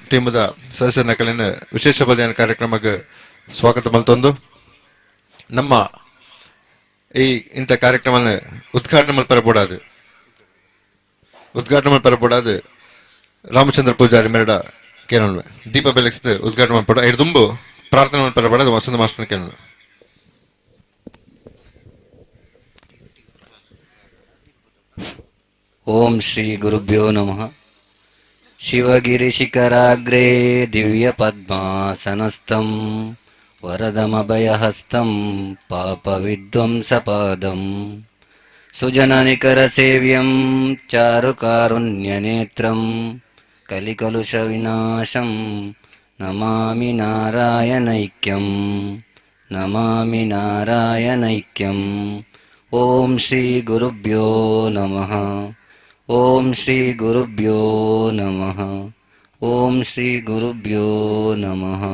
ಟೀಮದ ಸದಸ್ಯರ ಕಲಿನ ವಿಶೇಷ ಬಲಿಯನ ಕಾರ್ಯಕ್ರಮಕ್ಕೆ ಸ್ವಾಗತ ಮಲ್ತೊಂದು ನಮ್ಮ ಈ ಇಂಥ ಕಾರ್ಯಕ್ರಮ ಉದ್ಘಾಟನೆ ಮಲ್ಪರಪಡಾದು ರಾಮಚಂದ್ರ ಪೂಜಾರಿ ಮೇಡ ಕೇಳೋಣ ದೀಪ ಬೆಳಗಿಸಿದ ಉದ್ಘಾಟನೆ ಮಲ್ಪಡ ಐದು ತುಂಬು ಪ್ರಾರ್ಥನೆ ಮಲ್ಪರಪಡೋದು ವಸಂತ ಮಾಸ್ಟರ್ ಕೇಳೋಣ. ಓಂ ಶ್ರೀ ಗುರುಭ್ಯೋ ನಮಃ. ಶಿವಗಿರಿಶಿಖರಾಗ್ರೇ ದಿವ್ಯಪದ್ಮಾಸನಸ್ಥಂ ವರದಮಭಯಹಸ್तं ಪಾಪವಿಧ್ವಂಸಪಾದಂ ಸುಜನನಿಕರಸೇವ್ಯಂ ಚಾರುಕಾರುಣ್ಯನೇತ್ರಂ ಕಲಿಕಲುಷವಿನಾಶಂ ನಮಾಮಿ ನಾರಾಯಣೈಕ್ಯಂ ನಮಾಮಿ ನಾರಾಯಣೈಕ್ಯಂ. ಓಂ ಶ್ರೀ ಗುರುಭ್ಯೋ ನಮಃ. ಓಂ ಶ್ರೀ ಗುರುಭ್ಯೋ ನಮಃ. ಓಂ ಶ್ರೀ ಗುರುಭ್ಯೋ ನಮಃ.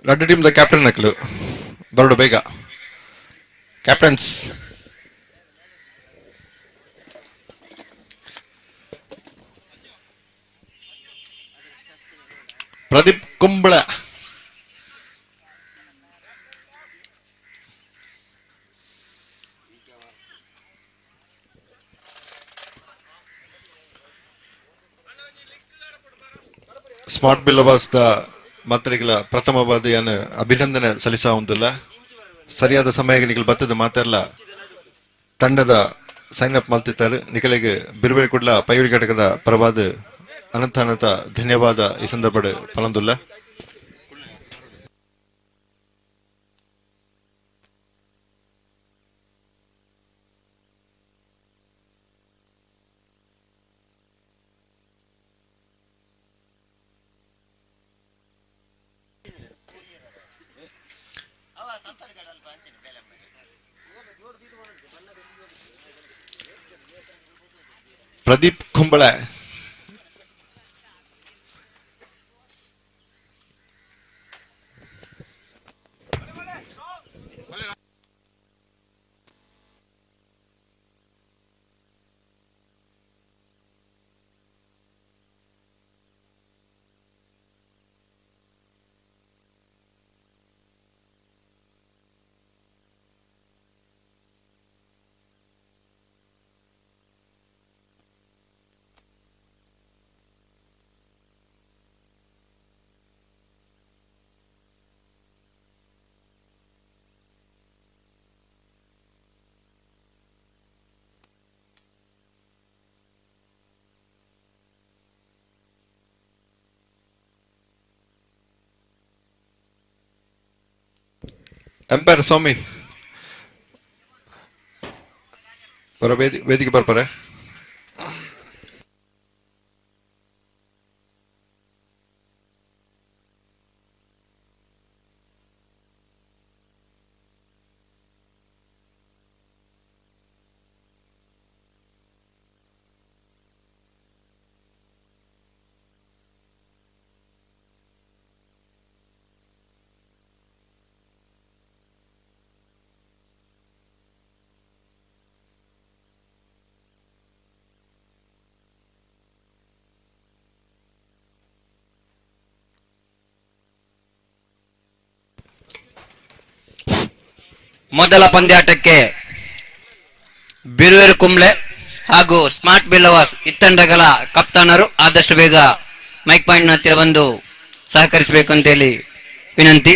ரெண்டு ಟೀಮ್ ದ ಕ್ಯಾಪ್ಟನ್ ನಕಲು ಬರಡು ಬೇಗ ಕ್ಯಾಪ್ಟನ್ಸ್. ಪ್ರದೀಪ್ ಕುಂಬಳ, ಸ್ಮಾರ್ಟ್ ಬಿಲ್ಲವಾಸ್ ದ ಮಾತರಿಗಳ ಪ್ರಥಮ ಬಾದಿಯನ್ನು ಅಭಿನಂದನೆ ಸಲ್ಲಿಸುವುದಿಲ್ಲ. ಸರಿಯಾದ ಸಮಯಕ್ಕೆ ನಿಖಿಲ್ ಬತ್ತದ ಮಾತೆಲ್ಲ ತಂಡದ ಸೈನ್ ಅಪ್ ಮಾಡ್ತಿದ್ದಾರೆ. ನಿಖಿಲಿಗೆ ಬಿರುಬೇರು ಕುಡ್ಲ ಪೈವಿಳಿ ಘಟಕದ ಪರವಾದ ಅನಂತ ಅನಂತ ಧನ್ಯವಾದ ಈ ಸಂದರ್ಭ ಫಲಂದುಲ್ಲ. ಪ್ರದೀಪ್ ಕುಂಬಳೆ, ಎಂಪೈರ್ ಸ್ವಾಮಿ ಅವರ ವೇದಿಕೆ ಬರ್ತಾರೆ. ಮೊದಲ ಪಂದ್ಯಾಟಕ್ಕೆ ಬಿರುವೇರು ಕುಂಬ್ಳೆ ಹಾಗೂ ಸ್ಮಾರ್ಟ್ ಬಿಲ್ಲವಾಸ್ ಇತ್ತಂಡಗಳ ಕಪ್ತಾನರು ಆದಷ್ಟು ಬೇಗ ಮೈಕ್ ಪಾಯಿಂಟ್ ಹತ್ತಿರ ಬಂದು ಸಹಕರಿಸಬೇಕು ಅಂತೇಳಿ ವಿನಂತಿ.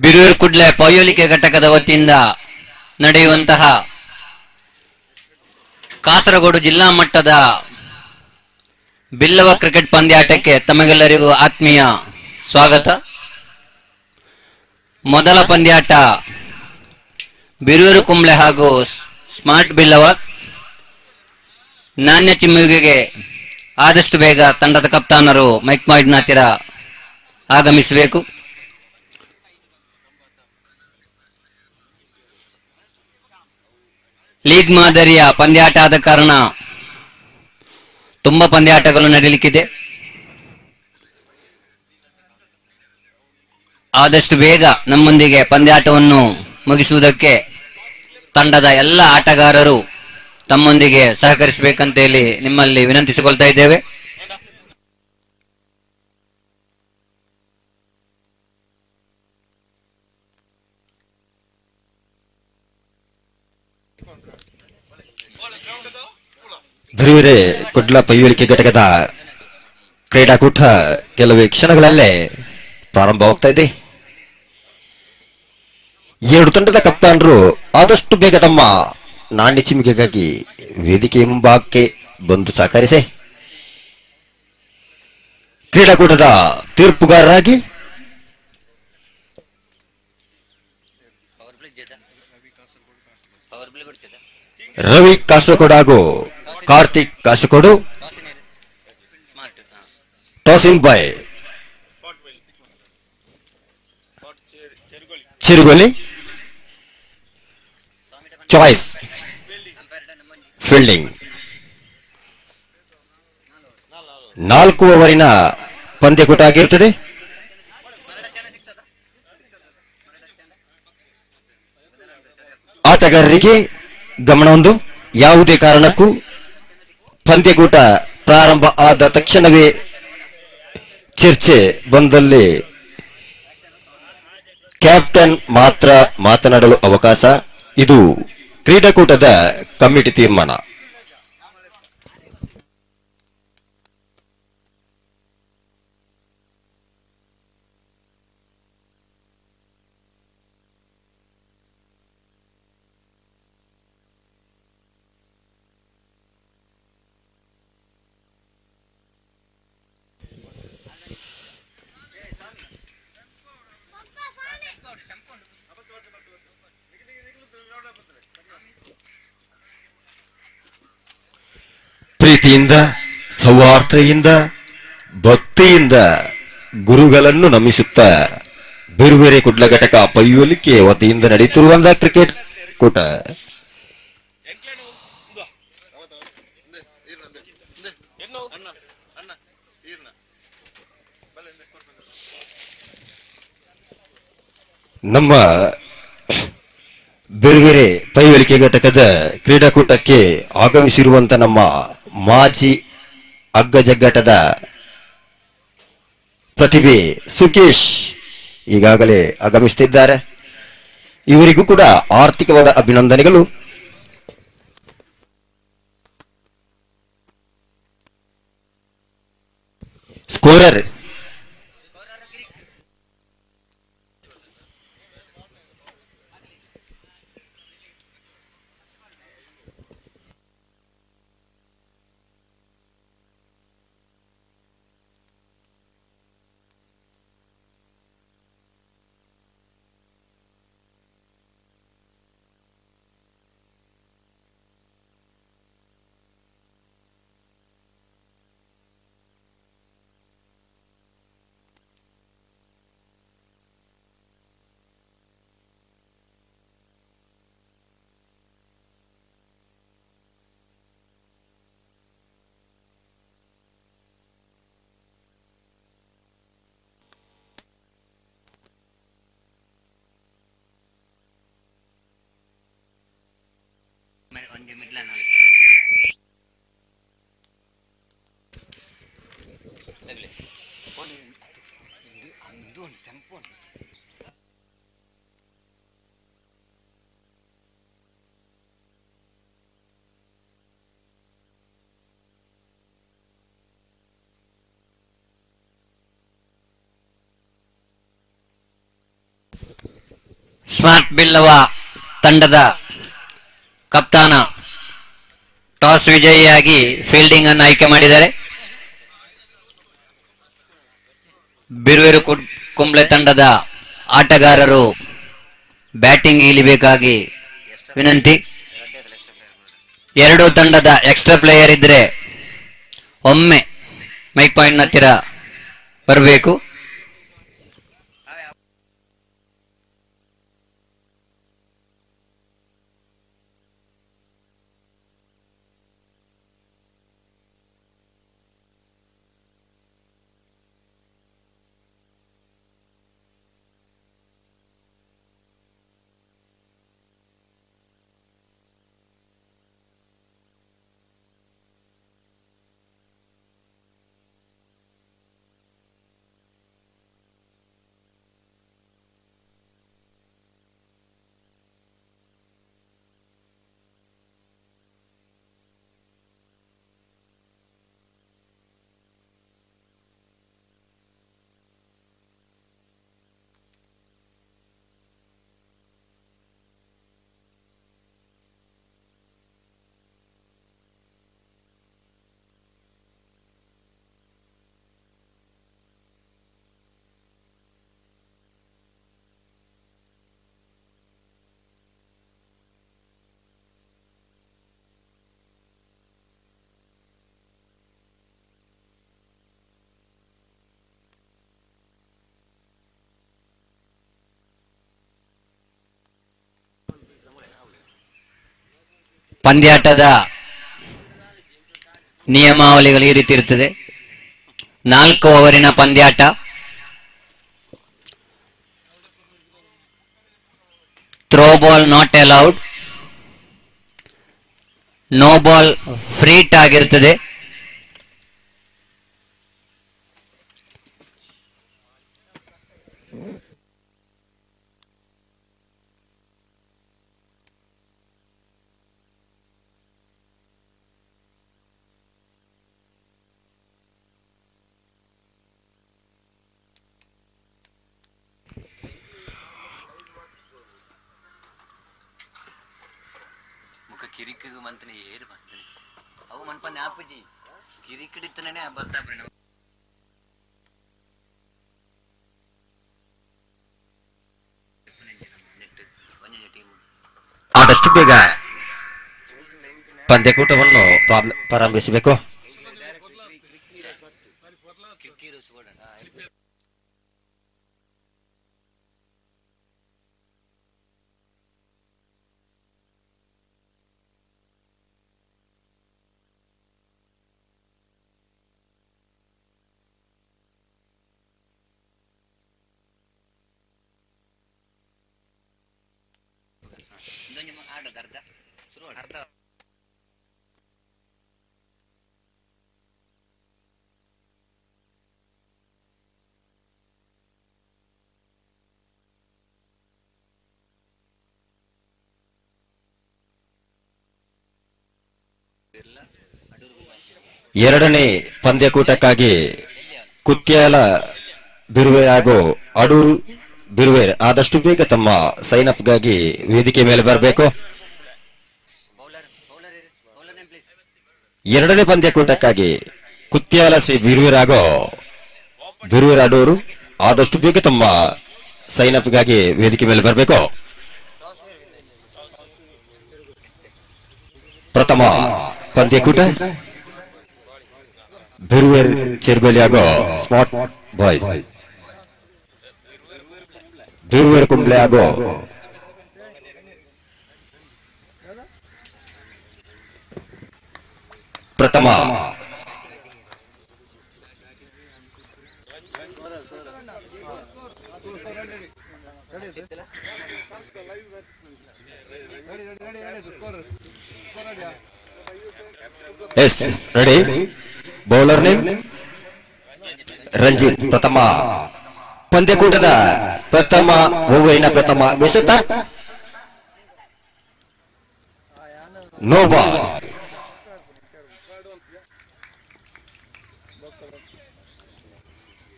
ಬಿರುವೇರು ಕುಡ್ಲೆ ಪೌಯೋಲಿಕೆ ಘಟಕದ ವತಿಯಿಂದ ನಡೆಯುವಂತಹ ಕಾಸರಗೋಡು ಜಿಲ್ಲಾ ಮಟ್ಟದ ಬಿಲ್ಲವ ಕ್ರಿಕೆಟ್ ಪಂದ್ಯಾಟಕ್ಕೆ ತಮಗೆಲ್ಲರಿಗೂ ಆತ್ಮೀಯ ಸ್ವಾಗತ. ಮೊದಲ ಪಂದ್ಯಾಟ ಬಿರುವೇರು ಕುಂಬ್ಳೆ ಹಾಗೂ ಸ್ಮಾರ್ಟ್ ಬಿಲ್ಲವಾಸ್. ನಾಣ್ಯ ಚಿಮ್ಮುವಿಗೆ ಆದಷ್ಟು ಬೇಗ ತಂಡದ ಕಪ್ತಾನರು ಮೈಕ್ ಪಾಯಿಂಟ್ನ ಹತ್ತಿರ ಆಗಮಿಸಬೇಕು. ಲೀಗ್ ಮಾದರಿಯ ಪಂದ್ಯಾಟ ಆದ ಕಾರಣ ತುಂಬಾ ಪಂದ್ಯಾಟಗಳು ನಡೆಯಲಿಕ್ಕಿದೆ. ಆದಷ್ಟು ಬೇಗ ನಮ್ಮೊಂದಿಗೆ ಪಂದ್ಯಾಟವನ್ನು ಮುಗಿಸುವುದಕ್ಕೆ ತಂಡದ ಎಲ್ಲ ಆಟಗಾರರು ತಮ್ಮೊಂದಿಗೆ ಸಹಕರಿಸಬೇಕಂತೇಳಿ ನಿಮ್ಮಲ್ಲಿ ವಿನಂತಿಸಿಕೊಳ್ತಾ ಇದ್ದೇವೆ. ಬಿರುವೇರು ಕುಡ್ಲ ಪೈಯುಳಿಕೆ ಘಟಕದ ಕ್ರೀಡಾಕೂಟ ಕೆಲವೇ ಕ್ಷಣಗಳಲ್ಲೇ ಪ್ರಾರಂಭವಾಗ್ತಾ ಇದೆ. ಎರಡು ತಂಡದ ಕಪ್ತಾನರು ಆದಷ್ಟು ಬೇಗ ತಮ್ಮ ನಾಣ್ಯ ಚಿಮಿಕೆಗಾಗಿ ವೇದಿಕೆ ಮುಂಭಾಗಕ್ಕೆ ಬಂದು ಸಹಕರಿಸಿ ಕ್ರೀಡಾಕೂಟದ ತೀರ್ಪುಗಾರರಾಗಿ ರವಿ ಕಾಸರಕೋಡು ಹಾಗೂ ಕಾರ್ತಿಕ್ ಕಾಸರಕೋಡು, ಟಾಸಿನ್ ಬಾಯ್ ಚಿರುಗೊಲಿ, ಚಾಯ್ಸ್ ಫೀಲ್ಡಿಂಗ್. 4 ಓವರಿನ ಪಂದ್ಯಕೂಟ ಆಗಿರುತ್ತದೆ. ಆಟಗಾರರಿಗೆ ಗಮನವೊಂದು, ಯಾವುದೇ ಕಾರಣಕ್ಕೂ ಪಂದ್ಯಕೂಟ ಪ್ರಾರಂಭ ಆದ ತಕ್ಷಣವೇ ಚರ್ಚೆ ಬಂದಲ್ಲಿ ಕ್ಯಾಪ್ಟನ್ ಮಾತ್ರ ಮಾತನಾಡಲು ಅವಕಾಶ. ಇದು ಕ್ರೀಡಾಕೂಟದ ಕಮಿಟಿ ತೀರ್ಮಾನ. ಪ್ರೀತಿಯಿಂದ, ಸೌಹಾರ್ದತೆಯಿಂದ, ಭಕ್ತಿಯಿಂದ ಗುರುಗಳನ್ನು ನಮಿಸುತ್ತಾ ಬೇರೆ ಕುಡ್ಲ ಘಟಕ ಪೈಯೋಲಿಕೆ ವತಿಯಿಂದ ನಡೆಯುತ್ತಿರುವಂತಹ ಕ್ರಿಕೆಟ್ ಕೂಟ ನಮ್ಮ ಬೇರೆ ಬೇರೆ ಪೈವೇಳಿಕೆ ಘಟಕದ ಕ್ರೀಡಾಕೂಟಕ್ಕೆ ಆಗಮಿಸಿರುವಂತ ನಮ್ಮ ಮಾಜಿ ಹಗ್ಗ ಜಗ್ಗಾಟದ ಪ್ರತಿಭೆ ಸುಕೇಶ್ ಈಗಾಗಲೇ ಆಗಮಿಸುತ್ತಿದ್ದಾರೆ. ಇವರಿಗೂ ಕೂಡ ಆರ್ಥಿಕವಾದ ಅಭಿನಂದನೆಗಳು. ಸ್ಕೋರರ್ ಸ್ಮಾರ್ಟ್ ಬಿಲ್ಲವ ತಂಡದ ಕಪ್ತಾನ ಟಾಸ್ ವಿಜಯಿಯಾಗಿ ಫೀಲ್ಡಿಂಗ್ ಅನ್ನು ಆಯ್ಕೆ ಮಾಡಿದ್ದಾರೆ. ಬಿರುವೇರು ಕುಂಬ್ಳೆ ತಂಡದ ಆಟಗಾರರು ಬ್ಯಾಟಿಂಗ್ ಇಳಿಬೇಕಾಗಿ ವಿನಂತಿ. ಎರಡೂ ತಂಡದ ಎಕ್ಸ್ಟ್ರಾ ಪ್ಲೇಯರ್ ಇದ್ರೆ ಒಮ್ಮೆ ಮೈಕ್ ಪಾಯಿಂಟ್ ಹತ್ತಿರ ಬರಬೇಕು. ಪಂದ್ಯಾಟದ ನಿಯಮಾವಳಿಗಳು ಈ ರೀತಿ ಇರುತ್ತದೆ. 4 ಓವರಿನ ಪಂದ್ಯಾಟ. Throw ball not allowed. No ball free ಆಗಿರ್ತದೆ. ಕಿರಿಕಿಗೆ ಮಂತನೆ ಏರು ಬಂತನೆ ಅವು ಮನ್ಪ ನ್ಯಾಪುಜಿ ಕಿರಿಕಿಡಿತನೇ ಬರ್ತಾಬ್ರಿ ನಾವು. ಆದಷ್ಟು ಬೇಗ ಪಂದ್ಯಕೂಟವನ್ನು ಪ್ರಾರಂಭಿಸಬೇಕು. ಎರಡನೇ ಪಂದ್ಯಕೂಟಕ್ಕಾಗಿ ಕುತ್ಯಾಲ ಬಿರುವೆ ಹಾಗೂ ಅಡೂರು ಬಿರುವೆ ಆದಷ್ಟು ಬೇಗ ತಮ್ಮ ಸೈನ್ ಅಪ್ಗಾಗಿ ವೇದಿಕೆ ಮೇಲೆ ಬರಬೇಕು. ಎರಡನೇ ಪಂದ್ಯಕೂಟಕ್ಕಾಗಿ ಕುತ್ಯಾಲ ಶ್ರೀ ಬಿರುವೆ ಹಾಗೂ ಬಿರುವೆ ಅಡೂರು ಆದಷ್ಟು ಬೇಗ ತಮ್ಮ ಸೈನ್ ಅಪ್ಗಾಗಿ ವೇದಿಕೆ ಮೇಲೆ ಬರಬೇಕು. ಪ್ರಥಮ ಪಂದ್ಯಕೂಟ ಬಿರುವೇರ್ ಚೆರ್ಗೋಲಿ ಹಾಗೂ ಸ್ಮಾರ್ಟ್ ಬಾಯ್ಸ್. ಬಿರುವೇರ್ ಕುಂಬ್ಳೆ ಹಾಗೂ ಪ್ರಥಮ is ready. Bowler name Ranjith. ಪ್ರಥಮ ಪಂದ್ಯಕೂಟದ ಪ್ರಥಮ ಓವರಿನ ಪ್ರಥಮ ಬೆಸೆತ ನೋ ಬಾಲ್.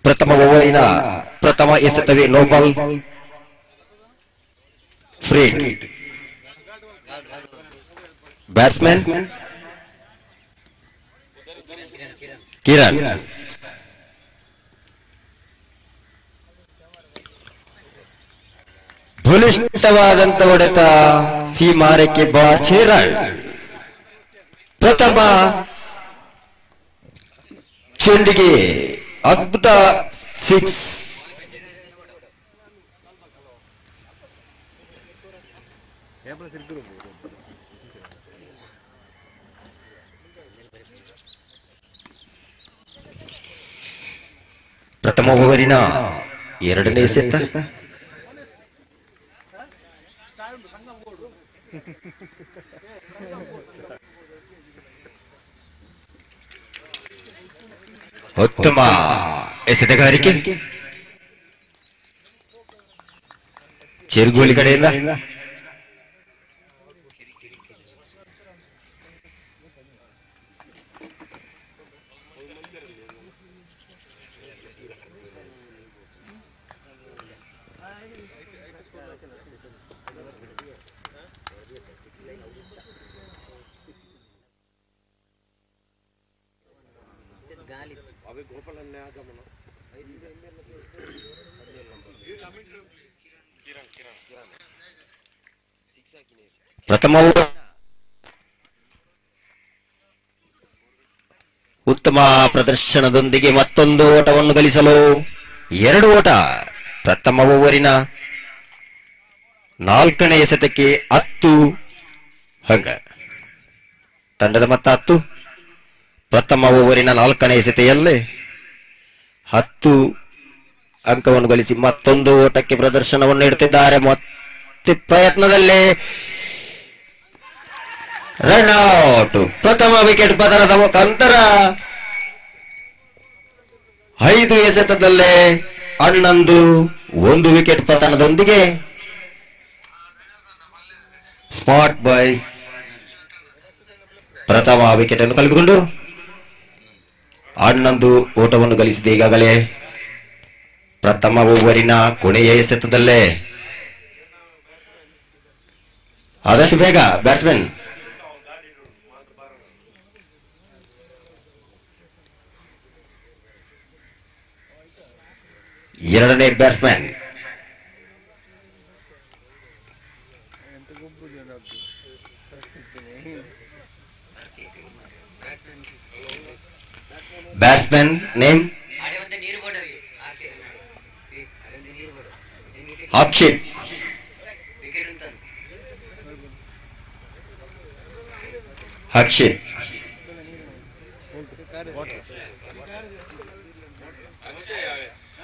ಪ್ರಥಮ ಓವರಿನ ಪ್ರಥಮ ಎಸೆತವೇ no ball. Free. Batsman Kiran. ಬಲಿಷ್ಠವಾದಂತ ಹೊಡೆತ ಸೀಮಾರಕ್ಕೆ ಬಾರ್ ಚೇರಳ್. ಪ್ರಥಮ ಚೆಂಡಿಗೆ ಅದ್ಭುತ 6. ಪ್ರಥಮ ಓವರಿನ ಎರಡನೇ ಎಸೆತ ಉತ್ತಮ ಎಸೆತಗಾರಿಕೆ ಚೆರ್ಗೋಲಿ ಕಡೆಯಿಂದ. ಪ್ರಥಮ ಉತ್ತಮ ಪ್ರದರ್ಶನದೊಂದಿಗೆ ಮತ್ತೊಂದು ಓಟವನ್ನು ಗಳಿಸಲು 2 ಓಟ. ಪ್ರಥಮ ಓವರಿನ 4ನೇ ಎಸೆತಕ್ಕೆ 10 ಅಂಕ. ತಂಡದ ಮೊತ್ತ 10. ಪ್ರಥಮ ಓವರಿನ 4ನೇ ಎಸೆತೆಯಲ್ಲಿ 10 ಅಂಕವನ್ನು ಗಳಿಸಿ ಮತ್ತೊಂದು ಓಟಕ್ಕೆ ಪ್ರದರ್ಶನವನ್ನು ನೀಡುತ್ತಿದ್ದಾರೆ. ಮತ್ತೆ ಪ್ರಯತ್ನದಲ್ಲಿ ರನ್ಔಟ್. ಪ್ರಥಮ ವಿಕೆಟ್ ಪತನದ ಮುಖಾಂತರ 5 ಎಸೆತದಲ್ಲೇ 11 1 ವಿಕೆಟ್ ಪತನದೊಂದಿಗೆ ಸ್ಮಾರ್ಟ್ ಬಾಯ್ಸ್ ಪ್ರಥಮ ವಿಕೆಟ್ ಅನ್ನು ಕಳೆದುಕೊಂಡು 11 ಓಟವನ್ನು ಗಳಿಸಿದೆ. ಈಗಾಗಲೇ ಪ್ರಥಮ ಓವರಿನ ಕೊನೆಯ ಎಸೆತದಲ್ಲೇ ಆದಷ್ಟು ಬೇಗ ಬ್ಯಾಟ್ಸ್ಮನ್ ಎರಡನೇ batsman batsman name Akshith. Akshith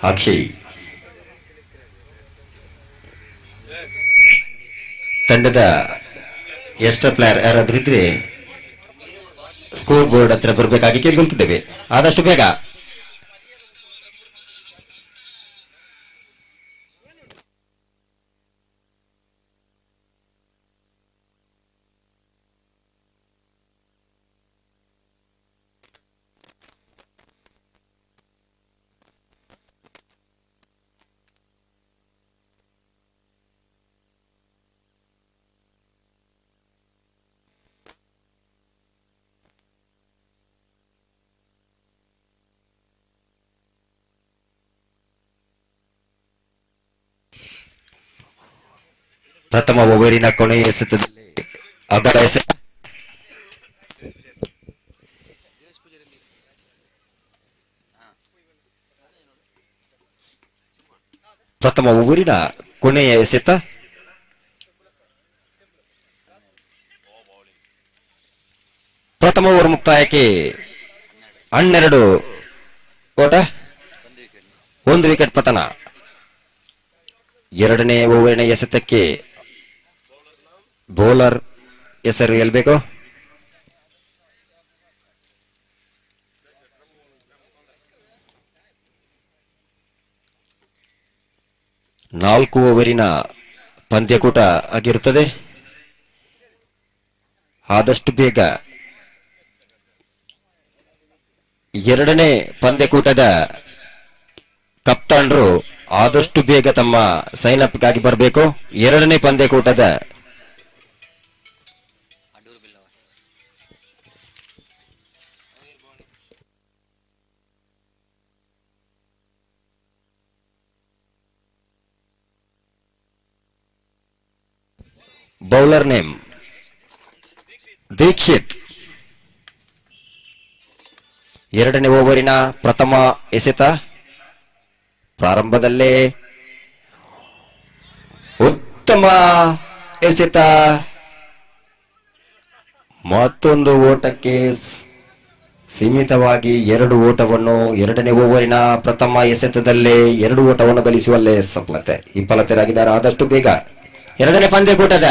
Akshay ತಂಡದ ಎಕ್ಸ್ಟ್ರಾ ಪ್ಲೇಯರ್ ಯಾರಾದ್ರೂ ಇದ್ರೆ ಸ್ಕೋರ್ ಬೋರ್ಡ್ ಹತ್ರ ಬರಬೇಕಾಗಿ ಕೇಳ್ಕೊಳ್ತಿದ್ದೇವೆ ಆದಷ್ಟು ಬೇಗ. ಪ್ರಥಮ ಓವರಿನ ಕೊನೆಯ ಎಸೆತದಲ್ಲಿ ಅಗಲ ಎಸೆತ ಪ್ರಥಮ ಓವರಿನ ಕೊನೆಯ ಎಸೆತ ಪ್ರಥಮ ಓವರ್ ಮುಕ್ತಾಯಕ್ಕೆ 12 ಓಟ 1 ವಿಕೆಟ್ ಪತನ. ಎರಡನೇ ಓವರಿನ ಎಸೆತಕ್ಕೆ ಬೌಲರ್ ಹೆಸರು ಹೇಳ್ಬೇಕು. ನಾಲ್ಕು ಓವರಿನ ಪಂದ್ಯಕೂಟ ಆಗಿರುತ್ತದೆ. ಆದಷ್ಟು ಬೇಗ ಎರಡನೇ ಪಂದ್ಯಕೂಟದ ಕಪ್ತಾನರು ಆದಷ್ಟು ಬೇಗ ತಮ್ಮ ಸೈನ್ ಅಪ್ಗಾಗಿ ಬರಬೇಕು. ಎರಡನೇ ಪಂದ್ಯಕೂಟದ ಬೌಲರ್ ನೇಮ್ ದೀಕ್ಷಿತ್. ಎರಡನೇ ಓವರಿನ ಪ್ರಥಮ ಎಸೆತ ಪ್ರಾರಂಭದಲ್ಲೇ ಉತ್ತಮ ಎಸೆತ. ಮತ್ತೊಂದು ಓಟಕ್ಕೆ ಸೀಮಿತವಾಗಿ 2 ಓಟವನ್ನು ಎರಡನೇ ಓವರಿನ ಪ್ರಥಮ ಎಸೆತದಲ್ಲೇ 2 ಓಟವನ್ನು ಗಳಿಸುವಲ್ಲೇ ವಿಫಲತೆಯಾಗಿದ್ದಾರೆ. ಆದಷ್ಟು ಬೇಗ ಎರಡನೇ ಪಂದ್ಯಕೂಟದ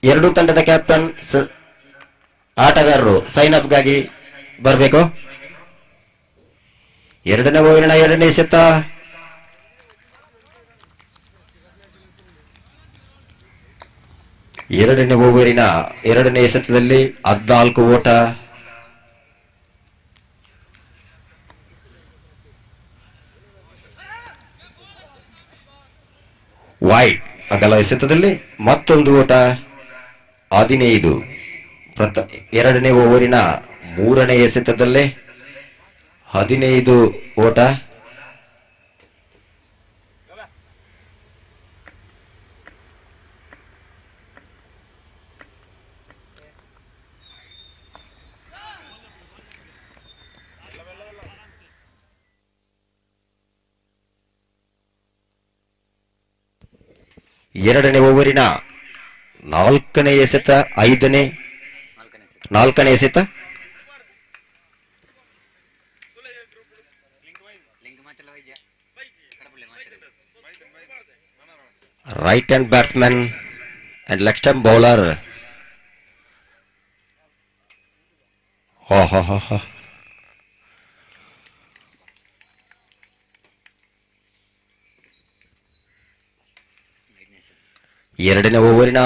ಎರಡೂ ತಂಡದ ಕ್ಯಾಪ್ಟನ್ ಆಟಗಾರರು ಸೈನ್ ಅಪ್ಗಾಗಿ ಬರಬೇಕು. ಎರಡನೇ ಓವರಿನ ಎರಡನೇ ಎಸೆತ ಎರಡನೇ ಓವರಿನ ಎರಡನೇ ಎಸೆತದಲ್ಲಿ 14 ಓಟ. ವೈಡ್ ಅಗಲ ಎಸೆತದಲ್ಲಿ ಮತ್ತೊಂದು ಓಟ 15. ಎರಡನೇ ಓವರಿನ ಮೂರನೇ ಎಸೆತದಲ್ಲೇ 15 ಓಟ. ಎರಡನೇ ಓವರಿನ 4ನೇ ಎಸೆತ 5ನೇ ನಾಲ್ಕನೇ ಎಸೆತ right hand batsman and leg stump bowler. ಎರಡನೇ ಓವರಿನ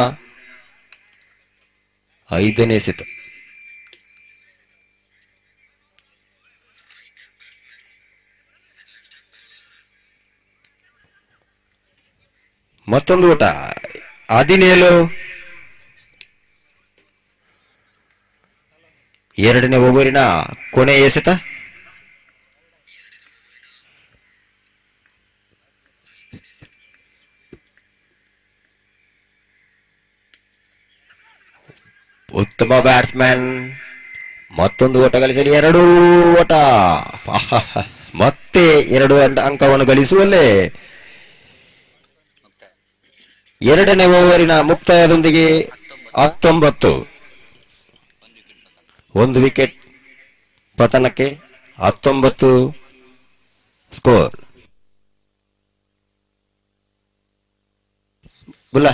5ನೇ ಎಸೆತ. ಮತ್ತೊಂದು ಓಟ 17. ಎರಡನೇ ಓವರಿನ ಕೊನೆಯ ಎಸೆತ. ಉತ್ತಮ ಬ್ಯಾಟ್ಸ್ಮನ್ ಮತ್ತೊಂದು ಓಟ ಗಳಿಸಲಿ. 2 ಓಟ. ಮತ್ತೆ 2 ಅಂಕವನ್ನು ಗಳಿಸುವಲ್ಲೇ ಎರಡನೇ ಓವರಿನ ಮುಕ್ತಾಯದೊಂದಿಗೆ 19. 1 ವಿಕೆಟ್ ಪತನಕ್ಕೆ 19 ಸ್ಕೋರ್. ಬುಲ್ಲ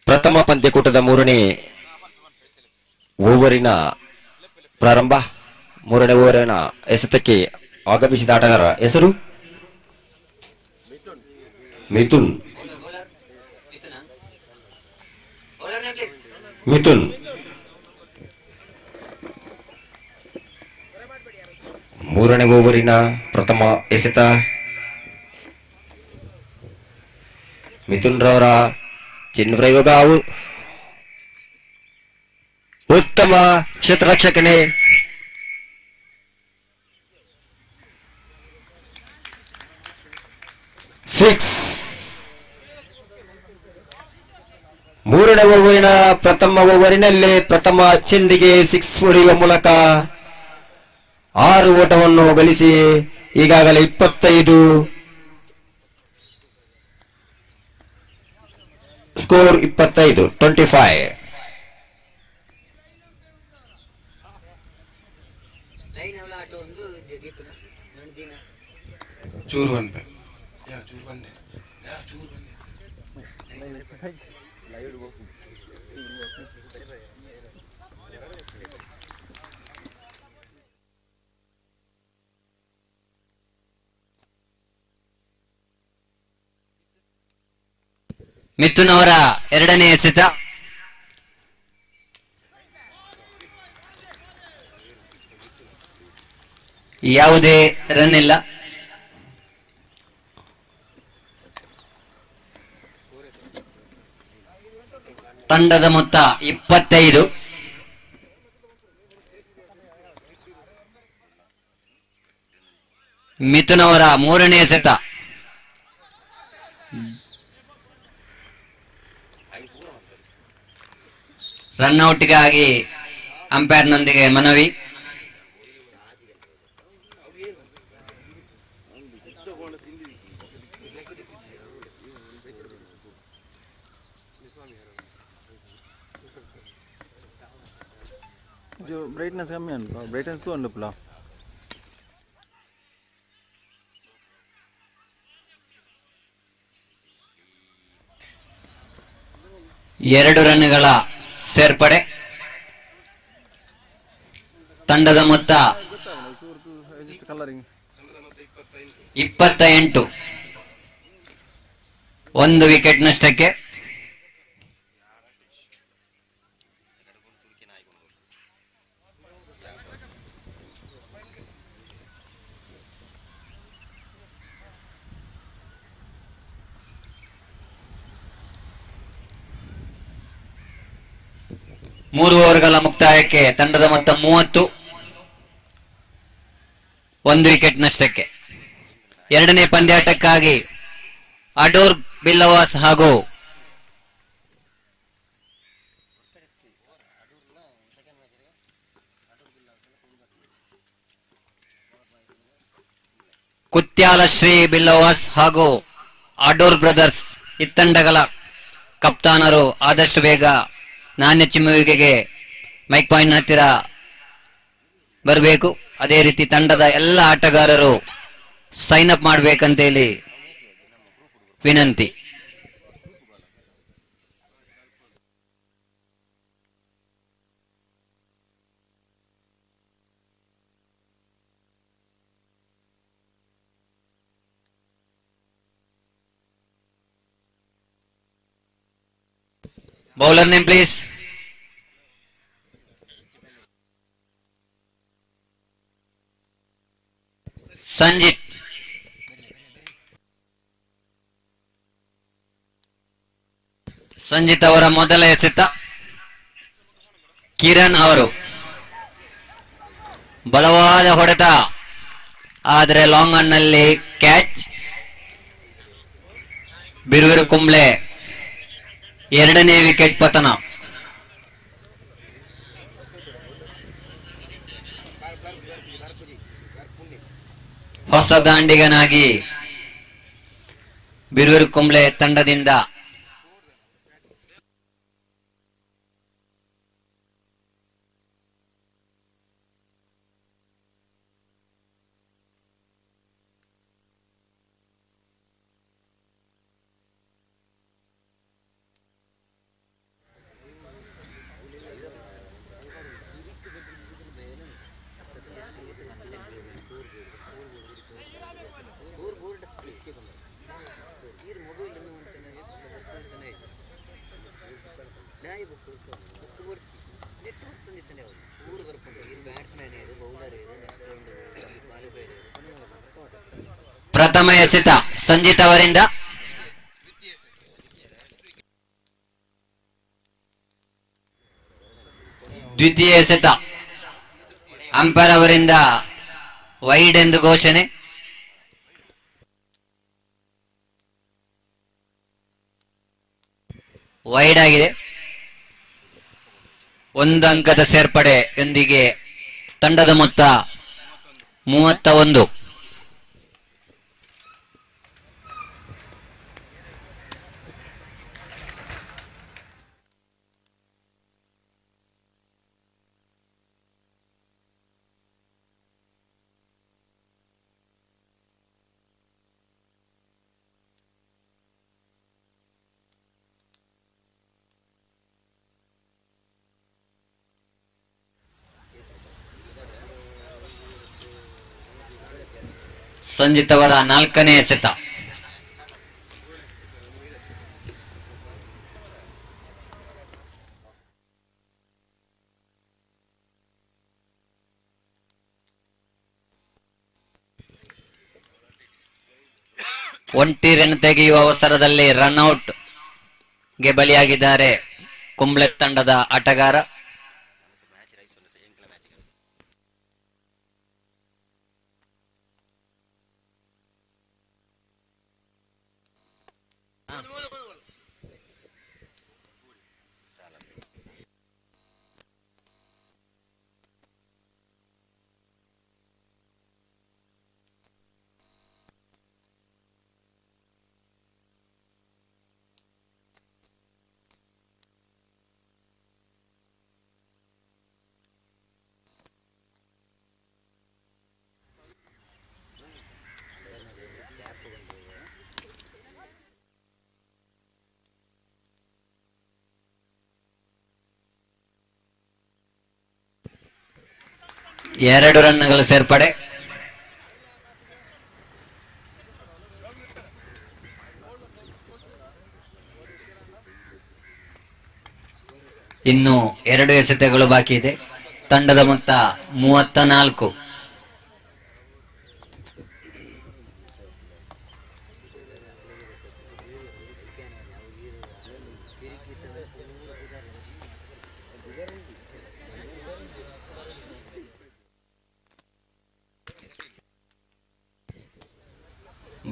ಪ್ರಥಮ ಪಂದ್ಯಕೂಟದ 3ನೇ ಓವರಿನ ಪ್ರಾರಂಭ. 3ನೇ ಓವರಿನ ಎಸೆತಕ್ಕೆ ಆಗಮಿಸಿದ ಆಟಗಾರ ಹೆಸರು ಮಿಥುನ್. ಮಿಥುನ್ 3ನೇ ಓವರಿನ ಪ್ರಥಮ ಎಸೆತ. ಮಿಥುನ್ ರವರ ಚಿನ್ನ ಪ್ರಯೋಗ. ಉತ್ತಮ ಕ್ಷೇತ್ರರಕ್ಷಕನೇ. ಸಿಕ್ಸ್. 3ನೇ ಓವರಿನ ಪ್ರಥಮ ಓವರಿನಲ್ಲಿ ಪ್ರಥಮ ಚೆಂಡಿಗೆ 6 ಹೊಡೆಯುವ ಮೂಲಕ 6 ಓಟವನ್ನು ಗಳಿಸಿ ಈಗಾಗಲೇ 25 ಸ್ಕೋರ್. 25. ಮಿಥುನ್ ಅವರ ಎರಡನೇ ಎಸೆತ. ಯಾವುದೇ ರನ್ ಇಲ್ಲ. ತಂಡದ ಮೊತ್ತ 25. ಮಿಥುನ್ ಅವರ 3ನೇ ಎಸೆತ. ರನ್ಔಟ್ಗಾಗಿ ಅಂಪೈರ್ನೊಂದಿಗೆ ಮನವಿ. जो ब्राइटनेस कमी है ब्राइटनेस तो अंडपला 2 ರನ್ಗಳ ಸೇರ್ಪಡೆ. ತಂಡದ ಮೊತ್ತ 28. 1 ವಿಕೆಟ್ ನಷ್ಟಕ್ಕೆ. 3 ಓವರ್ಗಳ ಮುಕ್ತಾಯಕ್ಕೆ ತಂಡದ ಮೊತ್ತ 30, 1 ವಿಕೆಟ್ ನಷ್ಟಕ್ಕೆ. ಎರಡನೇ ಪಂದ್ಯಾಟಕ್ಕಾಗಿ ಅಡೋರ್ ಬಿಲ್ಲವಾಸ್ ಹಾಗೂ ಕುತ್ಯಾಲ ಶ್ರೀ ಬಿಲ್ಲವಾಸ್ ಹಾಗೂ ಅಡೋರ್ ಬ್ರದರ್ಸ್ ಇತ್ತಂಡಗಳ ಕಪ್ತಾನರು ಆದಷ್ಟು ಬೇಗ ನಾಣ್ಯ ಚಿಮ್ಮುವಿಕೆಗೆ ಮೈಕ್ ಪಾಯಿಂಟ್ ಹತ್ತಿರ ಬರಬೇಕು. ಅದೇ ರೀತಿ ತಂಡದ ಎಲ್ಲ ಆಟಗಾರರು ಸೈನ್ ಅಪ್ ಮಾಡಬೇಕಂತೇಳಿ ವಿನಂತಿ. Bowler name please. Sanjith. Sanjith ಅವರ ಮೊದಲ ಎಸೆತ. ಕಿರಣ್ ಅವರು ಬಲವಾದ ಹೊಡೆತ, ಆದರೆ ಲಾಂಗ್ ಆನ್ ನಲ್ಲಿ ಕ್ಯಾಚ್. ಬಿರುವಿರು ಕುಂಬ್ಳೆ ಎರಡನೇ ವಿಕೆಟ್ ಪತನ. ಹೊಸ ದಾಂಡಿಗನಾಗಿ ಬಿರುವಿರು ಕುಂಬ್ಳೆ ತಂಡದಿಂದ ಪ್ರಥಮ ಎಸೆತ ಸಂಜಿತ್ ಅವರಿಂದ. ದ್ವಿತೀಯ ಎಸೆತ ಅಂಪೈರ್ ಅವರಿಂದ ವೈಡ್ ಎಂದು ಘೋಷಣೆ. ವೈಡ್ ಆಗಿದೆ. 1 ಅಂಕದ ಸೇರ್ಪಡೆಯೊಂದಿಗೆ ತಂಡದ ಮೊತ್ತ 31. ಸಂಜಿತ್ ಅವರ 4ನೇ ಎಸೆತ. ಒಂಟಿ ರನ್ ತೆಗೆಯುವ ಅವಸರದಲ್ಲಿ ರನ್ಔಟ್ ಗೆ ಬಲಿಯಾಗಿದ್ದಾರೆ ಕುಂಬ್ಳೆ ತಂಡದ ಆಟಗಾರ. ಎರಡು ರನ್ಗಳ ಸೇರ್ಪಡೆ. ಇನ್ನು 2 ಎಸೆತಗಳು ಬಾಕಿ ಇದೆ. ತಂಡದ ಮೊತ್ತ 34.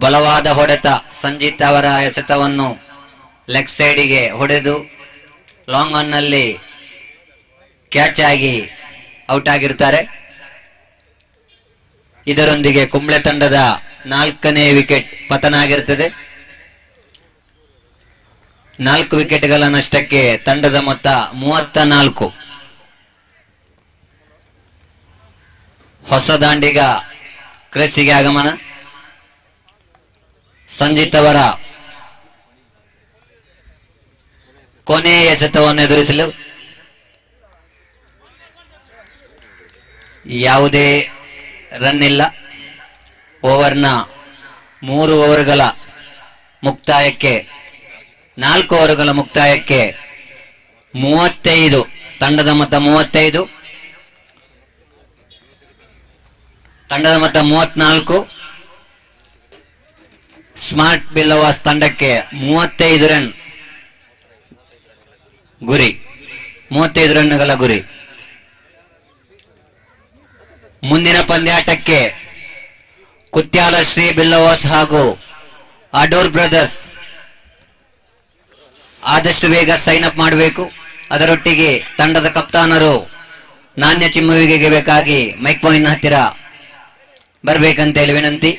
ಬಲವಾದ ಹೊಡೆತ. ಸಂಜಿತ್ ಅವರ ಎಸೆತವನ್ನು ಲೆಗ್ ಸೈಡಿಗೆ ಹೊಡೆದು ಲಾಂಗ್ ಆನ್ ನಲ್ಲಿ ಕ್ಯಾಚ್ ಆಗಿ ಔಟ್ ಆಗಿರುತ್ತಾರೆ. ಇದರೊಂದಿಗೆ ಕುಂಬ್ಳೆ ತಂಡದ 4ನೇ ವಿಕೆಟ್ ಪತನ ಆಗಿರುತ್ತದೆ. 4 ವಿಕೆಟ್ಗಳ ನಷ್ಟಕ್ಕೆ ತಂಡದ ಮೊತ್ತ 34. ಹೊಸ ದಾಂಡಿಗ ಕ್ರೆಸ್ಸಿಗೆ ಆಗಮನ. ಸಂಜಿತ್ ಅವರ ಕೊನೆಯ ಎಸೆತವನ್ನು ಎದುರಿಸಲು ಯಾವುದೇ ರನ್ ಇಲ್ಲ. ಓವರ್ನ 3 ಓವರ್ಗಳ ಮುಕ್ತಾಯಕ್ಕೆ 4 ಓವರ್ಗಳ ಮುಕ್ತಾಯಕ್ಕೆ 35. ತಂಡದ ಮೊತ್ತ 35, ತಂಡದ ಮೊತ್ತ 34. ಸ್ಮಾರ್ಟ್ ಬಿಲ್ಲವಾಸ್ ತಂಡಕ್ಕೆ 35 ರನ್ ಗುರಿ, 35 ರನ್ಗಳ ಗುರಿ. ಮುಂದಿನ ಪಂದ್ಯಾಟಕ್ಕೆ ಕುತ್ಯಾಲ ಶ್ರೀ ಬಿಲ್ಲವಾಸ್ ಹಾಗೂ ಅಡೋರ್ ಬ್ರದರ್ಸ್ ಆದಷ್ಟು ಬೇಗ ಸೈನ್ ಅಪ್ ಮಾಡಬೇಕು. ಅದರೊಟ್ಟಿಗೆ ತಂಡದ ಕಪ್ತಾನರು ನಾಣ್ಯ ಚಿಮ್ಮುವಿಗೆ ಬೇಕಾಗಿ ಮೈಕ್ ಪಾಯಿಂಟ್ ಹತ್ತಿರ ಬರ್ಬೇಕಂತೇಳಿ ವಿನಂತಿ.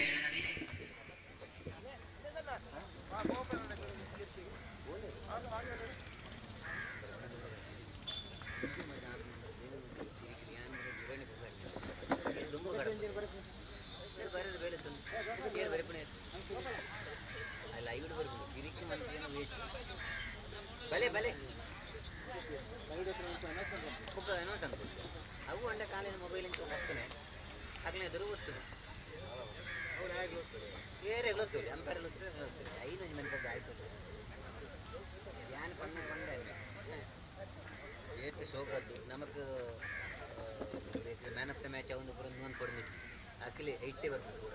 നമുക്ക് ಮ್ಯಾನ್ ಆಫ್ ದ ಮ್ಯಾಚ್ ಅವನು ಕೂಡ ಇನ್ನೊಂದು ಕೊಡ್ಬೇಕು. ಅಖಿಲಿ 80 ಬರ್ಬೇಕು ಕೂಡ.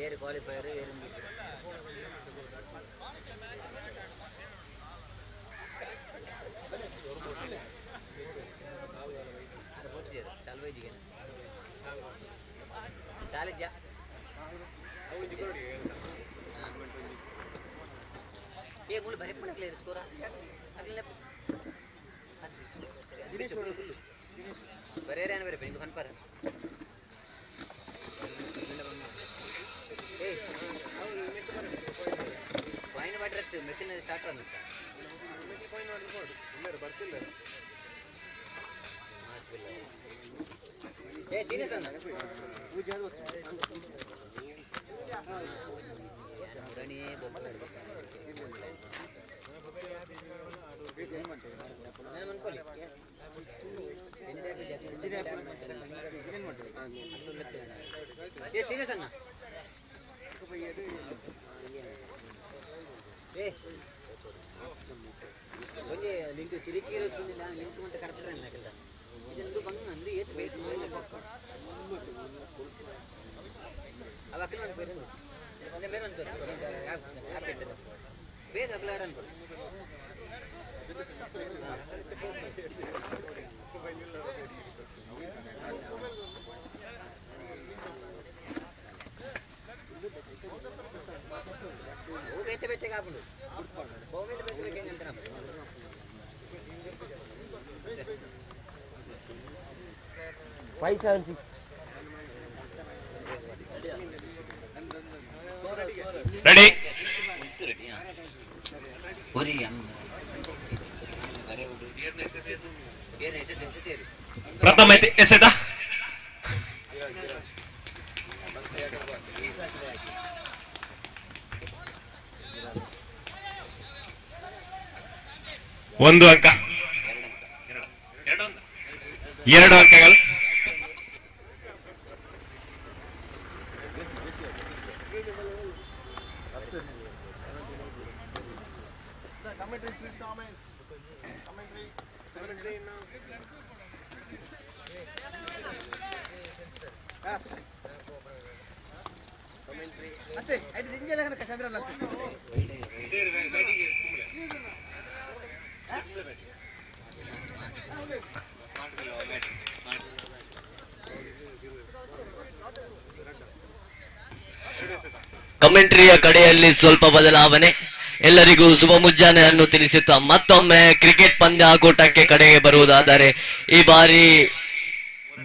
ಏರ್ ಕ್ವಾಲಿಫೈಯರ್ ಏರ್ ಶಾಲೆಜ ಏ ಮುಳು ಬರೀ ಪಣಕ್ಲೆ ಸ್ಕೋರ ಅಗಲೇ ಬರೇರೆ ಅನ್ವರೆ ಬೆಂದು ಕನ್ಪರ ಏ ಪಾಯಿಂಟ್ ಮಾಡಿರತ್ತೆ ಮೆಕ್ಕಿನ ಸ್ಟಾರ್ಟ್ ಆಗುತ್ತೆ ಪಾಯಿಂಟ್ ನೋಡಿ ಇಲ್ಲರ ಬರ್ತಿಲ್ಲ ಏ ಸೀರಿಯಸ್ ಅಣ್ಣ ಪೂಜೆ ಅದು ರಣಿ ಬೋಲ್ತಾರೆ ನಾನು ಅನ್ಕೊಳ್ಳಿ ಏ ಸೀರಿಯಸ್ ಅಣ್ಣ ಏ ಒಂದೇ ಲಿಂಕ್ ತಿರುಗಿ ಇರೋದಿಲ್ಲ ಲಿಂಕ್ ಅಂತ ಕರೆಕ್ಟ್ ಅನ್ನಕಿಲ್ಲ ಇದೊಂದು ಬಂದು ನಂದು ಏತು ಬೇಕು ಅವಕ್ಕೆ ನಾನು ಬೇರೆ ಒಂದೇ ಬೇರೆ ಅನ್ಕೊಂಡು ಬೇಗ ಅಗ್ಲಾಡ ಅನ್ಕೊಂಡು ಬೇತೆ ಬೇತೆಗೆ ಹಾಕೊಂಡು ಬಹುಮೇಲೆ ಬೇತೆ ಬೇಕೆ ಅಂತ ನಮ್ಮ 576 ರೆಡಿ ಪೂರಿ ಪ್ರಥಮ ಎಸೆತ ಒಂದು ಅಂಕ, 2 ಅಂಕಗಳು. ಕಮೆಂಟ್ರಿಯ ಕಡೆಯಲ್ಲಿ ಸ್ವಲ್ಪ ಬದಲಾವಣೆ. ಎಲ್ಲರಿಗೂ ಶುಭ ಮುಂಜಾನೆಯನ್ನು ತಿಳಿಸುತ್ತಾ ಮತ್ತೊಮ್ಮೆ ಕ್ರಿಕೆಟ್ ಪಂದ್ಯಾಕೂಟಕ್ಕೆ ಕಡೆಗೆ ಬರುವುದಾದರೆ ಈ ಬಾರಿ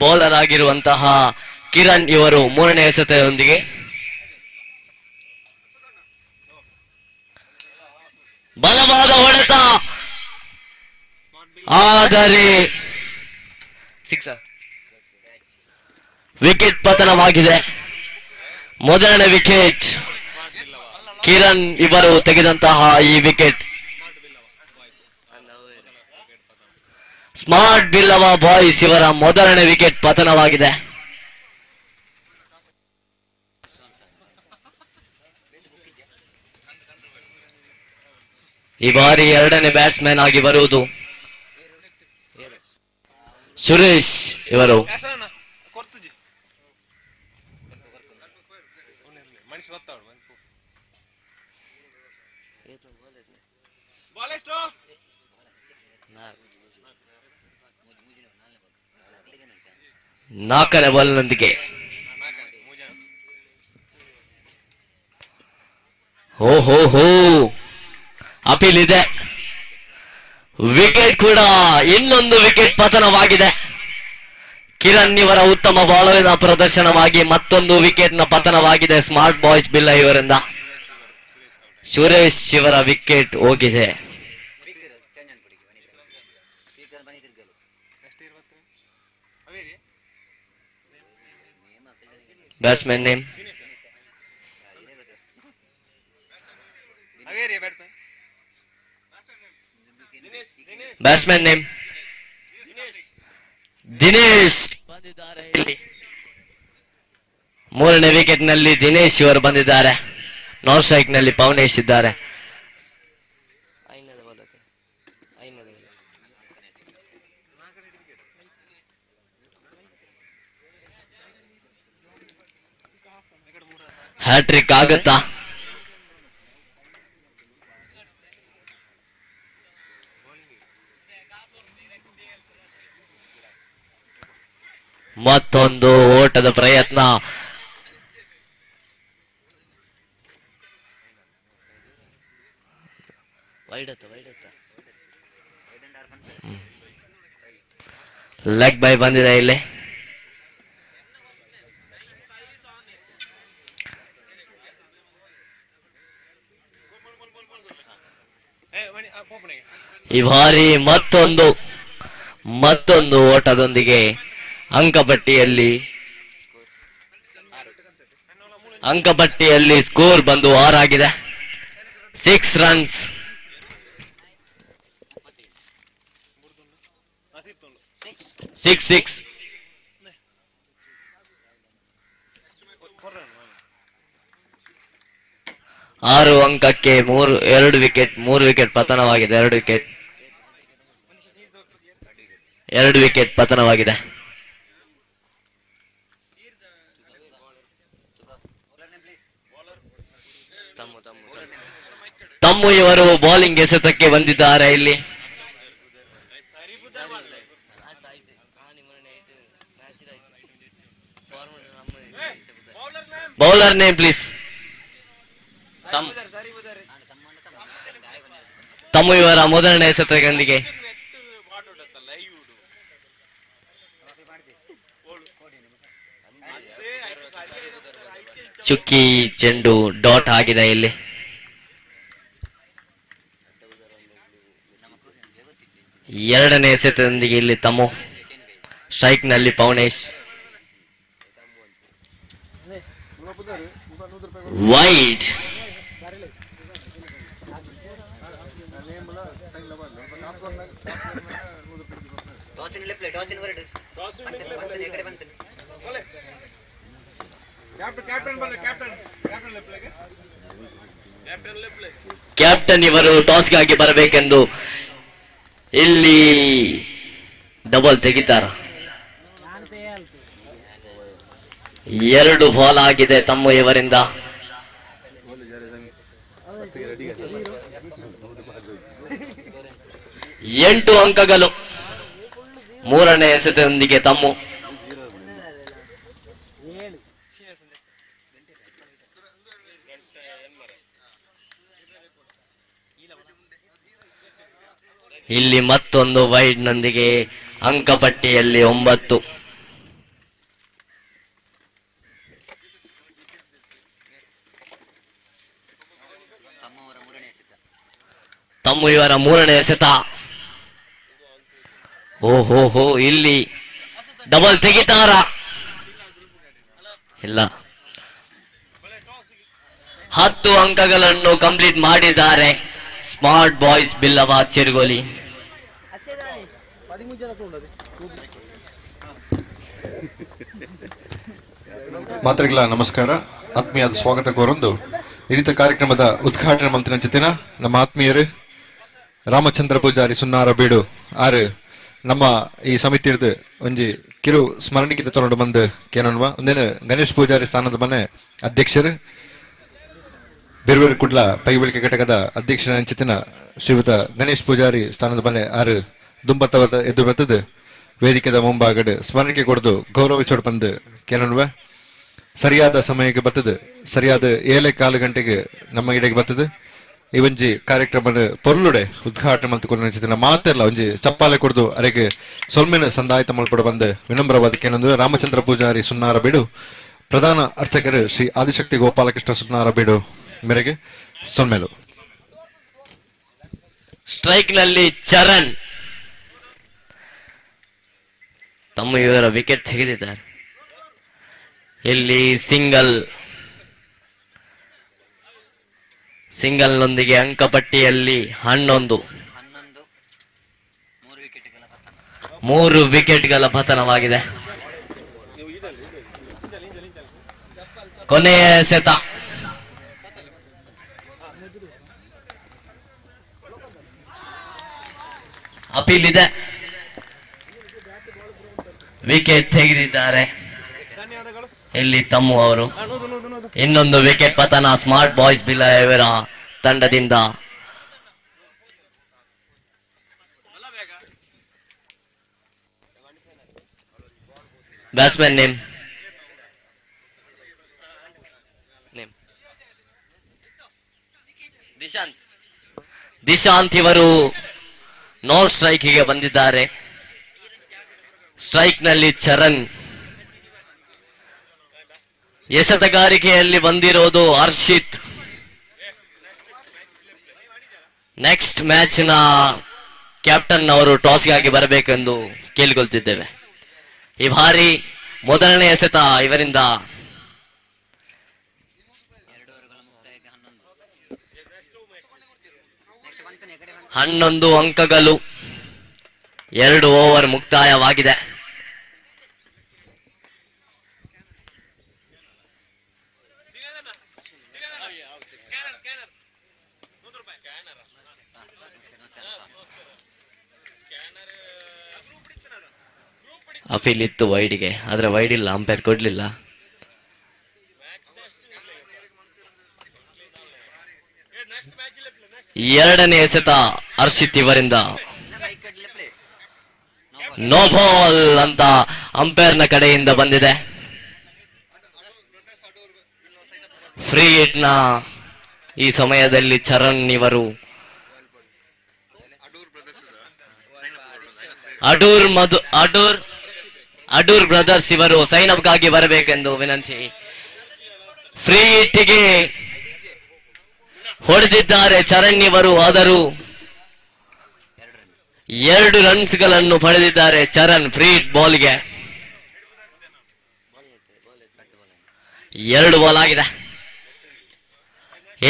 ಬೌಲರ್ ಆಗಿರುವಂತಹ ಕಿರಣ್ ಇವರು 3ನೇ ಎಸೆತದೊಂದಿಗೆ ಬಲವಾದ ಹೊಡೆತ, ಆದರೆ ವಿಕೆಟ್ ಪತನವಾಗಿದೆ. ಮೊದಲನೇ ವಿಕೆಟ್ ಕಿರಣ್ ಇವರು ತೆಗೆದಂತಹ ಈ ವಿಕೆಟ್ ಸ್ಮಾರ್ಟ್ ಬಿಲ್ಲವ ಬಾಯ್ಸ್ ಇವರ ಮೊದಲನೇ ವಿಕೆಟ್ ಪತನವಾಗಿದೆ. ಈ ಬಾರಿ 2ನೇ ಬ್ಯಾಟ್ಸ್ಮನ್ ಆಗಿ ಬರುವುದು ಸುರೇಶ್ ಇವರು. ನಾಲ್ಕನೇ ಬಾಲ್ನೊಂದಿಗೆ ಹೋ ಅಪೀಲ್ ಇದೆ. ವಿಕೆಟ್ ಕೂಡ ಇನ್ನೊಂದು ವಿಕೆಟ್ ಪತನವಾಗಿದೆ. ಕಿರಣ್ ಇವರ ಉತ್ತಮ ಬಾಲಿನ ಪ್ರದರ್ಶನವಾಗಿ ಮತ್ತೊಂದು ವಿಕೆಟ್ ನ ಪತನವಾಗಿದೆ ಸ್ಮಾರ್ಟ್ ಬಾಯ್ಸ್ ಬಿಲ್ಲ ಇವರಿಂದ. ಸುರೇಶ್ ಇವರ ವಿಕೆಟ್ ಹೋಗಿದೆ. Batsman name batsman name Dinesh ಬಂದಿದ್ದಾರೆ ಇಲ್ಲಿ. 3ನೇ ವಿಕೆಟ್ ನಲ್ಲಿ ದಿನೇಶ್ ಇವರು ಬಂದಿದ್ದಾರೆ. ನಾನ್ ಸ್ಟ್ರೈಕ್ ನಲ್ಲಿ ಪವನೇಶ್ ಇದ್ದಾರೆ. ಹ್ಯಾಟ್ರಿಕ್ ಆಗುತ್ತಾ? ಮತ್ತೊಂದು ಓಟದ ಪ್ರಯತ್ನ. ಲೆಗ್ ಬೈ ಬಂದಿದೆ ಇಲ್ಲಿ. ಈ ಬಾರಿ ಮತ್ತೊಂದು ಓಟದೊಂದಿಗೆ ಅಂಕಪಟ್ಟಿಯಲ್ಲಿ ಸ್ಕೋರ್ ಬಂದು 6 ಆಗಿದೆ. 6 ರನ್ಸ್. ಸಿಕ್ಸ್ 6 ಅಂಕಕ್ಕೆ 2 ವಿಕೆಟ್ ಪತನವಾಗಿದೆ. 2 ವಿಕೆಟ್ ಪತನವಾಗಿದೆ. ತಮ್ಮು ಇವರು ಬೌಲಿಂಗ್ ಎಸೆತಕ್ಕೆ ಬಂದಿದ್ದಾರೆ ಇಲ್ಲಿ. Bowler name please. ತಮ್ಮು ಇವರ ಮೊದಲನೇ ಎಸೆತದೊಂದಿಗೆ ಚುಕ್ಕಿ ಚೆಂಡು ಡಾಟ್ ಆಗಿದೆ ಇಲ್ಲಿ. ಎರಡನೇ ಎಸೆತದೊಂದಿಗೆ ಇಲ್ಲಿ ತಮ್ಮು. ಸ್ಟ್ರೈಕ್ ನಲ್ಲಿ ಪವನೇಶ್. ವೈಡ್. ಕ್ಯಾಪ್ಟನ್ ಇವರು ಟಾಸ್ಗಾಗಿ ಬರಬೇಕೆಂದು ಇಲ್ಲಿ ಡಬಲ್ ತೆಗಿತಾರ. 2 ಬಾಲ್ ಆಗಿದೆ ತಮ್ಮ ಇವರಿಂದ. 8 ಅಂಕಗಳು. 3ನೇ ಎಸೆತದೊಂದಿಗೆ ತಮ್ಮು. ಇಲ್ಲಿ ಮತ್ತೊಂದು ವೈಡ್ ನೊಂದಿಗೆ ಅಂಕಪಟ್ಟಿಯಲ್ಲಿ 9. ತಮ್ಮ ಇವರ 3ನೇ ಎಸೆತ. ಓಹೋ, ಇಲ್ಲಿ ಡಬಲ್ ತೆಗಿತಾರ? ಇಲ್ಲ. 10 ಅಂಕಗಳನ್ನು ಕಂಪ್ಲೀಟ್ ಮಾಡಿದ್ದಾರೆ ಸ್ಮಾರ್ಟ್ ಬಾಯ್ಸ್ ಬಿಲ್ಲವಾದ್ ಚಿರುಗೋಲಿ. ಮಾತ್ರಿಗಳ ನಮಸ್ಕಾರ, ಆತ್ಮೀಯಾದ ಸ್ವಾಗತ ಕೋರೊಂದು ಇರಿತ ಕಾರ್ಯಕ್ರಮದ ಉದ್ಘಾಟನೆ ಮಂತ್ರಿನ ಚಿತ್ತಿನ ನಮ್ಮ ಆತ್ಮೀಯರು ರಾಮಚಂದ್ರ ಪೂಜಾರಿ ಸುನ್ನಾರ ಬೀಡು ಆರು ನಮ್ಮ ಈ ಸಮಿತಿ ಹಿಡಿದು ಒಂಜಿ ಕಿರು ಸ್ಮರಣಿಕೆ ತೊಗೊಂಡು ಬಂದು ಕೇನೋನ್ವ ಒಂದೇನು ಗಣೇಶ್ ಪೂಜಾರಿ ಸ್ಥಾನದ ಮನೆ ಅಧ್ಯಕ್ಷರು ಬೇರೆ ಕುಡ್ಲ ಪೈವಳಿಕೆ ಘಟಕದ ಅಧ್ಯಕ್ಷರ ಚಿತ್ತಿನ ಶ್ರೀಯುತ ಗಣೇಶ್ ಪೂಜಾರಿ ಸ್ಥಾನದ ಮನೆ ಆರು ದುಂಬತ್ತವದ ಎದ್ದು ಬರ್ತದೆ ವೇದಿಕೆದ ಮುಂಭಾಗಡೆ ಸ್ಮರಣಿಕೆ ಕೊಡ್ದು ಗೌರವಿಸೋಡು ಬಂದು ಕೇನೋನ್ವ ಸರಿಯಾದ ಸಮಯಕ್ಕೆ ಬರ್ತದೆ. ಸರಿಯಾದ 7:15 ಗಂಟೆಗೆ ನಮ್ಮ ಇಡೆಗೆ ಬರ್ತದೆ. ಈ ಒಂಜಿ ಕಾರ್ಯಕ್ರಮದ ಪೊರ್ಲುಡೆ ಉದ್ಘಾಟನೆ ಮಂತ್ಕೊಂಡು ಮಾತೆಲ್ಲ ಒಂಜಿ ಚಪ್ಪಾಲೆ ಕೊಡ್ದು ಅರೆಗೆ ಸೊಲ್ಮೆನ ಸಂದಾಯಿತ ಮಲ್ಪಡ ಬಂದು ವಿನಮ್ರವಾದ ಕೇನೊಂದು ರಾಮಚಂದ್ರ ಪೂಜಾರಿ ಸುನ್ನಾರ ಬೀಡು ಪ್ರಧಾನ ಅರ್ಚಕರು ಶ್ರೀ ಆದಿಶಕ್ತಿ ಗೋಪಾಲಕೃಷ್ಣ ಸುನ್ನಾರ ಬೀಡು ಮೇರೆಗೆ ಸೊಲ್ಮೆಲು. ಸ್ಟ್ರೈಕ್ ನಲ್ಲಿ ಚರಣ್ ತಮ್ಮ ಇವರ ವಿಕೆಟ್ ತೆಗೆದಿದ್ದಾರೆ. ಇಲ್ಲಿ ಸಿಂಗಲ್ನೊಂದಿಗೆ ಅಂಕಪಟ್ಟಿಯಲ್ಲಿ 11. 3 ವಿಕೆಟ್ಗಳ ಪತನವಾಗಿದೆ. ಕೊನೆಯ ಎಸೆತ. ಅಪೀಲ್ ಇದೆ. ವಿಕೆಟ್ ತೆಗೆದಿದ್ದಾರೆ ಇಲ್ಲಿ ತಮ್ಮು ಅವರು. ಇನ್ನೊಂದು ವಿಕೆಟ್ ಪತನ ಸ್ಮಾರ್ಟ್ ಬಾಯ್ಸ್ ಬಿಲ್ಲವರ ತಂಡದಿಂದ. ಬ್ಯಾಟ್ಸ್ಮನ್ ನೇಮ್ ದಿಶಾಂತ್ ಇವರು ನೋ ಸ್ಟ್ರೈಕ್ಗೆ ಬಂದಿದ್ದಾರೆ. ಸ್ಟ್ರೈಕ್ ನಲ್ಲಿ ಚರಣ್. ಎಸೆತಗಾರಿಕೆಯಲ್ಲಿ ಬಂದಿರೋದು ಹರ್ಷಿತ್. ನೆಕ್ಸ್ಟ್ ಮ್ಯಾಚ್ ನ ಕ್ಯಾಪ್ಟನ್ ಅವರು ಟಾಸ್ಗಾಗಿ ಬರಬೇಕೆಂದು ಕೇಳಿಕೊಳ್ತಿದ್ದೇವೆ. ಈ ಬಾರಿ ಮೊದಲನೇ ಎಸೆತ ಇವರಿಂದ. 11 ಅಂಕಗಳು. 2 ಓವರ್ ಮುಕ್ತಾಯವಾಗಿದೆ. ಅಫೀಲ್ ಇತ್ತು ವೈಡ್ಗೆ, ಆದ್ರೆ ವೈಡ್ ಇಲ್ಲ, ಅಂಪೈರ್ ಕೊಡ್ಲಿಲ್ಲ. ಎರಡನೇ ಎಸೆತ ಹರ್ಷಿತ್ ಇವರಿಂದ. ನೋ ಬಾಲ್ ಅಂತ ಅಂಪೈರ್ನ ಕಡೆಯಿಂದ ಬಂದಿದೆ. ಫ್ರೀ ಹಿಟ್ ನ ಈ ಸಮಯದಲ್ಲಿ ಚರಣ್ ಇವರು ಅಡೂರ್ ಬ್ರದರ್ಸ್ ಇವರು ಸೈನ್ ಅಪ್ ಗಾಗಿ ಬರಬೇಕೆಂದು ವಿನಂತಿ. ಫ್ರೀ ಹಿಟ್ಗೆ ಹೊಡೆದಿದ್ದಾರೆ ಚರಣ್ ಇವರು, ಆದರೂ 2 ರನ್ಸ್ ಗಳನ್ನು ಪಡೆದಿದ್ದಾರೆ ಚರಣ್. ಫ್ರೀ ಹಿಟ್ ಬಾಲ್ಗೆ 2 ಬಾಲ್ ಆಗಿದೆ.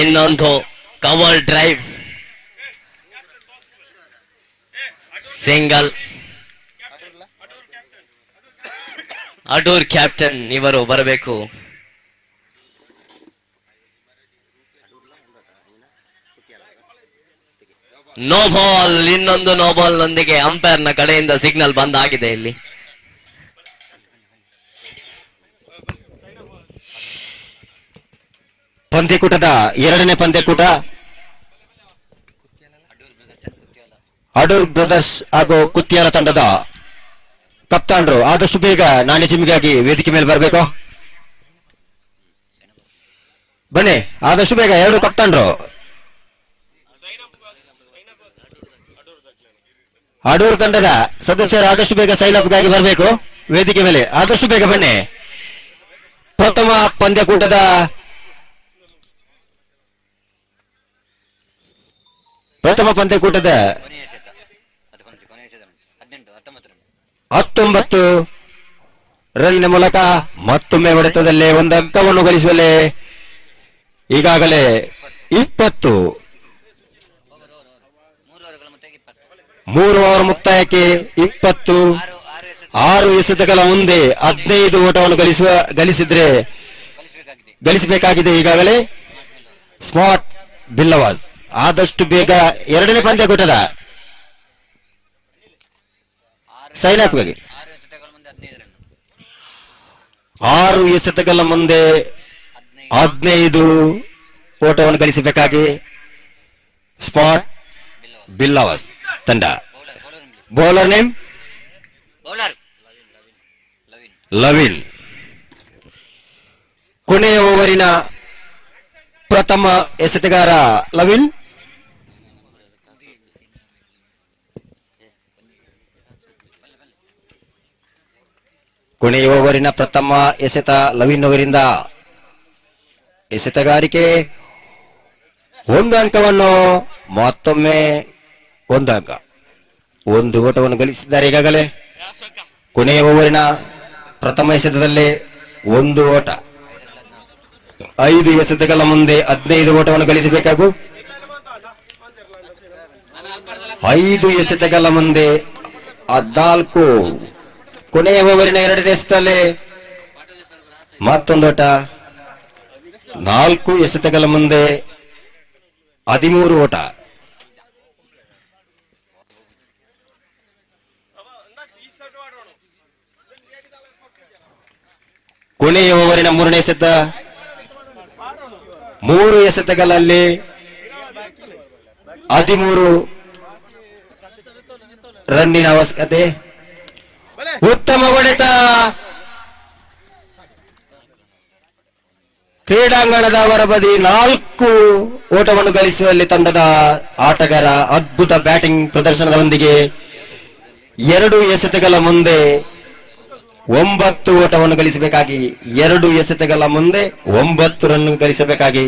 ಇನ್ನೊಂದು cover drive, single. Adoor captain ಇವರು ಬರಬೇಕು. No ball. ಇನ್ನೊಂದು ನೋ ಬಾಲ್ ನೊಂದಿಗೆ ಅಂಪೈರ್ ನ ಕಡೆಯಿಂದ ಸಿಗ್ನಲ್ ಬಂದಾಗಿದೆ. ಇಲ್ಲಿ ಪಂದ್ಯಕೂಟದ 2ನೇ ಪಂದ್ಯಕೂಟ ಅಡೂರ್ ಬ್ರದರ್ಸ್ ಹಾಗೂ ಕುತ್ಯಾಲ ತಂಡದ ಕಪ್ತಾನ್ರು ಆದಷ್ಟು ಬೇಗ ನಾಣ್ಯ ಚಿಮ್ಮಿಗಾಗಿ ವೇದಿಕೆ ಮೇಲೆ ಬರಬೇಕು. ಬನ್ನಿ, ಆದಷ್ಟು ಬೇಗ 2 ಕಪ್ತಾನ್ರು. ಅಡೂರು ತಂಡದ ಸದಸ್ಯರು ಆದಷ್ಟು ಬೇಗ ಸೈನ್ ಅಪ್ಗಾಗಿ ಬರಬೇಕು ವೇದಿಕೆ ಮೇಲೆ, ಆದಷ್ಟು ಬೇಗ ಬನ್ನಿ. ಪ್ರಥಮ ಪಂದ್ಯಕೂಟದ ಪ್ರಥಮ ಪಂದ್ಯಕೂಟದ 19 ರನ್ನಿನ ಮೂಲಕ ಮತ್ತೊಮ್ಮೆ ಹೊಡೆತದಲ್ಲಿ ಒಂದು ಅಂಕವನ್ನು ಗಳಿಸುವಲ್ಲಿ ಈಗಾಗಲೇ 20 3 ಓವರ್ ಮುಕ್ತಾಯಕ್ಕೆ 20 6 ಎಸೆತಗಳ ಮುಂದೆ 15 ಓಟವನ್ನು ಗಳಿಸಿದ್ರೆ ಗಳಿಸಬೇಕಾಗಿದೆ ಈಗಾಗಲೇ ಸ್ಮಾರ್ಟ್ ಬಿಲ್ಲವಾಸ್. ಆದಷ್ಟು ಬೇಗ ಎರಡನೇ ಪಂದ್ಯಕೂಟದ ಸೈನ್ ಅಪ್ಗಾಗಿ 6 ಎಸೆತಗಳ ಮುಂದೆ 15 ಓಟವನ್ನು ಗಳಿಸಬೇಕಾಗಿ ಸ್ಪಾಟ್ ಬಿಲ್ಲವಾಸ್ ತಂಡ. Bowler name Lavin. ಕೊನೆಯ ಓವರಿನ ಪ್ರಥಮ ಎಸೆತಗಾರ ಲವಿನ್. ಕೊನೆಯ ಓವರಿನ ಪ್ರಥಮ ಎಸೆತ ಲವಿನ್ ಅವರಿಂದ ಎಸೆತಗಾರಿಕೆ 1 ಅಂಕವನ್ನು ಮತ್ತೊಮ್ಮೆ 1 ಅಂಕ 1 ಓಟವನ್ನು ಗಳಿಸಿದ್ದಾರೆ ಈಗಾಗಲೇ. ಕೊನೆಯ ಓವರಿನ ಪ್ರಥಮ ಎಸೆತದಲ್ಲಿ 1 ಓಟ, 5 ಎಸೆತಗಳ ಮುಂದೆ 15 ಓಟವನ್ನು ಗಳಿಸಬೇಕಾಗೂ 5 ಎಸೆತಗಳ ಮುಂದೆ 14. ಕೊನೆಯ ಓವರಿನ ಎರಡನೇ ಎಸೆತದಲ್ಲಿ ಮತ್ತೊಂದು ಓಟ, 4 ಎಸೆತಗಳ ಮುಂದೆ 13 ಓಟ. ಕೊನೆಯ ಓವರಿನ ಮೂರನೇ ಎಸೆತ 3 ಎಸೆತಗಳಲ್ಲಿ 13 ರನ್ನಿನ ಅವಶ್ಯಕತೆ. ಉತ್ತಮ ಹೊಡೆತ, ಕ್ರೀಡಾಂಗಣದ ಹೊರಬದಿ 4 ಓಟವನ್ನು ಗಳಿಸುವಲ್ಲಿ ತಂಡದ ಆಟಗಾರ ಅದ್ಭುತ ಬ್ಯಾಟಿಂಗ್ ಪ್ರದರ್ಶನದೊಂದಿಗೆ 2 ಎಸೆತಗಳ ಮುಂದೆ 9 ಓಟವನ್ನು ಗಳಿಸಬೇಕಾಗಿ 2 ಎಸೆತಗಳ ಮುಂದೆ 9 ರನ್ ಗಳಿಸಬೇಕಾಗಿ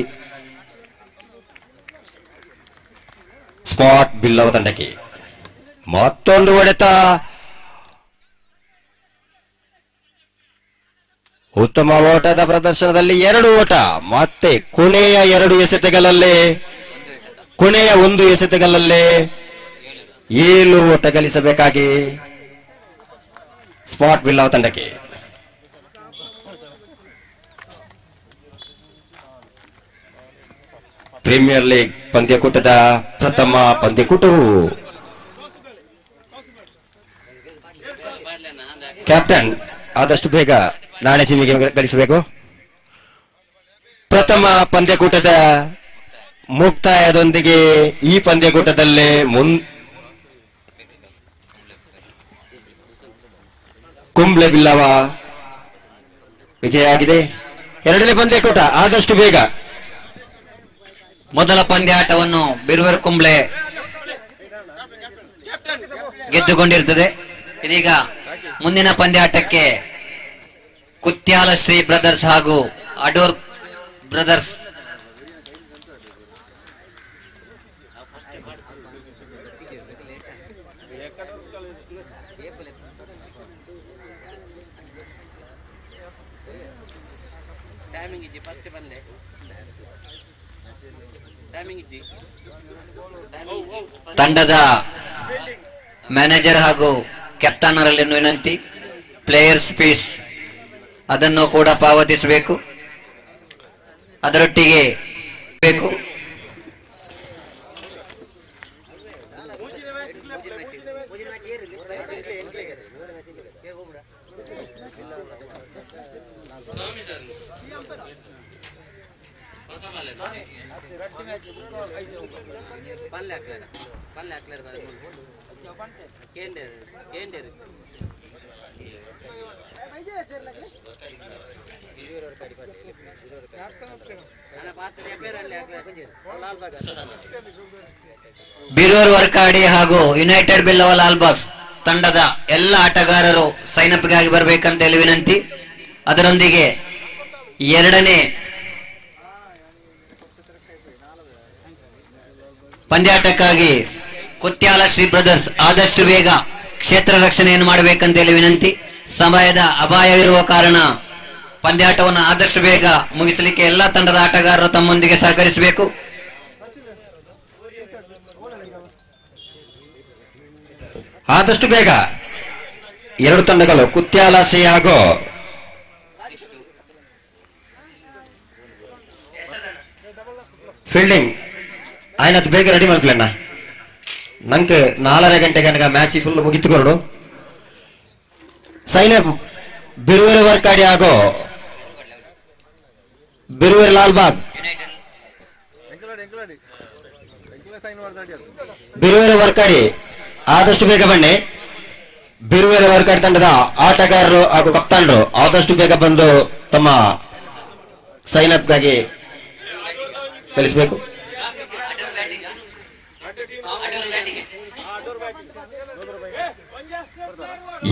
ಸ್ಪಾಟ್ ಬಿಲ್ಲವ ತಂಡಕ್ಕೆ ಮತ್ತೊಂದು ಹೊಡೆತ. ಉತ್ತಮ ಓಟದ ಪ್ರದರ್ಶನದಲ್ಲಿ 2 ಓಟ. ಮತ್ತೆ ಕೊನೆಯ 2 ಎಸೆತಗಳಲ್ಲೇ ಕೊನೆಯ 1 ಎಸೆತಗಳಲ್ಲೇ 7 ಓಟ ಗಳಿಸಬೇಕಾಗಿ ಸ್ಪಾಟ್ ಬಿಲ್ಲವ ತಂಡಕ್ಕೆ. ಪ್ರೀಮಿಯರ್ ಲೀಗ್ ಪಂದ್ಯಕೂಟದ ಪ್ರಥಮ ಪಂದ್ಯಕೂಟವು ಕ್ಯಾಪ್ಟನ್ ಆದಷ್ಟು ಬೇಗ ನಾಣೆ ಚಿನ್ನಿಗೆ ಗಳಿಸಬೇಕು. ಪ್ರಥಮ ಪಂದ್ಯಕೂಟದ ಮುಕ್ತಾಯದೊಂದಿಗೆ ಈ ಪಂದ್ಯಕೂಟದಲ್ಲೇ ಕುಂಬ್ಳೆ ಬಿಲ್ಲವ ವಿಜಯ ಆಗಿದೆ. ಎರಡನೇ ಪಂದ್ಯಕೂಟ ಆದಷ್ಟು ಬೇಗ. ಮೊದಲ ಪಂದ್ಯಾಟವನ್ನು ಬಿರುವರ್ ಕುಂಬ್ಳೆ ಗೆದ್ದುಕೊಂಡಿರುತ್ತದೆ. ಇದೀಗ ಮುಂದಿನ ಪಂದ್ಯಾಟಕ್ಕೆ ಕುತ್ಯಾಲ ಶ್ರೀ ಬ್ರದರ್ಸ್ ಹಾಗೂ ಅಡೂರ್ ಬ್ರದರ್ಸ್ ತಂಡದ ಮ್ಯಾನೇಜರ್ ಹಾಗೂ ಕ್ಯಾಪ್ಟನರಲ್ಲಿ ವಿನಂತಿ, ಪ್ಲೇಯರ್ಸ್ ಫೀಸ್ ಅದನ್ನು ಕೂಡ ಪಾವತಿಸಬೇಕು. ಅದರೊಟ್ಟಿಗೆ ಬೇಕು ಬೀರೂರು ವರ್ಕಾಡಿ ಹಾಗೂ ಯುನೈಟೆಡ್ ಬಿಲ್ಲವ ಲಾಲ್ಬಾಗ್ಸ್ ತಂಡದ ಎಲ್ಲ ಆಟಗಾರರು ಸೈನ್ ಅಪ್ಗಾಗಿ ಬರಬೇಕಂತ ಹೇಳಿ ವಿನಂತಿ. ಅದರೊಂದಿಗೆ ಎರಡನೇ ಪಂದ್ಯಾಟಕ್ಕಾಗಿ ಕುತ್ಯಾಲ ಶ್ರೀ ಬ್ರದರ್ಸ್ ಆದಷ್ಟು ಬೇಗ ಕ್ಷೇತ್ರ ರಕ್ಷಣೆಯನ್ನು ಮಾಡಬೇಕಂತ ಹೇಳಿ ವಿನಂತಿ. ಸಮಯದ ಅಪಾಯ ಇರುವ ಕಾರಣ ಪಂದ್ಯಾಟವನ್ನು ಆದಷ್ಟು ಬೇಗ ಮುಗಿಸಲಿಕ್ಕೆ ಎಲ್ಲ ತಂಡದ ಆಟಗಾರರು ತಮ್ಮೊಂದಿಗೆ ಸಹಕರಿಸಬೇಕು. ಆದಷ್ಟು ಬೇಗ ಎರಡು ತಂಡಗಳು ಕುತ್ಯಾಲ ಶ್ರೀ ಹಾಗೂ ಫೀಲ್ಡಿಂಗ್ ಆಯ್ನತ್ತು ಬೇಗ ರೆಡಿ ಮಾಡ್ಲಣ್ಣ. ನಂಗೆ 4:30 ಗಂಟೆ ಕನಕ ಮ್ಯಾಚ್ ಫುಲ್ ಮುಗಿತುಕೊರಡು. ಸೈನಪ್ ಬಿರುವೇರು ವರ್ಕಾಡಿ ಹಾಗೂ ಬಿರುವೇರು ಲಾಲ್ಬಾಗ್ ಬಿರುವೇರು ವರ್ಕಾಡಿ ಆದಷ್ಟು ಬೇಗ ಬನ್ನಿ. ಬಿರುವೇರು ವರ್ಕಾಡಿ ತಂಡದ ಆಟಗಾರರು ಹಾಗೂ ಕಪ್ತಾನರು ಆದಷ್ಟು ಬೇಗ ಬಂದು ತಮ್ಮ ಸೈನಪ್ಗಾಗಿ ಕಳಿಸಬೇಕು.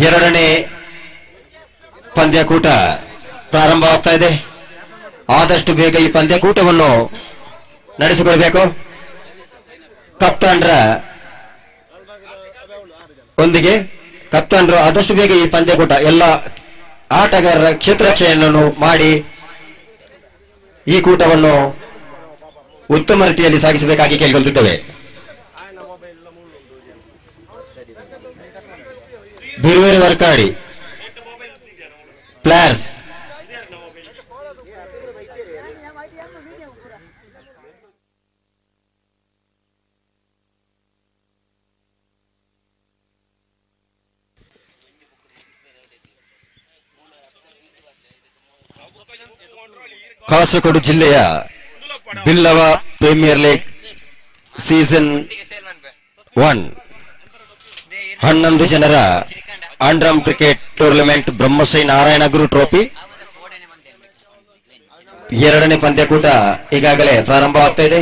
ಎರಡನೇ ಪಂದ್ಯಕೂಟ ಪ್ರಾರಂಭವಾಗ್ತಾ ಇದೆ. ಆದಷ್ಟು ಬೇಗ ಈ ಪಂದ್ಯಕೂಟವನ್ನು ನಡೆಸಿಕೊಳ್ಬೇಕು. ಕಪ್ತಾನರ ಒಂದಿಗೆ ಕಪ್ತಾನರು ಆದಷ್ಟು ಬೇಗ ಈ ಪಂದ್ಯಕೂಟ ಎಲ್ಲ ಆಟಗಾರರ ಕ್ಷೇತ್ರರಕ್ಷಣೆಯನ್ನು ಮಾಡಿ ಈ ಕೂಟವನ್ನು ಉತ್ತಮ ರೀತಿಯಲ್ಲಿ ಸಾಗಿಸಬೇಕಾಗಿ ಕೇಳಿಕೊಳ್ಳುತ್ತಿದ್ದೇವೆ. ಬಿರುವೇರು ವರ್ಕಾಡಿ ಪ್ಲೇಯರ್ಸ್ ಕಾಸರಗೋಡು ಜಿಲ್ಲೆಯ ಬಿಲ್ಲವ ಪ್ರೀಮಿಯರ್ ಲೀಗ್ ಸೀಸನ್ 1 11 ಜನರ ಅಂಡ್ರಮ್ cricket tournament Brahmashri Narayana Guru trophy ಎರಡನೇ ಪಂದ್ಯಕೂಟ ಈಗಾಗಲೇ ಪ್ರಾರಂಭವಾಗ್ತಾ ಇದೆ.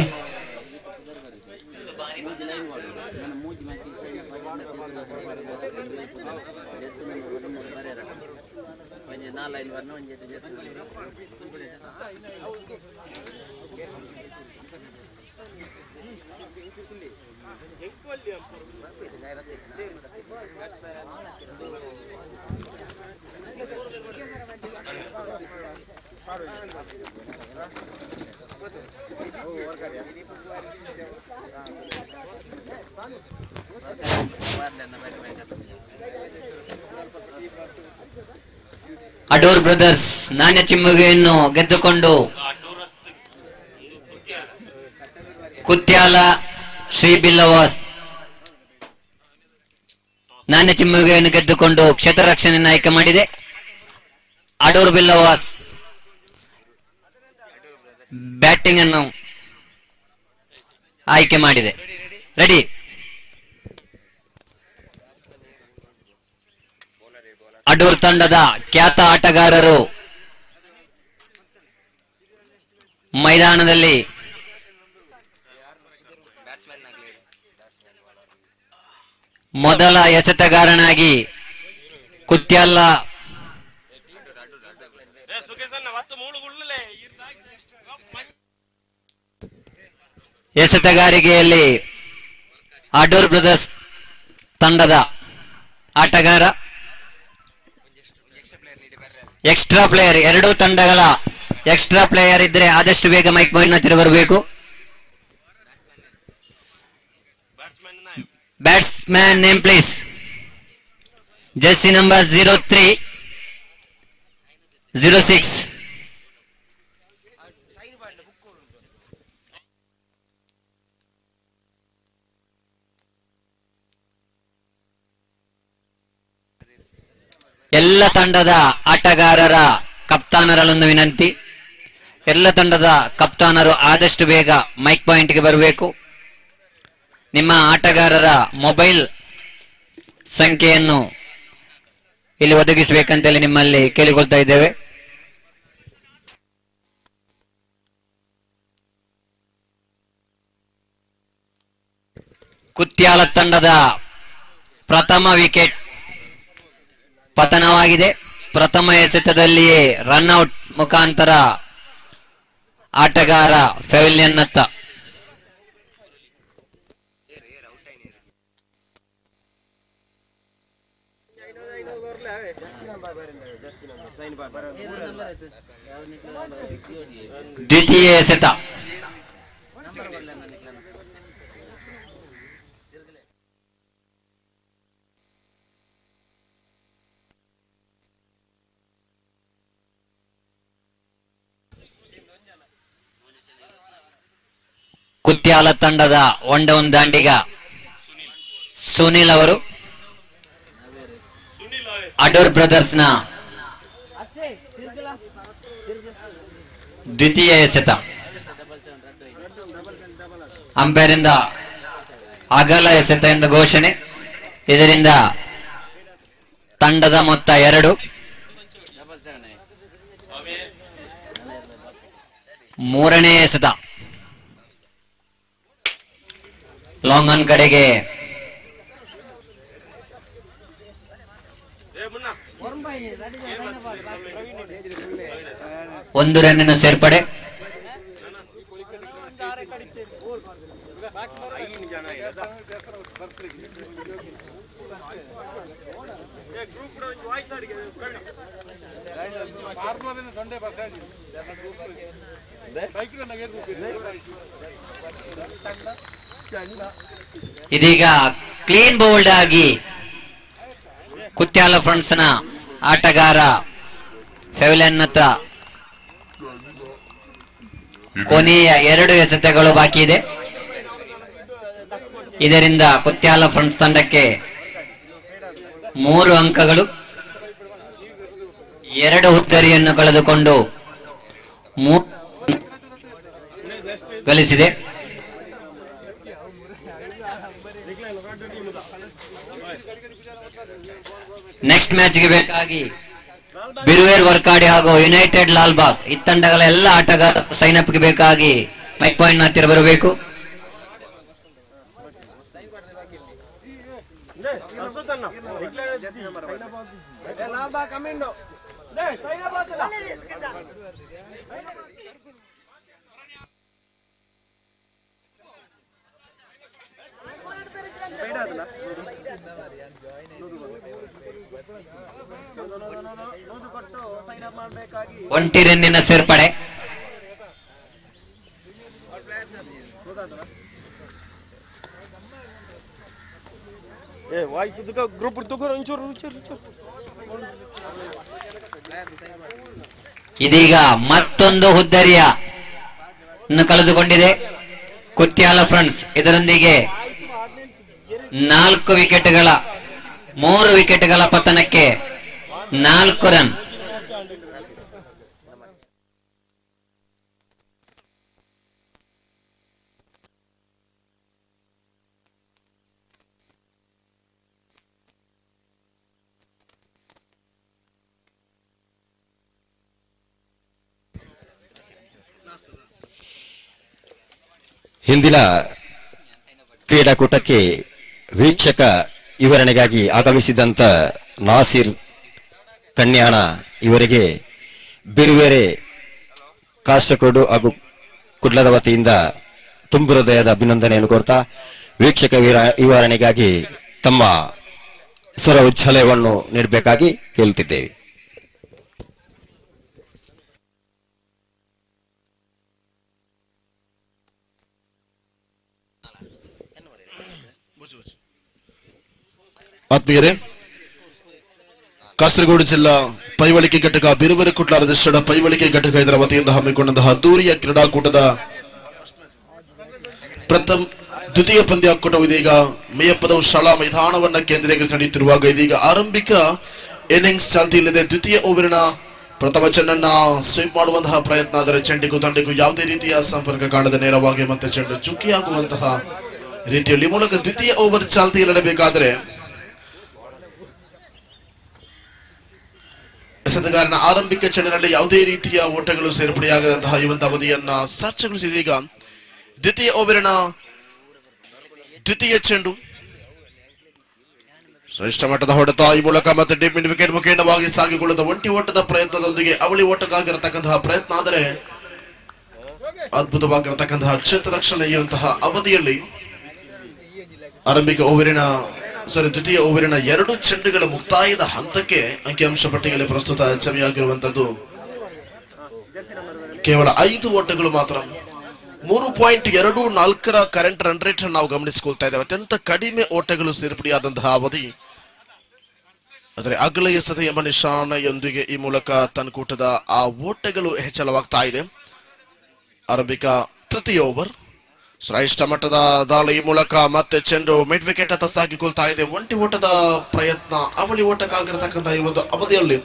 ಅಡೂರ್ ಬ್ರದರ್ಸ್ ನಾಣ್ಯ ಚಿಮ್ಮುಗೆಯನ್ನು ಗೆದ್ದುಕೊಂಡು ಕುತ್ಯಾಲ ಶ್ರೀ ಬಿಲ್ಲವಾಸ್ ನಾಣ್ಯ ಚಿಮ್ಮುಗೆಯನ್ನು ಗೆದ್ದುಕೊಂಡು ಕ್ಷೇತ್ರ ರಕ್ಷಣೆಯನ್ನು ಆಯ್ಕೆ ಮಾಡಿದೆ. ಅಡೂರ್ ಬಿಲ್ಲವಾಸ್ ಬ್ಯಾಟಿಂಗ್ ಅನ್ನು ಆಯ್ಕೆ ಮಾಡಿದೆ. ರೆಡಿ. ಅಡೂರ್ ತಂಡದ ಖ್ಯಾತ ಆಟಗಾರರು ಮೈದಾನದಲ್ಲಿ ಮೊದಲ ಎಸೆತಗಾರನಾಗಿ ಕುತ್ಯಾಲ ಎಸೆತಗಾರಿಕೆಯಲ್ಲಿ ಅಡೂರ್ ಬ್ರದರ್ಸ್ ತಂಡದ ಆಟಗಾರ ಎಕ್ಸ್ಟ್ರಾ ಪ್ಲೇಯರ್, ಎರಡೂ ತಂಡಗಳ ಎಕ್ಸ್ಟ್ರಾ ಪ್ಲೇಯರ್ ಇದ್ರೆ ಆದಷ್ಟು ಬೇಗ ಮೈಕ್ ಪಾಯಿಂಟ್ ಹತ್ತಿರ ಬರಬೇಕು. Batsman name please. Jersey number 03, 06. ಎಲ್ಲ ತಂಡದ ಆಟಗಾರರ ಕಪ್ತಾನರಲ್ಲೊಂದು ವಿನಂತಿ. ಎಲ್ಲ ತಂಡದ ಕಪ್ತಾನರು ಆದಷ್ಟು ಬೇಗ ಮೈಕ್ ಪಾಯಿಂಟ್ಗೆ ಬರಬೇಕು. ನಿಮ್ಮ ಆಟಗಾರರ ಮೊಬೈಲ್ ಸಂಖ್ಯೆಯನ್ನು ಇಲ್ಲಿ ಒದಗಿಸಬೇಕಂತೇಳಿ ನಿಮ್ಮಲ್ಲಿ ಕೇಳಿಕೊಳ್ತಾ ಇದ್ದೇವೆ. ಕುತ್ಯಾಲ ತಂಡದ ಪ್ರಥಮ ವಿಕೆಟ್ ಪತನವಾಗಿದೆ. ಪ್ರಥಮ ಎಸೆತದಲ್ಲಿಯೇ ರನ್ಔಟ್ ಮುಖಾಂತರ ಆಟಗಾರ ಪೆವಿಲಿಯನ್ನತ್ತ. ದ್ವಿತೀಯ ಎಸೆತ ಕುತ್ಯಾಲ ತಂಡದ ಒಂಡೌನ್ ದಾಂಡಿಗ ಸುನಿಲ್ ಅವರು ಅಡೋರ್ ಬ್ರದರ್ಸ್ನ ದ್ವಿತೀಯ ಎಸೆತ. ಅಂಪೈರ್ ಇಂದ ಅಗಲ ಎಸೆತ ಎಂದು ಘೋಷಣೆ. ಇದರಿಂದ ತಂಡದ ಮೊತ್ತ 2. ಮೂರನೇ ಎಸೆತ ಲಾಂಗ್ ಆನ್ ಕಡೆಗೆ ಒಂದು ರನ್ನಿನ ಸೇರ್ಪಡೆ. ಇದೀಗ ಕ್ಲೀನ್ ಬೌಲ್ಡ್ ಆಗಿ ಕುತ್ಯಾಲ ಫ್ರೆಂಡ್ಸ್ ನ ಆಟಗಾರ ಪೆವಿಲಿಯನ್ನತ್ತ ಕೊನೆಯ 2 ಎಸೆತಗಳು ಬಾಕಿ ಇದೆ. ಇದರಿಂದ ಕುತ್ಯಾಲ ಫ್ರೆಂಡ್ಸ್ ತಂಡಕ್ಕೆ 3 ಅಂಕಗಳು. 2 ಹುದ್ದರಿಯನ್ನು ಕಳೆದುಕೊಂಡು 3 ಗಳಿಸಿದೆ. ನೆಕ್ಸ್ಟ್ ಮ್ಯಾಚ್ಗೆ ಬೇಕಾಗಿ ಬಿರುವೇರ್ ವರ್ಕಾಡಿ ಹಾಗೂ ಯುನೈಟೆಡ್ ಲಾಲ್ಬಾಗ್ ಈ ತಂಡಗಳ ಎಲ್ಲ ಆಟಗಾರ ಸೈನ್ ಅಪ್ಗೆ ಬೇಕಾಗಿ ಮೈಕ್ ಪಾಯಿಂಟ್ ಹತ್ತಿರ ಬರಬೇಕು. ಒಂಟಿ ರನ್ನಿನ ಸೇರ್ಪಡೆ. ಇದೀಗ ಮತ್ತೊಂದು ಹುದ್ದರಿಯ ಕಳೆದುಕೊಂಡಿದೆ ಕುತ್ಯಾಲ ಫ್ರೆಂಡ್ಸ್. ಇದರೊಂದಿಗೆ 4 ವಿಕೆಟ್ಗಳ 3 ವಿಕೆಟ್ಗಳ ಪತನಕ್ಕೆ 4 ರನ್. ಹಿಂದಿನ ಕ್ರೀಡಾಕೂಟಕ್ಕೆ ವೀಕ್ಷಕ ವಿವರಣೆಗಾಗಿ ಆಗಮಿಸಿದಂತ ನಾಸಿರ್ ಕನ್ಯಾಣ ಇವರಿಗೆ ಬಿರುವೇರೆ ಕಾಷ್ಟಕೋಡು ಹಾಗೂ ಕುಡ್ಲದ ವತಿಯಿಂದ ತುಂಬು ಹೃದಯದ ಅಭಿನಂದನೆಯನ್ನು ಕೋರ್ತಾ ವೀಕ್ಷಕ ವಿವರಣೆಗಾಗಿ ತಮ್ಮ ಸ್ವರ ಉಜ್ವಲವನ್ನು ನೀಡಬೇಕಾಗಿ ಕೇಳುತ್ತಿದ್ದೇವೆ. ಆತ್ಮೀಯರೇ, ಕಾಸರಗೋಡು ಜಿಲ್ಲಾ ಪೈವಳಿಕೆ ಘಟಕ ಬಿರುವೇರೆ ಕುಟ್ಲಾರದಷ್ಟಡ ಪೈವಳಿಕೆ ಘಟಕ ಇದರ ವತಿಯಿಂದ ಹಮ್ಮಿಕೊಂಡಂತಹ ಅದ್ದೂರಿಯ ಕ್ರೀಡಾಕೂಟದ ದ್ವಿತೀಯ ಪಂದ್ಯಾಕೂಟವು ಇದೀಗ ಮೇಯಪ್ಪದ ಶಾಲಾ ಮೈದಾನವನ್ನ ಕೇಂದ್ರೀಕರಿಸಿ ನಡೆಯುತ್ತಿರುವಾಗ ಇದೀಗ ಆರಂಭಿಕ ಇನ್ನಿಂಗ್ಸ್ ಚಾಲ್ತಿಯಲ್ಲಿದೆ. ದ್ವಿತೀಯ ಓವರಿನ ಪ್ರಥಮ ಚೆಂಡನ್ನ ಸ್ವೀಪ್ ಮಾಡುವಂತಹ ಪ್ರಯತ್ನ, ಆದರೆ ಚೆಂಡಿಗೂ ತಂಡಿಗೂ ಯಾವುದೇ ರೀತಿಯ ಸಂಪರ್ಕ ಕಾಣದೆ ನೇರವಾಗಿ ಮತ್ತೆ ಚೆಂಡು ಚುಕ್ಕಿಯಾಗುವಂತಹ ರೀತಿಯಲ್ಲಿ ಮೂಲಕ ದ್ವಿತೀಯ ಓವರ್ ಚಾಲ್ತಿಯಲ್ಲಿಡಬೇಕಾದರೆ ಎಸೆತಗಾರನ ಆರಂಭಿಕ ಚೆಂಡಿನಲ್ಲಿ ಯಾವುದೇ ರೀತಿಯ ಓಟಗಳು ಸೇರ್ಪಡೆಯಾಗದಂತಹ ಈ ಒಂದು ಅವಧಿಯನ್ನ ಸಾಕ್ಷಿಗೊಳಿಸಿದೆ. ಈಗ ದ್ವಿತೀಯ ಓವರಿನ ದ್ವಿತೀಯ ಚೆಂಡು ಶ್ರೇಷ್ಠ ಮಟ್ಟದ ಹೊಡೆತ ಈ ಮೂಲಕ ಮತ್ತೆ ಡೀಪ್ ಮಿಡ್ ವಿಕೆಟ್ ಮುಖೇನವಾಗಿ ಸಾಗಿಕೊಳ್ಳುತ್ತ ಒಂಟಿ ಓಟದ ಪ್ರಯತ್ನದೊಂದಿಗೆ ಅವಳಿ ಓಟಕ್ಕಾಗಿರತಕ್ಕಂತಹ ಪ್ರಯತ್ನ, ಆದರೆ ಅದ್ಭುತವಾಗಿರತಕ್ಕಂತಹ ಕ್ಷೇತ್ರ ರಕ್ಷಣೆಯುವಂತಹ ಅವಧಿಯಲ್ಲಿ ದ್ವಿತೀಯ ಓವರಿನ 2 ಚೆಂಡುಗಳ ಮುಕ್ತಾಯದ ಹಂತಕ್ಕೆ ಅಂಕಿಅಂಶ ಪಟ್ಟಿಯಲ್ಲಿ ಪ್ರಸ್ತುತ ಜಮೆಯಾಗಿರುವಂತದ್ದು ಕೇವಲ 5 ಓಟಗಳು ಮಾತ್ರ. 3.24 ಕರೆಂಟ್ ರನ್ ರೇಟ್ ನಾವು ಗಮನಿಸಿಕೊಳ್ತಾ ಇದ್ದೇವೆ. ಅತ್ಯಂತ ಕಡಿಮೆ ಓಟಗಳು ಸೇರ್ಪಡೆಯಾದಂತಹ ಅವಧಿ, ಆದರೆ ಅಗಲ ಎಸೆತ ಎಂಬ ನಿಶಾನೆಯೊಂದಿಗೆ ಈ ಮೂಲಕ ತನ್ಕೂಟದ ಆ ಓಟಗಳು ಹೆಚ್ಚಳವಾಗ್ತಾ ಇದೆ. ಆರಂಭಿಕ ತೃತೀಯ ಓವರ್ ಶ್ರೇಷ್ಠ ಮಟ್ಟದ ದಾಳಿ ಈ ಮೂಲಕ ಮತ್ತೆ ಚೆಂಡು ಮಿಡ್ ವಿಕೆಟ್ ಹತ್ತ ಸಾಗಿಕೊಳ್ತಾ ಇದೆ. ಒಂಟಿ ಓಟದ ಪ್ರಯತ್ನ ಅವಳಿ ಓಟಕ್ಕಾಗಿರತಕ್ಕಂತಹ ಈ ಒಂದು ಅವಧಿಯಲ್ಲಿ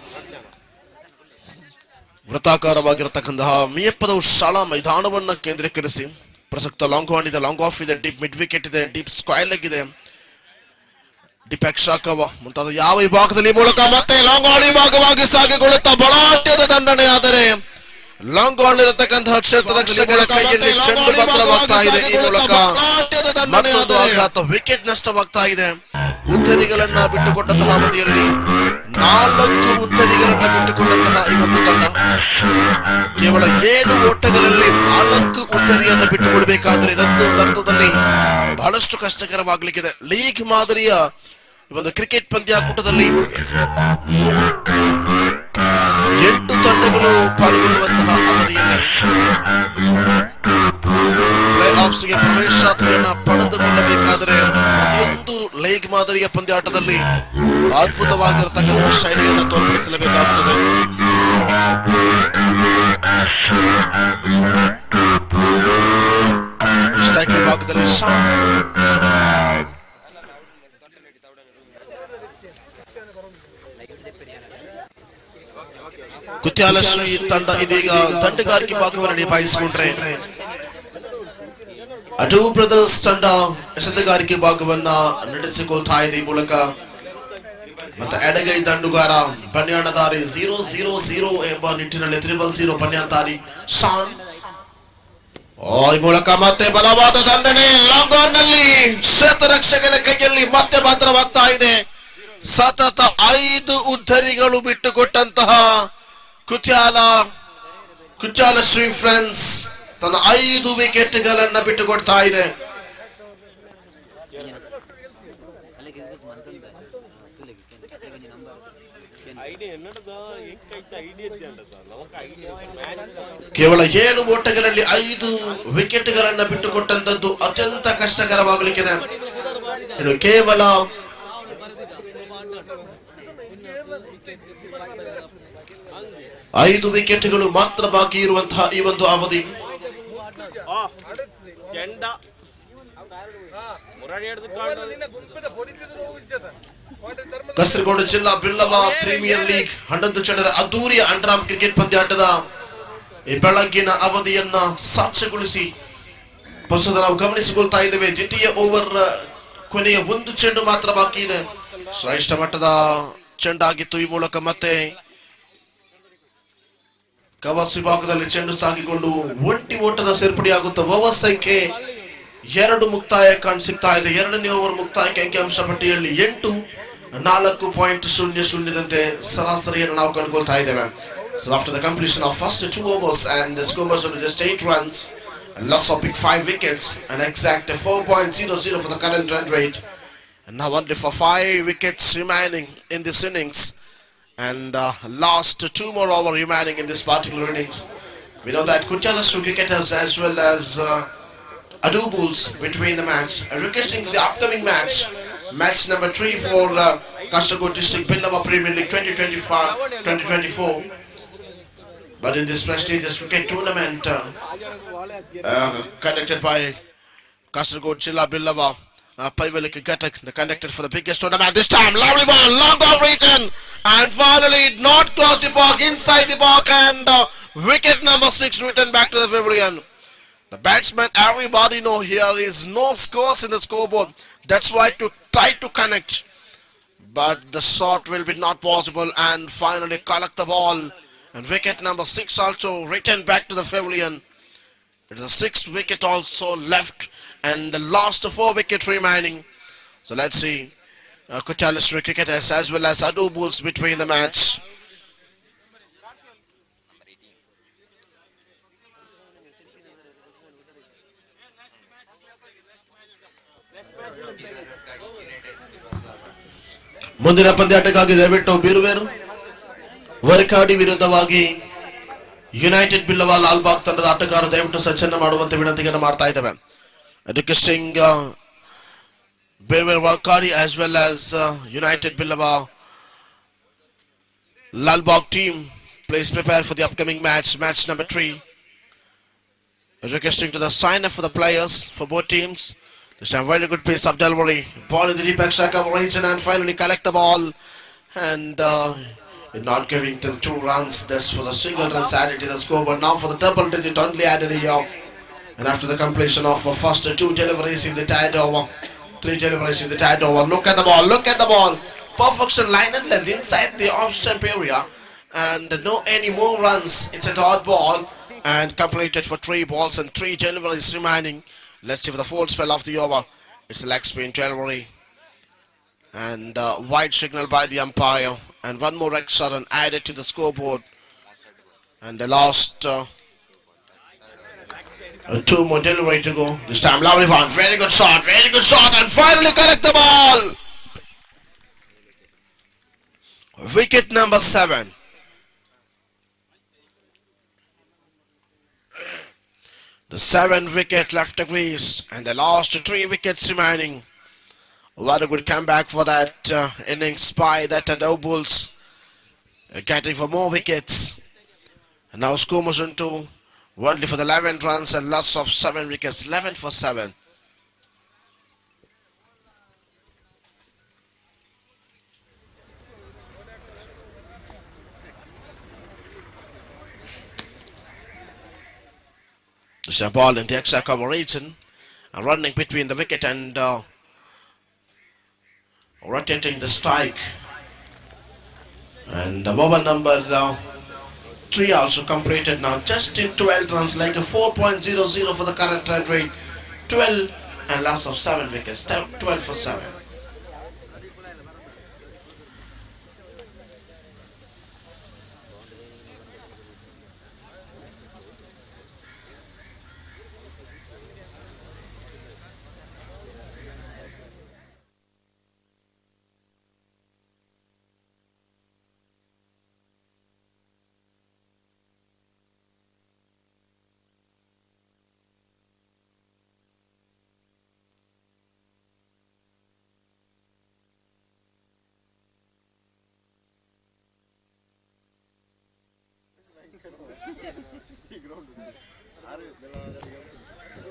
ವೃತ್ತಾಕಾರವಾಗಿರತಕ್ಕಂತಹ ಮೇಯಪ್ಪದ ಶಾಲಾ ಮೈದಾನವನ್ನ ಕೇಂದ್ರೀಕರಿಸಿ ಪ್ರಸಕ್ತ ಲಾಂಗ್ ಆನ್ ಇದೆ, ಲಾಂಗ್ ಆಫ್ ಇದೆ, ಡೀಪ್ ಮಿಡ್ ವಿಕೆಟ್ ಇದೆ, ಡೀಪ್ ಸ್ಕ್ವೈರ್ ಲೆಗ್ ಇದೆ, ಡೀಪ್ ಎಕ್ಸಾಕವ ಮುಂತಾದ ಯಾವ ವಿಭಾಗದಲ್ಲಿ ಮೂಲಕ ಮತ್ತೆ ಲಾಂಗ್ ಆನ್ ವಿಭಾಗವಾಗಿ ಸಾಗಿಕೊಳ್ಳುತ್ತಾ ಬಲಾಢ್ಯದ ದಂಡನೆ, ಆದರೆ ಲಾಂಗ್ ಆನ್ ಇರತಕ್ಕಂತಹ ಕ್ಷೇತ್ರ ರಕ್ಷಕರ ಕೈಯಲ್ಲಿ ಚೆಂಡು ಭದ್ರವಾಗ್ತಾ ಇದೆ. ಈ ಮೂಲಕ ಮತ್ತೊಂದು ಆಘಾತ, ವಿಕೆಟ್ ನಷ್ಟವಾಗ್ತಾ ಇದೆ. ಉತ್ತರಿಗಳನ್ನ ಬಿಟ್ಟುಕೊಟ್ಟಂತಹ ಅವಧಿಯಲ್ಲಿ 4 ಉತ್ತರಿಗಳನ್ನ ಬಿಟ್ಟುಕೊಂಡಂತಹ ಈ ಒಂದು ತಂಡ ಕೇವಲ 7 ಓಟಗಳಲ್ಲಿ 4 ಉತ್ತರಿಯನ್ನು ಬಿಟ್ಟುಕೊಡಬೇಕಾದ್ರೆ ಇದೊಂದು ಅರ್ಥದಲ್ಲಿ ಬಹಳಷ್ಟು ಕಷ್ಟಕರವಾಗಲಿಕ್ಕಿದೆ. ಲೀಗ್ ಮಾದರಿಯ ಒಂದು ಕ್ರಿಕೆಟ್ ಪಂದ್ಯಾಕೂಟದಲ್ಲಿ 8 ತಂಡಗಳು ಪಾಲ್ಗೊಳ್ಳುವಂತಹ ಅವಧಿಯಲ್ಲಿ ಪ್ಲೇ ಆಫ್ಸ್ಗೆ ಪ್ರವೇಶಾತಿಯನ್ನು ಪಡೆದುಕೊಳ್ಳಬೇಕಾದರೆ ಪ್ರತಿಯೊಂದು ಲೀಗ್ ಮಾದರಿಯ ಪಂದ್ಯಾಟದಲ್ಲಿ ಅದ್ಭುತವಾಗಿರತಕ್ಕಂತಹ ಶೈಲಿಯನ್ನು ತೋರ್ಪಡಿಸಲೇಬೇಕಾಗುತ್ತದೆ. ಸ್ಟ್ರೈಕ್ ವಿಭಾಗದಲ್ಲಿ ಕುತ್ಯಾಲಶ್ರೀ ತಂಡ ಇದೀಗ ತಂಡಗಾರಿಕೆ ಭಾಗವನ್ನು ನಿಭಾಯಿಸಿಕೊಂಡ್ರೆ, ಅಟೂ ಬ್ರದರ್ಸ್ ತಂಡ ಎಸೆತಗಾರಿಕೆ ಭಾಗವನ್ನ ನಡೆಸಿಕೊಳ್ತಾ ಇದೆ. ಈ ಮೂಲಕ ಮತ್ತೆ ಎಡಗೈ ದಂಡುಗಾರ ಪನ್ಯಾಣದಾರಿ 0-0-0 ಎಂಬ ನಿಟ್ಟಿನಲ್ಲಿ 0-0 ಪನ್ಯಾಣದಾರಿ ಶಾನ್. ಈ ಮೂಲಕ ಮತ್ತೆ ಬಲವಾದ ದಂಡನೆ ಲಾಂಗ್ ಆನ್ ನಲ್ಲಿ ಕ್ಷೇತ್ರ ರಕ್ಷಕನ ಕೈಯಲ್ಲಿ ಮತ್ತೆ ಭದ್ರವಾಗ್ತಾ ಇದೆ. ಸತತ 5 ಉದ್ಧರಿಗಳು ಬಿಟ್ಟುಕೊಟ್ಟಂತಹ ಕುತ್ಯಾಲ ಶ್ರೀ ಫ್ರೆಂಡ್ಸ್ ತನ್ನ 5 ವಿಕೆಟ್ಗಳನ್ನ ಬಿಟ್ಟುಕೊಡ್ತಾ ಇದೆ. ಕೇವಲ 7 ಓಟಗಳಲ್ಲಿ 5 ವಿಕೆಟ್ಗಳನ್ನ ಬಿಟ್ಟುಕೊಟ್ಟಂತದ್ದು ಅತ್ಯಂತ ಕಷ್ಟಕರವಾಗಲಿಕ್ಕಿದೆ. ಇನ್ನು ಕೇವಲ 5 ವಿಕೆಟ್ಗಳು ಮಾತ್ರ ಬಾಕಿ ಇರುವಂತಹ ಈ ಒಂದು ಅವಧಿ. ಕಾಸರಗೋಡು ಜಿಲ್ಲಾ ಬಿಲ್ಲವ ಪ್ರೀಮಿಯರ್ ಲೀಗ್ 11 ಜನರ ಅದ್ದೂರಿಯ ಅಂಡರಾಮ್ ಕ್ರಿಕೆಟ್ ಪಂದ್ಯಾಟದ ಈ ಬೆಳಗ್ಗಿನ ಅವಧಿಯನ್ನ ಸಾಕ್ಷ್ಯಗೊಳಿಸಿ ಪ್ರಸ್ತುತ ನಾವು ಗಮನಿಸಿಕೊಳ್ತಾ ಇದ್ದೇವೆ. ದ್ವಿತೀಯ ಓವರ್ ಕೊನೆಯ 1 ಚೆಂಡು ಮಾತ್ರ ಬಾಕಿ ಇದೆ. ಶ್ರೇಷ್ಠ ಮಟ್ಟದ ಚೆಂಡಾಗಿತ್ತು. ಈ ಮೂಲಕ ಮತ್ತೆ ಕವರ್ಸ್ ವಿಭಾಗದಲ್ಲಿ ಚೆಂಡು ಸಾಗಿಕೊಂಡು ಒಂಟಿ ಓಟದ ಸೇರ್ಪಡೆಯಾಗುತ್ತ ಓವರ್ ಸಂಖ್ಯೆ 2 ಮುಕ್ತಾಯ ಕಾಣಿಸುತ್ತಾ ಇದೆ. 2ನೇ ಓವರ್ ಮುಕ್ತಾಯಕ್ಕೆ ಅಂಕಿಅಂಶ ಪಟ್ಟಿಯಲ್ಲಿ 8 4.00ದಂತೆ ಸರಾಸರಿಯನ್ನು ನಾವು ಕಂಡುಕೊಳ್ತಾ ಇದ್ದೇವೆ. So after the completion of first 2 overs and the score was just 8 runs, a loss of 5 wickets, an exact 4.00 for the current run rate, and now only for 5 wickets remaining in this innings, and last 2 more over remaining in this particular innings. We know that Kutyala cricketers as well as Adu Bulls between the match are requesting for the upcoming match number 3 for Kasaragod District Billava Premier League 2024. But in this prestigious cricket tournament conducted by Kasaragod Jilla Billava Paivalika Gatak, the conductor for the biggest tournament this time. Lovely ball, long off return, and finally not cross the park, inside the park, and wicket number 6 returned back to the pavilion. The batsman, everybody know here is no scores in the scoreboard. That's why to try to connect. but the shot will be not possible, and finally collect the ball, and wicket number 6 also returned back to the pavilion. It is a 6th wicket also left, and the last 4 wickets remaining. So let's see Kutiala Sri cricketers as well as Adu Bulls between the match. ಮುಂದಿನ ಪಂದ್ಯಾಟಕ್ಕಾಗಿ ದಯವಿಟ್ಟು ಬೀರುವೇರು ವರಕಾಡಿ ವಿರುದ್ಧವಾಗಿ United Billava Lalbagh ತಂಡದ ಆಟಗಾರ ದಯವಿಟ್ಟು ಸಜ್ಜನ್ನ ಮಾಡುವಂತೆ ವಿನಂತಿಯನ್ನು ಮಾಡ್ತಾ ಇದ್ದೇವೆ. Requesting Beeruveru Varkadi as well as United Billava Lalbagh team, please prepare for the upcoming match number 3. Requesting to the sign up for the players for both teams. This time very good piece of delivery. Ball in the deep extra cover region and finally collect the ball. And not giving to the 2 runs. This for the single runs added to the scoreboard. Now for the double digit only added here. And after the completion of first 2 deliveries in the tied over. 3 deliveries in the tied over. Look at the ball. Look at the ball. Perfection line and length inside the off stump area. And no any more runs. It's a dot ball. And completed for 3 balls and 3 deliveries remaining. Let's see for the fourth spell of the over. It's a leg spin delivery. And wide signal by the umpire. And 1 more extra run added to the scoreboard. And the last 2 more delivery to go. This time lovely one. Very good shot. Very good shot. And finally collect the ball. Wicket number 7. The 7th wicket left the crease, and the last 3 wickets remaining. What a good comeback for that innings by that Adu Bulls, getting for more wickets. And now score moves into only for the 11 runs and loss of 7 wickets, 11 for 7. There's a ball in the extra cover region, running between the wicket and rotating the strike. And the over number 3 also completed now, just in 12 runs, like a 4.00 for the current run rate. 12 and loss of 7 wickets, 12 for 7.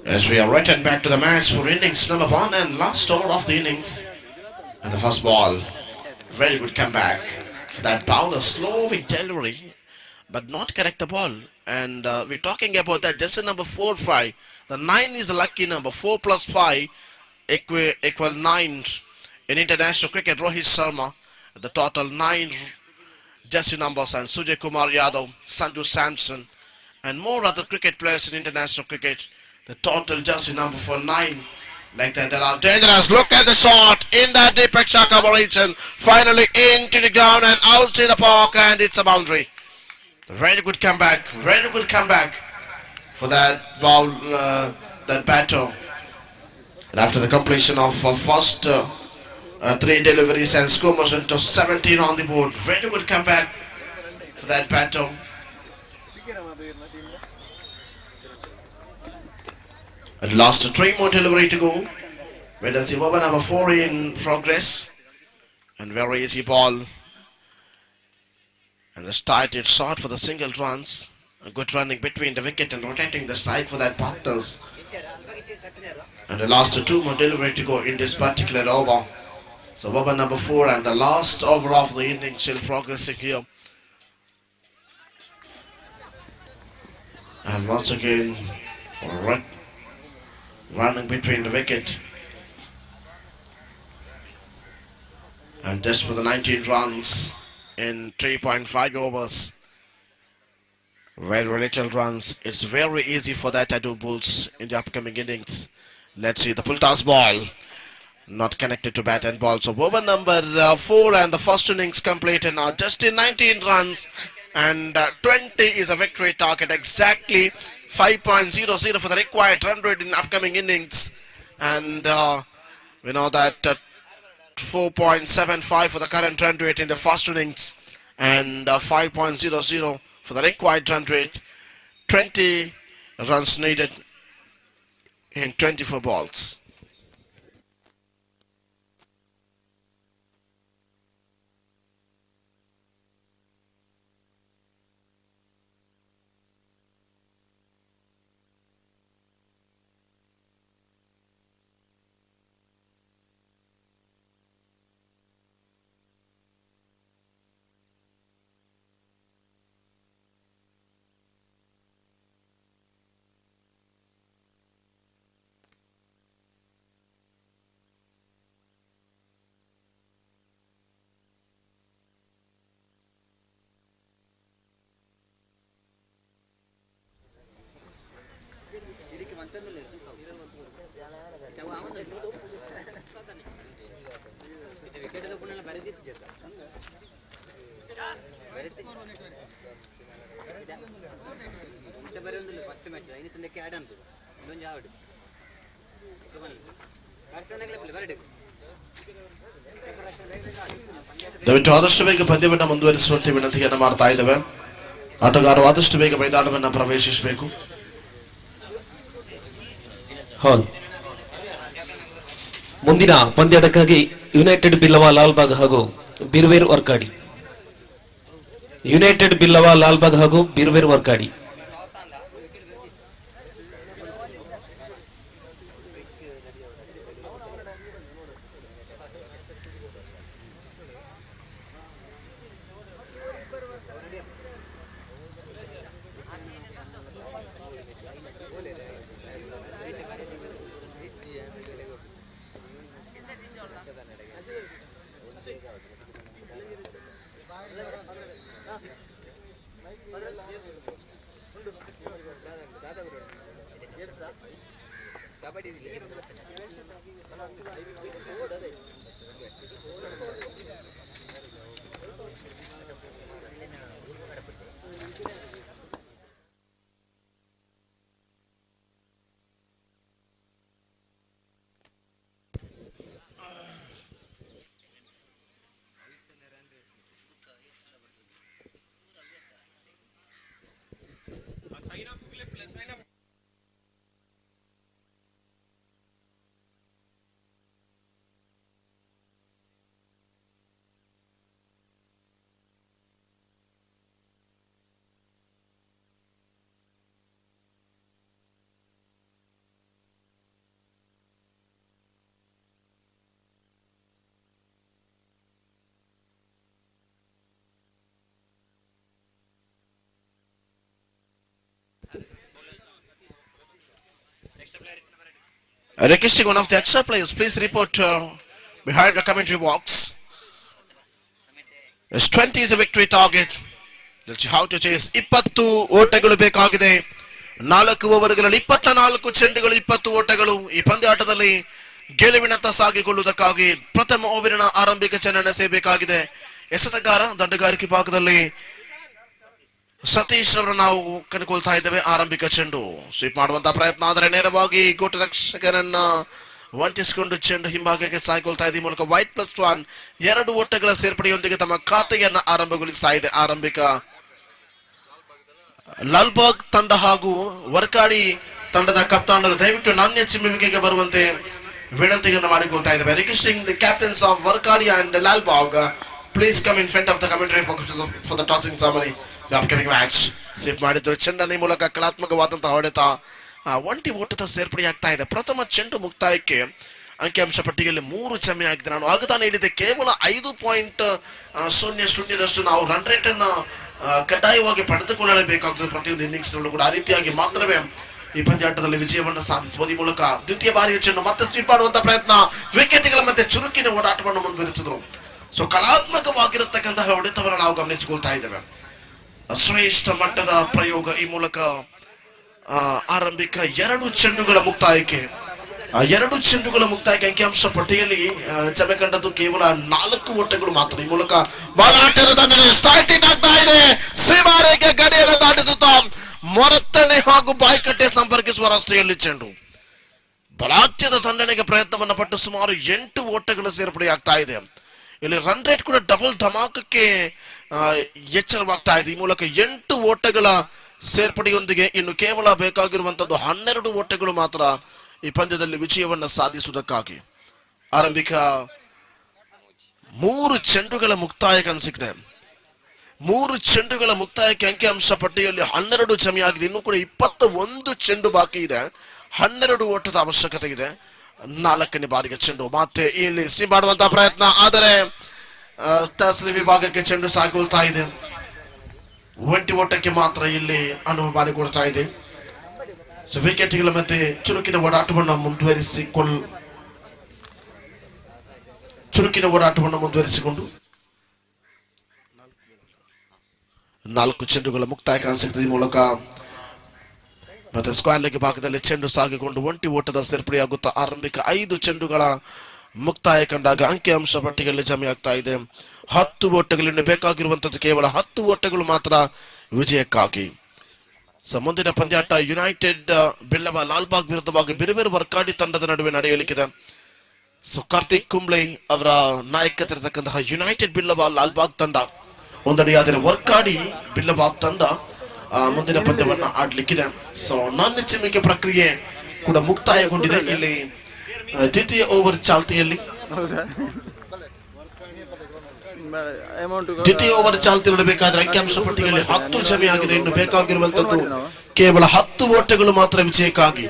As we are returned back to the match for innings number 1 and last over of the innings. And the first ball, very good comeback for that bowler, slowing delivery, but not correct the ball. And we're talking about that just number 4-5. The 9 is a lucky number. 4 plus 5 equal 9 in international cricket. Rohit Sharma, the total 9 jersey numbers, and Sujay Kumar Yadav, Sanju Samson, and more other cricket players in international cricket. The total jersey number for 9. Like that, they are dangerous. Look at the shot in that deep extra cover region. Finally into the ground and outside the park, and it's a boundary. Very good comeback. Very good comeback for that ball, that batter. And after the completion of first 3 deliveries and score motion to 17 on the board. Very good comeback for that batter. At last 3 more delivery to go. Wait and see over number 4 in progress. And very easy ball. And the started shot for the single runs. A good running between the wicket and rotating the strike for that partners. And the last 2 more delivery to go in this particular over. So over number 4 and the last over of the inning still progressing here. And once again, running between the wicket And just for the 19 runs in 3.5 overs. Very little runs. It's very easy for the Attadu Bulls in the upcoming innings. Let's see the full toss ball. Not connected to bat and ball. So over number 4 and the first innings completed now. Just in 19 runs and 20 is a victory target. Exactly 5.00 for the required run rate in upcoming innings. And we know that 4.75 for the current run rate in the first innings. And 5.00 for the required run rate. 20 runs needed in 24 balls. ದಯವಿಟ್ಟು ಆದಷ್ಟು ಬೇಗ ಪಂದ್ಯವನ್ನು ಮುಂದುವರಿಸುವಂತೆ ವಿನಂತಿಯನ್ನು ಮಾಡ್ತಾ ಇದ್ದೇವೆ. ಆಟಗಾರರು ಆದಷ್ಟು ಬೇಗ ಮೈದಾನವನ್ನು ಪ್ರವೇಶಿಸಬೇಕು. ಹಾಲ್ ಮುಂದಿನ ಪಂದ್ಯಾಟಕ್ಕಾಗಿ ಯುನೈಟೆಡ್ ಬಿಲ್ಲವ ಲಾಲ್ಬಾಗ್ ಹಾಗೂ ಬಿರ್ವೇರ್ ವರ್ಕಾಡಿ. ಯುನೈಟೆಡ್ ಬಿಲ್ಲವ ಲಾಲ್ಬಾಗ್ ಹಾಗೂ ಬಿರ್ವೇರ್ Varkady. Requesting one of the extra players, please report behind the commentary box. As 20 is a victory target. Let's see how to chase. 20 ಓಟಗಳು ಬೇಕಾಗಿದೆ. 4 ಓವರ್ಗಳಲ್ಲಿ 24 ಚೆಂಡುಗಳು 20 ಓಟಗಳು. ಈ ಪಂದ್ಯಾಟದಲ್ಲಿ ಗೆಲುವಿನತ್ತ ಸಾಗಿಕೊಳ್ಳುವುದಕ್ಕಾಗಿ ಪ್ರಥಮ ಓವರಿನ ಆರಂಭಿಕ ಚೆಂಡನ್ನು ಎಸೆಯಬೇಕಾಗಿದೆ. ಎಸೆತಗಾರ ದಂಡಗಾರಿಕೆ ಭಾಗದಲ್ಲಿ ಸತೀಶ್ ರವರ ನಾವು ಕಣ್ಕೊಳ್ತಾ ಇದ್ದೇವೆ. ಆರಂಭಿಕ ಚೆಂಡು ಸ್ವೀಪ್ ಮಾಡುವಂತಹ ಪ್ರಯತ್ನ, ಆದರೆ ನೇರವಾಗಿ ಗೋಟ ರಕ್ಷಕರನ್ನ ವಂಚಿಸಿಕೊಂಡು ಚೆಂಡು ಹಿಂಭಾಗಕ್ಕೆ ಸಾಗಿಕೊಳ್ತಾ ಇದೆ. ಈ ಮೂಲಕ ವೈಟ್ +1 2 ಓಟಗಳ ಸೇರ್ಪಡೆಯೊಂದಿಗೆ ತಮ್ಮ ಖಾತೆಯನ್ನ ಆರಂಭಗೊಳಿಸ್ತಾ ಇದೆ ಆರಂಭಿಕ ಲಾಲ್ಬಾಗ್ ತಂಡ ಹಾಗೂ ವರ್ಕಾಡಿ ತಂಡದ ಕಪ್ತಾನರು. ದಯವಿಟ್ಟು ನಾಣ್ಯ ಚಿಮ್ಮುವಿಕೆಗೆ ಬರುವಂತೆ ವಿನಂತಿಯನ್ನು ಮಾಡಿಕೊಳ್ತಾ ಇದ್ದೇವೆ. Requesting the captains of Varkady and Lalbagh, please come in front of the commentary for the tossing ceremony the upcoming match. Sweep ಮಾಡಿದ್ರು ಚೆಂಡನ್ನ ಈ ಮೂಲಕ ಕಲಾತ್ಮಕವಾದಂತಹ ಹೊಡೆತ ಒಂಟಿ ಓಟದ ಸೇರ್ಪಡೆಯಾಗ್ತಾ ಇದೆ. ಪ್ರಥಮ ಚೆಂಡು ಮುಕ್ತಾಯಕ್ಕೆ ಅಂಕಿಅಂಶ ಪಟ್ಟಿಯಲ್ಲಿ 3 ಚೆಮ್ಮೆ ಆಗಿದೆ. ನಾನು ಆಗ ತಾನು ಹೇಳಿದೆ ಕೇವಲ 5.00 ನಾವು ರನ್ ರೇಟ್ ಅನ್ನ ಕಡ್ಡಾಯವಾಗಿ ಪಡೆದುಕೊಳ್ಳಲೇಬೇಕಾಗುತ್ತದೆ ಪ್ರತಿಯೊಂದು ಇನ್ನಿಂಗ್ಸ್ ನಲ್ಲೂ ಕೂಡ. ಆ ರೀತಿಯಾಗಿ ಮಾತ್ರವೇ ಈ ಪಂದ್ಯಾಟದಲ್ಲಿ ವಿಜಯವನ್ನು ಸಾಧಿಸಬಹುದು. ಈ ಮೂಲಕ ದ್ವಿತೀಯ ಬಾರಿಯ ಚೆಂಡು ಮತ್ತೆ ಸ್ವೀಪ್ ಮಾಡುವಂತಹ ಪ್ರಯತ್ನ, ವಿಕೆಟ್ಗಳ ಮತ್ತೆ ಚುರುಕಿನ ಓಡಾಟವನ್ನು ಮುಂದುವರಿಸಿದ್ರು. ಸೊ ಕಲಾತ್ಮಕವಾಗಿರತಕ್ಕಂತಹ ಹೊಡೆತವನ್ನು ನಾವು ಗಮನಿಸಿಕೊಳ್ತಾ ಇದ್ದೇವೆ. ಶ್ರೇಷ್ಠ ಮಟ್ಟದ ಪ್ರಯೋಗ ಈ ಮೂಲಕ ಆರಂಭಿಕ 2 ಚೆಂಡುಗಳ ಮುಕ್ತಾಯಕ್ಕೆ ಅಂಕಿಅಂಶ ಪಟ್ಟಿಯಲ್ಲಿ ಜಮೆ ಕಂಡದ್ದು ಕೇವಲ 4 ಓಟಗಳು ಮಾತ್ರ. ಈ ಮೂಲಕ ಬಾಲ್ ಆಟದ ದಂಡನೆ ಸ್ಟಾರ್ಟಿಂಗ್ ಆಗ್ತಾ ಇದೆ. ಶ್ರೀಮಾರೆಗೆ ಗಡಿಯನ್ನು ದಾಟಿಸುತ್ತಾ ಮೊರತಣೆ ಹಾಗೂ ಬಾಯ್ಕಟ್ಟೆ ಸಂಪರ್ಕಿಸುವ ರಸ್ತೆಯಲ್ಲಿ ಚೆಂಡು ಬಲಾಢ್ಯದ ದಂಡನೆಗೆ ಪ್ರಯತ್ನವನ್ನ ಪಟ್ಟು ಸುಮಾರು 8 ಓಟಗಳ ಸೇರ್ಪಡೆಯಾಗ್ತಾ ಇದೆ. ಇಲ್ಲಿ ರನ್ ರೇಟ್ ಕೂಡ ಡಬಲ್ ಧಮಾಕಕ್ಕೆ ಎಚ್ಚರವಾಗ್ತಾ ಇದೆ. ಈ ಮೂಲಕ 8 ಓಟಗಳ ಸೇರ್ಪಡೆಯೊಂದಿಗೆ ಇನ್ನು ಕೇವಲ ಬೇಕಾಗಿರುವಂತದ್ದು 12 ಓಟಗಳು ಮಾತ್ರ ಈ ಪಂದ್ಯದಲ್ಲಿ ವಿಜಯವನ್ನ ಸಾಧಿಸುವುದಕ್ಕಾಗಿ. ಆರಂಭಿಕ 3 ಚೆಂಡುಗಳ ಮುಕ್ತಾಯಕ್ಕೆ ಅನಿಸಿದೆ. 3 ಚೆಂಡುಗಳ ಮುಕ್ತಾಯಕ್ಕೆ ಅಂಕಿಅಂಶ ಪಟ್ಟಿಯಲ್ಲಿ 12 ಜಮೆಯಾಗಿದೆ. ಇನ್ನು ಕೂಡ 21 ಚೆಂಡು ಬಾಕಿ ಇದೆ. 12 ಓಟದ ಅವಶ್ಯಕತೆ ಇದೆ. 4ನೇ ಬಾರಿಗೆ ಚೆಂಡು ಮತ್ತೆ ಇಲ್ಲಿ ಸ್ವಿಂಗ್ ಮಾಡುವಂತಹ ಪ್ರಯತ್ನ, ಆದರೆ ತಸ್ಲಿ ವಿಭಾಗಕ್ಕೆ ಚೆಂಡು ಸಾಗೊಳ್ತಾ ಇದೆ. 20 ಓಟಕ್ಕೆ ಮಾತ್ರ ಇಲ್ಲಿ ಅನುವು ಮಾಡಿಕೊಡ್ತಾ ಇದೆ. ಸೊ ವಿಕೆಟ್ಗಳ ಮಧ್ಯೆ ಚುರುಕಿನ ಓಡಾಟವನ್ನು ಮುಂದುವರಿಸಿಕೊಂಡು 4 ಚೆಂಡುಗಳ ಮುಕ್ತಾಯ ಕಾಣಿಸುತ್ತದೆ. ಈ ಮೂಲಕ ಮತ್ತೆ ಸ್ಕ್ವೇರ್ ಲೆಗ್ ಭಾಗದಲ್ಲಿ ಚೆಂಡು ಸಾಗಿಕೊಂಡು 20 ಓಟದ ಸೇರ್ಪಡೆಯಾಗುತ್ತಾ ಆರಂಭಿಕ 5 ಚೆಂಡುಗಳ ಮುಕ್ತಾಯ ಕಂಡಾಗ ಅಂಕಿಅಂಶ ಪಟ್ಟಿಯಲ್ಲಿ ಜಮೆಯಾಗ್ತಾ ಇದೆ. 10 ಓಟಗಳಿಂದ ಬೇಕಾಗಿರುವಂತದ್ದು ಕೇವಲ 10 ಓಟಗಳು ಮಾತ್ರ ವಿಜಯಕ್ಕಾಗಿ. ಸೊ ಮುಂದಿನ ಪಂದ್ಯಾಟ ಯುನೈಟೆಡ್ ಬಿಲ್ಲವ ಲಾಲ್ಬಾಗ್ ವಿರುದ್ಧವಾಗಿ ಬಿರುಬೇರು ವರ್ಕಾಡಿ ತಂಡದ ನಡುವೆ ನಡೆಯಲಿಕ್ಕಿದೆ. ಸೊ ಕಾರ್ತಿಕ್ ಕುಂಬ್ಳೆ ಅವರ ನಾಯಕತ್ವದಲ್ಲಿರತಕ್ಕಂತಹ ಯುನೈಟೆಡ್ ಬಿಲ್ಲವ ಲಾಲ್ಬಾಗ್ ತಂಡ ಒಂದಡಿಯಾದರೆ ವರ್ಕಾಡಿ ಬಿಲ್ಲವ ತಂಡ ಮುಂದಿನ ಪಂದ್ಯವನ್ನ ಆಡ್ಲಿಕ್ಕಿದೆ. ಸೊ ನಾಣ್ಯ ಚಿಮ್ಮಿಕೆ ಪ್ರಕ್ರಿಯೆ ಕೂಡ ಮುಕ್ತಾಯಗೊಂಡಿದೆ. ಇಲ್ಲಿ ದ್ವಿತೀಯ ಓವರ್ ಚಾಲ್ತಿಯಲ್ಲಿ ಚಾಲ್ತಿಯಲ್ಲಿರಬೇಕಾದ್ರೆ ಅಂಕಿಅಂಶ ಪಟ್ಟಿಯಲ್ಲಿ 10 ಜಮೆಯಾಗಿದೆ. ಇನ್ನು ಬೇಕಾಗಿರುವಂತದ್ದು ಕೇವಲ 10 ಓಟಗಳು ಮಾತ್ರ ವಿಜಯಕ್ಕಾಗಿ.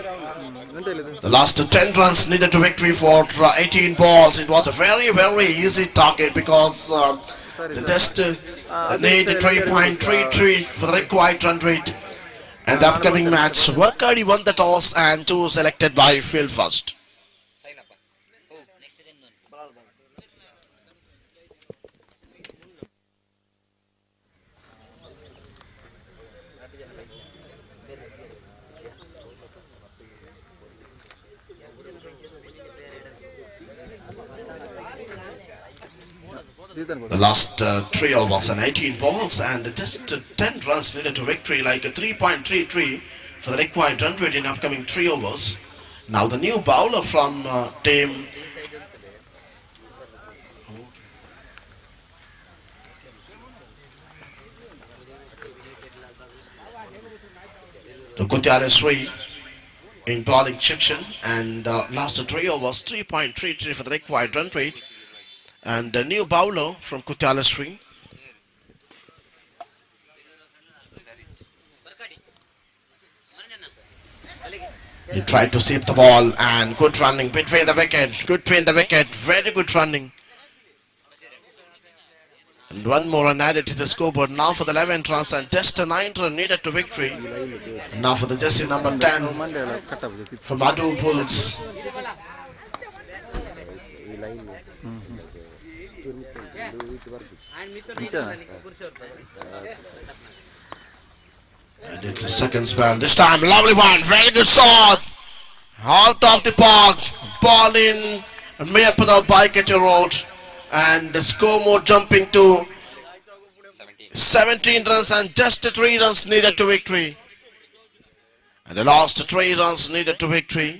The last 10 runs needed to victory for 18 balls. It was a very easy target because the test need 3.33 for the required run rate. And the upcoming match, Workadi won the toss and 2 selected by field first. The last 3 overs and 18 balls and just 10 runs needed to victory, like a 3.33 for the required run rate in upcoming 3 overs. Now the new bowler from team Kutyala Sri in bowling section, and last 3 overs 3.33 for the required run rate. And a new bowler from Kutyala Sri. He tried to sweep the ball and good running between the wicket. Very good running. And one more run added to the scoreboard. Now for the 11th runs and just a 9th run needed to victory. And now for the jersey number 10 from Adu Bulls. And it's a second spell. This time, lovely one. Very good shot. Out of the park. Ball in. Mayappada bike at your road. And the score more jumping to 17 runs and just 3 runs needed to victory. And the last 3 runs needed to victory.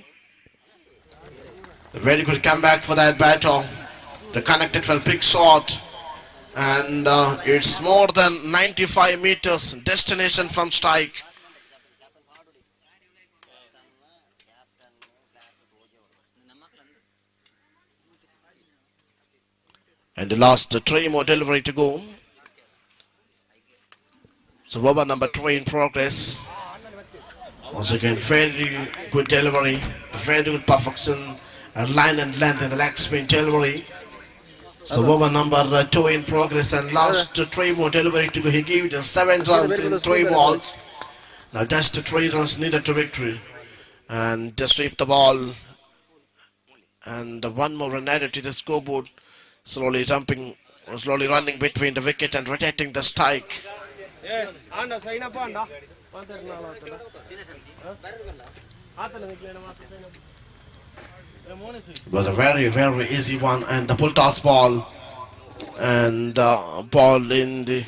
A very good comeback for that batter. They connected for a big shot. And it's more than 95 meters destination from strike. And the last 3 more delivery to go. So over number 3 in progress. Once again, very good delivery, very good perfection, line and length in the leg spin delivery. So over number 2 in progress, and last 3 more delivery to go. He gave it 7 runs in 3 balls. Now just 3 runs needed to victory. And just sweep the ball. And 1 more run added to the scoreboard. Slowly jumping slowly running between the wicket and rotating the strike. It was a very, very easy one, and the pull toss ball, and ball in the,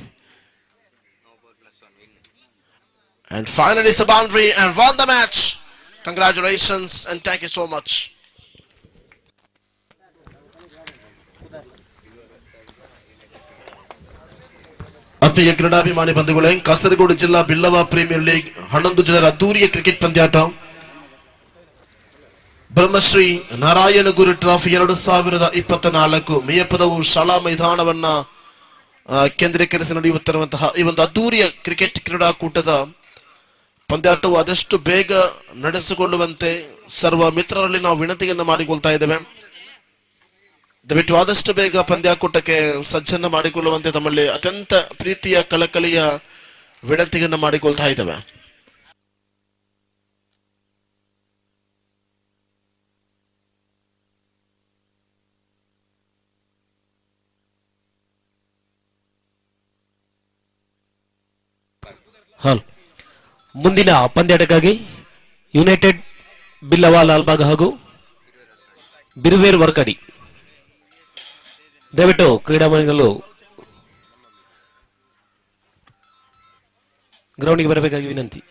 and finally it's a boundary and won the match. Congratulations and thank you so much. ಆತ್ಮೀಯ ಕ್ರೀಡಾಭಿಮಾನಿ ಬಂಧುಗಳೇ, ಕಾಸರಗೋಡು ಜಿಲ್ಲಾ Billava premier league 11 ಜನರ ಅದ್ದೂರಿಯ cricket ಪಂದ್ಯಾಟ Brahmashri Narayanaguru trophy 2024 ಮೇಯಪದವು ಶಾಲಾ ಮೈದಾನವನ್ನ ಕೇಂದ್ರೀಕರಿಸಿ ನಡೆಯುತ್ತಿರುವಂತಹ ಈ ಒಂದು ಅದ್ದೂರಿಯ cricket ಕ್ರೀಡಾಕೂಟದ ಪಂದ್ಯಾಟವು ಆದಷ್ಟು ಬೇಗ ನಡೆಸಿಕೊಳ್ಳುವಂತೆ ಸರ್ವ ಮಿತ್ರರಲ್ಲಿ ನಾವು ವಿನಂತಿಯನ್ನು ಮಾಡಿಕೊಳ್ತಾ ಇದ್ದೇವೆ. ದಯವಿಟ್ಟು ಆದಷ್ಟು ಬೇಗ ಪಂದ್ಯಾಕೂಟಕ್ಕೆ ಸಜ್ಜನ್ನು ಮಾಡಿಕೊಳ್ಳುವಂತೆ ತಮ್ಮಲ್ಲಿ ಅತ್ಯಂತ ಪ್ರೀತಿಯ ಕಳಕಳಿಯ ವಿನಂತಿಯನ್ನು ಮಾಡಿಕೊಳ್ತಾ ಇದ್ದೇವೆ. ಮುಂದಿನ ಪಂದ್ಯಾಟಕ್ಕಾಗಿ ಯುನೈಟೆಡ್ ಬಿಲ್ಲವ ಲಾಲ್ಬಾಗ್ ಹಾಗೂ ಬಿರುವೇರ್ ವರ್ಕಡಿ ದಯವಿಟ್ಟು ಕ್ರೀಡಾಭಿಮಾನಿಗಳು ಗ್ರೌಂಡಿಗೆ ಬರಬೇಕಾಗಿ ವಿನಂತಿ.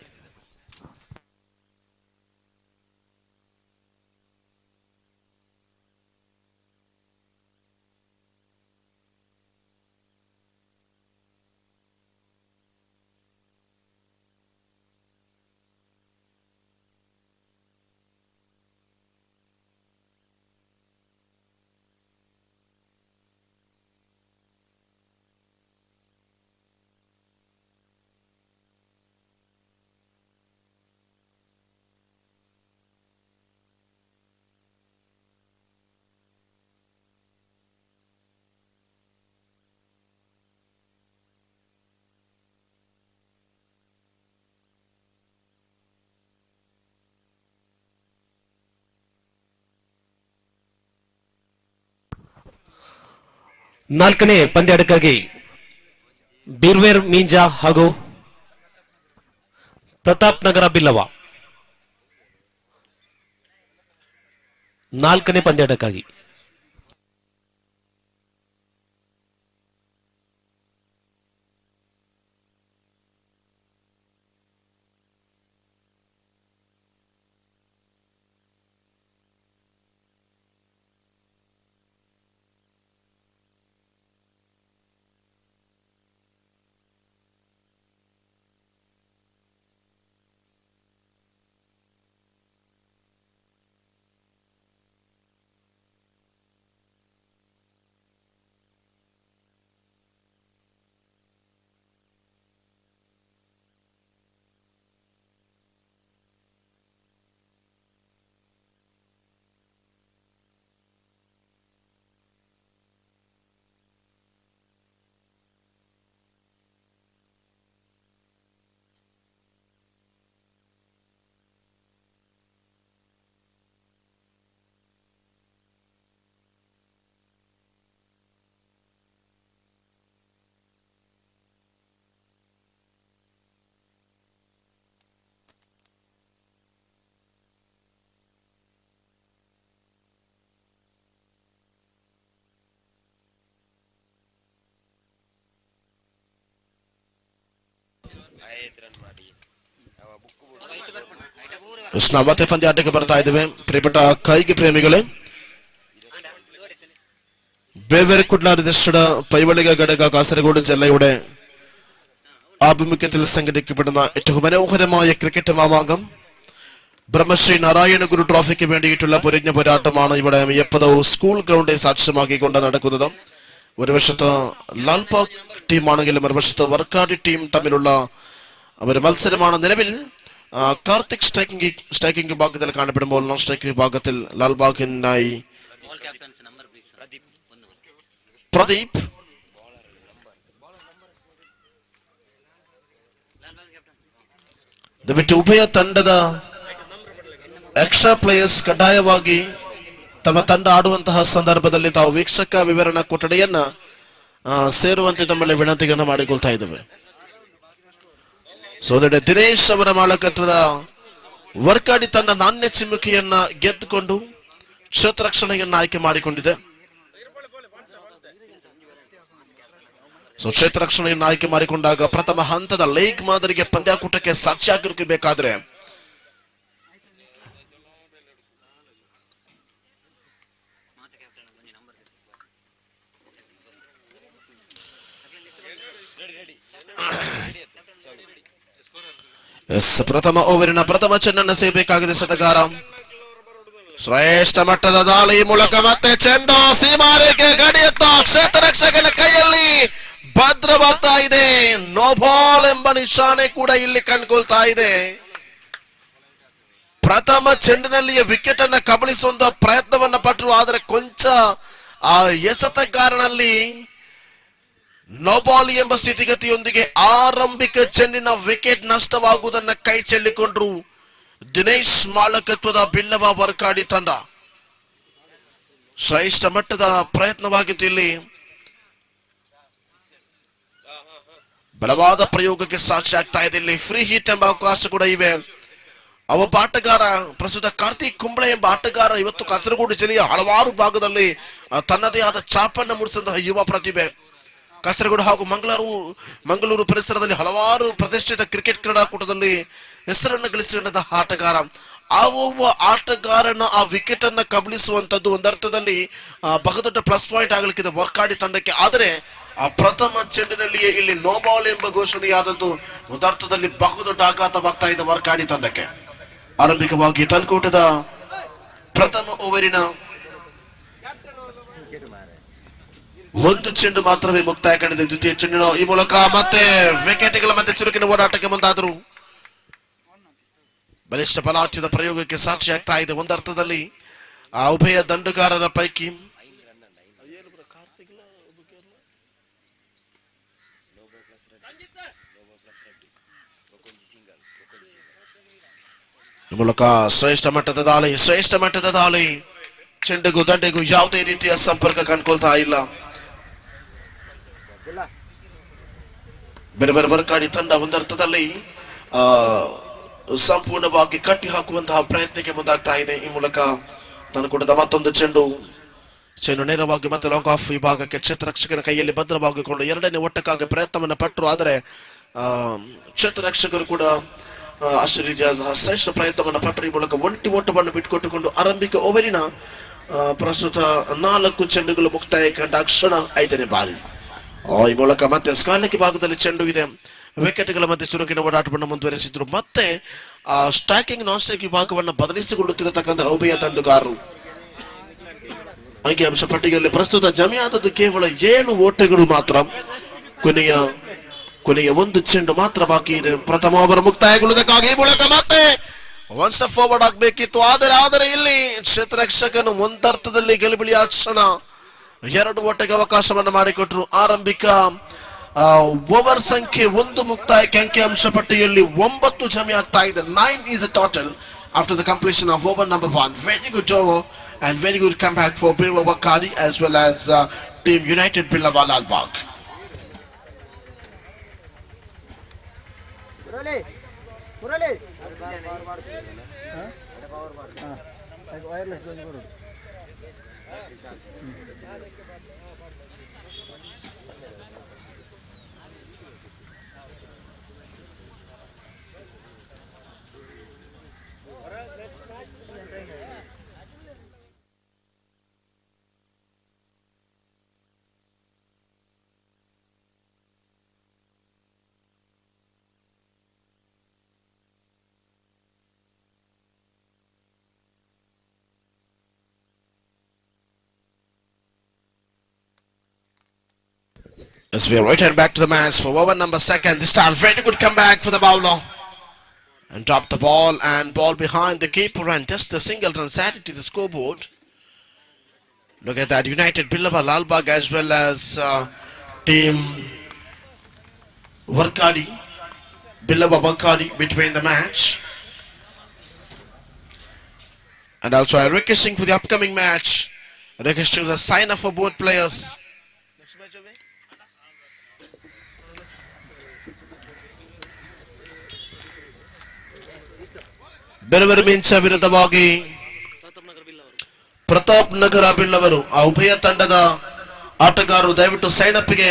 ನಾಲ್ಕನೇ ಪಂದ್ಯಾಟಕ್ಕಾಗಿ ಬಿರ್ವೇರ್ ಮೀಂಜಾ ಹಾಗೂ ಪ್ರತಾಪ್ ನಗರ ಬಿಲ್ಲವ ನಾಲ್ಕನೇ ಪಂದ್ಯಾಟಕ್ಕಾಗಿ ಮತ್ತೆ ಪಂದ್ಯಾಟಕ್ಕೆ ಬರ್ತಾ ಇದ್ದೇವೆ. ಪ್ರಿಯಪಟ್ಟ ಕೈಗೆ ಪ್ರೇಮಿಗಳೇ, ಬೇವೇರ್ കുട്ടനാട് പൈവളിക ഘടക കാസർഗോഡ് ജില്ലയുടെ ആഭിമുഖ്യത്തിൽ സംഘടിപ്പിക്കപ്പെടുന്ന ഏറ്റവും മനോഹരമായ ക്രിക്കറ്റ് മാമാങ്കം ബ്രഹ്മശ്രീ നാരായണ ഗുരു ട്രോഫിക്ക് വേണ്ടിയിട്ടുള്ള പൊരിഞ്ഞ പോരാട്ടമാണ് ഇവിടെ മെയ്യപ്പദവ് സ്കൂൾ ഗ്രൗണ്ടിൽ സാക്ഷ്യമാക്കിക്കൊണ്ട് നടക്കുന്നത്. ഒരു വശത്ത് ലാൽബാഗ് ടീമാണെങ്കിലും മറുവശത്ത് വർക്കാടി ടീം തമ്മിലുള്ള ഒരു മത്സരമാണ്. നിലവിൽ കാർത്തിക് സ്ട്രൈക്കിംഗ് വിഭാഗത്തിൽ കാണപ്പെടുമ്പോൾ നോൺ സ്ട്രൈക്കിംഗ് വിഭാഗത്തിൽ ലാൽബാഗിനായി പ്രദീപ്, ದಯವಿಟ್ಟು ಉಭಯ ತಂಡದ ಎಕ್ಸ್ಟ್ರಾ ಪ್ಲೇಯರ್ಸ್ ಕಡ್ಡಾಯವಾಗಿ ತಮ್ಮ ತಂಡ ಆಡುವಂತಹ ಸಂದರ್ಭದಲ್ಲಿ ತಾವು ವೀಕ್ಷಕ ವಿವರಣಾ ಕೊಠಡಿಯನ್ನ ಸೇರುವಂತೆ ತಮ್ಮಲ್ಲಿ ವಿನಂತಿಯನ್ನು ಮಾಡಿಕೊಳ್ತಾ ಇದ್ದೇವೆ. ಸೋದರ ದಿನೇಶ್ ಅವರ ಮಾಲಕತ್ವದ ವರ್ಕಾಡಿ ತಂಡ ನಾಣ್ಯ ಚಿಮ್ಮುಕಿಯನ್ನ ಗೆದ್ದುಕೊಂಡು ಕ್ಷೇತ್ರ ರಕ್ಷಣೆಯನ್ನು ಆಯ್ಕೆ ಮಾಡಿಕೊಂಡಿದೆ. ಕ್ಷೇತ್ರ ರಕ್ಷಣೆಯನ್ನು ಆಯ್ಕೆ ಮಾಡಿಕೊಂಡಾಗ ಪ್ರಥಮ ಹಂತದ ಲೀಗ್ ಮಾದರಿಗೆ ಪಂದ್ಯಾಕೂಟಕ್ಕೆ ಸಾಕ್ಷಿಯಾಗಿರಬೇಕಾದ್ರೆ ಪ್ರಥಮ ಓವರಿನ ಪ್ರಥಮ ಚೆಂಡನ್ನು ಸೇಬೇಕಾಗಿದೆ ಸತಗಾರ. ಶ್ರೇಷ್ಠ ಮಟ್ಟದ ದಾಳಿ ಮೂಲಕ ಮತ್ತೆ ಚೆಂಡು ಸೀಮಾರೇಖೆ ಗಡಿಯತ್ತ ಕ್ಷೇತ್ರ ರಕ್ಷಕನ ಕೈಯಲ್ಲಿ ಭದ್ರವಾಗ್ತಾ ಇದೆ. ನೋ ಬಾಲ್ ಎಂಬ ನಿಶಾನೆ ಕೂಡ ಇಲ್ಲಿ ಕಂಡುಕೊಳ್ತಾ ಇದೆ. ಪ್ರಥಮ ಚೆಂಡಿನಲ್ಲಿಯೇ ವಿಕೆಟ್ ಅನ್ನ ಕಬಳಿಸುವಂತ ಪ್ರಯತ್ನವನ್ನ ಪಟ್ಟರು, ಆದರೆ ಕೊಂಚ ಆ ಎಸೆತಗಾರನಲ್ಲಿ ನೋ ಬಾಲ್ ಎಂಬ ಸ್ಥಿತಿಗತಿಯೊಂದಿಗೆ ಆರಂಭಿಕ ಚೆಂಡಿನ ವಿಕೆಟ್ ನಷ್ಟವಾಗುವುದನ್ನ ಕೈ ಚೆಲ್ಲಿಕೊಂಡ್ರು ದಿನೇಶ್ ಮಾಲಕತ್ವದ ಬಿಲ್ಲವ ವರ್ಕಾಡಿ ತಂಡ. ಶ್ರೇಷ್ಠ ಮಟ್ಟದ ಪ್ರಯತ್ನವಾಗಿತ್ತು ಇಲ್ಲಿ. ಬಲವಾದ ಪ್ರಯೋಗಕ್ಕೆ ಸಾಕ್ಷಿ ಆಗ್ತಾ ಇದೆ. ಇಲ್ಲಿ ಫ್ರೀ ಹಿಟ್ ಎಂಬ ಅವಕಾಶ ಕೂಡ ಇವೆ. ಒಬ್ಬ ಆಟಗಾರ ಪ್ರಸ್ತುತ ಕಾರ್ತಿಕ್ ಕುಂಬಳೆ ಎಂಬ ಆಟಗಾರ ಇವತ್ತು ಕಾಸರಗೋಡು ಜಿಲ್ಲೆಯ ಹಲವಾರು ಭಾಗದಲ್ಲಿ ತನ್ನದೇ ಆದ ಛಾಪನ್ನು ಮೂಡಿಸಿದಂತಹ ಯುವ ಪ್ರತಿಭೆ. ಕಾಸರಗೋಡು ಹಾಗೂ ಮಂಗಳೂರು ಪರಿಸರದಲ್ಲಿ ಹಲವಾರು ಪ್ರತಿಷ್ಠಿತ ಕ್ರಿಕೆಟ್ ಕ್ರೀಡಾಕೂಟದಲ್ಲಿ ಹೆಸರನ್ನು ಗಳಿಸಿದಂತಹ ಆಟಗಾರ. ಆ ಒಬ್ಬ ಆಟಗಾರನ ಆ ವಿಕೆಟ್ ಅನ್ನ ಕಬಳಿಸುವಂತದ್ದು ಒಂದರ್ಥದಲ್ಲಿ ಬಹುದೊಡ್ಡ ಪ್ಲಸ್ ಪಾಯಿಂಟ್ ಆಗಲಿಕ್ಕಿದೆ ವರ್ಕಾಡಿ ತಂಡಕ್ಕೆ. ಆದರೆ ಆ ಪ್ರಥಮ ಚೆಂಡಿನಲ್ಲಿಯೇ ಇಲ್ಲಿ ನೋ ಬಾಲ್ ಎಂಬ ಘೋಷಣೆಯಾದದ್ದು ಒಂದರ್ಥದಲ್ಲಿ ಬಹುದೊಡ್ಡ ಆಘಾತವಾಗ್ತಾ ಇದೆ ವರ್ಕಾಡಿ ತಂಡಕ್ಕೆ. ಆರಂಭಿಕವಾಗಿ ತನ್ಕೋಟದ ಪ್ರಥಮ ಓವರಿನ ಒಂದು ಚೆಂಡು ಮಾತ್ರವೇ ಮುಕ್ತಾಯ ಕಂಡಿದೆ. ದ್ವಿತೀಯ ಚೆಂಡಿನ ಈ ಮೂಲಕ ಮತ್ತೆ ವಿಕೆಟ್ಗಳ ಮಧ್ಯೆ ಚುರುಕಿನ ಓಡಾಟಕ್ಕೆ ಮುಂದಾದರು. ಬಲಿಷ್ಠ ಬಲಾಢ್ಯದ ಪ್ರಯೋಗಕ್ಕೆ ಸಾಕ್ಷಿ ಆಗ್ತಾ ಇದೆ. ಒಂದರ್ಥದಲ್ಲಿ ಆ ಉಭಯ ದಂಡುಗಾರರ ಪೈಕಿ ಈ ಮೂಲಕ ಶ್ರೇಷ್ಠ ಮಟ್ಟದ ದಾಳಿ ಚೆಂಡಿಗೂ ದಂಡೆಗೂ ಯಾವುದೇ ರೀತಿಯ ಸಂಪರ್ಕ ಕಂಡುಕೊಳ್ತಾ ಇಲ್ಲ. ಬೇರೆ ಬೇರೆ ವರ್ಕಾಡಿ ತಂಡ ಒಂದರ್ಥದಲ್ಲಿ ಸಂಪೂರ್ಣವಾಗಿ ಕಟ್ಟಿ ಹಾಕುವಂತಹ ಪ್ರಯತ್ನಕ್ಕೆ ಮುಂದಾಗ್ತಾ ಇದೆ. ಈ ಮೂಲಕ ತನಕೂಟದ ಮತ್ತೊಂದು ಚೆಂಡು ನೇರವಾಗಿ ಮತ್ತೆ ಲಾಂಗ್ ಆಫ್ ವಿಭಾಗಕ್ಕೆ ಕ್ಷೇತ್ರ ರಕ್ಷಕನ ಕೈಯಲ್ಲಿ ಭದ್ರವಾಗಿಕೊಂಡು ಎರಡನೇ ಒಟ್ಟಕ್ಕಾಗಿ ಪ್ರಯತ್ನವನ್ನು ಪಟ್ಟರು. ಆದರೆ ಕ್ಷೇತ್ರ ರಕ್ಷಕರು ಕೂಡ ಅಷ್ಟು ರೀತಿಯಾದ ಶ್ರೇಷ್ಠ ಪ್ರಯತ್ನವನ್ನು ಪಟ್ಟರು. ಈ ಮೂಲಕ ಒಂಟಿ ಓಟವನ್ನು ಬಿಟ್ಟುಕೊಟ್ಟುಕೊಂಡು ಆರಂಭಿಕ ಓವರಿನ ಪ್ರಸ್ತುತ 4 ಚೆಂಡುಗಳು ಮುಕ್ತಾಯ ಕಂಡ ಕ್ಷಣ 5ನೇ ಬಾರಿ. ಈ ಮೂಲಕ ಮತ್ತೆ ಸ್ಕಾಲಕಿ ಭಾಗದಲ್ಲಿ ಚೆಂಡು ಇದೆ. ವಿಕೆಟ್ಗಳ ಮಧ್ಯೆ ಚುರುಕಿನ ಓಡಾಟವನ್ನು ಮುಂದುವರೆಸಿದ್ರು. ಮತ್ತೆ ಸ್ಟ್ರೈಕಿಂಗ್ ನಾನ್ ಸ್ಟ್ರೈಕ್ ವಿಭಾಗವನ್ನು ಬದಲಿಸಿಕೊಳ್ಳುತ್ತಿರತಕ್ಕಂಥ ಉಭಯ ದಂಡುಗಾರರು. ಅಂಕಿಅಂಶ ಪಟ್ಟಿಯಲ್ಲಿ ಪ್ರಸ್ತುತ ಜಮೆಯಾದದ್ದು ಕೇವಲ 7 ಓಟಗಳು ಮಾತ್ರ. ಕೊನೆಯ ಒಂದು ಚೆಂಡು ಮಾತ್ರ ಬಾಕಿ ಇದೆ. ಪ್ರಥಮ ಓವರ್ ಮುಕ್ತಾಯಗೊಳ್ಳುವುದಕ್ಕಾಗಿ ಈ ಮೂಲಕ ಮತ್ತೆ ಒನ್ ಸ್ಟೆಪ್ ಫಾರ್ವರ್ಡ್ ಆಗಬೇಕಿತ್ತು. ಆದರೆ ಇಲ್ಲಿ ಕ್ಷೇತ್ರ ರಕ್ಷಕನು ಒಂದರ್ಥದಲ್ಲಿ ಗಲಿಬಿಲಿಯ ಕ್ಷಣ 2 ಓಟಕ್ಕೆ ಅವಕಾಶವನ್ನು ಮಾಡಿಕೊಟ್ರು. ಆರಂಭಿಕ ಓವರ್ ಸಂಖ್ಯೆ 1 ಮುಕ್ತಾಯಕ್ಕೆ ಅಂಕಿಅಂಶ ಪಟ್ಟಿಯಲ್ಲಿ 9 ಜಮೆ ಆಗ್ತಾ ಇದೆ. 9 is a total after the completion of over number 1. Very good over and very good comeback for Birwa Wakadi as well as Team United Billava Lalbagh. As we are return back to the match for over number 2. This time very good comeback for the bowler. And drop the ball and ball behind the keeper and just a single run added to the scoreboard. Look at that, United Billava Lalbagh as well as Team Warkadi, Billava Warkadi between the match. And also I requesting for the upcoming match, requesting the sign up for both players. ಬೆರವೆರು ಮಿಂಚ ವಿರುದ್ಧವಾಗಿ ಪ್ರತಾಪ್ ನಗರ ಬಿಲ್ಲವರು ಆ ಉಭಯ ತಂಡದ ಆಟಗಾರರು ದಯವಿಟ್ಟು sign ಅಪ್ಗೆ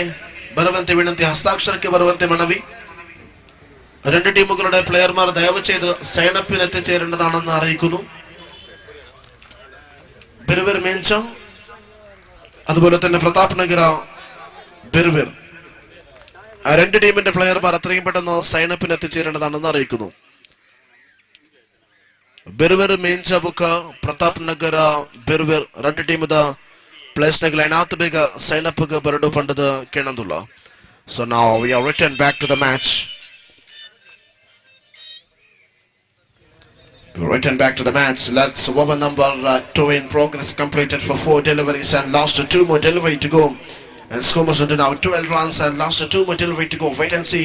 ಬರುವಂತೆ ವಿನಂತಿ, ಹಸ್ತಾಕ್ಷರಕ್ಕೆ ಬರುವಂತೆ ಮನವಿ. രണ്ട് ടീമുകളുടെ പ്ലെയർമാർ ദയവ് ചെയ്ത് സൈനപ്പിന് എത്തിച്ചേരേണ്ടതാണെന്ന് അറിയിക്കുന്നു. ബെർവെർ മേഞ്ച അതുപോലെ തന്നെ പ്രതാപ് നഗര ബെർവെർ ആ രണ്ട് ടീമിന്റെ പ്ലെയർമാർ എത്രയും പെട്ടെന്ന് സൈനപ്പിന് എത്തിച്ചേരേണ്ടതാണെന്ന് അറിയിക്കുന്നു. ബെർവെർ ಮೇಂಚ ಬುಕ ಪ್ರತಾಪ್ ನಗರ ಬೆರ್ವೆರ್ ಎರಡು ಟೀಮದ ಪ್ಲೇಸ್ ನಾಗ ಲೈನ್ ಆತ ಬೇಗ ಸೈನ್ ಅಪ್ ಗೆ ಬರಡು ಪಂಡದ ಕೇಳಂದುಲ್ಲ. So now we are return back to the match. Return back to the match. Let's over number 2 in progress, completed for 4 deliveries and lost 2 more delivery to go. And Skomos into now 12 runs and lost 2 more delivery to go. Wait and see.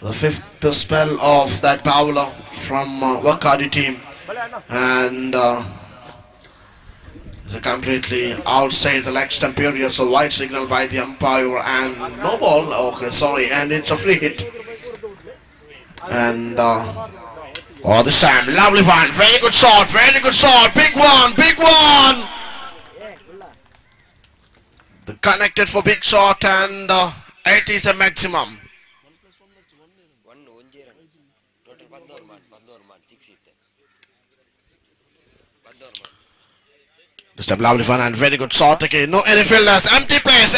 The fifth spell of that bowler from Wakadi team. And it's completely outside the leg stump area. So wide signal by the umpire and no ball. Okay, sorry. And it's a free hit. And oh, this time, lovely one, very good shot, big one! The connected for big shot and 8 is a maximum. This time, lovely one and very good shot again, no any fielders, empty place,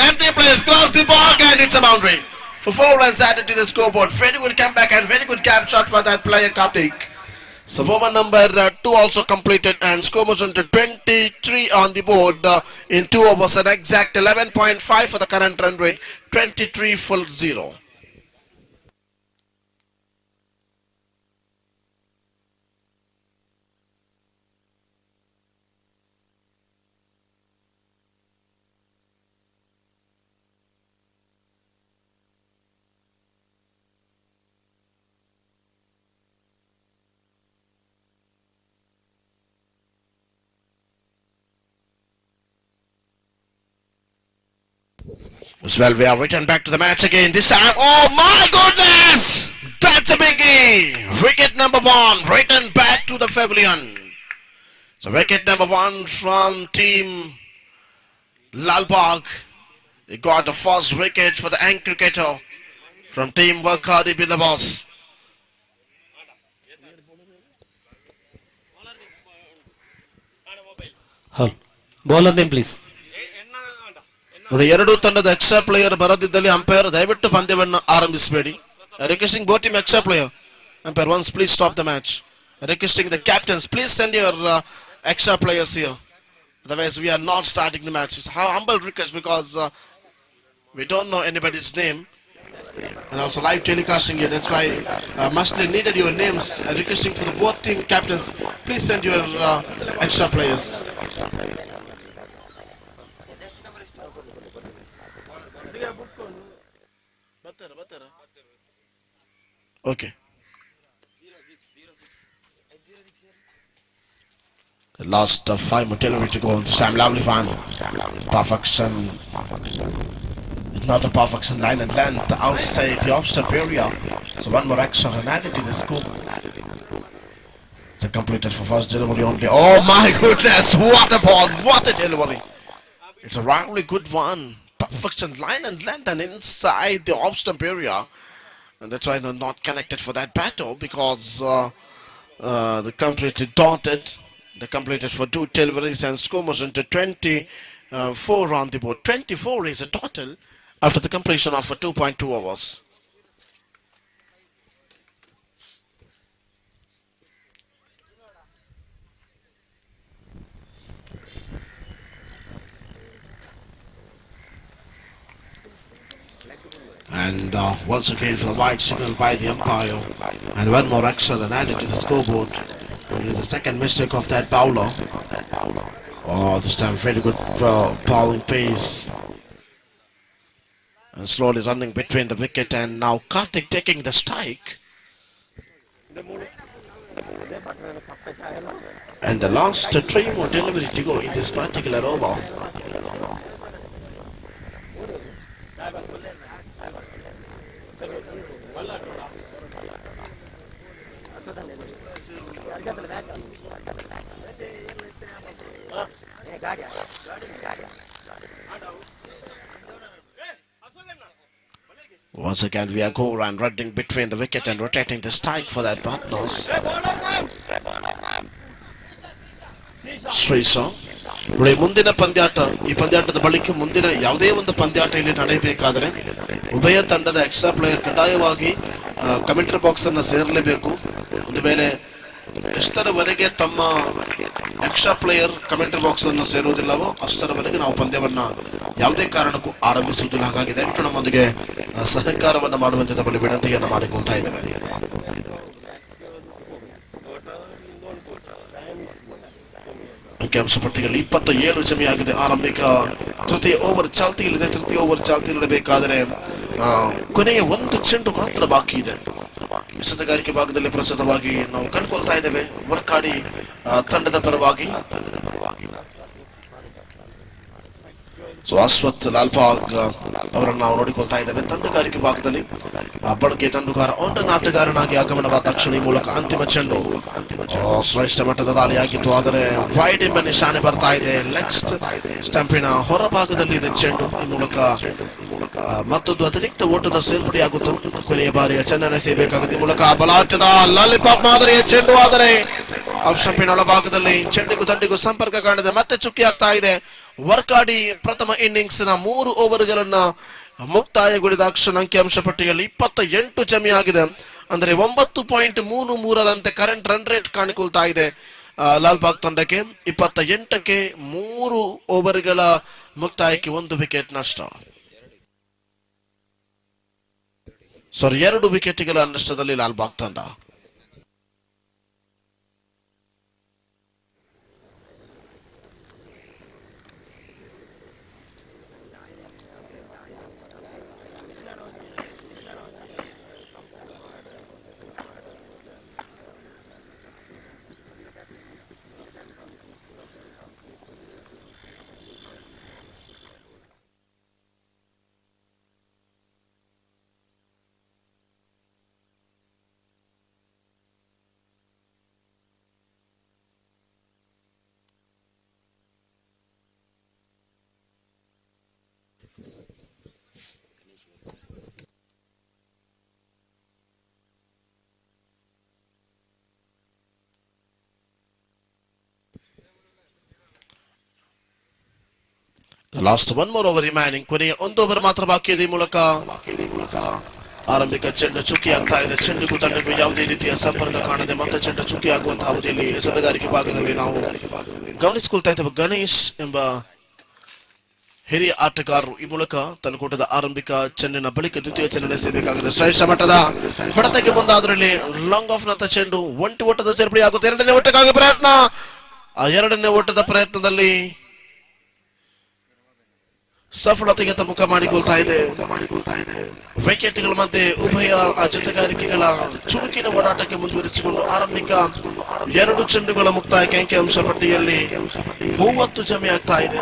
cross the ball and it's a boundary. For 4 runs added to the scoreboard, very good comeback and very good cap shot for that player Karthik. So over number 2 also completed and score was into 23 on the board in 2 overs, an exact 11.5 for the current run rate, 23 full 0. As well, we are returned back to the match again. This time, oh my goodness! That's a biggie! Wicket number 1, returned back to the pavilion. So wicket number 1 from team Lalbagh. They got the first wicket for the young cricketer from team Wakadi Billabos. Bowler name please. ನೋಡಿ, ಎರಡು ತಂಡದ extra player ಬರದಿದ್ದಲ್ಲಿ umpire ದಯವಿಟ್ಟು ಪಂದ್ಯವನ್ನು ಆರಂಭಿಸಬೇಡಿ. Requesting both team extra player. Umpire once please stop the match. Requesting the captains, please send your extra players here. Otherwise we are not starting the match. It's a humble request because we don't know anybody's name and also live telecasting here. That's why mustly needed your names. Requesting for the both team captains, please send your extra players. Okay. The last 5 more delivery to go. This time, lovely fan. Perfection. It's not a perfection line and length outside the off-stump area. So one more extra and added to the scope. It's completed for first delivery only. Oh my goodness! What a ball! What a delivery! It's a really good one. Perfection line and length and inside the off-stump area. And that's why they're not connected for that battle because they completed dotted. They completed for 2 deliveries and score was into 24 on the board. 24 is a total after the completion of 2.2 overs. And once again for the wide signal by the umpire and one more extra and added to the scoreboard. And it is the second mistake of that bowler. Oh, this time very good bowling pace and slowly running between the wicket and now Karthik taking the strike. And the last 3 more delivery to go in this particular over. Once again, we are goal and running between the wicket and rotating the strike for that partners. Shreesha ನೋಡಿ, ಮುಂದಿನ ಪಂದ್ಯಾಟ, ಈ ಪಂದ್ಯಾಟದ ಬಳಿಕ ಮುಂದಿನ ಯಾವುದೇ ಒಂದು ಪಂದ್ಯಾಟ ಇಲ್ಲಿ ನಡೆಯಬೇಕಾದರೆ ಉಭಯ ತಂಡದ ಎಕ್ಸ್ಟ್ರಾ ಪ್ಲೇಯರ್ ಕಡ್ಡಾಯವಾಗಿ ಕಮೆಂಟ್ರಿ ಬಾಕ್ಸ್ ಅನ್ನು ಸೇರಲೇಬೇಕು. ಒಂದು ವೇಳೆ ಎಷ್ಟರವರೆಗೆ ತಮ್ಮ ಎಕ್ಸ್ಟ್ರಾ ಪ್ಲೇಯರ್ ಕಮೆಂಟ್ರಿ ಬಾಕ್ಸ್ ಅನ್ನು ಸೇರುವುದಿಲ್ಲವೋ ಅಷ್ಟರವರೆಗೆ ನಾವು ಪಂದ್ಯವನ್ನ ಯಾವುದೇ ಕಾರಣಕ್ಕೂ ಆರಂಭಿಸುವುದಿಲ್ಲ. ಹಾಗಾಗಿ ದಯವಿಟ್ಟು ನಮ್ಮೊಂದಿಗೆ ಸಹಕಾರವನ್ನು ಮಾಡುವಂತೆ ತಮ್ಮಲ್ಲಿ ವಿನಂತಿಯನ್ನು ಮಾಡಿಕೊಳ್ತಾ ಇದ್ದೇವೆ. ಅಂಕಿಅಂಶ ಪಟ್ಟಿಯಲ್ಲಿ 27 ಜಮೆಯಾಗಿದೆ. ಆರಂಭಿಕ ತೃತೀಯ ಓವರ್ ಚಾಲ್ತಿಯಲ್ಲಿದೆ. ತೃತೀಯ ಓವರ್ ಚಾಲ್ತಿಯಲ್ಲಿರಬೇಕಾದರೆ ಕೊನೆಯ ಒಂದು ಚೆಂಡು ಮಾತ್ರ ಬಾಕಿ ಇದೆ. ಎಸೆತಗಾರಿಕೆ ಭಾಗದಲ್ಲಿ ಪ್ರಸ್ತುತವಾಗಿ ನಾವು ಕಂಡುಕೊಳ್ತಾ ಇದ್ದೇವೆ ವರ್ಕಾಡಿ ತಂಡದ ಪರವಾಗಿ ಅಶ್ವಥ್ ಲಾಲ್ಬಾಗ್ ಅವರನ್ನು ನಾವು ನೋಡಿಕೊಳ್ತಾ ಇದ್ದೇವೆ. ತಂಡಗಾರಿಕೆ ಭಾಗದಲ್ಲಿ ಬಳಕೆ ತಂಡುಗಾರ ಆನ್ ಆಟಗಾರನಾಗಿ ಆಗಮನವಾದ ತಕ್ಷಣ ಈ ಮೂಲಕ ಅಂತಿಮ ಚೆಂಡು ಶ್ರೇಷ್ಠ ಮಟ್ಟದ ದಾಳಿಯಾಗಿತ್ತು. ಆದರೆ ವೈಡ್ ಎಂಬ ನಿಶಾನೆ ಬರ್ತಾ ಇದೆ. ಲೆಗ್ ಸ್ಟಂಪಿನ ಹೊರಭಾಗದಲ್ಲಿ ಇದೆ ಚೆಂಡು. ಈ ಮೂಲಕ ಮತ್ತೊಂದು ಅತಿರಿಕ್ತ ಓಟದ ಸೇರ್ಪಡೆಯಾಗುತ್ತು. ಕೊನೆಯ ಬಾರಿಯ ಚೆಂಡನ್ನು ಎಸೆಯಬೇಕಾಗಿದೆ. ಈ ಮೂಲಕ ಬಲಾಟದ ಲಾಲಿಪಾಪ್ ಮಾದರಿಯ ಚೆಂಡು, ಆದರೆ ಸ್ಟಂಪಿನ ಒಳಭಾಗದಲ್ಲಿ ಚೆಂಡಿಗೂ ದಂಡಿಗೂ ಸಂಪರ್ಕ ಕಾಣದೆ ಮತ್ತೆ ಚುಕ್ಕಿ ಆಗ್ತಾ ಇದೆ. ವರ್ಕಾಡಿ ಪ್ರಥಮ ಇನ್ನಿಂಗ್ಸ್ ನ 3 ಓವರ್ಗಳನ್ನ ಮುಕ್ತಾಯಗೊಳಿದಾಕ್ಷಣ ಅಂಕಿಅಂಶ ಪಟ್ಟಿಯಲ್ಲಿ 28 ಜಮೆಯಾಗಿದೆ. ಅಂದರೆ 9.33ರಂತೆ ಕರೆಂಟ್ ರನ್ ರೇಟ್ ಕಾಣಿಕೊಳ್ತಾ ಇದೆ ಲಾಲ್ಬಾಗ್ ತಂಡಕ್ಕೆ. 28ಕ್ಕೆ 3 ಓವರ್ಗಳ ಮುಕ್ತಾಯಕ್ಕೆ 1 ವಿಕೆಟ್ ನಷ್ಟ. 2 ವಿಕೆಟ್ಗಳ ನಷ್ಟದಲ್ಲಿ ಲಾಲ್ಬಾಗ್ ತಂಡ. Last 1 more over remaining. ಕೊನೆಯ 1 ಓವರ್ ಮಾತ್ರ ಬಾಕಿ ಇದೆ. ಈ ಮೂಲಕ ಆರಂಭಿಕ ಚೆಂಡು ಚುಕ್ಕಿ ಆಗ್ತಾ ಇದೆ. ಚೆಂಡಿಗೂ ತಂಡಕ್ಕೂ ಯಾವುದೇ ರೀತಿಯ ಸಂಪರ್ಕ ಕಾಣದೆ ಮತ್ತೆ ಚೆಂಡು ಚುಕ್ಕಿ ಆಗುವಂತಹ ಅವಧಿಯಲ್ಲಿ ಎಸೆತಗಾರಿಕೆ ಭಾಗದಲ್ಲಿ ನಾವು ಗಮನಿಸಿಕೊಳ್ತಾ ಇದ್ದೇವೆ. ಗಣೇಶ್ ಎಂಬ ಹಿರಿಯ ಆಟಗಾರರು ಈ ಮೂಲಕ ತನ್ನಕೂಟದ ಆರಂಭಿಕ ಚೆಂಡಿನ ಬಳಿಕ ದ್ವಿತೀಯ ಚೆಂಡನ್ನು ಎಸೆಯಬೇಕಾಗಿದೆ. ಶ್ರೇಷ್ಠ ಮಟ್ಟದ ಹೊಡೆತಕ್ಕೆ ಮುಂದಾದ್ರಲ್ಲಿ ಲಾಂಗ್ ಆಫ್ ನಂತ ಚೆಂಡು ಒಂಟಿ ಓಟದ ಸೇರ್ಪಡೆಯಾಗುತ್ತೆ. 2ನೇ ಓಟಕ್ಕಾಗಿ ಪ್ರಯತ್ನ. ಆ 2ನೇ ಓಟದ ಪ್ರಯತ್ನದಲ್ಲಿ ಸಫಲತೆಗೆ ಮುಖ ಮಾಡಿಕೊಳ್ತಾ ಇದೆ. ವಿಕೆಟ್ಗಳ ಮಧ್ಯೆ ಉಭಯ ಜೊತೆಗಾರಿಕೆಗಳ ಚುರುಕಿನ ಓಡಾಟಕ್ಕೆ ಮುಂದುವರಿಸಿಕೊಂಡು ಆರಂಭಿಕ 2 ಚೆಂಡುಗಳ ಮುಕ್ತಾಯಕ್ಕೆ ಅಂಕಿಅಂಶ ಪಟ್ಟಿಯಲ್ಲಿ 30 ಜಮೆ ಆಗ್ತಾ ಇದೆ.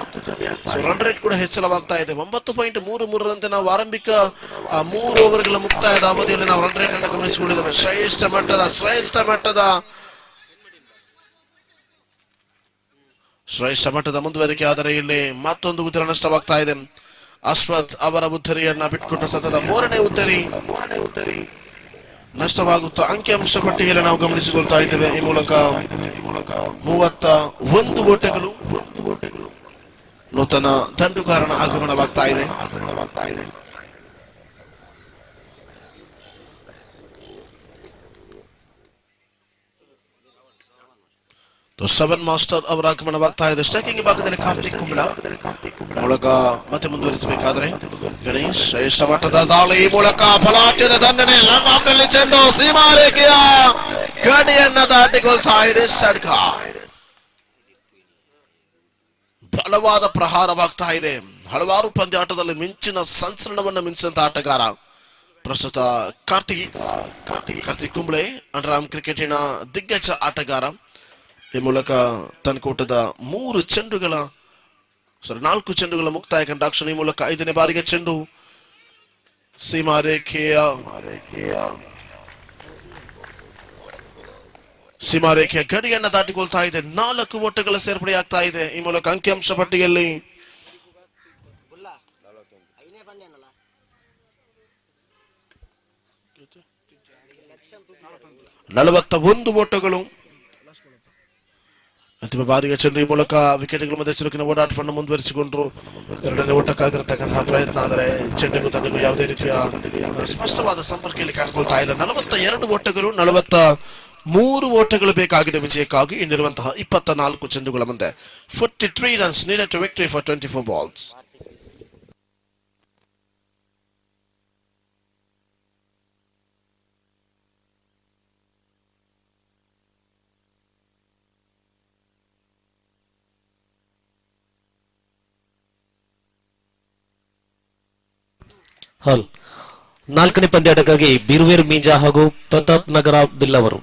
ರನ್ ರೇಟ್ ಕೂಡ ಹೆಚ್ಚಳವಾಗ್ತಾ ಇದೆ. 9.33ರಂತೆ ನಾವು ಆರಂಭಿಕ 3 ಓವರ್ಗಳ ಮುಕ್ತಾಯದ ಅವಧಿಯಲ್ಲಿ ನಾವು ರನ್ ರೇಟ್ ಅನ್ನು ಗಮನಿಸಿಕೊಂಡಿದ್ದೇವೆ. ಶ್ರೇಷ್ಠ ಮಟ್ಟದ ಮುಂದುವರಿಕೆ. ಆದರೆ ಇಲ್ಲಿ ಮತ್ತೊಂದು ಉತ್ತರ ನಷ್ಟವಾಗ್ತಾ ಇದೆ. ಅಶ್ವಥ್ ಅವರ ಉತ್ತರಿಯನ್ನ ಬಿಟ್ಟುಕೊಟ್ಟು ಸತತ 3ನೇ ಉತ್ತರಿ ನಷ್ಟವಾಗುತ್ತಾ ಅಂಕಿಅಂಶ ಪಟ್ಟಿಯಲ್ಲಿ ನಾವು ಗಮನಿಸಿಕೊಳ್ತಾ ಇದ್ದೇವೆ. ಈ ಮೂಲಕ 31 ಓಟಗಳು. ನೂತನ ತಂಡುಗಾರನ ಆಗಮನವಾಗ್ತಾ ಇದೆ. ಸೆವೆನ್ ಮಾಸ್ಟರ್ ಅವರ ಆಗಮನವಾಗ್ತಾ ಇದೆ. ಸ್ಟ್ರೈಕಿಂಗ್ ಭಾಗದಲ್ಲಿ ಕಾರ್ತಿಕ್ ಕುಂಬಳ ಮೂಲಕ ಮತ್ತೆ ಮುಂದುವರಿಸಬೇಕಾದ್ರೆ ಗಣೇಶ್ ಶ್ರೇಷ್ಠ ಮಟ್ಟದ ದಾಳಿ. ಈ ಮೂಲಕ ಫಲಾಟ್ಯದ ದಂಡನೆ. ಲಾಂಗ್ ಆಫ್ ನಲ್ಲಿ ಚೆಂಡು ಸೀಮಾ ರೇಖೆಯ ಗಡಿಯನ್ನ ದಾಟಿಕೊಳ್ತಾ ಇದೆ. ಷಡ್ಕ ಬಲವಾದ ಪ್ರಹಾರವಾಗ್ತಾ ಇದೆ. ಹಲವಾರು ಪಂದ್ಯಾಟದಲ್ಲಿ ಮಿಂಚಿನ ಸಂಚಲನವನ್ನು ಮಿಂಚಿದಂತ ಆಟಗಾರ ಪ್ರಸ್ತುತ ಕಾರ್ತಿಕ್ ಕುಂಬಳೆ ಅಂಡರ್ಆರ್ಮ್ ಕ್ರಿಕೆಟಿನ ದಿಗ್ಗಜ ಆಟಗಾರ. ಈ ಮೂಲಕ ತನ್ನಕೂಟದ 4 ಚೆಂಡುಗಳ ಮುಕ್ತಾಯ ಕಂಡಾಕ್ಷಣ. ಈ ಮೂಲಕ 5ನೇ ಬಾರಿಗೆ ಚೆಂಡು ಸೀಮಾರೇಖೆಯ ಗಡಿಯನ್ನ ದಾಟಿಕೊಳ್ತಾ ಇದೆ. 4 ಓಟಗಳ ಸೇರ್ಪಡೆಯಾಗ್ತಾ ಇದೆ. ಈ ಮೂಲಕ ಅಂಕಿಅಂಶ ಪಟ್ಟಿಯಲ್ಲಿ 41 ಓಟಗಳು. ಅಂತಿಮ ಬಾರಿಗೆ ಚೆಂಡು ಈ ಮೂಲಕ ವಿಕೆಟ್ಗಳ ಮಧ್ಯೆ ಚುರುಕಿನ ಓಡಾಟವನ್ನು ಮುಂದುವರಿಸಿಕೊಂಡ್ರು. 2ನೇ ಓಟಕ್ಕಾಗಿರತಕ್ಕಂತಹ ಪ್ರಯತ್ನ, ಆದರೆ ಚೆಂಡಿಗೂ ತನಗೂ ಯಾವುದೇ ರೀತಿಯ ಸ್ಪಷ್ಟವಾದ ಸಂಪರ್ಕ ಇಲ್ಲಿ ಕಾಣಿಕೊಳ್ತಾ ಇಲ್ಲ. 42 ಓಟಗಳು, 43 ಓಟಗಳು ಬೇಕಾಗಿದೆ ವಿಜಯಕ್ಕಾಗಿ. ಇನ್ನಿರುವಂತಹ 24 ಚೆಂಡುಗಳ ಮುಂದೆ 43 runs needed to victory for 24 balls. ಹಾಲ್ 4ನೇ ಪಂದ್ಯಾಟಕ್ಕಾಗಿ ಬಿರುವೇರ್ ಮೀಂಜಾ ಹಾಗೂ ಪ್ರತಾಪ್ ನಗರ ಬಿಲ್ಲವರು.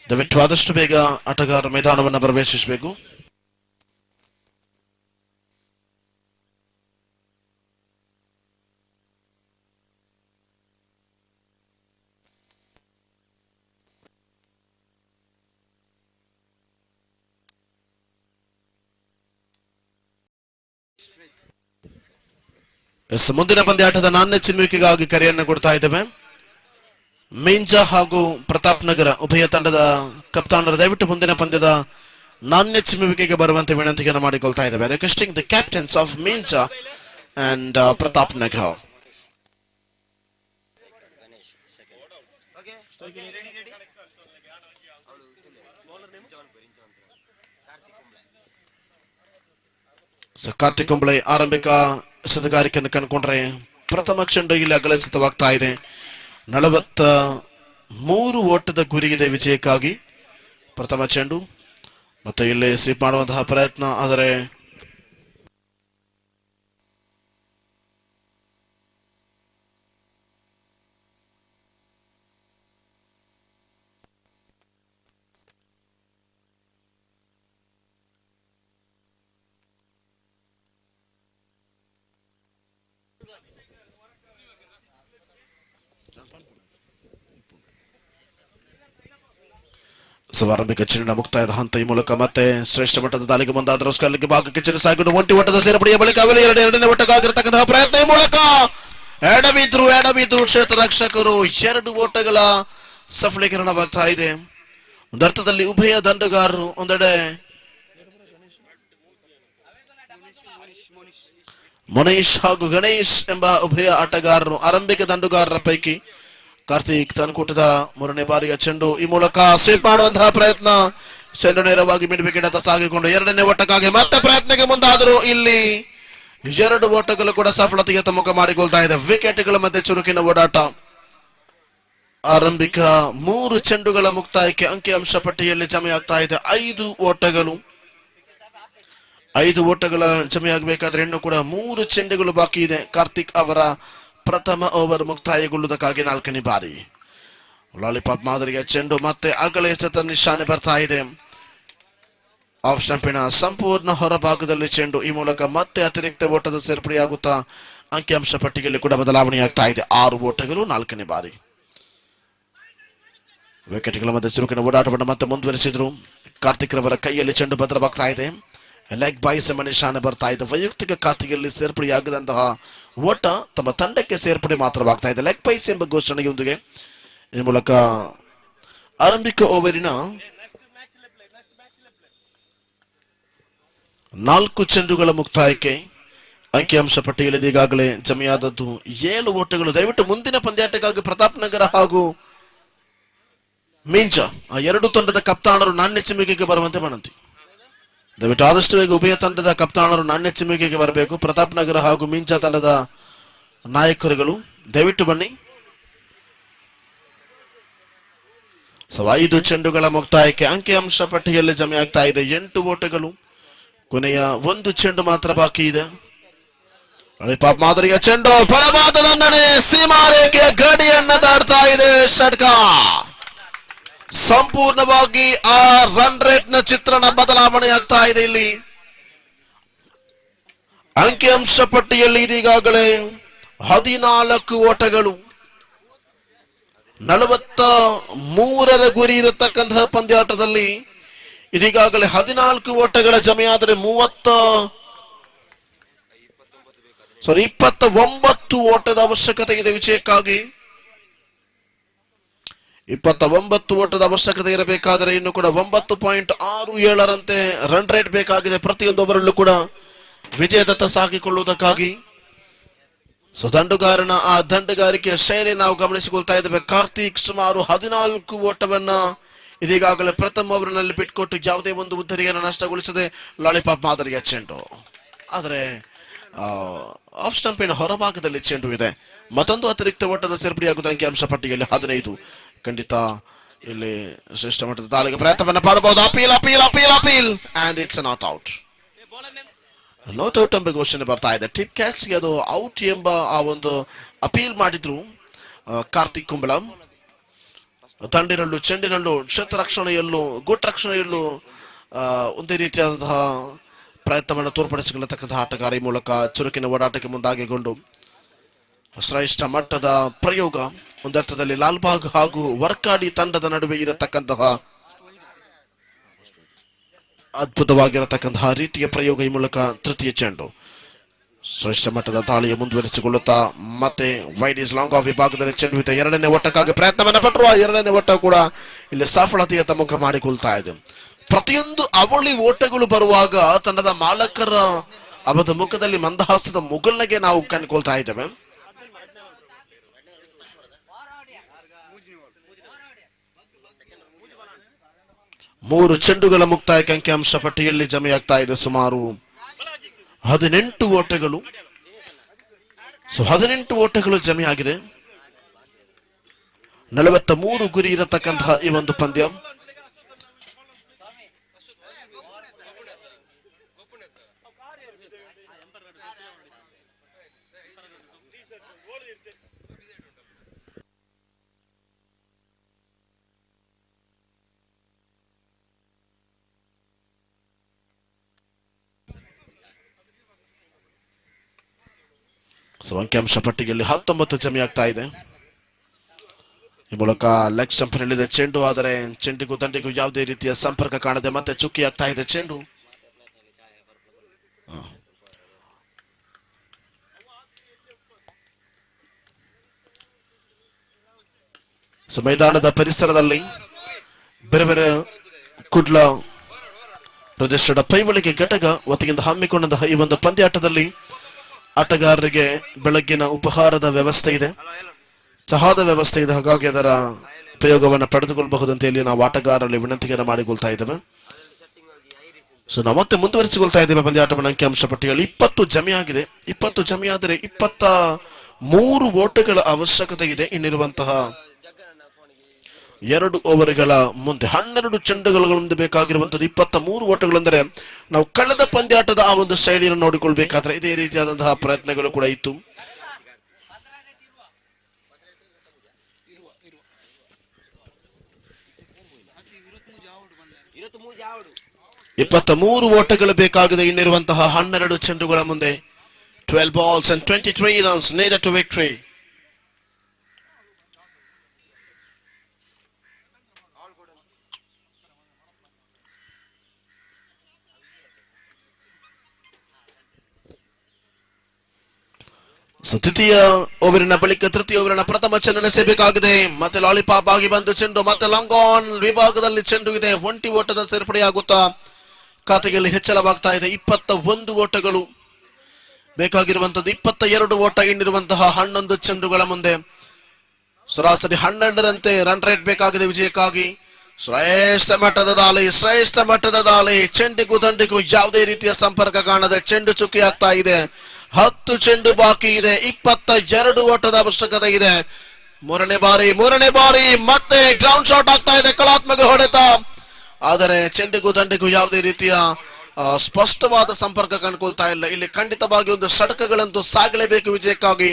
ದಯವಿಟ್ಟು ಆದಷ್ಟು ಬೇಗ ಆಟಗಾರ ಮೈದಾನವನ್ನು ಪ್ರವೇಶಿಸಬೇಕು. ಮುಂದಿನ ಪಂದ್ಯಾಟದ ನಾಣ್ಯ ಚಿಮ್ಮುವಿಕೆಗಾಗಿ ಕರೆಯನ್ನು ಕೊಡ್ತಾ ಇದ್ದೇವೆ. ಮೀಂಜಾ ಹಾಗೂ ಪ್ರತಾಪ್ ನಗರ ಉಭಯ ತಂಡದ ಕಪ್ತಾನರು ದಯವಿಟ್ಟು ಮುಂದಿನ ಪಂದ್ಯದ ನಾಣ್ಯ ಚಿಮ್ಮುವಿಕೆಗೆ ಬರುವಂತೆ ವಿನಂತಿಯನ್ನು ಮಾಡಿಕೊಳ್ತಾ ಇದ್ದೇವೆ. Requesting the captains of Meenja and Pratap Nagar. Karthik Kumble ಆರಂಭಿಕ ಶತಕಾರಿಕೆಯನ್ನು ಕಂಡುಕೊಂಡ್ರೆ ಪ್ರಥಮ ಚೆಂಡು ಇಲ್ಲಿ ಅಗಲಿಸಿತವಾಗ್ತಾ ಇದೆ. 43 ಓಟದ ಗುರಿಯಿದೆ ವಿಜಯಕ್ಕಾಗಿ. ಪ್ರಥಮ ಚೆಂಡು ಮತ್ತೆ ಇಲ್ಲಿ ಸ್ವೀಪ್ ಮಾಡುವಂತಹ ಪ್ರಯತ್ನ, ಆದರೆ ಆರಂಭಿಕ ಚೆಂಡಿನ ಮುಕ್ತಾಯದ ಹಂತ. ಈ ಮೂಲಕ ಮತ್ತೆ ಶ್ರೇಷ್ಠ ಮಟ್ಟದ ದಾಳಿಗೆ ಮುಂದಾದ ರಸ್ಕಲ್ಲಿಗೆ ಭಾಗಕ್ಕೆ ಚೆಂಡು ಸಾಗಿದ್ದು ಒಂಟಿ ಓಟದ ಸೇರ್ಪಡೆಯ ಬಳಿಕ ಎರಡನೇ ಓಟಕ್ಕಾಗಿರತಕ್ಕಂತಹ ಪ್ರಯತ್ನ. ಈ ಮೂಲಕ ಎಡಬಿದ್ರು ಕ್ಷೇತ್ರ ರಕ್ಷಕರು 2 ಓಟಗಳ ಸಫಲೀಕರಣವಾಗ್ತಾ ಇದೆ. ಒಂದರ್ಥದಲ್ಲಿ ಉಭಯ ದಂಡುಗಾರರು, ಒಂದೆಡೆ ಮನೀಶ್ ಹಾಗೂ ಗಣೇಶ್ ಎಂಬ ಉಭಯ ಆಟಗಾರರು ಆರಂಭಿಕ ದಂಡುಗಾರರ ಪೈಕಿ. ಕಾರ್ತಿಕ್ ತನ್ಕೂಟದ 3ನೇ ಬಾರಿಯ ಚೆಂಡು, ಈ ಮೂಲಕ ಸ್ವೀಪ್ ಮಾಡುವಂತಹ ಪ್ರಯತ್ನ. ಚೆಂಡು ನೇರವಾಗಿ ಮಿಡ್ ವಿಕೆಟ್ ಹತ್ತ ಸಾಗಿಕೊಂಡು ಎರಡನೇ ಓಟಕ್ಕಾಗಿ ಮತ್ತೆ ಪ್ರಯತ್ನಕ್ಕೆ ಮುಂದಾದರೂ ಇಲ್ಲಿ 2 ಓಟಗಳು ಕೂಡ ಸಫಲತೆಯತ್ತ ಮುಖ ಮಾಡಿಕೊಳ್ತಾ ಇದೆ. ವಿಕೆಟ್ಗಳ ಮಧ್ಯೆ ಚುರುಕಿನ ಓಡಾಟ. ಆರಂಭಿಕ 3 ಚೆಂಡುಗಳ ಮುಕ್ತಾಯಕ್ಕೆ ಅಂಕಿಅಂಶ ಪಟ್ಟಿಯಲ್ಲಿ ಜಮೆಯಾಗ್ತಾ ಇದೆ 5 ಓಟಗಳು. 5 ಓಟಗಳ ಜಮೆಯಾಗಬೇಕಾದ್ರೆ ಇನ್ನು ಕೂಡ 3 ಚೆಂಡುಗಳು ಬಾಕಿ ಇದೆ. ಕಾರ್ತಿಕ್ ಅವರ ಪ್ರಥಮ ಓವರ್ ಮುಕ್ತಾಯಗೊಳ್ಳುವುದಕ್ಕಾಗಿ 4ನೇ ಬಾರಿ. ಲಾಲಿಪಾಪ್ ಮಾದರಿಯ ಚೆಂಡು ಮತ್ತೆ ಅಗಲ ಎಸೆತ ನಿಶಾನೆ ಬರ್ತಾ ಇದೆ. ಆಫ್ ಸ್ಟಂಪಿನ ಸಂಪೂರ್ಣ ಹೊರಭಾಗದಲ್ಲಿ ಚೆಂಡು. ಈ ಮೂಲಕ ಮತ್ತೆ ಅತಿರಿಕ್ತ ಓಟದ ಸೇರ್ಪಡೆಯಾಗುತ್ತಾ ಅಂಕಿಅಂಶ ಪಟ್ಟಿಯಲ್ಲಿ ಕೂಡ ಬದಲಾವಣೆಯಾಗ್ತಾ ಇದೆ. 6 ಓಟಗಳು 4ನೇ ಬಾರಿ. ವಿಕೆಟ್ಗಳ ಮಧ್ಯೆ ಚುರುಕಿನ ಓಡಾಟವನ್ನು ಮತ್ತೆ ಮುಂದುವರಿಸಿದ್ರು. ಕಾರ್ತಿಕ್ ರವರ ಕೈಯಲ್ಲಿ ಚೆಂಡು ಭದ್ರವಾಗ್ತಾ ಇದೆ. ಲೆಗ್ ಬಾಯ್ಸ್ ಎಂಬ ನಿಶಾನೆ ಬರ್ತಾ ಇದೆ. ವೈಯಕ್ತಿಕ ಖಾತೆಯಲ್ಲಿ ಸೇರ್ಪಡೆಯಾಗದಂತಹ ಓಟ ತಮ್ಮ ತಂಡಕ್ಕೆ ಸೇರ್ಪಡೆ ಮಾತ್ರವಾಗ್ತಾ ಇದೆ. ಲೆಗ್ ಬಾಯ್ಸ್ ಎಂಬ ಘೋಷಣೆಯೊಂದಿಗೆ ಈ ಮೂಲಕ ಆರಂಭಿಕ ಓವರಿನ 4 ಚೆಂಡುಗಳ ಮುಕ್ತಾಯಕ್ಕೆ ಅಂಕಿಅಂಶ ಪಟ್ಟಿಯಲ್ಲಿ ಈಗಾಗಲೇ ಜಮೆಯಾದದ್ದು 7 ಓಟಗಳು. ದಯವಿಟ್ಟು ಮುಂದಿನ ಪಂದ್ಯಾಟಕ್ಕಾಗಿ ಪ್ರತಾಪ್ ನಗರ ಹಾಗೂ ಮಿಂಚ ಆ 2 ತಂಡದ ಕಪ್ತಾನರು ನಾಣ್ಯ ಚಿಮ್ಮಿಗೆಗೆ ಬರುವಂತೆ ವಿನಂತಿ. ದಯವಿಟ್ಟು ಆದಷ್ಟು ಬೇಗ ಉಭಯ ತಂಡದ ಕಪ್ತಾನರು ನಾಣ್ಯ ಚಿಮ್ಮಿಗೆಗೆ ಬರಬೇಕು. ಪ್ರತಾಪ್ ನಗರ ಹಾಗೂ ಮಿಂಚ ತಂಡದ ನಾಯಕರುಗಳು ದಯವಿಟ್ಟು ಬನ್ನಿ. 5 ಚೆಂಡುಗಳ ಮುಕ್ತಾಯಕ್ಕೆ ಅಂಕಿಅಂಶ ಪಟ್ಟಿಯಲ್ಲಿ ಜಮೆಯಾಗ್ತಾ ಇದೆ 8 ಓಟಗಳು. ಕೊನೆಯ 1 ಚೆಂಡು ಮಾತ್ರ ಬಾಕಿ ಇದೆ. ಲಾಲಿಪಾಪ್ ಮಾದರಿಯ ಚೆಂಡು ಬಲವಾದ ದಂಡನೆ, ಸೀಮಾರೇಖೆಯ ಗಡಿಯನ್ನ ದಾಟ್ತಾ ಇದೆ. ಷಟ್ಕ ಸಂಪೂರ್ಣವಾಗಿ ಆ ರನ್ ರೇಟ್ ನ ಚಿತ್ರಣ ಬದಲಾವಣೆ ಆಗ್ತಾ ಇದೆ. ಇಲ್ಲಿ ಅಂಕಿಅಂಶ ಪಟ್ಟಿಯಲ್ಲಿ ಇದೀಗಾಗಲೇ 14 ಓಟಗಳು. 43ರ ಗುರಿ ಇರತಕ್ಕಂತಹ ಪಂದ್ಯಾಟದಲ್ಲಿ ಇದೀಗಾಗಲೇ 14 ಓಟಗಳ ಜಮೆಯಾದರೆ 29 ಓಟದ ಅವಶ್ಯಕತೆ ಇದೆ ವಿಜಯಕ್ಕಾಗಿ. 29 ಓಟದ ಅವಶ್ಯಕತೆ ಇರಬೇಕಾದರೆ ಇನ್ನು ಕೂಡ 9.67ರಂತೆ ರನ್ ರೇಟ್ ಬೇಕಾಗಿದೆ ಪ್ರತಿಯೊಂದು ಓವರಲ್ಲೂ ಕೂಡ ವಿಜಯದತ್ತ ಸಾಗಿಕೊಳ್ಳುವುದಕ್ಕಾಗಿ. ದಂಡುಗಾರನ ಆ ದಂಡುಗಾರಿಕೆಯ ಶೈಲಿ ನಾವು ಗಮನಿಸಿಕೊಳ್ತಾ ಇದ್ದೇವೆ. ಕಾರ್ತಿಕ್ ಸುಮಾರು 14 ಓಟವನ್ನ ಇದೀಗಾಗಲೇ ಪ್ರಥಮ ಓವರ್ನಲ್ಲಿ ಬಿಟ್ಕೊಟ್ಟು ಯಾವುದೇ ಒಂದು ಉದ್ದರಿಯನ್ನು ನಷ್ಟಗೊಳಿಸದೆ ಲಾಲಿಪಾಪ್ ಮಾದರಿಯ ಚೆಂಡು. ಆದರೆ ಆಫ್ ಸ್ಟಂಪಿನ ಹೊರಭಾಗದಲ್ಲಿ ಚೆಂಡು ಇದೆ. ಮತ್ತೊಂದು ಅತಿರಿಕ್ತ ಓಟದ ಸೇರ್ಪಡೆಯಾಗುವುದು ಅಂಕಿಅಂಶ ಪಟ್ಟಿಯಲ್ಲಿ 15. ಖಂಡಿತ ಇಲ್ಲಿ ಶ್ರೇಷ್ಠ ಮಟ್ಟದ ದಾಳಿಗೆ ಪ್ರಯತ್ನವನ್ನ ಮಾಡಬಹುದು. Appeal appeal appeal appeal and it's not out. Not out ಎಂಬ ಘೋಷಣೆ ಬರ್ತಾ ಇದೆ. ಟಿಪ್ ಕ್ಯಾಚ್ಗೆ ಅದು ಔಟ್ ಎಂಬ ಆ ಒಂದು ಅಪೀಲ್ ಮಾಡಿದ್ರು ಕಾರ್ತಿಕ್ ಕುಂಬಳಂ. ದಂಡಿನಲ್ಲೂ ಚೆಂಡಿನಲ್ಲೂ ಕ್ಷೇತ್ರ ರಕ್ಷಣೆಯಲ್ಲೂ ಗುಟ್ ರಕ್ಷಣೆಯಲ್ಲೂ ಒಂದೇ ರೀತಿಯಾದಂತಹ ಪ್ರಯತ್ನವನ್ನು ತೋರ್ಪಡಿಸಿಕೊಳ್ಳತಕ್ಕಂತಹ ಆಟಗಾರ. ಈ ಮೂಲಕ ಚುರುಕಿನ ಓಡಾಟಕ್ಕೆ ಮುಂದಾಗಿಕೊಂಡು ಶ್ರೇಷ್ಠ ಮಟ್ಟದ ಪ್ರಯೋಗ. ಒಂದರ್ಥದಲ್ಲಿ ಲಾಲ್ಬಾಗ್ ಹಾಗೂ ವರ್ಕಾಡಿ ತಂಡದ ನಡುವೆ ಇರತಕ್ಕಂತಹ ಅದ್ಭುತವಾಗಿರತಕ್ಕಂತಹ ರೀತಿಯ ಪ್ರಯೋಗ. ಈ ಮೂಲಕ ತೃತೀಯ ಚೆಂಡು ಶ್ರೇಷ್ಠ ಮಟ್ಟದ ದಾಳಿಯ ಮುಂದುವರಿಸಿಕೊಳ್ಳುತ್ತಾ ಮತ್ತೆ ವೈಡ್ ಈಸ್ ಲಾಂಗ್ ಆಫ್ ವಿಭಾಗದಲ್ಲಿ ಚೆಂಡು ಹಿಡಿದ 2ನೇ ಓಟಕ್ಕಾಗಿ ಪ್ರಯತ್ನವನ್ನ ಪಟ್ಟರು. 2ನೇ ಓಟ ಕೂಡ ಇಲ್ಲಿ ಸಫಲತೆಯತ್ತ ಮುಖ ಮಾಡಿಕೊಳ್ತಾ ಇದೆ. ಪ್ರತಿಯೊಂದು ಅವಳಿ ಓಟಗಳು ಬರುವಾಗ ತಂಡದ ಮಾಲಕರ ಅವರ ಮುಖದಲ್ಲಿ ಮಂದಹಾಸದ ಮುಗುಲ್ನಗೆ ನಾವು ಕಂಡುಕೊಳ್ತಾ ಇದ್ದೇವೆ. ಮೂರು ಚೆಂಡುಗಳ ಮುಕ್ತಾಯಕ್ಕೆ ಅಂಕಿಅಂಶ ಪಟ್ಟಿಯಲ್ಲಿ ಜಮೆಯಾಗ್ತಾ ಇದೆ ಸುಮಾರು 18 ಓಟಗಳು. 18 ಓಟಗಳು ಜಮೆಯಾಗಿದೆ. 43 ಗುರಿ ಇರತಕ್ಕಂತಹ ಈ ಒಂದು ಪಂದ್ಯ. ಅಂಕಿಅಂಶ ಪಟ್ಟಿಯಲ್ಲಿ 19 ಜಮೆಯಾಗ್ತಾ ಇದೆ. ಈ ಮೂಲಕ ಲೆಗ್ ಸ್ಟಂಪ್ನಲ್ಲಿದೆ ಚೆಂಡು. ಆದರೆ ಚೆಂಡಿಗೂ ದಂಡಿಗೂ ಯಾವುದೇ ರೀತಿಯ ಸಂಪರ್ಕ ಕಾಣದೆ ಮತ್ತೆ ಚುಕ್ಕಿ ಆಗ್ತಾ ಇದೆ ಚೆಂಡು. ಮೈದಾನದ ಪರಿಸರದಲ್ಲಿ ಬೇರೆ ಬೇರೆ ಕುಡ್ಲ ಪ್ರದೇಶದ ಪೈವಳಿಗೆ ಘಟಕ ಒತ್ತಿಗೆಂದು ಹಮ್ಮಿಕೊಂಡಂತಹ ಈ ಒಂದು ಪಂದ್ಯಾಟದಲ್ಲಿ ಆಟಗಾರರಿಗೆ ಬೆಳಗ್ಗಿನ ಉಪಹಾರದ ವ್ಯವಸ್ಥೆ ಇದೆ, ಚಹಾದ ವ್ಯವಸ್ಥೆ ಇದೆ. ಹಾಗಾಗಿ ಅದರ ಉಪಯೋಗವನ್ನು ಪಡೆದುಕೊಳ್ಳಬಹುದು ಅಂತ ಹೇಳಿ ನಾವು ಆಟಗಾರರಲ್ಲಿ ವಿನಂತಿಯನ್ನು ಮಾಡಿಕೊಳ್ತಾ ಇದ್ದೇವೆ. ಸೊ ನಾವು ಮತ್ತೆ ಮುಂದುವರಿಸಿಕೊಳ್ತಾ ಇದ್ದೇವೆ ಪಂದ್ಯಾಟದ ಅಂಕಿಅಂಶ ಪಟ್ಟಿಯಲ್ಲಿ 20 ಜಮೆ ಆಗಿದೆ. 20 ಜಮೆ ಆದರೆ 23 ಓಟಗಳ ಅವಶ್ಯಕತೆ ಇದೆ ಇನ್ನಿರುವಂತಹ 2 ಓವರ್ಗಳ ಮುಂದೆ. 12 ಚೆಂಡುಗಳ ಮುಂದೆ ಬೇಕಾಗಿರುವಂತದ್ದು 23 ಓಟಗಳೆಂದರೆ ನಾವು ಕಳೆದ ಪಂದ್ಯಾಟದ ಆ ಒಂದು ಶೈಲಿಯನ್ನು ನೋಡಿಕೊಳ್ಬೇಕಾದ್ರೆ ಇದೇ ರೀತಿಯಾದಂತಹ ಪ್ರಯತ್ನಗಳು ಕೂಡ ಇತ್ತು. ಇಪ್ಪತ್ತ ಓಟಗಳು ಬೇಕಾಗಿದೆ ಇನ್ನಿರುವಂತಹ 12 ಚೆಂಡುಗಳ ಮುಂದೆ. 12 balls and 23 runs needed to victory. ತೃತೀಯ ಓವರಿನ ಬಳಿಕ ತೃತೀಯ ಓವರಿನ ಪ್ರಥಮ ಚೆಂಡನ್ನು ಎಸೆಯಬೇಕಾಗಿದೆ. ಮತ್ತೆ ಲಾಲಿಪಾಪ್ ಆಗಿ ಬಂದು ಚೆಂಡು ಮತ್ತೆ ಲಾಂಗ್ ಆನ್ ವಿಭಾಗದಲ್ಲಿ ಚೆಂಡು ಇದೆ. 20 ಓಟದ ಸೇರ್ಪಡೆಯಾಗುತ್ತಾ ಖಾತೆಯಲ್ಲಿ ಹೆಚ್ಚಳವಾಗ್ತಾ ಇದೆ. 21 ಓಟಗಳು ಬೇಕಾಗಿರುವಂತದ್ದು. 22 ಓಟ ಇನ್ನಿರುವಂತಹ 11 ಚೆಂಡುಗಳ ಮುಂದೆ. ಸರಾಸರಿ 12ರಂತೆ ರನ್ ರೇಟ್ ಬೇಕಾಗಿದೆ ವಿಜಯಕ್ಕಾಗಿ. ಶ್ರೇಷ್ಠ ಮಟ್ಟದ ದಾಳಿ. ಚೆಂಡಿಗೂ ದಂಡಿಗೂ ಯಾವುದೇ ರೀತಿಯ ಸಂಪರ್ಕ ಕಾಣದೆ ಚೆಂಡು ಚುಕ್ಕಿ ಆಗ್ತಾ ಇದೆ. 10 ಚೆಂಡು ಬಾಕಿ ಇದೆ. 22 ಓಟದ ಅವಶ್ಯಕತೆ ಇದೆ. ಮೂರನೇ ಬಾರಿ ಮತ್ತೆ ಗ್ರೌಂಡ್ ಶಾಟ್ ಆಗ್ತಾ ಇದೆ. ಕಲಾತ್ಮಕ ಹೊಡೆತ. ಆದರೆ ಚೆಂಡಿಗೂ ದಂಡಿಗೂ ಯಾವುದೇ ರೀತಿಯ ಸ್ಪಷ್ಟವಾದ ಸಂಪರ್ಕ ಕಂಡುಕೊಳ್ತಾ ಇಲ್ಲ. ಇಲ್ಲಿ ಖಂಡಿತವಾಗಿ ಒಂದು ಷಟಕಗಳಂತೂ ಸಾಗಲೇಬೇಕು ವಿಜಯಕ್ಕಾಗಿ,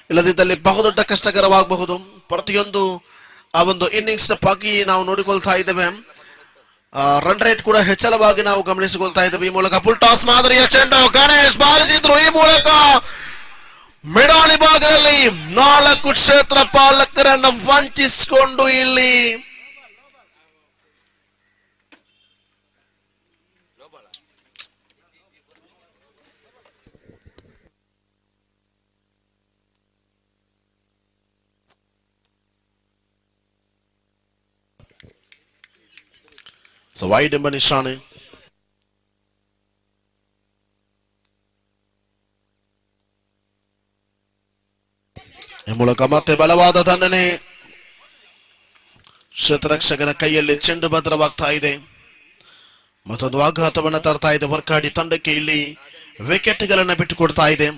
ಇಲ್ಲದಿದ್ದಲ್ಲಿ ಬಹುದೊಡ್ಡ ಕಷ್ಟಕರವಾಗಬಹುದು. ಪ್ರತಿಯೊಂದು ಆ ಒಂದು ಇನ್ನಿಂಗ್ಸ್ ಬಗ್ಗೆ ನಾವು ನೋಡಿಕೊಳ್ತಾ ಇದ್ದೇವೆ. ರನ್ ರೇಟ್ ಕೂಡ ಹೆಚ್ಚಳವಾಗಿ ನಾವು ಗಮನಿಸಿಕೊಳ್ತಾ ಇದ್ದೇವೆ. ಈ ಮೂಲಕ ಫುಲ್ ಟಾಸ್ ಮಾದರಿಯ ಚೆಂಡು ಗಣೇಶ್ ಬಾರಿಸಿದ್ರು. ಈ ಮೂಲಕ ಮಿಡಾಳಿ ಭಾಗದಲ್ಲಿ 4 ಕ್ಷೇತ್ರ ಪಾಲಕರನ್ನು ವಂಚಿಸಿಕೊಂಡು ಇಲ್ಲಿ ವೈಡ್ ಎಂಬ ನಿಶಾನೆ. ಈ ಮೂಲಕ ಮತ್ತೆ ಬಲವಾದ ದಂಡನೆ. ಕ್ಷೇತ್ರರಕ್ಷಕನ ಕೈಯಲ್ಲಿ ಚೆಂಡು ಭದ್ರವಾಗ್ತಾ ಇದೆ. ಮತ್ತೊಂದು ಆಘಾತವನ್ನು ತರ್ತಾ ಇದೆ ವರ್ಕಾಡಿ ತಂಡಕ್ಕೆ. ಇಲ್ಲಿ ವಿಕೆಟ್ಗಳನ್ನು ಬಿಟ್ಟುಕೊಡ್ತಾ ಇದೆ.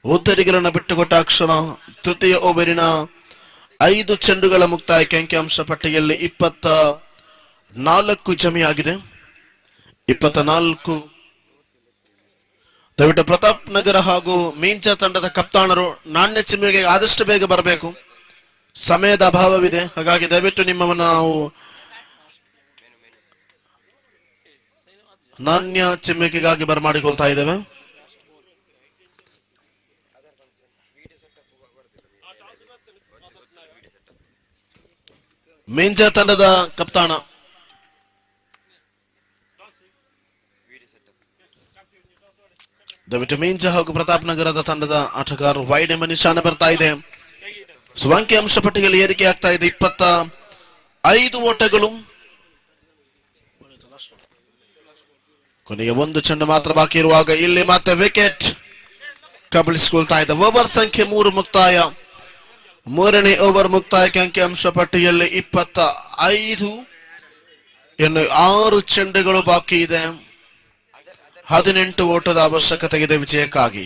ಉದ್ದರಿಗಳನ್ನು ಬಿಟ್ಟುಕೊಟ್ಟ ಕ್ಷಣ ತೃತೀಯ ಓವರಿನ 5 ಚೆಂಡುಗಳ ಮುಕ್ತಾಯಕ್ಕೆ ಅಂಕಿಅಂಶ ಪಟ್ಟಿಯಲ್ಲಿ 24 ಜಮೆಯಾಗಿದೆ. 24. ದಯವಿಟ್ಟು ಪ್ರತಾಪ್ ನಗರ ಹಾಗೂ ಮೀಂಚ ತಂಡದ ಕಪ್ತಾನರು ನಾಣ್ಯ ಚಿಮ್ಮೆಗೆ ಆದಷ್ಟು ಬೇಗ ಬರಬೇಕು. ಸಮಯದ ಅಭಾವವಿದೆ. ಹಾಗಾಗಿ ದಯವಿಟ್ಟು ನಿಮ್ಮನ್ನು ನಾವು ನಾಣ್ಯ ಚಿಮ್ಮಿಕೆಗಾಗಿ ಬರಮಾಡಿಕೊಳ್ತಾ ಇದ್ದೇವೆ. ಮೀಂಚ ತಂಡದ ಕಪ್ತಾನ ದಯವಿಟ್ಟು ಮೀಂಚ ಹಾಗೂ ಪ್ರತಾಪ್ ನಗರದ ತಂಡದ ಆಟಗಾರರು ವೈಡ್ ಎಂಬ ನಿಶಾನೆ ಬರ್ತಾ ಇದೆ. ಅಂಕಿ ಅಂಶ ಪಟ್ಟಿಯಲ್ಲಿ ಏರಿಕೆ ಆಗ್ತಾ ಇದೆ. 25 ಓಟಗಳು. ಕೊನೆಗೆ 1 ಚೆಂಡು ಮಾತ್ರ ಬಾಕಿ ಇರುವಾಗ ಇಲ್ಲಿ ಮತ್ತೆ ವಿಕೆಟ್ ಕಬಳಿಸಿಕೊಳ್ತಾ ಇದೆ. ಓವರ್ ಸಂಖ್ಯೆ 3 ಮುಕ್ತಾಯ. 3ನೇ ಓವರ್ ಮುಕ್ತಾಯಕ್ಕೆ ಅಂಕಿಅಂಶ ಪಟ್ಟಿಯಲ್ಲಿ 25. ಇನ್ನು 6 ಚೆಂಡುಗಳು ಬಾಕಿ ಇದೆ. 18 ಓಟದ ಅವಶ್ಯಕತೆ ಇದೆ ವಿಜಯಕ್ಕಾಗಿ.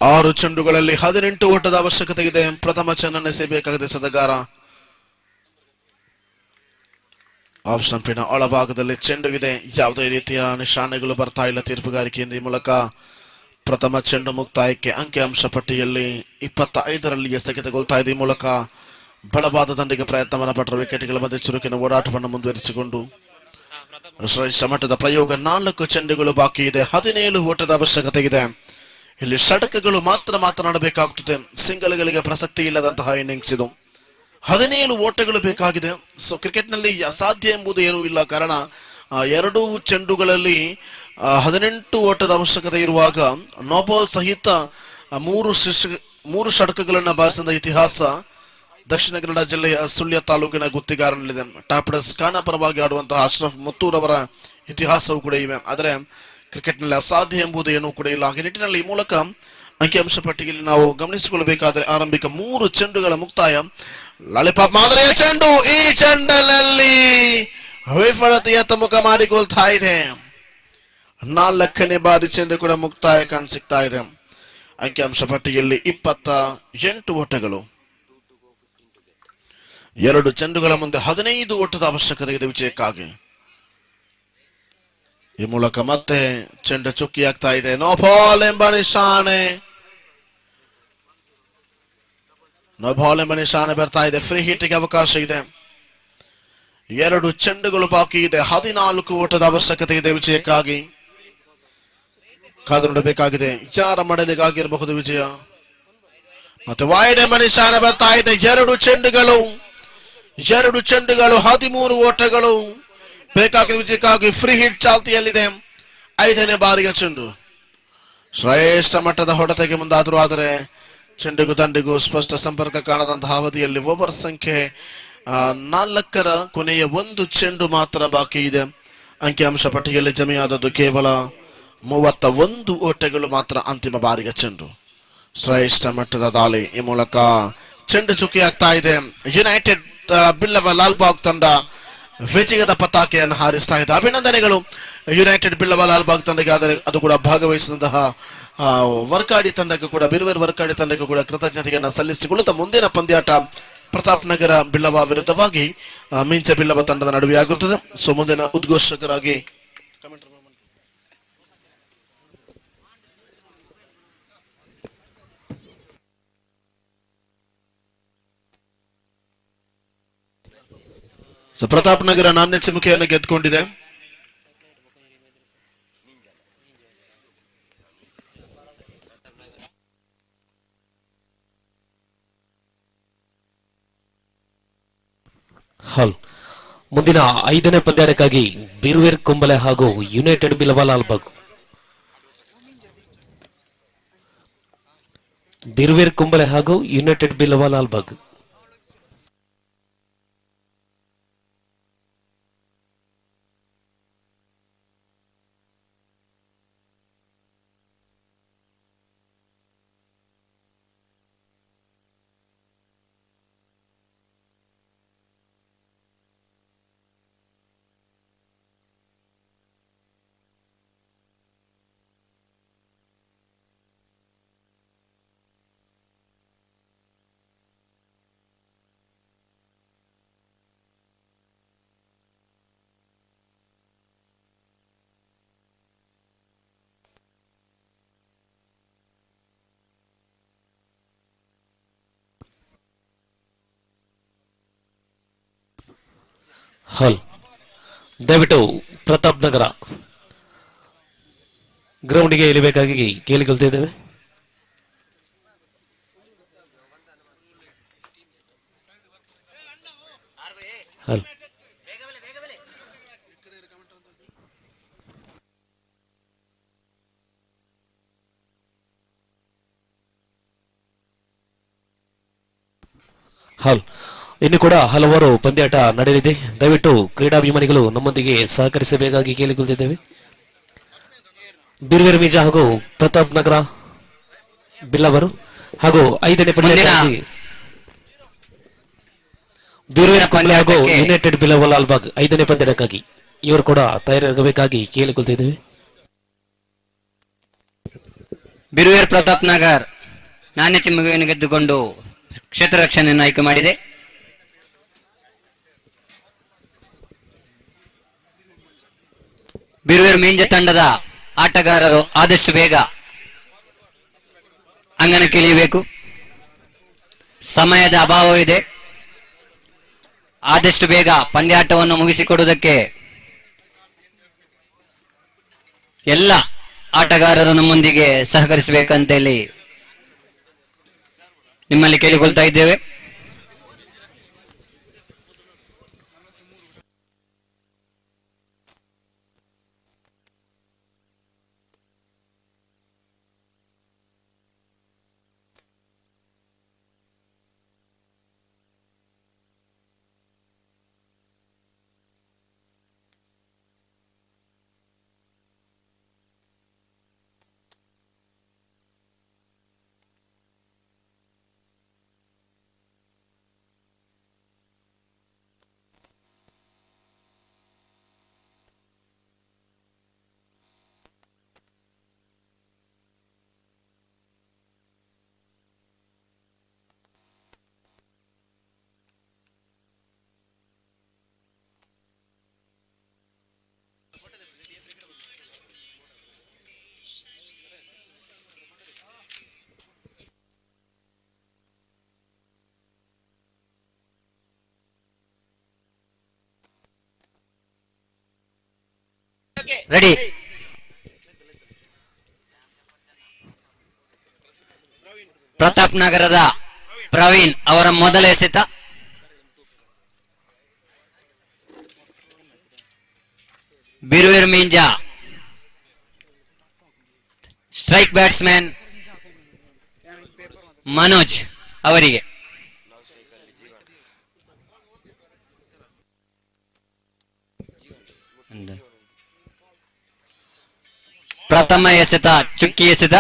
ಆರು ಚೆಂಡುಗಳಲ್ಲಿ 18 ಓಟದ ಅವಶ್ಯಕತೆ ಇದೆ. ಪ್ರಥಮ ಚೆಂಡನ್ನು ಎಸೆಯಬೇಕಾಗಿದೆ ಸದಗಾರ. ಆಫ್ ಸ್ಟಂಪಿನ ಒಳಭಾಗದಲ್ಲಿ ಚೆಂಡು ಇದೆ. ಯಾವುದೇ ರೀತಿಯ ನಿಶಾನೆಗಳು ಬರ್ತಾ ಇಲ್ಲ ತೀರ್ಪುಗಾರಿಕೆಯಿಂದ. ಈ ಮೂಲಕ ಪ್ರಥಮ ಚೆಂಡು ಮುಕ್ತಾಯಕ್ಕೆ ಅಂಕಿಅಂಶ ಪಟ್ಟಿಯಲ್ಲಿ 25ರಲ್ಲಿ ಸ್ಥಗಿತಗೊಳ್ತಾ ಇದೆ. ಈ ಮೂಲಕ ಬಲವಾದ ದಂಡಿಗೆ ಪ್ರಯತ್ನವನ್ನು ಪಟ್ಟರು. ವಿಕೆಟ್ಗಳ ಮಧ್ಯೆ ಚುರುಕಿನ ಓಡಾಟವನ್ನು ಮುಂದುವರಿಸಿಕೊಂಡು ಶ್ರೇಷ್ಠ ಮಟ್ಟದ ಪ್ರಯೋಗ. 4 ಚೆಂಡುಗಳು ಬಾಕಿ ಇದೆ. 17 ಓಟದ ಅವಶ್ಯಕತೆ ಇದೆ. ಇಲ್ಲಿ ಷಟಕಗಳು ಮಾತ್ರ ಮಾತನಾಡಬೇಕಾಗುತ್ತದೆ. ಸಿಂಗಲ್ಗಳಿಗೆ ಪ್ರಸಕ್ತಿ ಇಲ್ಲದಂತಹ ಇನ್ನಿಂಗ್ಸ್ ಇದು. 17 ಓಟಗಳು ಬೇಕಾಗಿದೆ. ಸೊ ಕ್ರಿಕೆಟ್ ನಲ್ಲಿ ಅಸಾಧ್ಯ ಎಂಬುದು ಏನೂ ಇಲ್ಲ. ಕಾರಣ 2 ಚೆಂಡುಗಳಲ್ಲಿ 18 ಓಟದ ಅವಶ್ಯಕತೆ ಇರುವಾಗ ನೋಬಾಲ್ ಸಹಿತ 3 ಷಟ್ಕಗಳನ್ನು ಬಾರಿಸಿದ ಇತಿಹಾಸ ದಕ್ಷಿಣ ಕನ್ನಡ ಜಿಲ್ಲೆಯ ಸುಳ್ಯ ತಾಲೂಕಿನ ಗುತ್ತಿಗಾರನಲ್ಲಿದೆ. ಟಾಪ್ಡಸ್ ಖಾನ ಪರವಾಗಿ ಆಡುವಂತಹ ಅಶ್ರಫ್ ಮುತ್ತೂರವರ ಇತಿಹಾಸವೂ ಕೂಡ ಇವೆ. ಆದರೆ ಕ್ರಿಕೆಟ್ನಲ್ಲಿ ಅಸಾಧ್ಯ ಎಂಬುದು ಏನೂ ಕೂಡ ಇಲ್ಲ. ಹಾಗೆ ನಿಟ್ಟಿನಲ್ಲಿ ಈ ಮೂಲಕ ಅಂಕಿಅಂಶ ಪಟ್ಟಿಯಲ್ಲಿ ನಾವು ಗಮನಿಸಿಕೊಳ್ಳಬೇಕಾದರೆ ಆರಂಭಿಕ 3 ಚೆಂಡುಗಳ ಮುಕ್ತಾಯ. ಲಾಲಿಪಾಪ್ ಮಾದರಿಯ ಚೆಂಡು, ಈ ಚೆಂಡಿನಲ್ಲಿ ವಿಫಲತೆಯತ್ತ ಮುಖ ಮಾಡಿಕೊಳ್ತಾ ಇದೆ. 4ನೇ ಬಾರಿ ಚೆಂಡು ಕೂಡ ಮುಕ್ತಾಯ ಕಾಣಸಿಗ್ತಾ ಇದೆ. ಅಂಕಿಅಂಶ ಪಟ್ಟಿಯಲ್ಲಿ 28 ಓಟಗಳು. 2 ಚೆಂಡುಗಳ ಮುಂದೆ 15 ಓಟದ ಅವಶ್ಯಕತೆ ಇದೆ ವಿಜಯಕ್ಕಾಗಿ. ಈ ಮೂಲಕ ಮತ್ತೆ ಚೆಂಡು ಚುಕ್ಕಿಯಾಗ್ತಾ ಇದೆ. ನೋ ಬಾಲ್ ಎಂಬ ನಿಶಾನೆ, ಬರ್ತಾ ಇದೆ. ಫ್ರೀ ಹಿಟ್ಗೆ ಅವಕಾಶ ಇದೆ. 2 ಚೆಂಡುಗಳು ಬಾಕಿ ಇದೆ. 14 ಓಟದ ಅವಶ್ಯಕತೆ ಇದೆ ವಿಜಯಕ್ಕಾಗಿ. ಕಾದು ನೋಡಬೇಕಾಗಿದೆ ಯಾರ ಮಡಲಿಗಾಗಿರಬಹುದು ವಿಜಯ. ಮತ್ತೆ ವೈಡ್ ಎಂಬ ನಿಶಾನೆ ಬರ್ತಾ ಇದೆ. 2 ಚೆಂಡುಗಳು 13 ಓಟಗಳು ಬೇಕಾಗಿದೆ ವಿಜಯಕ್ಕಾಗಿ. ಫ್ರೀ ಹಿಟ್ ಚಾಲ್ತಿಯಲ್ಲಿದೆ. 5ನೇ ಬಾರಿಯ ಚೆಂಡು. ಶ್ರೇಷ್ಠ ಮಟ್ಟದ ಹೊಡೆತಕ್ಕೆ ಮುಂದಾದರೂ ಆದರೆ ಚೆಂಡಿಗೂ ದಂಡಿಗೂ ಸ್ಪಷ್ಟ ಸಂಪರ್ಕ ಕಾಣದಂತಹ ಅವಧಿಯಲ್ಲಿ ಓವರ್ ಸಂಖ್ಯೆ 4ರ ಕೊನೆಯ 1 ಚೆಂಡು ಮಾತ್ರ ಬಾಕಿ ಇದೆ. ಅಂಕಿಅಂಶ ಪಟ್ಟಿಯಲ್ಲಿ ಜಮೆಯಾದದ್ದು ಕೇವಲ 31 ಓಟಗಳು ಮಾತ್ರ. ಅಂತಿಮ ಬಾರಿಯ ಚೆಂಡು. ಶ್ರೇಷ್ಠ ಮಟ್ಟದ ದಾಳಿ. ಈ ಮೂಲಕ ಚೆಂಡು ಚುಕ್ಕಿ ಆಗ್ತಾ ಇದೆ. ಯುನೈಟೆಡ್ ಬಿಲ್ಲವ ಲಾಲ್ಬಾಗ್ ತಂಡ ವಿಜಯದ ಪತಾಕೆಯನ್ನು ಹಾರಿಸ್ತಾ ಇದೆ. ಅಭಿನಂದನೆಗಳು ಯುನೈಟೆಡ್ ಬಿಲ್ಲವ ಲಾಲ್ಬಾಗ್ ತಂಡಕ್ಕೆ. ಆದರೆ ಅದು ಕೂಡ ಭಾಗವಹಿಸಿದಂತಹ ವರ್ಕಾಡಿ ತಂಡಕ್ಕೂ ಕೂಡ, ಬಿರುವೇರ್ ವರ್ಕಾಡಿ ತಂಡಕ್ಕೂ ಕೂಡ ಕೃತಜ್ಞತೆಯನ್ನು ಸಲ್ಲಿಸಿಕೊಳ್ಳುತ್ತಾ ಮುಂದಿನ ಪಂದ್ಯಾಟ ಪ್ರತಾಪ್ ನಗರ ಬಿಲ್ಲವ ವಿರುದ್ಧವಾಗಿ ಮಿಂಚ ಬಿಲ್ಲವ ತಂಡದ ನಡುವೆ ಆಗಿರುತ್ತದೆ. ಸೊ ಮುಂದಿನ ಉದ್ಘೋಷಕರಾಗಿ ಪ್ರತಾಪ್ ನಗರ ನಾಣ್ಯ ಚಿಮುಕೆಯನ್ನು ಗೆದ್ದುಕೊಂಡಿದೆ. ಮುಂದಿನ 5ನೇ ಪಂದ್ಯಾಟಕ್ಕಾಗಿ ಬಿರುವೇರ್ ಕುಂಬಳೆ ಹಾಗೂ ಯುನೈಟೆಡ್ ಬಿಲ್ಲವ ಲಾಲ್ಬಾಗ್. ಬಿರುವೇರ್ ಕುಂಬಳೆ ಹಾಗೂ ಯುನೈಟೆಡ್ ಬಿಲ್ಲವ ಲಾಲ್ಬಾಗ್. ದಯವಿಟ್ಟು ಪ್ರತಾಪ್ ನಗರ ಗ್ರೌಂಡಿಗೆ ಇಳಿಬೇಕಾಗಿ ಕೇಳಿಕೊಳ್ತಿದ್ದೇವೆ. ಇನ್ನು ಕೂಡ ಹಲವಾರು ಪಂದ್ಯಾಟ ನಡೆಯಲಿದೆ. ದಯವಿಟ್ಟು ಕ್ರೀಡಾಭಿಮಾನಿಗಳು ನಮ್ಮೊಂದಿಗೆ ಸಹಕರಿಸಬೇಕಾಗಿ ಕೇಳಿಕೊಳ್ತಿದ್ದೇವೆ. ಬಿರುವೇರ್ ಮೀಜಾ ಹಾಗೂ ಪ್ರತಾಪ್ ನಗರ ಬಿಲ್ಲವರು ಹಾಗೂ 5ನೇ ಪಂದ್ಯಕ್ಕಾಗಿ ಬಿರುವೇರ್ ಕುಂಬಳೆ ಹಾಗೂ ಯುನೈಟೆಡ್ ಬಿಲ್ಲವ ಲಾಲ್ಬಾಗ್ 5ನೇ ಪಂದ್ಯಕ್ಕಾಗಿ ಇವರು ಕೂಡ ತಯಾರಾಗಬೇಕಾಗಿ ಕೇಳಿಕೊಳ್ತಿದ್ದೇವೆ. ಬಿರುವೇರ್ ಪ್ರತಾಪ್ ನಗರ್ ನಾಣ್ಯ ಚಿಮ್ಮುಗೆಯನ್ನು ಗೆದ್ದುಕೊಂಡು ಕ್ಷೇತ್ರ ರಕ್ಷಣೆಯನ್ನು ಆಯ್ಕೆ ಮಾಡಿದೆ. ಬಿರುವೇರ್ ಮೀಂಜ ತಂಡದ ಆಟಗಾರರು ಆದಷ್ಟು ಬೇಗ ಅಂಗನಕ್ಕೆ ಇಳಿಯಬೇಕು. ಸಮಯದ ಅಭಾವವಿದೆ. ಆದಷ್ಟು ಬೇಗ ಪಂದ್ಯಾಟವನ್ನು ಮುಗಿಸಿಕೊಡುವುದಕ್ಕೆ ಎಲ್ಲ ಆಟಗಾರರು ನಮ್ಮೊಂದಿಗೆ ಸಹಕರಿಸಬೇಕಂತೇಳಿ ನಿಮ್ಮಲ್ಲಿ ಕೇಳಿಕೊಳ್ತಾ ಇದ್ದೇವೆ. ರೆಡಿ. ಪ್ರತಾಪ್ ನಗರದ ಪ್ರವೀಣ್ ಅವರ ಮೊದಲ ಎಸೆತ. ಬಿರುವಿರ್ ಮೀಂಜಾ ಸ್ಟ್ರೈಕ್ ಬ್ಯಾಟ್ಸ್ಮನ್ ಮನೋಜ್ ಅವರಿಗೆ. ಪ್ರಥಮ ಎಸೆತ ಚುಕ್ಕಿ ಎಸೆತ.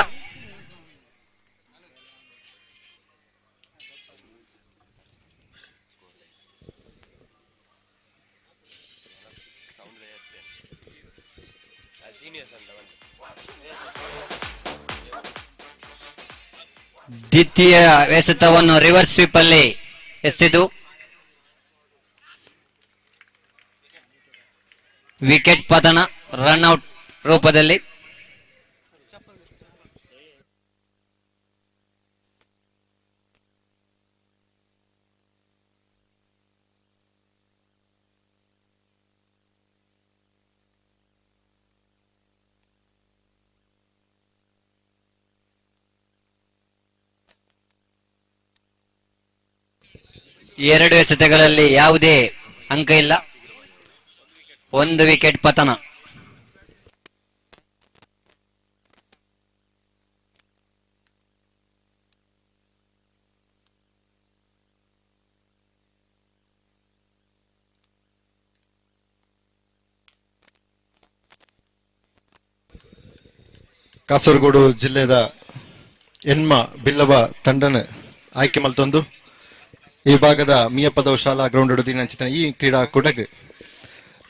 ದ್ವಿತೀಯ ಎಸೆತವನ್ನು ರಿವರ್ಸ್ ಸ್ವೀಪ್ ಅಲ್ಲಿ ಎಸೆದು ವಿಕೆಟ್ ಪತನ, ರನ್ಔಟ್ ರೂಪದಲ್ಲಿ. ಎರಡು ಎಸೆತಗಳಲ್ಲಿ ಯಾವುದೇ ಅಂಕ ಇಲ್ಲ, ಒಂದು ವಿಕೆಟ್ ಪತನ. ಕಾಸರಗೋಡು ಜಿಲ್ಲೆದ ಎನ್ಮ ಬಿಲ್ಲವ ತಂಡನ ಆಯ್ಕೆ ಮಲ್ತೊಂದು ಈ ಭಾಗದ ಮಿಯಪ್ಪದವ ಶಾಲಾ ಗ್ರೌಂಡ್ ಹಿಡಿದು ಅಂಚಿನ ಈ ಕ್ರೀಡಾಕೂಟಕ್ಕೆ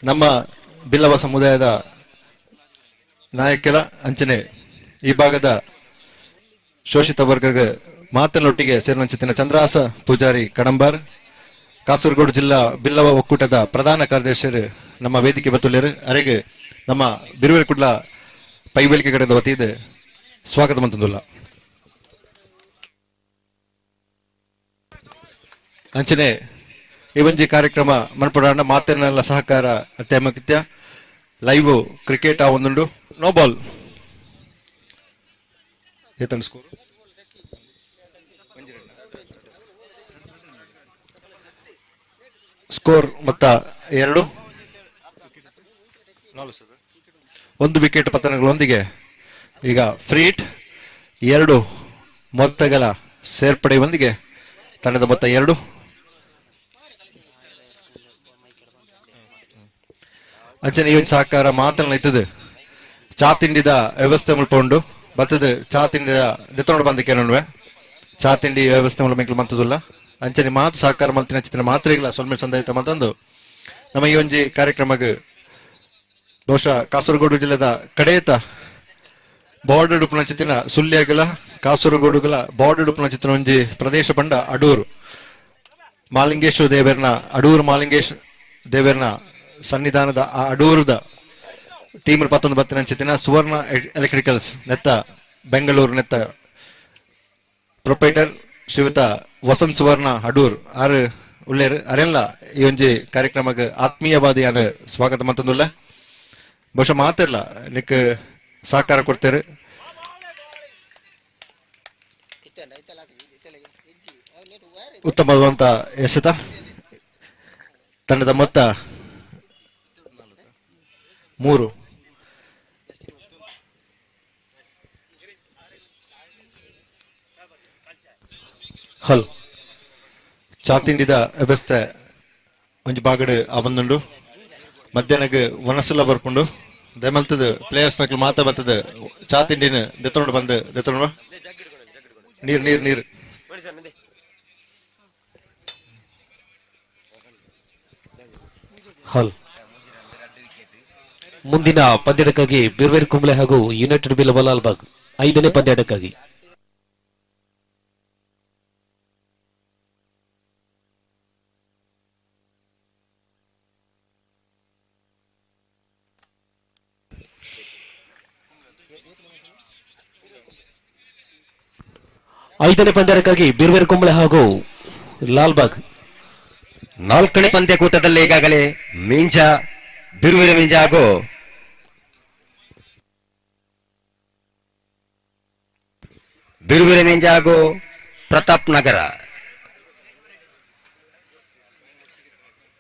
ನಮ್ಮ ಬಿಲ್ಲವ ಸಮುದಾಯದ ನಾಯಕರ ಅಂಚನೆ ಈ ಭಾಗದ ಶೋಷಿತ ವರ್ಗದ ಮಾತನೊಟ್ಟಿಗೆ ಸೇರಿನ ಚಂದ್ರಹಾಸ ಪೂಜಾರಿ ಕಡಂಬಾರ್, ಕಾಸರಗೋಡು ಜಿಲ್ಲಾ ಬಿಲ್ಲವ ಒಕ್ಕೂಟದ ಪ್ರಧಾನ ಕಾರ್ಯದರ್ಶಿಯರು ನಮ್ಮ ವೇದಿಕೆ ಬತ್ತುಳ್ಯರು ಅರೆಗೆ ನಮ್ಮ ಬಿರುವೇರು ಕುಡ್ಲ ಪೈವೇಲಿಕೆ ಕಡೆದ ವತಿಯಿಂದ ಸ್ವಾಗತ ಮಂತಂದುಲ್ಲ. ಅಂಚನೆ ಈ ಒಂಜಿ ಕಾರ್ಯಕ್ರಮ ಮನ್ಪುರಾಣ ಮಾತಿನ ಸಹಕಾರ ಅತ್ಯಮಕ್ಯ ಲೈವ್ ಕ್ರಿಕೆಟ್ ಆ ಒಂದುಂಡು ನೋ ಬಾಲ್ ಏತನ್ ಸ್ಕೋರ್ ಸ್ಕೋರ್ ಮೊತ್ತ 2, 1 ವಿಕೆಟ್ ಪತನಗಳೊಂದಿಗೆ ಈಗ ಫ್ರೀಟ್ 2 ಮೊತ್ತಗಳ ಸೇರ್ಪಡೆಯೊಂದಿಗೆ ತಂಡದ ಮೊತ್ತ 2. ಅಂಚನೆ ಈ ಸಹಕಾರ ಮಾತನಾಡ್ತದೆ ಚಾ ತಿಂಡಿದ ವ್ಯವಸ್ಥೆ ಮುಳ್ಕೊಂಡು ಬರ್ತದೆ. ಚಾ ತಿಂಡಿದ ದೆತ್ತೊಂಡು ಬಂದಕ್ಕೆ ಚಾ ತಿಂಡಿ ವ್ಯವಸ್ಥೆ ಮುಳ್ಳ ಮೇಕಲು ಮಂತದಿಲ್ಲ. ಅಂಚನೆ ಮಾತು ಸಹಕಾರ ಮಲ್ತಿನ ಚಿತ್ರ ಮಾತ್ರೆಗಳ ಸೊಲ್ಮೆ ಸಂದಾಯಿತ ಮಂತಂದು ನಮ್ಮ ಈ ಒಂಜಿ ಕಾರ್ಯಕ್ರಮಕ್ಕೆ ಬಹುಶಃ ಕಾಸರಗೋಡು ಜಿಲ್ಲೆದ ಕಡೆಯತ ಬಾರ್ಡರ್ ಉಪ್ಪುನ ಚಿತ್ತಿನ ಸುಳ್ಯಗಲ ಕಾಸರಗೋಡುಗಳ ಬಾರ್ಡರ್ ಉಪ್ಪುನ ಚಿತ್ರ ಒಂಜಿ ಪ್ರದೇಶ ಬಂಡ ಅಡೂರು ಮಾಲಿಂಗೇಶ್ವರ ದೇವರನ ಅಡೂರು ಮಾಲಿಂಗೇಶ್ ದೇವರನ ಸನ್ನಿಧಾನದ ಆ ಅಡೂರದ ಟೀಮ್ 11 ಬತ್ತಿನ ಚಿತ್ತಿನ ಸುವರ್ಣ ಎಲೆಕ್ಟ್ರಿಕಲ್ಸ್ ನೆತ್ತ ಬೆಂಗಳೂರು ನೆತ್ತ ಪ್ರೊಪೈಟರ್ ಶ್ರೀಯುತ ವಸಂತ್ ಸುವರ್ಣ ಅಡೂರ್ ಆರು ಉಳ್ಳೇರು ಅರೆಲ್ಲ ಈ ಒಂಜಿ ಕಾರ್ಯಕ್ರಮಕ್ಕೆ ಆತ್ಮೀಯವಾದಿಯಾನ ಸ್ವಾಗತ ಮಂತಂದುಲ್ಲ. ಬಹುಶಃ ಮಾತಿರಲ್ಲ ನಿಕ್ ಸಹಕಾರ ಕೊಡ್ತೇವೆ. ಉತ್ತಮವಾದಂತ ಎಸೆತ ತಂಡದ ಮೊತ್ತ 3. ಹಲ್ ಚಾ ತಿಂಡಿದ ವ್ಯವಸ್ಥೆ ಒಂಜಿ ಬಾಗಡು ಅವೊಂದುಂಡು ಮಧ್ಯಾಹ್ನಕ್ಕೆ ಒನಸಲ ಬರ್ಪುಂಡು ದಯಮಲ್ತದ ಪ್ಲೇಯರ್ಸ್ ನಕ್ಲು ಮಾತಾ ಬರ್ತದ ಚಾ ತಿಂಡಿನ ದೆತ್ತೊಂಡು ಬಂದು ದೆತ್ತೊಂಡು ನೀರು ನೀರು ನೀರು ಹಲ್ ಮುಂದಿನ ಪಂದ್ಯಕ್ಕಾಗಿ ಬಿರ್ವೇರ್ ಕುಂಬ್ಳೆ ಹಾಗೂ ಯುನೈಟೆಡ್ ಬಿಲ್ಲವ ಲಾಲ್ಬಾಗ್ 5ನೇ ಪಂದ್ಯಕ್ಕಾಗಿ ಬಿರ್ವೇರ್ ಕುಂಬ್ಳೆ ಹಾಗೂ ಲಾಲ್ಬಾಗ್ 4ನೇ ಪಂದ್ಯಕೂಟದಲ್ಲಿ ಈಗಾಗಲೇ ಮೀಂಜಾ ಬಿರುವಿನ ಮೀಂಜಾ ಹಾಗೂ ಬಿರುವಿರ ಮೆಂಜ ಹಾಗೂ ಪ್ರತಾಪ್ ನಗರ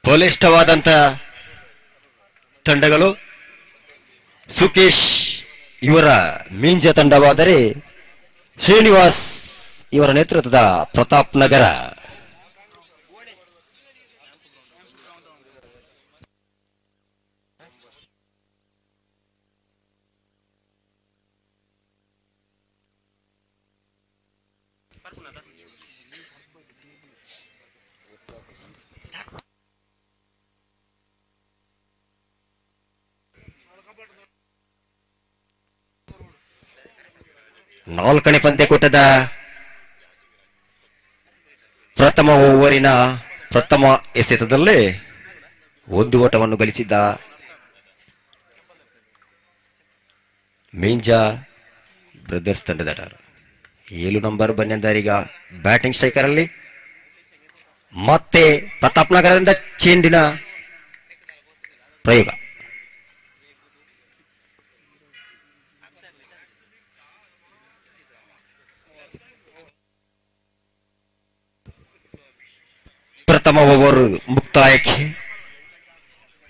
ಬಲಿಷ್ಠವಾದಂತ ತಂಡಗಳು. ಸುಕೇಶ್ ಇವರ ಮೀಂಜ ತಂಡವಾದರೆ ಶ್ರೀನಿವಾಸ್ ಇವರ ನೇತೃತ್ವದ ಪ್ರತಾಪ್ ನಗರ. ನಾಲ್ಕನೇ ಪಂದ್ಯಕೂಟದ ಪ್ರಥಮ ಓವರಿನ ಪ್ರಥಮ ಎಸೆತದಲ್ಲೇ ಒಂದು ಓಟವನ್ನು ಗಳಿಸಿದ್ದ ಮಿಂಜಾ ಬ್ರದರ್ಸ್ ತಂಡದ 7 ನಂಬರ್ ಬನ್ನಿಂದಾರೀಗ ಬ್ಯಾಟಿಂಗ್ ಸ್ಟ್ರೈಕರ್ ಅಲ್ಲಿ. ಮತ್ತೆ ಪ್ರತಾಪ್ ನಗರದಿಂದ ಚೆಂಡಿನ ಪ್ರಯೋಗ. ಪ್ರಥಮ ಓವರ್ ಮುಕ್ತಾಯಕ್ಕೆ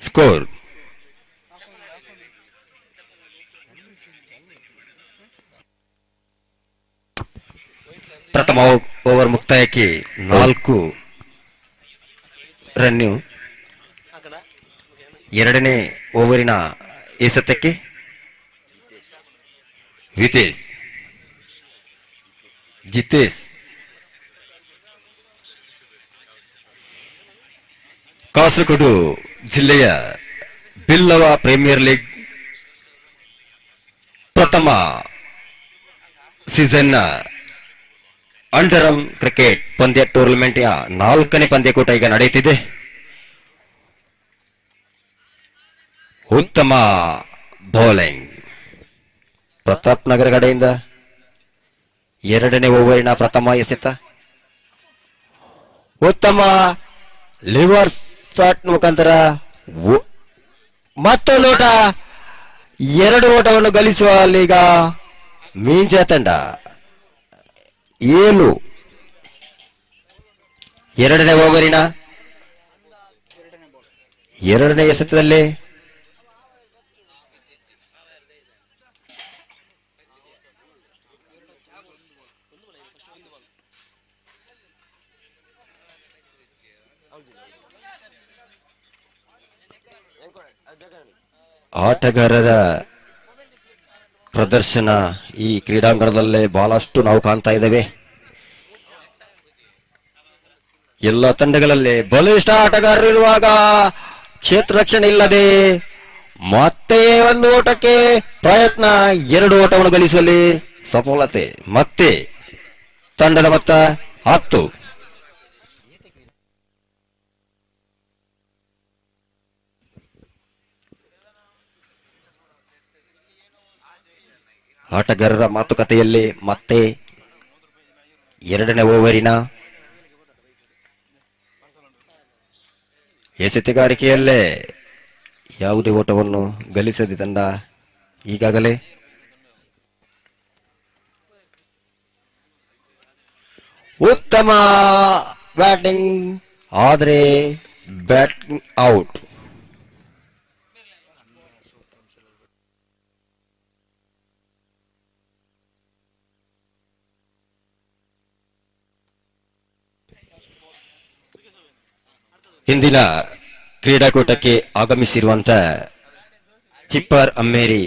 ಸ್ಕೋರ್ ಪ್ರಥಮ ಓವರ್ ಮುಕ್ತಾಯಕ್ಕೆ 4 ರನ್ನು. ಎರಡನೇ ಓವರಿನ ಎಸೆತಕ್ಕೆ ಜಿತೇಶ್ ಕಾಸರಗೋಡು ಜಿಲ್ಲೆಯ ಬಿಲ್ಲವ ಪ್ರೀಮಿಯರ್ ಲೀಗ್ ಪ್ರಥಮ ಸೀಸನ್ನ ಅಂಡರಂ ಕ್ರಿಕೆಟ್ ಪಂದ್ಯ ಟೂರ್ನಮೆಂಟ್ 4ನೇ ಪಂದ್ಯಕೂಟ ಈಗ ನಡೆಯುತ್ತಿದೆ. ಉತ್ತಮ ಬೌಲಿಂಗ್ ಪ್ರತಾಪ್ ನಗರ ಕಡೆಯಿಂದ. ಎರಡನೇ ಓವರಿನ ಪ್ರಥಮ ಎಸೆತ ಉತ್ತಮ ಲಿವರ್ ಶಾಟ್ ಮುಖಾಂತರ ಮತ್ತೊಂದು ಓಟ. 2 ಓಟವನ್ನು ಗಳಿಸುವ ಅಲ್ಲೀಗ ಮೀಂಜಾ ತಂಡ 7. ಎರಡನೇ ಓವರಿನ ಎರಡನೇ ಎಸೆತದಲ್ಲಿ ಆಟಗಾರರ ಪ್ರದರ್ಶನ ಈ ಕ್ರೀಡಾಂಗಣದಲ್ಲೇ ಬಹಳಷ್ಟು ನಾವು ಕಾಣ್ತಾ ಇದ್ದೇವೆ. ಎಲ್ಲ ತಂಡಗಳಲ್ಲಿ ಬಲಿಷ್ಠ ಆಟಗಾರರು ಇರುವಾಗ ಕ್ಷೇತ್ರ ರಕ್ಷಣೆ ಇಲ್ಲದೆ ಮತ್ತೆ ಒಂದು ಓಟಕ್ಕೆ ಪ್ರಯತ್ನ. 2 ಓಟವನ್ನು ಗಳಿಸುವಲ್ಲಿ ಸಫಲತೆ. ಮತ್ತೆ ತಂಡದ ಮೊತ್ತ 10. ಆಟಗಾರರ ಮಾತುಕತೆಯಲ್ಲಿ ಮತ್ತೆ ಎರಡನೇ ಓವರಿನ ಎಸೆತಗಾರಿಕೆಯಲ್ಲೇ ಯಾವುದೇ ಓಟವನ್ನು ಗಳಿಸದೆ ತಂಡ ಈಗಾಗಲೇ ಉತ್ತಮ ಬ್ಯಾಟಿಂಗ್ ಆದರೆ ಬ್ಯಾಟಿಂಗ್ ಔಟ್. ಇಂದಿನ ಕ್ರೀಡಾಕೂಟಕ್ಕೆ ಆಗಮಿಸಿರುವಂತ ಚಿಪ್ಪರ್ ಅಮ್ಮೇರಿ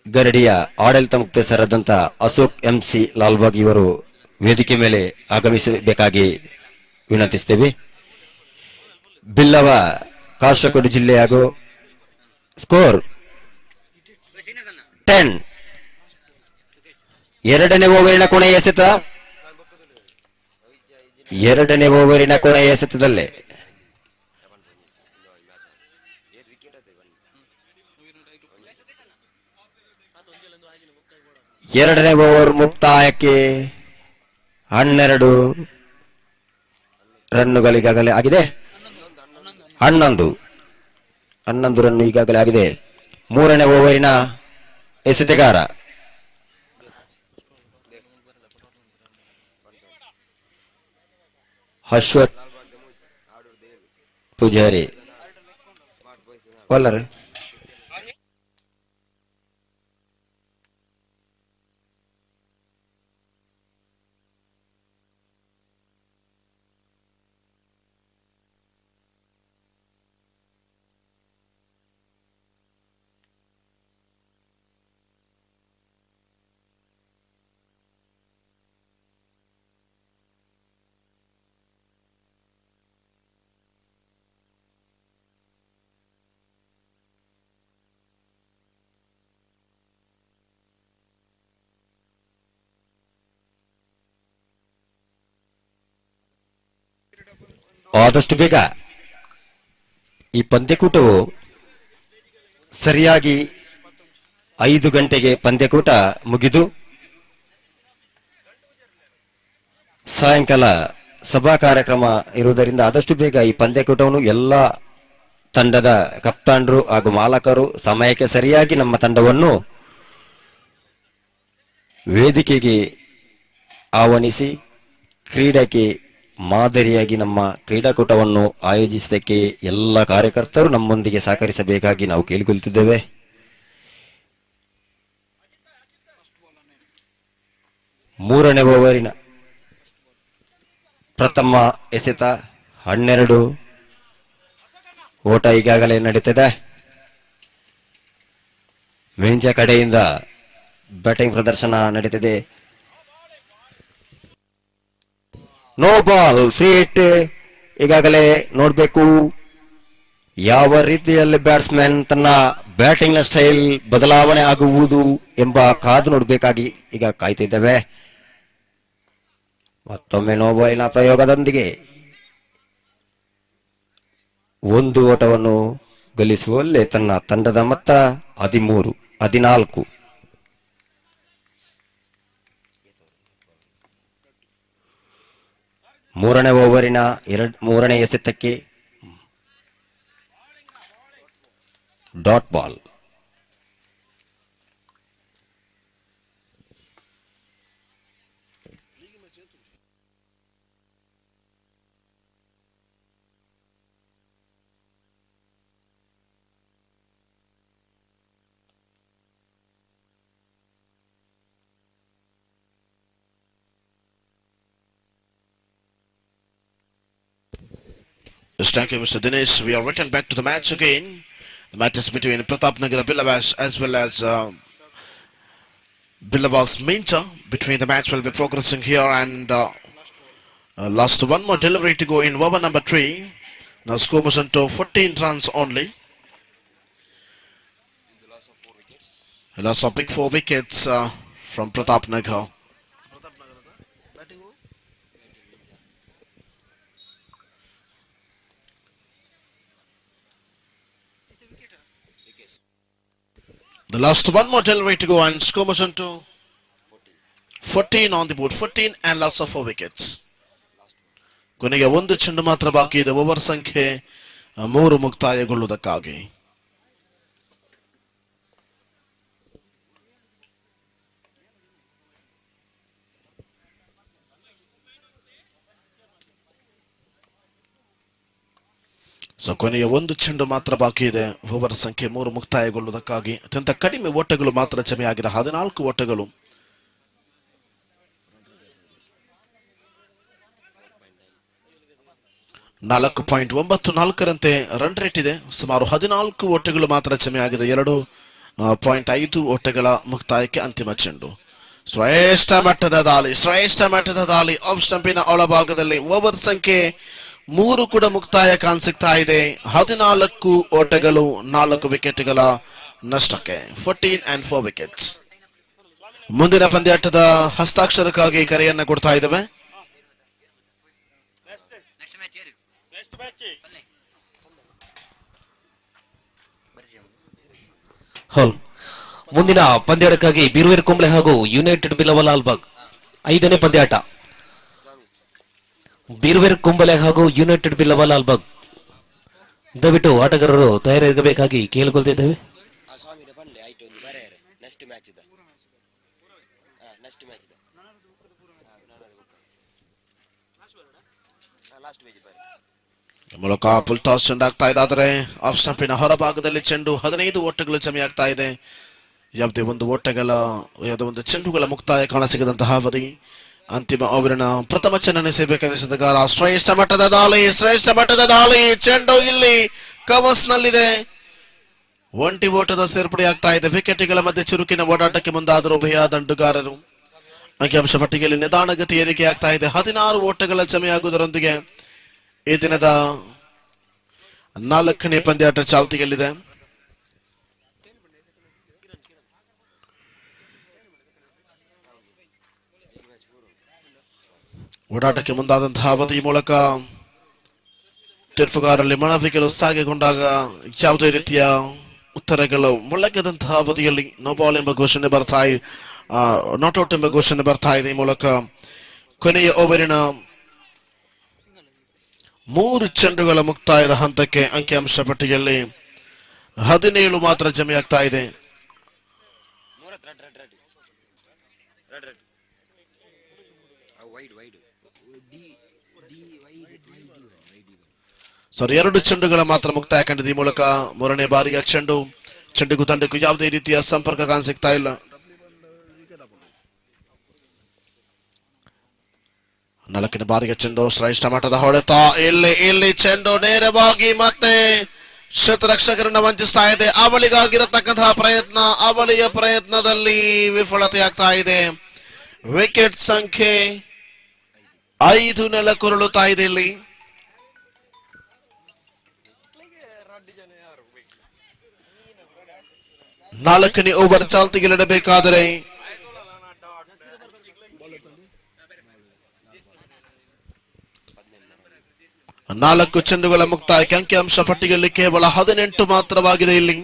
ಗರಡಿಯ ಆಡಳಿತ ಮುಖ್ಯಸ್ಥರಾದಂಥ ಅಶೋಕ್ MC ಲಾಲ್ಬಾಗ್ ಇವರು ವೇದಿಕೆ ಮೇಲೆ ಆಗಮಿಸಬೇಕಾಗಿ ವಿನಂತಿಸುತ್ತೇವೆ. ಬಿಲ್ಲವ ಕಾಸರಗೋಡು ಜಿಲ್ಲೆ ಹಾಗೂ ಸ್ಕೋರ್ 10. ಎರಡನೇ ಓವರಿನ ಕೊನೆಯ ಎಸೆತ. ಎರಡನೇ ಓವರಿನ ಕೊನೆಯ ಎಸೆತದಲ್ಲೇ ಎರಡನೇ ಓವರ್ ಮುಕ್ತಾಯಕ್ಕೆ 12 ರನ್ನುಗಳಿಗಾಗಲೇ ಆಗಿದೆ. 11 ರನ್ನು ಈಗಾಗಲೇ ಆಗಿದೆ. ಮೂರನೇ ಓವರಿನ ಎಸೆತಗಾರ ಅಶ್ವಥ್ ಪೂಜಾರಿ ಒಲ್ಲರು ಆದಷ್ಟು ಬೇಗ ಈ ಪಂದ್ಯಕೂಟವು ಸರಿಯಾಗಿ 5 ಗಂಟೆಗೆ ಪಂದ್ಯಕೂಟ ಮುಗಿದು ಸಾಯಂಕಾಲ ಸಭಾ ಕಾರ್ಯಕ್ರಮ ಇರುವುದರಿಂದ ಆದಷ್ಟು ಬೇಗ ಈ ಪಂದ್ಯಕೂಟವನ್ನು ಎಲ್ಲ ತಂಡದ ಕಪ್ತಾನರು ಹಾಗೂ ಮಾಲಕರು ಸಮಯಕ್ಕೆ ಸರಿಯಾಗಿ ನಮ್ಮ ತಂಡವನ್ನು ವೇದಿಕೆಗೆ ಆಹ್ವಾನಿಸಿ ಕ್ರೀಡೆಗೆ ಮಾದರಿಯಾಗಿ ನಮ್ಮ ಕ್ರೀಡಾಕೂಟವನ್ನು ಆಯೋಜಿಸಿದ್ದಕ್ಕೆ ಎಲ್ಲ ಕಾರ್ಯಕರ್ತರು ನಮ್ಮೊಂದಿಗೆ ಸಹಕರಿಸಬೇಕಾಗಿ ನಾವು ಕೇಳಿಕೊಳ್ಳುತ್ತಿದ್ದೇವೆ. ಮೂರನೇ ಓವರಿನ ಪ್ರಥಮ ಎಸೆತ 12 ಓಟ ಈಗಾಗಲೇ ನಡೀತಿದೆ. ಮಿಂಚ ಕಡೆಯಿಂದ ಬ್ಯಾಟಿಂಗ್ ಪ್ರದರ್ಶನ ನಡೀತಿದೆ. No ball free hit. ಈಗಾಗಲೇ ನೋಡಬೇಕು ಯಾವ ರೀತಿಯಲ್ಲಿ ಬ್ಯಾಟ್ಸ್ಮನ್ ತನ್ನ ಬ್ಯಾಟಿಂಗ್ ನ ಸ್ಟೈಲ್ ಬದಲಾವಣೆ ಆಗುವುದು ಎಂಬ ಕಾದು ನೋಡಬೇಕಾಗಿ ಈಗ ಕಾಯ್ತಿದ್ದೇವೆ. ಮತ್ತೊಮ್ಮೆ ನೋ ಬಾಲಿನ ಪ್ರಯೋಗದೊಂದಿಗೆ ಒಂದು ಓಟವನ್ನು ಗಳಿಸುವಲ್ಲೇ ತನ್ನ ತಂಡದ ಮೊತ್ತ 14. ಮೂರನೇ ಓವರಿನ ಮೂರನೇ ಎಸೆತಕ್ಕೆ dot ball. Yes, thank you, Mr. Dinesh. We are return back to the match again. The match is between Pratap Nagar Billabas as well as Billabas Mincha. Between the match will be progressing here and last one more delivery to go in over number 3. Now score moves into 14 runs only. A loss of big 4 wickets from Pratap Nagar. The last one more delivery to go and score motion to 14 on the board. 14 and loss of 4 wickets. ಕೊನೆಗೆ ಒಂದು ಚೆಂಡು ಮಾತ್ರ ಬಾಕಿ ಇದೆ. Over ಸಂಖ್ಯೆ 3 ಮುಕ್ತಾಯಗೊಳ್ಳುವುದಕ್ಕಾಗಿ. So ಕೊನೆಯ ಒಂದು ಚೆಂಡು ಮಾತ್ರ ಬಾಕಿ ಇದೆ. ಓವರ್ ಸಂಖ್ಯೆ 3 ಮುಕ್ತಾಯಗೊಳ್ಳುವುದಕ್ಕಾಗಿ ಅತ್ಯಂತ ಕಡಿಮೆ ಓಟಗಳು ಮಾತ್ರ ಜಮೆಯಾಗಿದೆ. 14 ಓಟಗಳು. .94ರಂತೆ ರನ್ ರೇಟ್ ಇದೆ. ಸುಮಾರು 14 ಓಟಗಳು ಮಾತ್ರ ಜಮೆಯಾಗಿದೆ. 2.5 ಓಟಗಳ ಮುಕ್ತಾಯಕ್ಕೆ ಅಂತಿಮ ಚೆಂಡು. ಶ್ರೇಷ್ಠ ಮಟ್ಟದ ದಾಳಿ ಆಫ್ ಸ್ಟಂಪಿನ ಒಳಭಾಗದಲ್ಲಿ. ಓವರ್ ಸಂಖ್ಯೆ 3 ಕೂಡ ಮುಕ್ತಾಯ ಕಾಣಿಸುತ್ತಾ ಇದೆ. 14 ಓಟಗಳು 4 ವಿಕೆಟ್ಗಳ ನಷ್ಟಕ್ಕೆ. 14 and 4 wickets. ಮುಂದಿನ ಪಂದ್ಯಾಟದ ಹಸ್ತಾಕ್ಷರಕ್ಕಾಗಿ ಕರೆಯನ್ನ ಕೊಡ್ತಾ ಇದ್ದೇವೆ. ಹಾಲ್ ಮುಂದಿನ ಪಂದ್ಯಾಟಕ್ಕಾಗಿ ಬೀರ್ವೇರ್ ಕುಂಬ್ಳೆ ಹಾಗೂ ಯುನೈಟೆಡ್ ಬಿಲವ ಲಾಲ್ಬಾಗ್ 5ನೇ ಪಂದ್ಯಾಟ. ಬೀರ್ವೇರ್ ಕುಂಬಳೆ ಹಾಗೂ ಯುನೈಟೆಡ್ ಬಿಲವ ಲಾಲ್ಬಾಗ್ ದಯವಿಟ್ಟು ಆಟಗಾರರು ತಯಾರಾಗಬೇಕಾಗಿ ಕೇಳಿಕೊಳ್ತಿದ್ದೇವೆ. ಮೂಲಕ ಫುಲ್ ಟಾಸ್ ಚೆಂಡು ಆಗ್ತಾ ಇದೆ. ಆದರೆ ಆಫ್ ಸ್ಟಂಪಿನ ಹೊರಭಾಗದಲ್ಲಿ ಚೆಂಡು 15 ಓಟಗಳು ಜಮೆ ಆಗ್ತಾ ಇದೆ. ಯಾವುದೇ ಒಂದು ಚೆಂಡುಗಳ ಮುಕ್ತಾಯ ಕಾಣಸಿಗದಂತಹ ಅವಧಿ. ಅಂತಿಮ ಓವರಿನ ಪ್ರಥಮ ಚೆಂಡನ್ನು ಸೇರ್ಬೇಕಾದ ಶತಗಾರ. ಶ್ರೇಷ್ಠ ಮಟ್ಟದ ದಾಳಿ ಚೆಂಡು ಇಲ್ಲಿ ಕವಸ್ನಲ್ಲಿದೆ. ಒಂಟಿ ಓಟದ ಸೇರ್ಪಡೆ ಆಗ್ತಾ ಇದೆ. ವಿಕೆಟ್ಗಳ ಮಧ್ಯೆ ಚುರುಕಿನ ಓಡಾಟಕ್ಕೆ ಮುಂದಾದರು ಉಭಯ ದಂಡುಗಾರರು. ಅಂಕಿಅಂಶ ಪಟ್ಟಿಗೆಯಲ್ಲಿ ನಿಧಾನಗತಿ ಏರಿಕೆ ಆಗ್ತಾ ಇದೆ. 16 ಓಟಗಳ ಜಮೆಯಾಗುವುದರೊಂದಿಗೆ ಈ ದಿನದ 4ನೇ ಪಂದ್ಯಾಟ ಚಾಲ್ತಿಯಲ್ಲಿದೆ. ಓಡಾಟಕ್ಕೆ ಮುಂದಾದಂತಹ ಅವಧಿ ಮೂಲಕ ತೀರ್ಪುಗಾರರಲ್ಲಿ ಮನವಿಗಳು ಸಾಗಿಕೊಂಡಾಗ ಯಾವುದೇ ರೀತಿಯ ಉತ್ತರಗಳು ಮೊಳಗದಂತಹ ಅವಧಿಯಲ್ಲಿ ನೋ ಬಾಲ್ ಎಂಬ ಘೋಷಣೆ ನಾಟ್ಔಟ್ ಎಂಬ ಘೋಷಣೆ ಬರ್ತಾ ಇದೆ. ಈ ಮೂಲಕ ಕೊನೆಯ ಓವರಿನ 3 ಚೆಂಡುಗಳ ಮುಕ್ತಾಯದ ಹಂತಕ್ಕೆ ಅಂಕಿಅಂಶ ಪಟ್ಟಿಯಲ್ಲಿ 17 ಮಾತ್ರ ಜಮೆಯಾಗ್ತಾ ಇದೆ. ಸಾರಿ 2 ಚೆಂಡುಗಳ ಮಾತ್ರ ಮುಕ್ತಾಯ ಕಂಡಿದೆ. ಈ ಮೂಲಕ 3ನೇ ಬಾರಿಯ ಚೆಂಡಿಗೂ ತಂಡಕ್ಕೂ ಯಾವುದೇ ರೀತಿಯ ಸಂಪರ್ಕ ಕಾಣಸಿಗ್ತಾ ಇಲ್ಲ. 4ನೇ ಬಾರಿಗೆ ಚೆಂಡು ಶ್ರೇಷ್ಠ ಮಟ್ಟದ ಹೊಡೆತ. ಇಲ್ಲಿ ಚೆಂಡು ನೇರವಾಗಿ ಮತ್ತೆ ಶತರಕ್ಷಕರನ್ನ ವಂಚಿಸ್ತಾ ಇದೆ. ಅವಳಿಗಾಗಿರತಕ್ಕಂತಹ ಅವಳಿಯ ಪ್ರಯತ್ನದಲ್ಲಿ ವಿಫಲತೆಯಾಗ್ತಾ ಇದೆ. ವಿಕೆಟ್ ಸಂಖ್ಯೆ 5 ನೆಲಕುರುಳುತ್ತಾ ಇದೆ. ಇಲ್ಲಿ ನಾಲ್ಕನೇ ಓವರ್ ಚಾಲ್ತಿಗಿಳಿಡಬೇಕಾದರೆ 4 ಚೆಂಡುಗಳ ಮುಕ್ತಾಯಕ್ಕೆ ಅಂಕಿಅಂಶ ಪಟ್ಟಿಯಲ್ಲಿ ಕೇವಲ 18 ಮಾತ್ರವಾಗಿದೆ. ಇಲ್ಲಿ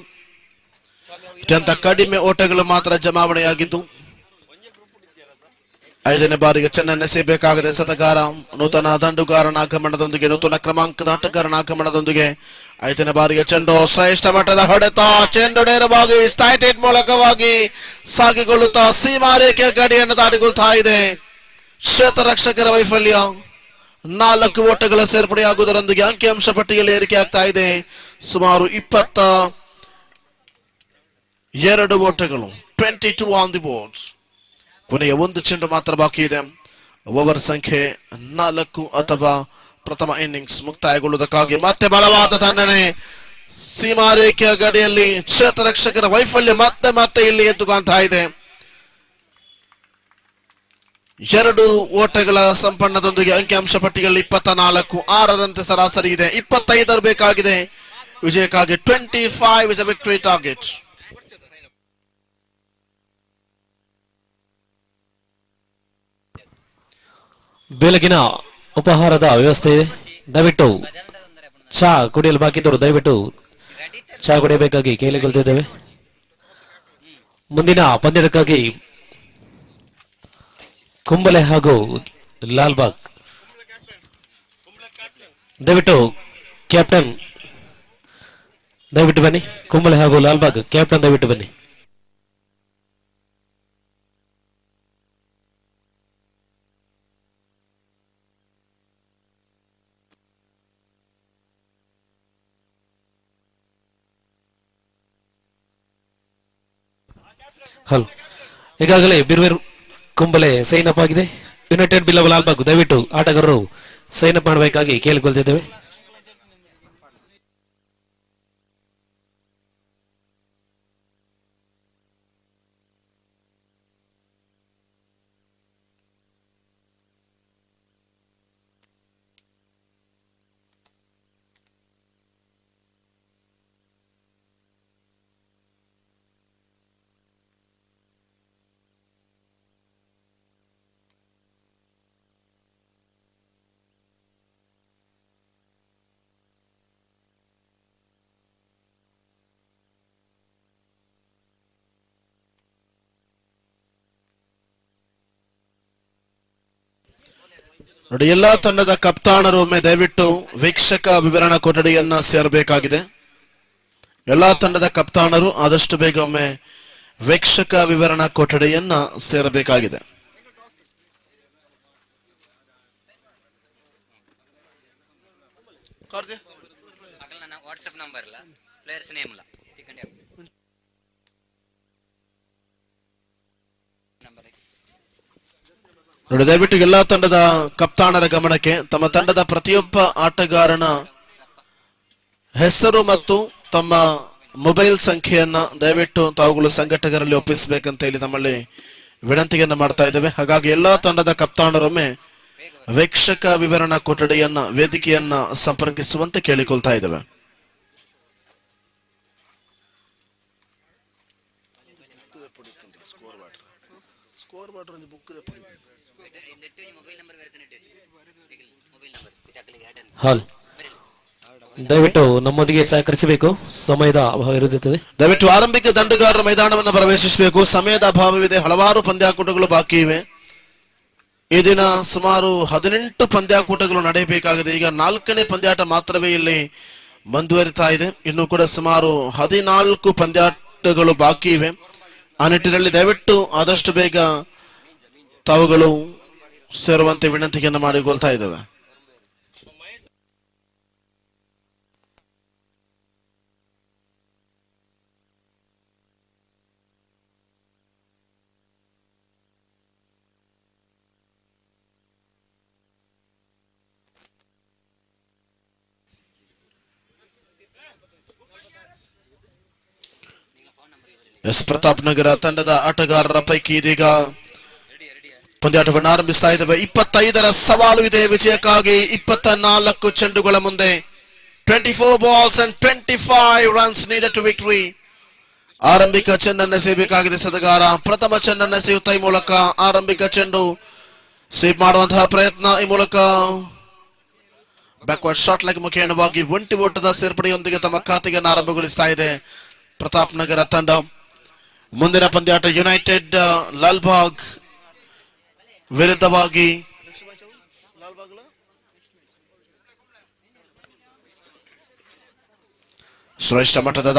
ಅತ್ಯಂತ ಕಡಿಮೆ ಓಟಗಳು ಮಾತ್ರ ಜಮಾವಣೆಯಾಗಿದ್ದು 5ನೇ ಬಾರಿಗೆ ಚೆನ್ನನ್ನು ಎಸೆಯಬೇಕಾಗಿದೆ ಶತಗಾರ. ನೂತನ ದಂಡುಗಾರನ ಆಗಮನದೊಂದಿಗೆ ನೂತನ ಕ್ರಮಾಂಕದ ಆಟಗಾರನ ಆಗಮನದೊಂದಿಗೆ 5ನೇ ಬಾರಿಗೆ ಚೆಂಡು ಶ್ರೇಷ್ಠ ಮಟ್ಟದ ಹೊಡೆತ. ಚೆಂಡು ನೇರವಾಗಿ ಸ್ಟ್ರೈಟ್ ಹಿಟ್ ಮೂಲಕವಾಗಿ ಸಾಗಿಕೊಳ್ಳುತ್ತಾ ಸೀಮಾರೇಖೆಯ ಗಡಿಯನ್ನು ದಾಟಿಕೊಳ್ತಾ ಇದೆ. ಶತರಕ್ಷಕರ ವೈಫಲ್ಯ. 4 ಓಟಗಳ ಸೇರ್ಪಡೆಯಾಗುವುದರೊಂದಿಗೆ ಅಂಕಿಅಂಶ ಪಟ್ಟಿಯಲ್ಲಿ ಏರಿಕೆ ಆಗ್ತಾ ಇದೆ. ಸುಮಾರು 22 ಓಟಗಳು, 22 ಆನ್ ದಿ ಬೋರ್ಡ್. ಕೊನೆಯ 1 ಚೆಂಡು ಮಾತ್ರ ಬಾಕಿ ಇದೆ. ಓವರ್ ಸಂಖ್ಯೆ 4 ಅಥವಾ ಪ್ರಥಮ ಇನ್ನಿಂಗ್ಸ್ ಮುಕ್ತಾಯಗೊಳ್ಳುವುದಕ್ಕಾಗಿ ಮತ್ತೆ ಬಲವಾದ ತಂಡನೆ. ಸೀಮಾರೇಖೆಯ ಗಡಿಯಲ್ಲಿ ಕ್ಷೇತ್ರರಕ್ಷಕರ ವೈಫಲ್ಯ ಮತ್ತೆ ಇಲ್ಲಿ ಎದ್ದು ಕಾಣ್ತಾ ಇದೆ. 2 ಓಟಗಳ ಸಂಪನ್ನದೊಂದಿಗೆ ಅಂಕಿಅಂಶ ಪಟ್ಟಿಯಲ್ಲಿ 24, 6ರಂತೆ ಸರಾಸರಿ ಇದೆ. 25 ಬೇಕಾಗಿದೆ ವಿಜಯಕ್ಕಾಗಿ. 25 is a victory target. ಬೆಳಗಿನ ಉಪಹಾರದ ವ್ಯವಸ್ಥೆ ಇದೆ. ದಯವಿಟ್ಟು ಚಹಾ ಕುಡಿಯಲು ಬಾಕಿದ್ದವರು ದಯವಿಟ್ಟು ಚಹಾ ಕುಡಿಯಬೇಕಾಗಿ ಕೇಳಿಕೊಳ್ತಿದ್ದೇವೆ. ಮುಂದಿನ ಪಂದ್ಯಕ್ಕಾಗಿ ಕುಂಬಳೆ ಹಾಗೂ ಲಾಲ್ಬಾಗ್ ದಯವಿಟ್ಟು ಕ್ಯಾಪ್ಟನ್ ದಯವಿಟ್ಟು ಬನ್ನಿ. ಕುಂಬಳೆ ಹಾಗೂ ಲಾಲ್ಬಾಗ್ ಕ್ಯಾಪ್ಟನ್ ದಯವಿಟ್ಟು ಬನ್ನಿ. ಹಲೋ, ಈಗಾಗಲೇ ಬಿರ್ವೇರ್ ಕುಂಬಳೆ ಸೈನ್ ಅಪ್ ಆಗಿದೆ. ಯುನೈಟೆಡ್ ಬಿಲ್ಲವ ಲಾಲ್ಬಾಗ್ ದಯವಿಟ್ಟು ಆಟಗಾರರು ಸೈನ್ ಅಪ್ ಮಾಡಬೇಕಾಗಿ ಕೇಳಿಕೊಳ್ತಿದ್ದೇವೆ. ನೋಡಿ, ಎಲ್ಲಾ ತಂಡದ ಕಪ್ತಾನರು ಒಮ್ಮೆ ದಯವಿಟ್ಟು ವೀಕ್ಷಕ ವಿವರಣಾ ಕೊಠಡಿಯನ್ನ ಸೇರಬೇಕಾಗಿದೆ. ಎಲ್ಲಾ ತಂಡದ ಕಪ್ತಾನರು ಆದಷ್ಟು ಬೇಗ ಒಮ್ಮೆ ವೀಕ್ಷಕ ವಿವರಣಾ ಕೊಠಡಿಯನ್ನ ಸೇರಬೇಕಾಗಿದೆ. ವಾಟ್ಸ್ಆಪ್ ನಂಬರ್ ಇಲ್ಲ, ಪ್ಲೇಯರ್ಸ್ ನೇಮ್ ಇಲ್ಲ. ನೋಡಿ, ದಯವಿಟ್ಟು ಎಲ್ಲಾ ತಂಡದ ಕಪ್ತಾನರ ಗಮನಕ್ಕೆ ತಮ್ಮ ತಂಡದ ಪ್ರತಿಯೊಬ್ಬ ಆಟಗಾರನ ಹೆಸರು ಮತ್ತು ತಮ್ಮ ಮೊಬೈಲ್ ಸಂಖ್ಯೆಯನ್ನ ದಯವಿಟ್ಟು ತಾವುಗಳು ಸಂಘಟಕರಲ್ಲಿ ಒಪ್ಪಿಸಬೇಕಂತ ಹೇಳಿ ನಮ್ಮಲ್ಲಿ ವಿನಂತಿಯನ್ನ ಮಾಡ್ತಾ ಇದ್ದೇವೆ. ಹಾಗಾಗಿ ಎಲ್ಲಾ ತಂಡದ ಕಪ್ತಾನರೊಮ್ಮೆ ವೀಕ್ಷಕ ವಿವರಣಾ ಕೊಠಡಿಯನ್ನ ವೇದಿಕೆಯನ್ನ ಸಂಪರ್ಕಿಸುವಂತೆ ಕೇಳಿಕೊಳ್ತಾ ಇದ್ದೇವೆ. ಹಾಲ್ ದಯವಿಟ್ಟು ನಮ್ಮೊಂದಿಗೆ ಸಹಕರಿಸಬೇಕು, ಸಮಯದ ಅಭಾವ ಇರುತ್ತದೆ. ದಯವಿಟ್ಟು ಆರಂಭಿಕ ದಂಡುಗಾರರ ಮೈದಾನವನ್ನು ಪ್ರವೇಶಿಸಬೇಕು. ಸಮಯದ ಅಭಾವವಿದೆ, ಹಲವಾರು ಪಂದ್ಯಾಕೂಟಗಳು ಬಾಕಿ ಇವೆ. ಈ ದಿನ ಸುಮಾರು 18 ಪಂದ್ಯಾಕೂಟಗಳು ನಡೆಯಬೇಕಾಗಿದೆ. ಈಗ 4ನೇ ಪಂದ್ಯಾಟ ಮಾತ್ರವೇ ಇಲ್ಲಿ ಮುಂದುವರಿತಾ ಇದೆ. ಇನ್ನು ಕೂಡ ಸುಮಾರು 14 ಪಂದ್ಯಾಟಗಳು ಬಾಕಿ ಇವೆ. ಆ ನಿಟ್ಟಿನಲ್ಲಿ ದಯವಿಟ್ಟು ಆದಷ್ಟು ಬೇಗ ತಾವುಗಳು ಸೇರುವಂತೆ ವಿನಂತಿಯನ್ನು ಮಾಡಿಕೊಳ್ತಾ ಇದ್ದೇವೆ. ಎಸ್ ಪ್ರತಾಪ್ ನಗರ ತಂಡದ ಆಟಗಾರರ ಪೈಕಿ ಇದೀಗ ಪಂದ್ಯಾಟವನ್ನು ಆರಂಭಿಸ್ತಾ ಇದ್ದೇವೆ. 25ರ ಸವಾಲು ಇದೆ ವಿಜಯಕ್ಕಾಗಿ. 24 ಚೆಂಡುಗಳ ಮುಂದೆ 24 balls and 25 runs needed to victory. ಆರಂಭಿಕ ಚೆಂಡನ್ನು ಎಸೆಯಬೇಕಾಗಿದೆ ಸದಗಾರ. ಪ್ರಥಮ ಚೆಂಡನ್ನು ಎಸೆಯುತ್ತಾ ಈ ಮೂಲಕ ಆರಂಭಿಕ ಚೆಂಡು ಸ್ವೀಪ್ ಮಾಡುವಂತಹ ಪ್ರಯತ್ನ. ಈ ಮೂಲಕ ಬ್ಯಾಕ್ವರ್ಡ್ ಶಾಟ್ ಲೆಗ್ ಮುಖೇನವಾಗಿ ಒಂಟಿ ಓಟದ ಸೇರ್ಪಡೆಯೊಂದಿಗೆ ತಮ್ಮ ಖಾತೆಯನ್ನು ಆರಂಭಗೊಳಿಸ್ತಾ ಇದೆ ಪ್ರತಾಪ್ ನಗರ ತಂಡ. ಮುಂದಿನ ಪಂದ್ಯಾಟ ಯುನೈಟೆಡ್ ಲಾಲ್ಬಾಗ್ ವಿರುದ್ಧವಾಗಿ ಶ್ರೇಷ್ಠ ಮಟ್ಟದ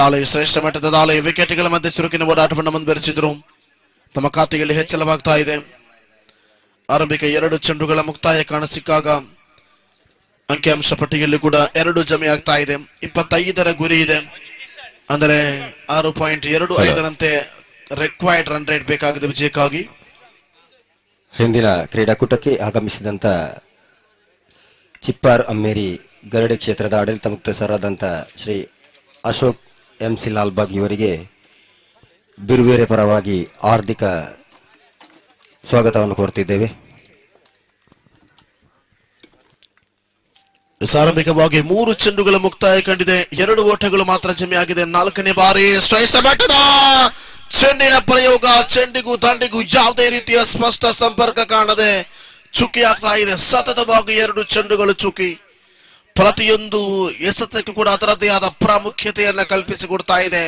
ದಾಳಿ ವಿಕೆಟ್ಗಳ ಮಧ್ಯೆ ಚುರುಕಿನ ಓಡಾಟವನ್ನು ಮುಂದುವರಿಸಿದ್ರು. ತಮ್ಮ ಖಾತೆಯಲ್ಲಿ ಹೆಚ್ಚಳವಾಗ್ತಾ ಇದೆ. ಆರಂಭಿಕ 2 ಚೆಂಡುಗಳ ಮುಕ್ತಾಯ ಕಾಣಸಿಕ್ಕಾಗ ಅಂಕಿಅಂಶ ಪಟ್ಟಿಯಲ್ಲಿ ಕೂಡ 2 ಜಮೆ ಆಗ್ತಾ ಇದೆ. 25ರ ಗುರಿ ಇದೆ, ಅಂದರೆ 6.25ರಂತೆ ರಿಕ್ವೈರ್ಡ್ ರನ್ ರೇಟ್ ಬೇಕಾಗಿದೆ ವಿಜಯಕ್ಕಾಗಿ. ಹಿಂದಿನ ಕ್ರೀಡಾಕೂಟಕ್ಕೆ ಆಗಮಿಸಿದಂತ ಚಿಪ್ಪಾರ್ ಅಮ್ಮೇರಿ ಗರಡಿ ಕ್ಷೇತ್ರದ ಆಡಳಿತ ಮುಕ್ತಸ್ಥರಾದಂಥ ಶ್ರೀ ಅಶೋಕ್ MC ಲಾಲ್ಬಾಗ್ ಇವರಿಗೆ ಬಿರುವೇರೆ ಪರವಾಗಿ ಹಾರ್ದಿಕ ಸ್ವಾಗತವನ್ನು ಕೋರುತ್ತಿದ್ದೇವೆ. ಆರಂಭಿಕವಾಗಿ 3 ಚೆಂಡುಗಳ ಮುಕ್ತಾಯ ಕಂಡಿದೆ. 2 ಓಟಗಳು ಮಾತ್ರ ಜಮೆ ಆಗಿದೆ. 4ನೇ ಬಾರಿ ಶ್ರೇಷ್ಠ ಮಟ್ಟದ ಚೆಂಡಿನ ಪ್ರಯೋಗ. ಚೆಂಡಿಗೂ ದಂಡಿಗೂ ಯಾವುದೇ ರೀತಿಯ ಸ್ಪಷ್ಟ ಸಂಪರ್ಕ ಕಾಣದೆ ಚುಕ್ಕಿ ಆಗ್ತಾ ಇದೆ. ಸತತವಾಗಿ 2 ಚೆಂಡುಗಳು ಚುಕ್ಕಿ. ಪ್ರತಿಯೊಂದು ಎಸೆತಕ್ಕೂ ಕೂಡ ಅದರದ್ದೇ ಆದ ಪ್ರಾಮುಖ್ಯತೆಯನ್ನ ಕಲ್ಪಿಸಿಕೊಡ್ತಾ ಇದೆ.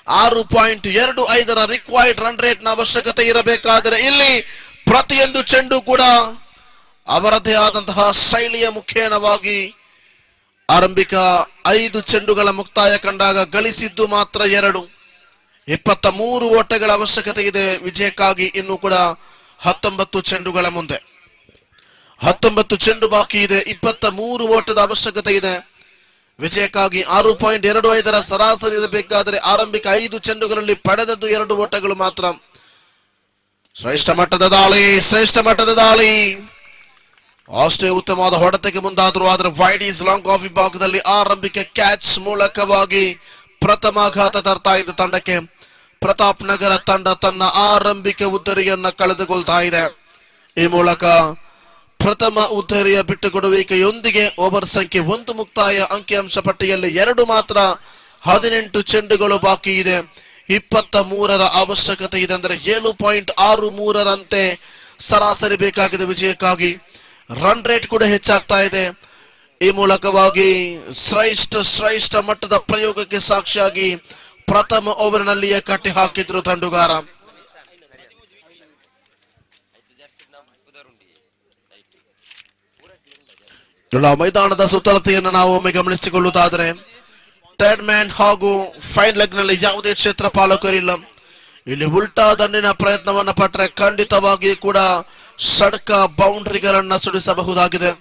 6.25ರ ರಿಕ್ವೈರ್ಡ್ ರನ್ ರೇಟ್ ನ ಅವಶ್ಯಕತೆ ಇರಬೇಕಾದರೆ ಇಲ್ಲಿ ಪ್ರತಿಯೊಂದು ಚೆಂಡು ಕೂಡ ಅವರದೇ ಆದಂತಹ ಶೈಲಿಯ ಮುಖೇನವಾಗಿ ಆರಂಭಿಕ 5 ಚೆಂಡುಗಳ ಮುಕ್ತಾಯ ಕಂಡಾಗ ಗಳಿಸಿದ್ದು ಮಾತ್ರ 2. 23 ಓಟಗಳ ಅವಶ್ಯಕತೆ ಇದೆ ವಿಜಯಕ್ಕಾಗಿ. ಇನ್ನು ಕೂಡ 19 ಚೆಂಡುಗಳ ಮುಂದೆ 19 ಚೆಂಡು ಬಾಕಿ ಇದೆ. 23 ಓಟದ ಅವಶ್ಯಕತೆ ಇದೆ ವಿಜಯಕ್ಕಾಗಿ. 6.25ರ ಸರಾಸರಿ ಇರಬೇಕಾದರೆ ಆರಂಭಿಕ 5 ಚೆಂಡುಗಳಲ್ಲಿ ಪಡೆದದ್ದು 2 ಓಟಗಳು ಮಾತ್ರ. ಶ್ರೇಷ್ಠ ಮಟ್ಟದ ದಾಳಿ ಅಷ್ಟೇ ಉತ್ತಮವಾದ ಹೊಡೆತಕ್ಕೆ ಮುಂದಾದ್ರು. ಆದರೆ ವೈಡ್ ಈಸ್ ಲಾಂಗ್ ಆಫ್ ವಿಭಾಗದಲ್ಲಿ ಆರಂಭಿಕ ಕ್ಯಾಚ್ ಮೂಲಕವಾಗಿ ಪ್ರಥಮ ಆಘಾತ ತರ್ತಾ ಇದ್ದ ತಂಡಕ್ಕೆ ಪ್ರತಾಪ್ ನಗರ ತಂಡ ತನ್ನ ಆರಂಭಿಕ ಉದ್ದರಿಯನ್ನ ಕಳೆದುಕೊಳ್ತಾ ಇದೆ. ಈ ಮೂಲಕ ಪ್ರಥಮ ಉದ್ದರಿಯ ಬಿಟ್ಟುಕೊಡುವಿಕೆಯೊಂದಿಗೆ ಓವರ್ ಸಂಖ್ಯೆ 1 ಮುಕ್ತಾಯ. ಅಂಕಿಅಂಶ ಪಟ್ಟಿಯಲ್ಲಿ 2 ಮಾತ್ರ. 18 ಚೆಂಡುಗಳು ಬಾಕಿ ಇದೆ. 23ರ ಅವಶ್ಯಕತೆ ಇದೆ, ಅಂದರೆ 7.63ರಂತೆ ಸರಾಸರಿ ಬೇಕಾಗಿದೆ ವಿಜಯಕ್ಕಾಗಿ. ರನ್ ರೇಟ್ ಕೂಡ ಹೆಚ್ಚಾಗ್ತಾ ಇದೆ. ಈ ಮೂಲಕವಾಗಿ ಶ್ರೇಷ್ಠ ಮಟ್ಟದ ಪ್ರಯೋಗಕ್ಕೆ ಸಾಕ್ಷಿಯಾಗಿ ಪ್ರಥಮ ಓವರ್ನಲ್ಲಿಯೇ ಕಟ್ಟಿ ಹಾಕಿದ್ರು ತಂಡುಗಾರ. ಮೈದಾನದ ಸುತ್ತಳತೆಯನ್ನು ನಾವು ಒಮ್ಮೆ ಗಮನಿಸಿಕೊಳ್ಳುವುದಾದರೆ ಟೆಡ್ ಮ್ಯಾನ್ ಹಾಗೂ ಫೈನ್ ಲೆಗ್ ನಲ್ಲಿ ಯಾವುದೇ ಕ್ಷೇತ್ರ ಪಾಲಕರಿಲ್ಲ. ಇಲ್ಲಿ ಉಲ್ಟಾ ದಂಡಿನ ಪ್ರಯತ್ನವನ್ನ ಪಟ್ಟರೆ ಖಂಡಿತವಾಗಿ ಕೂಡ ಷಡ್ಕ ಬೌಂಡ್ರಿಗಳನ್ನ ಸುಡಿಸಬಹುದಾಗಿದೆ.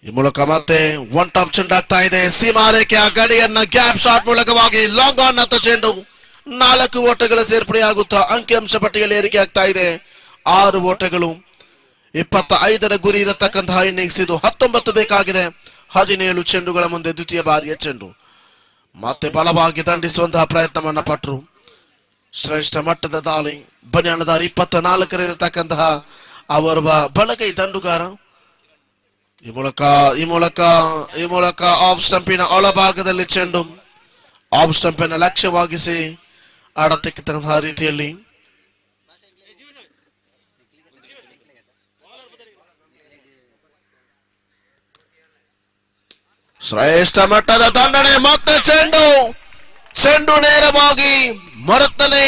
ಈ ಮೂಲಕ ಮತ್ತೆ ಒನ್ ಟಾಪ್ ಚೆಂಡಾಗ್ತಾ ಇದೆ. ಸೀಮಾರೇಖೆಯ ಗಡಿಯನ್ನ ಗ್ಯಾಪ್ ಶಾಟ್ ಮೂಲಕವಾಗಿ ಲಾಂಗ್ ಆನ್ ಅಂತ ಚೆಂಡು 4 ಓಟಗಳ ಸೇರ್ಪಡೆಯಾಗುತ್ತಾ ಅಂಕಿಅಂಶ ಪಟ್ಟಿಯಲ್ಲಿ ಏರಿಕೆ ಆಗ್ತಾ ಇದೆ. 6 ಓಟಗಳು, 25ರ ಗುರಿ ಇರತಕ್ಕಂತಹ ಇನ್ನಿಂಗ್ಸ್ ಇದು. 19 ಬೇಕಾಗಿದೆ. 17 ಚೆಂಡುಗಳ ಮುಂದೆ ದ್ವಿತೀಯ ಬಾರಿಯ ಚೆಂಡು. ಮತ್ತೆ ಬಲವಾಗಿ ದಂಡಿಸುವಂತಹ ಪ್ರಯತ್ನವನ್ನ ಪಟ್ಟರು. ಶ್ರೇಷ್ಠ ಮಟ್ಟದ ದಾಳಿ. ಬನ್ಯಾಣದಾರಿ 24 ಅವರ ಬಲಗೈ ದಂಡುಗಾರ. ಈ ಮೂಲಕ ಆಫ್ ಸ್ಟಂಪಿನ ಒಳಭಾಗದಲ್ಲಿ ಚೆಂಡು. ಆಫ್ ಸ್ಟಂಪಿನ ಲಕ್ಷ್ಯವಾಗಿಸಿ ಆಡತಕ್ಕಂತಹ ರೀತಿಯಲ್ಲಿ ಶ್ರೇಷ್ಠ ಮಟ್ಟದ ದಂಡನೆ. ಮತ್ತೆ ಚೆಂಡು ನೇರವಾಗಿ ಮರತನೆ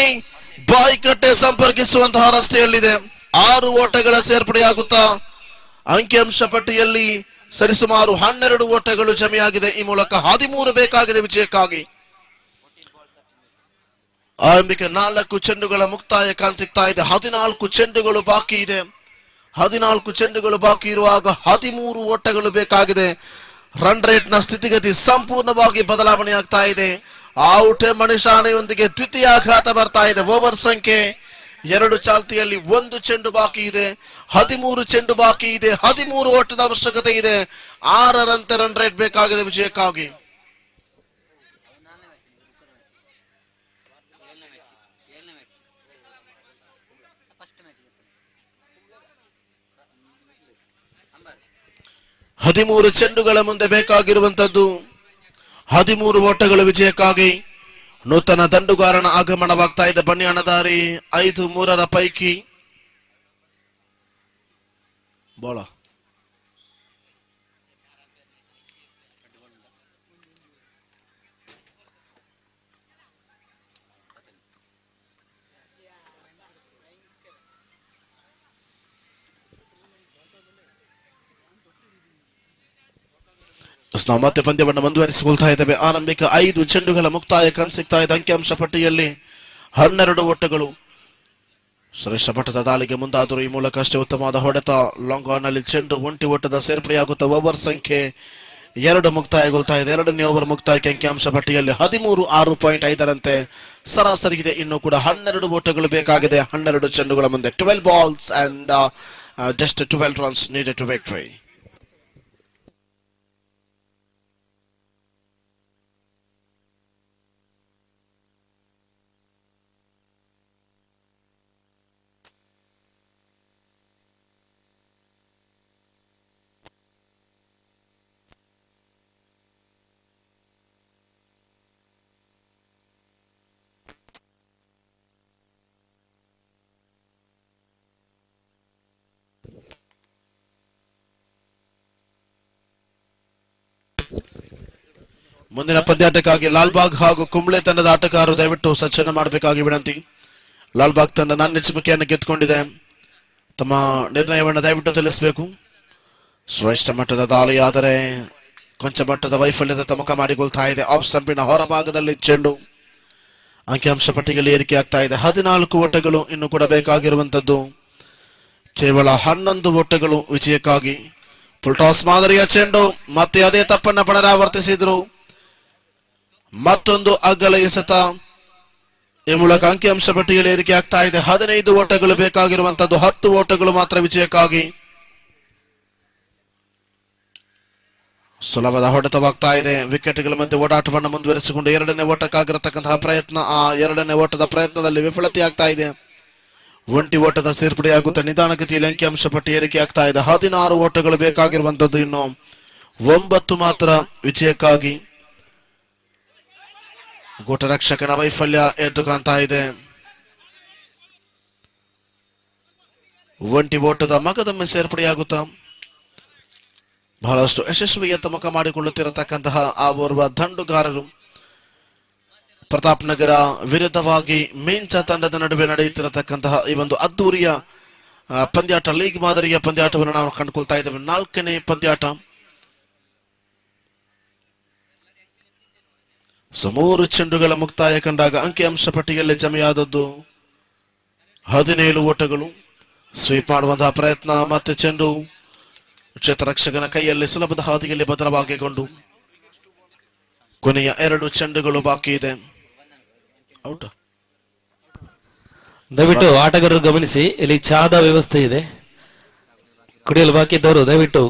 ಬಾಯಿಕಟ್ಟೆ ಸಂಪರ್ಕಿಸುವಂತಹ ರಸ್ತೆಯಲ್ಲಿದೆ. 6 ಓಟಗಳ ಸೇರ್ಪಡೆಯಾಗುತ್ತಾ ಅಂಕಿಅಂಶ ಪಟ್ಟಿಯಲ್ಲಿ ಸರಿಸುಮಾರು 12 ಓಟಗಳು ಜಮೆಯಾಗಿದೆ. ಈ ಮೂಲಕ 13 ಬೇಕಾಗಿದೆ ವಿಜಯಕ್ಕಾಗಿ. ಆರಂಭಿಕ 4 ಚೆಂಡುಗಳ ಮುಕ್ತಾಯ ಕಾಣಸಿಗ್ತಾ ಇದೆ. 14 ಚೆಂಡುಗಳು ಬಾಕಿ ಇದೆ. 14 ಚೆಂಡುಗಳು ಬಾಕಿ ಇರುವಾಗ 13 ಓಟಗಳು ಬೇಕಾಗಿದೆ. ರನ್ ರೇಟ್ ನ ಸ್ಥಿತಿಗತಿ ಸಂಪೂರ್ಣವಾಗಿ ಬದಲಾವಣೆ ಆಗ್ತಾ ಇದೆ. ಔಟ್ ಮಣಿಷಾಣೆಯೊಂದಿಗೆ ದ್ವಿತೀಯ ಆಘಾತ ಬರ್ತಾ ಇದೆ. ಓವರ್ ಸಂಖ್ಯೆ 2 ಚಾಲ್ತಿಯಲ್ಲಿ 1 ಚೆಂಡು ಬಾಕಿ ಇದೆ. 13 ಚೆಂಡು ಬಾಕಿ ಇದೆ. 13 ಓಟದ ಅವಶ್ಯಕತೆ ಇದೆ. 6ರಂತೆ ರನ್ ರೇಟ್ ಬೇಕಾಗಿದೆ ವಿಜಯಕ್ಕಾಗಿ. ಹದಿಮೂರು ಚೆಂಡುಗಳ ಮುಂದೆ ಬೇಕಾಗಿರುವಂತದ್ದು 13 ಓಟಗಳು ವಿಜಯಕ್ಕಾಗಿ. ನೂತನ ದಂಡುಗಾರನ ಆಗಮನವಾಗ್ತಾ ಇದೆ. ಬನ್ಯಾಣದಾರಿ 5-3ರ ಪೈಕಿ ಬೋಳ ನಾವು ಮತ್ತೆ ಪಂದ್ಯವನ್ನು ಮುಂದುವರಿಸಿಕೊಳ್ತಾ ಇದ್ದೇವೆ. ಆರಂಭಿಕ 5 ಚೆಂಡುಗಳ ಮುಕ್ತಾಯ ಕಾಣಸಿಗ್ತಾ ಇದೆ. ಅಂಕಿಅಂಶ ಪಟ್ಟಿಯಲ್ಲಿ 12 ಓಟಗಳು. ಶ್ರೇಷ್ಠ ಮಟ್ಟದ ದಾಳಿಗೆ ಮುಂದಾದರೂ ಈ ಮೂಲಕ ಅಷ್ಟೇ ಉತ್ತಮವಾದ ಹೊಡೆತ. ಲಾಂಗ್ ಆನ್ ನಲ್ಲಿ ಚೆಂಡು 1 ಓಟದ ಸೇರ್ಪಡೆಯಾಗುತ್ತಾ ಓವರ್ ಸಂಖ್ಯೆ 2 ಮುಕ್ತಾಯಗೊಳ್ತಾ ಇದೆ. 2ನೇ ಓವರ್ ಮುಕ್ತಾಯಕ್ಕೆ ಅಂಕಿಅಂಶ ಪಟ್ಟಿಯಲ್ಲಿ 13 6.5ರಂತೆ ಸರಾಸರಿ ಇದೆ. ಇನ್ನು ಕೂಡ 12 ಓಟಗಳು ಬೇಕಾಗಿದೆ. 12 ಚೆಂಡುಗಳ ಮುಂದೆ 12 balls and just 12 runs needed to victory. ಮುಂದಿನ ಪಂದ್ಯಾಟಕ್ಕಾಗಿ ಲಾಲ್ಬಾಗ್ ಹಾಗೂ ಕುಂಬ್ಳೆ ತಂಡದ ಆಟಗಾರರು ದಯವಿಟ್ಟು ಸಜ್ಜನ ಮಾಡಬೇಕಾಗಿ ವಿನಂತಿ. ಲಾಲ್ಬಾಗ್ ತಂಡ ನಾಣ್ಯಚಿಮುಕೆಯನ್ನು ಗೆದ್ದುಕೊಂಡಿದೆ. ತಮ್ಮ ನಿರ್ಣಯವನ್ನು ದಯವಿಟ್ಟು ತಿಳಿಸಬೇಕು. ಶ್ರೇಷ್ಠ ಮಟ್ಟದ ದಾಳಿ, ಆದರೆ ಕೊಂಚ ಮಟ್ಟದ ವೈಫಲ್ಯದ ತಮಕ ಮಾಡಿಕೊಳ್ತಾ ಇದೆ. ಆಫ್ ಸ್ಟಂಪಿನ ಹೊರಭಾಗದಲ್ಲಿ ಚೆಂಡು. ಅಂಕಿಅಂಶ ಪಟ್ಟಿಯಲ್ಲಿ ಏರಿಕೆ ಆಗ್ತಾ ಇದೆ. 14 ಓಟಗಳು ಇನ್ನು ಕೂಡ ಬೇಕಾಗಿರುವಂತದ್ದು. ಕೇವಲ 11 ಓಟಗಳು ವಿಜಯಕ್ಕಾಗಿ. ಫುಲ್ ಟಾಸ್ ಮಾದರಿಯ ಚೆಂಡು. ಮತ್ತೆ ಅದೇ ತಪ್ಪನ್ನ ಪುನರಾವರ್ತಿಸಿದ್ರು. ಮತ್ತೊಂದು ಅಗಲ ಎಸೆತ. ಈ ಮೂಲಕ ಅಂಕಿಅಂಶ ಪಟ್ಟಿಯಲ್ಲಿ ಏರಿಕೆ ಆಗ್ತಾ ಇದೆ. 15 ಓಟಗಳು ಬೇಕಾಗಿರುವಂತದ್ದು. 10 ಓಟಗಳು ಮಾತ್ರ ವಿಜಯಕ್ಕಾಗಿ. ಸುಲಭದ ಹೊಡೆತವಾಗ್ತಾ ಇದೆ. ವಿಕೆಟ್ಗಳ ಮಧ್ಯೆ ಓಡಾಟವನ್ನು ಮುಂದುವರಿಸಿಕೊಂಡು 2ನೇ ಓಟಕ್ಕಾಗಿರತಕ್ಕಂತಹ ಪ್ರಯತ್ನ. ಆ 2ನೇ ಓಟದ ಪ್ರಯತ್ನದಲ್ಲಿ ವಿಫಲತೆ ಆಗ್ತಾ ಇದೆ. 1 ಓಟದ ಸೇರ್ಪಡೆಯಾಗುತ್ತೆ. ನಿಧಾನಗತಿಯಲ್ಲಿ ಅಂಕಿಅಂಶ ಪಟ್ಟಿ ಏರಿಕೆ ಆಗ್ತಾ ಇದೆ. 16 ಓಟಗಳು ಬೇಕಾಗಿರುವಂತದ್ದು. ಇನ್ನು 9 ಮಾತ್ರ ವಿಜಯಕ್ಕಾಗಿ. ಗೋಟರಕ್ಷಕನ ವೈಫಲ್ಯ ಎದ್ದು ಕಾಣ್ತಾ ಇದೆ. 1 ಓಟದ ಮಗದೊಮ್ಮೆ ಸೇರ್ಪಡೆಯಾಗುತ್ತಾ ಬಹಳಷ್ಟು ಯಶಸ್ವಿಯತ್ತ ಮುಖ ಮಾಡಿಕೊಳ್ಳುತ್ತಿರತಕ್ಕಂತಹ ಆ ಓರ್ವ ದಂಡುಗಾರರು ಪ್ರತಾಪ್ ನಗರ ವಿರುದ್ಧವಾಗಿ ಮಿಂಚ ತಂಡದ ನಡುವೆ ನಡೆಯುತ್ತಿರತಕ್ಕಂತಹ ಈ ಒಂದು ಅದ್ದೂರಿಯ ಪಂದ್ಯಾಟ, ಲೀಗ್ ಮಾದರಿಯ ಪಂದ್ಯಾಟವನ್ನು ನಾವು ಕಂಡುಕೊಳ್ತಾ ಇದ್ದೇವೆ. 4ನೇ ಪಂದ್ಯಾಟ. 3 ಚೆಂಡುಗಳ ಮುಕ್ತಾಯ ಕಂಡಾಗ ಅಂಕಿಅಂಶ ಪಟ್ಟಿಯಲ್ಲಿ ಜಮೆಯಾದದ್ದು 17 ಓಟಗಳು. ಸ್ವೀಪ್ ಮಾಡುವಂತಹ ಪ್ರಯತ್ನ. ಮತ್ತೆ ಚೆಂಡು ಕ್ಷೇತ್ರರಕ್ಷಕನ ಕೈಯಲ್ಲಿ ಸುಲಭದ ಹಾದಿಯಲ್ಲಿ ಭದ್ರವಾಗಿಕೊಂಡು ಕೊನೆಯ 2 ಚೆಂಡುಗಳು ಬಾಕಿ ಇದೆ. ಔಟ್. ದಯವಿಟ್ಟು ಆಟಗಾರರು ಗಮನಿಸಿ, ಇಲ್ಲಿ ಚಹಾದ ವ್ಯವಸ್ಥೆ ಇದೆ. ಕುಡಿಯಲು ಬಾಕಿ ಇದ್ದವರು ದಯವಿಟ್ಟು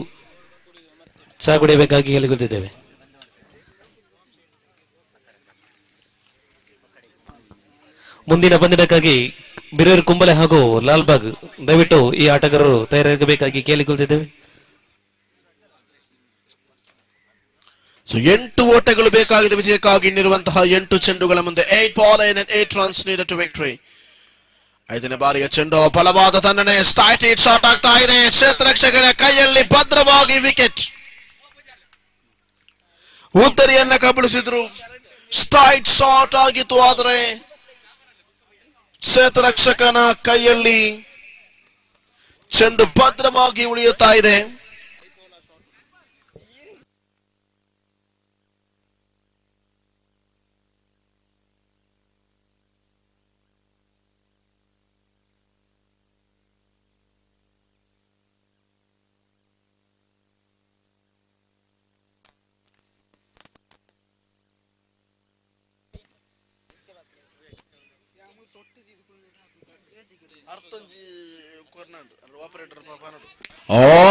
ಚಹಾ ಕುಡಿಯಬೇಕಾಗಿ ಹೇಳಿಕೊಳ್ತಿದ್ದೇವೆ. ಮುಂದಿನ ಪಂದ್ಯಕ್ಕಾಗಿ ಬಿರೇರ್ ಕುಂಬಳೆ ಹಾಗೂ ಲಾಲ್ಬಾಗ್ ದಯವಿಟ್ಟು ಈ ಆಟಗಾರರು ತಯಾರಾಗಬೇಕಾಗಿ ಕೇಳಿಕೊಳ್ತಿದ್ದೇವೆ. ಸೊ 8 ಓಟಗಳು ಬೇಕಾಗಿದೆ ವಿಜಯಕ್ಕಾಗಿ. ಇನ್ನಿರುವಂತಹ 8 ಚೆಂಡುಗಳ ಮುಂದೆ 8 ball and 8 runs needed to victory. 5ನೇ ಬಾರಿಯ ಚೆಂಡು ಬಲವಾದ ತನ್ನನೆ ಸ್ಟ್ರೈಟ್ ಹಿಟ್ ಶಾಟ್ ಆಗ್ತಾ ಇದೆ. ಕ್ಷೇತ್ರರಕ್ಷಕನ ಕೈಯಲ್ಲಿ ಭದ್ರವಾಗಿ ವಿಕೆಟ್. ಉತ್ತರಿಯನ್ನ ಕಬಳಿಸಿದ್ರು. ಸ್ಟ್ರೈಟ್ ಶಾಟ್ ಆಗಿತ್ತು, ಆದರೆ ಕ್ಷೇತ್ರರಕ್ಷಕನ ಕೈಯಲ್ಲಿ ಚೆಂಡು ಭದ್ರವಾಗಿ ಉಳಿಯುತ್ತಾ ಇದೆ.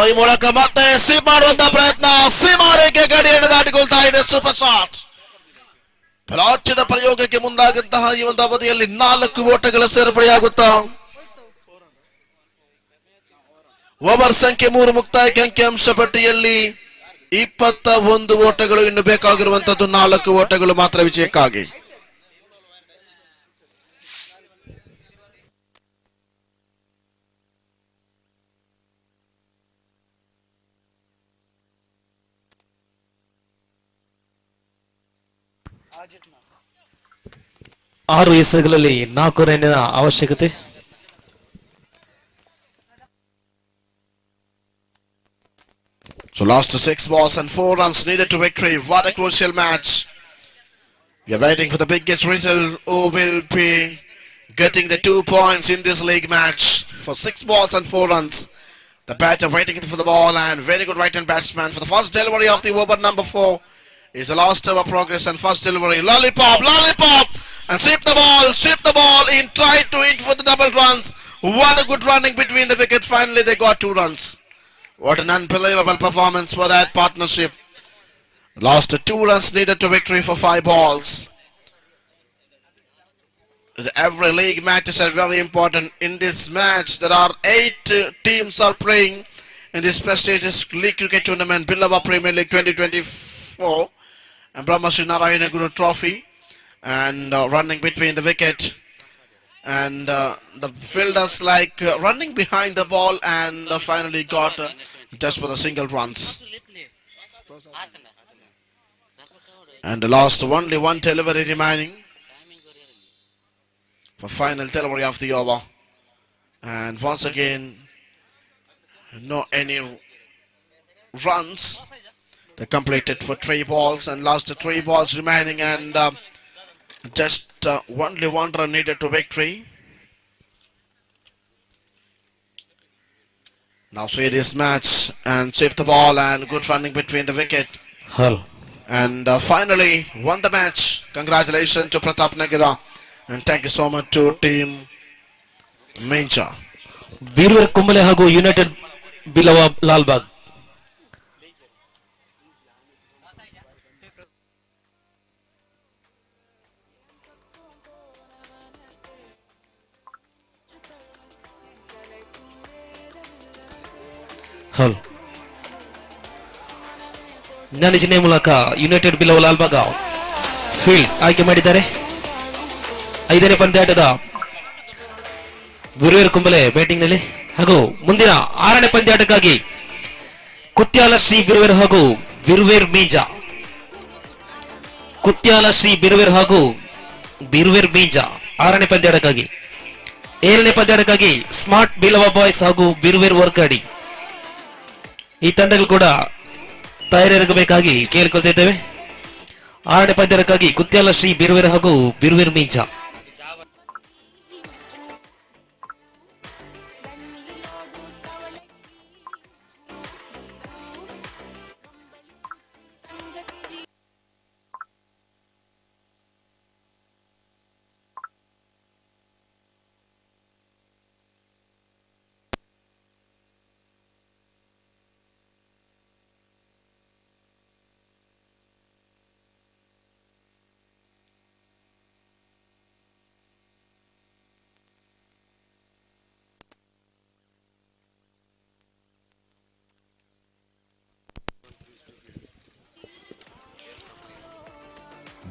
ಈ ಮೂಲಕ ಮತ್ತೆ ಸ್ವೀಪ್ ಮಾಡುವಂತಹ ಪ್ರಯತ್ನ. ಸೀಮಾರೇಖೆ ಗಡಿಯನ್ನು ದಾಟಿಕೊಳ್ತಾ ಇದೆ. Super shot. ಫಲಾಚ್ಯದ ಪ್ರಯೋಗಕ್ಕೆ ಮುಂದಾದಂತಹ ಈ ಒಂದು ಅವಧಿಯಲ್ಲಿ 4 ಓಟಗಳ ಸೇರ್ಪಡೆಯಾಗುತ್ತಾ ಓವರ್ ಸಂಖ್ಯೆ 3 ಮುಕ್ತಾಯಕ್ಕೆ ಅಂಕಿಅಂಶ ಪಟ್ಟಿಯಲ್ಲಿ 21 ಓಟಗಳು. ಇನ್ನು ಬೇಕಾಗಿರುವಂತದ್ದು 4 ಓಟಗಳು ಮಾತ್ರ ವಿಜಯಕ್ಕಾಗಿ. ಆರು ಎಸೆಗಳಲ್ಲಿ 4 ರನ್ನಿನ ಅವಶ್ಯಕತೆ. So last 6 balls and 4 runs needed to victory. What a crucial match. We are waiting for the biggest result. Who will be getting the 2 points in this league match? For 6 balls and 4 runs. The batter waiting for the ball, and very good right-hand batsman for the first delivery of the over number 4. Is the last ever progress and first delivery. Lollipop and sweep the ball in, tried to hit for the double runs. What a good running between the wicket. Finally they got 2 runs. What an unbelievable performance for that partnership. Last 2 runs needed to victory for 5 balls. Every league matches are very important. In this match there are 8 teams are playing in this prestigious league cricket tournament, Billava Premier League 2024 and Brahma Sri Narayana Guru Trophy. And running between the wicket, and the fielders running behind the ball, and finally got just for the single runs. And the last only 1 delivery remaining for final delivery of the over. And once again, no any runs. They completed for 3 balls, and last 3 balls remaining, and just only 1 run needed to victory. Now see this match and sweep the ball, and good running between the wicket. And finally won the match. Congratulations to Pratap Nagara, and thank you so much to team Mincha. ಬೀರ್ವೇರ್ Kumbla ಹಾಗೂ United ಬಿಲವ Lalbagh. ಜ್ಞಾನಿಸಿನ ಮೂಲಕ United ಬಿಲವ Lalbagh field ಆಯ್ಕೆ ಮಾಡಿದ್ದಾರೆ. 5ನೇ ಪಂದ್ಯಾಟದ ಬೀರ್ವೇರ್ Kumbla batting ನಲ್ಲಿ, ಹಾಗೂ ಮುಂದಿನ 6ನೇ ಪಂದ್ಯಾಟಕ್ಕಾಗಿ ಕುತ್ಯಾಲ ಶ್ರೀ ಬಿರ್ವೇರ್ ಹಾಗೂ ಬಿರ್ವೇರ್ ಮೀಂಜಾ. ಕುತ್ಯಾಲ ಶ್ರೀ ಬಿರ್ವೇರ್ ಹಾಗೂ ಬಿರ್ವೇರ್ ಮೀಂಜಾ 6ನೇ ಪಂದ್ಯಾಟಕ್ಕಾಗಿ. 7ನೇ ಪಂದ್ಯಾಟಕ್ಕಾಗಿ ಸ್ಮಾರ್ಟ್ ಬಿಲವ ಬಾಯ್ಸ್ ಹಾಗೂ ಬಿರ್ವೇರ್ ವರ್ಕಾಡಿ. ಈ ತಂಡಗಳು ಕೂಡ ತಯಾರಾಗಬೇಕಾಗಿ ಕೇಳಿಕೊಳ್ತಿದ್ದೇವೆ. 6ನೇ ಪಂದ್ಯಕ್ಕಾಗಿ ಕುತ್ಯಾಲ ಶ್ರೀ ಬಿರ್ವೇರ್ ಹಾಗೂ ಬಿರ್ವೇರ್ ಮೀಂಜಾ.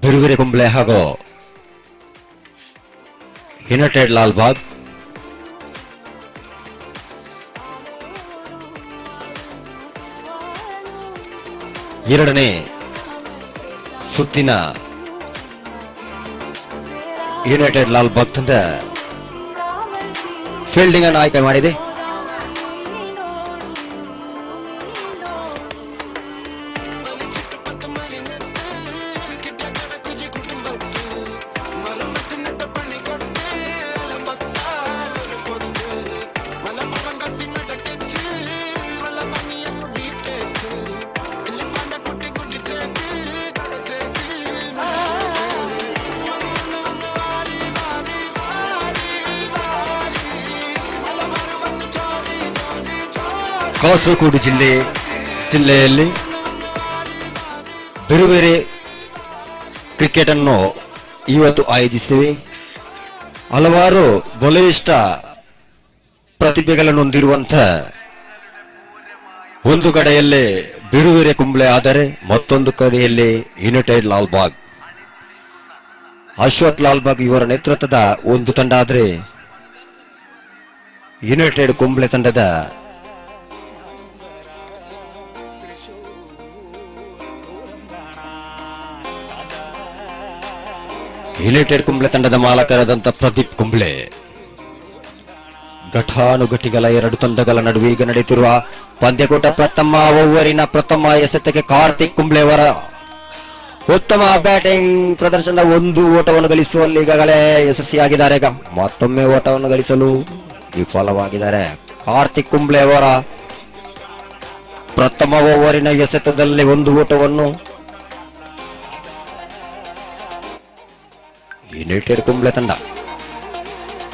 ಬಿರುವಿರೆ ಕುಂಬ್ಳೆ ಹಾಗೂ ಯುನೈಟೆಡ್ ಲಾಲ್ಬಾಗ್. ಎರಡನೇ ಸುತ್ತಿನ ಯುನೈಟೆಡ್ ಲಾಲ್ಬಾಗ್ ತಂಡ ಫೀಲ್ಡಿಂಗ್ ಅನ್ನು ಆಯ್ಕೆ ಮಾಡಿದೆ. ಕಾಸರಗೋಡು ಜಿಲ್ಲೆಯಲ್ಲಿ ಬೇರೆ ಬೇರೆ ಕ್ರಿಕೆಟ್ ಅನ್ನು ಇವತ್ತು ಆಯೋಜಿಸುತ್ತೇವೆ. ಹಲವಾರು ಬಲಿಷ್ಠ ಪ್ರತಿಭೆಗಳನ್ನು ಹೊಂದಿರುವಂತ ಒಂದು ಕಡೆಯಲ್ಲಿ ಬಿರುವಿರೆ ಕುಂಬ್ಳೆ ಆದರೆ ಮತ್ತೊಂದು ಕಡೆಯಲ್ಲಿ ಯುನೈಟೆಡ್ ಲಾಲ್ಬಾಗ್. ಅಶ್ವಥ್ ಲಾಲ್ಬಾಗ್ ಇವರ ನೇತೃತ್ವದ ಒಂದು ತಂಡ ಆದರೆ ಯುನೈಟೆಡ್ ಕುಂಬ್ಳೆ ತಂಡದ ಯುನೈಟೆಡ್ ಕುಂಬ್ಳೆ ತಂಡದ ಮಾಲಕರಾದಂಥ ಪ್ರದೀಪ್ ಕುಂಬ್ಳೆ. ಘಟಾನುಘಟಿಗಳ ಎರಡು ತಂಡಗಳ ನಡುವೆ ಈಗ ನಡೆಯುತ್ತಿರುವ ಪಂದ್ಯಕೂಟ ಪ್ರಥಮ ಓವರಿನ ಪ್ರಥಮ ಎಸೆತಕ್ಕೆ ಕಾರ್ತಿಕ್ ಕುಂಬ್ಳೆ ಅವರ ಉತ್ತಮ ಬ್ಯಾಟಿಂಗ್ ಪ್ರದರ್ಶನದ ಒಂದು ಓಟವನ್ನು ಗಳಿಸುವಲ್ಲಿ ಈಗಾಗಲೇ ಯಶಸ್ವಿಯಾಗಿದ್ದಾರೆ. ಈಗ ಮತ್ತೊಮ್ಮೆ ಓಟವನ್ನು ಗಳಿಸಲು ವಿಫಲವಾಗಿದ್ದಾರೆ. ಕಾರ್ತಿಕ್ ಕುಂಬ್ಳೆ ಅವರ ಪ್ರಥಮ ಓವರಿನ ಎಸೆತದಲ್ಲಿ ಒಂದು ಓಟವನ್ನು ಯುನೈಟೆಡ್ ಕುಂಬ್ಳೆ ತಂಡ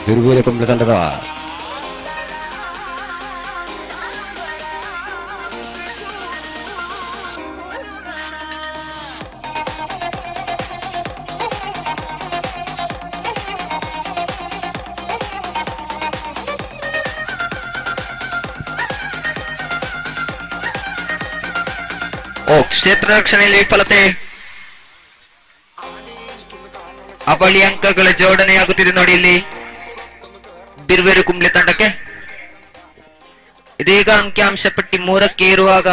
ಬಿರುವಿರೆ ಕುಂಬ್ಳೆ ತಂಡದ ಕ್ಷೇತ್ರ ರಕ್ಷಣೆಯಲ್ಲಿ ವಿಫಲತೆ. ಅವಳಿ ಅಂಕಗಳ ಜೋಡಣೆಯಾಗುತ್ತಿದೆ ನೋಡಿ ಇಲ್ಲಿ ಬಿರುವೇರು ಕುಂಬ್ಳೆ ತಂಡಕ್ಕೆ. ಇದೀಗ ಅಂಕಿಅಂಶ ಪಟ್ಟಿ 3ಕ್ಕೆ ಏರುವಾಗ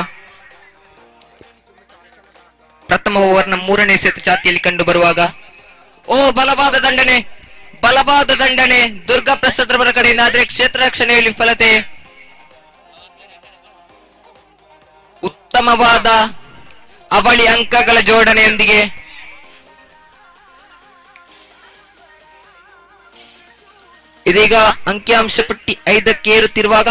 ಪ್ರಥಮ ಓವರ್ನ 3ನೇ ಎಸೆತ ಚಾತಿಯಲ್ಲಿ ಕಂಡು ಬರುವಾಗ ಬಲವಾದ ದಂಡನೆ ದುರ್ಗಾ ಪ್ರಸಾದ್ ರವರ ಕಡೆಯಿಂದ. ಆದ್ರೆ ಕ್ಷೇತ್ರ ರಕ್ಷಣೆಯಲ್ಲಿ ವಿಫಲತೆ. ಉತ್ತಮವಾದ ಅವಳಿ ಅಂಕಗಳ ಜೋಡಣೆಯೊಂದಿಗೆ ಇದೀಗ ಅಂಕಿಅಂಶ ಪಟ್ಟಿ 5ಕ್ಕೆ ಏರುತ್ತಿರುವಾಗ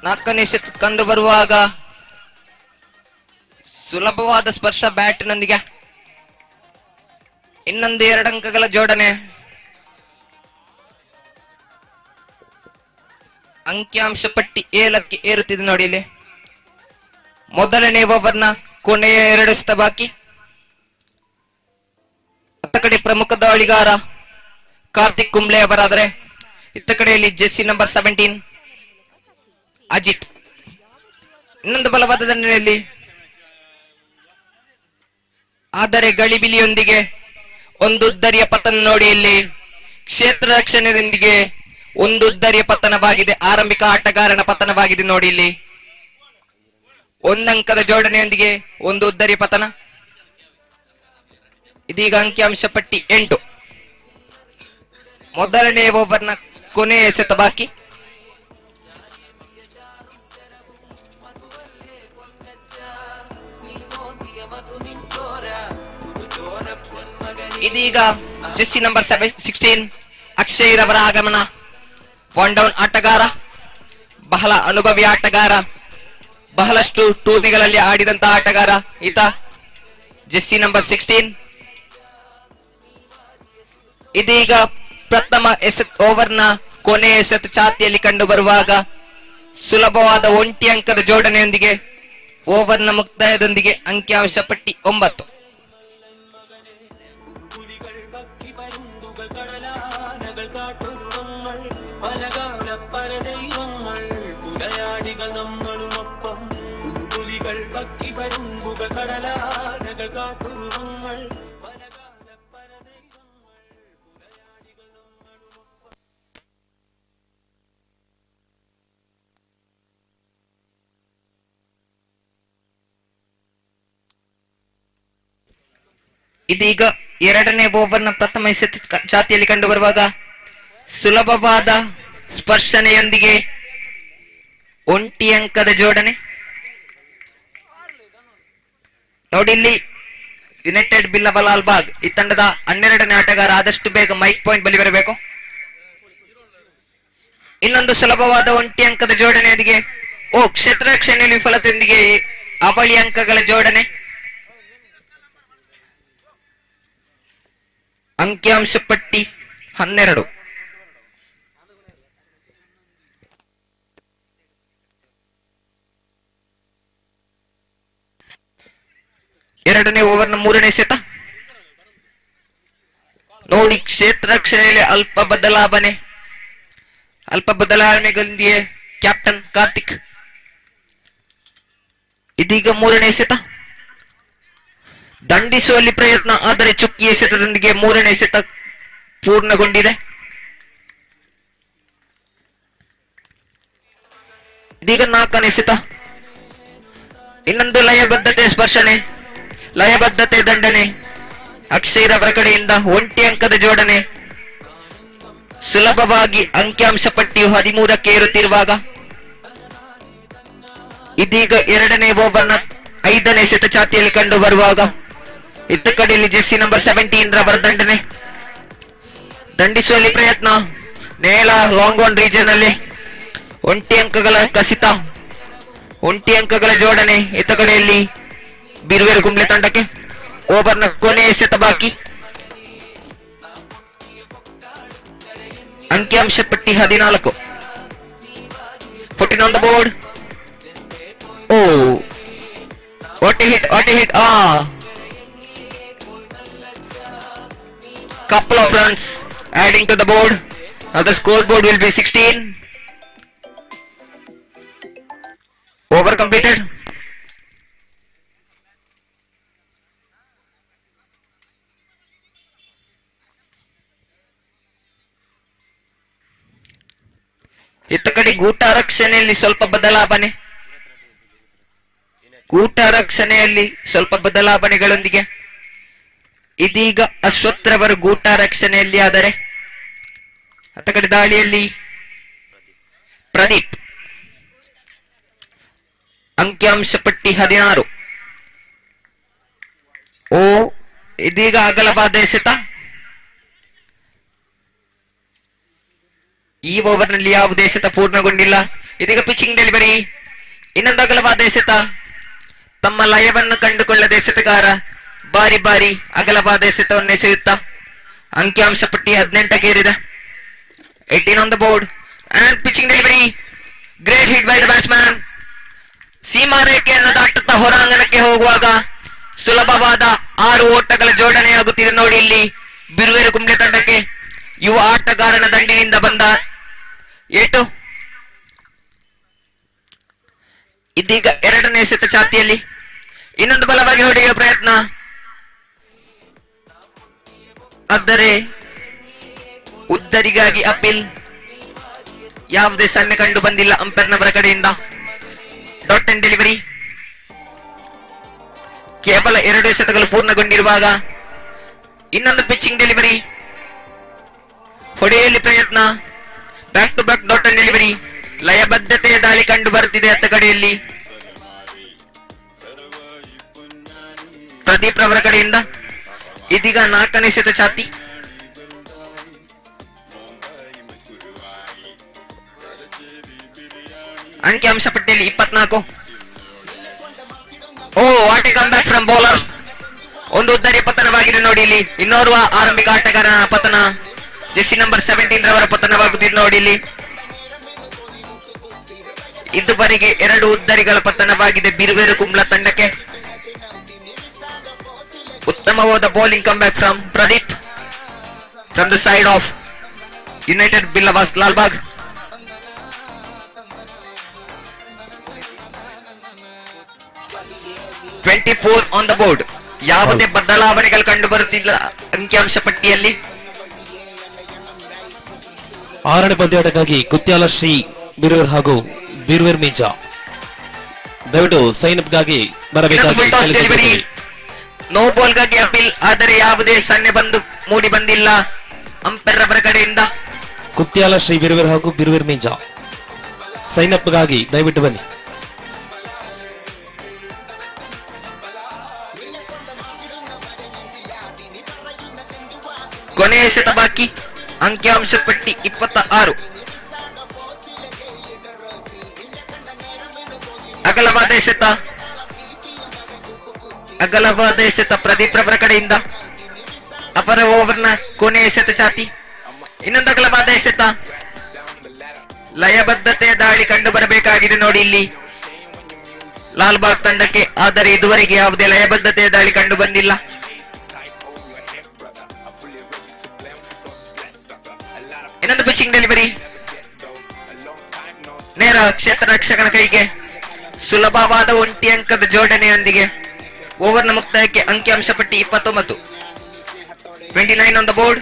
ನಾಲ್ಕನೇ ಎಸೆತ ಕಂಡು ಬರುವಾಗ ಸುಲಭವಾದ ಸ್ಪರ್ಶ ಬ್ಯಾಟ್ನೊಂದಿಗೆ ಇನ್ನೊಂದು 2 ಅಂಕಗಳ ಜೋಡಣೆ. ಅಂಕಿಅಂಶ ಪಟ್ಟಿ 7ಕ್ಕೆ ಏರುತ್ತಿದೆ ನೋಡಿ ಇಲ್ಲಿ. ಮೊದಲನೇ ಓವರ್ನ ಕೊನೆಯ 2 ಎಸೆತ ಬಾಕಿ. ಅತ್ತ ಕಡೆ ಪ್ರಮುಖ ದಾಳಿಗಾರ ಕಾರ್ತಿಕ್ ಕುಂಬ್ಳೆ ಅವರಾದರೆ ಇತ್ತ ಕಡೆಯಲ್ಲಿ ಜೆರ್ಸಿ ನಂಬರ್ 17 ಅಜಿತ್. ಇನ್ನೊಂದು ಬಲವಾದ ದಂಡನೆಯಲ್ಲಿ ಆದರೆ ಗಳಿಬಿಲಿಯೊಂದಿಗೆ ಒಂದು ಉದ್ದರಿಯ ಪತನ ನೋಡಿ ಇಲ್ಲಿ. ಕ್ಷೇತ್ರ ರಕ್ಷಣೆಯೊಂದಿಗೆ ಒಂದು ಉದ್ದರಿಯ ಪತನವಾಗಿದೆ. ಆರಂಭಿಕ ಆಟಗಾರನ ಪತನವಾಗಿದೆ ನೋಡಿ ಇಲ್ಲಿ. 1 ಅಂಕದ ಜೋಡಣೆಯೊಂದಿಗೆ ಒಂದು ಉದ್ದರಿಯ ಪತನ. ಇದೀಗ ಅಂಕಿಅಂಶ ಪಟ್ಟಿ 8. ಮೊದಲನೇ ಓವರ್ನ ಕೊನೆಯ ಎಸೆತ ಬಾಕಿ. ಇದೀಗ ಜೆರ್ಸಿ ನಂಬರ್ 16 ಅಕ್ಷಯ್ ರವರ ಆಗಮನ. 1 ಡೌನ್ ಆಟಗಾರ, ಬಹಳ ಅನುಭವಿ ಆಟಗಾರ, ಬಹಳಷ್ಟು ಟೂರ್ನಿಗಳಲ್ಲಿ ಆಡಿದಂತಹ ಆಟಗಾರ ಈತ ಜೆರ್ಸಿ ನಂಬರ್ 16. ಇದೀಗ ಪ್ರಥಮ ಓವರ್ನ ಕೊನೆಯ ಎಸೆತ ಚಾತಿಯಲ್ಲಿ ಕಂಡು ಬರುವಾಗ ಸುಲಭವಾದ 1 ಅಂಕದ ಜೋಡಣೆಯೊಂದಿಗೆ ಓವರ್ನ ಮುಕ್ತಾಯದೊಂದಿಗೆ ಅಂಕಿಅಂಶ ಪಟ್ಟಿ 9. കടലാനകൾ കാട്ടൊരുവങ്ങൾ പലകാല പരദൈവങ്ങൾ പുലയാടികൾ നമ്മളുമൊപ്പം പുലികൾ പക്കി പരുമ്പുകൾ കടലാനകൾ കാട്ടുരുവങ്ങൾ പലകാല പരദൈവങ്ങൾ പുലയാടികൾ നമ്മളുമൊപ്പം. ಇದೀಗ ಎರಡನೇ ಓವರ್ನ ಪ್ರಥಮ ಎಸೆತ ಚಾತಿಯಲ್ಲಿ ಕಂಡುಬರುವಾಗ ಸುಲಭವಾದ ಸ್ಪರ್ಶನೆಯೊಂದಿಗೆ ಒಂಟಿ ಅಂಕದ ಜೋಡಣೆ. ನೋಡಿ ಇಲ್ಲಿ ಯುನೈಟೆಡ್ ಬಿಲ್ಲವ ಲಾಲ್ಬಾಗ್ ಈ ತಂಡದ 12ನೇ ಆಟಗಾರ ಆದಷ್ಟು ಬೇಗ ಮೈಕ್ ಪಾಯಿಂಟ್ ಬಳಿ ಬರಬೇಕು. ಇನ್ನೊಂದು ಸುಲಭವಾದ ಒಂಟಿ ಅಂಕದ ಜೋಡಣೆಯೊಂದಿಗೆ ಕ್ಷೇತ್ರ ರಕ್ಷಣೆಯಲ್ಲಿ ವಿಫಲತೆಯೊಂದಿಗೆ ಅವಳಿ ಅಂಕಗಳ ಜೋಡಣೆ. ಅಂಕಿಅಂಶ ಪಟ್ಟಿ 12. ಎರಡನೇ ಓವರ್ನ 3ನೇ ಎಸೆತ. ನೋಡಿ ಕ್ಷೇತ್ರ ರಕ್ಷಣೆಯಲ್ಲಿ ಅಲ್ಪ ಬದಲಾವಣೆಗಳೊಂದಿಗೆ ಕ್ಯಾಪ್ಟನ್ ಕಾರ್ತಿಕ್. ಇದೀಗ 3ನೇ ಎಸೆತ. ದಂಡಿಸುವಲ್ಲಿ ಪ್ರಯತ್ನ, ಆದರೆ ಚುಕ್ಕಿ ಎಸೆತದೊಂದಿಗೆ 3ನೇ ಎಸೆತ ಪೂರ್ಣಗೊಂಡಿದೆ. ಇದೀಗ 4ನೇ ಎಸೆತ. ಇನ್ನೊಂದು ಲಯಬದ್ಧತೆ ಸ್ಪರ್ಶನೆ, ಲಯಬದ್ಧತೆ ದಂಡನೆ. ಅಕ್ಷಯ್ ಅವರ ಕಡೆಯಿಂದ ಒಂಟಿ ಅಂಕದ ಜೋಡಣೆ. ಸುಲಭವಾಗಿ ಅಂಕಿಅಂಶ ಪಟ್ಟಿಯು 13ಕ್ಕೆ ಏರುತ್ತಿರುವಾಗ ಇದೀಗ ಎರಡನೇ ಓವರ್ನ 5ನೇ ಎಸೆತ ಚಾತಿಯಲ್ಲಿ ಕಂಡು ಬರುವಾಗ ಇತ್ತ ಕಡೆಯಲ್ಲಿ ಜೆರ್ಸಿ ನಂಬರ್ 17 ರವರ ದಂಡನೆ. ದಂಡಿಸುವಲ್ಲಿ ಪ್ರಯತ್ನ, ನೇಲ ಲಾಂಗ್ ಆನ್ ರೀಜನ್ ಅಲ್ಲಿ ಒಂಟಿ ಅಂಕಗಳ ಕಸಿತ, ಒಂಟಿ ಅಂಕಗಳ ಜೋಡಣೆ. ಇತ್ತ ಕಡೆಯಲ್ಲಿ ಬಿರುವೇರು ಕುಂಬ್ಳೆ ತಂಡಕ್ಕೆ ಓವರ್ನ ಕೊನೆಯ ಎಸೆತ ಬಾಕಿ. ಅಂಕಿಅಂಶ ಪಟ್ಟಿ 14. 14 on the board. What a hit. Couple of runs adding to the board. Now the scoreboard will be 16. Over completed. ಇತ್ತ ಕಡೆ ಗೂಟ ರಕ್ಷಣೆಯಲ್ಲಿ ಸ್ವಲ್ಪ ಬದಲಾವಣೆಗಳೊಂದಿಗೆ ಇದೀಗ ಅಶ್ವತ್ಥರವರು ಗೂಟ ರಕ್ಷಣೆಯಲ್ಲಿ, ಆದರೆ ಅತ್ತ ಕಡೆ ದಾಳಿಯಲ್ಲಿ ಪ್ರದೀಪ್. ಅಂಕಿಅಂಶ ಪಟ್ಟಿ 16. ಇದೀಗ ಅಗಲವಾದ ಎಸೆತ. ಈ ಓವರ್ನಲ್ಲಿ ಯಾವುದೇ ಎಸೆತ ಪೂರ್ಣಗೊಂಡಿಲ್ಲ. ಇದೀಗ ಪಿಚಿಂಗ್ ಡೆಲಿವರಿ. ಇನ್ನೊಂದು ಅಗಲವಾದ ಎಸೆತ. ತಮ್ಮ ಲಯವನ್ನು ಕಂಡುಕೊಳ್ಳದ ಎಸೆತಗಾರ ಬಾರಿ ಅಗಲವಾದ ಎಸೆತವನ್ನು ಎಸೆಯುತ್ತಾ ಅಂಕಿಅಂಶ ಪಟ್ಟಿ 18ಕ್ಕೆ ಏರಿದೆ. 18 on the board and pitching delivery. Great hit by the batsman. Seema ರೇಖೆಯನ್ನು ದಾಟುತ್ತಾ ಹೊರಾಂಗಣಕ್ಕೆ ಹೋಗುವಾಗ ಸುಲಭವಾದ 6 ಓಟಗಳ ಜೋಡಣೆಯಾಗುತ್ತಿದೆ. ನೋಡಿ ಇಲ್ಲಿ ಬಿರುವೇರು ಕುಂಬ್ಳೆ ತಂಡಕ್ಕೆ ಯುವ ಆಟಗಾರನ ದಂಡಿನಿಂದ ಬಂದ ಏಟು. ಇದೀಗ ಎರಡನೇ ಎಸೆತ ಚಾತಿಯಲ್ಲಿ ಇನ್ನೊಂದು ಬಲವಾಗಿ ಹೊಡೆಯುವ ಪ್ರಯತ್ನ, ಆದರೆ ಉದ್ದರಿಗಾಗಿ ಅಪೀಲ್. ಯಾವುದೇ ಸನ್ನೆ ಕಂಡು ಬಂದಿಲ್ಲ ಅಂಪೈರ್ನವರ ಕಡೆಯಿಂದ. Dot and delivery. ಕೇವಲ 2 ಎಸೆತಗಳು ಪೂರ್ಣಗೊಂಡಿರುವಾಗ ಇನ್ನೊಂದು ಪಿಚಿಂಗ್ ಡೆಲಿವರಿ. ಹೊಡೆಯಲ್ಲಿ ಪ್ರಯತ್ನ, back to back dot and delivery. ಲಯಬದ್ಧತೆಯ ದಾಳಿ ಕಂಡು ಬರುತ್ತಿದೆ ಅತ್ತ ಕಡೆಯಲ್ಲಿ ಪ್ರದೀಪ್ ರವರ ಕಡೆಯಿಂದ. ಇದೀಗ 4ನೇ ಎಸೆತ ಚಾತಿ. ಅಂಕಿಅಂಶ ಪಟ್ಟಿಯಲ್ಲಿ 24. What A come back from bowler. ಒಂದು ಉದ್ದರಿ ಪತನವಾಗಿದೆ ನೋಡಿ ಇಲ್ಲಿ. ಇನ್ನೋರ್ವ ಆರಂಭಿಕ ಆಟಗಾರನ ಪತನ, ಜೆರ್ಸಿ ನಂಬರ್ 17 ರವರ ಪತನವಾಗುತ್ತಿದೆ ನೋಡಿ ಇಲ್ಲಿ. ಇದುವರೆಗೆ 2 ಉದ್ದರಿಗಳ ಪತನವಾಗಿದೆ ಬಿರುವೇರು ಕುಂಬ್ಳ ತಂಡಕ್ಕೆ. ಉತ್ತಮವಾದ bowling come back from Pradeep from the side of United Billavas Lalbagh. 24 on the board. ಯಾವುದೇ ಬದಲಾವಣೆಗಳು ಕಂಡು ಬರುತ್ತಿಲ್ಲ ಅಂಕಿಅಂಶ ಪಟ್ಟಿಯಲ್ಲಿ. 6ನೇ ಪಂದ್ಯಾಟಕ್ಕಾಗಿ ಕುತ್ಯಾಲ ಶ್ರೀ ಬಿರುವೇರ್ ಹಾಗೂ ಬಿರುವೇರ್ ಮೀಂಜಾ ದಯವಿಟ್ಟು ಸೈನ್ ಅಪ್ ಗಾಗಿ ಬರಬೇಕಾಗಿ ಡೆಲಿವರಿ ನೋ ಬಾಲ್ ಗಾಗಿ ಅಪೀಲ್, ಆದರೆ ಯಾವುದೇ ಸನ್ನೆ ಮೂಡಿ ಬಂದಿಲ್ಲ ಅಂಪೈರ್ ಅವರ ಕಡೆಯಿಂದ. ಕುತ್ಯಾಲ ಶ್ರೀ ಬಿರುವೇರ್ ಹಾಗೂ ಬಿರುವೇರ್ ಮೀಂಜಾ ಸೈನ್ ಅಪ್ ಗಾಗಿ ದಯವಿಟ್ಟು ಬನ್ನಿ. ಕೊನೆಯ ಎಸೆತ ಬಾಕಿ. ಅಂಕಿಅಂಶ ಪಟ್ಟಿ 26. ಅಗಲವಾದ ಎಸೆತ ಪ್ರದೀಪ್ ರವರ ಕಡೆಯಿಂದ. ಅಪರ ಓವರ್ನ ಕೊನೆಯ ಎಸೆತ ಚಾತಿ. ಇನ್ನೊಂದು ಅಗಲವಾದ ಎಸೆತ. ಲಯಬದ್ಧತೆಯ ದಾಳಿ ಕಂಡು ಬರಬೇಕಾಗಿದೆ ನೋಡಿ ಇಲ್ಲಿ ಲಾಲ್ಬಾಗ್ ತಂಡಕ್ಕೆ, ಆದರೆ ಇದುವರೆಗೆ ಯಾವುದೇ ಲಯಬದ್ಧತೆಯ ದಾಳಿ ಕಂಡು ಬಂದಿಲ್ಲ. ಇನ್ನೊಂದು ಪಿಚಿಂಗ್ ಡೆಲಿವರಿ ನೇರ ಕ್ಷೇತ್ರ ರಕ್ಷಕನ ಕೈಗೆ. ಸುಲಭವಾದ 1 ಅಂಕದ ಜೋಡಣೆಯೊಂದಿಗೆ ಓವರ್ನ ಮುಕ್ತಾಯಕ್ಕೆ ಅಂಕಿಅಂಶ ಪಟ್ಟಿ 29. 29 ಆನ್ ದ ಬೋರ್ಡ್.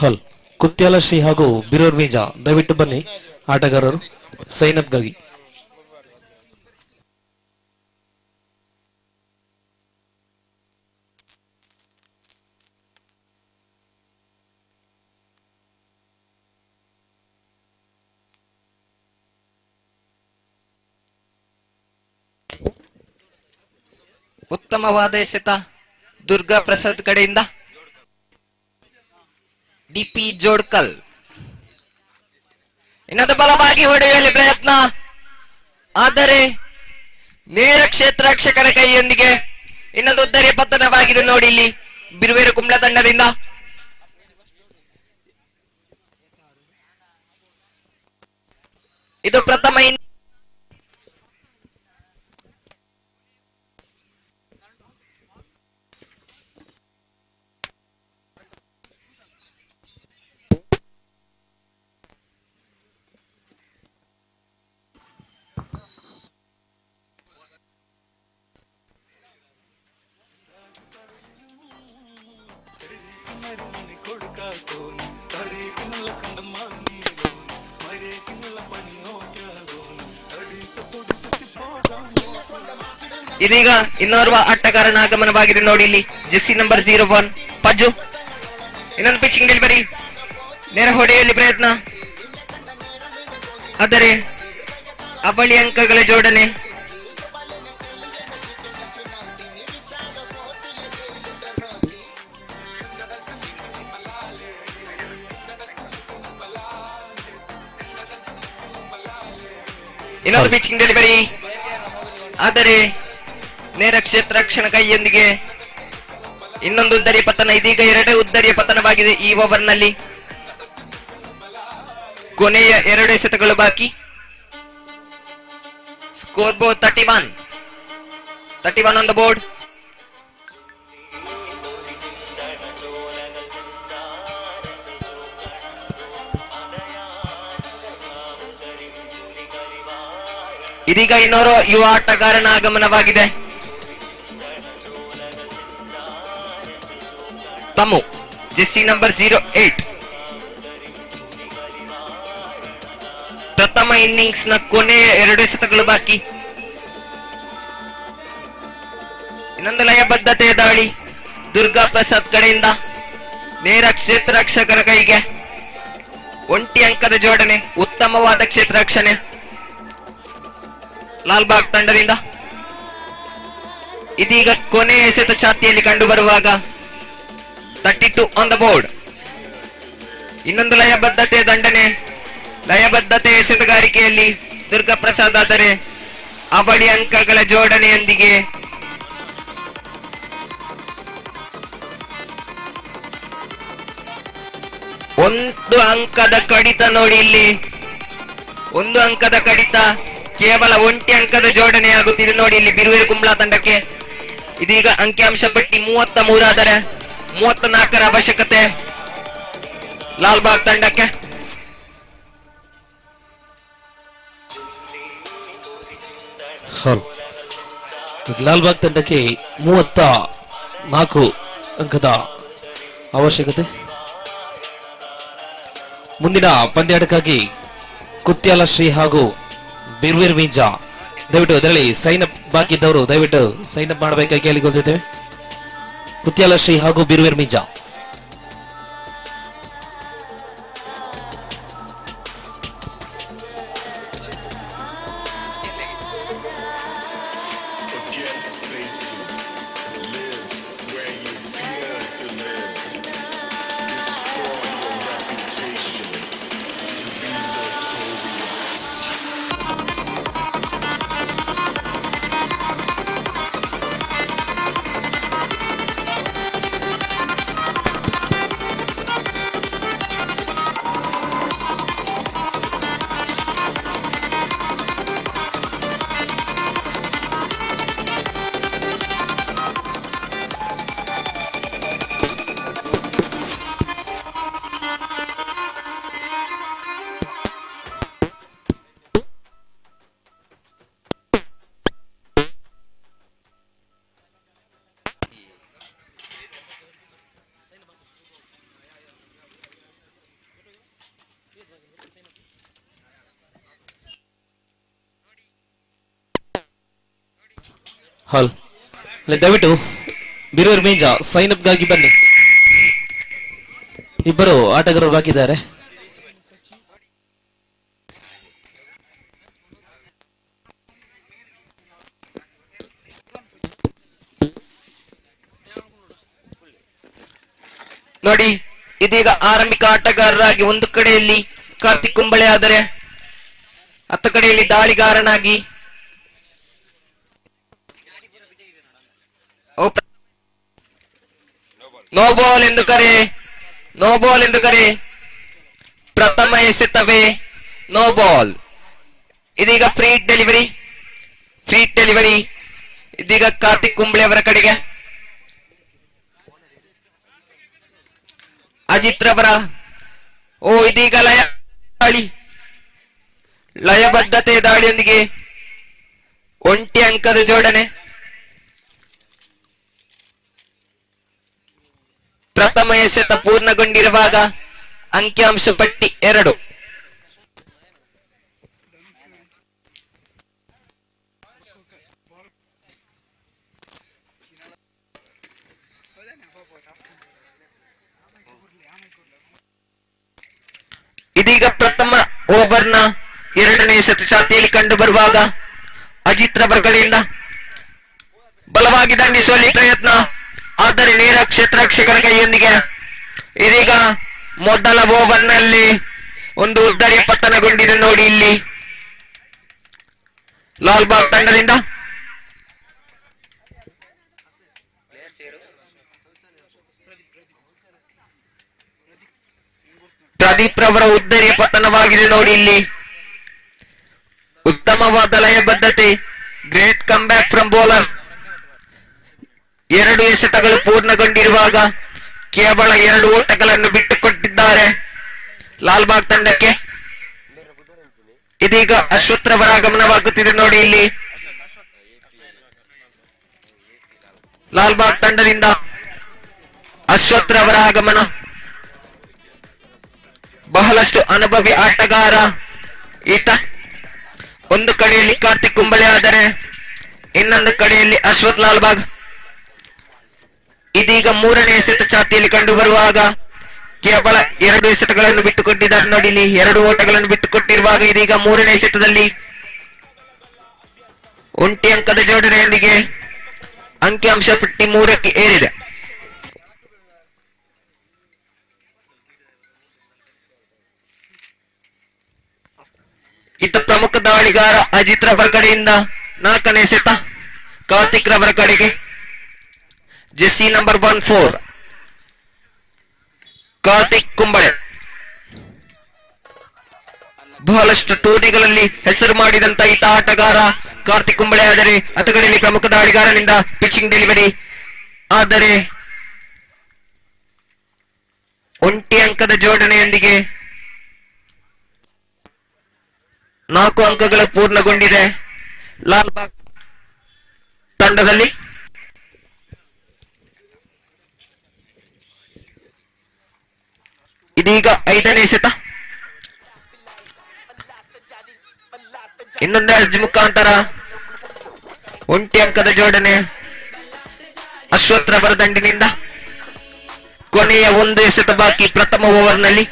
ಹಲ್ ಕುತ್ಯಾಲ ಶ್ರೀ ಹಾಗೂ ಬಿರುವೇರ್ ಮೀಂಜಾ ದಯವಿಟ್ಟು ಬನ್ನಿ ಆಟಗಾರರು ಸೈನ್ ಅಪ್ ಗಾಗಿ. ಉತ್ತಮವಾದ ಎಸೆತ ದುರ್ಗಾ ಪ್ರಸಾದ್ ಕಡೆಯಿಂದ. ಡಿಪಿ ಜೋಡ್ಕಲ್ ಇನ್ನೊಂದು ಬಲವಾಗಿ ಹೊಡೆಯುವಲ್ಲಿ ಪ್ರಯತ್ನ, ಆದರೆ ನೇರ ಕ್ಷೇತ್ರ ರಕ್ಷಕರ ಕೈಯೊಂದಿಗೆ ಇನ್ನೊಂದು ಉದ್ದರಿಯ ಪತನವಾಗಿದೆ ನೋಡಿ ಇಲ್ಲಿ ಬಿರುವೇರು ಕುಂಬ್ಳ ತಂಡದಿಂದ. ಇದು ಪ್ರಥಮ ಇದೀಗ ಇನ್ನೋರ್ವ ಆಟಗಾರನ ಆಗಮನವಾಗಿದೆ ನೋಡಿ ಇಲ್ಲಿ ಜೆಸ್ಸಿ ನಂಬರ್ 01 ಪಜ್ಜು. ಇನ್ನೊಂದು ಪಿಚಿಂಗ್ ಡೆಲಿವರಿ ನೇರ ಹೊಡೆಯಲ್ಲಿ ಪ್ರಯತ್ನ, ಆದರೆ ಅವಳಿ ಅಂಕಗಳ ಜೋಡಣೆ. ಇನ್ನೊಂದು ಪಿಚಿಂಗ್ ಡೆಲಿವರಿ, ಆದರೆ ನೇರ ಕ್ಷೇತ್ರ ರಕ್ಷಣ ಕೈಯೊಂದಿಗೆ ಇನ್ನೊಂದು ಉದ್ದರಿಯ ಪತನ. ಇದೀಗ 2 ಉದ್ದರಿಯ ಪತನವಾಗಿದೆ ಈ ಓವರ್ನಲ್ಲಿ. ಕೊನೆಯ 2 ಎಸೆತಗಳು ಬಾಕಿ. Score board 31 on the board. ಇದೀಗ ಇನ್ನೋರ್ವ ಯುವ ಆಟಗಾರನ ಆಗಮನವಾಗಿದೆ. Thumb Jessie number 08. ಪ್ರಥಮ ಇನ್ನಿಂಗ್ಸ್ ನ ಕೊನೆಯ 2 ಎಸೆತಗಳು ಬಾಕಿ. ಇನ್ನೊಂದು ಲಯಬದ್ಧತೆಯ ದಾಳಿ ದುರ್ಗಾ ಪ್ರಸಾದ್ ಕಡೆಯಿಂದ. ನೇರ ಕ್ಷೇತ್ರ ರಕ್ಷಕರ ಕೈಗೆ 1 ಅಂಕದ ಜೋಡಣೆ. ಉತ್ತಮವಾದ ಕ್ಷೇತ್ರ ರಕ್ಷಣೆ ಲಾಲ್ಬಾಗ್ ತಂಡದಿಂದ. ಇದೀಗ ಕೊನೆಯ ಎಸೆತ ಛಾತಿಯಲ್ಲಿ ಕಂಡು ಬರುವಾಗ 32 ಆನ್ ದ ಬೋರ್ಡ್. ಇನ್ನೊಂದು ಲಯಬದ್ಧತೆ ದಂಡನೆ. ಲಯಬದ್ಧತೆ ಎಸೆತಗಾರಿಕೆಯಲ್ಲಿ ದುರ್ಗಾಪ್ರಸಾದ್ ಆದರೆ ಅವಳಿ ಅಂಕಗಳ ಜೋಡಣೆಯೊಂದಿಗೆ ಒಂದು ಅಂಕದ ಕಡಿತ ನೋಡಿ ಇಲ್ಲಿ. ಒಂದು ಅಂಕದ ಕಡಿತ, ಕೇವಲ ಒಂಟಿ ಅಂಕದ ಜೋಡಣೆ ಆಗುತ್ತಿದೆ ನೋಡಿ ಇಲ್ಲಿ ಬಿರುವೇರು ಕುಂಬ್ಳಾ ತಂಡಕ್ಕೆ. ಇದೀಗ ಅಂಕಿಅಂಶ ಪಟ್ಟಿ 33 ಆದರೆ 34ರ ಅವಶ್ಯಕತೆ ಲಾಲ್ಬಾಗ್ ತಂಡಕ್ಕೆ. ಲಾಲ್ಬಾಗ್ ತಂಡಕ್ಕೆ 34 ಅಂಕದ ಅವಶ್ಯಕತೆ. ಮುಂದಿನ ಪಂದ್ಯಾಟಕ್ಕಾಗಿ ಕುತ್ಯಾಲ ಶ್ರೀ ಹಾಗೂ ಬಿರ್ವೀರ್ ಮೀಂಜಾ ದಯವಿಟ್ಟು ಅದರಲ್ಲಿ ಸೈನ್ ಅಪ್ ಬಾಕಿ ಇದ್ದವರು ದಯವಿಟ್ಟು ಸೈನ್ ಅಪ್ ಮಾಡಬೇಕಾಗಿ ಕೇಳಿಕೊಳ್ತಿದ್ದೇವೆ. ಕುತ್ಯಾಲ ಶ್ರೀ ಹಾಗೂ ಬಿರ್ವೀರ್ ಮೀಂಜಾ. ಹಾಲ್ ದಯವಿಟ್ಟು ಬಿರುವೇರ್ ಮೀಂಜಾ ಸೈನ್ ಅಪ್ ಗಾಗಿ ಬನ್ನಿ. ಇಬ್ಬರು ಆಟಗಾರರು ಹಾಕಿದ್ದಾರೆ. ನೋಡಿ ಇದೀಗ ಆರಂಭಿಕ ಆಟಗಾರರಾಗಿ ಒಂದು ಕಡೆಯಲ್ಲಿ ಕಾರ್ತಿಕ್ ಕುಂಬಳೆ ಆದರೆ ಹತ್ತ ಕಡೆಯಲ್ಲಿ ದಾಳಿಗಾರನಾಗಿ ನೋ ಬಾಲ್ ಎಂದು ಕರೆ, ನೋ ಬಾಲ್ ಎಂದು ಕರೆ. ಪ್ರಥಮ ಎಸೆತವೇ ನೋ ಬಾಲ್. ಇದೀಗ ಫ್ರೀ ಡೆಲಿವರಿ ಇದೀಗ ಕಾರ್ತಿಕ್ ಕುಂಬ್ಳೆ ಅವರ ಕಡೆಗೆ. ಅಜಿತ್ ರವರ ಇದೀಗ ಲಯಬದ್ಧತೆ ದಾಳಿಯೊಂದಿಗೆ ಒಂಟಿ ಅಂಕದ ಜೋಡಣೆ. ಪ್ರಥಮ ಎಸೆತ ಪೂರ್ಣಗೊಂಡಿರುವಾಗ ಅಂಕಿಅಂಶ ಪಟ್ಟಿ 2. ಇದೀಗ ಪ್ರಥಮ ಓವರ್ನ 2ನೇ ಎಸೆತ ಚಾತಿಯಲ್ಲಿ ಕಂಡು ಬರುವಾಗ ಅಜಿತ್ ರವರ ಕಡೆಯಿಂದ ಬಲವಾಗಿ ದಂಡಿಸುವಲ್ಲಿ ಪ್ರಯತ್ನ, ಆದರೆ ನೇರ ಕ್ಷೇತ್ರರಕ್ಷಕರ ಕೈಯೊಂದಿಗೆ. ಇದೀಗ ಮೊದಲ ಓವರ್ನಲ್ಲಿ ಒಂದು ಉದ್ದರಿ ಪತನಗೊಂಡಿದೆ ನೋಡಿ ಇಲ್ಲಿ ಲಾಲ್ಬಾಗ್ ತಂಡದಿಂದ. ಪ್ರದೀಪ್ ರವರ ಉದ್ದರಿಯ ಪತನವಾಗಿದೆ ನೋಡಿ ಇಲ್ಲಿ. ಉತ್ತಮವಾದ ಲಯಬದ್ಧತೆ, great come back from bowler. 2 ಎಸೆತಗಳು ಪೂರ್ಣಗೊಂಡಿರುವಾಗ ಕೇವಲ 2 ಓಟಗಳನ್ನು ಬಿಟ್ಟುಕೊಟ್ಟಿದ್ದಾರೆ ಲಾಲ್ಬಾಗ್ ತಂಡಕ್ಕೆ. ಇದೀಗ ಅಶ್ವಥ್ ರವರ ಆಗಮನವಾಗುತ್ತಿದೆ ನೋಡಿ ಇಲ್ಲಿ ಲಾಲ್ಬಾಗ್ ತಂಡದಿಂದ. ಅಶ್ವಥ್ ರವರ ಆಗಮನ, ಬಹಳಷ್ಟು ಅನುಭವಿ ಆಟಗಾರ ಈತ. ಒಂದು ಕಡೆಯಲ್ಲಿ ಕಾರ್ತಿಕ್ ಕುಂಬಳೆ ಆದರೆ ಇನ್ನೊಂದು ಕಡೆಯಲ್ಲಿ ಅಶ್ವಥ್ ಲಾಲ್ಬಾಗ್. ಇದೀಗ 3ನೇ ಎಸೆತ ಚಾತಿಯಲ್ಲಿ ಕಂಡು ಬರುವಾಗ ಕೇವಲ 2 ಎಸೆತಗಳನ್ನು ಬಿಟ್ಟುಕೊಟ್ಟಿದ್ದಾರೆ ನೋಡಿ ಇಲ್ಲಿ. 2 ಓಟಗಳನ್ನು ಬಿಟ್ಟುಕೊಟ್ಟಿರುವಾಗ ಇದೀಗ 3ನೇ ಎಸೆತದಲ್ಲಿ ಒಂಟಿ ಅಂಕದ ಜೋಡಣೆಯೊಂದಿಗೆ ಅಂಕಿಅಂಶ ಪಟ್ಟಿ 3ಕ್ಕೆ ಏರಿದೆ. ದಾಳಿಗಾರ ಅಜಿತ್ ರವರ ಕಡೆಯಿಂದ 4ನೇ ಎಸೆತ ಕಾರ್ತಿಕ್ ರವರ ಕಡೆಗೆ. ಜೆಸ್ಸಿ ನಂಬರ್ 14 ಕಾರ್ತಿಕ್ ಕುಂಬಳೆ. ಬಹಳಷ್ಟು ಟೂರ್ನಿಗಳಲ್ಲಿ ಹೆಸರು ಮಾಡಿದಂತ ಈತ ಆಟಗಾರ ಕಾರ್ತಿಕ್ ಕುಂಬಳೆ. ಆದರೆ ಅತಗಡೆಯಲ್ಲಿ ಪ್ರಮುಖ ದಾಳಿಗಾರನಿಂದ ಪಿಚಿಂಗ್ ಡೆಲಿವರಿ, ಆದರೆ 1 ಅಂಕದ ಜೋಡಣೆಯೊಂದಿಗೆ 4 ಅಂಕಗಳು ಪೂರ್ಣಗೊಂಡಿದೆ ಲಾಲ್ ಬಾಗ್ ತಂಡದಲ್ಲಿ. ಇದೀಗ 5ನೇ ಎಸೆತ. ಇನ್ನೊಂದು ಅರ್ಜಿ ಮುಖಾಂತರ 1 ಅಂಕದ ಜೋಡಣೆ ಅಶ್ವಥ್ ರವರ ದಂಡಿನಿಂದ. ಕೊನೆಯ 1 ಎಸೆತ ಬಾಕಿ ಪ್ರಥಮ ಓವರ್ನಲ್ಲಿ.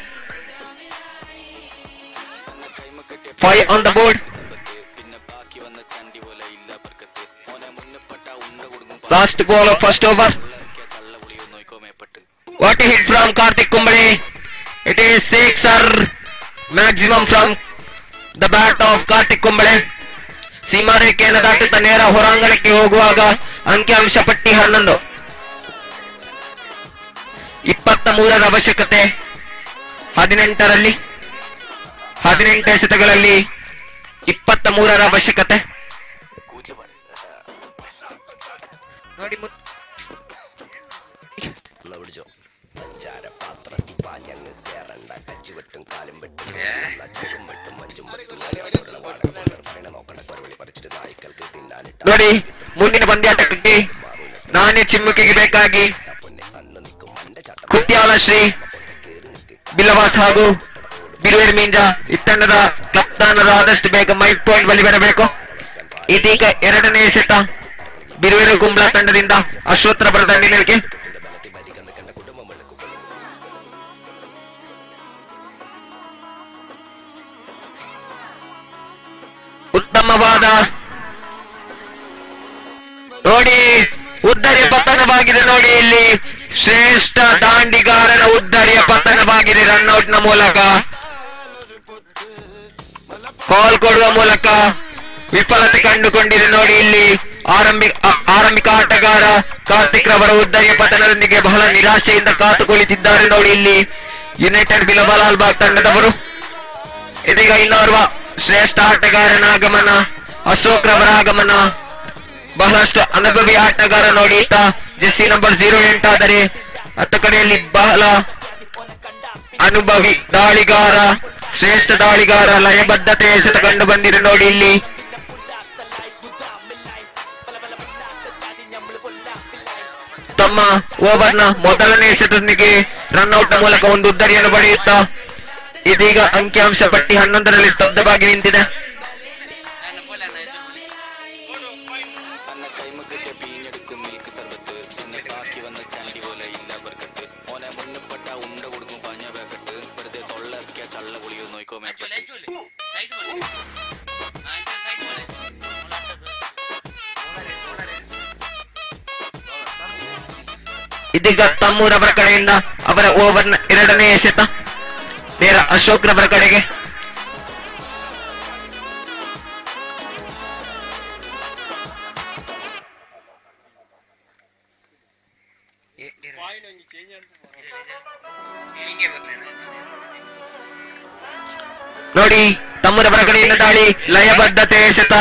5 on the board. Last ball of first over. What a hit from Karthik Kumble. It is 6 maximum from the bat of Karthik Kumble. ಸೀಮಾರೇಖೆಯನ್ನು ದಾಟುತ್ತಾ ನೇರ ಹೊರಾಂಗಣಕ್ಕೆ ಹೋಗುವಾಗ ಅಂಕಿಅಂಶ ಪಟ್ಟಿ 11. 23ರ ಅವಶ್ಯಕತೆ 18ರಲ್ಲಿ. 18 ಎಸೆತಗಳಲ್ಲಿ 23ರ ಅವಶ್ಯಕತೆ. ನೋಡಿ ನೋಡಿ ಮುಂದಿನ ಪಂದ್ಯಾಟಕ್ಕೆ ನಾನೇ ಚಿಮ್ಮುಕಿಗೆ ಬೇಕಾಗಿ ಕುತ್ಯಾಲ ಶ್ರೀ ಬಿಲವಾಸ್ ಹಾಗೂ ಬಿರುವೇರ್ ಮೀಂಜಾ ಇತ್ತಂಡದ ಕಪ್ತಾನರು ಆದಷ್ಟು ಬೇಗ ಮೈಕ್ ಪಾಯಿಂಟ್ ಬಳಿ ಬರಬೇಕು. ಇದೀಗ 2ನೇ ಎಸೆತ ಬಿರುವೇರು ಕುಂಬ್ಳಾ ತಂಡದಿಂದ ಅಶ್ವಥ್ ರವರ ದಂಡಿನಲ್ಲಿಗೆ. ಉತ್ತಮವಾದ ನೋಡಿ ಉದ್ದರಿಯ ಪತನವಾಗಿದೆ. ನೋಡಿ ಇಲ್ಲಿ ಶ್ರೇಷ್ಠ ದಾಂಡಿಗಾರನ ಉದ್ದರಿಯ ಪತನವಾಗಿದೆ. ರನ್ಔಟ್ ನ ಮೂಲಕ ಕಾಲ್ ಕೊಡುವ ಮೂಲಕ ವಿಫಲತೆ ಕಂಡುಕೊಂಡಿದೆ. ನೋಡಿ ಇಲ್ಲಿ ಆರಂಭಿಕ ಆಟಗಾರ ಕಾರ್ತಿಕ್ ರವರ ಉದ್ದರಿಯ ಪತನದೊಂದಿಗೆ ಬಹಳ ನಿರಾಶೆಯಿಂದ ಕಾತು ಕುಳಿತಿದ್ದಾರೆ. ನೋಡಿ ಇಲ್ಲಿ ಯುನೈಟೆಡ್ ಬಿಲವಾ ಲಾಲ್ ಬಾಗ್ ತಂಡದವರು. ಇದೀಗ ಇನ್ನೋರ್ವ ಶ್ರೇಷ್ಠ ಆಟಗಾರನ ಆಗಮನ, ಅಶೋಕ್ ರವರ ಆಗಮನ. ಬಹಳಷ್ಟು ಅನುಭವಿ ಆಟಗಾರ ನೋಡಿ ಈತ ಜೆಸ್ಸಿ ನಂಬರ್ 08. ಆದರೆ ಅತ್ತ ಕಡೆಯಲ್ಲಿ ಬಹಳ ಅನುಭವಿ ದಾಳಿಗಾರ, ಶ್ರೇಷ್ಠ ದಾಳಿಗಾರ, ಲಯಬದ್ಧತೆ ಎಸೆತ ಕಂಡು ಬಂದಿದೆ. ನೋಡಿ ಇಲ್ಲಿ ತಮ್ಮ ಓವರ್ನ ಮೊದಲನೇ ಎಸೆತದೊಂದಿಗೆ ರನ್ಔಟ್ ನ ಮೂಲಕ ಒಂದು ಉದ್ದರಿಯನ್ನು ಪಡೆಯುತ್ತಾ ಇದೀಗ ಅಂಕಿಅಂಶ ಪಟ್ಟಿ 11ರಲ್ಲಿ ಸ್ತಬ್ಧವಾಗಿ ನಿಂತಿದೆ. ಇದೀಗ ತಮ್ಮೂರವರ ಕಡೆಯಿಂದ ಅವರ ಓವರ್ನ 2ನೇ ಎಸೆತ ನೇರ ಅಶೋಕ್ ರವರ ಕಡೆಗೆ. ನೋಡಿ ತಮ್ಮೂರವರ ಕಡೆಯಿಂದ ದಾಳಿ, ಲಯಬದ್ಧತೆ ಎಸೆತ,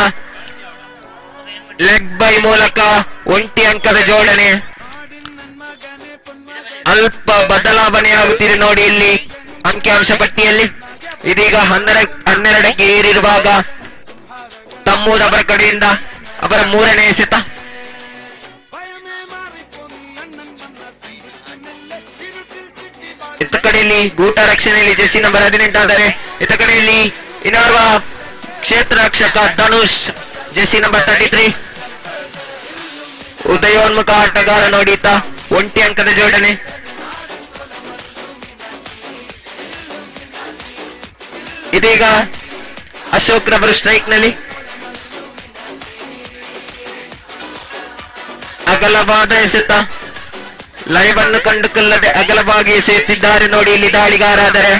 ಲೆಗ್ ಬೈ ಮೂಲಕ 1 ಅಂಕದ ಜೋಡಣೆ. ಅಲ್ಪ ಬದಲಾವಣೆ ಆಗುತ್ತಿದೆ ನೋಡಿ ಇಲ್ಲಿ ಅಂಕಿಅಂಶ ಪಟ್ಟಿಯಲ್ಲಿ. ಇದೀಗ 12ಕ್ಕೆ ಏರಿರುವಾಗ ತಮ್ಮೂರವರ ಕಡೆಯಿಂದ ಅವರ 3ನೇ ಎಸೆತ. ಇತ್ತ ಕಡೆಯಲ್ಲಿ ಗೂಟ ರಕ್ಷಣೆಯಲ್ಲಿ ಜೆಸ್ಸಿ ನಂಬರ್ 18. ಆದರೆ ಇತ್ತ ಕಡೆಯಲ್ಲಿ ಇನ್ನೋರ್ವ ಕ್ಷೇತ್ರ ರಕ್ಷಕ ಧನುಷ್ ಜೆಸ್ಸಿ ನಂಬರ್ 33. ಉದಯೋನ್ಮುಖ ಆಟಗಾರ ನೋಡಿ ಈತ 1 ಅಂಕದ ಜೋಡಣೆ. ಇದೀಗ ಅಶೋಕ್ ರವರು ಸ್ಟ್ರೈಕ್ ನಲ್ಲಿ. ಅಗಲವಾದ ಎಸೆತ, ಲಯವನ್ನು ಕಂಡುಕೊಳ್ಳದೆ ಅಗಲವಾಗಿ ಎಸೆಯುತ್ತಿದ್ದಾರೆ ನೋಡಿ ಇಲ್ಲಿ ದಾಳಿಗಾರ. ಆದರೆ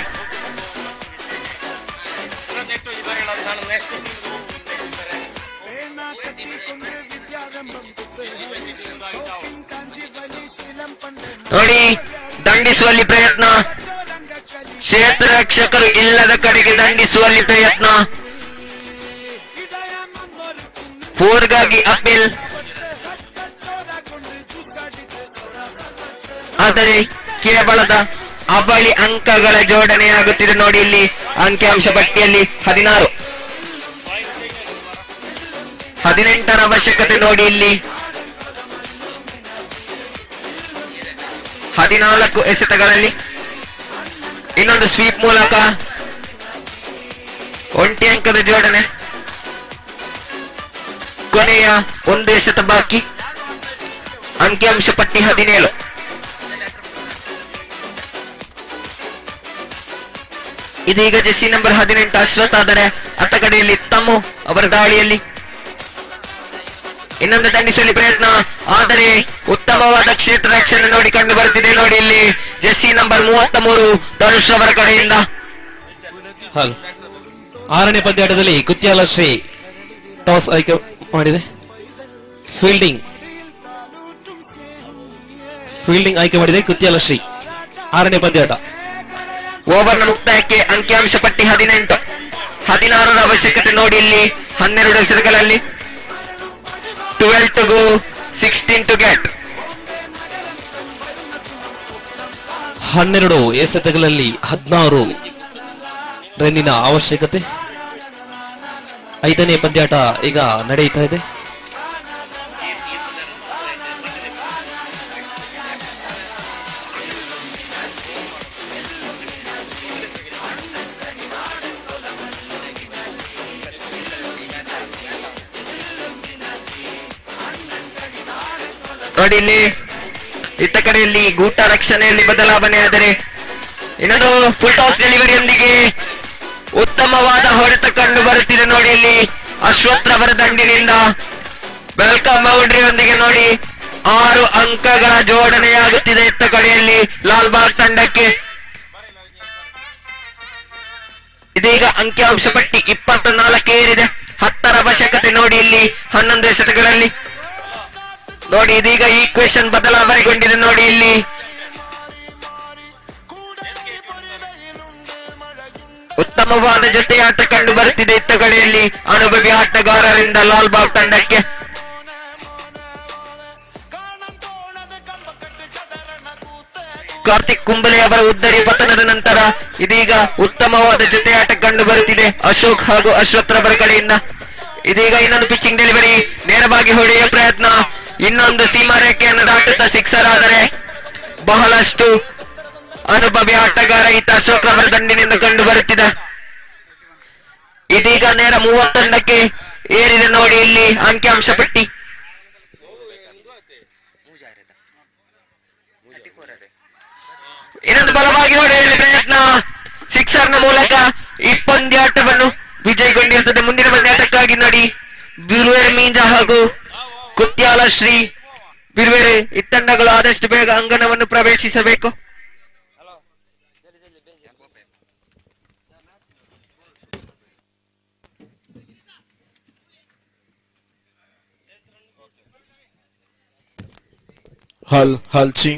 ನೋಡಿ ದಂಡಿಸುವಲ್ಲಿ ಪ್ರಯತ್ನ, ಕ್ಷೇತ್ರ ರಕ್ಷಕರು ಇಲ್ಲದ ಕಡೆಗೆ ದಂಡಿಸುವಲ್ಲಿ ಪ್ರಯತ್ನ. ಫೋರ್ಗಾಗಿ ಅಪೀಲ್, ಆದರೆ ಕೇವಲದ ಅವಳಿ ಅಂಕಗಳ ಜೋಡಣೆಯಾಗುತ್ತಿದೆ. ನೋಡಿ ಇಲ್ಲಿ ಅಂಕಿಅಂಶ ಪಟ್ಟಿಯಲ್ಲಿ 16, 18ರ ಅವಶ್ಯಕತೆ. ನೋಡಿ ಇಲ್ಲಿ 14 ಎಸೆತಗಳಲ್ಲಿ ಇನ್ನೊಂದು ಸ್ವೀಪ್ ಮೂಲಕ ಒಂಟಿ ಅಂಕದ ಜೋಡಣೆ. ಕೊನೆಯ ಒಂದು ಎಸೆತ ಬಾಕಿ. ಅಂಕಿಅಂಶ ಪಟ್ಟಿ 17. ಇದೀಗ ಜೆಸ್ಸಿ ನಂಬರ್ 18 ಅಶ್ವಥ್, ಆದರೆ ಅತ್ತ ಕಡೆಯಲ್ಲಿ ತಮ್ಮು ಅವರ ದಾಳಿಯಲ್ಲಿ ಇನ್ನೊಂದು ದಂಡಿಸುವಲ್ಲಿ ಪ್ರಯತ್ನ, ಆದರೆ ಉತ್ತಮವಾದ ಕ್ಷೇತ್ರ ರಕ್ಷಣೆ ನೋಡಿ ಕಂಡು ಬರುತ್ತಿದೆ. ನೋಡಿ ಇಲ್ಲಿ ಜೆಸ್ಸಿ ನಂಬರ್ 33 ಧನುಷ್ ಅವರ ಕಡೆಯಿಂದ. ಹಲ್ 6ನೇ ಪಂದ್ಯಾಟದಲ್ಲಿ ಕುತ್ಯಾಲ ಶ್ರೀ ಟಾಸ್ ಆಯ್ಕೆ ಮಾಡಿದೆ. ಫೀಲ್ಡಿಂಗ್ ಆಯ್ಕೆ ಮಾಡಿದೆ ಕುತ್ಯಾಲ ಶ್ರೀ. 6ನೇ ಪಂದ್ಯಾಟ. ಓವರ್ನ ಮುಕ್ತಾಯಕ್ಕೆ ಅಂಕಿಅಂಶ ಪಟ್ಟಿ 18, 16ರ ಅವಶ್ಯಕತೆ. ನೋಡಿ ಇಲ್ಲಿ 12 ಎಸೆತಗಳಲ್ಲಿ 12 to go, 16 to get. 12 ಎಸೆತಗಳಲ್ಲಿ 16 ರನ್ನಿನ ಅವಶ್ಯಕತೆ. 5ನೇ ಪಂದ್ಯಾಟ ಈಗ ನಡೆಯುತ್ತಾ ಇದೆ. ನೋಡಿ ಇಲ್ಲಿ ಇತ್ತ ಕಡೆಯಲ್ಲಿ ಗೂಟ ರಕ್ಷಣೆಯಲ್ಲಿ ಬದಲಾವಣೆ, ಆದರೆ ಇನ್ನೊಂದು ಫುಲ್ ಟಾಸ್ ಡೆಲಿವರಿಯೊಂದಿಗೆ ಉತ್ತಮವಾದ ಹೊಡೆತ ಕಂಡು ಬರುತ್ತಿದೆ. ನೋಡಿ ಇಲ್ಲಿ ಅಶ್ವಥ್ ರವರ ದಂಡಿನಿಂದ ವೆಲ್ಕಮ್ ಬೌಂಡ್ರಿಯೊಂದಿಗೆ ನೋಡಿ 6 ಅಂಕಗಳ ಜೋಡಣೆಯಾಗುತ್ತಿದೆ ಇತ್ತ ಕಡೆಯಲ್ಲಿ ಲಾಲ್ಬಾಗ್ ತಂಡಕ್ಕೆ. ಇದೀಗ ಅಂಕಿಅಂಶ ಪಟ್ಟಿ 24 ಏರಿದೆ. 10ರ ಅವಶ್ಯಕತೆ. ನೋಡಿ ಇಲ್ಲಿ 11 ಎಸೆತಗಳಲ್ಲಿ. ನೋಡಿ ಇದೀಗ ಈಕ್ವೇಶನ್ ಬದಲಾವಣೆಗೊಂಡಿದೆ. ನೋಡಿ ಇಲ್ಲಿ ಉತ್ತಮವಾದ ಜೊತೆಯಾಟ ಕಂಡು ಬರುತ್ತಿದೆ ಇತ್ತ ಕಡೆಯಲ್ಲಿ ಅನುಭವಿ ಆಟಗಾರರಿಂದ ಲಾಲ್ಬಾಗ್ ತಂಡಕ್ಕೆ. ಕಾರ್ತಿಕ್ ಕುಂಬಳೆ ಅವರ ಉದ್ದರಿ ಪತನದ ನಂತರ ಇದೀಗ ಉತ್ತಮವಾದ ಜೊತೆಯಾಟ ಕಂಡು ಬರುತ್ತಿದೆ ಅಶೋಕ್ ಹಾಗೂ ಅಶ್ವಥ್ ರವರ ಕಡೆಯಿಂದ. ಇದೀಗ ಇನ್ನೊಂದು ಪಿಚ್ಚಿಂಗ್ ಡೆಲಿವರಿ, ನೇರವಾಗಿ ಹೊಡೆಯುವ ಪ್ರಯತ್ನ, ಇನ್ನೊಂದು ಸೀಮಾ ರೇಖೆಯನ್ನು ದಾಟುತ್ತಾ ಸಿಕ್ಸರ್, ಆದರೆ ಬಹಳಷ್ಟು ಅನುಭವಿ ಆಟಗಾರ ಈತ ಅಶೋಕ್ ರವರ ದಂಡಿನಿಂದ ಕಂಡು ಬರುತ್ತಿದೆ. ಇದೀಗ ನೇರ 31ಕ್ಕೆ ಏರಿದೆ. ನೋಡಿ ಇಲ್ಲಿ ಅಂಕಿಅಂಶ ಪಟ್ಟಿ. ಇನ್ನೊಂದು ಬಲವಾಗಿ ಹೊಡೆಯಲು ಪ್ರಯತ್ನ, ಸಿಕ್ಸರ್ನ ಮೂಲಕ ಈ ಪಂದ್ಯಾಟವನ್ನು ವಿಜಯಗೊಂಡಿರುತ್ತದೆ. ಮುಂದಿನ ಪಂದ್ಯಾಟಕ್ಕಾಗಿ ನೋಡಿ ಬಿರುವೇರ್ ಮೀಂಜಾ ಹಾಗೂ ಕುತ್ಯಾಲ ಶ್ರೀ ಬಿರುವೇರೆ ಇತ್ತಂಡಗಳು ಆದಷ್ಟು ಬೇಗ ಅಂಗಣವನ್ನು ಪ್ರವೇಶಿಸಬೇಕು. हलची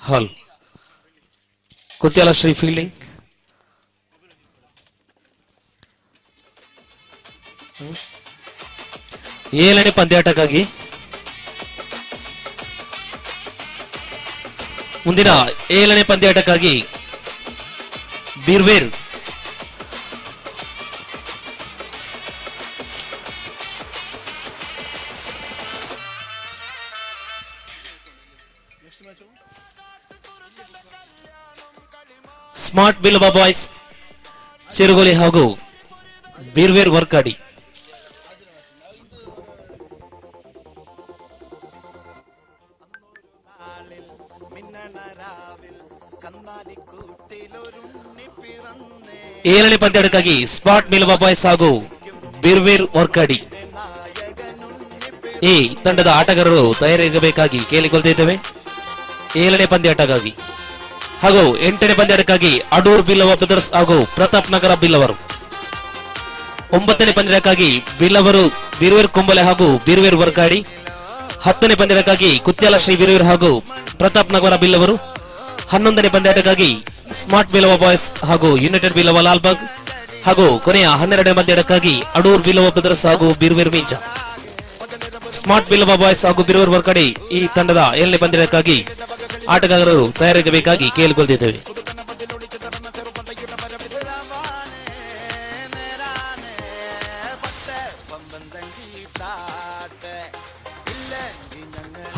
ಹಲ್ ಕುತ್ಯಾಲ ಶ್ರೀ ಫೀಲ್ಡಿಂಗ್. ಏಳನೇ ಪಂದ್ಯಾಟಕ್ಕಾಗಿ ಮುಂದಿನ 7ನೇ ಪಂದ್ಯಾಟಕ್ಕಾಗಿ ಬಿರ್ವೇರ್ ಸ್ಮಾರ್ಟ್ ಬಿಲ್ಲವ ಬಾಯ್ಸ್ ಚಿರುಗೋಲಿ ಹಾಗೂ ಬೀರ್ವೇರ್ ವರ್ಕಾಡಿ. ಏಳನೇ ಪಂದ್ಯಾಟಕ್ಕಾಗಿ ಸ್ಮಾರ್ಟ್ ಬಿಲ್ಲವ ಬಾಯ್ಸ್ ಹಾಗೂ ಬೀರ್ವೇರ್ ವರ್ಕಾಡಿ ಈ ತಂಡದ ಆಟಗಾರರು ತಯಾರಿರಬೇಕಾಗಿ ಕೇಳಿಕೊಳ್ತಿದ್ದೇವೆ. ಏಳನೇ ಪಂದ್ಯಾಟಕ್ಕಾಗಿ ಹಾಗೂ 8ನೇ ಪಂದ್ಯಾಟಕ್ಕಾಗಿ ಅಡೂರ್ ಬಿಲ್ಲವ ಬ್ರದರ್ಸ್ ಹಾಗೂ ಪ್ರತಾಪ್ ನಗರ ಬಿಲ್ಲವರು. 9ನೇ ಪಂದ್ಯಕ್ಕಾಗಿ ಬಿಲ್ಲವರು ಬೀರ್ವೇರ್ ಕುಂಬಲೆ ಹಾಗೂ ಬೀರ್ವೇರ್ ವರ್ಗಾಡಿ. 10ನೇ ಪಂದ್ಯಕ್ಕಾಗಿ ಕುತ್ಯಾಲ ಶ್ರೀ ಬೀರ್ವೇರ್ ಹಾಗೂ ಪ್ರತಾಪ್ ನಗರ ಬಿಲ್ಲವರು. 11ನೇ ಪಂದ್ಯಾಟಕ್ಕಾಗಿ ಸ್ಮಾರ್ಟ್ ಬಿಲ್ಲವ ಬಾಯ್ಸ್ ಹಾಗೂ ಯುನೈಟೆಡ್ ಬಿಲ್ಲವ ಲಾಲ್ಬಾಗ್ ಹಾಗೂ ಕೊನೆಯ 12ನೇ ಪಂದ್ಯಾಟಕ್ಕಾಗಿ ಅಡೂರ್ ಬಿಲ್ಲವ ಬ್ರದರ್ಸ್ ಹಾಗೂ ಬೀರ್ವೇರ್ ಮೀಂಚ. ಸ್ಮಾರ್ಟ್ ಬಿಲ್ಲವ ಬಾಯ್ಸ್ ಹಾಗೂ ಬೀರ್ವೇರ್ ವರ್ಗಾಡಿ ಈ ತಂಡದ 7ನೇ ಪಂದ್ಯಕ್ಕಾಗಿ ಆಟಗಾರರು ತಯಾರಿಸಬೇಕಾಗಿ ಕೇಳಿಕೊಳ್ತಿದ್ದೇವೆ.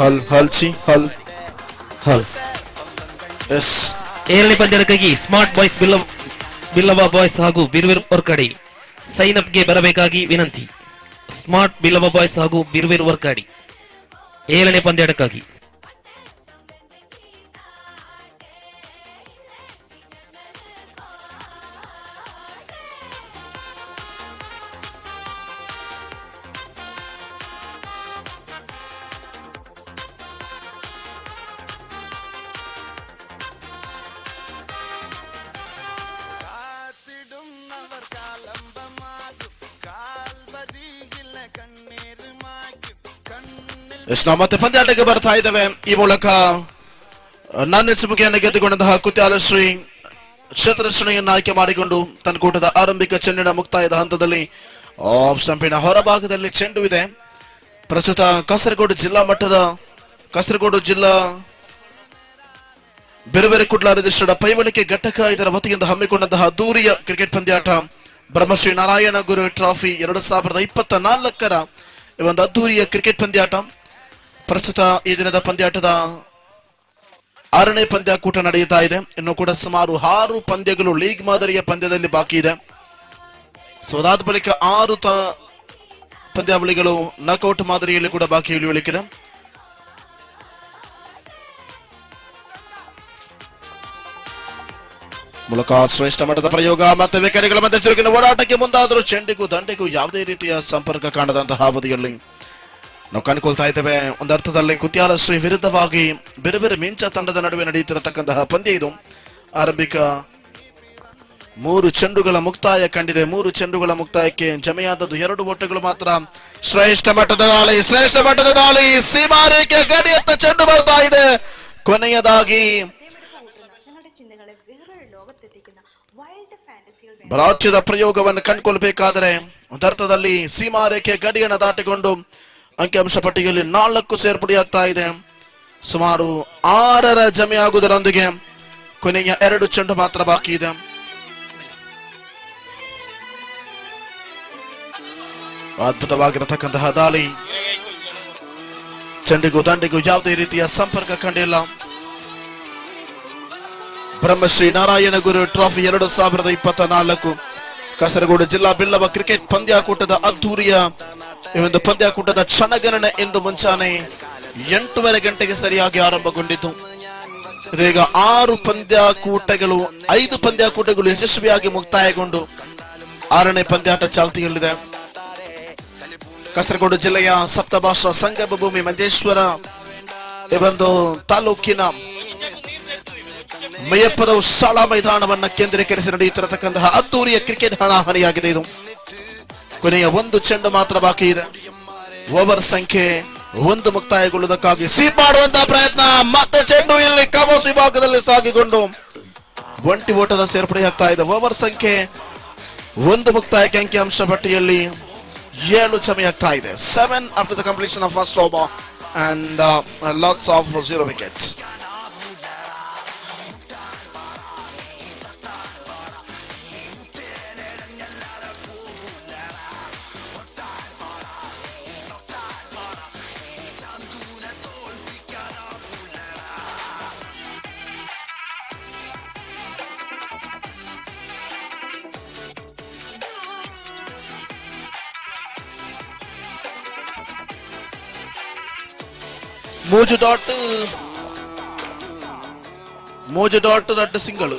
ಹಲ್ ಹಲ್ಚಿ ಹಲ್ ಹಲ್ ಎಸ್ 7ನೇ ಪಂದ್ಯಕ್ಕಾಗಿ ಸ್ಮಾರ್ಟ್ ಬಾಯ್ಸ್ ಬಿಲ್ಲವ ಬಾಯ್ಸ್ ಹಾಗೂ ಬೀರ್ವೇರ್ ವರ್ಕಾಡಿ ಸೈನ್ ಅಪ್ಗೆ ಬರಬೇಕಾಗಿ ವಿನಂತಿ. ಸ್ಮಾರ್ಟ್ ಬಿಲ್ಲವ ಬಾಯ್ಸ್ ಹಾಗೂ ಬೀರ್ವೇರ್ ವರ್ಕಾಡಿ 7ನೇ ಪಂದ್ಯಾಟಕ್ಕಾಗಿ. ಎಸ್ ನಾವು ಮತ್ತೆ ಪಂದ್ಯಾಟಕ್ಕೆ ಬರ್ತಾ ಇದ್ದೇವೆ. ಈ ಮೂಲಕ ನನ್ನ ಮುಖಿಯನ್ನು ಗೆದ್ದುಕೊಂಡಂತಹ ಕುತ್ಯಾಲ ಶ್ರೀ ಕ್ಷೇತ್ರರಕ್ಷಣೆಯನ್ನು ಆಯ್ಕೆ ಮಾಡಿಕೊಂಡು ತನ್ನ ಕೂಟದ ಆರಂಭಿಕ ಚೆಂಡಿನ ಮುಕ್ತಾಯದ ಹಂತದಲ್ಲಿ ಆಫ್ ಸ್ಟಂಪಿನ ಹೊರಭಾಗದಲ್ಲಿ ಚೆಂಡು ಇದೆ. ಪ್ರಸ್ತುತ ಕಾಸರಗೋಡು ಜಿಲ್ಲಾ ಬೇರೆ ಬೇರೆ ಕುಡ್ಲ ರಿಜಿಸ್ಟರ್ಡ್ ಪೈವಳಿಕೆ ಘಟಕ ಇದರ ವತಿಯಿಂದ ಹಮ್ಮಿಕೊಂಡಂತಹ ಅದ್ದೂರಿಯ ಕ್ರಿಕೆಟ್ ಪಂದ್ಯಾಟ ಬ್ರಹ್ಮಶ್ರೀ ನಾರಾಯಣ ಗುರು ಟ್ರಾಫಿ 2024ರ ಈ ಒಂದು ಅದ್ದೂರಿಯ ಕ್ರಿಕೆಟ್ ಪಂದ್ಯಾಟ. ಪ್ರಸ್ತುತ ಈ ದಿನದ ಪಂದ್ಯಾಟದ 6ನೇ ಪಂದ್ಯಾಕೂಟ ನಡೆಯುತ್ತಾ ಇದೆ. ಇನ್ನು ಕೂಡ ಸುಮಾರು 6 ಪಂದ್ಯಗಳು ಲೀಗ್ ಮಾದರಿಯ ಪಂದ್ಯದಲ್ಲಿ ಬಾಕಿ ಇದೆ. ಸೊ ಅದಾದ ಬಳಿಕ 6 ಪಂದ್ಯಾವಳಿಗಳು ನಾಕ್ಔಟ್ ಮಾದರಿಯಲ್ಲಿ ಕೂಡ ಬಾಕಿ ಉಳಿಯಲಿಕ್ಕಿದೆ. ಮೂಲಕ ಶ್ರೇಷ್ಠ ಮಟ್ಟದ ಪ್ರಯೋಗ ಮತ್ತೆ ವಿಕೆಟ್ಗಳ ಮಧ್ಯೆ ತಿರುಗಿನ ಓಡಾಟಕ್ಕೆ ಮುಂದಾದರೂ ಚೆಂಡಿಗೂ ದಂಡೆಗೂ ಯಾವುದೇ ರೀತಿಯ ಸಂಪರ್ಕ ಕಾಣದಂತಹ ಅವಧಿಯಲ್ಲಿ ನಾವು ಕಂಡುಕೊಳ್ತಾ ಇದ್ದೇವೆ. ಒಂದು ಅರ್ಥದಲ್ಲಿ ಕುತ್ಯಾಲ ಶ್ರೀ ವಿರುದ್ಧವಾಗಿ ಬೇರೆ ಬೇರೆ ಮಿಂಚ ತಂಡದ ನಡುವೆ ನಡೆಯುತ್ತಿರತಕ್ಕಂತಹ ಪಂದ್ಯ ಇದು. ಆರಂಭಿಕ 3 ಚೆಂಡುಗಳ ಮುಕ್ತಾಯ ಕಂಡಿದೆ. 3 ಚೆಂಡುಗಳ ಮುಕ್ತಾಯಕ್ಕೆ ಜಮೆಯಾದದ್ದು 2 ಓಟಗಳು ಮಾತ್ರ. ಶ್ರೇಷ್ಠ ಮಟ್ಟದ ದಾಳಿ ಸೀಮಾರೇಖೆ ಗಡಿಯತ್ತ ಚೆಂಡು ಬರ್ತಾ ಇದೆ. ಕೊನೆಯದಾಗಿ ರಾಜ್ಯದ ಪ್ರಯೋಗವನ್ನು ಕಂಡುಕೊಳ್ಬೇಕಾದರೆ ಒಂದರ್ಥದಲ್ಲಿ ಸೀಮಾರೇಖೆ ಗಡಿಯನ್ನು ದಾಟಿಕೊಂಡು ಅಂಕಿಅಂಶ ಪಟ್ಟಿಯಲ್ಲಿ 4 ಸೇರ್ಪಡೆಯಾಗ್ತಾ ಇದೆ. ಸುಮಾರು 6ರ ಜಮೆಯಾಗುವುದರೊಂದಿಗೆ ಕೊನೆಯ 2 ಚೆಂಡು ಮಾತ್ರ ಬಾಕಿ ಇದೆ. ಅದ್ಭುತವಾಗಿರತಕ್ಕಂತಹ ದಾಳಿ. ಚೆಂಡಿಗೂ ದಂಡಿಗೂ ಯಾವುದೇ ರೀತಿಯ ಸಂಪರ್ಕ ಕಂಡಿಲ್ಲ. ಬ್ರಹ್ಮಶ್ರೀ ನಾರಾಯಣ ಗುರು ಟ್ರಾಫಿ 2024 ಕಾಸರಗೋಡು ಜಿಲ್ಲಾ ಬಿಲ್ಲವ ಕ್ರಿಕೆಟ್ ಪಂದ್ಯಾಕೂಟದ ಅದ್ದೂರಿಯ ಈ ಒಂದು ಪಂದ್ಯಾಕೂಟದ ಕ್ಷಣಗಣನೆ ಎಂದು ಮುಂಚಾನೆ 8:30 ಗಂಟೆಗೆ ಸರಿಯಾಗಿ ಆರಂಭಗೊಂಡಿತು. ಇದೀಗ 5 ಪಂದ್ಯಾಕೂಟಗಳು ಯಶಸ್ವಿಯಾಗಿ ಮುಕ್ತಾಯಗೊಂಡು 6ನೇ ಪಂದ್ಯಾಟ ಚಾಲ್ತಿಯಲ್ಲಿದೆ. ಕಾಸರಗೋಡು ಜಿಲ್ಲೆಯ ಸಪ್ತಭಾಷಾ ಸಂಗಮ ಭೂಮಿ ಮಂಜೇಶ್ವರ ಈ ಒಂದು ತಾಲೂಕಿನ ಮಯ್ಯಪ್ಪದ ಶಾಲಾ ಮೈದಾನವನ್ನ ಕೇಂದ್ರೀಕರಿಸಿ ನಡೆಯುತ್ತಿರತಕ್ಕಂತಹ ಅದ್ದೂರಿಯ ಕ್ರಿಕೆಟ್ ಹಣಾಹಣಿಯಾಗಿದೆ. ಇದು ಕೊನೆಯ 1 ಚೆಂಡು ಮಾತ್ರ ಬಾಕಿ ಇದೆ. ಓವರ್ ಸಂಖ್ಯೆ 1 ಮುಕ್ತಾಯಗೊಳ್ಳುವುದಕ್ಕಾಗಿ ಸ್ವೀಪ್ ಮಾಡುವಂತಹ ಪ್ರಯತ್ನ. ಮತ್ತೆ ಚೆಂಡು ಇಲ್ಲಿ ಕಮೋಸ್ ವಿಭಾಗದಲ್ಲಿ ಸಾಗಿಕೊಂಡು ಒಂಟಿ ಓಟದ ಸೇರ್ಪಡೆಯಾಗ್ತಾ ಇದೆ. ಓವರ್ ಸಂಖ್ಯೆ 1 ಮುಕ್ತಾಯಕ್ಕೆ ಅಂಕಿಅಂಶ ಪಟ್ಟಿಯಲ್ಲಿ 7 ಜಮೆಯಾಗ್ತಾ ಇದೆ. 7 after the completion of first over and lots of 0 wickets. ಮೂಜು dot ರಡ್ಡು ಸಿಂಗಳು.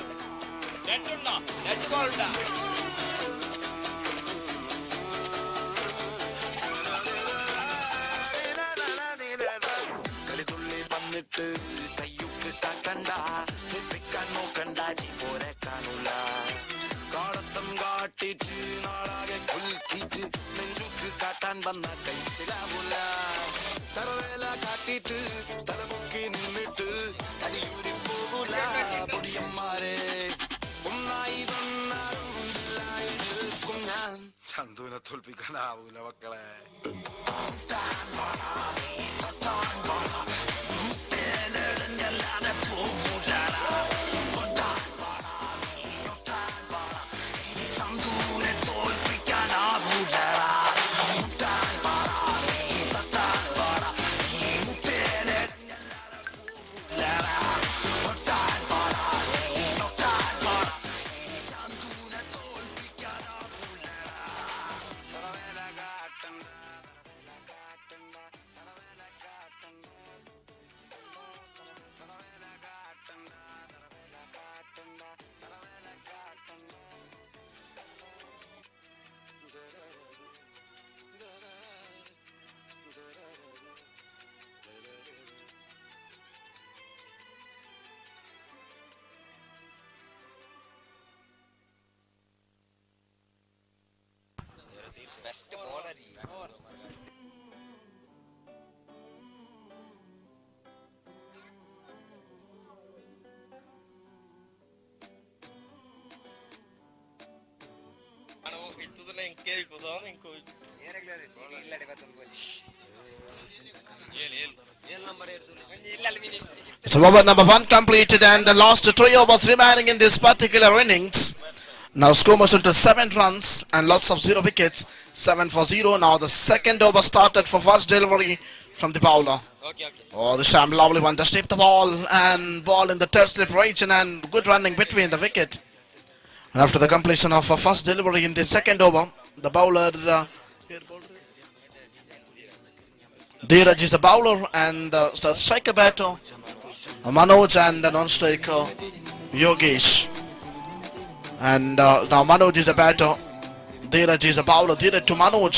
ചന്തുവിനെ തോൽപ്പിക്കാനാവൂല മക്കളെ. So over number 1 completed and the last 3 overs remaining in this particular innings. Now score motion to 7 runs and lots of 0 wickets. 7 for 0. Now the second over started for first delivery from the bowler. Oh, this time lovely one. Just tip the ball and ball in the third slip region and good running between the wicket. And after the completion of a first delivery in the second over, the bowler Dheeraj is a bowler and the striker batter Manoj and the non-striker Yogesh. And now Manoj is a batter, Dheeraj is a bowler. Dheeraj to Manoj.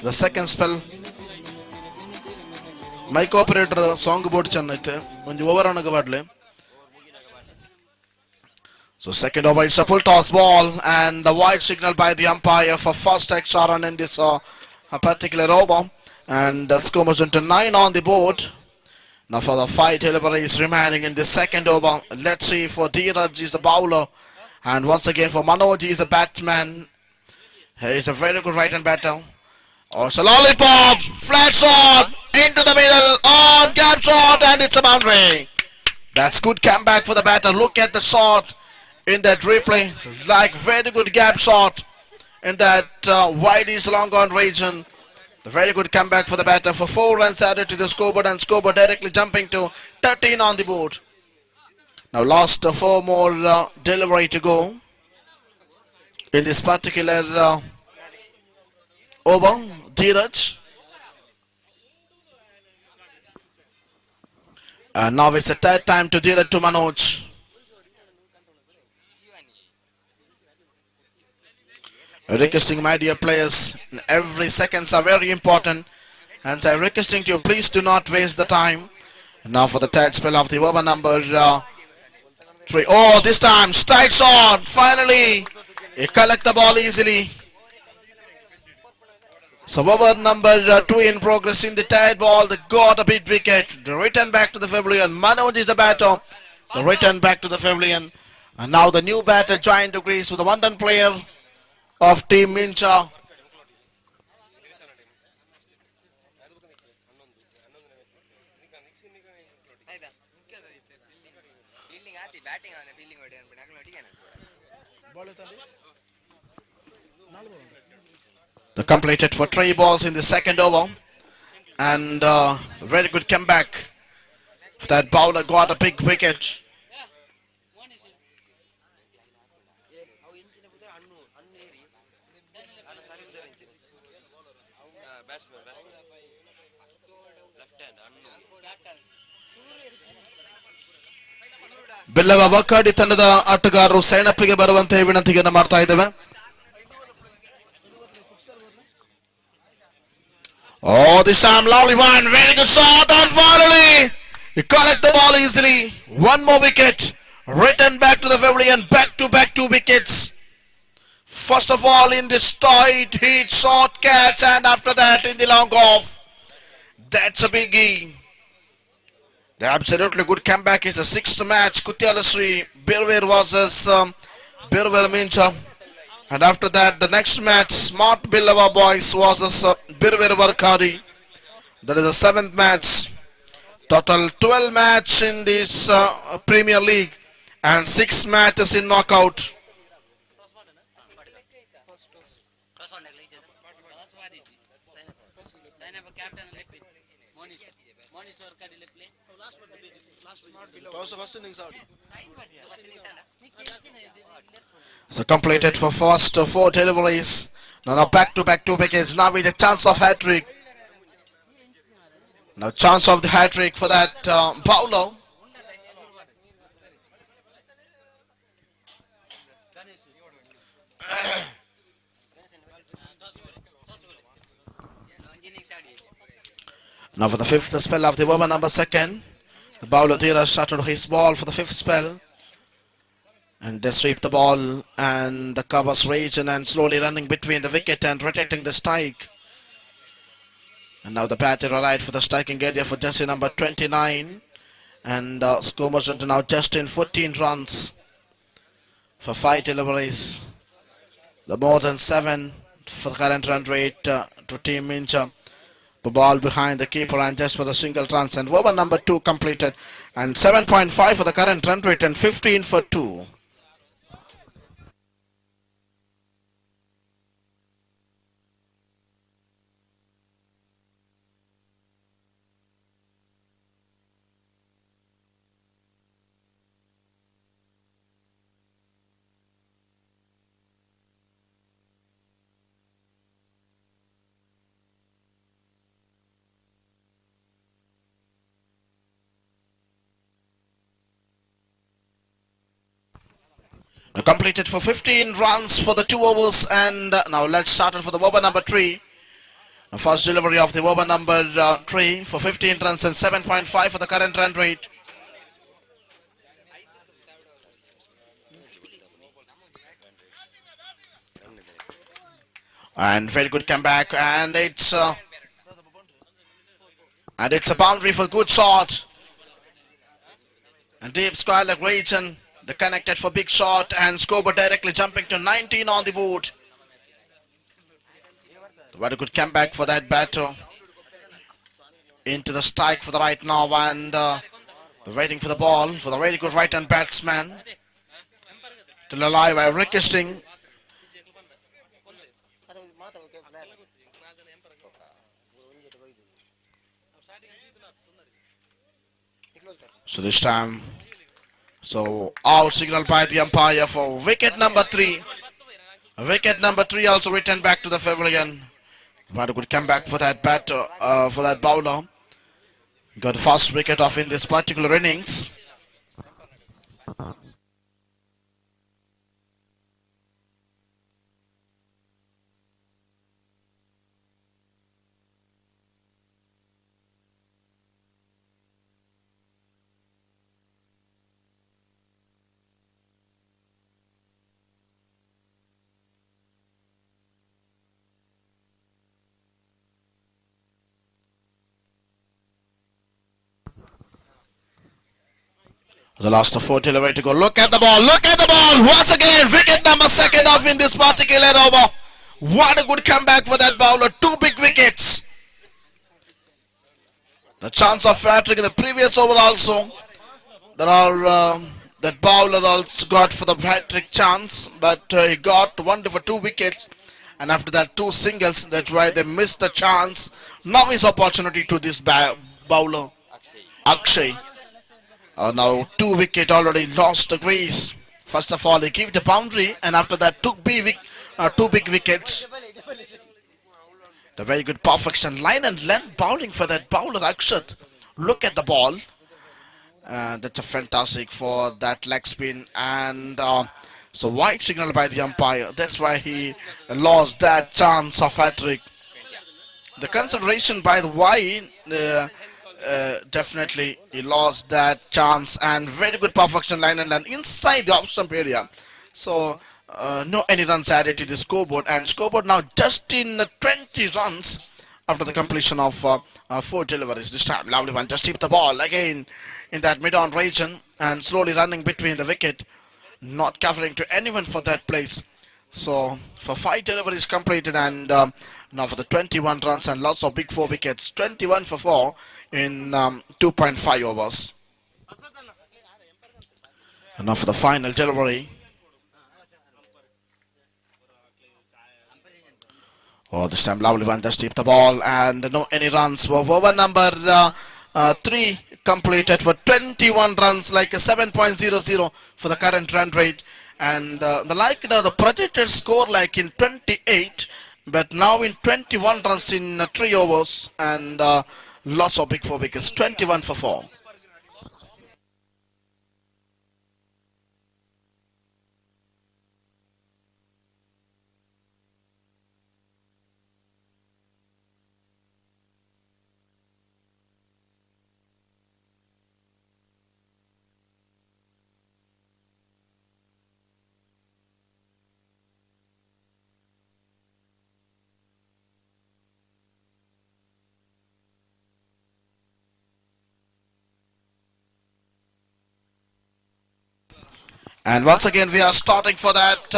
The second spell. Mic operator song board channite. Onju over anaga badle. So second over, it's a full toss ball and the wide signal by the umpire for first extra run in this particular over. And the score was into 9 on the board. Now for the 5 deliveries remaining in the second over. Let's see for Dheeraj is a bowler. And once again for Manoj is a batsman. He is a very good right hand batter. Oh, it's a lollipop, flat shot, into the middle, on gap shot and it's a boundary. That's good comeback for the batter. Look at the shot in that replay. Like very good gap shot in that wide is long on region. The very good comeback for the batter for 4 runs added to the scoreboard and scoreboard directly jumping to 13 on the board. Now last 4 more delivery to go in this particular over. Dheeraj. And now it's a third time to Dheeraj to Manoj. Requesting my dear players, every seconds are very important, and so I'm requesting you please do not waste the time. And now for the third spell of the over number 3. Oh, this time straight shot. Finally, he collect the ball easily. So over number 2 in progress in the third ball. They got a big wicket. The return back to the pavilion. Manoj is a batter. The return back to the pavilion. And now the new batter joined the crease with the one-done player of Team Mincha. They completed for 3 balls in the second over. And very good comeback. That bowler got a big wicket. ಬೆಲ್ಲವ ವಕ್ಕಾಡಿ ತಂಡದ ಆಟಗಾರರು ಸೈನಪ್ಪಿಗೆ ಬರುವಂತೆ ವಿನಂತಿಯನ್ನು ಮಾಡ್ತಾ ಇದ್ದೇವೆ. Oh, this time lovely one, very good shot, and finally he collect the ball easily. One more wicket, return back to the pavilion, back to back 2 wickets. First of all in this tight hit, short catch, and after that in the long off. That's a biggie. The absolutely good comeback is the 6th match. Kutyala Sri Birver versus Birver Mincha. And after that, the next match, Smart Billava Boys versus Birver Varkadi. That is the 7th match. Total 12 match in this Premier League and 6 matches in knockout. So completed for first 4 deliveries. Now back to back 2 wickets. Now with a chance of hat-trick. Now chance of the hat-trick for that bowler. Now for the 5th spell of the over number 2nd. The bowler Dhira started his ball for the 5th spell. And they sweep the ball and the covers region and slowly running between the wicket and rotating the strike. And now the batter arrived for the striking area for jersey number 29. And score margin now just in 14 runs for 5 deliveries. The more than 7 for the current run rate to Team Mincha. The ball behind the keeper and just for the single runs, and over number 2 completed, and 7.5 for the current run rate and 15 for 2. Now completed for 15 runs for the 2 overs, and now let's start it for the over number 3. The first delivery of the over number 3 for 15 runs and 7.5 for the current run rate. And very good comeback, and it's a boundary for good shot. And deep square leg region. They connected for big shot and scoreboard directly jumping to 19 on the board. Very good comeback for that batter. Into the strike for the right now, and they're waiting for the ball for the very good right hand batsman. Still alive by requesting. So this time, so all signal by the umpire for wicket number 3. Wicket number 3 also returned back to the pavilion. What a good comeback for that batter, for that bowler. Got the first wicket off in this particular innings. The last of 4 delivery to go. Look at the ball. Look at the ball. Once again, wicket number 2nd off in this particular over. What a good comeback for that bowler. 2 big wickets. The chance of hat-trick in the previous over also. There are that bowler also got for the hat-trick chance, but he got 1 for 2 wickets. And after that 2 singles. That's why they missed the chance. Now is opportunity to this bowler, Akshay. Now 2 wicket already lost the crease. First of all, he gave the boundary, and after that 2 big wickets. The very good perfection, line and length bowling for that bowler Akshat. Look at the ball, That's a fantastic for that leg spin, and so wide signal by the umpire. That's why he lost that chance of hat-trick. The consideration by the wide, definitely he lost that chance, and very good perfection line and inside the off stump area. So no any runs added to the scoreboard, and scoreboard now just in 20 runs after the completion of 4 deliveries. This time lovely one, just keep the ball again in that mid-on region and slowly running between the wicket, not covering to anyone for that place. So for 5 deliveries completed, and now for the 21 runs and lots of big 4 wickets, 21 for 4 in 2.5 overs. And now for the final delivery. Oh, this time lovely one, just keep the ball, and no any runs. Over number 3 completed for 21 runs, like a 7.00 for the current run rate. And the projected score like in 28, but now in 21 runs in 3 overs, and loss of big 4 wickets, 21 for 4. And once again we are starting for that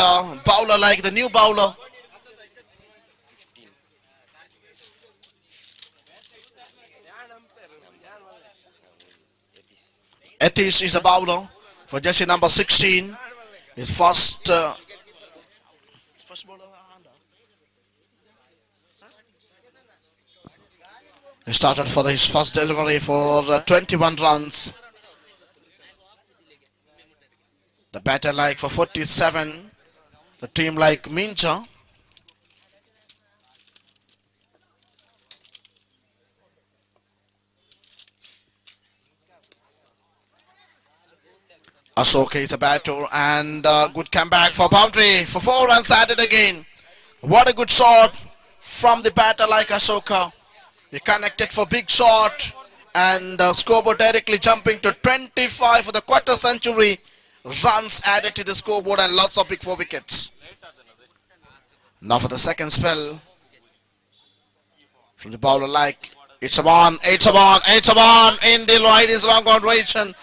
bowler, like the new bowler. Etish is a bowler for jersey number 16. His first bowler. He started for his first delivery for 21 runs. The batter like for 47. The team like Mincha. Ashoka is a batter, and good comeback for boundary for 4 runs added again. What a good shot from the batter like Ashoka. He connected for big shot, and scoreboard directly jumping to 25 for the quarter century. Runs added to the scoreboard and lots of big 4 wickets. Now for the second spell from the bowler like it's a one in the wide is long on region,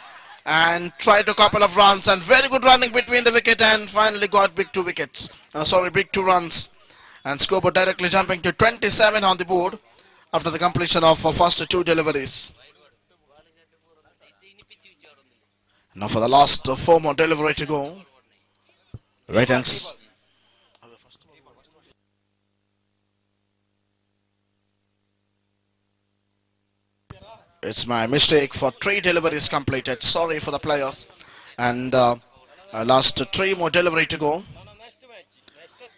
and tried a couple of runs, and very good running between the wicket, and finally got big 2 wickets. Big 2 runs, and scoreboard directly jumping to 27 on the board after the completion of first 2 deliveries. Now for the last 4 more delivery to go. Right hands. It's my mistake for 3 deliveries completed. Sorry for the players. And last 3 more delivery to go.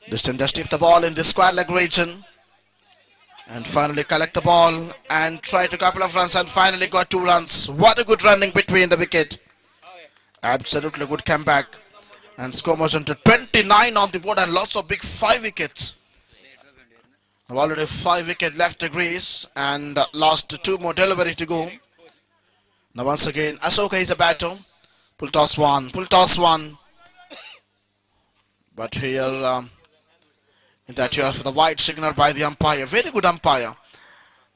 This time just keep the ball in the square leg region, and finally collect the ball and try to couple of runs, and finally got 2 runs. What a good running between the wicket. Absolutely good comeback, and score moves to 29 on the board, and lots of big 5 wickets. Now already 5 wickets left to Greece, and last 2 more delivery to go. Now once again Ashoka is a batter. Pull toss one. But here in that year for the white signal by the umpire. Very good umpire.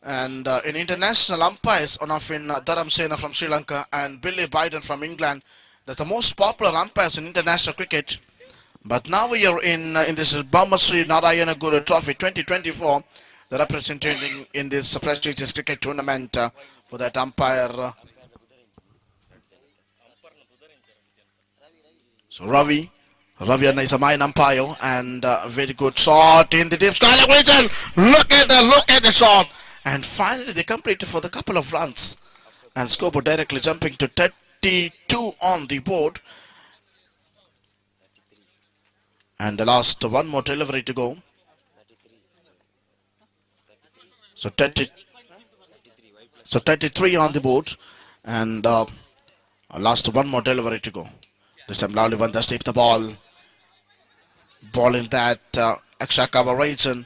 And in international umpires, one of in Dharam Sena from Sri Lanka and Billy Biden from England. That's the most popular umpires in international cricket. But now we are in this Bama Sri Narayana Guru Trophy 2024. The representing in this prestigious cricket tournament for that umpire. So Ravi is a main umpire, and very good shot in the deep sky region. Look at the shot. And finally they completed for the couple of runs, and scoreboard directly jumping to 32 on the board. And the last 1 more delivery to go. So 33 on the board, and Last one more delivery to go. This time Lavli Banda steep the ball. Ball in that extra cover region.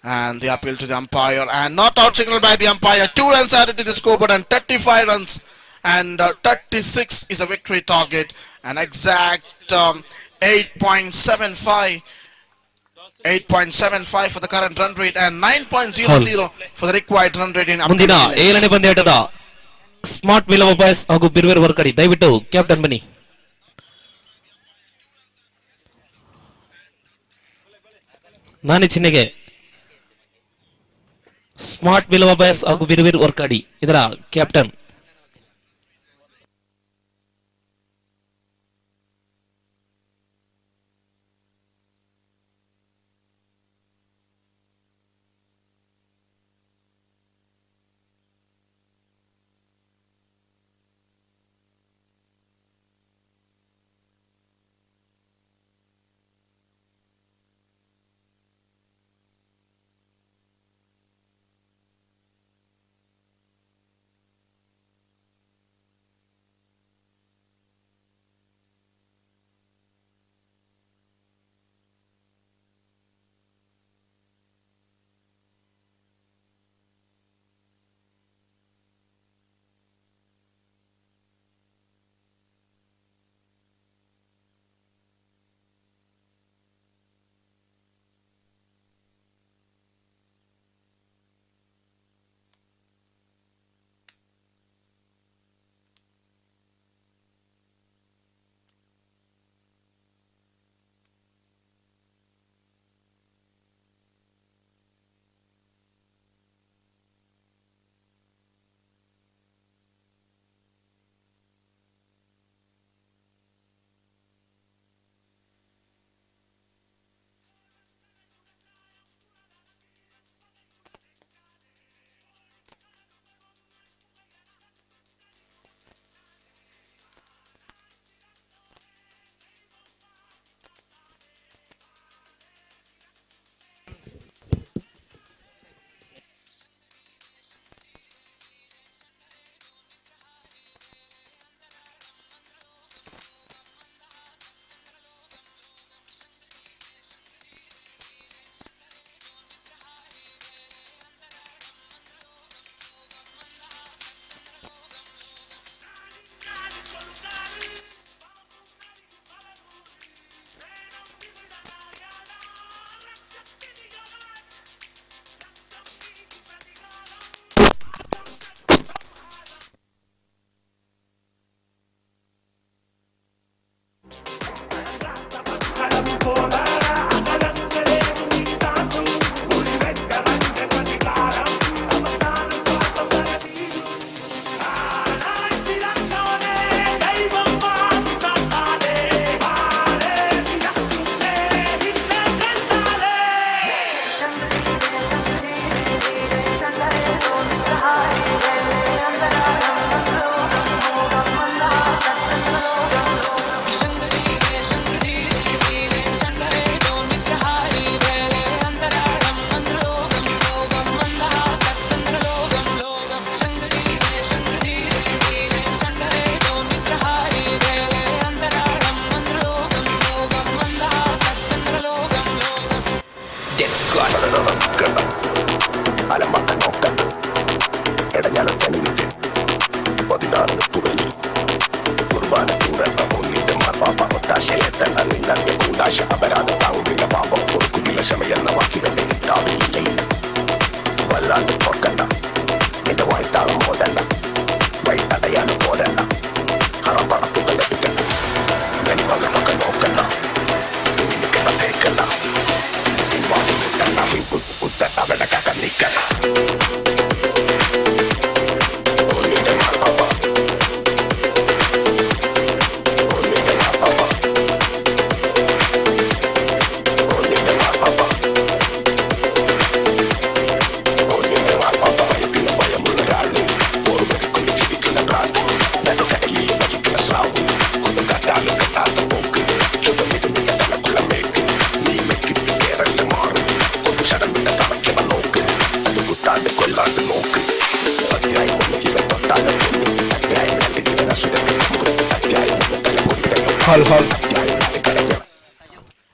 And the appeal to the umpire. And not out signal by the umpire. 2 runs added to the scoreboard and 35 runs. And 36 is a victory target. An exact 8.75 for the current run rate and 9.00 for the required run rate in ಮುಂದಿನ upcoming innings. 7ನೇ ಪಂದ್ಯಾಟದ smart ಬಿಲವ boys ಹಾಗೂ ಬಿರ್ವೇರ್ ವರ್ಕಡಿ ದಯವಿಟ್ಟು captain ಬನ್ನಿ. ನಾನಿ ಚಿಹ್ನೆಗೆ smart ಬಿಲವ boys ಹಾಗೂ ಬಿರ್ವೇರ್ ವರ್ಕಡಿ ಇದರ captain.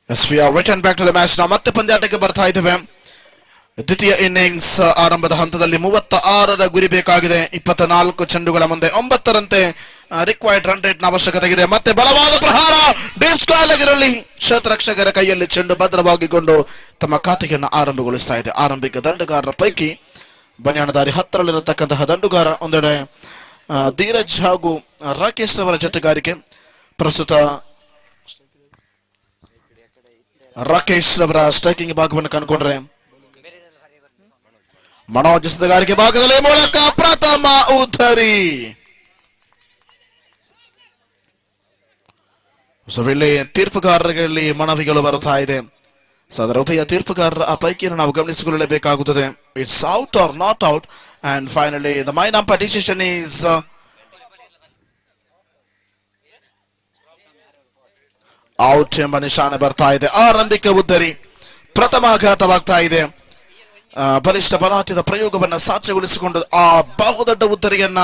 Yes, we are returned back to the match now. ಮತ್ತೆ ಪಂದ್ಯಾಟಕ್ಕೆ ಬರ್ತಾ ಇದ್ದೇವೆ. ದ್ವಿತೀಯ ಇನ್ನಿಂಗ್ಸ್ ಆರಂಭದ ಹಂತದಲ್ಲಿ 36ರ ಗುರಿ ಬೇಕಾಗಿದೆ. 24 ಚೆಂಡುಗಳ ಮುಂದೆ 9ರಂತೆ ರಿಕ್ವೈರ್ಡ್ ರನ್ ರೇಟ್ ನ ಅವಶ್ಯಕತೆ ಇದೆ. ಮತ್ತೆ ಬಲವಾದ ಪ್ರಹಾರ ಡೀಪ್ ಸ್ಕ್ವೇರ್ ಲೆಗ್ನಲ್ಲಿ ಕ್ಷೇತ್ರರಕ್ಷಕರ ಕೈಯಲ್ಲಿ ಚೆಂಡು ಭದ್ರವಾಗಿಕೊಂಡು ತಮ್ಮ ಖಾತೆಯನ್ನು ಆರಂಭಗೊಳಿಸ್ತಾ ಇದೆ. ಆರಂಭಿಕ ದಂಡುಗಾರರ ಪೈಕಿ ಬನ್ಯಾಣದಾರಿ 10ರಲ್ಲಿರತಕ್ಕಂತಹ ದಂಡುಗಾರ ಒಂದೆಡೆ ಧೀರಜ್ ಹಾಗೂ ರಾಕೇಶ್ ರವರ ಜೊತೆಗಾರಿಕೆ. ಪ್ರಸ್ತುತ ರಾಕೇಶ್ ರವರ ಸ್ಟ್ರೈಕಿಂಗ್ ಭಾಗವನ್ನು ಕಂಡುಕೊಂಡ್ರೆ ಮನೋಜ್ ಜೊತೆಗಾರಿಕೆ ಭಾಗದಲ್ಲಿ ಮೂಲಕ ಪ್ರಥಮ ಉತ್ತರಿ. ಇಲ್ಲಿ ತೀರ್ಪುಗಾರರಲ್ಲಿ ಮನವಿಗಳು ಬರುತ್ತಾ ಇದೆ. ಸೊ ಅದರ ಉಭಯ ತೀರ್ಪುಗಾರರ ಆ ಪೈಕಿಯನ್ನು ನಾವು ಗಮನಿಸಿಕೊಳ್ಳಬೇಕಾಗುತ್ತದೆ. It's out or not out and finally the main umpire decision is out ಎಂಬ ನಿಶಾನೆ ಬರ್ತಾ ಇದೆ. ಆರಂಭಿಕ ಉದ್ದರಿ ಪ್ರಥಮ ಆಘಾತವಾಗ್ತಾ ಇದೆ. ಬಲಿಷ್ಠ ಬಲಾಟದ ಪ್ರಯೋಗವನ್ನ ಸಾಧ್ಯಗೊಳಿಸಿಕೊಂಡು ಆ ಬಹುದೊಡ್ಡ ಉದ್ದರಿಯನ್ನ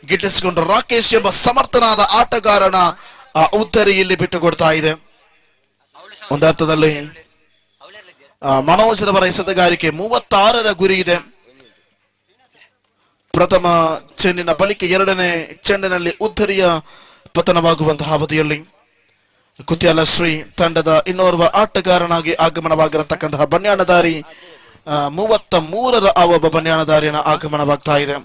ಗಿಟ್ಟಿಸಿಕೊಂಡು ರಾಕೇಶ್ ಎಂಬ ಸಮರ್ಥನಾದ ಆಟಗಾರನ ಆ ಉದ್ದರಿ ಇಲ್ಲಿ ಬಿಟ್ಟುಕೊಡ್ತಾ ಇದೆ. ಒಂದರ್ಥದಲ್ಲಿ ಮನೋಜ್ ರವರ ಎಸೆತಗಾರಿಕೆ 36ರ ಗುರಿ ಇದೆ. ಪ್ರಥಮ ಚೆಂಡಿನ ಬಳಿಕ 2ನೇ ಚೆಂಡಿನಲ್ಲಿ ಉದ್ದರಿಯ ಪತನವಾಗುವಂತಹ ಅವಧಿಯಲ್ಲಿ ಕುತ್ಯಾಲ ಶ್ರೀ ತಂಡದ ಇನ್ನೋರ್ವ ಆಟಗಾರನಾಗಿ ಆಗಮನವಾಗಿರತಕ್ಕಂತಹ ಬನ್ಯಾಣದಾರಿ 33ರ ಒಬ್ಬ ಬನ್ಯಾಣದಾರಿಯ ಆಗಮನವಾಗ್ತಾ ಇದೆ.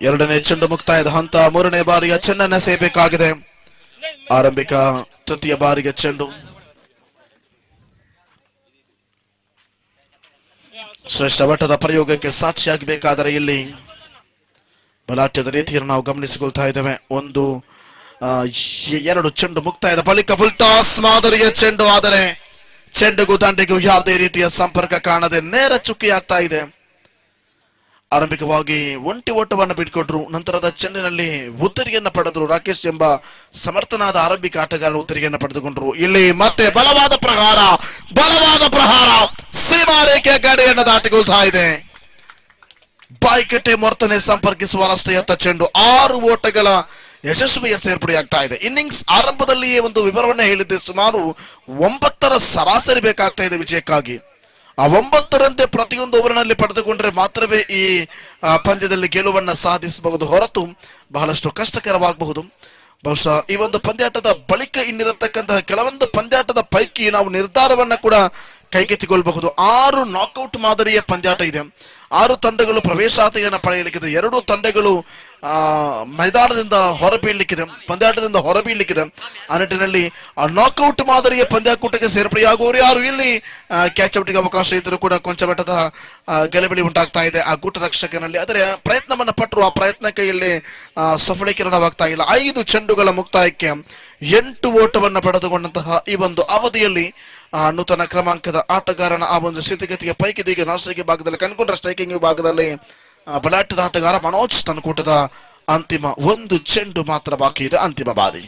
ಎರಡನೇ ಚೆಂಡು ಮುಕ್ತಾಯದ ಹಂತ. 3ನೇ ಬಾರಿಯ ಚೆಂಡನ್ನ ಸೇಬೇಕಾಗಿದೆ. ಆರಂಭಿಕ ತೃತೀಯ ಬಾರಿಗೆ ಚೆಂಡು ಶ್ರೇಷ್ಠ ಮಟ್ಟದ ಪ್ರಯೋಗಕ್ಕೆ ಸಾಕ್ಷಿಯಾಗಬೇಕಾದರೆ ಇಲ್ಲಿ ಬಲಾಢ್ಯದ ರೀತಿಯನ್ನು ನಾವು ಗಮನಿಸಿಕೊಳ್ತಾ ಇದ್ದೇವೆ. 2 ಚೆಂಡು ಮುಕ್ತಾಯದ ಬಳಿಕ ಫುಲ್ ಟಾಸ್ ಮಾದರಿಯ ಚೆಂಡು. ಆದರೆ ಚೆಂಡಿಗೂ ದಂಡಿಗೂ ಯಾವುದೇ ರೀತಿಯ ಸಂಪರ್ಕ ಕಾಣದೆ ನೇರ ಚುಕ್ಕಿಯಾಗ್ತಾ ಇದೆ. ಆರಂಭಿಕವಾಗಿ ಒಂಟಿ ಓಟವನ್ನು ಬಿಟ್ಕೊಟ್ರು. ನಂತರದ ಚೆಂಡಿನಲ್ಲಿ ಉತ್ತರಿಯನ್ನ ಪಡೆದ್ರು. ರಾಕೇಶ್ ಎಂಬ ಸಮರ್ಥನಾದ ಆರಂಭಿಕ ಆಟಗಾರರು ಉತ್ತರಿಯನ್ನ ಪಡೆದುಕೊಂಡ್ರು. ಇಲ್ಲಿ ಮತ್ತೆ ಬಲವಾದ ಪ್ರಹಾರ ಸೀಮಾ ರೇಖೆಯ ಗಡಿಯನ್ನು ದಾಟಿಕೊಳ್ತಾ ಇದೆ. ಬಾಯ್ಕಟ್ಟೆ ಮೊರ್ತನೆ ಸಂಪರ್ಕಿಸುವ ರಸ್ತೆಯತ್ತ ಚೆಂಡು. 6 ಓಟಗಳ ಯಶಸ್ವಿಯ ಸೇರ್ಪಡೆಯಾಗ್ತಾ ಇದೆ. ಇನ್ನಿಂಗ್ಸ್ ಆರಂಭದಲ್ಲಿಯೇ ಒಂದು ವಿವರವನ್ನ ಹೇಳಿದ್ದೆ. ಸುಮಾರು 9ರ ಸರಾಸರಿ ಬೇಕಾಗ್ತಾ ಇದೆ ವಿಜಯಕ್ಕಾಗಿ. ಆ 9ರಂತೆ ಪ್ರತಿಯೊಂದು ಓವರ್ನಲ್ಲಿ ಪಡೆದುಕೊಂಡ್ರೆ ಮಾತ್ರವೇ ಈ ಪಂದ್ಯದಲ್ಲಿ ಗೆಲುವನ್ನ ಸಾಧಿಸಬಹುದು, ಹೊರತು ಬಹಳಷ್ಟು ಕಷ್ಟಕರವಾಗಬಹುದು. ಬಹುಶಃ ಈ ಒಂದು ಪಂದ್ಯಾಟದ ಬಳಿಕ ಇನ್ನಿರತಕ್ಕಂತಹ ಕೆಲವೊಂದು ಪಂದ್ಯಾಟದ ಪೈಕಿ ನಾವು ನಿರ್ಧಾರವನ್ನ ಕೂಡ ಕೈಗೆತ್ತಿಕೊಳ್ಳಬಹುದು. 6 ನಾಕ್ಔಟ್ ಮಾದರಿಯ ಪಂದ್ಯಾಟ ಇದೆ. 6 ತಂಡಗಳು ಪ್ರವೇಶಾತಿಯನ್ನು ಪಡೆಯಲಿಕ್ಕಿದೆ. 2 ತಂಡಗಳು ಮೈದಾನದಿಂದ ಹೊರಬೀಳಲಿಕ್ಕಿದೆ, ಪಂದ್ಯಾಟದಿಂದ ಹೊರಬೀಳಲಿಕ್ಕಿದೆ. ಆ ನಿಟ್ಟಿನಲ್ಲಿ ನಾಕ್ಔಟ್ ಮಾದರಿಯ ಪಂದ್ಯಾಕೂಟಕ್ಕೆ ಸೇರ್ಪಡೆಯಾಗುವವರು ಯಾರು? ಇಲ್ಲಿ ಕ್ಯಾಚ್ ಔಟ್ಗೆ ಅವಕಾಶ ಇದ್ದರೂ ಕೂಡ ಕೊಂಚ ಮಟ್ಟದ ಗಲಿಬಿಲಿ ಉಂಟಾಗ್ತಾ ಇದೆ ಆ ಗೂಟ ರಕ್ಷಕನಲ್ಲಿ. ಆದರೆ ಪ್ರಯತ್ನವನ್ನ ಪಟ್ಟರು, ಆ ಪ್ರಯತ್ನಕ್ಕೆ ಇಲ್ಲಿ ಸಫಲೀಕರಣವಾಗ್ತಾ ಇಲ್ಲ. 5 ಚೆಂಡುಗಳ ಮುಕ್ತಾಯಕ್ಕೆ 8 ಓಟವನ್ನು ಪಡೆದುಕೊಂಡಂತಹ ಈ ಒಂದು ಅವಧಿಯಲ್ಲಿ ನೂತನ ಕ್ರಮಾಂಕದ ಆಟಗಾರನ ಆ ಒಂದು ಸ್ಥಿತಿಗತಿಗೆ ಪೈಕಿದೀಗ ನಾಸ್ಟ್ರೈಕಿಂಗ್ ಭಾಗದಲ್ಲಿ ಕಂಡುಕೊಂಡ್ರೆ ಸ್ಟ್ರೈಕಿಂಗ್ ಭಾಗದಲ್ಲಿ ಬಲಾಟದ ಆಟಗಾರ ಮನೋಜ್ ತನ್ನಕೂಟದ ಅಂತಿಮ 1 ಚೆಂಡು ಮಾತ್ರ ಬಾಕಿ ಇದೆ. ಅಂತಿಮ ಬಾರಿ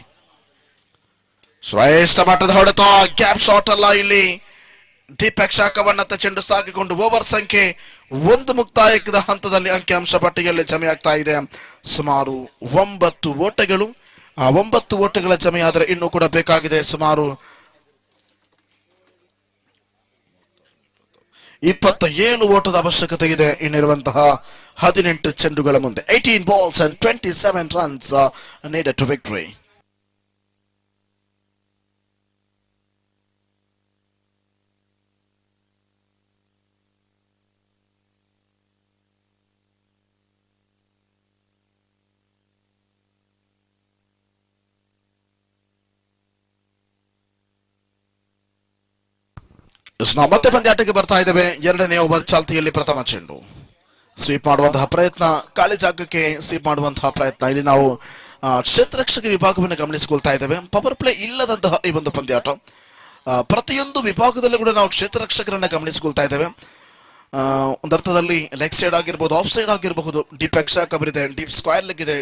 ಶ್ರೇಷ್ಠ ಮಟ್ಟದ ಹೊಡೆತ, ಗ್ಯಾಪ್ ಶಾಟ್ ಅಲ್ಲ, ಇಲ್ಲಿ ದೀಪಕ್ ಶಾಖವನ್ನತ್ತ ಚೆಂಡು ಸಾಗಿಕೊಂಡು ಓವರ್ ಸಂಖ್ಯೆ 1 ಮುಕ್ತಾಯದ ಹಂತದಲ್ಲಿ ಅಂಕಿಅಂಶ ಪಟ್ಟಿಯಲ್ಲಿ ಜಮೆಯಾಗ್ತಾ ಇದೆ. ಸುಮಾರು 9 ಓಟಗಳು. ಆ 9 ಓಟಗಳ ಜಮೆಯಾದರೆ ಇನ್ನೂ ಕೂಡ ಬೇಕಾಗಿದೆ ಸುಮಾರು 27 ಓಟದ ಅವಶ್ಯಕತೆ ಇದೆ ಇನ್ನಿರುವಂತಹ 18 ಚೆಂಡುಗಳ ಮುಂದೆ. 18 balls and 27 runs needed to victory. ನಾವು ಮತ್ತೆ ಪಂದ್ಯಾಟಕ್ಕೆ ಬರ್ತಾ ಇದ್ದೇವೆ. 2ನೇ ಓವರ್ ಚಾಲ್ತಿಯಲ್ಲಿ ಪ್ರಥಮ ಚೆಂಡು. ಸ್ವೀಪ್ ಮಾಡುವಂತಹ ಪ್ರಯತ್ನ, ಖಾಲಿ ಜಾಗಕ್ಕೆ ಸ್ವೀಪ್ ಮಾಡುವಂತಹ ಪ್ರಯತ್ನ. ಇಲ್ಲಿ ನಾವು ಕ್ಷೇತ್ರರಕ್ಷಕ ವಿಭಾಗವನ್ನು ಗಮನಿಸಿಕೊಳ್ತಾ ಇದ್ದೇವೆ. ಪವರ್ ಪ್ಲೇ ಇಲ್ಲದಂತಹ ಈ ಒಂದು ಪಂದ್ಯಾಟ. ಪ್ರತಿಯೊಂದು ವಿಭಾಗದಲ್ಲೂ ಕೂಡ ನಾವು ಕ್ಷೇತ್ರರಕ್ಷಕರನ್ನ ಗಮನಿಸಿಕೊಳ್ತಾ ಇದ್ದೇವೆ. ಒಂದರ್ಥದಲ್ಲಿ ಲೆಗ್ ಸೈಡ್ ಆಗಿರ್ಬೋದು, ಆಫ್ ಸೈಡ್ ಆಗಿರಬಹುದು, ಡೀಪ್ ಎಕ್ಸ್ಟ್ರಾ ಕವರ್ ಇದೆ, ಡೀಪ್ ಸ್ಕ್ವೇರ್ ಲೆಗ್ ಇದೆ,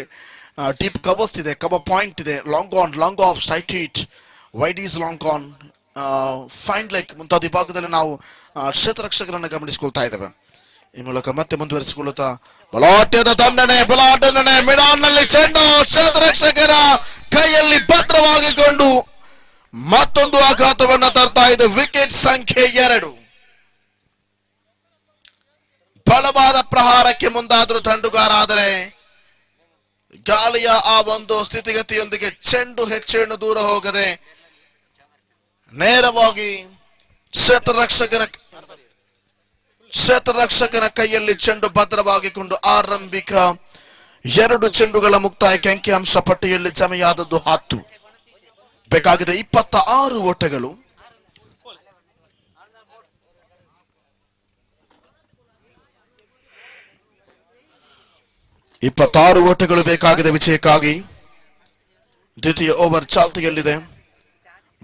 ಡೀಪ್ ಕವರ್ಸ್ ಇದೆ, ಕವರ್ ಪಾಯಿಂಟ್ ಇದೆ, long on, long of, straight hit, wide is long on, find like ಮುಂತಾದ ವಿಭಾಗದಲ್ಲಿ ನಾವು ಕ್ಷೇತ್ರ ರಕ್ಷಕರನ್ನು ಗಮನಿಸಿಕೊಳ್ತಾ ಇದ್ದೇವೆ. ಈ ಮೂಲಕ ಮತ್ತೆ ಮುಂದುವರಿಸಿಕೊಳ್ಳುತ್ತಾ ಬಲಾಢ್ಯದ ದಂಡನೆ ಮಿಡಾನ್ನಲ್ಲಿ ಚೆಂಡು ಕ್ಷೇತ್ರ ರಕ್ಷಕರ ಕೈಯಲ್ಲಿ ಭದ್ರವಾಗಿಕೊಂಡು ಮತ್ತೊಂದು ಆಘಾತವನ್ನ ತರ್ತಾ ಇದೆ. ವಿಕೆಟ್ ಸಂಖ್ಯೆ 2. ಬಲವಾದ ಪ್ರಹಾರಕ್ಕೆ ಮುಂದಾದರೂ ತಂಡುಗಾರ, ಆದರೆ ಗಾಳಿಯ ಆ ಒಂದು ಸ್ಥಿತಿಗತಿಯೊಂದಿಗೆ ಚೆಂಡು ಹೆಚ್ಚೇನು ದೂರ ಹೋಗದೆ ನೇರವಾಗಿ ಕ್ಷೇತ್ರ ರಕ್ಷಕನ ಕೈಯಲ್ಲಿ ಚೆಂಡು ಭದ್ರವಾಗಿಕೊಂಡು ಆರಂಭಿಕ 2 ಚೆಂಡುಗಳ ಮುಕ್ತಾಯಕ್ಕೆ ಅಂಕಿಅಂಶ ಪಟ್ಟಿಯಲ್ಲಿ ಜಮೆಯಾದದ್ದು 10. ಬೇಕಾಗಿದೆ 26 ಓಟಗಳು. ಓಟಗಳು ಬೇಕಾಗಿದೆ ವಿಜಯಕ್ಕಾಗಿ. ದ್ವಿತೀಯ ಓವರ್ ಚಾಲ್ತಿಯಲ್ಲಿದೆ.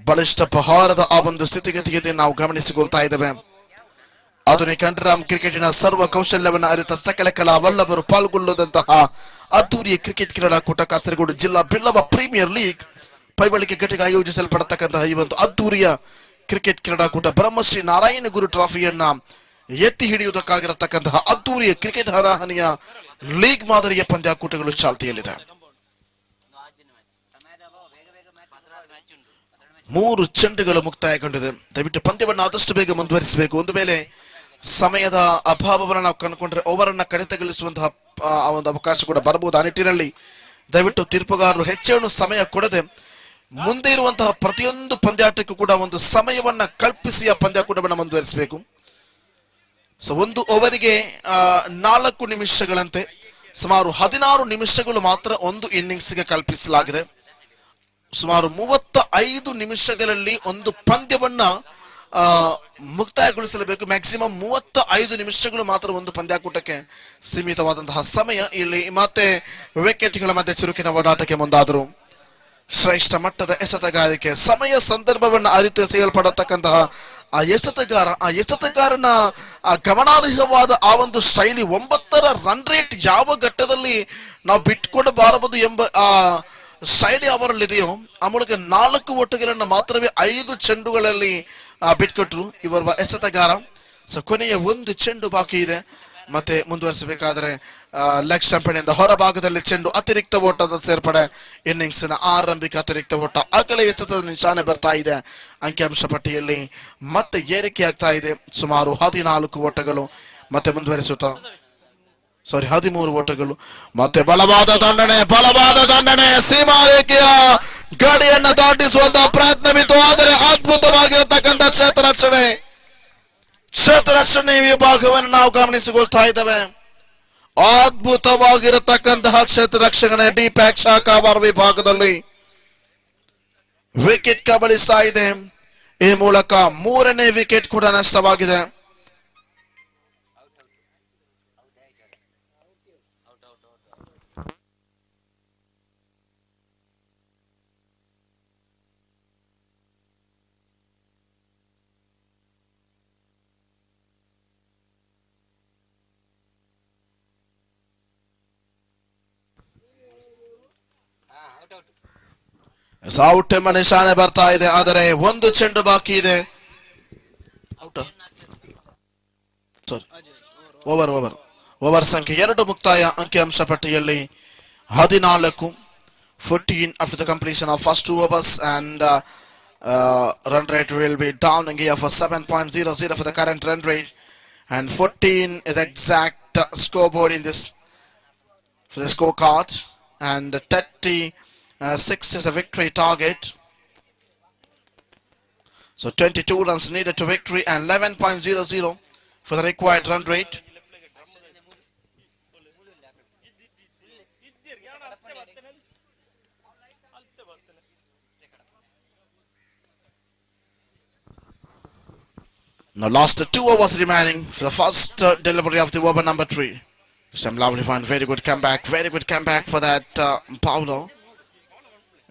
ಬಲಿಷ್ಠ ಪ್ರಹಾರದ ಆ ಒಂದು ಸ್ಥಿತಿಗತಿಯಲ್ಲಿ ನಾವು ಗಮನಿಸಿಕೊಳ್ತಾ ಇದ್ದೇವೆ. ಆಧುನಿಕ ಅಂಡರ್ಆರ್ಮ್ ಕ್ರಿಕೆಟಿನ ಸರ್ವ ಕೌಶಲ್ಯವನ್ನು ಅರಿತ ಸಕಲ ಕಲಾ ವಲ್ಲಭರು ಪಾಲ್ಗೊಳ್ಳುವಂತಹ ಅದ್ದೂರಿಯ ಕ್ರಿಕೆಟ್ ಕ್ರೀಡಾಕೂಟ ಕಾಸರಗೋಡು ಜಿಲ್ಲಾ ಬಿಲ್ಲವ ಪ್ರೀಮಿಯರ್ ಲೀಗ್ ಪೈಬಳಿಕೆ ಘಟಕ ಆಯೋಜಿಸಲ್ಪಡತಕ್ಕಂತಹ ಈ ಒಂದು ಅದ್ದೂರಿಯ ಕ್ರಿಕೆಟ್ ಕ್ರೀಡಾಕೂಟ ಬ್ರಹ್ಮಶ್ರೀ ನಾರಾಯಣ ಗುರು ಟ್ರಾಫಿಯನ್ನ ಎತ್ತಿ ಹಿಡಿಯುವುದಕ್ಕಾಗಿರತಕ್ಕಂತಹ ಅದ್ದೂರಿಯ ಕ್ರಿಕೆಟ್ ಹಣಾಹಣಿಯ ಲೀಗ್ ಮಾದರಿಯ ಪಂದ್ಯಾಕೂಟಗಳು ಚಾಲ್ತಿಯಲ್ಲಿದೆ. 3 ಚೆಂಡುಗಳು ಮುಕ್ತಾಯಗೊಂಡಿದೆ. ದಯವಿಟ್ಟು ಪಂದ್ಯವನ್ನು ಆದಷ್ಟು ಬೇಗ ಮುಂದುವರಿಸಬೇಕು. ಒಂದು ವೇಳೆ ಸಮಯದ ಅಭಾವವನ್ನು ನಾವು ಕಂಡುಕೊಂಡ್ರೆ ಓವರ್ ಅನ್ನ ಕಡಿತಗೊಳಿಸುವಂತಹ ಒಂದು ಅವಕಾಶ ಕೂಡ ಬರಬಹುದು. ಆ ನಿಟ್ಟಿನಲ್ಲಿ ದಯವಿಟ್ಟು ತೀರ್ಪುಗಾರರು ಹೆಚ್ಚೇನು ಸಮಯ ಕೊಡದೆ ಮುಂದೆ ಇರುವಂತಹ ಪ್ರತಿಯೊಂದು ಪಂದ್ಯಾಟಕ್ಕೂ ಕೂಡ ಒಂದು ಸಮಯವನ್ನ ಕಲ್ಪಿಸಿ ಆ ಪಂದ್ಯಾಕೂಟವನ್ನು ಮುಂದುವರಿಸಬೇಕು. ಸೊ ಒಂದು ಓವರಿಗೆ 4 ನಿಮಿಷಗಳಂತೆ ಸುಮಾರು 16 ನಿಮಿಷಗಳು ಮಾತ್ರ ಒಂದು ಇನ್ನಿಂಗ್ಸ್ಗೆ ಕಲ್ಪಿಸಲಾಗಿದೆ. ಸುಮಾರು 35 ನಿಮಿಷಗಳಲ್ಲಿ ಒಂದು ಪಂದ್ಯವನ್ನ ಮುಕ್ತಾಯಗೊಳಿಸಲೇಬೇಕು. ಮ್ಯಾಕ್ಸಿಮಮ್ 35 ನಿಮಿಷಗಳು ಮಾತ್ರ ಒಂದು ಪಂದ್ಯಾಕೂಟಕ್ಕೆ ಸೀಮಿತವಾದಂತಹ ಸಮಯ. ಇಲ್ಲಿ ಮತ್ತೆ ವಿಕೆಟ್ಗಳ ಮಧ್ಯೆ ಚುರುಕಿನ ಓಡಾಟಕ್ಕೆ ಮುಂದಾದರು. ಶ್ರೇಷ್ಠ ಮಟ್ಟದ ಎಸೆತಗಾರಿಕೆ, ಸಮಯ ಸಂದರ್ಭವನ್ನು ಅರಿತು ಎಸೆಯಲ್ಪಡತಕ್ಕಂತಹ ಆ ಎಸೆತಗಾರನ ಗಮನಾರ್ಹವಾದ ಆ ಒಂದು ಶೈಲಿ, 9ರ ರನ್ ರೇಟ್ ಯಾವ ಘಟ್ಟದಲ್ಲಿ ನಾವು ಬಿಟ್ಕೊಡಬಾರದು ಎಂಬ ಆ ಶೈಲಿ ಅವರಲ್ಲಿದೆಯೋ ಆ ಮೂಲಕ 4 ಓಟಗಳನ್ನು ಮಾತ್ರವೇ 5 ಚೆಂಡುಗಳಲ್ಲಿ ಬಿಟ್ಕೊಟ್ರು ಇವರ ಎಸೆತಗಾರ. ಸೊ ಕೊನೆಯ 1 ಚೆಂಡು ಬಾಕಿ ಇದೆ. ಮತ್ತೆ ಮುಂದುವರಿಸಬೇಕಾದರೆ ಲೆಗ್ ಸ್ಟಂಪಿನಿಂದ ಹೊರಭಾಗದಲ್ಲಿ ಚೆಂಡು, ಅತಿರಿಕ್ತ ಓಟದ ಸೇರ್ಪಡೆ, ಇನ್ನಿಂಗ್ಸ್ನ ಆರಂಭಿಕ ಅತಿರಿಕ್ತ ಓಟ, ಅಗಲ ಎಸೆತದ ನಿಶಾನೆ ಬರ್ತಾ ಇದೆ. ಅಂಕಿಅಂಶ ಪಟ್ಟಿಯಲ್ಲಿ ಮತ್ತೆ ಏರಿಕೆ ಆಗ್ತಾ ಇದೆ. ಸುಮಾರು 14 ಓಟಗಳು. ಮತ್ತೆ ಮುಂದುವರಿಸುತ್ತಾ 13 ಓಟಗಳು. ಮತ್ತೆ ಬಲವಾದ ದಂಡನೆ ಸೀಮಾ ರೇಖೆಯ ಗಡಿಯನ್ನ ದಾಟಿಸುವಂತಹ ಪ್ರಯತ್ನವಿತ್ತು. ಆದರೆ ಅದ್ಭುತವಾಗಿರತಕ್ಕಂಥ ಕ್ಷೇತ್ರ ರಕ್ಷಣೆ ವಿಭಾಗವನ್ನು ನಾವು ಗಮನಿಸಿಕೊಳ್ತಾ ಇದ್ದೇವೆ. ಅದ್ಭುತವಾಗಿರತಕ್ಕಂತಹ ಕ್ಷೇತ್ರ ರಕ್ಷಣೆ ಡಿಪ್ಯಾಕ್ ಶಾಖಾವಾರ ವಿಭಾಗದಲ್ಲಿ ವಿಕೆಟ್ ಕಬಳಿಸ್ತಾ ಇದೆ. ಈ ಮೂಲಕ 3ನೇ ವಿಕೆಟ್ ಕೂಡ ನಷ್ಟವಾಗಿದೆ. ಔಟ್ ಎಂಬ ನಿಶಾನೆ ಬರ್ತಾ ಇದೆ. ಆದರೆ 1 ಚೆಂಡು ಬಾಕಿ ಇದೆ. ಓವರ್ ಸಂಖ್ಯೆ 2 ಮುಕ್ತಾಯ. ಅಂಕಿಅಂಶ ಪಟ್ಟಿಯಲ್ಲಿ 14 after the completion of first 2 overs, and run rate will be down in here for 7.00 for the current run rate, and 14 is exact scoreboard in this for the scorecard, and 36 is a victory target. So 22 runs needed to victory and 11.00 for the required run rate. Now last 2 overs remaining for the first delivery of the over number 3. Some lovely fun, very good comeback for that Paulo.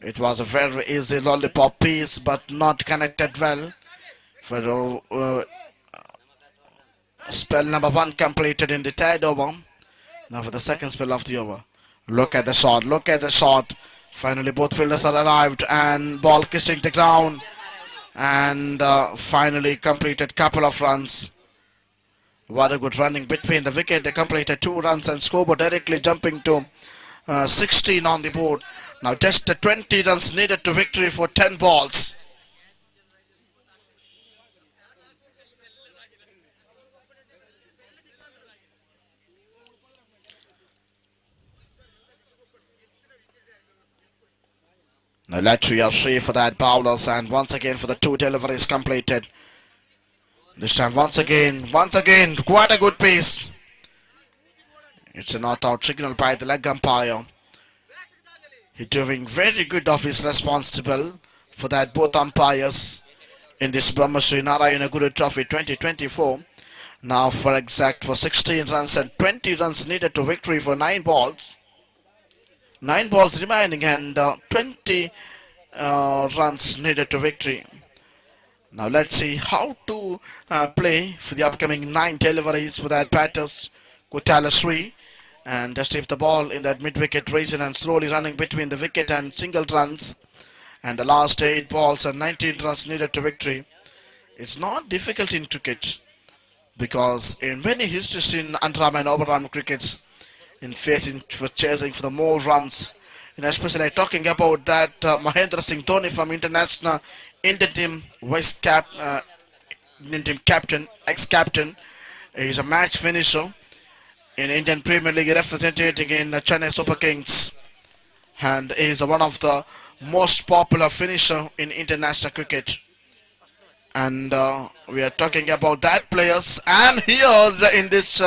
It was a very easy lollipop piece, but not connected well. For spell number 1 completed in the 3rd over. Now for the second spell of the over. Look at the shot. Finally both fielders are arrived and ball kissing the ground. and finally completed couple of runs. What a good running between the wicket. They completed 2 runs and scoreboard directly jumping to 16 on the board. Now just 20 runs needed to victory for 10 balls. Now Latria Sri for that bowlers, and once again for the 2 deliveries completed. This time once again, quite a good pace. It's a not out signal by the leg umpire. He's doing very good of his responsible for that both umpires in this Brahma Sri Narayana Guru Trophy 2024. Now for 16 runs and 20 runs needed to victory for 9 balls. 9 balls remaining and 20 runs needed to victory. Now let's see how to play for the upcoming 9 deliveries for that batters. Kutala Sri, and just leave the ball in that mid-wicket region and slowly running between the wicket and single runs. And the last 8 balls and 19 runs needed to victory. It's not difficult in cricket because in many histories in under-arm and over-arm crickets, in chasing for the more runs, and especially talking about that Mahendra Singh Dhoni from international Indian team Indian team captain, ex-captain. He is a match finisher in Indian Premier League representing in Chennai Super Kings, and he is one of the most popular finisher in international cricket. And we are talking about that players, and here in this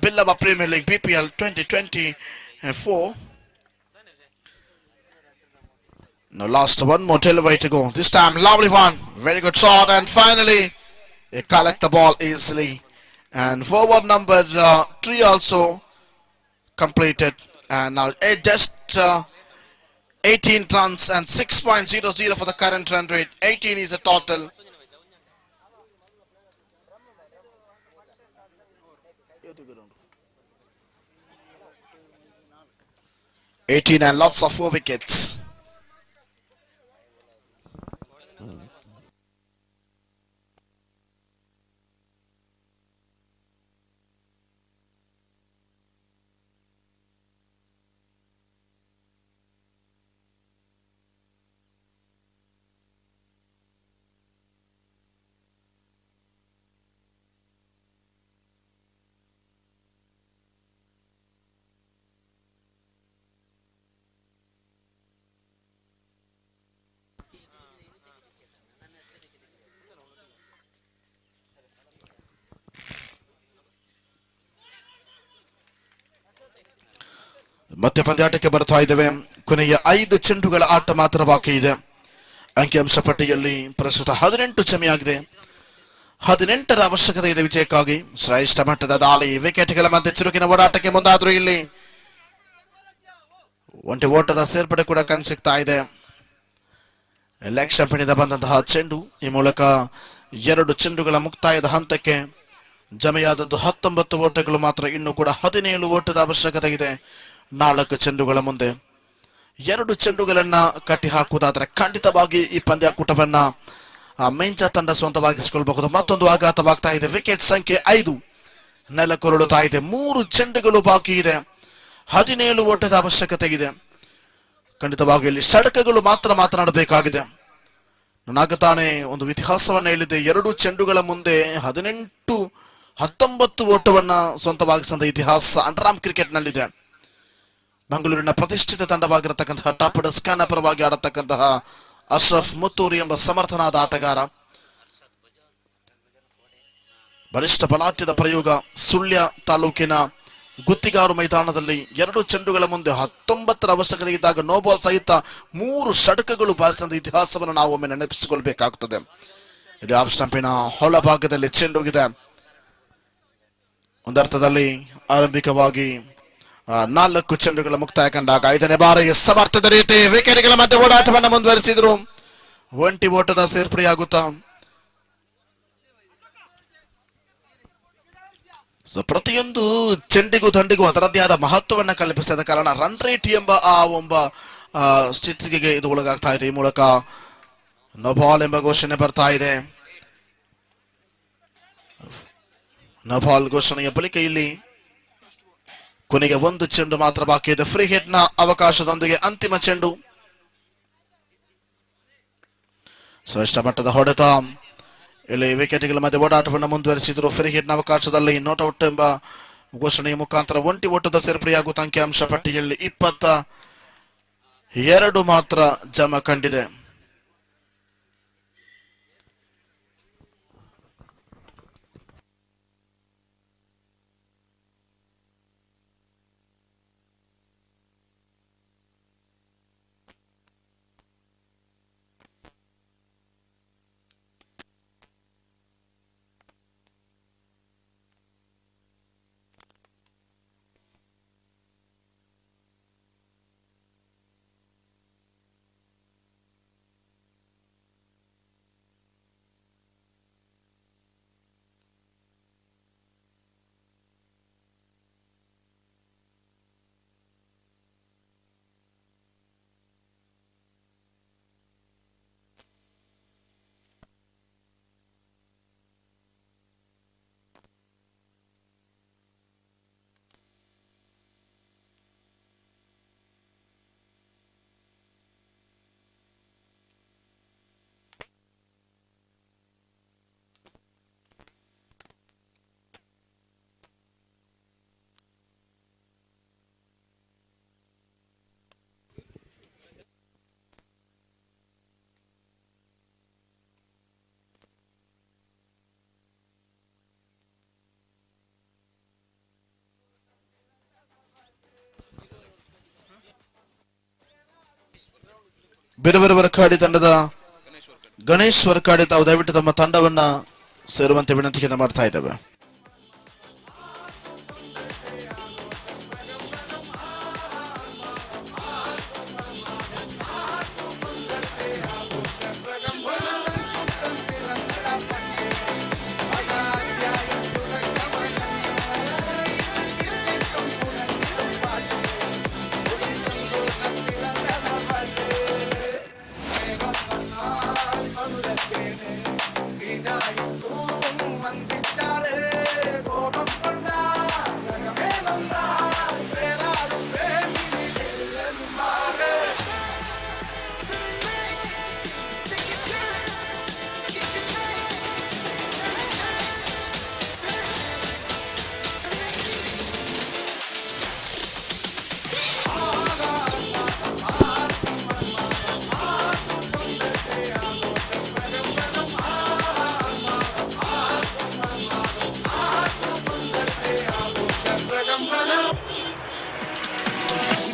Billaba Premier League BPL 2024. Now last one more delivery to go. This time lovely one, very good shot, and finally they collect the ball easily. And forward number 3 also completed, and now just 18 runs and 6.00 for the current run rate. 18 is a total. And lots of 4 wickets. ಮತ್ತೆ ಪಂದ್ಯಾಟಕ್ಕೆ ಬರ್ತಾ ಇದ್ದೇವೆ. ಕೊನೆಯ 5 ಚೆಂಡುಗಳ ಆಟ ಮಾತ್ರ ಬಾಕಿ ಇದೆ. ಅಂಕಿಅಂಶ ಪಟ್ಟಿಯಲ್ಲಿ ಪ್ರಸ್ತುತ 18 ಜಮೆಯಾಗಿದೆ. 18ರ ಅವಶ್ಯಕತೆ ಇದೆ ವಿಜಯಕ್ಕಾಗಿ. ಶ್ರೇಷ್ಠ ಮಟ್ಟದ ದಾಳಿ, ವಿಕೆಟ್ಗಳ ಮಧ್ಯೆ ಚುರುಕಿನ ಓಡಾಟಕ್ಕೆ ಮುಂದಾದ್ರೂ ಇಲ್ಲಿ ಒಂಟಿ ಓಟದ ಸೇರ್ಪಡೆ ಕೂಡ ಕಾಣಿಸ್ತಾ ಇದೆ. ಲೆಗ್ ಸ್ಟಂಪಿನಿಂದ ಬಂದಂತಹ ಚೆಂಡು, ಈ ಮೂಲಕ 2 ಚೆಂಡುಗಳ ಮುಕ್ತಾಯದ ಹಂತಕ್ಕೆ. ಜಮೆಯಾದದ್ದು 19 ಓಟಗಳು ಮಾತ್ರ, ಇನ್ನು ಕೂಡ 17 ಓಟದ ಅವಶ್ಯಕತೆ ಇದೆ 4 ಚೆಂಡುಗಳ ಮುಂದೆ. 2 ಚೆಂಡುಗಳನ್ನ ಕಟ್ಟಿ ಹಾಕುವುದಾದ್ರೆ ಖಂಡಿತವಾಗಿ ಈ ಪಂದ್ಯಾಕೂಟವನ್ನ ಮೆಂಚ ತಂಡ ಸ್ವಂತವಾಗಿಸಿಕೊಳ್ಳಬಹುದು. ಮತ್ತೊಂದು ಆಘಾತವಾಗ್ತಾ ಇದೆ. ವಿಕೆಟ್ ಸಂಖ್ಯೆ 5 ನೆಲಕೊರಳುತ್ತಾ ಇದೆ. 3 ಚೆಂಡುಗಳು ಬಾಕಿ ಇದೆ. 17 ಓಟದ ಅವಶ್ಯಕತೆ ಇದೆ. ಖಂಡಿತವಾಗಿ ಇಲ್ಲಿ ಷಟಕಗಳು ಮಾತ್ರ ಮಾತನಾಡಬೇಕಾಗಿದೆ. ನಾನಾಗತಾನೆ ಒಂದು ಇತಿಹಾಸವನ್ನ ಹೇಳಿದೆ. 2 ಚೆಂಡುಗಳ ಮುಂದೆ 19 ಓಟವನ್ನ ಸ್ವಂತವಾಗಿಸಿದ ಇತಿಹಾಸ ಅಂಡರ್ಆರ್ಮ್ ಕ್ರಿಕೆಟ್ ನಲ್ಲಿದೆ. ಬೆಂಗಳೂರಿನ ಪ್ರತಿಷ್ಠಿತ ತಂಡವಾಗಿರತಕ್ಕಂತಹ ಟಾಪ್ ಡಸ್ಕಾನ ಪರವಾಗಿ ಆಡತಕ್ಕಂತಹ ಅಶ್ರಫ್ ಮುತ್ತೂರಿ ಎಂಬ ಸಮರ್ಥನಾದ ಆಟಗಾರ. ಬಲಿಷ್ಠ ಬಲಾಢ್ಯದ ಪ್ರಯೋಗ. ಸುಳ್ಯ ತಾಲೂಕಿನ ಗುತ್ತಿಗಾರು ಮೈದಾನದಲ್ಲಿ 2 ಚೆಂಡುಗಳ ಮುಂದೆ 19ರ ಅವಶ್ಯಕತೆ ಇದ್ದಾಗ ನೋಬಾಲ್ ಸಹಿತ 3 ಷಟಕಗಳು ಬಾರಿಸಿದ ಇತಿಹಾಸವನ್ನು ನಾವು ಒಮ್ಮೆ ನೆನಪಿಸಿಕೊಳ್ಬೇಕಾಗುತ್ತದೆ. ಇದು ಆಫ್ ಸ್ಟಂಪಿನ ಹೊಳ ಭಾಗದಲ್ಲಿ ಚೆಂಡುಗಿದೆ. ಒಂದರ್ಥದಲ್ಲಿ ಆರಂಭಿಕವಾಗಿ 4 ಚೆಂಡುಗಳ ಮುಕ್ತಾಯ ಕಂಡಾಗ 5ನೇ ಬಾರಿಗೆ ಸಮರ್ಥದ ರೀತಿ ವಿಕೆಟ್ಗಳ ಮಧ್ಯೆ ಓಡಾಟವನ್ನು ಮುಂದುವರಿಸಿದ್ರು. ಒಂಟಿ ಓಟದ ಸೇರ್ಪಡೆಯಾಗುತ್ತಾ ಪ್ರತಿಯೊಂದು ಚೆಂಡಿಗೂ ದಂಡಿಗೂ ಅದರದ್ದೇ ಆದ ಮಹತ್ವವನ್ನ ಕಲ್ಪಿಸಿದ ಕಾರಣ ರನ್ ರೇಟ್ ಎಂಬ ಆ ಸ್ಥಿತಿಗೆ ಇದು ಒಳಗಾಗ್ತಾ ಇದೆ. ಈ ಮೂಲಕ ನೋ ಬಾಲ್ ಎಂಬ ಘೋಷಣೆ ಬರ್ತಾ ಇದೆ. ನೋ ಬಾಲ್ ಘೋಷಣೆಯ ಬಳಿಕ ಇಲ್ಲಿ ಕೊನೆಗೆ ಒಂದು ಚೆಂಡು ಮಾತ್ರ ಬಾಕಿ ಇದೆ. ಫ್ರೀ ಹಿಟ್ ನ ಅವಕಾಶದೊಂದಿಗೆ ಅಂತಿಮ ಚೆಂಡು. ಶ್ರೇಷ್ಠ ಮಟ್ಟದ ಹೊಡೆತ. ಇಲ್ಲಿ ವಿಕೆಟ್ಗಳ ಮಧ್ಯೆ ಓಡಾಟವನ್ನು ಮುಂದುವರಿಸಿದ್ರು. ಫ್ರೀ ಹಿಟ್ ನ ಅವಕಾಶದಲ್ಲಿ ನಾಟ್ ಔಟ್ ಎಂಬ ಘೋಷಣೆಯ ಮುಖಾಂತರ ಒಂಟಿ ಓಟದ ಸೇರ್ಪಡೆಯಾಗುತ್ತ ಅಂಕಿಅಂಶ ಪಟ್ಟಿಯಲ್ಲಿ 22 ಮಾತ್ರ ಜಮ ಕಂಡಿದೆ. ಬಿರುಬೆರು ವರ್ಕಾಡಿ ತಂಡದ ಗಣೇಶ್ ವರ್ಕಾಡಿ ತಾವು ದಯವಿಟ್ಟು ತಮ್ಮ ತಂಡವನ್ನ ಸೇರುವಂತೆ ವಿನಂತಿಯನ್ನು ಮಾಡ್ತಾ ಇದ್ದೇವೆ.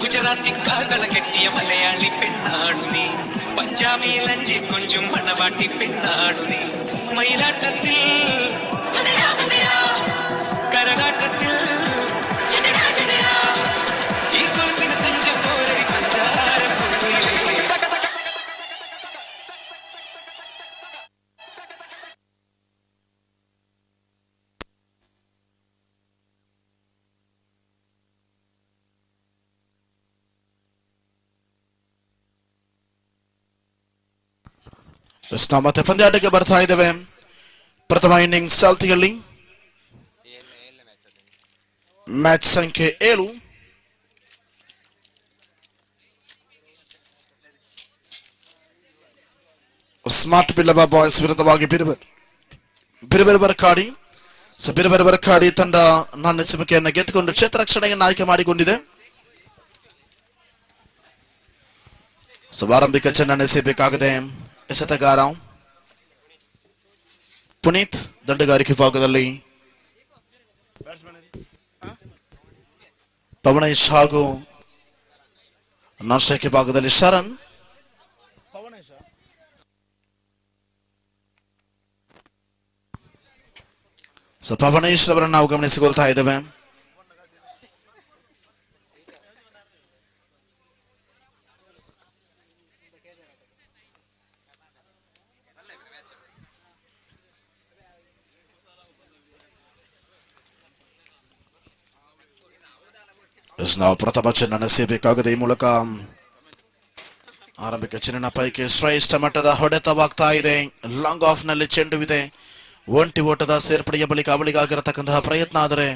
ഗുജറാത്തി കാതള കെട്ടിയ മലയാളി പെണ്ണാണു നീ. പഞ്ചാബി ലഞ്ചി കൊഞ്ചും മണവാട്ടി പെണ്ണാണു നീ. മയിലാട്ടത്തിൽ കരകാട്ടത്തിൽ ഈ കൊലുസിന് തഞ്ചം പോലെ പഞ്ചാര പൂവിലേ. ಮತ್ತೆ ಪಂದ್ಯಾಟಕ್ಕೆ ಬರ್ತಾ ಇದ್ದೇವೆ. ಪ್ರಥಮ ಇನ್ನಿಂಗ್ಸ್ ಚಾಲ್ತಿಯಲ್ಲಿ ಮ್ಯಾಚ್ ಸಂಖ್ಯೆ 7. ಸ್ಮಾರ್ಟ್ ಬಿಲ್ಲವ ಬಾಯ್ಸ್ ವಿರುದ್ಧವಾಗಿ ಬಿರುಬೆರು ಬರ್ಕಾಡಿ. ಬಿರುಬೆರು ಬರ್ಕಾಡಿ ತಂಡ ನಾಣ್ಯಸಿಬಿಕೆಯನ್ನು ಗೆದ್ದುಕೊಂಡು ಕ್ಷೇತ್ರ ರಕ್ಷಣೆಯನ್ನು ಆಯ್ಕೆ ಮಾಡಿಕೊಂಡಿದೆ. ಆರಂಭಿಕ ಚೆಂಡನ್ನು ಎಸೆಯಬೇಕಾಗಿದೆ ಎಸೆತಗಾರ ಪುನೀತ್. ದಂಡಗಾರಿಕೆ ಭಾಗದಲ್ಲಿ ಪವನೇಶ್ ಹಾಗೂ ನಾನ್ ಭಾಗದಲ್ಲಿ ಶರಣ್. ಪವನೇಶ್ ಅವರನ್ನು ನಾವು ಗಮನಿಸಿಕೊಳ್ತಾ ಇದ್ದೇವೆ. ನಾವು ಪ್ರಥಮ ಚೆಂಡನ್ನು ಎಸೆಯಬೇಕಾಗಿದೆ. ಈ ಮೂಲಕ ಆರಂಭಿಕ ಚಿನ್ನ ಪೈಕಿ ಶ್ರೇಷ್ಠ ಮಟ್ಟದ ಹೊಡೆತವಾಗ್ತಾ ಇದೆ. ಲಾಂಗ್ ಆಫ್ ನಲ್ಲಿ ಚೆಂಡುವಿದೆ. ಒಂಟಿ ಓಟದ ಸೇರ್ಪಡೆಯ ಬಳಿಕ ಅವಳಿಗಾಗಿರತಕ್ಕಂತಹ ಪ್ರಯತ್ನ, ಆದರೆ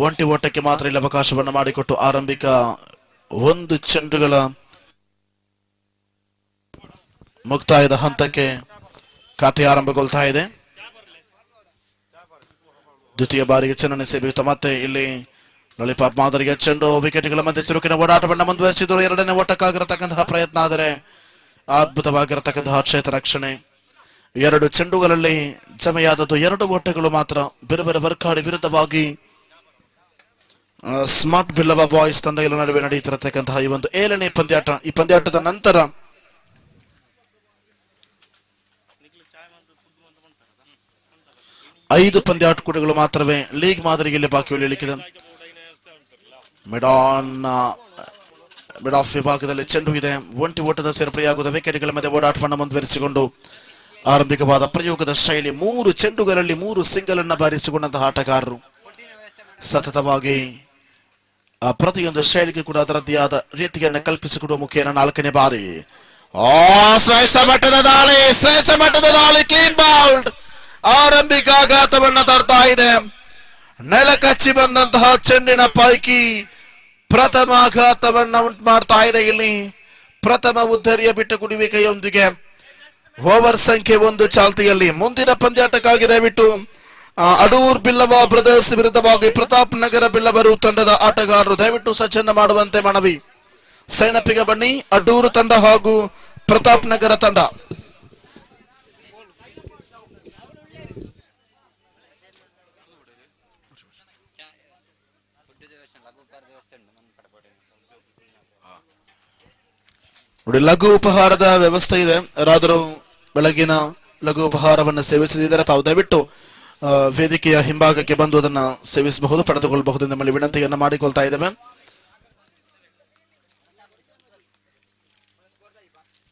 ಒಂಟಿ ಓಟಕ್ಕೆ ಮಾತ್ರ ಇಲ್ಲಿ ಅವಕಾಶವನ್ನು ಮಾಡಿಕೊಟ್ಟು ಆರಂಭಿಕ 1 ಚೆಂಡುಗಳ ಮುಕ್ತಾಯದ ಹಂತಕ್ಕೆ ಖಾತೆ ಆರಂಭಗೊಳ್ತಾ ಇದೆ. ದ್ವಿತೀಯ ಬಾರಿಗೆ ಚೆನ್ನನೆ ಸೇಬಿಯುತ್ತ ಮತ್ತೆ ಇಲ್ಲಿ ಲಾಲಿಪಾಪ್ ಮಾದರಿಯ ಚೆಂಡು ವಿಕೆಟ್ಗಳ ಮಧ್ಯೆ ಚುರುಕಿನ ಓಡಾಟವನ್ನು ಮುಂದುವರಿಸಿದರು. 2ನೇ ಓಟಕ್ಕಾಗಿರತಕ್ಕಂತಹ ಪ್ರಯತ್ನ, ಆದರೆ ಅದ್ಭುತವಾಗಿರತಕ್ಕಂತಹ ಕ್ಷೇತ್ರ ರಕ್ಷಣೆ. 2 ಚೆಂಡುಗಳಲ್ಲಿ ಜಮೆಯಾದದ್ದು 2 ಓಟಗಳು ಮಾತ್ರ. ಬೇರೆ ಬೇರೆ ವರ್ಕಾಡಿ ವಿರುದ್ಧವಾಗಿ ಸ್ಮಾರ್ಟ್ ಬಿಲ್ಲವ ಬಾಯ್ಸ್ ತಂಡಗಳ ನಡುವೆ ನಡೆಯುತ್ತಿರತಕ್ಕಂತಹ ಈ ಒಂದು 7ನೇ ಪಂದ್ಯಾಟ. ಈ ಪಂದ್ಯಾಟದ ನಂತರ 5 ಪಂದ್ಯಾಟಗಳು ಮಾತ್ರವೇ ಲೀಗ್ ಮಾದರಿಯಲ್ಲಿ ಬಾಕಿ ಉಳಿಯಲಿಕ್ಕಿದೆ. ಮಿಡ್ ಆಫ್ ವಿಭಾಗದಲ್ಲಿ ಚೆಂಡು ಇದೆ. ಒಂಟಿ ಓಟದ ಸೇರ್ಪಡೆಯಾಗುವ ವಿಕೆಟ್ಗಳ ಮಧ್ಯೆ ಓಡಾಟವನ್ನು ಮುಂದುವರಿಸಿಕೊಂಡು ಆರಂಭಿಕವಾದ ಪ್ರಯೋಗದ ಶೈಲಿ. 3 ಚೆಂಡುಗಳಲ್ಲಿ 3 ಸಿಂಗಲ್ ಅನ್ನ ಬಾರಿಸಿಕೊಂಡಂತಹ ಆಟಗಾರರು ಸತತವಾಗಿ ಪ್ರತಿಯೊಂದು ಶೈಲಿಗೆ ಕೂಡ ಅದರದ್ದೇ ಆದ ರೀತಿಯನ್ನು ಕಲ್ಪಿಸಿಕೊಡುವ ಮುಖೇನ 4ನೇ ಬಾರಿ ಶ್ರೇಷ್ಠ ಮಟ್ಟದ ದಾಳಿ ಕ್ಲೀನ್ ಬೌಲ್ಡ್. ಆರಂಭಿಕ ಆಘಾತವನ್ನ ತರ್ತಾ ಇದೆ. ನೆಲಕಚ್ಚಿ ಬಂದಂತಹ ಚೆಂಡಿನ ಪೈಕಿ ಪ್ರಥಮ ಆಘಾತವನ್ನ ಉಂಟು ಮಾಡ್ತಾ ಇದೆ. ಇಲ್ಲಿ ಪ್ರಥಮ ಉದ್ದರಿಯ ಬಿಟ್ಟು ಕುಡಿಯುವಿಕೆಯೊಂದಿಗೆ ಓವರ್ ಸಂಖ್ಯೆ 1 ಚಾಲ್ತಿಯಲ್ಲಿ. ಮುಂದಿನ ಪಂದ್ಯಾಟಕ್ಕಾಗಿ ದಯವಿಟ್ಟು ಅಡೂರ್ ಬಿಲ್ಲವ ಬ್ರದರ್ಸ್ ವಿರುದ್ಧವಾಗಿ ಪ್ರತಾಪ್ ನಗರ ಬಿಲ್ಲವರು ತಂಡದ ಆಟಗಾರರು ದಯವಿಟ್ಟು ಸಜ್ಜನ್ನ ಮಾಡುವಂತೆ ಮನವಿ. ಸೈನಪ್ಪಿಗೆ ಬನ್ನಿ. ಅಡೂರು ತಂಡ ಹಾಗೂ ಪ್ರತಾಪ್ ನಗರ ತಂಡ. ನೋಡಿ, ಲಘು ಉಪಹಾರದ ವ್ಯವಸ್ಥೆ ಇದೆ. ಯಾರಾದರೂ ಬೆಳಗಿನ ಲಘು ಉಪಹಾರವನ್ನು ಸೇವಿಸದಿದ್ದರೆ ತಾವು ದಯವಿಟ್ಟು ವೇದಿಕೆಯ ಹಿಂಭಾಗಕ್ಕೆ ಬಂದು ಅದನ್ನ ಸೇವಿಸಬಹುದು, ಪಡೆದುಕೊಳ್ಳಬಹುದು ನಮ್ಮಲ್ಲಿ ವಿನಂತಿಯನ್ನು ಮಾಡಿಕೊಳ್ತಾ ಇದ್ದೇವೆ.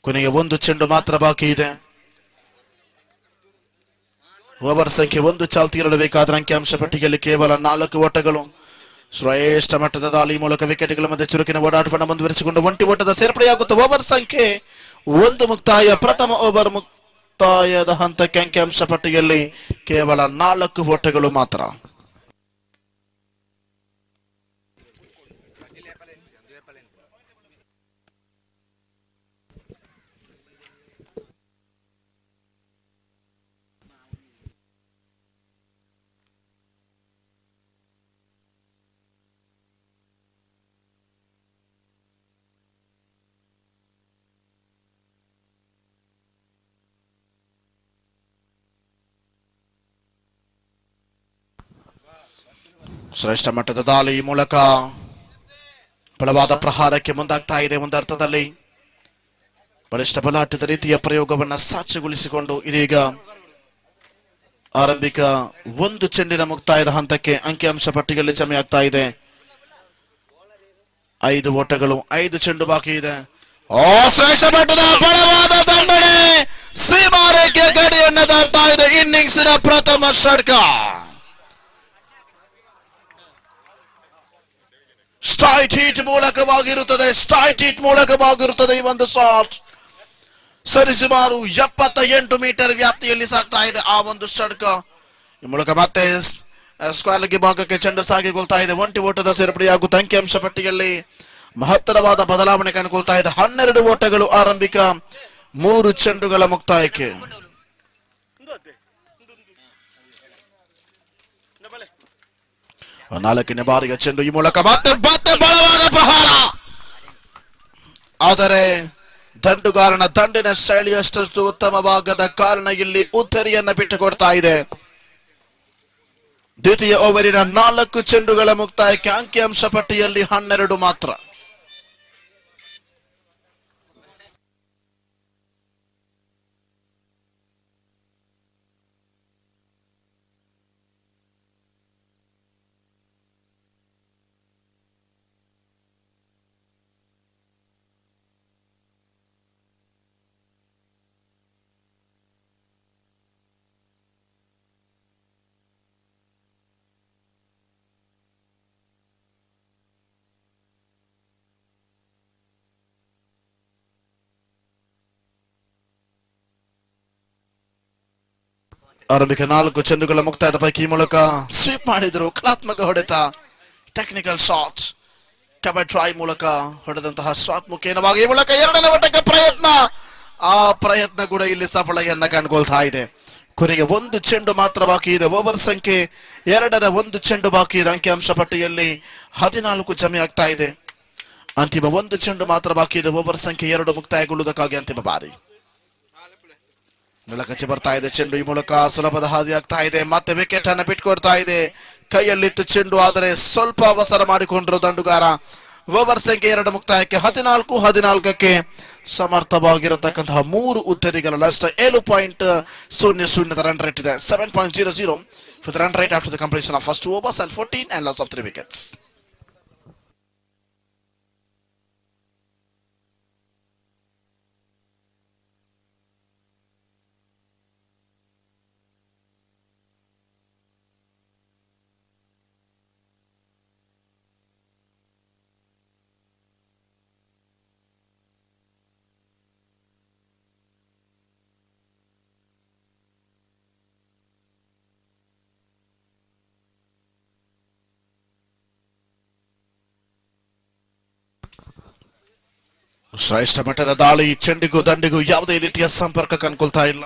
ಕೊನೆಗೆ 1 ಚೆಂಡು ಮಾತ್ರ ಬಾಕಿ ಇದೆ. ಓವರ್ ಸಂಖ್ಯೆ 1 ಚಾಲ್ತಿಯಿರಬೇಕಾದ ಅಂಕಿಅಂಶ ಪಟ್ಟಿಯಲ್ಲಿ ಕೇವಲ 4 ಓಟಗಳು. ಶ್ರೇಷ್ಠ ಮಟ್ಟದ ದಾಳಿ ಮೂಲಕ ವಿಕೆಟ್ಗಳ ಮಧ್ಯೆ ಚುರುಕಿನ ಓಡಾಟವನ್ನು ಮುಂದುವರಿಸಿಕೊಂಡು ಒಂಟಿ ಓಟದ ಸೇರ್ಪಡೆಯಾಗುತ್ತೆ. ಓವರ್ ಸಂಖ್ಯೆ 1 ಮುಕ್ತಾಯ. ಪ್ರಥಮ ಓವರ್ ಮುಕ್ತಾಯದ ಹಂತಕ್ಕೆ ಅಂಕಿಅಂಶ ಪಟ್ಟಿಯಲ್ಲಿ ಕೇವಲ 4 ಓಟಗಳು ಮಾತ್ರ. ಶ್ರೇಷ್ಠ ಮಟ್ಟದ ದಾಳಿ ಮೂಲಕ ಬಲವಾದ ಪ್ರಹಾರಕ್ಕೆ ಮುಂದಾಗ್ತಾ ಇದೆ. ಒಂದರ್ಥದಲ್ಲಿ ಬಲಿಷ್ಠ ಬಲಾಟದ ರೀತಿಯ ಪ್ರಯೋಗವನ್ನ ಸಾಕ್ಷಿಗೊಳಿಸಿಕೊಂಡು ಇದೀಗ ಆರಂಭಿಕ 1 ಚೆಂಡಿನ ಮುಕ್ತಾಯದ ಹಂತಕ್ಕೆ ಅಂಕಿಅಂಶ ಪಟ್ಟಿಯಲ್ಲಿ ಜಮೆಯಾಗ್ತಾ ಇದೆ. 5 ಓಟಗಳು, 5 ಚೆಂಡು ಬಾಕಿ ಇದೆ. ಶ್ರೇಷ್ಠ ಮಟ್ಟದ ಬಲವಾದ ದಂಡನೆ ಸೀಮಾರೇಖೆ ಗಡಿಯನ್ನು ದಾಟ್ತಾ ಇದೆ. ಇನ್ನಿಂಗ್ಸಿನ ಪ್ರಥಮ ಷಟ್ಕ. ಸ್ಟ್ರೈಟ್ ಹೀಟ್ ಮೂಲಕವಾಗಿರುತ್ತದೆ ಈ ಒಂದು ಶಾಟ್. ಸರಿಸುಮಾರು 78 ಮೀಟರ್ ವ್ಯಾಪ್ತಿಯಲ್ಲಿ ಸಾಗ್ತಾ ಇದೆ ಆ ಒಂದು ಷಟ್ಕ. ಈ ಮೂಲಕ ಮತ್ತೆ ಸ್ಕ್ವೇರ್ ಭಾಗಕ್ಕೆ ಚೆಂಡು ಸಾಗಿಕೊಳ್ತಾ ಇದೆ. ಒಂಟಿ ಓಟದ ಸೇರ್ಪಡೆಯಾಗುತ್ತ ಅಂಕಿಅಂಶ ಪಟ್ಟಿಯಲ್ಲಿ ಮಹತ್ತರವಾದ ಬದಲಾವಣೆ ಕಂಡುಕೊಳ್ತಾ ಇದೆ. 12 ಓಟಗಳು ಆರಂಭಿಕ 3 ಚೆಂಡುಗಳ ಮುಕ್ತಾಯಕ್ಕೆ. ನಾಲ್ಕನೇ ಬಾರಿಯ ಚೆಂಡು. ಈ ಮೂಲಕ ಮತ್ತೆ ಬಲವಾದ ಪ್ರಹಾರ, ಆದರೆ ದಂಡುಗಾರನ ದಂಡಿನ ಶೈಲಿಯಷ್ಟು ಉತ್ತಮವಾಗದ ಕಾರಣ ಇಲ್ಲಿ ಉತ್ತರಿಯನ್ನ ಬಿಟ್ಟುಕೊಡ್ತಾ ಇದೆ. ದ್ವಿತೀಯ ಓವರಿನ 4 ಚೆಂಡುಗಳ ಮುಕ್ತಾಯಕ್ಕೆ ಅಂಕಿಅಂಶ ಪಟ್ಟಿಯಲ್ಲಿ 12 ಮಾತ್ರ. ಆರಂಭಿಕ 4 ಚೆಂಡುಗಳ ಮುಕ್ತಾಯದ ಪೈಕಿ ಈ ಮೂಲಕ ಸ್ವೀಪ್ ಮಾಡಿದ್ರು. ಕಲಾತ್ಮಕ ಹೊಡೆತ, ಟೆಕ್ನಿಕಲ್ ಶಾಟ್, ಕಬರ್ ಟ್ರೈ ಮೂಲಕ ಹೊಡೆದಂತಹ ಶಾಟ್ ಮುಖೇನವಾಗಿ ಈ ಮೂಲಕ ಎರಡನೇ ಓಟಕ್ಕೆ ಪ್ರಯತ್ನ. ಆ ಪ್ರಯತ್ನ ಕೂಡ ಇಲ್ಲಿ ಸಫಲತೆಯನ್ನ ಕಂಡುಕೊಳ್ತಾ ಇದೆ. ಕೊನೆಗೆ 1 ಚೆಂಡು ಮಾತ್ರ ಬಾಕಿ ಇದೆ. ಓವರ್ ಸಂಖ್ಯೆ 2ರ 1 ಚೆಂಡು ಬಾಕಿ ಇದೆ. ಅಂಕಿಅಂಶ ಪಟ್ಟಿಯಲ್ಲಿ 14 ಜಮೆ ಆಗ್ತಾ ಇದೆ. ಅಂತಿಮ 1 ಚೆಂಡು ಮಾತ್ರ ಬಾಕಿ ಇದೆ. ಓವರ್ ಸಂಖ್ಯೆ 2 ಮುಕ್ತಾಯಗೊಳ್ಳುವುದಕ್ಕಾಗಿ ಅಂತಿಮ ಬಾರಿ. ನೆಲಕಚ್ಚಿ ಬರ್ತಾ ಇದೆ ಚೆಂಡು. ಈ ಮೂಲಕ ಸುಲಭದ ಹಾದಿ ಆಗ್ತಾ ಇದೆ. ಮತ್ತೆ ವಿಕೆಟ್ ಅನ್ನು ಬಿಟ್ಕೊಡ್ತಾ ಇದೆ. ಕೈಯಲ್ಲಿತ್ತು ಚೆಂಡು, ಆದರೆ ಸ್ವಲ್ಪ ಅವಸರ ಮಾಡಿಕೊಂಡ್ರು ದಂಡುಗಾರ. ಓವರ್ ಸಂಖ್ಯೆ 2 ಮುಕ್ತಾಯಕ್ಕೆ 14-14ಕ್ಕೆ ಸಮರ್ಥವಾಗಿರತಕ್ಕಂತಹ 3 ಉತ್ತರಿಗಳ ನಷ್ಟ. 7.00 ರನ್ ರೇಟ್ ಇದೆ. 7.00 for the run rate after the completion of first 2 overs and 14 and loss of 3 wickets. ಶ್ರೇಷ್ಠ ಮಟ್ಟದ ದಾಳಿ. ಚೆಂಡಿಗೂ ದಂಡಿಗೂ ಯಾವುದೇ ರೀತಿಯ ಸಂಪರ್ಕ ಕನ್ಕೊಳ್ತಾ ಇಲ್ಲ.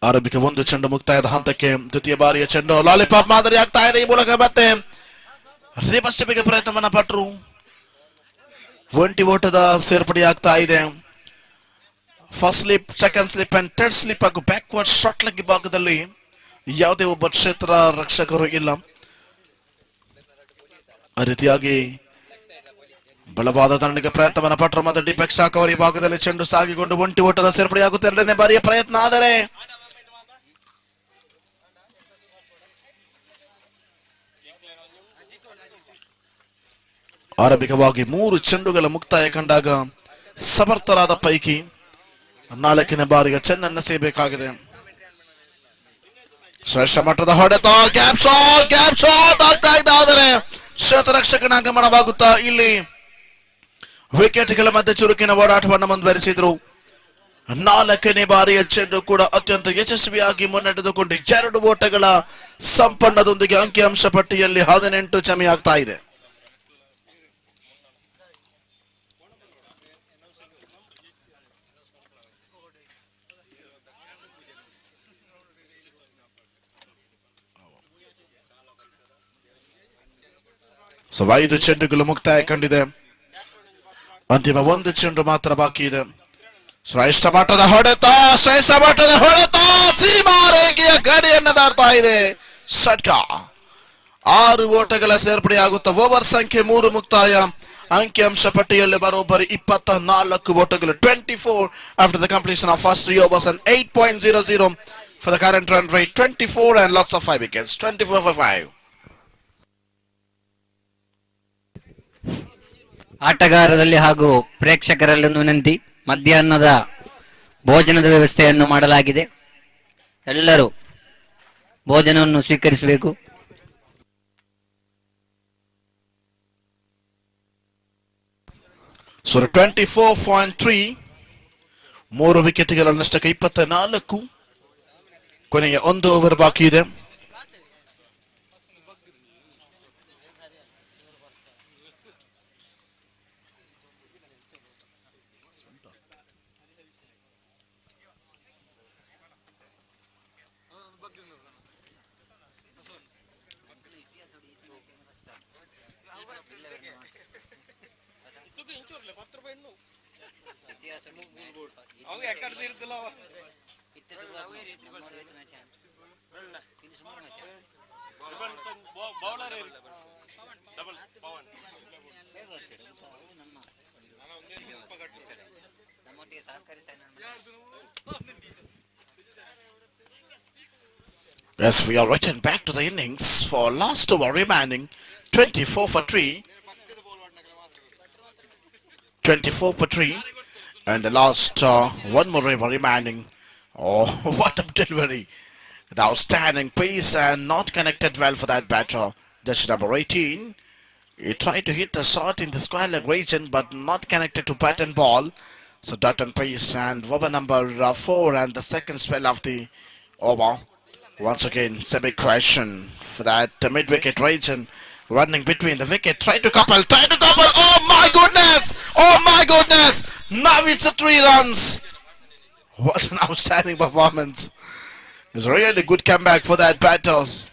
ಆರಂಭಿಕ 1 ಚೆಂಡು ಮುಕ್ತಾಯದ ಹಂತಕ್ಕೆ ದ್ವಿತೀಯ ಬಾರಿಯ ಚೆಂಡು ಲಾಲಿಪಾಪ್ ಮಾದರಿ ಆಗ್ತಾ ಇದೆ. ಈ ಮೂಲಕ ಮತ್ತೆ ರಿವರ್ಸ್ ಸ್ಟೆಪ್ಗೆ ಪ್ರಯತ್ನವನ್ನ ಪಟ್ಟರು. ಒಂಟಿ ಓಟದ ಸೇರ್ಪಡೆ ಆಗ್ತಾ ಇದೆ. First slip, second slip and third slip ಹಾಗೂ ಬ್ಯಾಕ್ವರ್ಡ್ ಶಾರ್ಟ್ ಲೆಗ್ ಭಾಗದಲ್ಲಿ ಯಾವುದೇ ಒಬ್ಬ ಕ್ಷೇತ್ರ ರಕ್ಷಕರು ಇಲ್ಲ. ಆ ರೀತಿಯಾಗಿ ಬಲವಾದ ದಂಡಿಗೆ ಪ್ರಯತ್ನವನ್ನ ಪಟ್ಟರು. ಮತ್ತು ಡಿಪೆಕ್ ಶಾಕ್ ಅವರ ಈ ಭಾಗದಲ್ಲಿ ಚೆಂಡು ಸಾಗಿಕೊಂಡು ಒಂಟಿ ಓಟದ ಸೇರ್ಪಡೆಯಾಗುತ್ತೆ. 2ನೇ ಬಾರಿಯ ಪ್ರಯತ್ನ, ಆದರೆ ಆರಂಭಿಕವಾಗಿ 3 ಚೆಂಡುಗಳ ಮುಕ್ತಾಯ ಕಂಡಾಗ ಸಮರ್ಥರಾದ ಪೈಕಿ 4ನೇ ಬಾರಿಗೆ ಚೆನ್ನನ್ನು ಸೇಬೇಕಾಗಿದೆ. ಶ್ರೇಷ್ಠ ಮಟ್ಟದ ಹೊಡೆತ, ಗ್ಯಾಪ್ ಶಾಟ್ ಆಗ್ತಾ ಇದೆ. ಆದರೆ ಕ್ಷೇತ್ರರಕ್ಷಕನ ಗಮನವಾಗುತ್ತಾ ಇಲ್ಲಿ ವಿಕೆಟ್ಗಳ ಮಧ್ಯೆ ಚುರುಕಿನ ಓಡಾಟವನ್ನು ಮುಂದುವರಿಸಿದ್ರು. 4ನೇ ಬಾರಿಯ ಚೆಂಡು ಕೂಡ ಅತ್ಯಂತ ಯಶಸ್ವಿಯಾಗಿ ಮುನ್ನಡೆದುಕೊಂಡು 2 ಓಟಗಳ ಸಂಪನ್ನದೊಂದಿಗೆ ಅಂಕಿಅಂಶ ಪಟ್ಟಿಯಲ್ಲಿ 18 ಜಮೆ ಆಗ್ತಾ ಇದೆ. ಸೊ 5 ಚೆಂಡುಗಳು ಮುಕ್ತಾಯ ಕಂಡಿದೆ. ಅಂತಿಮ 1 ಚೆಂಡು ಮಾತ್ರ ಬಾಕಿ ಇದೆ. ಶ್ರೇಷ್ಠ ಮಟ್ಟದ ಹೊಡೆತ, ಸೀಮಾ ರೇಖೆಯ ಗಡಿಯನ್ನು ದಾಟ್ತಾ ಇದೆ. ಷಟ್ಕ 6 ಓಟಗಳ ಸೇರ್ಪಡೆಯಾಗುತ್ತಾ ಓವರ್ ಸಂಖ್ಯೆ 3 ಮುಕ್ತಾಯ. ಅಂಕಿಅಂಶ ಪಟ್ಟಿಯಲ್ಲಿ ಬರೋಬ್ಬರಿ 24 ಓಟಗಳು. 24 after the completion of first 3 overs and 8.00 for the current run rate. 24 and loss of 5 wickets. 24 for 5. ಆಟಗಾರರಲ್ಲಿ ಹಾಗೂ ಪ್ರೇಕ್ಷಕರಲ್ಲಿ ವಿನಂತಿ, ಮಧ್ಯಾಹ್ನದ ಭೋಜನದ ವ್ಯವಸ್ಥೆಯನ್ನು ಮಾಡಲಾಗಿದೆ. ಎಲ್ಲರೂ ಭೋಜನವನ್ನು ಸ್ವೀಕರಿಸಬೇಕು. ಸೊ 24.3, 3 ವಿಕೆಟ್ಗಳ ನಷ್ಟಕ್ಕೆ 24. ಕೊನೆಗೆ 1 ಓವರ್ ಬಾಕಿ ಇದೆ. Yes, we are returning back to the innings for last over remaining. 24 for 3. 24 for 3. And the last one more over remaining. Oh, what a delivery. The outstanding pace and not connected well for that batter. That's number 18. He tried to hit the shot in the square leg region but not connected to bat and ball. So Dutton Priest and over number 4 and the second spell of the over. Once again, semi question for that mid-wicket region. Running between the wicket, try to couple. Oh my goodness! Oh my goodness! Now it's a 3 runs. What an outstanding performance. It's a really good comeback for that batters.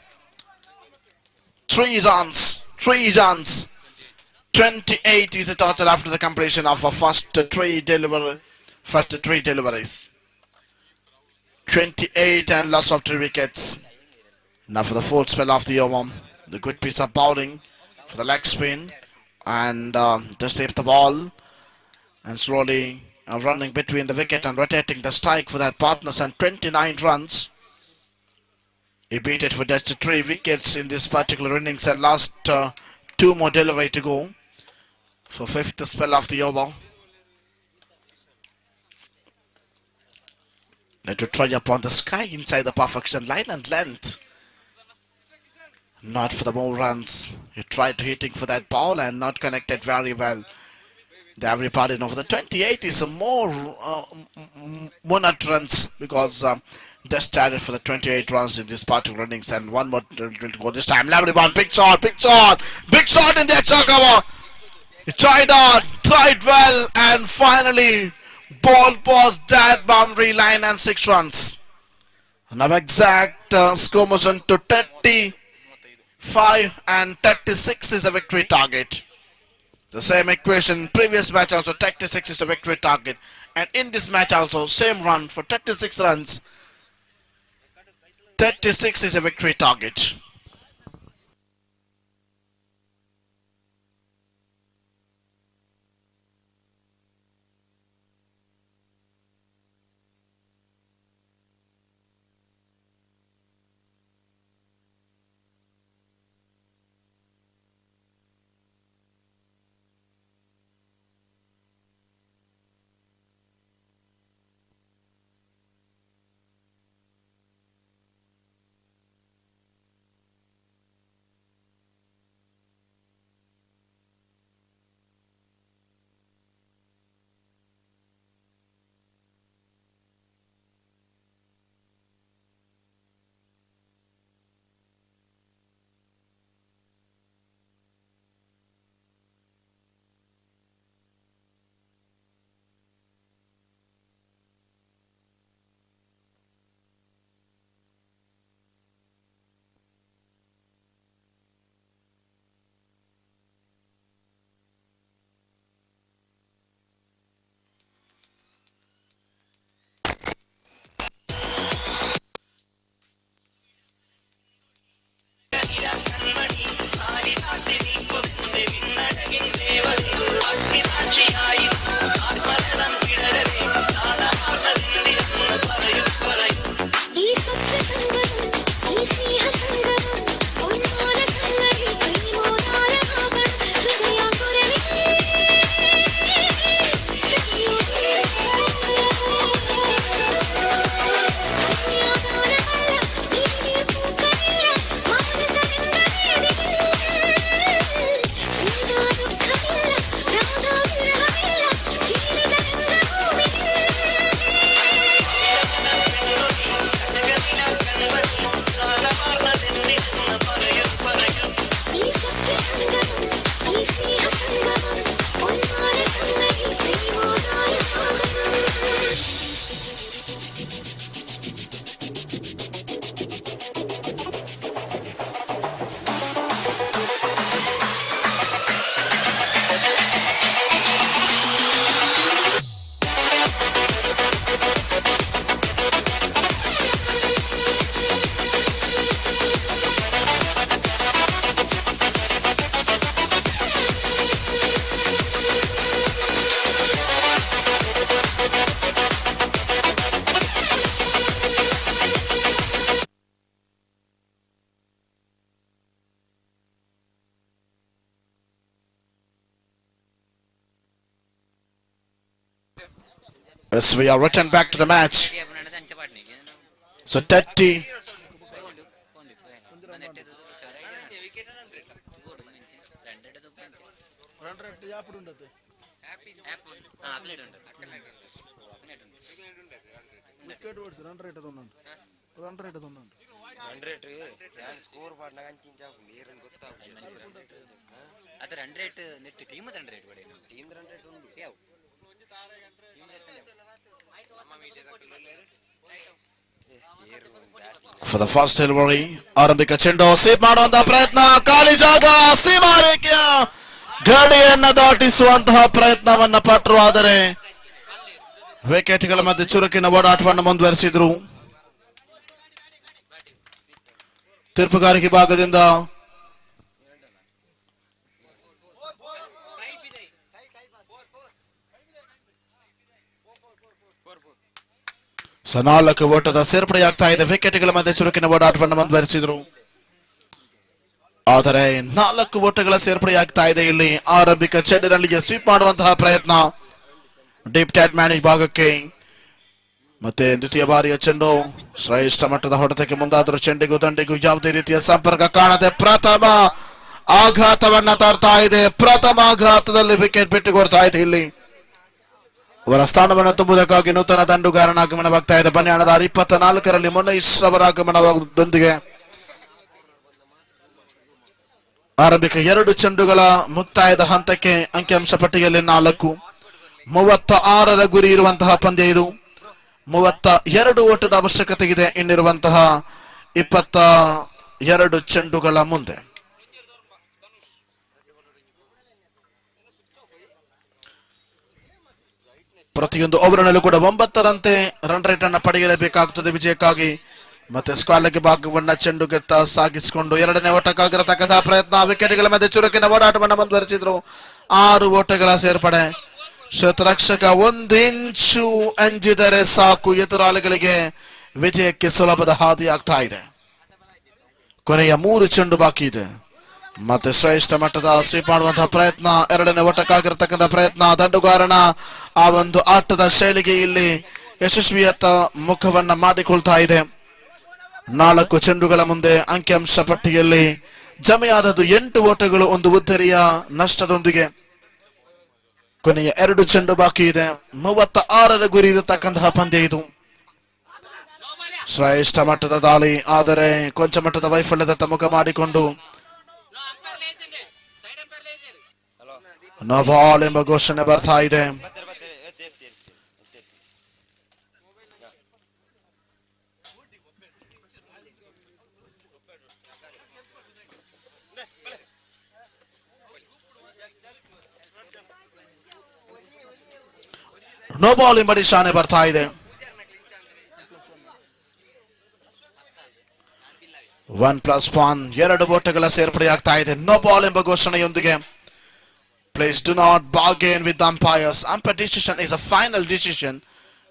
3 runs. 3 runs. 28 is the total after the completion of a first 3 deliveries. 28 and loss of 3 wickets. Now for the fourth spell of the over. The good piece of bowling for the leg spin. And just tape the ball. And slowly running between the wicket and rotating the strike for that partners. And 29 runs. He beat it for just 3 wickets in this particular innings. And last 2 more delivery to go. For fifth spell of the over. Let to try upon the sky inside the perfection line and length. Not for the more runs. He tried hitting for that ball and not connected very well. The average party over the 28 is a more not runs because they started for the 28 runs in this particular innings and 1 more will go this time. Everyone, big shot in the extra cover. He tried well and finally ball paused that boundary line and 6 runs. Now exact score moves on to 35 and 36 is a victory target. The same equation previous match also 36 is a victory target and in this match also same run for 36 runs. 36 is a victory target. Yes, we are returned back to the match. So 30. For the first delivery, ಆರಂಭಿಕ ಚೆಂಡು save ಮಾಡುವಂತಹ ಪ್ರಯತ್ನ, ಖಾಲಿ ಜಾಗ, ಸೀಮಾ ರೇಖೆಯ ಗಡಿಯನ್ನ ದಾಟಿಸುವಂತಹ ಪ್ರಯತ್ನವನ್ನ ಪಟ್ಟರು. ಆದರೆ ವಿಕೆಟ್ಗಳ ಮಧ್ಯೆ ಚುರುಕಿನ ಓಡಾಟವನ್ನು ಮುಂದುವರಿಸಿದ್ರು. ತೀರ್ಪುಗಾರಿಕೆ ಭಾಗದಿಂದ ನಾಲ್ಕು ಓಟದ ಸೇರ್ಪಡೆಯಾಗ್ತಾ ಇದೆ. ವಿಕೆಟ್ಗಳ ಮಧ್ಯೆ ಚುರುಕಿನ ಓಡಾಟವನ್ನು ಮುಂದುವರಿಸಿದ್ರು. ಆದರೆ 4 ಓಟಗಳ ಸೇರ್ಪಡೆಯಾಗ್ತಾ ಇದೆ. ಇಲ್ಲಿ ಆರಂಭಿಕ ಚೆಂಡಿನಲ್ಲಿಗೆ ಸ್ವೀಪ್ ಮಾಡುವಂತಹ ಪ್ರಯತ್ನ ಡೀಪ್ ಟ್ಯಾಟ್ ಮ್ಯಾನೇಜ್ ಭಾಗಕ್ಕೆ. ಮತ್ತೆ ದ್ವಿತೀಯ ಬಾರಿಯ ಚೆಂಡು ಶ್ರೇಷ್ಠ ಮಟ್ಟದ ಹೊಡೆತಕ್ಕೆ ಮುಂದಾದರೂ ಚೆಂಡಿಗೂ ದಂಡಿಗೂ ಯಾವುದೇ ರೀತಿಯ ಸಂಪರ್ಕ ಕಾಣದೆ ಪ್ರಥಮ ಆಘಾತವನ್ನ ತರ್ತಾ ಇದೆ. ಪ್ರಥಮ ಆಘಾತದಲ್ಲಿ ವಿಕೆಟ್ ಬಿಟ್ಟುಕೊಡ್ತಾ ಇದೆ. ಇಲ್ಲಿ ಅವರ ಸ್ಥಾನವನ್ನು ತುಂಬುವುದಕ್ಕಾಗಿ ನೂತನ ದಂಡುಗಾರನ ಆಗಮನವಾಗ್ತಾ ಇದೆ. ಬನ್ಯಾಣದ 24ರಲ್ಲಿ ಮುನೈಶ್ ಅವರ ಆಗಮನದೊಂದಿಗೆ ಆರಂಭಿಕ 2 ಚೆಂಡುಗಳ ಮುಕ್ತಾಯದ ಹಂತಕ್ಕೆ ಅಂಕಿಅಂಶ ಪಟ್ಟಿಯಲ್ಲಿ 4. 36ರ ಗುರಿ ಇರುವಂತಹ ಪಂದ್ಯ ಇದು. 32 ಓಟದ ಅವಶ್ಯಕತೆ ಇದೆ ಇನ್ನಿರುವಂತಹ 22 ಚೆಂಡುಗಳ ಮುಂದೆ. ಪ್ರತಿಯೊಂದು ಓವರ್ನಲ್ಲೂ ಕೂಡ 9ರಂತೆ ರನ್ ರೇಟ್ ಅನ್ನು ಪಡೆಯಲೇಬೇಕಾಗುತ್ತದೆ ವಿಜಯಕ್ಕಾಗಿ. ಮತ್ತೆ ಸ್ಕ್ವಾಡ್ಗೆ ಭಾಗವನ್ನ ಚೆಂಡುಗೆತ್ತ ಸಾಗಿಸಿಕೊಂಡು 2ನೇ ಓಟಕ್ಕಾಗಿರತಕ್ಕಂತಹ ಪ್ರಯತ್ನ. ವಿಕೆಟ್ಗಳ ಮಧ್ಯೆ ಚುರುಕಿನ ಓಡಾಟವನ್ನು ಮುಂದುವರಿಸಿದ್ರು. 6 ಓಟಗಳ ಸೇರ್ಪಡೆ. ಶತರಕ್ಷಕ 1 ಇಂಚು ಅಂಜಿದರೆ ಸಾಕು, ಎದುರಾಳಿಗಳಿಗೆ ವಿಜಯಕ್ಕೆ ಸುಲಭದ ಹಾದಿ ಆಗ್ತಾ ಇದೆ. ಕೊನೆಯ 3 ಚೆಂಡು ಬಾಕಿ ಇದೆ. ಮತ್ತೆ ಶ್ರೇಷ್ಠ ಮಟ್ಟದ ಸ್ವೀಪ್ ಮಾಡುವಂತಹ ಪ್ರಯತ್ನ, 2ನೇ ಓಟಕ್ಕಾಗಿರತಕ್ಕಂಥ ಪ್ರಯತ್ನ. ದಂಡುಗಾರನ ಆ ಒಂದು ಆಟದ ಶೈಲಿಗೆ ಇಲ್ಲಿ ಯಶಸ್ವಿಯತ್ತ ಮುಖವನ್ನ ಮಾಡಿಕೊಳ್ತಾ ಇದೆ. 4 ಚೆಂಡುಗಳ ಮುಂದೆ ಅಂಕಿಅಂಶ ಪಟ್ಟಿಯಲ್ಲಿ ಜಮೆಯಾದದ್ದು 8 ಓಟಗಳು, 1 ಉದ್ದರಿಯ ನಷ್ಟದೊಂದಿಗೆ. ಕೊನೆಯ 2 ಚೆಂಡು ಬಾಕಿ ಇದೆ. 36ರ ಗುರಿ ಇರತಕ್ಕಂತಹ ಪಂದ್ಯ ಇದು. ಶ್ರೇಷ್ಠ ಮಟ್ಟದ ದಾಳಿ, ಆದರೆ ಕೊಂಚ ಮಟ್ಟದ ವೈಫಲ್ಯದತ್ತ ಮುಖ ಮಾಡಿಕೊಂಡು ನೋ ಬಾಲ್ ಎಂಬ ಘೋಷಣೆ ಬರ್ತಾ ಇದೆ. ನೋ ಬಾಲ್ ಎಂಬ ನಿಶಾನೆ ಬರ್ತಾ ಇದೆ. 1+1 2 ಓಟಗಳ ಸೇರ್ಪಡೆಯಾಗ್ತಾ ಇದೆ. ನೋ ಬಾಲ್ ಎಂಬ ಘೋಷಣೆಯೊಂದಿಗೆ. Please do not bargain with the umpires. Umpire decision is a final decision.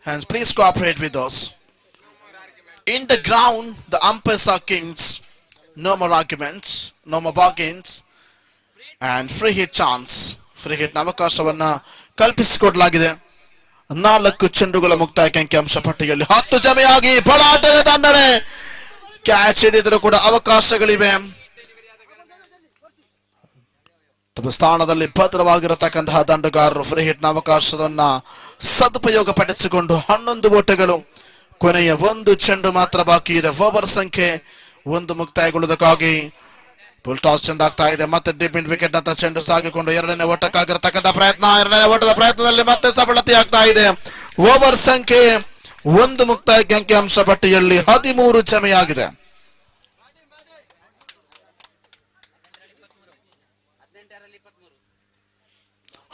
Hence, please cooperate with us. In the ground, the umpires are kings. No more arguments, no more bargains, and free hit chance. Free hit ಅವಕಾಶವನ್ನ ಕಲ್ಪಿಸಿಕೊಡಲಾಗಿದೆ. 4 ಚೆಂಡುಗಳ ಮುಕ್ತಾಯಕ್ಕೆ ಅಂಕಿಅಂಶ ಪಟ್ಟಿಯಲ್ಲಿ 10 ಜಮೆಯಾಗಿ ಬಲಾಟದ ದಂಡನೆ. Catch ಹಿಡಿದರೂ ಕೂಡ ಅವಕಾಶಗಳಿವೆ. ತಮ್ಮ ಸ್ಥಾನದಲ್ಲಿ ಭದ್ರವಾಗಿರತಕ್ಕಂತಹ ದಂಡುಗಾರರು free hit ನ ಅವಕಾಶವನ್ನ ಸದುಪಯೋಗ ಪಡಿಸಿಕೊಂಡು 11 ಓಟಗಳು. ಕೊನೆಯ 1 ಚೆಂಡು ಮಾತ್ರ ಬಾಕಿ ಇದೆ. ಓವರ್ ಸಂಖ್ಯೆ 1 ಮುಕ್ತಾಯಗೊಳ್ಳುವುದಕ್ಕಾಗಿ ಫುಲ್ ಟಾಸ್ ಚೆಂಡಾಗ್ತಾ ಇದೆ. ಮತ್ತೆ ಡಿಪ್ ಇನ್ ವಿಕೆಟ್ ಅಂತ ಚೆಂಡು ಸಾಗಿಕೊಂಡು 2ನೇ ಓಟಕ್ಕಾಗಿರತಕ್ಕಂತಹ ಪ್ರಯತ್ನ. 2ನೇ ಓಟದ ಪ್ರಯತ್ನದಲ್ಲಿ ಮತ್ತೆ ಸಫಲತೆ ಆಗ್ತಾ ಇದೆ. ಓವರ್ ಸಂಖ್ಯೆ 1 ಮುಕ್ತಾಯಕ್ಕೆ ಅಂಕಿಅಂಶ ಪಟ್ಟಿಯಲ್ಲಿ 13 ಜಮೆಯಾಗಿದೆ.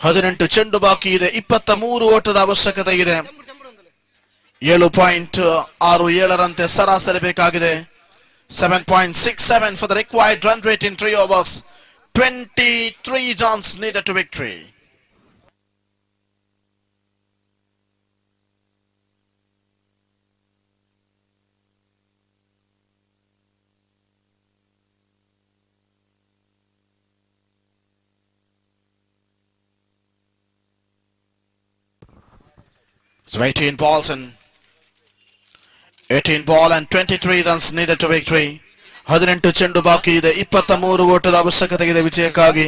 18 ಚೆಂಡು ಬಾಕಿ ಇದೆ. 23 ಓಟದ ಅವಶ್ಯಕತೆ ಇದೆ. 7.67ರಂತೆ ಸರಾಸರಿ ಬೇಕಾಗಿದೆ. 7.67 for the required run rate in 3 overs. 23 runs needed to victory. So 18 balls and 23 runs needed to victory. 18 ಚೆಂಡು ಬಾಕಿ ಇದೆ. 23 ಓಟದ ಅವಶ್ಯಕತೆ ಇದೆ ವಿಜಯಕ್ಕಾಗಿ.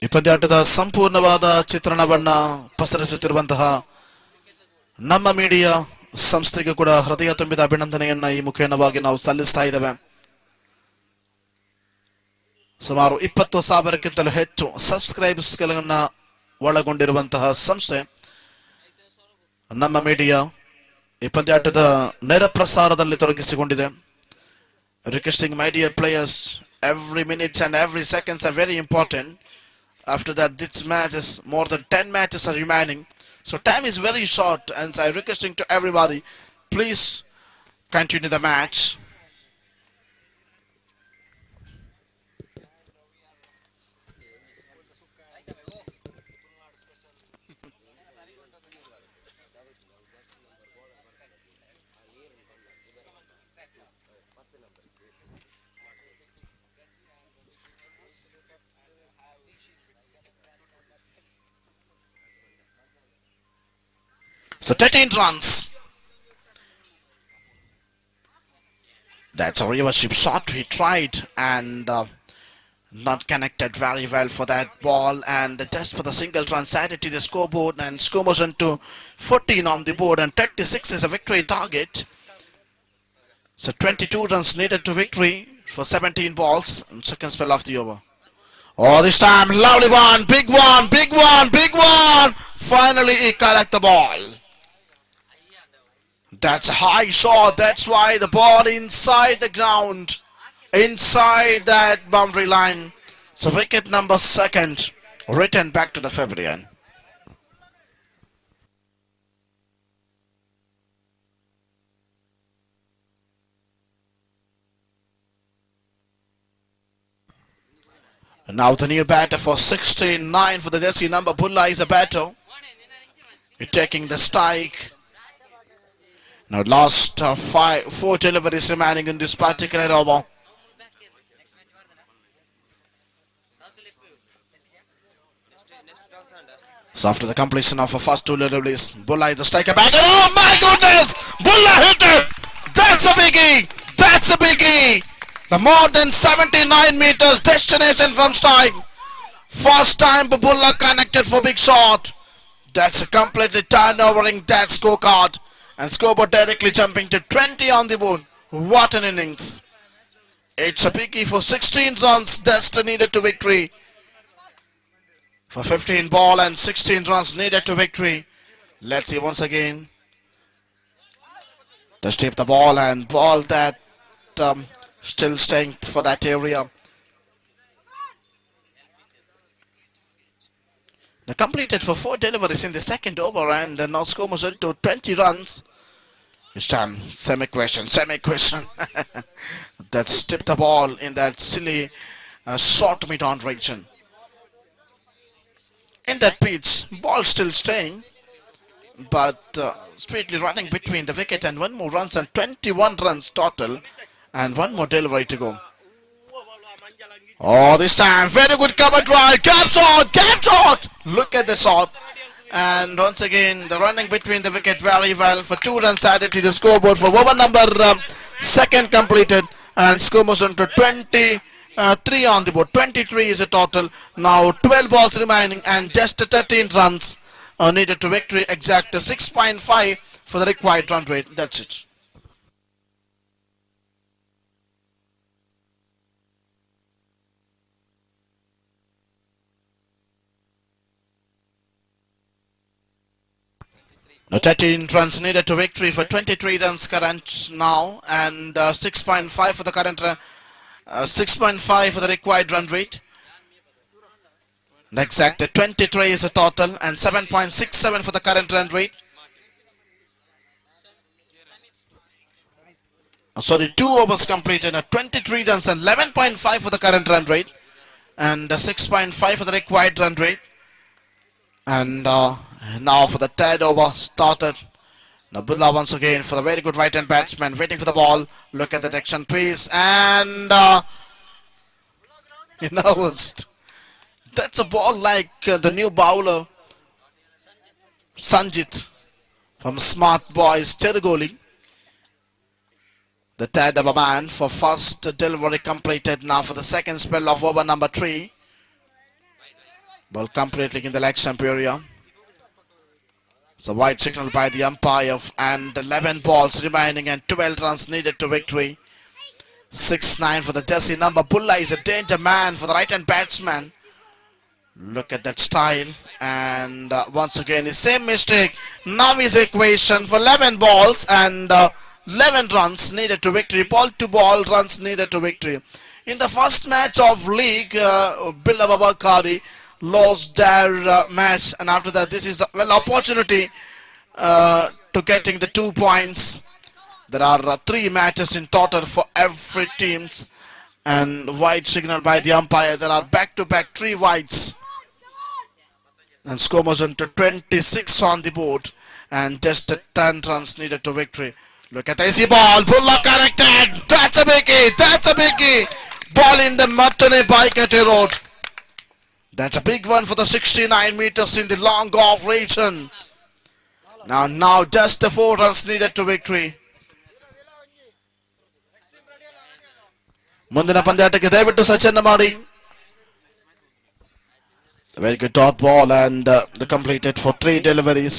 ಈ ಪಂದ್ಯಾಟದ ಸಂಪೂರ್ಣವಾದ ಚಿತ್ರಣವನ್ನ ಪಸರಿಸುತ್ತಿರುವಂತಹ ನಮ್ಮ ಮೀಡಿಯಾ ಸಂಸ್ಥೆಗೆ ಕೂಡ ಹೃದಯ ತುಂಬಿದ ಅಭಿನಂದನೆಯನ್ನ ಈ ಮುಖೇನವಾಗಿ ನಾವು ಸಲ್ಲಿಸ್ತಾ ಇದ್ದೇವೆ. ಸುಮಾರು 20,000ಕ್ಕಿಂತಲೂ ಹೆಚ್ಚು ಸಬ್ಸ್ಕ್ರೈಬರ್ಸ್ ಗಳನ್ನ ಒಳಗೊಂಡಿರುವಂತಹ ಸಂಸ್ಥೆ ನಮ್ಮ ಮೀಡಿಯಾ ಈ ಪಂದ್ಯಾಟದ ನೇರ ಪ್ರಸಾರದಲ್ಲಿ ತೊಡಗಿಸಿಕೊಂಡಿದೆ. Requesting my dear players, every minute and every seconds are very important. After that, this match is more than 10 matches are remaining. So time is very short, and so I'm requesting to everybody, please continue the match. So 13 runs. That's a reverse shot he tried and not connected very well for that ball, and just for the single runs added to the scoreboard, and score moves into 14 on the board, and 36 is a victory target. So 22 runs needed to victory for 17 balls in second spell of the over. Oh, this time lovely one, big one, big one, big one. Finally he collect the ball. That's a high shot. That's why the ball inside the ground, inside that boundary line. So wicket number second, written back to the Fabian. Now the new batter for 16-9 for the jersey number Bulla is a batter. He's taking the strike. Now last 4 deliveries remaining in this particular over. So after the completion of the first 2 deliveries, Bulla is the striker back, and oh my goodness! Bulla hit it! That's a biggie! That's a biggie! The more than 79 meters destination from strike. First time Bulla connected for big shot. That's a completely turnovering that scorecard. And scoreboard directly jumping to 20 on the board. What an innings. It's a biggie for 16 runs. That's the needed to victory. For 15 ball and 16 runs needed to victory. Let's see once again. Just tip the ball and ball that still staying for that area. They completed for 4 deliveries in the second over, and now score was to 20 runs. This time, semi-question. That's tipped the ball in that silly short mid-on region. In that pitch, ball still staying, but speedily running between the wicket and 1 more runs, and 21 runs total, and 1 more delivery to go. Oh, this time, very good cover drive, cap shot! Look at the shot. And once again, the running between the wicket very well for 2 runs added to the scoreboard for over number second completed, and score moves on to 23 on the board. 23 is a total. Now 12 balls remaining and just 13 runs needed to victory. Exact 6.5 for the required run rate. That's it. Now 13 runs needed to victory for 23 runs current now, and 6.5 for the current 6.5 for the required run rate. The exact 23 is a total, and 7.67 for the current run rate. Sorry, 2 overs completed, 23 runs and 11.5 for the current run rate, and 6.5 for the required run rate. And now for the third over started. Now Bulla once again for the very good right hand batsman waiting for the ball. Look at the action please, and he knows that's a ball like the new bowler Sanjit from Smart Boys Cherugoli. The third over man for first delivery completed. Now for the second spell of over number 3. Ball completely in the leg stump area. So white signal by the umpire and 11 balls remaining and 12 runs needed to victory. 6-9 for the jersey number. Bulla is a danger man for the right hand batsman. Look at that style. And once again, the same mistake. Now his equation for 11 balls and 11 runs needed to victory. Ball to ball runs needed to victory. In the first match of league, Billa Babakari lost their match, and after that, this is a opportunity to getting the 2 points. There are 3 matches in total for every teams, and white signal by the umpire. There are back-to-back 3 whites, and score was on to 26 on the board, and just 10 runs needed to victory. Look at the easy ball. Bulla connected. That's a biggie. That's a biggie. Ball in the Matane Baikate Road. That's a big one for the 69 meters in the long off region. Now just the 4 runs needed to victory. ಮುಂದಿನ ಪಂದ್ಯಾಟಕ್ಕೆ ದಯವಿಟ್ಟು ಸಜ್ಜನ್ನ ಮಾಡಿ. Very good dot ball and the completed for 3 deliveries.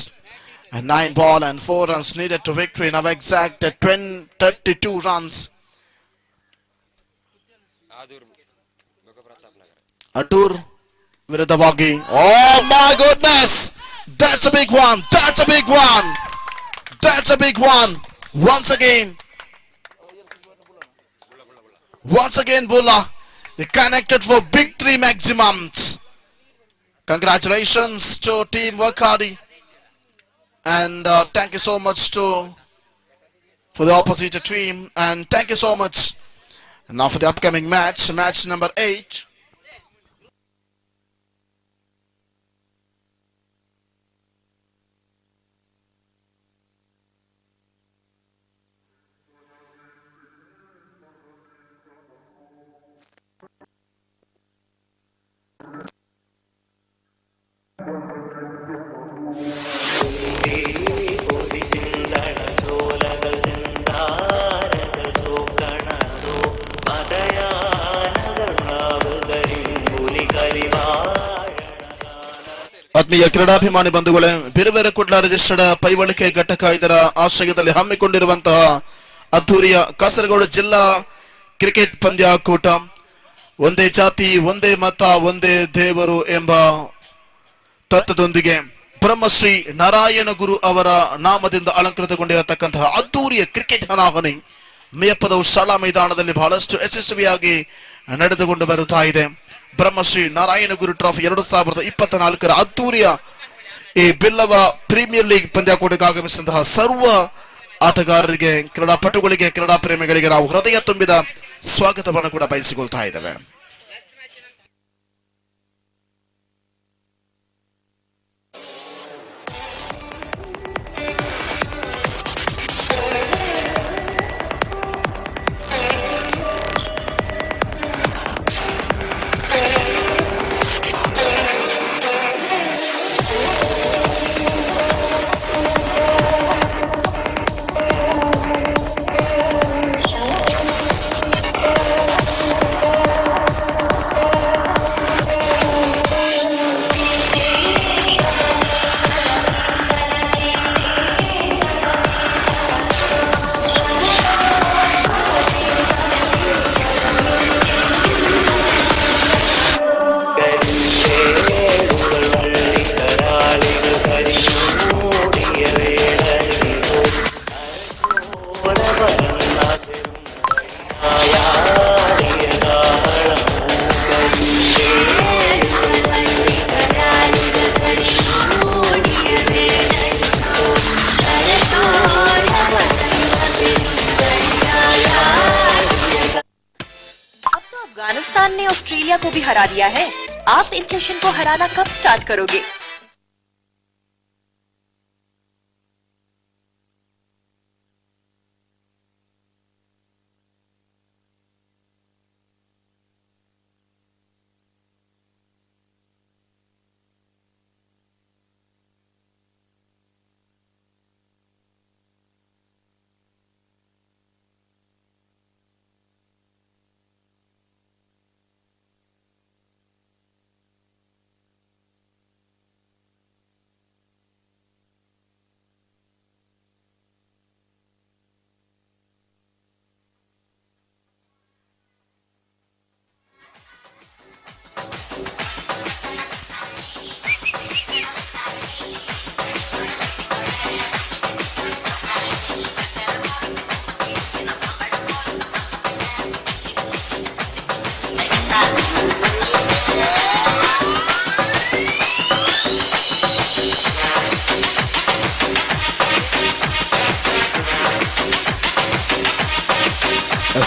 And 9 ball and 4 runs needed to victory. Now exact 32 runs. Atur ವಿರುದ್ಧವಾಗಿ. Oh my goodness! That's a big one. That's a big one. That's a big one. Once again, Bulla, he connected for big 3 maximums. Congratulations to Team Workhardy, and thank you so much for the opposite team, and thank you so much. And now for the upcoming match number 8. ಆತ್ಮೀಯ ಕ್ರೀಡಾಭಿಮಾನಿ ಬಂಧುಗಳೇ, ಬೇರೆ Kudla registered Paivalike ಘಟಕ ಇದರ ಆಶ್ರಯದಲ್ಲಿ ಹಮ್ಮಿಕೊಂಡಿರುವಂತಹ ಅದ್ದೂರಿಯ ಕಾಸರಗೋಡು ಜಿಲ್ಲಾ cricket ಪಂದ್ಯಾಕೂಟ, ಒಂದೇ ಜಾತಿ ಒಂದೇ ಮತ ಒಂದೇ ದೇವರು ಎಂಬ ತತ್ವದೊಂದಿಗೆ ಬ್ರಹ್ಮಶ್ರೀ ನಾರಾಯಣ ಗುರು ಅವರ ನಾಮದಿಂದ ಅಲಂಕೃತಗೊಂಡಿರತಕ್ಕಂತಹ ಅದ್ದೂರಿಯ ಕ್ರಿಕೆಟ್ ಹಣಾಹಣಿ ಮೇಯಪ್ಪದ ಶಾಲಾ ಮೈದಾನದಲ್ಲಿ ಬಹಳಷ್ಟು ಯಶಸ್ವಿಯಾಗಿ ನಡೆದುಕೊಂಡು ಬರುತ್ತಾ ಇದೆ. ಬ್ರಹ್ಮಶ್ರೀ ನಾರಾಯಣ ಗುರು ಟ್ರಾಫಿ 2024 ಅದ್ದೂರಿಯ ಈ ಬಿಲ್ಲವ ಪ್ರೀಮಿಯರ್ ಲೀಗ್ ಪಂದ್ಯಾಕೂಟಕ್ಕೆ ಆಗಮಿಸಿದಂತಹ ಸರ್ವ ಆಟಗಾರರಿಗೆ, ಕ್ರೀಡಾಪಟುಗಳಿಗೆ, ಕ್ರೀಡಾ ಪ್ರೇಮಿಗಳಿಗೆ ನಾವು ಹೃದಯ ತುಂಬಿದ ಸ್ವಾಗತವನ್ನು ಕೂಡ ಬಯಸಿಕೊಳ್ತಾ ಇದ್ದೇವೆ. अफगानिस्तान ने ऑस्ट्रेलिया को भी हरा दिया है। आप इन्फ्लेशन को हराना कब स्टार्ट करोगे?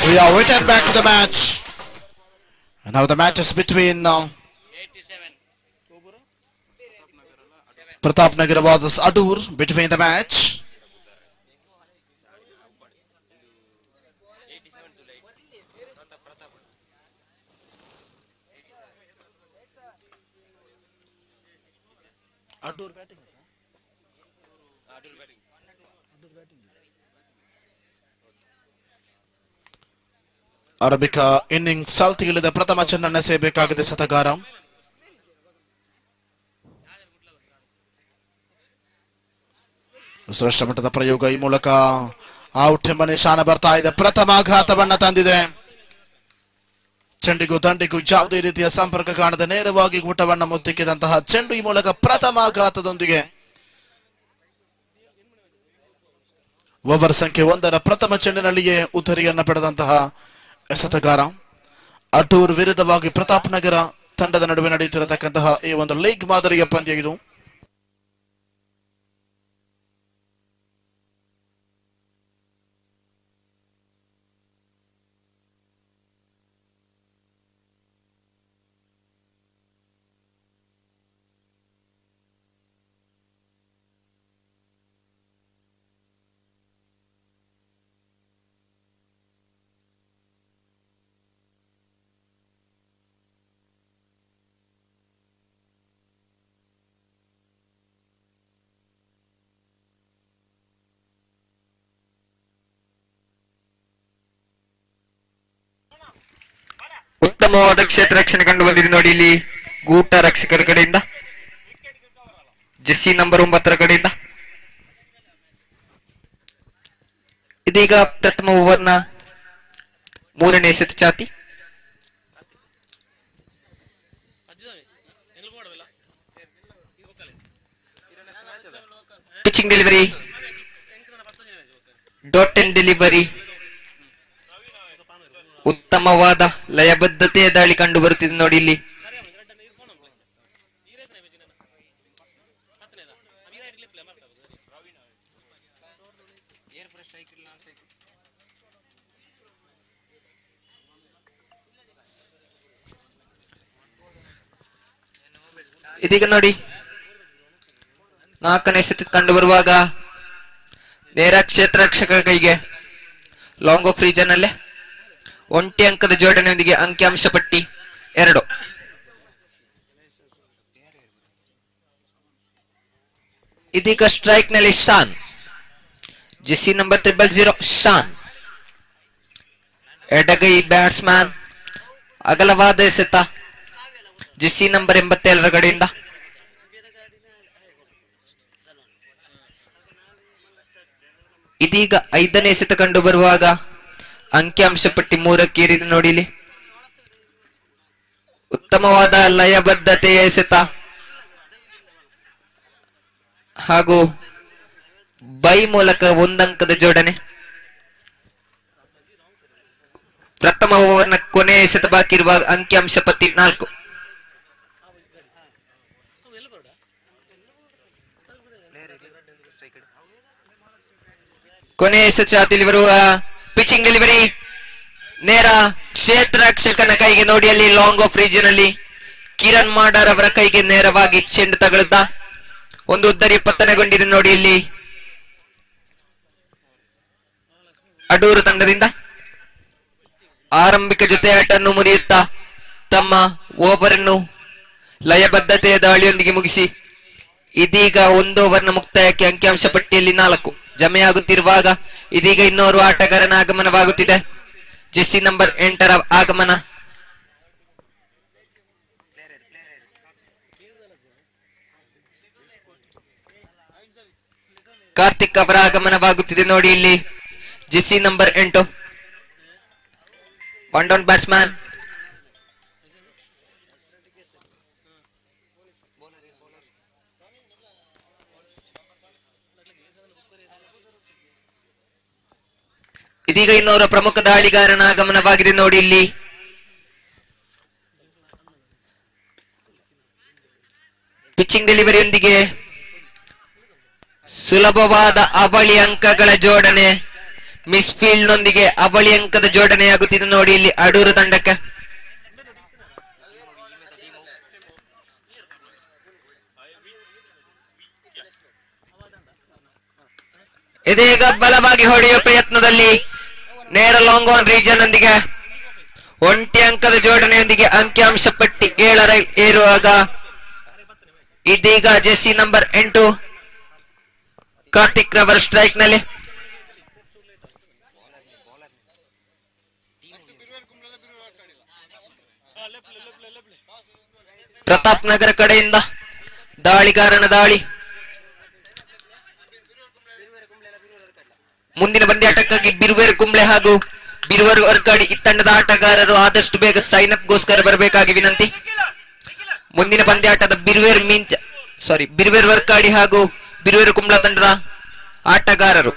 So we are return back to the match. And now the match is between Pratap Nagar versus Adur. Between the match. Adur batting. ಆರಂಭಿಕ ಇನ್ನಿಂಗ್ಸ್ ಚಾಲ್ತಿಗಿಳಿದ ಪ್ರಥಮ ಚೆಂಡನ್ನು ಎಸೆಯಬೇಕಾಗಿದೆ ಸತಗಾರ. ಶ್ರೇಷ್ಠ ಮಟ್ಟದ ಪ್ರಯೋಗ, ಈ ಮೂಲಕ ಔಟ್ ಎಂಬ ನಿಶಾನ ಬರ್ತಾ ಇದೆ. ಪ್ರಥಮ ಆಘಾತವನ್ನ ತಂದಿದೆ. ಚೆಂಡಿಗೂ ದಂಡಿಗೂ ಯಾವುದೇ ರೀತಿಯ ಸಂಪರ್ಕ ಕಾಣದೆ ನೇರವಾಗಿ ಊಟವನ್ನ ಮುತ್ತಿಕ್ಕಿದಂತಹ ಚೆಂಡು ಈ ಮೂಲಕ ಪ್ರಥಮ ಆಘಾತದೊಂದಿಗೆ ಓವರ್ ಸಂಖ್ಯೆ 1ರ ಪ್ರಥಮ ಚೆಂಡಿನಲ್ಲಿಯೇ ಉತ್ತರಿಯನ್ನ ಪಡೆದಂತಹ ಎಸೆತಗಾರ. ಅಟೂರ್ ವಿರುದ್ಧವಾಗಿ ಪ್ರತಾಪ್ ನಗರ ತಂಡದ ನಡುವೆ ನಡೆಯುತ್ತಿರತಕ್ಕಂತಹ ಈ ಒಂದು ಲೀಗ್ ಮಾದರಿಯ ಪಂದ್ಯ ಇದು. ಉತ್ತಮವಾದ ಕ್ಷೇತ್ರ ರಕ್ಷಣೆ ಕಂಡು ಬಂದಿದೆ ನೋಡಿ ಇಲ್ಲಿ ಗೂಟ ರಕ್ಷಕರ ಕಡೆಯಿಂದ, ಜೆಸ್ಸಿ ನಂಬರ್ 9 ಕಡೆಯಿಂದ. ಇದೀಗ ಪ್ರಥಮ ಓವರ್ನ 3ನೇ ಎಸೆತ ಚಾತಿ. Pitching delivery, dot and delivery, ಉತ್ತಮವಾದ ಲಯಬದ್ಧತೆಯ ದಾಳಿ ಕಂಡು ಬರುತ್ತಿದೆ ನೋಡಿ ಇಲ್ಲಿ. ಇದೀಗ ನೋಡಿ 4ನೇ ಎಸೆತ ಕಂಡು ಬರುವಾಗ ನೇರ ಕ್ಷೇತ್ರ ರಕ್ಷಕರ ಕೈಗೆ ಲಾಂಗ್ ಆಫ್ ರೀಜನ್ ಅಲ್ಲೇ 1 ಅಂಕದ ಜೋಡಣೆಯೊಂದಿಗೆ ಅಂಕಿಅಂಶ ಪಟ್ಟಿ 2. ಇದೀಗ ಸ್ಟ್ರೈಕ್ ನಲ್ಲಿ ಶಾನ್, ಜೆಸ್ಸಿ ನಂಬರ್ 000 ಶಾನ್. ಎಡಗೈ ಬ್ಯಾಟ್ಸ್ಮನ್, ಅಗಲವಾದ ಎಸೆತ ಜೆಸ್ಸಿ ನಂಬರ್ 87 ಕಡೆಯಿಂದ. ಇದೀಗ 5ನೇ ಎಸೆತ ಕಂಡು ಬರುವಾಗ ಅಂಕಿಅಂಶ ಪಟ್ಟಿ 3ಕ್ಕೆ ಏರಿದೆ ನೋಡಿ ಇಲ್ಲಿ. ಉತ್ತಮವಾದ ಲಯಬದ್ಧತೆಯ ಎಸೆತ ಹಾಗೂ ಬೈ ಮೂಲಕ 1 ಅಂಕದ ಜೋಡಣೆ. ಪ್ರಥಮ ಓವರ್ನ ಕೊನೆಯ ಎಸೆತ ಬಾಕಿ ಇರುವಾಗ ಅಂಕಿಅಂಶ ಪಟ್ಟಿ 4. ಕೊನೆಯ ಎಸೆತ ಚಾತಿಯಲ್ಲಿ ಬರುವ ಪಿಚಿಂಗ್ ಡೆಲಿವರಿ, ನೇರ ಕ್ಷೇತ್ರ ರಕ್ಷಕನ ಕೈಗೆ ನೋಡಿ ಅಲ್ಲಿ ಲಾಂಗ್ ಆಫ್ ರೀಜನ್ ಅಲ್ಲಿ ಕಿರಣ್ ಮಾಡಾರ್ ಅವರ ಕೈಗೆ ನೇರವಾಗಿ ಚೆಂಡು ತಗುಲ್ತಾ ಒಂದು ಉದ್ದರಿ ಪತನಗೊಂಡಿದೆ ನೋಡಿ ಇಲ್ಲಿ. ಅಡೂರು ತಂಡದಿಂದ ಆರಂಭಿಕ ಜೊತೆಯಾಟವನ್ನು ಮುರಿಯುತ್ತಾ ತಮ್ಮ ಓವರ್ ಅನ್ನು ಲಯಬದ್ಧತೆಯ ದಾಳಿಯೊಂದಿಗೆ ಮುಗಿಸಿ ಇದೀಗ 1 ಓವರ್ನ ಮುಕ್ತಾಯಕ್ಕೆ ಅಂಕಿಅಂಶ ಪಟ್ಟಿಯಲ್ಲಿ 4 ಜಮೆಯಾಗುತ್ತಿರುವಾಗ ಇದೀಗ ಇನ್ನೋರ್ವ ಆಟಗಾರನ ಆಗಮನವಾಗುತ್ತಿದೆ. ಜೆಸ್ಸಿ ನಂಬರ್ 8ರ ಆಗಮನ. ಕಾರ್ತಿಕ್ ಅವರ ಆಗಮನವಾಗುತ್ತಿದೆ ನೋಡಿ ಇಲ್ಲಿ. Jessie number 8 one down batsman. ಇದೀಗ ಇನ್ನೋರ ಪ್ರಮುಖ ದಾಳಿಗಾರನ ಆಗಮನವಾಗಿದೆ ನೋಡಿ ಇಲ್ಲಿ. ಪಿಚಿಂಗ್ ಡೆಲಿವರಿಯೊಂದಿಗೆ ಸುಲಭವಾದ ಅವಳಿ ಅಂಕಗಳ ಜೋಡಣೆ ಮಿಸ್ ಫೀಲ್ಡ್ ನೊಂದಿಗೆ ಅವಳಿ ಅಂಕದ ಜೋಡಣೆಯಾಗುತ್ತಿದೆ ನೋಡಿ ಇಲ್ಲಿ ಅಡೂರು ತಂಡಕ್ಕೆ. ಇದೀಗ ಬಲವಾಗಿ ಹೊಡೆಯುವ ಪ್ರಯತ್ನದಲ್ಲಿ ನೇರ ಲಾಂಗ್ ಆನ್ ರೀಜನ್ ನೊಂದಿಗೆ ಒಂಟಿ ಅಂಕದ ಜೋಡಣೆಯೊಂದಿಗೆ ಅಂಕಿಅಂಶ ಪಟ್ಟಿ 7 ಏರುವಾಗ ಇದೀಗ ಜೆಸಿ ನಂಬರ್ 8 ಕಾರ್ತಿಕ್ ರವರ್ ಸ್ಟ್ರೈಕ್ ನಲ್ಲಿ. ಪ್ರತಾಪ್ ನಗರ ಕಡೆಯಿಂದ ದಾಳಿಗಾರನ ದಾಳಿ. ಮುಂದಿನ ಪಂದ್ಯಾಟಕ್ಕಾಗಿ ಬಿರುವೇರು ಕುಂಬ್ಳೆ ಹಾಗೂ ಬಿರುವೇರು ವರ್ಕಾಡಿ ಈ ತಂಡದ ಆಟಗಾರರು ಆದಷ್ಟು ಬೇಗ ಸೈನ್ ಅಪ್ ಗೋಸ್ಕರ ಬರಬೇಕಾಗಿ ವಿನಂತಿ. ಮುಂದಿನ ಪಂದ್ಯಾಟದ ಬಿರುವೇರು ವರ್ಕಾಡಿ ಹಾಗೂ ಬಿರುವೇರು ಕುಂಬ್ಳ ತಂಡದ ಆಟಗಾರರು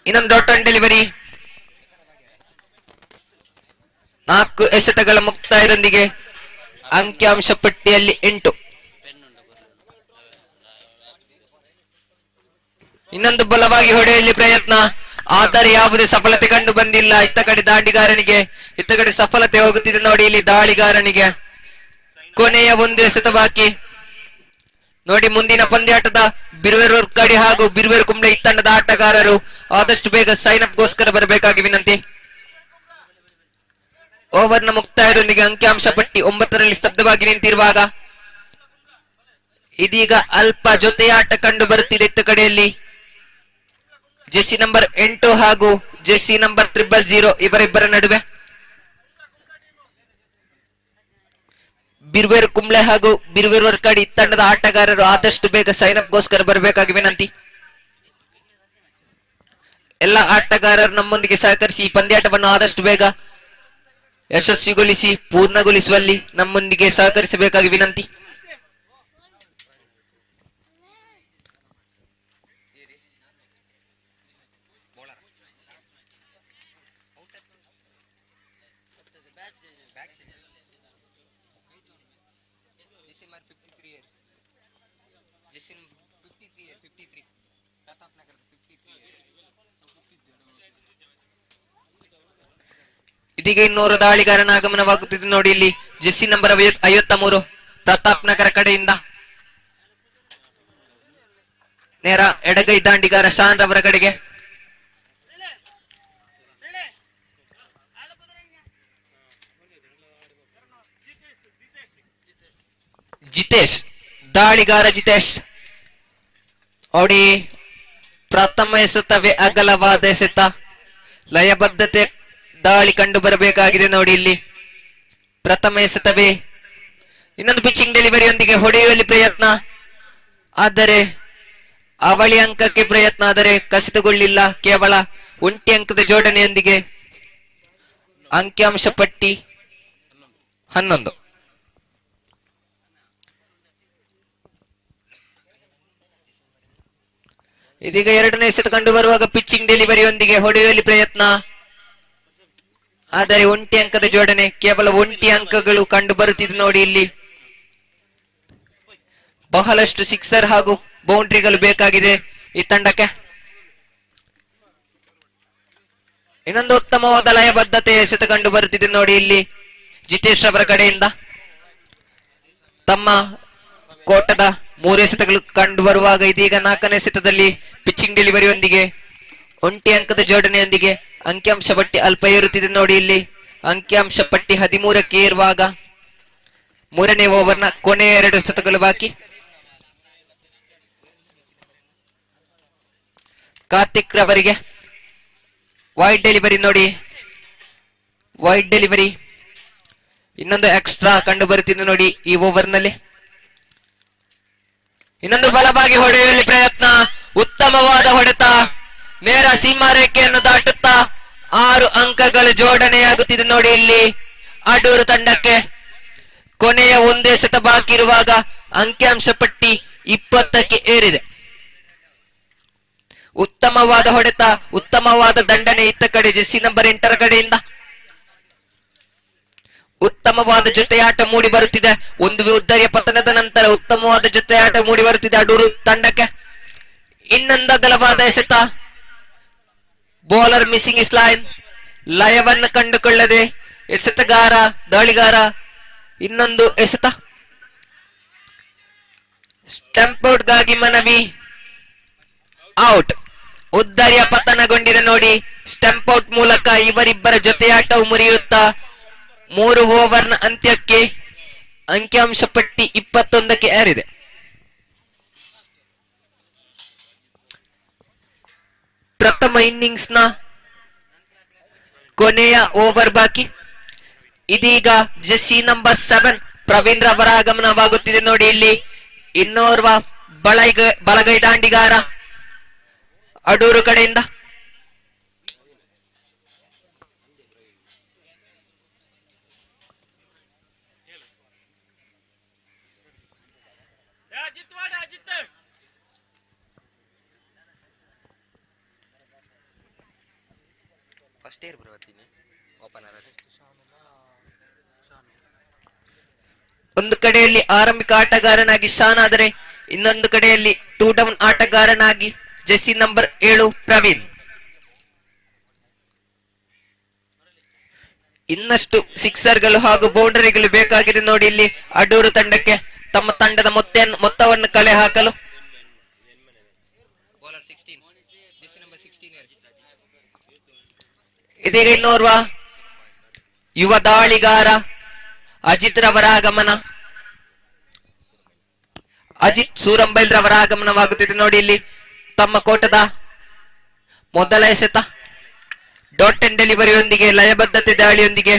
ಇನ್ನೊಂದು ಡಾಟ್ ಆನ್ ಡೆಲಿವರಿ. 4 ಎಸೆತಗಳ ಮುಕ್ತಾಯದೊಂದಿಗೆ ಅಂಕಿಅಂಶ ಪಟ್ಟಿಯಲ್ಲಿ 8. ಇನ್ನೊಂದು ಬಲವಾಗಿ ಹೊಡೆಯಲಿ ಪ್ರಯತ್ನ, ಆದರೆ ಯಾವುದೇ ಸಫಲತೆ ಕಂಡು ಬಂದಿಲ್ಲ. ಇತ್ತ ಕಡೆ ದಾಂಡಿಗಾರನಿಗೆ, ಇತ್ತ ಕಡೆ ಸಫಲತೆ ಹೋಗುತ್ತಿದೆ ನೋಡಿ ಇಲ್ಲಿ ದಾಳಿಗಾರನಿಗೆ. ಕೊನೆಯ ಒಂದು ಎಸೆತ ಬಾಕಿ ನೋಡಿ. ಮುಂದಿನ ಪಂದ್ಯಾಟದ ಬಿರುವೇರು ವರ್ಕಾಡಿ ಹಾಗೂ ಬಿರುವೇರು ಕುಂಬ್ಳೆ ಈ ತಂಡದ ಆಟಗಾರರು ಆದಷ್ಟು ಬೇಗ ಸೈನ್ ಅಪ್ ಗೋಸ್ಕರ ಬರಬೇಕಾಗಿ ವಿನಂತಿ. ಓವರ್ನ ಮುಕ್ತಾಯದೊಂದಿಗೆ ಅಂಕಿಅಂಶ ಪಟ್ಟಿ 9ರಲ್ಲಿ ಸ್ತಬ್ಧವಾಗಿ ನಿಂತಿರುವಾಗ ಇದೀಗ ಅಲ್ಪ ಜೊತೆಯಾಟ ಕಂಡು ಬರುತ್ತಿದೆ ಇತ್ತ ಕಡೆಯಲ್ಲಿ. ಜೆಸಿ ನಂಬರ್ 8 ಹಾಗೂ ಜೆಸಿ ನಂಬರ್ 000 ಇವರಿಬ್ಬರ ನಡುವೆ. ಬಿರುವೇರು ಕುಂಬ್ಳೆ ಹಾಗೂ ಬಿರುವೇರು ವರ್ಕಾಡಿ ತಂಡದ ಆಟಗಾರರು ಆದಷ್ಟು ಬೇಗ ಸೈನ್ ಅಪ್ ಗೋಸ್ಕರ ಬರಬೇಕಾಗಿ ವಿನಂತಿ. ಎಲ್ಲ ಆಟಗಾರರು ನಮ್ಮೊಂದಿಗೆ ಸಹಕರಿಸಿ ಈ ಪಂದ್ಯಾಟವನ್ನು ಆದಷ್ಟು ಬೇಗ ಯಶಸ್ವಿಗೊಳಿಸಿ ಪೂರ್ಣಗೊಳಿಸುವಲ್ಲಿ ನಮ್ಮೊಂದಿಗೆ ಸಹಕರಿಸಬೇಕಾಗಿ ವಿನಂತಿ. ಇದೀಗ ಇನ್ನೂರು ದಾಳಿಗಾರನ ಆಗಮನವಾಗುತ್ತಿದೆ ನೋಡಿ ಇಲ್ಲಿ. ಜೆಸಿ ನಂಬರ್ 53 ಪ್ರತಾಪ್ ನಗರ ಕಡೆಯಿಂದ ನೇರ ಎಡಗೈ ದಾಂಡಿಗಾರ ಶಾನ್ ರವರ ಕಡೆಗೆ. ಜಿತೇಶ್, ದಾಳಿಗಾರ ಜಿತೇಶ್ ಓಡಿ ಪ್ರಥಮ ಎಸೆತವೇ ಅಗಲವಾದ ಎಸೆತ. ಲಯಬದ್ಧತೆ ದಾಳಿ ಕಂಡು ಬರಬೇಕಾಗಿದೆ ನೋಡಿ ಇಲ್ಲಿ. ಪ್ರಥಮ ಎಸೆತವೇ. ಇನ್ನೊಂದು ಪಿಚಿಂಗ್ ಡೆಲಿವರಿಯೊಂದಿಗೆ ಹೊಡೆಯುವಲ್ಲಿ ಪ್ರಯತ್ನ, ಆದರೆ ಅವಳಿ ಅಂಕಕ್ಕೆ ಪ್ರಯತ್ನ, ಆದರೆ ಕಸಿತುಗೊಳ್ಳಿಲ್ಲ. ಕೇವಲ ಒಂಟಿ ಅಂಕದ ಜೋಡಣೆಯೊಂದಿಗೆ ಅಂಕಿಅಂಶ ಪಟ್ಟಿ 11. ಇದೀಗ ಎರಡನೇ ಎಸೆತ ಕಂಡು ಬರುವಾಗ ಪಿಚ್ಚಿಂಗ್ ಡೆಲಿವರಿಯೊಂದಿಗೆ ಹೊಡೆಯುವಲ್ಲಿ ಪ್ರಯತ್ನ, ಆದರೆ ಒಂಟಿ ಅಂಕದ ಜೋಡಣೆ. ಕೇವಲ ಒಂಟಿ ಅಂಕಗಳು ಕಂಡು ಬರುತ್ತಿದೆ ನೋಡಿ ಇಲ್ಲಿ. ಬಹಳಷ್ಟು ಸಿಕ್ಸರ್ ಹಾಗೂ ಬೌಂಡ್ರಿಗಳು ಬೇಕಾಗಿದೆ ಈ ತಂಡಕ್ಕೆ. ಇನ್ನೊಂದು ಉತ್ತಮವಾದ ಲಯಬದ್ಧತೆ ಎಸೆತ ಕಂಡು ಬರುತ್ತಿದೆ ನೋಡಿ ಇಲ್ಲಿ ಜಿತೇಶ್ ಅವರ ಕಡೆಯಿಂದ. ತಮ್ಮ ಕೋಟದ 3 ಎಸೆತಗಳು ಕಂಡು ಬರುವಾಗ ಇದೀಗ 4ನೇ ಎಸೆತದಲ್ಲಿ ಪಿಚ್ಚಿಂಗ್ ಡೆಲಿವರಿಯೊಂದಿಗೆ ಒಂಟಿ ಅಂಕದ ಜೋಡಣೆಯೊಂದಿಗೆ ಅಂಕಿಅಂಶ ಪಟ್ಟಿ ಅಲ್ಪ ಏರುತ್ತಿದೆ ನೋಡಿ ಇಲ್ಲಿ. ಅಂಕಿಅಂಶ ಪಟ್ಟಿ 13ಕ್ಕೆ ಏರುವಾಗ 3ನೇ ಓವರ್ನ ಕೊನೆಯ 2 ಎಸೆತಗಳು ಬಾಕಿ. ಕಾರ್ತಿಕ್ ರವರಿಗೆ ವೈಡ್ ಡೆಲಿವರಿ ನೋಡಿ, ವೈಡ್ ಡೆಲಿವರಿ. ಇನ್ನೊಂದು ಎಕ್ಸ್ಟ್ರಾ ಕಂಡು ಬರುತ್ತಿದೆ ನೋಡಿ ಈ ಓವರ್ನಲ್ಲಿ. ಇನ್ನೊಂದು ಬಲವಾಗಿ ಹೊಡೆಯುವಲ್ಲಿ ಪ್ರಯತ್ನ, ಉತ್ತಮವಾದ ಹೊಡೆತ, ನೇರ ಸೀಮಾ ರೇಖೆಯನ್ನು ದಾಟುತ್ತಾ 6 ಅಂಕಗಳ ಜೋಡಣೆಯಾಗುತ್ತಿದೆ ನೋಡಿ ಇಲ್ಲಿ ಅಡೂರು ತಂಡಕ್ಕೆ. ಕೊನೆಯ 1 ಎಸೆತ ಬಾಕಿ ಇರುವಾಗ ಅಂಕಿಅಂಶ ಪಟ್ಟಿ 20ಕ್ಕೆ ಏರಿದೆ. ಉತ್ತಮವಾದ ಹೊಡೆತ, ಉತ್ತಮವಾದ ದಂಡನೆ ಇತ್ತ ಕಡೆ ಜೆಸಿ ನಂಬರ್ 8 ಕಡೆಯಿಂದ. ಉತ್ತಮವಾದ ಜೊತೆಯಾಟ ಮೂಡಿ ಬರುತ್ತಿದೆ. ಒಂದು ಉದ್ದರಿಯ ಪತನದ ನಂತರ ಉತ್ತಮವಾದ ಜೊತೆಯಾಟ ಮೂಡಿ ಬರುತ್ತಿದೆ ಅಡೂರು ತಂಡಕ್ಕೆ. ಇನ್ನೊಂದು ಅಗಲವಾದ ಎಸೆತ. Bowler missing is line. ಲಯವನ್ನು ಕಂಡುಕೊಳ್ಳದೆ ಎಸೆತಗಾರ ದಾಳಿಗಾರ ಇನ್ನೊಂದು ಎಸೆತ. ಸ್ಟಂಪ್ಔಟ್ ಗಾಗಿ ಮನವಿ. ಔಟ್. ಉದ್ದರಿಯ ಪತನಗೊಂಡಿದೆ ನೋಡಿ. ಸ್ಟಂಪ್ಔಟ್ ಮೂಲಕ ಇವರಿಬ್ಬರ ಜೊತೆಯಾಟವು ಮುರಿಯುತ್ತಾ 3 ಓವರ್ನ ಅಂತ್ಯಕ್ಕೆ ಅಂಕಿಅಂಶ ಪಟ್ಟಿ 21ಕ್ಕೆ ಏರಿದೆ. ಪ್ರಥಮ ಇನ್ನಿಂಗ್ಸ್ ನ ಕೊನೆಯ ಓವರ್ ಬಾಕಿ. ಇದೀಗ ಜೆಸ್ಸಿ ನಂಬರ್ 7 ಪ್ರವೀಣ್ ರವರ ಆಗಮನವಾಗುತ್ತಿದೆ ನೋಡಿ. ಇಲ್ಲಿ ಇನ್ನೋರ್ವ ಬಲಗೈ ದಾಂಡಿಗಾರ ಅಡೂರು ಕಡೆಯಿಂದ. ಒಂದು ಕಡೆಯಲ್ಲಿ ಆರಂಭಿಕ ಆಟಗಾರನಾಗಿ ಶಾನ್ ಆದರೆ ಇನ್ನೊಂದು ಕಡೆಯಲ್ಲಿ 2 ಡೌನ್ ಆಟಗಾರನಾಗಿ ಜೆಸ್ಸಿ ನಂಬರ್ 7 ಪ್ರವೀಣ್. ಇನ್ನಷ್ಟು ಸಿಕ್ಸರ್ಗಳು ಹಾಗೂ ಬೌಂಡರಿಗಳು ಬೇಕಾಗಿದೆ ನೋಡಿ ಇಲ್ಲಿ ಅಡೂರು ತಂಡಕ್ಕೆ ತಮ್ಮ ತಂಡದ ಮೊತ್ತವನ್ನು ಕಲೆ ಹಾಕಲು. ಇದೀಗ ಇನ್ನೋರ್ವ ಯುವ ದಾಳಿಗಾರ ಅಜಿತ್ ರವರ ಆಗಮನ. ಅಜಿತ್ ಸೂರಂಬೈಲ್ ರವರ ಆಗಮನವಾಗುತ್ತಿದೆ ನೋಡಿ ಇಲ್ಲಿ ತಮ್ಮ ಕೋಟದ ಮೊದಲ ಎಸೆತ. ಡಾಟ್ ಅಂಡ್ ಡೆಲಿವರಿಯೊಂದಿಗೆ ಲಯಬದ್ಧತೆ ದಾಳಿಯೊಂದಿಗೆ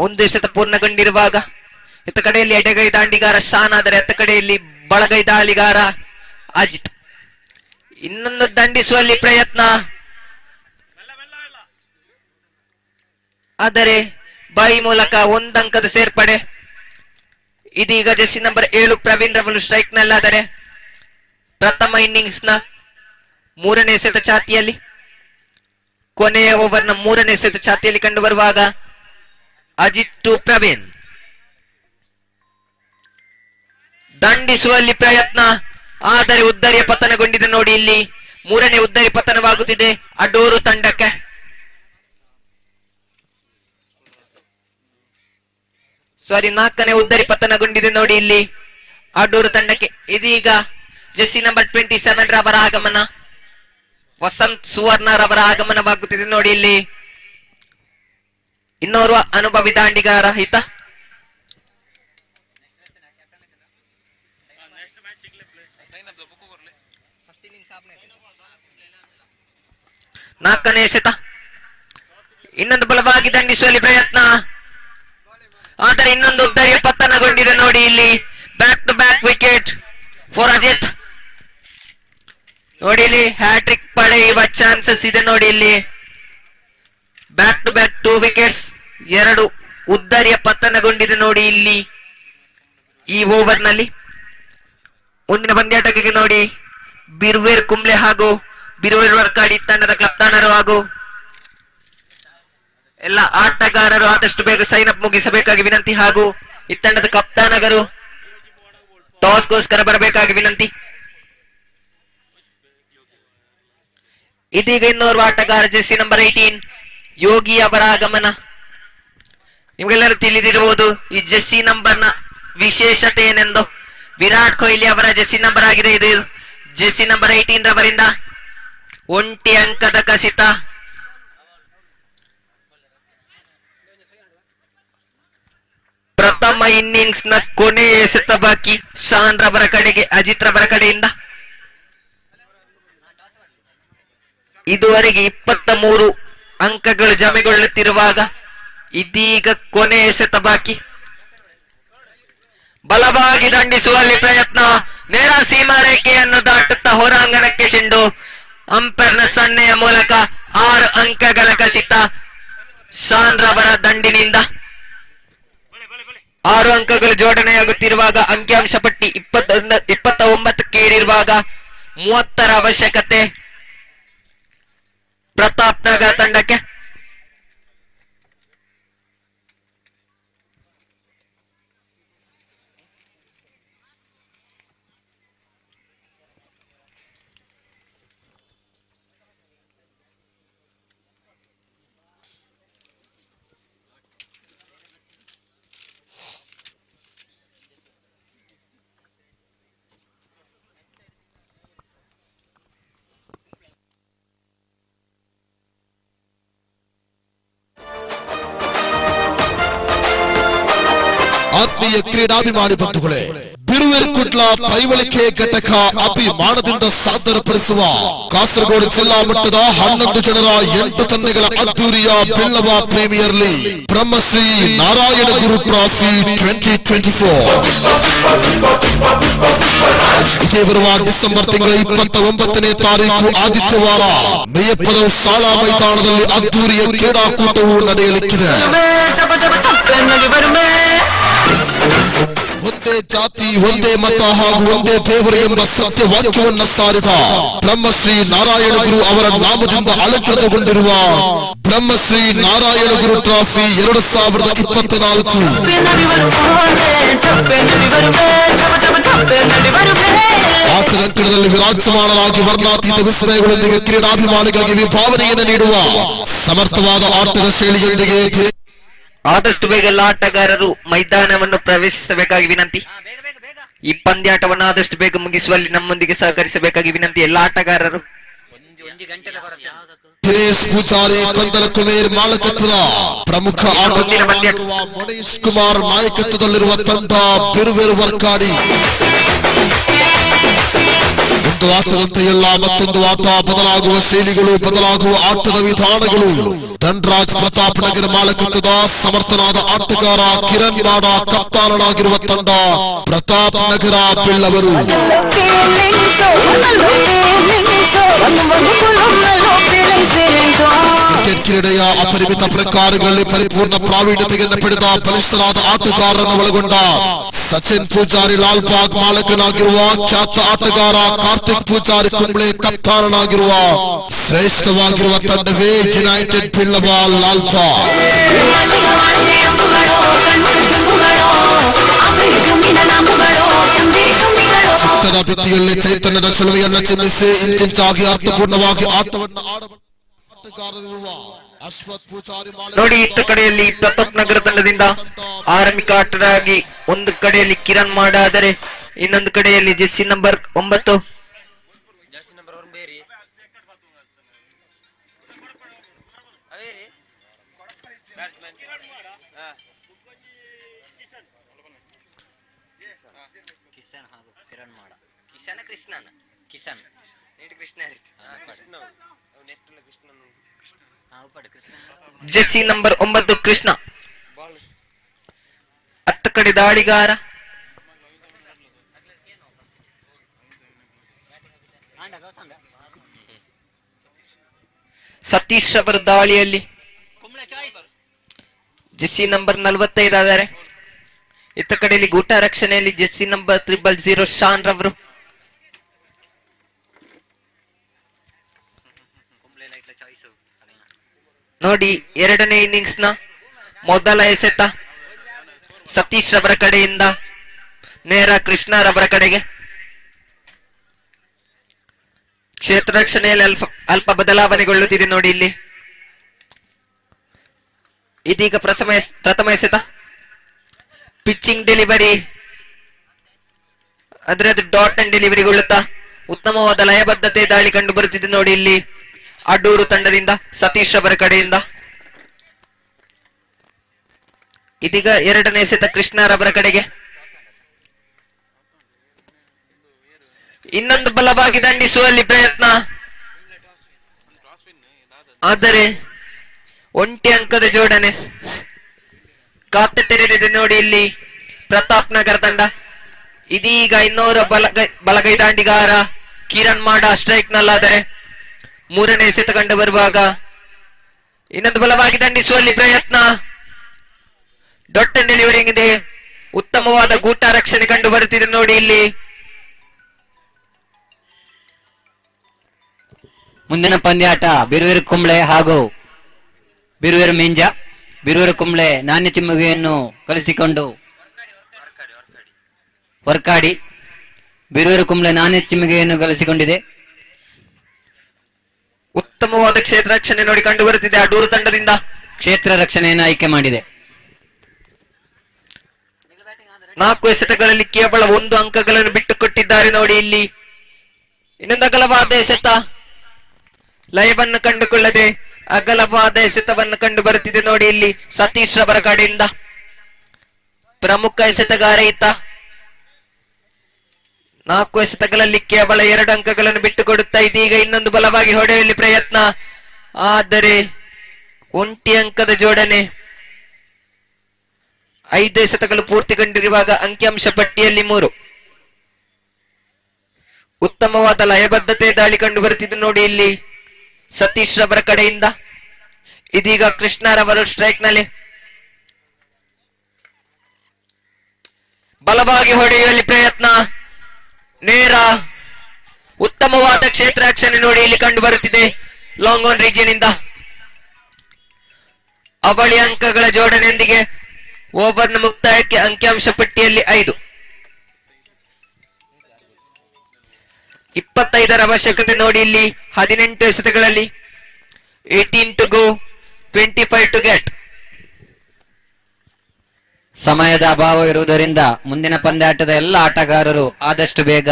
ಒಂದು ಎಸೆತ ಪೂರ್ಣಗೊಂಡಿರುವಾಗ ಇತ್ತ ಕಡೆಯಲ್ಲಿ ಎಡಗೈ ದಾಂಡಿಗಾರ ಶಾನ್ ಆದರೆ ಅತ್ತ ಕಡೆಯಲ್ಲಿ ಬಳಗೈ ದಾಳಿಗಾರ ಅಜಿತ್. ಇನ್ನೊಂದು ದಂಡಿಸುವಲ್ಲಿ ಪ್ರಯತ್ನ ಆದರೆ ಬಾಯಿ ಮೂಲಕ 1 ಅಂಕದ ಸೇರ್ಪಡೆ. ಇದೀಗ ಜೆಸ್ಸಿ ನಂಬರ್ 7 ಪ್ರವೀಣ್ ರವರು ಸ್ಟ್ರೈಕ್ ನಲ್ಲಾದರೆ ಪ್ರಥಮ ಇನ್ನಿಂಗ್ಸ್ ನ 3ನೇ ಎಸೆತ ಛಾತಿಯಲ್ಲಿ ಕೊನೆಯ ಓವರ್ ನ 3ನೇ ಎಸೆತ ಛಾತಿಯಲ್ಲಿ ಕಂಡು ಬರುವಾಗ ಅಜಿತ್ ಟು ಪ್ರವೀಣ್. ದಂಡಿಸುವಲ್ಲಿ ಪ್ರಯತ್ನ ಆದರೆ ಉದ್ದರಿಯ ಪತನಗೊಂಡಿದೆ ನೋಡಿ ಇಲ್ಲಿ 3ನೇ ಉದ್ದರಿ ಪತನವಾಗುತ್ತಿದೆ ಅಡೂರು ತಂಡಕ್ಕೆ. ಸಾರಿ 4ನೇ ಉದ್ದರಿ ಪತನಗೊಂಡಿದೆ ನೋಡಿ ಇಲ್ಲಿ ಅಡೂರು ತಂಡಕ್ಕೆ. ಇದೀಗ ಜೆಸ್ಸಿ ನಂಬರ್ 27 ರವರ ಆಗಮನ. ವಸಂತ್ ಸುವರ್ಣ ರವರ ಆಗಮನವಾಗುತ್ತಿದೆ ನೋಡಿ ಇಲ್ಲಿ ಇನ್ನೋರ್ವ ಅನುಭವಿ ದಾಂಡಿಗಾರ ಹಿತ. ನಾಲ್ಕನೇ ಎಸೆತ. ಇನ್ನೊಂದು ಬಲವಾಗಿ ದಂಡಿಸುವಲ್ಲಿ ಪ್ರಯತ್ನ ಆದರೆ ಇನ್ನೊಂದು ಉದ್ದರಿಯ ಪತನಗೊಂಡಿದೆ ನೋಡಿ ಇಲ್ಲಿ. Back to back wicket for Ajith. ನೋಡಿ ಇಲ್ಲಿ ಹ್ಯಾಟ್ರಿಕ್ ಪಡೆಯುವ ಚಾನ್ಸಸ್ ಇದೆ ನೋಡಿ ಇಲ್ಲಿ. Back to back 2 wickets. 2 ಉದ್ದರಿಯ ಪತನಗೊಂಡಿದೆ ನೋಡಿ ಇಲ್ಲಿ ಈ ಓವರ್ ನಲ್ಲಿ. ಮುಂದಿನ ಪಂದ್ಯಾಟಕ್ಕೆ ನೋಡಿ ಬಿರ್ವೇರ್ ಕುಂಬ್ಳೆ ಹಾಗೂ ಬಿರ್ವೇರ್ ವರ್ಕಾಡಿ ತಂಡದ ಕಪ್ತಾನರು ಹಾಗೂ ಎಲ್ಲ ಆಟಗಾರರು ಆದಷ್ಟು ಬೇಗ ಸೈನ್ ಅಪ್ ಮುಗಿಸಬೇಕಾಗಿ ವಿನಂತಿ ಹಾಗೂ ಈ ತಂಡದ ಕಪ್ತಾನಗರು ಟಾಸ್ಗೋಸ್ಕರ ಬರಬೇಕಾಗಿ ವಿನಂತಿ. ಇದೀಗ ಇನ್ನೋರ್ವ ಆಟಗಾರ ಜೆಸ್ಸಿ ನಂಬರ್ 18 ಯೋಗಿ ಅವರ ಆಗಮನ. ನಿಮಗೆಲ್ಲರೂ ತಿಳಿದಿರುವುದು ಈ ಜೆಸ್ಸಿ ನಂಬರ್ ನ ವಿಶೇಷತೆ ಏನೆಂದು. ವಿರಾಟ್ ಕೊಹ್ಲಿ ಅವರ ಜೆಸ್ಸಿ ನಂಬರ್ ಆಗಿದೆ ಇದು. ಜೆಸ್ಸಿ ನಂಬರ್ 18 ರವರಿಂದ 1 ಅಂಕದ ಕಸಿತ. ಪ್ರಥಮ ಇನ್ನಿಂಗ್ಸ್ ನ ಕೊನೆಯ ಎಸೆತ ಬಾಕಿ ಶಾನ್ ರವರ ಕಡೆಗೆ ಅಜಿತ್ ರವರ ಕಡೆಯಿಂದ. ಇದುವರೆಗೆ 23 ಅಂಕಗಳು ಜಮೆಗೊಳ್ಳುತ್ತಿರುವಾಗ ಇದೀಗ ಕೊನೆಯ ಎಸೆತ ಬಾಕಿ. ಬಲವಾಗಿ ದಂಡಿಸುವಲ್ಲಿ ಪ್ರಯತ್ನ. ನೇರ ಸೀಮಾ ರೇಖೆಯನ್ನು ದಾಟುತ್ತಾ ಹೊರಾಂಗಣಕ್ಕೆ ಚೆಂಡು. ಅಂಪೈರ್ನ ಸನ್ನೆಯ ಮೂಲಕ 6 ಅಂಕಗಳ ಕಸಿತ ಶಾನ್ ರವರ ದಂಡಿನಿಂದ. 6 ಅಂಕಗಳು ಜೋಡಣೆಯಾಗುತ್ತಿರುವಾಗ ಅಂಕಿಅಂಶ ಪಟ್ಟಿ 29ಕ್ಕೆ ಏರಿರುವಾಗ 30ರ ಅವಶ್ಯಕತೆ ಪ್ರತಾಪ್ ನಗರ ತಂಡಕ್ಕೆ. ಆತ್ಮೀಯ ಕ್ರೀಡಾಭಿಮಾನಿ ಬಂಧುಗಳೇ, ಬಿರುವೇರು ಕುಡ್ಲ ಪೈವಳಿಕೆ ಘಟಕ ಅಭಿಮಾನದಿಂದ ಸಾದರಪಡಿಸುವ ಕಾಸರಗೋಡು ಜಿಲ್ಲಾ ಮಟ್ಟದ 11 ಜನರ 8 ತಂಡಗಳ ಅದ್ದೂರಿಯ ಬಿಲ್ಲವ ಪ್ರೀಮಿಯರ್ ಲೀಗ್ ಬ್ರಹ್ಮಶ್ರೀ ನಾರಾಯಣ ಗುರು ಟ್ರಾಫಿ 2024 ಇದೇ ಬರುವ ಡಿಸೆಂಬರ್ ತಿಂಗಳ 29ನೇ ತಾರೀಕು ಆದಿತ್ಯವಾರ ಮೇಯಪ್ಪದ ಶಾಲಾ ಮೈದಾನದಲ್ಲಿ ಅದ್ದೂರಿಯ ಕ್ರೀಡಾಕೂಟವು ನಡೆಯಲಿಕ್ಕಿದೆ. ಒಂದೇ ಜಾತಿ, ಒಂದೇ ಮತ ಹಾಗೂ ಒಂದೇ ದೇವರು ಎಂಬ ಸತ್ಯ ವಾಕ್ಯವನ್ನ ಸಾರಿದ ಬ್ರಹ್ಮಶ್ರೀ ನಾರಾಯಣ ಗುರು ಅವರ ನಾಮದಿಂದ ಅಲಂಕೃತಗೊಂಡಿರುವ ಬ್ರಹ್ಮಶ್ರೀ ನಾರಾಯಣ ಗುರು ಟ್ರಾಫಿ 2024 ಆಟದಂಕಣದಲ್ಲಿ ವಿರಾಜಮಾನರಾಗಿ ವರ್ಣಾತೀತ ವಿಸ್ಮಯಗಳೊಂದಿಗೆ ಕ್ರೀಡಾಭಿಮಾನಿಗಳಿಗೆ ವಿಭಾವನೆಯನ್ನು ನೀಡುವ ಸಮರ್ಥವಾದ ಆಟದ ಶೈಲಿಯೊಂದಿಗೆ ಆದಷ್ಟು ಬೇಗ ಎಲ್ಲ ಆಟಗಾರರು ಮೈದಾನವನ್ನು ಪ್ರವೇಶಿಸಬೇಕಾಗಿ ವಿನಂತಿ. ಈ ಪಂದ್ಯಾಟವನ್ನು ಆದಷ್ಟು ಬೇಗ ಮುಗಿಸುವಲ್ಲಿ ನಮ್ಮೊಂದಿಗೆ ಸಹಕರಿಸಬೇಕಾಗಿ ವಿನಂತಿ ಎಲ್ಲ ಆಟಗಾರರು. ದಿನೇಶ್ ಪೂಜಾರಿ ಕಂದಲ ಕುಮೇರ್ ಮಾಲಕತ್ವದ ಪ್ರಮುಖ ಆಟಗಾರ ಮನೀಶ್ ಕುಮಾರ್ ನಾಯಕತ್ವದಲ್ಲಿರುವ ತಂಡ ಬಿರುವೇರು ವರ್ಕಾಡಿ. ಒಂದು ಆಟದಂತೆ ಎಲ್ಲ ಮತ್ತೊಂದು ಆಟ ಬದಲಾಗುವ ಶೈಲಿಗಳು, ಬದಲಾಗುವ ಆಟದ ವಿಧಾನಗಳು. ಧನ್ರಾಜ್ ಪ್ರತಾಪ್ ನಗರ ಮಾಲಕತ್ವದ ಸಮರ್ಥನಾದ ಆಟಗಾರ ಕಿರಣ್ ನಾಡ ಕಪ್ತಾನನಾಗಿರುವ ತಂಡ ಪ್ರತಾಪ್ ನಗರ ಬಿಲ್ಲವರು. ಕ್ರಿಕೆಟ್ ಕ್ರೀಡೆಯ ಅಪರಿಮಿತ ಪ್ರಕಾರಗಳಲ್ಲಿ ಪರಿಪೂರ್ಣ ಪ್ರಾವೀಣ್ಯತೆಯನ್ನು ಪಡೆದ ಬಲಿಷ್ಠರಾದ ಆಟಗಾರರನ್ನು ಒಳಗೊಂಡ ಸಚಿನ್ ಪೂಜಾರಿ ಲಾಲ್ಬಾಗ್ ಮಾಲಕನಾಗಿರುವ ಖ್ಯಾತ ಆಟಗಾರ ಕಾರ್ತಿಕ್ ಪೂಜಾರಿ ಕುಂಬ್ಳೆ ಕಪ್ತಾನನಾಗಿರುವ ಶ್ರೇಷ್ಠವಾಗಿರುವ ತಂಡವೇ ಯುನೈಟೆಡ್ ಬಿಲ್ಲವ ಲಾಲ್ಬಾಗ್. ಚಿತ್ತದ ಭಿತ್ತಿಯಲ್ಲಿ ಚೈತನ್ಯದ ಚಳುವೆಯನ್ನು ಚಿಮ್ಮಿಸಿ ಇಂಚಿಂಚಾಗಿ ಅರ್ಥಪೂರ್ಣವಾಗಿ ಆಟವನ್ನು ಆಡಬಲ್ಲ ಆಟಗಾರರಿರುವ ಅಶ್ವಥ್ ಪೂಜಾರಿ ನೋಡಿ, ಇತ್ತ ಕಡೆಯಲ್ಲಿ ಪ್ರತಾಪ್ ನಗರ ತಂಡದಿಂದ ಆರಂಭಿಕ ಆಟರಾಗಿ ಒಂದು ಕಡೆಯಲ್ಲಿ ಕಿರಣ್ ಮಾಡ ಆದರೆ ಇನ್ನೊಂದು ಕಡೆಯಲ್ಲಿ Jersey number 9 Jersey number 9 Krishna. ಹತ್ತ ಕಡೆ ದಾಳಿಗಾರ ಸತೀಶ್ ಅವರ ದಾಳಿಯಲ್ಲಿ ಜೆರ್ಸಿ ನಂಬರ್ 45 ಆದರೆ ಇತ್ತ ಕಡೆಯಲ್ಲಿ ಗೂಟ ರಕ್ಷಣೆಯಲ್ಲಿ ಜೆರ್ಸಿ ನಂಬರ್ 000 ಶಾನ್ ರವರು. ನೋಡಿ, ಎರಡನೇ ಇನ್ನಿಂಗ್ಸ್ ನ ಮೊದಲ ಎಸೆತ ಸತೀಶ್ ರವರ ಕಡೆಯಿಂದ ನೇರ ಕೃಷ್ಣ ರವರ ಕಡೆಗೆ. ಕ್ಷೇತ್ರ ರಕ್ಷಣೆಯಲ್ಲಿ ಅಲ್ಪ ಬದಲಾವಣೆಗೊಳ್ಳುತ್ತಿದೆ ನೋಡಿ ಇಲ್ಲಿ. ಇದೀಗ ಪ್ರಥಮ ಎಸೆತ ಪಿಚ್ಚಿಂಗ್ ಡೆಲಿವರಿ ಅದರದ್ದು ಡಾಟ್ ಅಂಡ್ ಡೆಲಿವರಿಗೊಳ್ಳುತ್ತಾ ಉತ್ತಮವಾದ ಲಯಬದ್ಧತೆ ದಾಳಿ ಕಂಡು ಬರುತ್ತಿದೆ ನೋಡಿ ಇಲ್ಲಿ ಅಡೂರು ತಂಡದಿಂದ ಸತೀಶ್ ಅವರ ಕಡೆಯಿಂದ. ಇದೀಗ ಎರಡನೇ ಎಸೆತ ಕೃಷ್ಣರವರ ಕಡೆಗೆ. ಇನ್ನೊಂದು ಬಲವಾಗಿ ದಂಡಿಸುವಲ್ಲಿ ಪ್ರಯತ್ನ, ಆದರೆ ಒಂಟಿ ಅಂಕದ ಜೋಡಣೆ. ಖಾತೆ ತೆರೆದಿದೆ ನೋಡಿ ಇಲ್ಲಿ ಪ್ರತಾಪ್ ನಗರ ತಂಡ. ಇದೀಗ ಇನ್ನೋರ ಬಲಗೈ ದಾಂಡಿಗಾರ ಕಿರಣ್ ಮಾಡ ಸ್ಟ್ರೈಕ್ ನಲ್ಲಾದರೆ ಮೂರನೇ ಎಸೆತ ಕಂಡು ಬರುವಾಗ ಇನ್ನೊಂದು ಬಲವಾಗಿ ದಂಡಿಸುವಲ್ಲಿ ಪ್ರಯತ್ನ. ಡಾಟ್ ಅಂಡ್ ಡೆಲಿವರಿಂಗ್ ಇದೆ. ಉತ್ತಮವಾದ ಗೂಟ ರಕ್ಷಣೆ ಕಂಡು ಬರುತ್ತಿದೆ ನೋಡಿ ಇಲ್ಲಿ. ಮುಂದಿನ ಪಂದ್ಯಾಟ ಬಿರುವೇರು ಕುಂಬ್ಳೆ ಹಾಗೂ ಬಿರುವೇರು ಮಿಂಜ. ಬಿರುವೇರು ಕುಂಬ್ಳೆ ನಾಣ್ಯ ಚಿಮ್ಮುಗೆಯನ್ನು ಕಲಿಸಿಕೊಂಡು ವರ್ಕಾಡಿ. ಬಿರುವೇರು ಕುಂಬ್ಳೆ ನಾಣ್ಯ ಚಿಮ್ಮುಗೆಯನ್ನು ಕಲಿಸಿಕೊಂಡಿದೆ. ಉತ್ತಮವಾದ ಕ್ಷೇತ್ರ ರಕ್ಷಣೆ ನೋಡಿ ಕಂಡು ಬರುತ್ತಿದೆ ಅಡೂರು ತಂಡದಿಂದ. ಕ್ಷೇತ್ರ ರಕ್ಷಣೆಯನ್ನು ಆಯ್ಕೆ ಮಾಡಿದೆ. 4 ಎಸೆತಗಳಲ್ಲಿ ಕೇವಲ 1 ಅಂಕಗಳನ್ನು ಬಿಟ್ಟು ಕೊಟ್ಟಿದ್ದಾರೆ ನೋಡಿ ಇಲ್ಲಿ. ಇನ್ನೊಂದು ಅಗಲವಾದ ಎಸೆತ, ಲಯವನ್ನು ಕಂಡುಕೊಳ್ಳದೆ ಅಗಲವಾದ ಎಸೆತವನ್ನು ಕಂಡು ಬರುತ್ತಿದೆ ನೋಡಿ ಇಲ್ಲಿ ಸತೀಶ್ ರವರ ಕಡೆಯಿಂದ. ಪ್ರಮುಖ ಎಸೆತಗಾರ ಈತ. 4 ಎಸೆತಗಳಲ್ಲಿ ಕೇವಲ 2 ಅಂಕಗಳನ್ನು ಬಿಟ್ಟುಕೊಡುತ್ತಾ ಇದೀಗ ಇನ್ನೊಂದು ಬಲವಾಗಿ ಹೊಡೆಯಲಿ ಪ್ರಯತ್ನ, ಆದರೆ 1 ಅಂಕದ ಜೋಡಣೆ. 5 ಎಸೆತಗಳು ಪೂರ್ತಿಗೊಂಡಿರುವಾಗ ಅಂಕಿಅಂಶ ಪಟ್ಟಿಯಲ್ಲಿ 3. ಉತ್ತಮವಾದ ಲಯಬದ್ಧತೆ ದಾಳಿ ಕಂಡು ಬರುತ್ತಿದೆ ನೋಡಿ ಇಲ್ಲಿ ಸತೀಶ್ ರವರ ಕಡೆಯಿಂದ. ಇದೀಗ ಕೃಷ್ಣರವರು ಸ್ಟ್ರೈಕ್ ನಲ್ಲಿ ಬಲವಾಗಿ ಹೊಡೆಯುವಲ್ಲಿ ಪ್ರಯತ್ನ, ನೇರ ಉತ್ತಮವಾದ ಕ್ಷೇತ್ರ ರಕ್ಷಣೆ ನೋಡಿ ಇಲ್ಲಿ ಕಂಡು ಬರುತ್ತಿದೆ ಲಾಂಗ್ ಆನ್ ರೀಜಿಯನ್ ಇಂದ. ಅವಳಿ ಅಂಕಗಳ ಜೋಡಣೆಯೊಂದಿಗೆ ಓವರ್ನ ಮುಕ್ತಾಯಕ್ಕೆ ಅಂಕಿಅಂಶ ಪಟ್ಟಿಯಲ್ಲಿ 5. 25ರ ಅವಶ್ಯಕತೆ ನೋಡಿ ಇಲ್ಲಿ 18 ಎಸೆತಗಳಲ್ಲಿ 18 to go, 25 to get. ಸಮಯದ ಅಭಾವ ಇರುವುದರಿಂದ ಮುಂದಿನ ಪಂದ್ಯಾಟದ ಎಲ್ಲ ಆಟಗಾರರು ಆದಷ್ಟು ಬೇಗ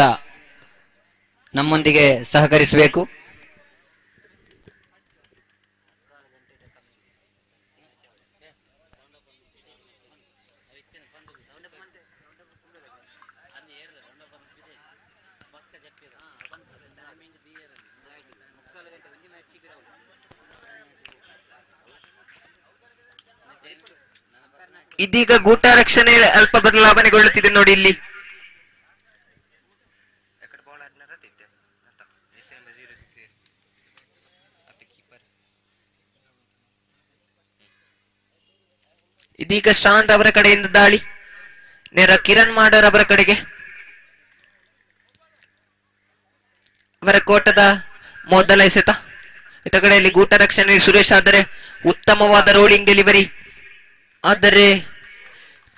ನಮ್ಮೊಂದಿಗೆ ಸಹಕರಿಸಬೇಕು. ಇದೀಗ ಗೂಟ ರಕ್ಷಣೆ ಅಲ್ಪ ಬದಲಾವಣೆಗೊಳ್ಳುತ್ತಿದೆ ನೋಡಿ ಇಲ್ಲಿ. ಇದೀಗ ಶಾಂತ್ ಅವರ ಕಡೆಯಿಂದ ದಾಳಿ, ನೇರ ಕಿರಣ್ ಮಾಡರ್ ಅವರ ಕಡೆಗೆ. ಅವರ ಕೋಟದ ಮೊದಲ ಎಸೆತ. ಇತ ಕಡೆಯಲ್ಲಿ ಗೂಟ ರಕ್ಷಣೆ ಸುರೇಶ್ ಆದರೆ ಉತ್ತಮವಾದ ರೋಲಿಂಗ್ ಡೆಲಿವರಿ, ಆದರೆ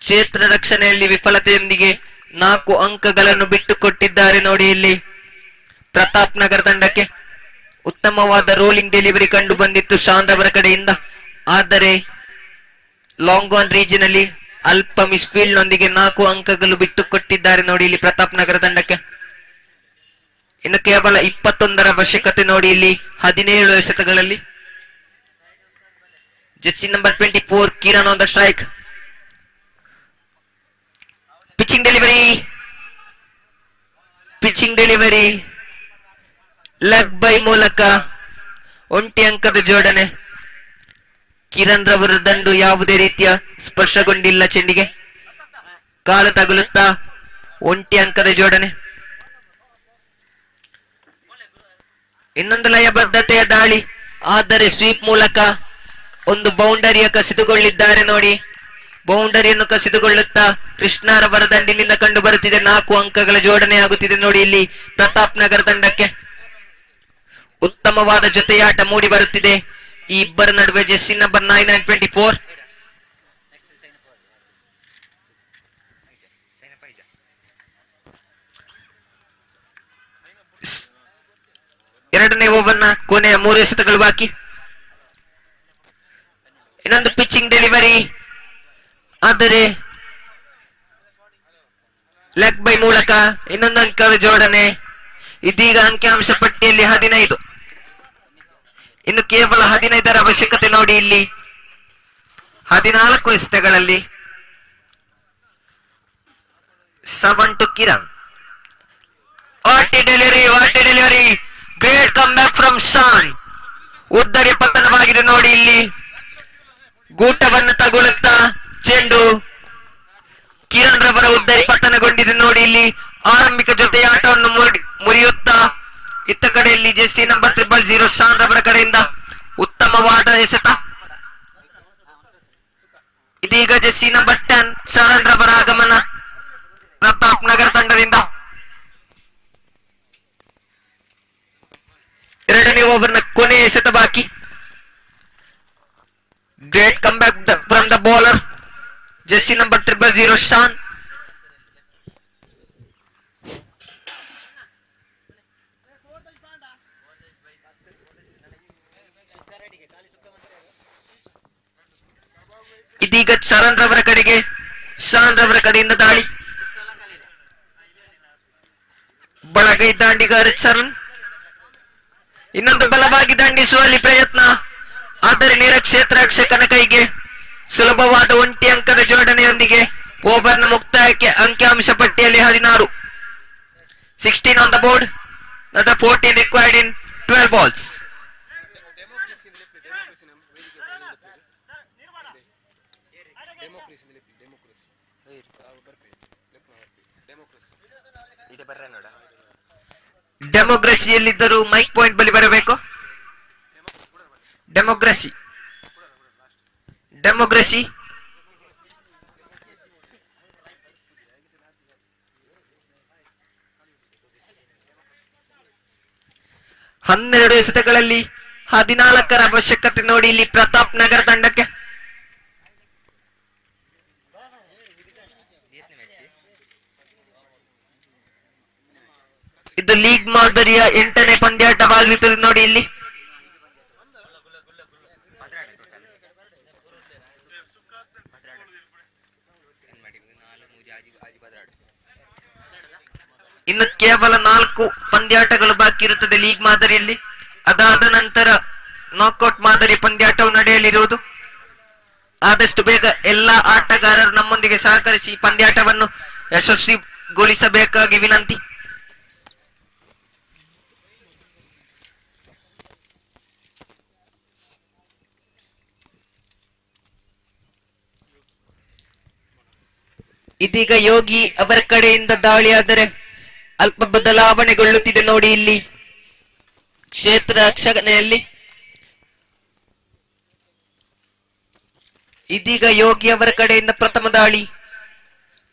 ಕ್ಷೇತ್ರ ರಕ್ಷಣೆಯಲ್ಲಿ ವಿಫಲತೆಯೊಂದಿಗೆ 4 ಅಂಕಗಳನ್ನು ಬಿಟ್ಟುಕೊಟ್ಟಿದ್ದಾರೆ ನೋಡಿ ಇಲ್ಲಿ ಪ್ರತಾಪ್ ನಗರ ತಂಡಕ್ಕೆ. ಉತ್ತಮವಾದ ರೋಲಿಂಗ್ ಡೆಲಿವರಿ ಕಂಡು ಬಂದಿತ್ತು ಶಾಂತ್ ಅವರ ಕಡೆಯಿಂದ, ಆದರೆ ಲಾಂಗ್ ಆನ್ ರೀಜನ್ ಅಲ್ಲಿ ಅಲ್ಪ ಮಿಸ್ಫೀಲ್ಡ್ ನೊಂದಿಗೆ 4 ಅಂಕಗಳು ಬಿಟ್ಟುಕೊಟ್ಟಿದ್ದಾರೆ ನೋಡಿ ಇಲ್ಲಿ ಪ್ರತಾಪ್ ನಗರ ತಂಡಕ್ಕೆ. ಇನ್ನು ಕೇವಲ 21ರ ಅವಶ್ಯಕತೆ ನೋಡಿ ಇಲ್ಲಿ 17 ಎಸೆತಗಳಲ್ಲಿ. Jersey number 24 Kiran on the strike. Pitching delivery leg bye ಮೂಲಕ 1 ಅಂಕದ ಜೋಡಣೆ. ಕಿರಣ್ ರವರ ದಂಡು ಯಾವುದೇ ರೀತಿಯ ಸ್ಪರ್ಶಗೊಂಡಿಲ್ಲ ಚೆಂಡಿಗೆ, ಕಾಲು ತಗುಲುತ್ತಾ 1 ಅಂಕದ ಜೋಡಣೆ. ಇನ್ನೊಂದು ಲಯಬದ್ಧತೆಯ ದಾಳಿ, ಆದರೆ ಸ್ವೀಪ್ ಮೂಲಕ ಒಂದು ಬೌಂಡರಿಯ ಕಸಿದುಕೊಳ್ಳಿದ್ದಾರೆ ನೋಡಿ. ಬೌಂಡರಿಯನ್ನು ಕಸಿದುಕೊಳ್ಳುತ್ತಾ ಕೃಷ್ಣರವರ ದಂಡಿನಿಂದ ಕಂಡು ಬರುತ್ತಿದೆ 4 ಅಂಕಗಳ ಜೋಡಣೆ ಆಗುತ್ತಿದೆ ನೋಡಿ ಇಲ್ಲಿ ಪ್ರತಾಪ್ ನಗರ ತಂಡಕ್ಕೆ. ಉತ್ತಮವಾದ ಜೊತೆಯಾಟ ಮೂಡಿ ಬರುತ್ತಿದೆ ಈ ಇಬ್ಬರ ನಡುವೆ. Jersey number 9 and 24. ಎರಡನೇ ಓವರ್ನ ಕೊನೆಯ 3 ಎಸೆತಗಳು ಬಾಕಿ. ಇನ್ನೊಂದು ಪಿಚಿಂಗ್ ಡೆಲಿವರಿ, ಆದರೆ ಲೆಗ್ ಬೈ ಮೂಲಕ ಇನ್ನೊಂದು ಅಂಕದ ಜೋಡಣೆ. ಇದೀಗ ಅಂಕಿಅಂಶ ಪಟ್ಟಿಯಲ್ಲಿ 15. ಇನ್ನು ಕೇವಲ 15ರ ಅವಶ್ಯಕತೆ ನೋಡಿ ಇಲ್ಲಿ 14 ಎಸೆತಗಳಲ್ಲಿ 7 to Kiran. What delivery, great come back from Shan. ಉದ್ದರಿ ಪತನವಾಗಿದೆ ನೋಡಿ ಇಲ್ಲಿ. ಗೂಟವನ್ನು ತಗುಲುತ್ತಾ ಚೆಂಡು ಕಿರಣ್ ರವರ ಉದ್ದರಿ ಪತನಗೊಂಡಿದೆ ನೋಡಿ ಇಲ್ಲಿ. ಆರಂಭಿಕ ಜೊತೆಯಾಟವನ್ನು ಮುರಿಯುತ್ತಾ ಇತ್ತ ಕಡೆಯಲ್ಲಿ ಜೆರ್ಸಿ ನಂಬರ್ 000 ಶಾನ್ ರವರ ಕಡೆಯಿಂದ ಉತ್ತಮವಾದ ಎಸೆತ. ಇದೀಗ ಜೆರ್ಸಿ ನಂಬರ್ 10 ಶರಣ್ ರವರ ಆಗಮನ ಪ್ರತಾಪ್ ನಗರ ತಂಡದಿಂದ. ಎರಡನೇ ಓವರ್ನ ಕೊನೆಯ ಎಸೆತ ಬಾಕಿ. Great come back from the bowler Jersey number 000 ಶಾನ್. ಇದೀಗ ಶರಣ್ ರವರ ಕಡೆಗೆ ಶಾನ್ ರವರ ಕಡೆಯಿಂದ ದಾಳಿ. ಬಳಗೈ ದಾಂಡಿಗಾರ ಶರಣ್ ಇನ್ನೊಂದು ಬಲವಾಗಿ ದಂಡಿಸುವಲ್ಲಿ ಪ್ರಯತ್ನ, ಆದರೆ ನೇರ ಕ್ಷೇತ್ರ ರಕ್ಷಕನ ಕೈಗೆ ಸುಲಭವಾದ 1 ಅಂಕದ ಜೋಡಣೆಯೊಂದಿಗೆ ಓವರ್ನ ಮುಕ್ತಾಯಕ್ಕೆ ಅಂಕಿಅಂಶ ಪಟ್ಟಿಯಲ್ಲಿ 16. 16 on the board. Another 14 required in 12 balls. ಡೆಮೋಕ್ರಸಿಯಲ್ಲಿದ್ದರೂ ಮೈಕ್ ಪಾಯಿಂಟ್ ಬಳಿ ಬರಬೇಕು. ಡೆಮೋಕ್ರಸಿ ಡೆಮೋಕ್ರಸಿ ಹನ್ನೆರಡು ಎಸೆತಗಳಲ್ಲಿ 14ರ ಅವಶ್ಯಕತೆ ನೋಡಿ ಇಲ್ಲಿ ಪ್ರತಾಪ್ ನಗರ ತಂಡಕ್ಕೆ. ಇದು ಲೀಗ್ ಮಾದರಿಯ 8ನೇ ಪಂದ್ಯಾಟವಾಗಿರುತ್ತದೆ ನೋಡಿ ಇಲ್ಲಿ. ಇನ್ನು ಕೇವಲ 4 ಪಂದ್ಯಾಟಗಳು ಬಾಕಿ ಇರುತ್ತದೆ ಲೀಗ್ ಮಾದರಿಯಲ್ಲಿ. ಅದಾದ ನಂತರ ನಾಕ್ಔಟ್ ಮಾದರಿ ಪಂದ್ಯಾಟವು ನಡೆಯಲಿರುವುದು. ಆದಷ್ಟು ಬೇಗ ಎಲ್ಲಾ ಆಟಗಾರರು ನಮ್ಮೊಂದಿಗೆ ಸಹಕರಿಸಿ ಪಂದ್ಯಾಟವನ್ನು ಯಶಸ್ವಿಗೊಳಿಸಬೇಕಾಗಿ ವಿನಂತಿ. ಇದೀಗ ಯೋಗಿ ಅವರ ಕಡೆಯಿಂದ ದಾಳಿಯಾದರೆ ಅಲ್ಪ ಬದಲಾವಣೆಗೊಳ್ಳುತ್ತಿದೆ ನೋಡಿ ಇಲ್ಲಿ ಕ್ಷೇತ್ರ ರಕ್ಷಣೆಯಲ್ಲಿ. ಇದೀಗ ಯೋಗಿ ಅವರ ಕಡೆಯಿಂದ ಪ್ರಥಮ ದಾಳಿ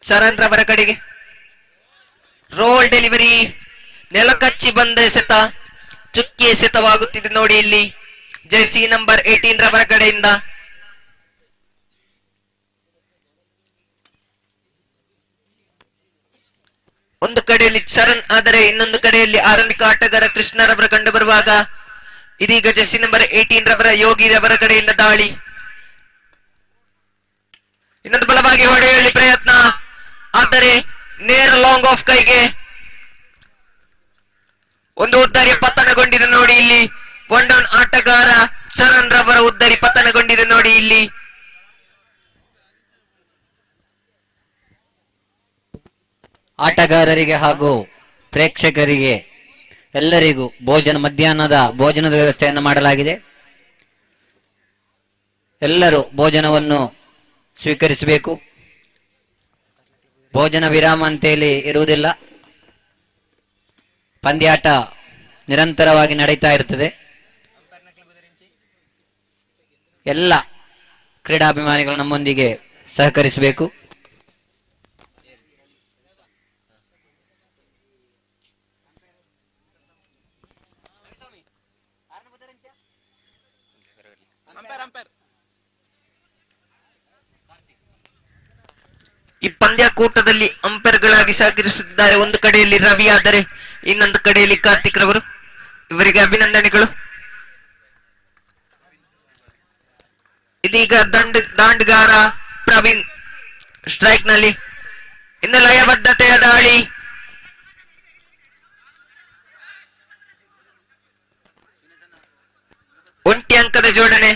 ಚರಣ್ ರವರ ಕಡೆಗೆ. ರೋಲ್ ಡೆಲಿವರಿ, ನೆಲಕಚ್ಚಿ ಬಂದ ಎಸೆತ, ಚುಕ್ಕಿ ಎಸೆತವಾಗುತ್ತಿದೆ ನೋಡಿ ಇಲ್ಲಿ ಜೆರ್ಸಿ ನಂಬರ್ 18 ರವರ ಕಡೆಯಿಂದ. ಒಂದು ಕಡೆಯಲ್ಲಿ ಚರಣ್ ಆದರೆ ಇನ್ನೊಂದು ಕಡೆಯಲ್ಲಿ ಆರಂಭಿಕ ಆಟಗಾರ ಕೃಷ್ಣರವರ ಕಂಡು ಬರುವಾಗ ಇದೀಗ ಜೆರ್ಸಿ ನಂಬರ್ 18 ರವರ ಯೋಗಿ ರವರ ಕಡೆಯಿಂದ ದಾಳಿ. ಇನ್ನೊಂದು ಬಲವಾಗಿ ಹೊಡೆಯಲಿ ಪ್ರಯತ್ನ, ಆದರೆ ನೇರ ಲಾಂಗ್ ಆಫ್ ಕೈಗೆ ಒಂದು ಉದ್ದರಿ ಪತನಗೊಂಡಿದೆ ನೋಡಿ ಇಲ್ಲಿ. ಒನ್ ಡೌನ್ ಆಟಗಾರ ಚರಣ್ ರವರ ಉದ್ದರಿ ಪತನಗೊಂಡಿದೆ ನೋಡಿ ಇಲ್ಲಿ. ಆಟಗಾರರಿಗೆ ಹಾಗೂ ಪ್ರೇಕ್ಷಕರಿಗೆ ಎಲ್ಲರಿಗೂ ಮಧ್ಯಾಹ್ನದ ಭೋಜನದ ವ್ಯವಸ್ಥೆಯನ್ನು ಮಾಡಲಾಗಿದೆ. ಎಲ್ಲರೂ ಭೋಜನವನ್ನು ಸ್ವೀಕರಿಸಬೇಕು. ಭೋಜನ ವಿರಾಮ ಅಂತೇಳಿ ಇರುವುದಿಲ್ಲ. ಪಂದ್ಯಾಟ ನಿರಂತರವಾಗಿ ನಡೀತಾ ಇರ್ತದೆ. ಎಲ್ಲ ಕ್ರೀಡಾಭಿಮಾನಿಗಳು ನಮ್ಮೊಂದಿಗೆ ಸಹಕರಿಸಬೇಕು. ಈ ಪಂದ್ಯಾಕೂಟದಲ್ಲಿ ಅಂಪೈರ್ಗಳಾಗಿ ಸಹಕರಿಸುತ್ತಿದ್ದಾರೆ. ಒಂದು ಕಡೆಯಲ್ಲಿ ರವಿ ಆದರೆ ಇನ್ನೊಂದು ಕಡೆಯಲ್ಲಿ ಕಾರ್ತಿಕ್ ರವರು. ಇವರಿಗೆ ಅಭಿನಂದನೆಗಳು. ಇದೀಗ ದಾಂಡ್ಗಾರ ಪ್ರವೀಣ್ ಸ್ಟ್ರೈಕ್ ನಲ್ಲಿ. ಇನ್ನು ಲಯಬದ್ಧತೆಯ ದಾಳಿ, ಒಂಟಿ ಅಂಕದ ಜೋಡಣೆ.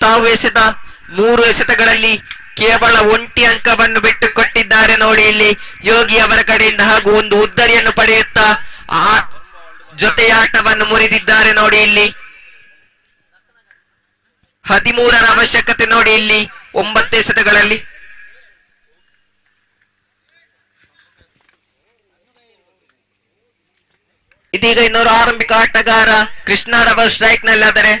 ತಾವು ಎಸೆದ 3 ಎಸೆತಗಳಲ್ಲಿ ಕೇವಲ ಒಂಟಿ ಅಂಕವನ್ನು ಬಿಟ್ಟು ಕೊಟ್ಟಿದ್ದಾರೆ ನೋಡಿ ಇಲ್ಲಿ ಯೋಗಿ ಅವರ ಕಡೆಯಿಂದ, ಹಾಗೂ ಒಂದು ಉದ್ದರಿಯನ್ನು ಪಡೆಯುತ್ತಾ ಆ ಜೊತೆಯಾಟವನ್ನು ಮುರಿದಿದ್ದಾರೆ ನೋಡಿ ಇಲ್ಲಿ. 13ರ ಅವಶ್ಯಕತೆ ನೋಡಿ ಇಲ್ಲಿ 9 ಎಸೆತಗಳಲ್ಲಿ. ಇದೀಗ ಇನ್ನೊಂದು ಆರಂಭಿಕ ಆಟಗಾರ ಕೃಷ್ಣರವರ ಸ್ಟ್ರೈಕ್ ನಲ್ಲಾದರೆ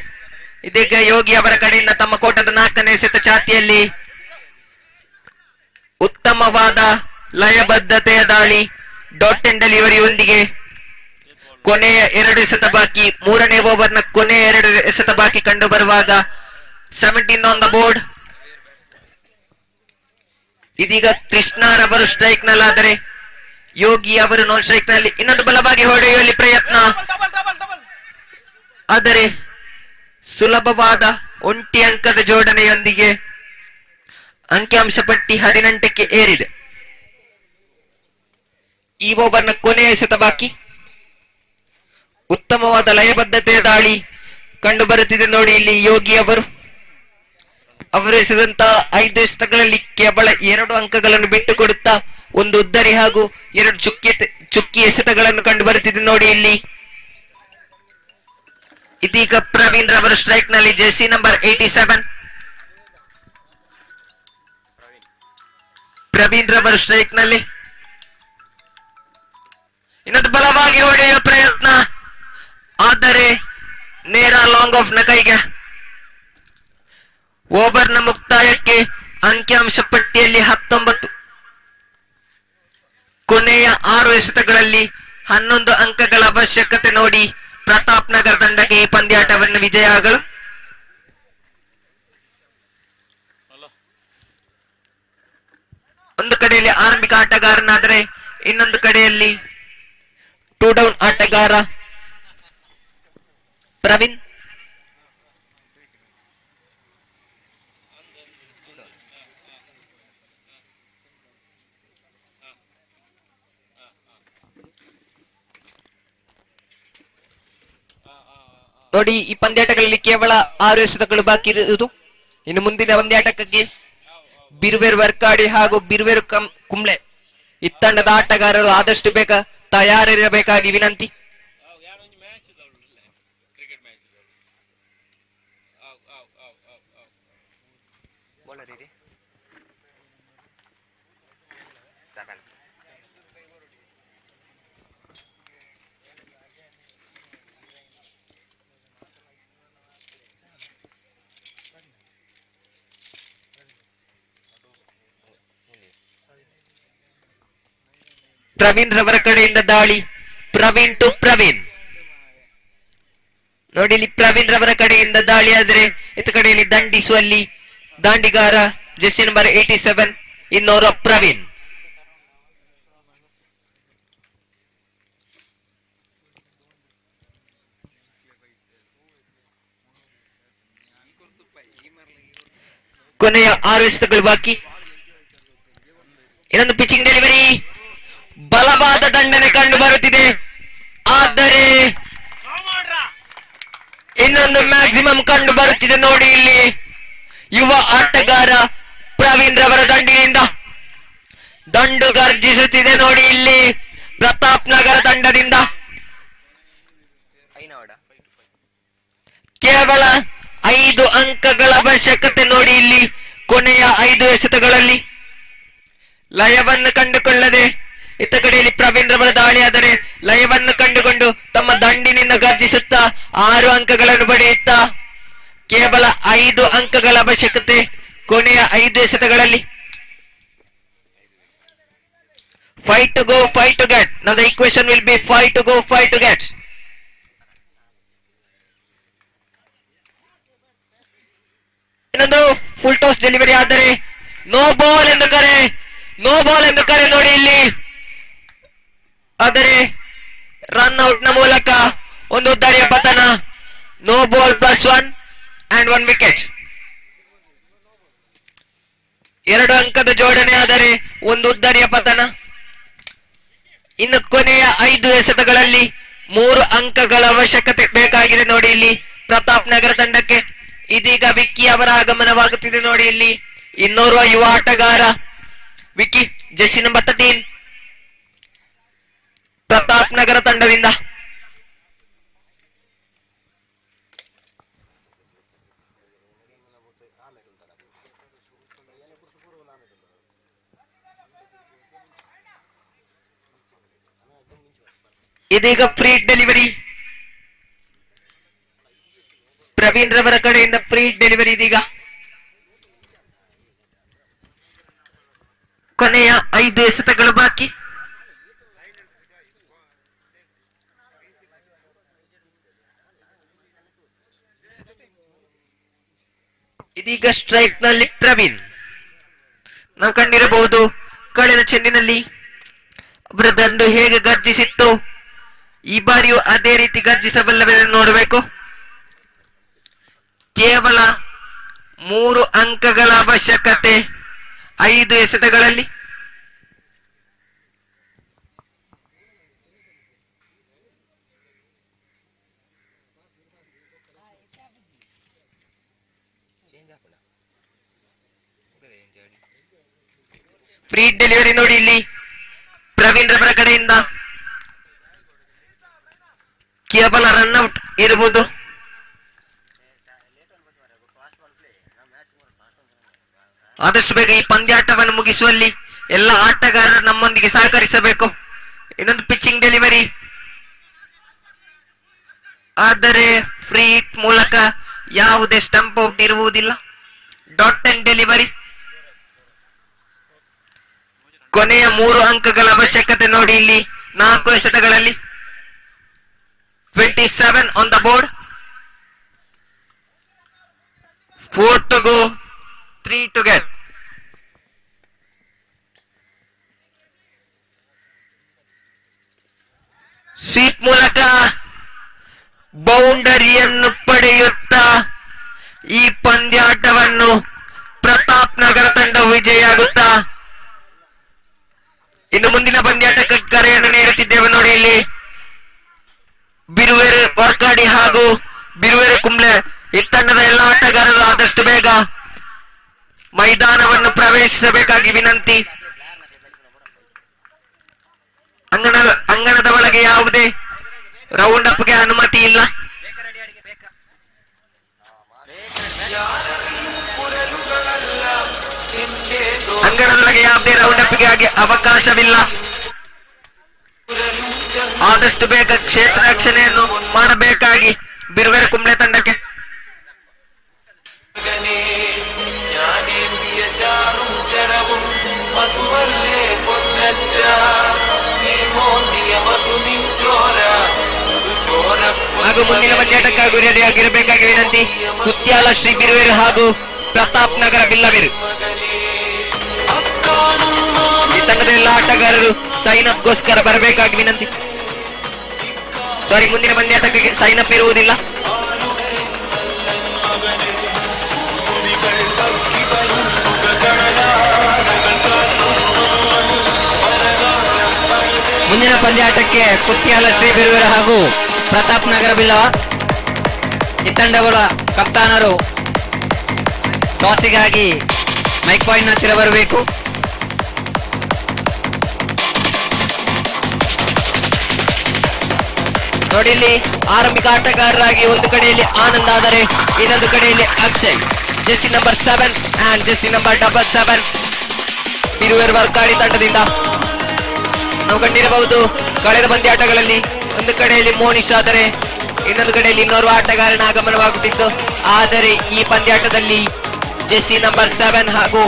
ಇದೀಗ ಯೋಗಿ ಅವರ ಕಡೆಯಿಂದ ತಮ್ಮ ಕೋಟದ 4ನೇ ಎಸೆತ ಚಾತಿಯಲ್ಲಿ ಉತ್ತಮವಾದ ಲಯಬದ್ಧತೆಯ ದಾಳಿ, ಡಾಟ್ ಅಂಡ್ ಡೆಲಿವರಿಯೊಂದಿಗೆ ಕೊನೆಯ 2 ಎಸೆತ ಬಾಕಿ, 3ನೇ ಓವರ್ನ ಕೊನೆಯ 2 ಎಸೆತ ಬಾಕಿ ಕಂಡು ಬರುವಾಗ 17 ಆನ್ ದ ಬೋರ್ಡ್. ಇದೀಗ ಕೃಷ್ಣರವರು ಸ್ಟ್ರೈಕ್ ನಲ್ಲಾದರೆ ಯೋಗಿ ಅವರು ನಾನ್ ಸ್ಟ್ರೈಕ್ ನಲ್ಲಿ. ಇನ್ನೊಂದು ಬಲವಾಗಿ ಹೊಡೆಯುವಲ್ಲಿ ಪ್ರಯತ್ನ, ಆದರೆ ಸುಲಭವಾದ ಒಂಟಿ ಅಂಕದ ಜೋಡಣೆಯೊಂದಿಗೆ ಅಂಕಿಅಂಶ ಪಟ್ಟಿ 18ಕ್ಕೆ ಏರಿದೆ. ಈ ಓವರ್ನ ಕೊನೆಯ ಎಸೆತ ಬಾಕಿ. ಉತ್ತಮವಾದ ಲಯಬದ್ಧತೆಯ ದಾಳಿ ಕಂಡು ಬರುತ್ತಿದೆ ನೋಡಿ ಇಲ್ಲಿ ಯೋಗಿ ಅವರು. ಅವರು ಎಸೆದಂತಹ 5 ಎಸೆತಗಳಲ್ಲಿ ಕೇವಲ 2 ಅಂಕಗಳನ್ನು ಬಿಟ್ಟು ಕೊಡುತ್ತಾ ಒಂದು ಉದ್ದರಿ ಹಾಗೂ 2 ಚುಕ್ಕಿ ಎಸೆತಗಳನ್ನು ಕಂಡು ಬರುತ್ತಿದೆ ನೋಡಿ ಇಲ್ಲಿ. ಇದೀಗ ಪ್ರವೀಣ್ ರವರು ಸ್ಟ್ರೈಕ್ ನಲ್ಲಿ ಜೆರ್ಸಿ ನಂಬರ್ 87 ಪ್ರವೀಣ್ ರವರು ಸ್ಟ್ರೈಕ್ ನಲ್ಲಿ. ಇನ್ನೊಂದು ಬಲವಾಗಿ ಹೊಡೆಯುವ ಪ್ರಯತ್ನ, ಆದರೆ ನೇರ ಲಾಂಗ್ ಆಫ್ ನ ಕೈಗೆ. ಓವರ್ ನ ಮುಕ್ತಾಯಕ್ಕೆ ಅಂಕಿಅಂಶ ಪಟ್ಟಿಯಲ್ಲಿ 19. ಕೊನೆಯ 6 ಎಸೆತಗಳಲ್ಲಿ 11 ಅಂಕಗಳ ಅವಶ್ಯಕತೆ ನೋಡಿ ಪ್ರತಾಪ್ ನಗರ ತಂಡಕ್ಕೆ ಈ ಪಂದ್ಯಾಟವನ್ನು ವಿಜಯ ಆಗಲು. ಒಂದು ಕಡೆಯಲ್ಲಿ ಆರಂಭಿಕ ಆಟಗಾರನಾದರೆ ಇನ್ನೊಂದು ಕಡೆಯಲ್ಲಿ 2 ಡೌನ್ ಆಟಗಾರ ಪ್ರವೀಣ್. ನೋಡಿ, ಈ ಪಂದ್ಯಾಟಗಳಲ್ಲಿ ಕೇವಲ 6 ಎಸೆತಗಳು ಬಾಕಿ ಇರುವುದು. ಇನ್ನು ಮುಂದಿನ ಪಂದ್ಯಾಟಕ್ಕೆ ಬಿರುವೇರು ವರ್ಕಾಡಿ ಹಾಗೂ ಬಿರುವೇರು ಕುಂಬ್ಳೆ ಈ ತಂಡದ ಆಟಗಾರರು ಆದಷ್ಟು ಬೇಗ ತಯಾರಿರಬೇಕಾಗಿ ವಿನಂತಿ. ಪ್ರವೀಣ್ ರವರ ಕಡೆಯಿಂದ ದಾಳಿ. ಪ್ರವೀಣ್ ಟು ಪ್ರವೀಣ್. ನೋಡಿ, ಇಲ್ಲಿ ಪ್ರವೀಣ್ ರವರ ಕಡೆಯಿಂದ ದಾಳಿ ಆದ್ರೆ ಇತ್ತ ಕಡೆಯಲ್ಲಿ ದಂಡಿಸುವಲ್ಲಿ ದಾಂಡಿಗಾರ ಜೆರ್ಸಿ ನಂಬರ್ 87 ಇನ್ನೋರ ಪ್ರವೀಣ್. ಕೊನೆಯ 6 ಎಸೆತಗಳು ಬಾಕಿ. ಇನ್ನೊಂದು ಪಿಚಿಂಗ್ ಡೆಲಿವರಿ, ಬಲವಾದ ದಂಡನೆ ಕಂಡು ಬರುತ್ತಿದೆ, ಆದರೆ ಇನ್ನೊಂದು ಮ್ಯಾಕ್ಸಿಮಮ್ ಕಂಡು ಬರುತ್ತಿದೆ ನೋಡಿ ಇಲ್ಲಿ. ಯುವ ಆಟಗಾರ ಪ್ರವೀಣ್ ರವರ ದಂಡಿನಿಂದ ದಂಡು ಗರ್ಜಿಸುತ್ತಿದೆ ನೋಡಿ ಇಲ್ಲಿ ಪ್ರತಾಪ್ ನಗರ ತಂಡದಿಂದ. ಕೇವಲ 5 ಅಂಕಗಳ ಅವಶ್ಯಕತೆ ನೋಡಿ ಇಲ್ಲಿ. ಕೊನೆಯ 5 ಎಸೆತಗಳಲ್ಲಿ ಲಯವನ್ನು ಕಂಡುಕೊಳ್ಳದೆ ಇತ್ತ ಕಡೆಯಲ್ಲಿ ಪ್ರವೀಣ್ ರವರ ದಾಳಿ, ಆದರೆ ಲಯವನ್ನು ಕಂಡುಕೊಂಡು ತಮ್ಮ ದಂಡಿನಿಂದ ಗರ್ಜಿಸುತ್ತಾ 6 ಅಂಕಗಳನ್ನು ಪಡೆಯುತ್ತಾ ಕೇವಲ 5 ಅಂಕಗಳ ಅವಶ್ಯಕತೆ ಕೊನೆಯ 5 ಎಸೆತಗಳಲ್ಲಿ. Fight to go, fight to get. Now the equation will be fight to go, fight to get. ಇನ್ನೊಂದು ಫುಲ್ ಟಾಸ್ ಡೆಲಿವರಿ, ಆದರೆ ನೋ ಬಾಲ್ ಎಂದು ಕರೆ ನೋಡಿ ಇಲ್ಲಿ. ಆದರೆ ರನ್ ಔಟ್ ನ ಮೂಲಕ ಒಂದು ಉದ್ದಾರಿಯ ಪತನ. No ball +1 and 1 wicket. 2 ಅಂಕದ ಜೋಡಣೆ, ಆದರೆ ಒಂದು ಉದ್ದಾರಿಯ ಪತನ. ಇನ್ನು ಕೊನೆಯ 5 ಎಸೆತಗಳಲ್ಲಿ 3 ಅಂಕಗಳ ಅವಶ್ಯಕತೆ ಬೇಕಾಗಿದೆ ನೋಡಿ ಇಲ್ಲಿ ಪ್ರತಾಪ್ ನಗರ ತಂಡಕ್ಕೆ. ಇದೀಗ ವಿಕ್ಕಿ ಅವರ ಆಗಮನವಾಗುತ್ತಿದೆ ನೋಡಿ ಇಲ್ಲಿ. ಇನ್ನೋರ್ವ ಯುವ ಆಟಗಾರ ವಿಕ್ಕಿ, ಜೆರ್ಸಿ ನಂಬರ್ 13 ಪ್ರತಾಪ್ ನಗರ ತಂಡದಿಂದ. ಇದೀಗ ಫ್ರೀ ಡೆಲಿವರಿ, ಪ್ರವೀಣ್ ರವರ ಕಡೆಯಿಂದ ಫ್ರೀ ಡೆಲಿವರಿ. ಇದೀಗ ಕೊನೆಯ 5 ಎಸೆತಗಳು ಬಾಕಿ. ಇದೀಗ ಸ್ಟ್ರೈಕ್ ನಲ್ಲಿ ಪ್ರವೀಣ್. ನಾವು ಕಂಡಿರಬಹುದು ಕಳೆದ ಚೆಂಡಿನಲ್ಲಿ ಅವರ ದಂಡು ಹೇಗೆ ಗರ್ಜಿಸಿತ್ತು, ಈ ಬಾರಿಯೂ ಅದೇ ರೀತಿ ಗರ್ಜಿಸಬಲ್ಲವೆಂದು ನೋಡಬೇಕು. ಕೇವಲ 3 ಅಂಕಗಳ ಅವಶ್ಯಕತೆ 5 ಎಸೆತಗಳಲ್ಲಿ. ಫ್ರೀ ಡೆಲಿವರಿ ನೋಡಿ ಇಲ್ಲಿ ಪ್ರವೀಣ್ ರವರ ಕಡೆಯಿಂದ ಕೇವಲ ರನ್ಔಟ್ ಇರಬಹುದು. ಆದಷ್ಟು ಬೇಗ ಈ ಪಂದ್ಯಾಟವನ್ನು ಮುಗಿಸುವಲ್ಲಿ ಎಲ್ಲ ಆಟಗಾರರು ನಮ್ಮೊಂದಿಗೆ ಸಹಕರಿಸಬೇಕು. ಇನ್ನೊಂದು ಪಿಚ್ಚಿಂಗ್ ಡೆಲಿವರಿ, ಆದರೆ ಫ್ರೀ ಹಿಟ್ ಮೂಲಕ ಯಾವುದೇ ಸ್ಟಂಪ್ ಔಟ್ ಇರುವುದಿಲ್ಲ. Dot and delivery. ಕೊನೆಯ 3 ಅಂಕಗಳ ಅವಶ್ಯಕತೆ ನೋಡಿ ಇಲ್ಲಿ 4 ಎಸೆತಗಳಲ್ಲಿ. 27 on the board. 4 to go, 3 to get. Sweep ಮೂಲಕ ಬೌಂಡರಿಯನ್ನು ಪಡೆಯುತ್ತಾ ಈ ಪಂದ್ಯಾಟವನ್ನು ಪ್ರತಾಪ್ ನಗರ ತಂಡ ವಿಜಯಾಗುತ್ತಾ ಇನ್ನು ಮುಂದಿನ ಪಂದ್ಯಾಟಕ್ಕೆ ಕರೆಯನ್ನು ನೀಡುತ್ತಿದ್ದೇವೆ ನೋಡಿ ಇಲ್ಲಿ. ಬಿರುವೇರು ವರ್ಕಾಡಿ ಹಾಗೂ ಬಿರುವೇರು ಕುಂಬ್ಳೆ ಈ ತಂಡದ ಎಲ್ಲ ಆಟಗಾರರು ಆದಷ್ಟು ಬೇಗ ಮೈದಾನವನ್ನು ಪ್ರವೇಶಿಸಬೇಕಾಗಿ ವಿನಂತಿ. ಅಂಗಣದ ಒಳಗೆ ಯಾವುದೇ ರೌಂಡ್ ಅಪ್ಗೆ ಅನುಮತಿ ಇಲ್ಲ. ಅಂಗಣದೊಳಗೆ ಯಾವುದೇ ರೌಂಡ್ ಅಪ್ಗೆ ಅವಕಾಶವಿಲ್ಲ. ಆದಷ್ಟು ಬೇಗ ಕ್ಷೇತ್ರ ರಕ್ಷಣೆಯನ್ನು ಮಾಡಬೇಕಾಗಿ ಬಿರುವೇರು ಕುಂಬ್ಳೆ ತಂಡಕ್ಕೆ. ಹಾಗೂ ಮುಂದಿನ ಪಂದ್ಯಾಟಕ್ಕಾಗಿ ರೆಡಿಯಾಗಿರಬೇಕಾಗಿ ವಿನಂತಿ. ಕುತ್ಯಾಲ ಶ್ರೀ ಬಿರುವೇರು ಹಾಗೂ ಪ್ರತಾಪ್ ನಗರ ಬಿಲ್ಲವೀರು ಈ ತಂಡದ ಎಲ್ಲ ಆಟಗಾರರು ಸೈನ್ ಅಪ್ ಗೋಸ್ಕರ ಬರಬೇಕಾಗಿ ವಿನಂತಿ. ಸಾರಿ, ಮುಂದಿನ ಪಂದ್ಯಾಟಕ್ಕೆ ಸೈನ್ ಅಪ್ ಇರುವುದಿಲ್ಲ. ಮುಂದಿನ ಪಂದ್ಯಾಟಕ್ಕೆ ಕುತ್ಯಾಲ ಶ್ರೀ ಬಿರುವೇರು ಹಾಗೂ ಪ್ರತಾಪ್ ನಗರ ಬಿಲ್ಲವ ಈ ತಂಡಗಳ ಕಪ್ತಾನರು ಟಾಸಿಗಾಗಿ ಮೈಕ್ ಪಾಯಿಂಟ್ ಹತ್ತಿರ ಬರಬೇಕು. ನೋಡಿ ಇಲ್ಲಿ ಆರಂಭಿಕ ಆಟಗಾರರಾಗಿ ಒಂದು ಕಡೆಯಲ್ಲಿ ಆನಂದ್ ಆದರೆ ಇನ್ನೊಂದು ಕಡೆಯಲ್ಲಿ Akshay. Jersey number 7 and jersey number 77 Biruveru Varkadi ತಂಡದಿಂದ ನಾವು ಕಂಡಿರಬಹುದು. ಕಳೆದ ಪಂದ್ಯಾಟಗಳಲ್ಲಿ ಒಂದು ಕಡೆಯಲ್ಲಿ ಮೋನಿಶ್ ಆದರೆ ಇನ್ನೊಂದು ಕಡೆಯಲ್ಲಿ ಇನ್ನೋರ್ವ ಆಟಗಾರನ ಆಗಮನವಾಗುತ್ತಿತ್ತು. ಆದರೆ ಈ ಪಂದ್ಯಾಟದಲ್ಲಿ ಜೆರ್ಸಿ ನಂಬರ್ 7 ಹಾಗೂ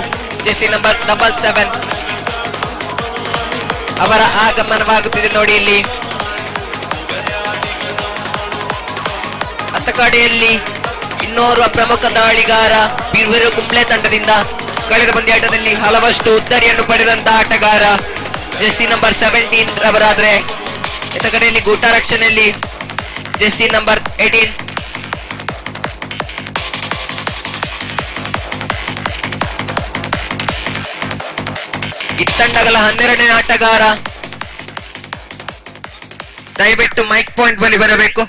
ಜೆರ್ಸಿ ನಂಬರ್ 77 ಅವರ ಆಗಮನವಾಗುತ್ತಿದೆ ನೋಡಿ ಇಲ್ಲಿ. ಅತ್ತ ಕಡೆಯಲ್ಲಿ ಇನ್ನೋರ್ವ ಪ್ರಮುಖ ದಾಳಿಗಾರ ಬಿರುವೇರು ಕುಂಬ್ಳೆ ತಂಡದಿಂದ ಕಳೆದ ಪಂದ್ಯಾಟದಲ್ಲಿ ಹಲವಷ್ಟು ಉತ್ತರಿಯನ್ನು ಪಡೆದಂತಹ ಆಟಗಾರ ಜೆರ್ಸಿ ನಂಬರ್ 17 ರವರಾದ್ರೆ ಇತ್ತ ಕಡೆಯಲ್ಲಿ ಗೂಟ ರಕ್ಷಣೆಯಲ್ಲಿ ಜೆರ್ಸಿ ನಂಬರ್ 18 ಈ ತಂಡಗಳ 12ನೇ ಆಟಗಾರ ದಯವಿಟ್ಟು ಮೈಕ್ ಪಾಯಿಂಟ್ ಬಳಿ ಬರಬೇಕು.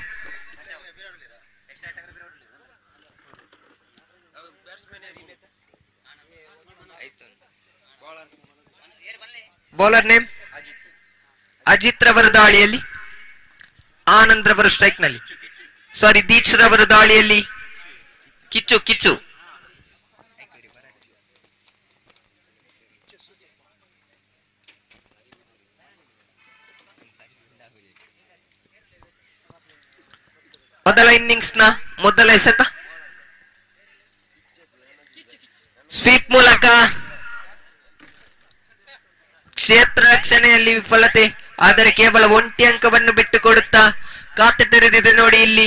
ಬೌಲರ್ ನೇಮ್ ಅಜಿತ್ ರವರ ದಾಳಿಯಲ್ಲಿ, ಆನಂದ್ ರವರ ಸ್ಟ್ರೈಕ್ ನಲ್ಲಿ, ಸಾರಿ ದೀಕ್ಷ ರವರ ದಾಳಿಯಲ್ಲಿ ಕಿಚ್ಚು ಮೊದಲ ಇನ್ನಿಂಗ್ಸ್ ನ ಮೊದಲ ಎಸೆತ ಸ್ವೀಪ್ ಮೂಲಕ ಕ್ಷೇತ್ರ ರಕ್ಷಣೆಯಲ್ಲಿ ವಿಫಲತೆ, ಆದರೆ ಕೇವಲ 1 ಅಂಕವನ್ನು ಬಿಟ್ಟುಕೊಡುತ್ತಾ ಖಾತೆ ತೆರೆದಿದೆ ನೋಡಿ ಇಲ್ಲಿ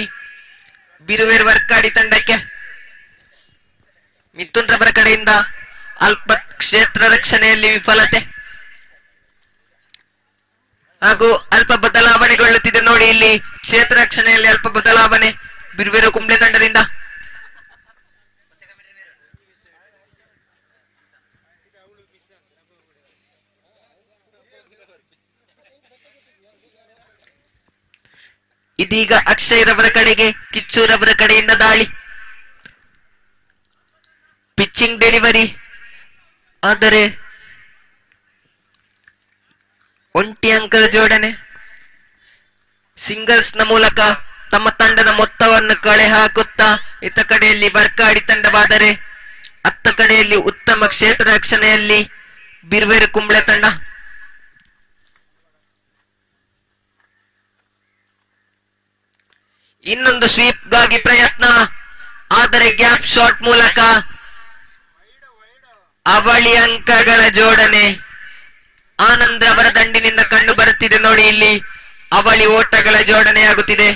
ಬಿರುವೇರು ವರ್ಕಾಡಿ ತಂಡಕ್ಕೆ. ಮಿಥುನ್ ರವರ ಕಡೆಯಿಂದ ಅಲ್ಪ ಕ್ಷೇತ್ರ ರಕ್ಷಣೆಯಲ್ಲಿ ವಿಫಲತೆ ಹಾಗೂ ಅಲ್ಪ ಬದಲಾವಣೆಗೊಳ್ಳುತ್ತಿದೆ ನೋಡಿ ಇಲ್ಲಿ ಕ್ಷೇತ್ರ ರಕ್ಷಣೆಯಲ್ಲಿ ಅಲ್ಪ ಬದಲಾವಣೆ ಬಿರುವೇರು ಕುಂಬ್ಳೆ ತಂಡದಿಂದ. ಇದೀಗ ಅಕ್ಷಯ್ ರವರ ಕಡೆಗೆ ಕಿಚ್ಚು ರವರ ಕಡೆಯಿಂದ ದಾಳಿ. ಪಿಚ್ಚಿಂಗ್ ಡೆಲಿವರಿ, ಆದರೆ ಒಂಟಿ ಅಂಕದ ಜೋಡಣೆ. ಸಿಂಗಲ್ಸ್ ನ ಮೂಲಕ ತಮ್ಮ ತಂಡದ ಮೊತ್ತವನ್ನು ಕಳೆ ಹಾಕುತ್ತಾ ಇತ್ತ ಕಡೆಯಲ್ಲಿ ವರ್ಕಾಡಿ ತಂಡವಾದರೆ ಅತ್ತ ಕಡೆಯಲ್ಲಿ ಉತ್ತಮ ಕ್ಷೇತ್ರ ರಕ್ಷಣೆಯಲ್ಲಿ ಬಿರ್ವೇರು ಕುಂಬ್ಳೆ ತಂಡ. ಇನ್ನೊಂದು ಸ್ವೀಪ್ ಗಾಗಿ ಪ್ರಯತ್ನ, ಆದರೆ ಗ್ಯಾಪ್ ಶಾಟ್ ಮೂಲಕ ಅವಳಿ ಅಂಕಗಳ ಜೋಡಣೆ ಆನಂದ್ ಅವರ ದಂಡಿನಿಂದ ಕಂಡು ಬರುತ್ತಿದೆ. ನೋಡಿ ಇಲ್ಲಿ ಅವಳಿ ಓಟಗಳ ಜೋಡಣೆಯಾಗುತ್ತಿದೆ.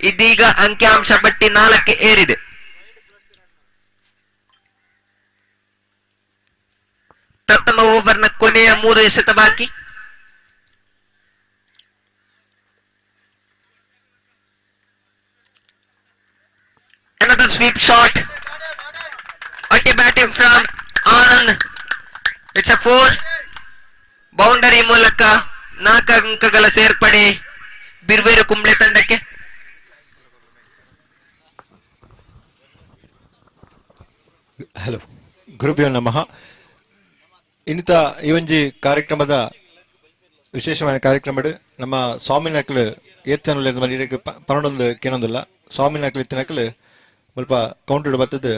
ಇದೀಗ ಅಂಕಿಅಂಶ ಪಟ್ಟಿ 4ಕ್ಕೆ ಏರಿದೆ. ಪ್ರಥಮ ಓವರ್ನ ಕೊನೆಯ 3 ಎಸೆತ ಬಾಕಿ. Another sweep shot. Okay, batting from Anand. It's a 4. Boundary ಮೂಲಕ 4 ಅಂಕಗಳ ಸೇರ್ಪಡೆ ಬಿರ್ವೇರು ಕುಂಬ್ಳೆ ತಂಡಕ್ಕೆ. ಹಲೋ, ಗುರುಭ್ಯೋ ನಮಃ. ಇನ್ನಿತ ಈ ಒಂಜಿ ಕಾರ್ಯಕ್ರಮದ ವಿಶೇಷమైన ಕಾರ್ಯಕ್ರಮ ನಮ್ಮ ಸ್ವಾಮಿ ನಕಲು ಏತ್ತನುಲ್ಲ ಮರಿ ಪನ್ನೊಂದು ಕೇನೊಂದಿಲ್ಲ ಸ್ವಾಮಿ ನಕಲು ಇತ್ತಿನಕಲು ಸ್ವಲ್ಪ ಕೌಂಟರ್ ಬತ್ತದ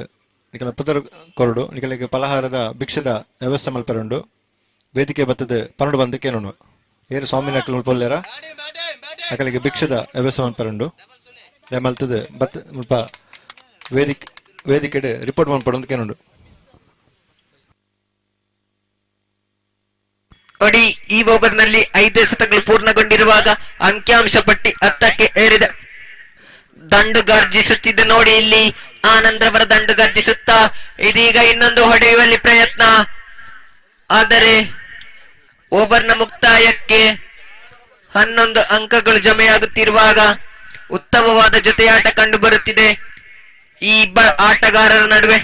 ನಿಕಲ ಪುದರ್ ಕೊರಡು ನಿಕಲಿಗೆ ಫಲಹಾರದ ಭಿಕ್ಷದ ವ್ಯವಸ್ಥೆ ಮಲ್ಪರುಂಡು. ವೇದಿಕೆ ಬತ್ತದ ಪನ್ನೊಂದು ಬಂದು ಕೇನೋನು ಏರು ಸ್ವಾಮಿ ನಕಲು ಮುಲ್ಪೊಲ್ಲೇರ ಅಕಲಿಗೆ ಭಿಕ್ಷದ ವ್ಯವಸ್ಥೆ ಮಲ್ಪರುಂಡು ಮಲ್ತದ ಬತ್ತ ಮುಲ್ಪ ವೇದಿಕೆ ರಿಪೋರ್ಟ್ ಮಲ್ಪಡೊಂದು ಕೇನೋಡು. ಒಡಿ ಈ ಓವರ್ನಲ್ಲಿ 5 ಎಸೆತಗಳು ಪೂರ್ಣಗೊಂಡಿರುವಾಗ ಅಂಕಿಅಂಶ ಪಟ್ಟಿ 10ಕ್ಕೆ ಏರಿದೆ. ದಂಡು ಗರ್ಜಿಸುತ್ತಿದ್ದ ನೋಡಿ ಇಲ್ಲಿ ಆನಂದ್ ರವರ ದಂಡು ಗರ್ಜಿಸುತ್ತಾ ಇದೀಗ ಇನ್ನೊಂದು ಹೊಡೆಯುವಲ್ಲಿ ಪ್ರಯತ್ನ, ಆದರೆ ಓವರ್ನ ಮುಕ್ತಾಯಕ್ಕೆ 11 ಅಂಕಗಳು ಜಮೆಯಾಗುತ್ತಿರುವಾಗ ಉತ್ತಮವಾದ ಜೊತೆಯಾಟ ಕಂಡು ಬರುತ್ತಿದೆ ಈ ಆಟಗಾರರ ನಡುವೆ.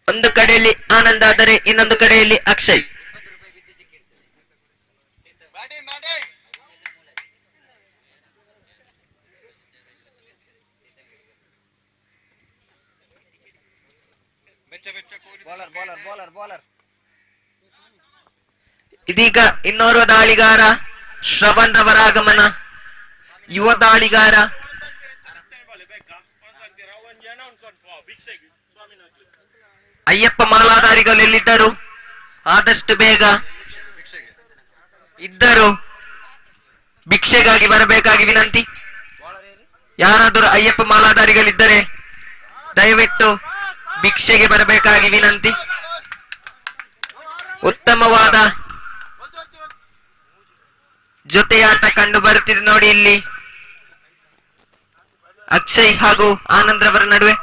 ಒಂದು ಕಡೆಯಲ್ಲಿ ಆನಂದ್ ಆದರೆ ಇನ್ನೊಂದು ಕಡೆಯಲ್ಲಿ ಅಕ್ಷಯ್. ಇದೀಗ ಇನ್ನೋರ್ವ ದಾಳಿಗಾರ ಶ್ರವಣ್ ರವರ ಆಗಮನ. ಯುವ ದಾಳಿಗಾರ ಅಯ್ಯಪ್ಪ ಮಾಲಾಧಾರಿಗಳು ಎಲ್ಲಿದ್ದರು ಆದಷ್ಟು ಬೇಗ ಇದ್ದರು ಭಿಕ್ಷೆಗಾಗಿ ಬರಬೇಕಾಗಿ ವಿನಂತಿ. ಯಾರಾದರೂ ಅಯ್ಯಪ್ಪ ಮಾಲಾಧಾರಿಗಳಿದ್ದರೆ ದಯವಿಟ್ಟು ಭಿಕ್ಷೆಗೆ ಬರಬೇಕಾಗಿ ವಿನಂತಿ. ಉತ್ತಮವಾದ ಜೊತೆಯಾಟ ಕಂಡು ಬರುತ್ತಿದೆ ನೋಡಿ ಇಲ್ಲಿ ಅಕ್ಷಯ್ ಹಾಗೂ ಆನಂದ್ ರವರ ನಡುವೆ.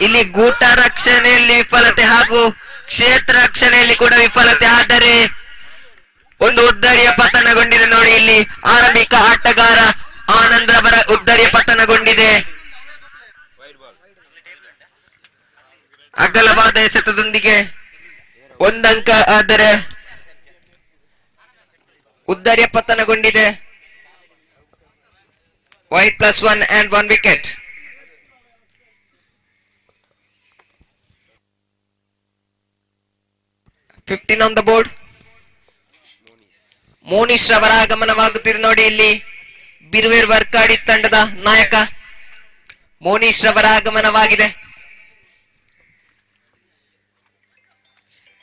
ಇಲ್ಲಿ ಗೂಟ ರಕ್ಷಣೆಯಲ್ಲಿ ವಿಫಲತೆ ಹಾಗೂ ಕ್ಷೇತ್ರ ರಕ್ಷಣೆಯಲ್ಲಿ ಕೂಡ ವಿಫಲತೆ, ಆದರೆ ಒಂದು ಉದ್ದರಿಯ ಪತನಗೊಂಡಿದೆ ನೋಡಿ ಇಲ್ಲಿ ಆರಂಭಿಕ ಆಟಗಾರ ಆನಂದ್ ರವರ ಉದ್ದರಿಯ ಪತನಗೊಂಡಿದೆ. ಅಗಲವಾದ ಎಸೆತದೊಂದಿಗೆ 1 ಅಂಕ, ಆದರೆ ಉದ್ದರಿಯ ಪತನಗೊಂಡಿದೆ. Wide +1 and 1 wicket. on the board. Monish ರವರ ಆಗಮನವಾಗುತ್ತಿದೆ ನೋಡಿ ಇಲ್ಲಿ ಬಿರ್ವೇರ್ ವರ್ಕಾಡಿ ತಂಡದ ನಾಯಕ ಮೋನಿಶ್ ರವರ ಆಗಮನವಾಗಿದೆ.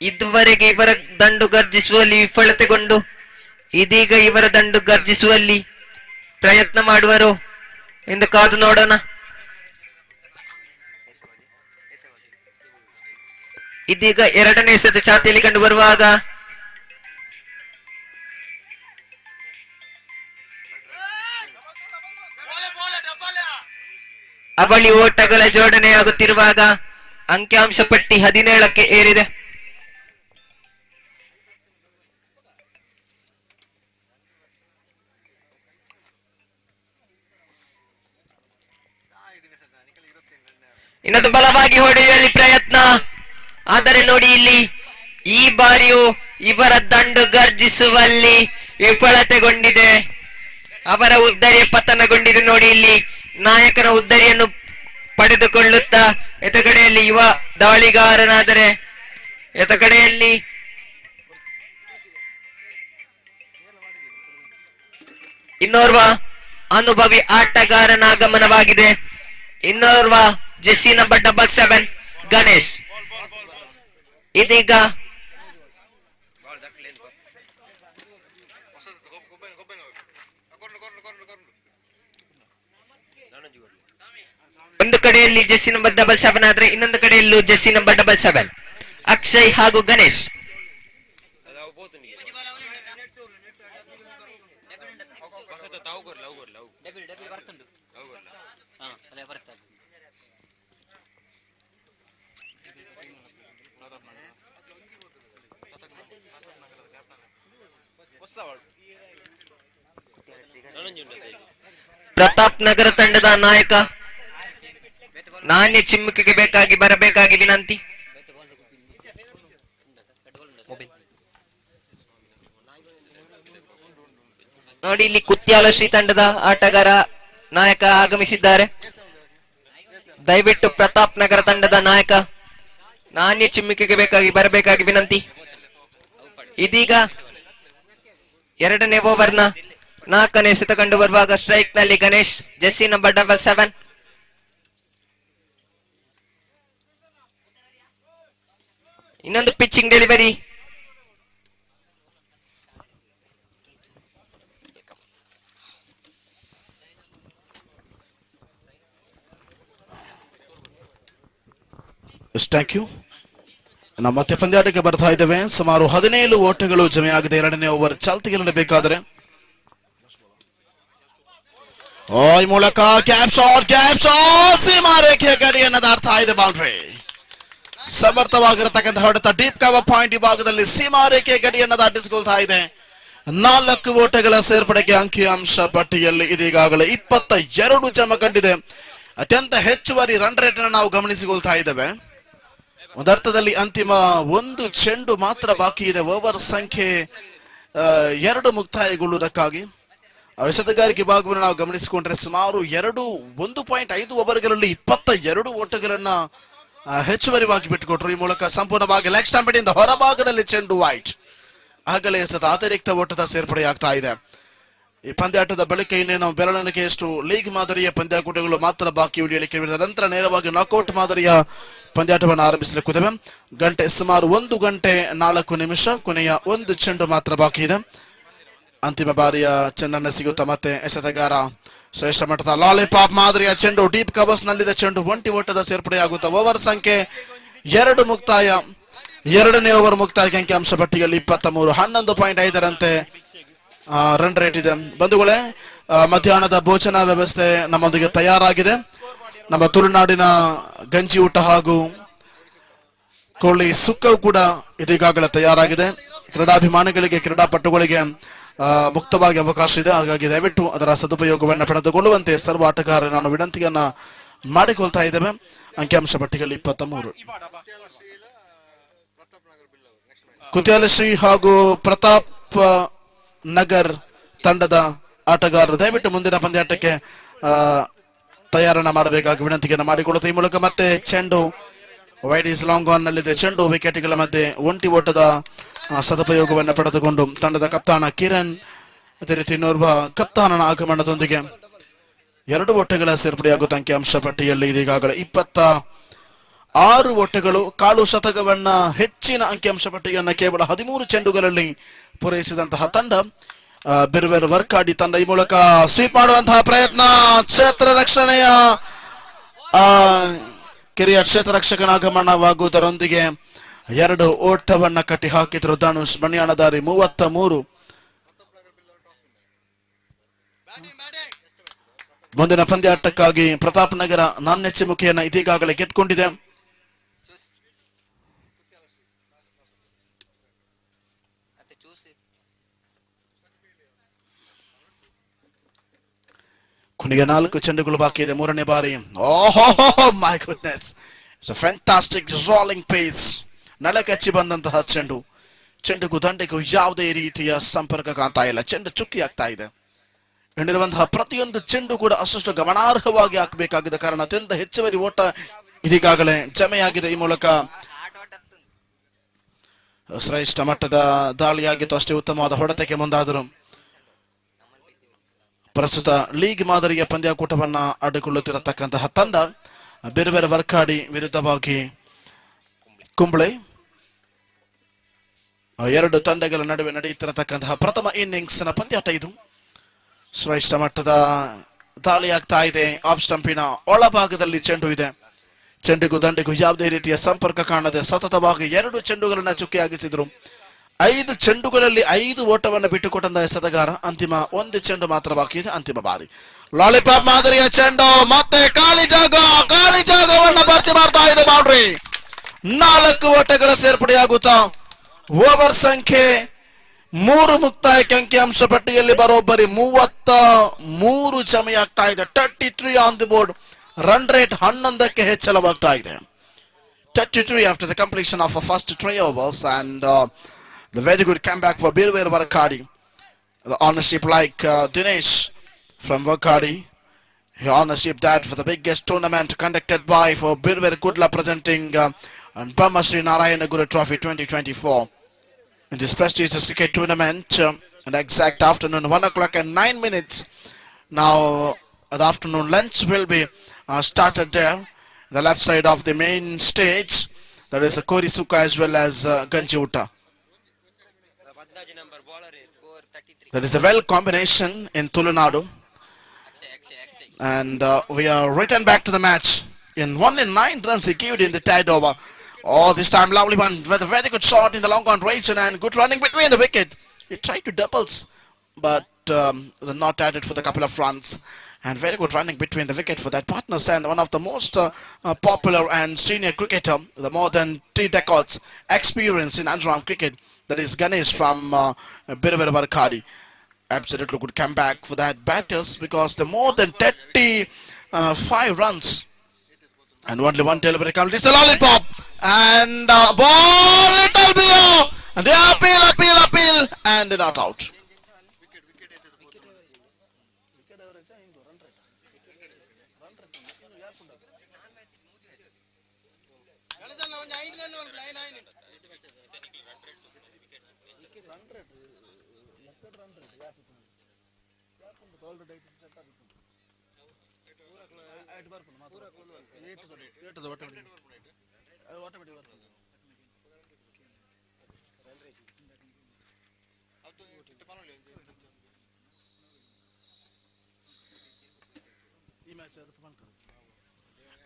ಇದುವರೆಗೆ ಇವರ ದಂಡು ಗರ್ಜಿಸುವಲ್ಲಿ ವಿಫಲತೆಗೊಂಡು ಇದೀಗ ಇವರ ದಂಡು ಗರ್ಜಿಸುವಲ್ಲಿ ಪ್ರಯತ್ನ ಮಾಡುವರು ಎಂದು ಕಾದು ನೋಡೋಣ. ಇದೀಗ 2ನೇ ಎಸೆತ ಚಾತಿಯಲ್ಲಿ ಕಂಡು ಬರುವಾಗ ಅವಳಿ ಓಟಗಳ ಜೋಡಣೆಯಾಗುತ್ತಿರುವಾಗ ಅಂಕಿಅಂಶ ಪಟ್ಟಿ 17ಕ್ಕೆ ಏರಿದೆ. ಇನ್ನೊಂದು ಬಲವಾಗಿ ಹೊಡೆಯುವಲ್ಲಿ ಪ್ರಯತ್ನ, ಆದರೆ ನೋಡಿ ಇಲ್ಲಿ ಈ ಬಾರಿಯೂ ಇವರ ದಂಡು ಗರ್ಜಿಸುವಲ್ಲಿ ವಿಫಲತೆಗೊಂಡಿದೆ. ಅವರ ಉದ್ದರಿ ಪತನಗೊಂಡಿದೆ. ನೋಡಿ ಇಲ್ಲಿ ನಾಯಕನ ಉದ್ದರಿಯನ್ನು ಪಡೆದುಕೊಳ್ಳುತ್ತಾ ಎತಗಡೆಯಲ್ಲಿ ಯುವ ದಾಳಿಗಾರನಾದರೆ ಎತಗಡೆಯಲ್ಲಿ ಇನ್ನೋರ್ವ ಅನುಭವಿ ಆಟಗಾರನ ಆಗಮನವಾಗಿದೆ. ಇನ್ನೋರ್ವ ಜೆಸ್ಸಿ ನಂಬರ್ 77 ಗಣೇಶ್. ಇದೀಗ ಒಂದು ಕಡೆಯಲ್ಲಿ ಜೆಸ್ಸಿ ನಂಬರ್ 77 ಆದ್ರೆ ಇನ್ನೊಂದು ಕಡೆಯಲ್ಲೂ ಜೆಸ್ಸಿ ನಂಬರ್ 77 ಅಕ್ಷಯ್ ಹಾಗೂ ಗಣೇಶ್. ಪ್ರತಾಪ್ ನಗರ ತಂಡದ ನಾಯಕ ನಾಣ್ಯ ಚಿಮ್ಮುಕಿಗೆ ಬರಬೇಕಾಗಿ ವಿನಂತಿ. ನೋಡಿ ಇಲ್ಲಿ ಕುತ್ಯಾಲ ಶ್ರೀ ತಂಡದ ಆಟಗಾರ ನಾಯಕ ಆಗಮಿಸಿದ್ದಾರೆ. ದಯವಿಟ್ಟು ಪ್ರತಾಪ್ ನಗರ ತಂಡದ ನಾಯಕ ನಾಣ್ಯ ಚಿಮ್ಮುಕಿಗೆ ಬರಬೇಕಾಗಿ ವಿನಂತಿ. ಇದೀಗ ಎರಡನೇ ಓವರ್ನ 4ನೇ ಎಸೆತ ಕಂಡು ಬರುವಾಗ ಸ್ಟ್ರೈಕ್ ನಲ್ಲಿ ಗಣೇಶ್ ಜೆಸ್ಸಿ ನಂಬರ್ 77. ಇನ್ನೊಂದು ಪಿಚ್ಚಿಂಗ್ ಡೆಲಿವರಿ. Thank you. ನಮ್ಮ ಮತ್ತೆ ಪಂದ್ಯಾಟಕ್ಕೆ ಬರ್ತಾ ಇದ್ದೇವೆ. ಸುಮಾರು 17 ಓಟಗಳು ಜಮೆಯಾಗಿದೆ. ಎರಡನೇ ಓವರ್ ಚಾಲ್ತಿಗೆಲ್ಲಬೇಕಾದರೆ ಈ ಮೂಲಕ ಕ್ಯಾಪ್ ಶಾಟ್ ಸೀಮಾರೇಖೆಯ ಗಡಿಯನ್ನು ದಾಟ್ತಾ ಇದೆ. ಬೌಂಡ್ರಿ ಸಮರ್ಥವಾಗಿರತಕ್ಕಂಥ ಹೊಡೆತ ಡೀಪ್ ಕವರ್ ಪಾಯಿಂಟ್ ವಿಭಾಗದಲ್ಲಿ ಸೀಮಾರೇಖೆಯ ಗಡಿಯನ್ನು ದಾಟಿಸಿಕೊಳ್ತಾ ಇದೆ. 4 ಓಟಗಳ ಸೇರ್ಪಡೆಗೆ ಅಂಕಿಅಂಶ ಪಟ್ಟಿಯಲ್ಲಿ ಇದೀಗಾಗಲೇ 22 ಜಮ ಕಂಡಿದೆ. ಅತ್ಯಂತ ಹೆಚ್ಚುವರಿ ರನ್ ರೇಟ್ ಅನ್ನು ನಾವು ಗಮನಿಸಿಕೊಳ್ತಾ ಇದ್ದೇವೆ. ಒಂದರ್ಥದಲ್ಲಿ ಅಂತಿಮ 1 ಚೆಂಡು ಮಾತ್ರ ಬಾಕಿ ಇದೆ. ಓವರ್ ಸಂಖ್ಯೆ 2 ಮುಕ್ತಾಯಗೊಳ್ಳುವುದಕ್ಕಾಗಿ ಎಸೆತಗಾರಿಕೆ ಭಾಗವನ್ನು ನಾವು ಗಮನಿಸಿಕೊಂಡ್ರೆ ಸುಮಾರು 1.5 ಓವರ್ಗಳಲ್ಲಿ 22 ಓಟಗಳನ್ನ ಹೆಚ್ಚುವರಿವಾಗಿ ಬಿಟ್ಟುಕೊಟ್ರು. ಈ ಮೂಲಕ ಸಂಪೂರ್ಣವಾಗಿ ಲೆಗ್ ಸ್ಟಂಪ್ ಇಂದ ಹೊರಭಾಗದಲ್ಲಿ ಚೆಂಡು ವೈಟ್. ಆಗಲೇ ಎಸೆತ ಅತಿರಿಕ್ತ ಓಟದ ಸೇರ್ಪಡೆಯಾಗ್ತಾ ಇದೆ. ಈ ಪಂದ್ಯಾಟದ ಬಳಿಕ ಇನ್ನೇನು ಬೆರಳೆಣಿಕೆಯಷ್ಟು ಲೀಗ್ ಮಾದರಿಯ ಪಂದ್ಯಾಕೂಟಗಳು ಮಾತ್ರ ಬಾಕಿ ಉಳಿಯಲಿಕ್ಕೆ ನಂತರ ನೇರವಾಗಿ ನಾಕೌಟ್ ಮಾದರಿಯ ಪಂದ್ಯಾಟವನ್ನು ಆರಂಭಿಸಲಿಕ್ಕಿದ್ದೇವೆ. ಗಂಟೆ ಸುಮಾರು 1 ಗಂಟೆ 4 ನಿಮಿಷ. ಕೊನೆಯ 1 ಚೆಂಡು ಮಾತ್ರ ಬಾಕಿ ಇದೆ. ಅಂತಿಮ ಬಾರಿಯ ಚೆಂಡನ್ನು ಸಿಗುತ್ತಾ ಮತ್ತೆ ಎಸೆತಗಾರ ಶ್ರೇಷ್ಠ ಮಟ್ಟದ ಲಾಲಿಪಾಪ್ ಮಾದರಿಯ ಚೆಂಡು ಡೀಪ್ ಕವರ್ಸ್ ನಲ್ಲಿದೆ. ಚೆಂಡು 1 ಓಟದ ಸೇರ್ಪಡೆಯಾಗುತ್ತಾ ಓವರ್ ಸಂಖ್ಯೆ 2 ಮುಕ್ತಾಯ. ಎರಡನೇ ಓವರ್ ಮುಕ್ತಾಯಕ್ಕೆ ಅಂಕಿಅಂಶ ಪಟ್ಟಿಯಲ್ಲಿ 23 11.5ರಂತೆ ರನ್ ರೇಟ್ ಇದೆ. ಬಂಧುಗಳೇ, ಮಧ್ಯಾಹ್ನದ ಭೋಜನ ವ್ಯವಸ್ಥೆ ನಮ್ಮೊಂದಿಗೆ ತಯಾರಾಗಿದೆ. ನಮ್ಮ ತುಳುನಾಡಿನ ಗಂಜಿ ಊಟ ಹಾಗೂ ಕೋಳಿ ಸುಕ್ಕವು ಕೂಡ ಇದೀಗಾಗಲೇ ತಯಾರಾಗಿದೆ. ಕ್ರೀಡಾಭಿಮಾನಿಗಳಿಗೆ ಕ್ರೀಡಾಪಟುಗಳಿಗೆ ಮುಕ್ತವಾಗಿ ಅವಕಾಶ ಇದೆ. ಹಾಗಾಗಿ ದಯವಿಟ್ಟು ಅದರ ಸದುಪಯೋಗವನ್ನು ಪಡೆದುಕೊಳ್ಳುವಂತೆ ಸರ್ವ ಆಟಗಾರರು ನಾನು ವಿನಂತಿಯನ್ನ ಮಾಡಿಕೊಳ್ತಾ ಇದ್ದೇವೆ. ಅಂಕಿಅಂಶ ಪಟ್ಟಿಯಲ್ಲಿ 23. ಕುತ್ಯಾಲಶ್ರೀ ಹಾಗೂ ಪ್ರತಾಪ್ ನಗರ್ ತಂಡದ ಆಟಗಾರರು ದಯವಿಟ್ಟು ಮುಂದಿನ ಪಂದ್ಯಾಟಕ್ಕೆ ತಯಾರನ್ನ ಮಾಡಬೇಕಾಗಿ ವಿನಂತಿಯನ್ನು ಮಾಡಿಕೊಳ್ಳುತ್ತೆ. ಈ ಮೂಲಕ ಮತ್ತೆ ಚೆಂಡು ವೈಡ್ ಈಸ್ ಲಾಂಗ್ ಆನ್ ನಲ್ಲಿದೆ. ಚೆಂಡು ವಿಕೆಟ್ಗಳ ಮಧ್ಯೆ 1 ಓಟದ ಸದುಪಯೋಗವನ್ನು ಪಡೆದುಕೊಂಡು ತಂಡದ ಕಪ್ತಾನ ಕಿರಣ್ ಅದೇ ರೀತಿ ಇನ್ನೋರ್ವ ಕಪ್ತಾನನ ಆಗಮನದೊಂದಿಗೆ 2 ಓಟಗಳ ಸೇರ್ಪಡೆಯಾಗುತ್ತ ಅಂಕಿಅಂಶ ಪಟ್ಟಿಯಲ್ಲಿ ಇದೀಗಾಗಲೇ 26 ಓಟಗಳು. ಕಾಲು ಶತಕವನ್ನ ಹೆಚ್ಚಿನ ಅಂಕಿಅಂಶ ಪಟ್ಟಿಯನ್ನ ಕೇವಲ 13 ಚೆಂಡುಗಳಲ್ಲಿ ಪೂರೈಸಿದಂತಹ ತಂಡ ಬಿರ್ವೇರ್ ವರ್ಕಾಡಿ ತಂಡ. ಈ ಮೂಲಕ ಸ್ವೀಪ್ ಮಾಡುವಂತಹ ಪ್ರಯತ್ನ. ಕ್ಷೇತ್ರ ರಕ್ಷಣೆಯ ಕಿರಿಯ ಕ್ಷೇತ್ರ ರಕ್ಷಕನ ಆಗಮನವಾಗುವುದರೊಂದಿಗೆ 2 ಓಟವನ್ನ ಕಟ್ಟಿ ಹಾಕಿದ್ರು ಧನುಷ್. ಮಣ್ಯಾಣದಾರಿ 33. ಮುಂದಿನ ಪಂದ್ಯಾಟಕ್ಕಾಗಿ ಪ್ರತಾಪ್ ನಗರ ನಾಣ್ಯ ಚಿಮ್ಮುಕಿಯನ್ನ ಇದೀಗಾಗಲೇ ಗೆದ್ದುಕೊಂಡಿದೆ. ಕೊನೆಗೆ 4 ಚೆಂಡುಗಳು ಬಾಕಿ ಇದೆ. 3ನೇ ಬಾರಿ. My goodness, it's a fantastic rolling pace. ನೆಲಕಚ್ಚಿ ಬಂದಂತಹ ಚೆಂಡು. ಚೆಂಡಿಗೂ ದಂಡೆಗೂ ಯಾವುದೇ ರೀತಿಯ ಸಂಪರ್ಕ ಕಾಣ್ತಾ ಇಲ್ಲ. ಚೆಂಡು ಚುಕ್ಕಿ ಆಗ್ತಾ ಇದೆ. ಎಂಡಿರುವಂತಹ ಪ್ರತಿಯೊಂದು ಚೆಂಡು ಕೂಡ ಅಷ್ಟು ಗಮನಾರ್ಹವಾಗಿ ಹಾಕಬೇಕಾಗಿದೆ. ಕಾರಣ ಅತ್ಯಂತ ಹೆಚ್ಚುವರಿ ಓಟ ಇದೀಗಾಗಲೇ ಜಮೆಯಾಗಿದೆ. ಈ ಮೂಲಕ ಶ್ರೇಷ್ಠ ಮಟ್ಟದ ದಾಳಿಯಾಗಿತ್ತು. ಅಷ್ಟೇ ಉತ್ತಮವಾದ ಹೊಡೆತಕ್ಕೆ ಮುಂದಾದರು. ಪ್ರಸ್ತುತ ಲೀಗ್ ಮಾದರಿಯ ಪಂದ್ಯಾಕೂಟವನ್ನ ಆಡಿಕೊಳ್ಳುತ್ತಿರತಕ್ಕಂತಹ ತಂಡ ಬೇರೆ ಬೇರೆ ವರ್ಕಾಡಿ ವಿರುದ್ಧವಾಗಿ ಕುಂಬ್ಳೆ. ಎರಡು ತಂಡಗಳ ನಡುವೆ ನಡೆಯುತ್ತಿರತಕ್ಕಂತಹ ಪ್ರಥಮ ಇನ್ನಿಂಗ್ಸ್ ನ ಪಂದ್ಯಾಟ ಇದು. ಶ್ರೇಷ್ಠ ಮಟ್ಟದ ದಾಳಿ ಆಗ್ತಾ ಇದೆ. ಆಫ್ ಸ್ಟಂಪಿನ ಒಳಭಾಗದಲ್ಲಿ ಚೆಂಡು ಇದೆ. ಚೆಂಡಿಗೂ ದಂಡಿಗೂ ಯಾವುದೇ ರೀತಿಯ ಸಂಪರ್ಕ ಕಾಣದೆ ಸತತವಾಗಿ 2 ಚೆಂಡುಗಳನ್ನ ಚುಕ್ಕಿಯಾಗಿಸಿದ್ರು. 5 ಚೆಂಡುಗಳಲ್ಲಿ 5 ಓಟವನ್ನು ಬಿಟ್ಟುಕೊಟ್ಟಂತ ಎಸೆತಗಾರ. ಅಂತಿಮ 1 ಚೆಂಡು ಮಾತ್ರ ಬಾಕಿ ಇದೆ. ಅಂತಿಮ ಬಾರಿ ಲಾಲಿಪಾಪ್ ಮಾದರಿಯ ಚೆಂಡು. ಮತ್ತೆ ಖಾಲಿ ಜಾಗವನ್ನ ಭರ್ತಿ ಮಾಡ್ತಾ ಇದೆ ಬೌಂಡ್ರಿ. 4 ಓಟಗಳ ಸೇರ್ಪಡೆಯಾಗುತ್ತಾ ಓವರ್ ಸಂಖ್ಯೆ 3 ಮುಕ್ತಾಯಕ್ಕೆ ಅಂಕಿಅಂಶ ಪಟ್ಟಿಯಲ್ಲಿ ಬರೋಬ್ಬರಿ 33 ಜಮೆಯಾಗ್ತಾ ಇದೆ. 33 on the board. Run rate 11ಕ್ಕೆ ಹೆಚ್ಚಳವಾಗ್ತಾ ಇದೆ. 33 after the completion of a first 3 overs and the very good comeback for Birver Varkadi. The ownership like Dinesh from Varkadi. He ownership that for the biggest tournament conducted by for Birver Kudla presenting Brahma Sri Narayana Guru Trophy 2024. In this prestigious cricket tournament, an exact afternoon 1 o'clock and 9 minutes. Now the afternoon lunch will be started there, the left side of the main stage. There is a Korisuka as well as Ganji Utta. There is a well combination in Tulunadu, and we are returned back to the match. In 109 runs he gave in the tied over. Oh, this time lovely one with a very good shot in the long on region and good running between the wicket. He tried to doubles, but not added for the couple of runs. And very good running between the wicket for that partners, and one of the most popular and senior cricketer, the more than 3 decades experience in Anjaram cricket, that is Ganesh from Birver Varkadi. Absolutely good comeback for that batters, because the more than 35 runs and only one delivery comes. It's a lollipop and ball, it'll be and they appeal and they're not out.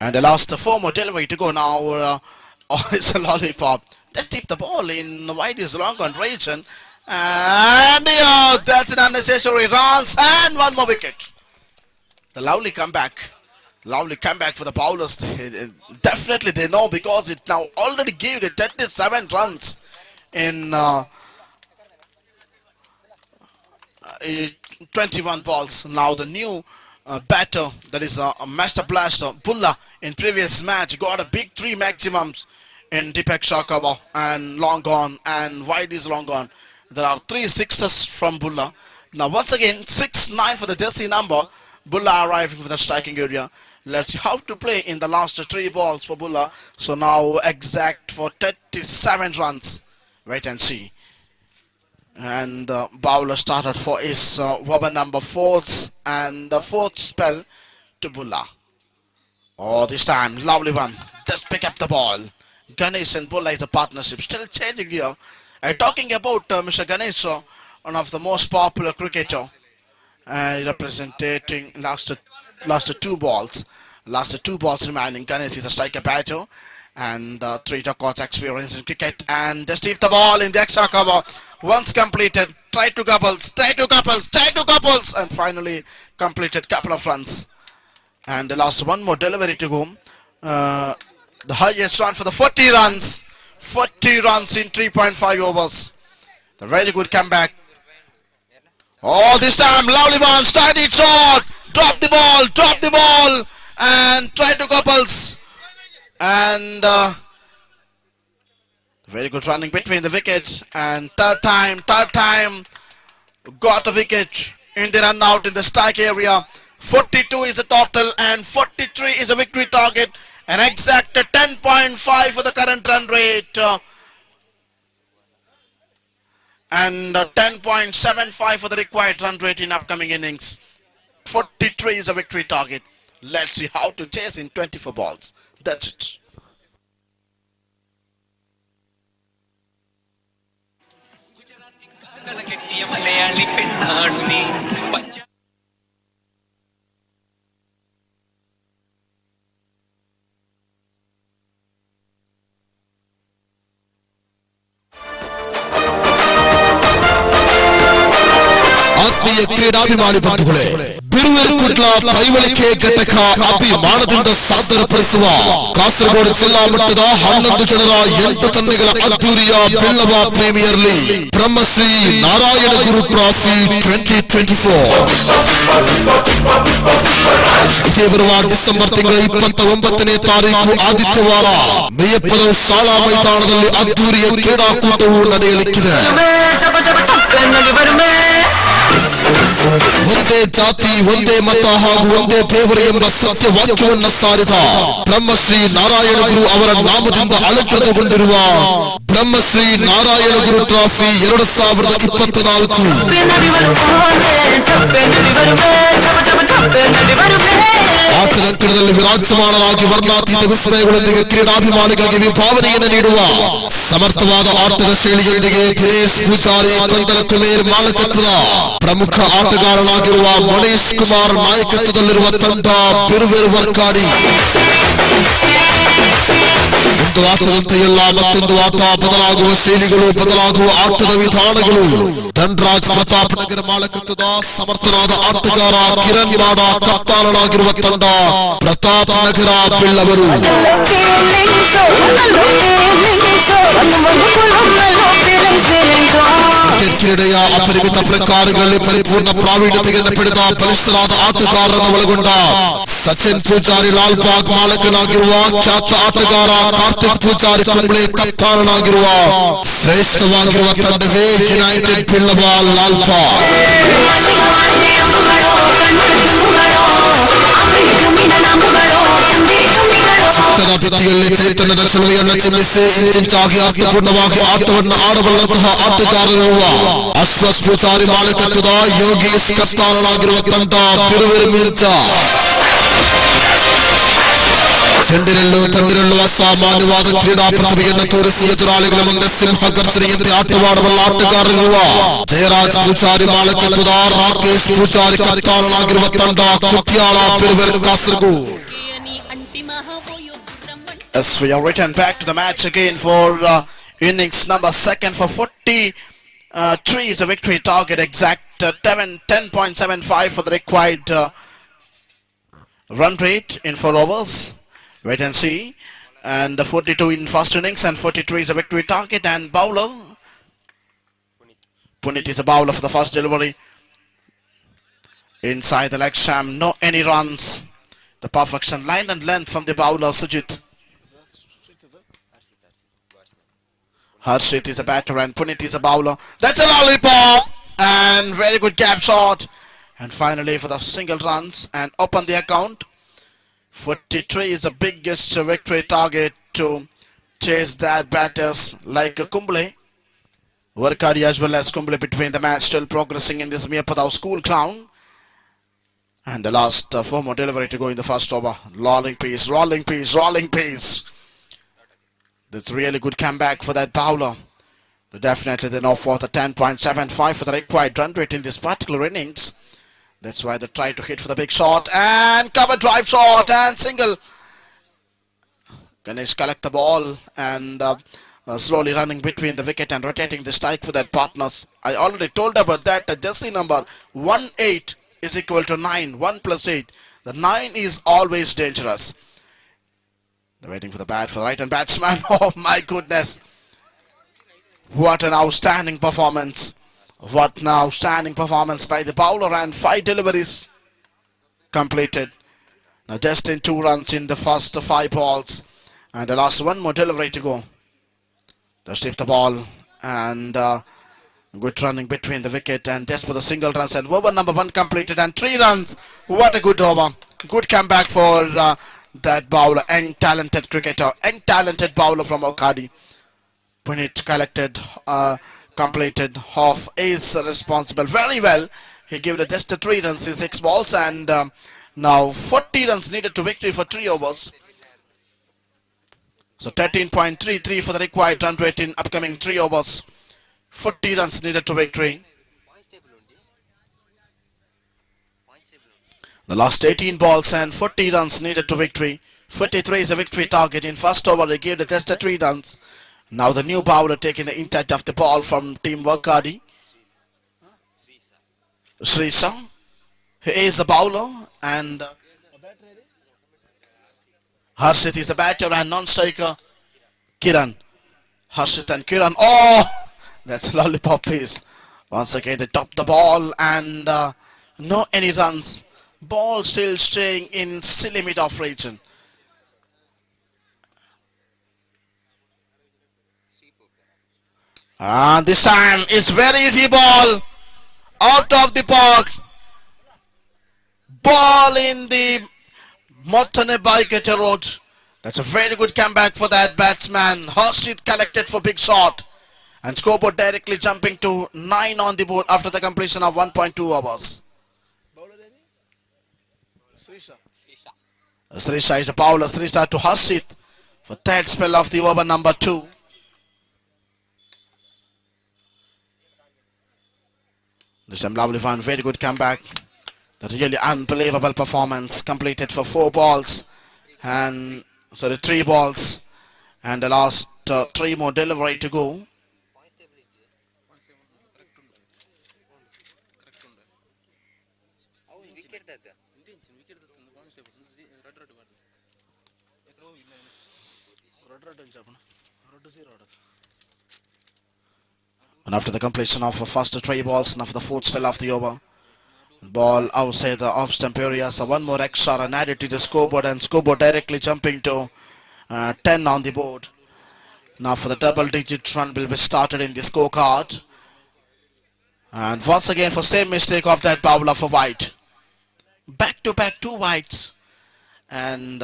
And the last 4 more delivery to go now. It's a lollipop. Let's tip the ball in wide is long on region. And that's an unnecessary runs and 1 more wicket. The lovely comeback. Lovely comeback for the bowlers. Definitely they know, because it now already gave the 37 runs in 21 balls. Now the new batter, that is a master blaster, Bulla, in previous match got a big 3 maximums in Deepak Shakava and long gone and wide is long gone. There are 3 sixes from Bulla. Now once again 6-9 for the jersey number. Bulla arriving for the striking area. Let's see how to play in the last 3 balls for Bulla. So now exact for 37 runs. Wait and see. And the bowler started for his over number 4th and the 4th spell to Bulla. Oh, this time lovely one. Just pick up the ball. Ganesh and Bulla is a partnership. Still changing here. Talking about Mr. Ganesh, one of the most popular cricketer, representing last 2 balls. Last 2 balls remaining. Ganesh is a striker batter and 3 decades experience in cricket, and just keep the ball in the extra cover. Once completed, try to couples, and finally completed couple of runs. And the last 1 more delivery to go. The highest run for the 40 runs. 40 runs in 3.5 overs. The very good comeback. Oh, this time lovely one, steady shot, drop the ball, and try to couples. And Very good running between the wickets. And third time. Got a wicket in the run out in the strike area. 42 is the total and 43 is a victory target. An exact 10.5 for the current run rate. And 10.75 for the required run rate in upcoming innings. 43 is a victory target. Let's see how to chase in 24 balls. That's it. കെട്ടിയ മലയാളി പെണ്ണാണു നീ പച്ച ಆತ್ಮೀಯ ಕ್ರೀಡಾಭಿಮಾನಿ ಬಂಧುಗಳೇ, ಬಿರುವೇರುಕುಟ್ಲ ಪೈವಳಿಕೆ ಘಟಕ ಅಭಿಮಾನದಿಂದ ಸಾದರಪಡಿಸುವ ಕಾಸರಗೋಡು ಜಿಲ್ಲಾ ಮಟ್ಟದ 11 ಜನರ 8 ತಂಡಗಳ ಅದ್ದೂರಿಯ ಬಿಲ್ಲವ ಪ್ರೀಮಿಯರ್ ಲೀಗ್ ಬ್ರಹ್ಮಶ್ರೀ ನಾರಾಯಣ ಗುರು ಟ್ರಾಫಿ 2024 ಇದೇ ಬರುವ ಡಿಸೆಂಬರ್ ತಿಂಗಳ 29ನೇ ತಾರೀಕು ಆದಿತ್ಯವಾರ ಮೇಯಪ್ಪದ ಶಾಲಾ ಮೈದಾನದಲ್ಲಿ ಅದ್ದೂರಿಯ ಕ್ರೀಡಾಕೂಟವು ನಡೆಯಲಿಕ್ಕಿದೆ. ಒಂದೇ ಜಾತಿ ಒಂದೇ ಮತ ಹಾಗೂ ಒಂದೇ ದೇವರು ಎಂಬ ಸತ್ಯ ವಾಕ್ಯವನ್ನು ಸಾರಿದ ಬ್ರಹ್ಮಶ್ರೀ ನಾರಾಯಣ ಗುರು ಅವರ ನಾಮದಿಂದ ಅಲಂಕೃತಗೊಂಡಿರುವ ಬ್ರಹ್ಮಶ್ರೀ ನಾರಾಯಣ ಗುರು ಟ್ರಾಫಿ 2024 ಆಟದಂಕಣದಲ್ಲಿ ವಿರಾಜಮಾನರಾಗಿ ವರ್ಣಾತೀತ ವಿಸ್ಮಯಗಳೊಂದಿಗೆ ಕ್ರೀಡಾಭಿಮಾನಿಗಳಿಗೆ ವಿಭಾವನೆಯನ್ನು ನೀಡುವ ಸಮರ್ಥವಾದ ಆಟದ ಶೈಲಿಯೊಂದಿಗೆ ದಿನೇಶ್ ಪೂಜಾರಿ ಕಂದಲ ಕುಮೇರ್ ಮಾಲಕತ್ವದ ಪ್ರಮುಖ ಆಟಗಾರನಾಗಿರುವ ಮನೀಶ್ ಕುಮಾರ್ ನಾಯಕತ್ವದಲ್ಲಿರುವ ತಂಡ ಬಿರುವೇರು ವರ್ಕಾಡಿ. ಒಂದು ಆಟದಂತೆ ಎಲ್ಲ ಮತ್ತೊಂದು ಆಟ ಬದಲಾಗುವ ಶೈಲಿಗಳು ಬದಲಾಗುವ ಆಟದ ವಿಧಾನಗಳು. ಧನ್ರಾಜ್ ಪ್ರತಾಪ್ ನಗರ ಮಾಲಕತ್ವದ ಸಮರ್ಥನಾದ ಆಟಗಾರ ಕಿರಣ್ ಮಾಡ ಕಪ್ತಾನನಾಗಿರುವ ತಂಡ ಪ್ರತಾಪ್ ನಗರ ಬಿಲ್ಲವರು. ಕ್ರಿಕೆಟ್ ಕ್ರೀಡೆಯ ಅಪರಿಮಿತ ಪ್ರಕಾರಗಳಲ್ಲಿ ಪರಿಪೂರ್ಣ ಪ್ರಾವೀಣ್ಯತೆಯನ್ನು ಪಡೆದ ಬಲಿಷ್ಠರಾದ ಆಟಗಾರರನ್ನು ಒಳಗೊಂಡ ಸಚಿನ್ ಪೂಜಾರಿ ಲಾಲ್ಬಾಗ್ ಮಾಲಕನಾಗಿರುವ ಖ್ಯಾತ ಆಟಗಾರ ಕಾರ್ತಿಕ್ ಪೂಜಾರಿ ಕುಂಬ್ಳೆ ಕಪ್ತಾನನಾಗಿರುವ ಶ್ರೇಷ್ಠವಾಗಿರುವ ತಂಡವೇ ಯುನೈಟೆಡ್ ಬಿಲ್ಲವ ಲಾಲ್ಬಾಗ್. ಚಿತ್ತದ ಭಿತ್ತಿಯಲ್ಲಿ ಚೈತನ್ಯದ ಚಳುವೆಯನ್ನು ಚಿಮ್ಮಿಸಿ ಇಂಚಿಂಚಾಗಿ ಅರ್ಥಪೂರ್ಣವಾಗಿ ಆಟವನ್ನು ಆಡಬಲ್ಲಂತಹ ಆಟಗಾರರಿರುವ ಅಶ್ವಥ್ ಪೂಜಾರಿ ಮಾಲಕತ್ವದ ಯೋಗೇಶ್ ಕಪ್ತಾನನಾಗಿರುವ ತಂಡ ಬಿರುವೇರು ಮಿರ್ಜಾ. ಚೆಂಡಿರಲ್ಲು ತಂದಿರಲ್ಲು ಅಸಾಮಾನ್ಯವಾದ ಕ್ರೀಡಾ ಪ್ರತಿಭೆಯನ್ನು ತೋರಿಸಿ ಎದುರಾಳಿಗಳ ಮುಂದೆ ಸಿಂಹ ಗರ್ಜನೆಯಂತೆ ಆಟವಾಡಬಲ್ಲ ಆಟಗಾರರಿರುವ ಜಯರಾಜ್ ಪೂಜಾರಿ ಮಾಲಕತ್ವದ ರಾಕೇಶ್ ಪೂಜಾರಿ ಕಪ್ತಾನನಾಗಿರುವ ತಂಡ ಕುಟ್ಯಾಳ ಬಿರುವೇರು Kasaragod. As we are returned back to the match again for innings number 2 for 43 is a victory target, exact 10.75 for the required run rate in 4 overs. Wait and see. And 42 in first innings and 43 is a victory target. And bowler Punit is a bowler for the first delivery inside the leg stamp. No any runs. The perfection line and length from the bowler Sujit. Harshit is a batter and Punit is a bowler. That's a lollipop and very good gap shot. And finally for the single runs and open the account. 43 is the biggest victory target to chase that batters like Kumble. Warkadi as well as Kumble between the match still progressing in this Miyapadav school ground. And the last 4 more delivery to go in the first over. Rolling pace, rolling pace, rolling pace. That's really good comeback for that bowler. Definitely they know for the 10.75 for the required run rate in this particular innings. That's why they try to hit for the big shot and cover drive shot and single. Ganesh collect the ball and slowly running between the wicket and rotating the strike for their partners. I already told about that. The jersey number 18 is equal to 9. 1 plus 8. The 9 is always dangerous. They're waiting for the bat for the right hand batsman. Oh my goodness. What an outstanding performance. What an outstanding performance by the bowler and 5 deliveries completed. Now just in 2 runs in the first 5 balls. And the last 1 more delivery to go. They strip the ball and good running between the wicket and just for the single runs and over number 1 completed and 3 runs. What a good over. Good comeback for that bowler and talented cricketer and talented bowler from Okadi. Punit collected, completed half is responsible very well. He gave it just 3 runs in 6 balls and now 40 runs needed to victory for 3 overs. So 13.33 for the required run rate in upcoming 3 overs. 40 runs needed to victory. The last 18 balls and 40 runs needed to victory. 43 is a victory target. In first over, he gave it just 3 runs. Now the new bowler taking the intent of the ball from Team Wakadi. Srisa. He is a bowler and Harshit is a batter and non-striker Kiran. Harshit and Kiran. Oh, that's a lollipop piece. Once again they top the ball and no any runs. Ball still staying in silly mid-off region. And this time it's very easy ball. Out of the park. Ball in the Motane Baikete Road. That's a very good comeback for that batsman. Harshit collected for big shot. And scoreboard directly jumping to 9 on the board after the completion of 1.2 overs. Srisha is a bowler. Srisha to Harshit for third spell of the over number 2. This is a lovely one. Very good comeback. The really unbelievable performance completed for 4 balls and 3 balls and the last 3 more delivery to go. And after the completion of the first 3 balls and after the 4th spell of the over, ball outside the off stump area, so 1 more extra run added to the scoreboard and scoreboard directly jumping to 10 on the board. Now for the double digit run will be started in the scorecard. And once again for same mistake of that bowler for White. Back to back 2 whites and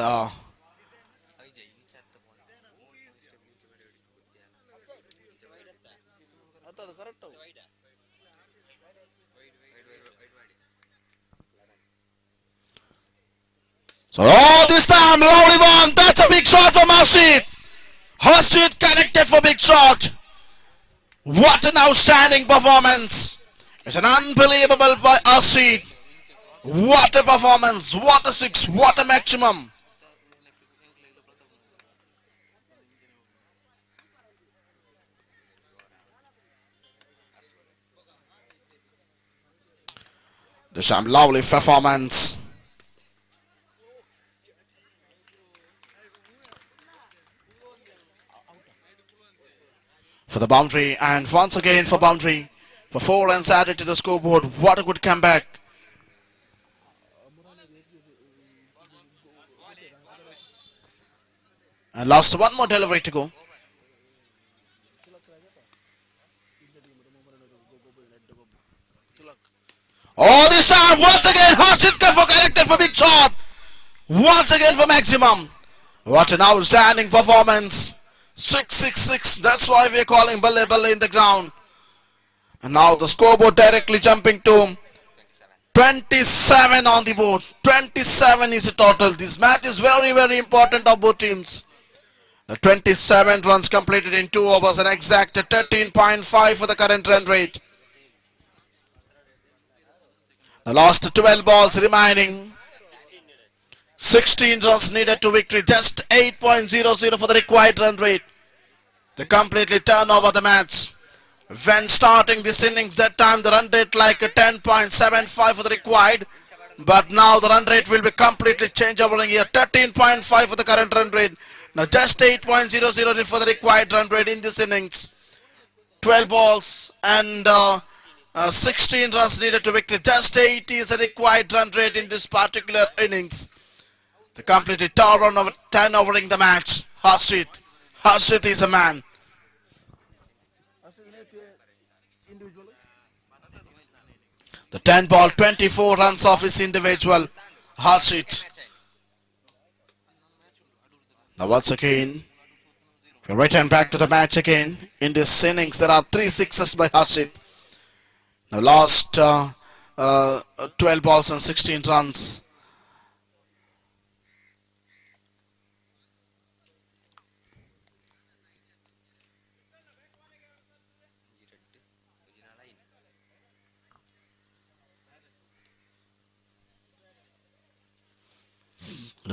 so this time lovely one. That's a big shot from Harshit. Harshit connected for big shot. What an outstanding performance. It's an unbelievable Harshit. What a performance. What a 6. What a maximum. This is a lovely performance. For the boundary and once again for boundary for 4 runs added to the scoreboard. What a good comeback. And last 1 more delivery to go. Oh, this time once again Harshit for collected for big shot. Once again for maximum. What an outstanding performance. 666, that's why we are calling Balle Balle in the ground. And now the scoreboard directly jumping to 27 on the board. 27 is the total. This match is very, very important of both teams. The 27 runs completed in 2 overs, an exact 13.5 for the current run rate. The last 12 balls remaining. 16 runs needed to victory, just 8.00 for the required run rate. They completely turn over the match. When starting this innings, that time the run rate like a 10.75 for the required. But now the run rate will be completely changed over here. 13.5 for the current run rate. Now just 8.00 for the required run rate in this innings. 12 balls and 16 runs needed to victory. Just 8 is the required run rate in this particular innings. They completed turn overing the match. Harshit is a man. The 10 ball, 24 runs off his individual. Harshit. Now once again, we return back to the match again. In this innings, there are 3 sixes by Harshit. Now last 12 balls and 16 runs.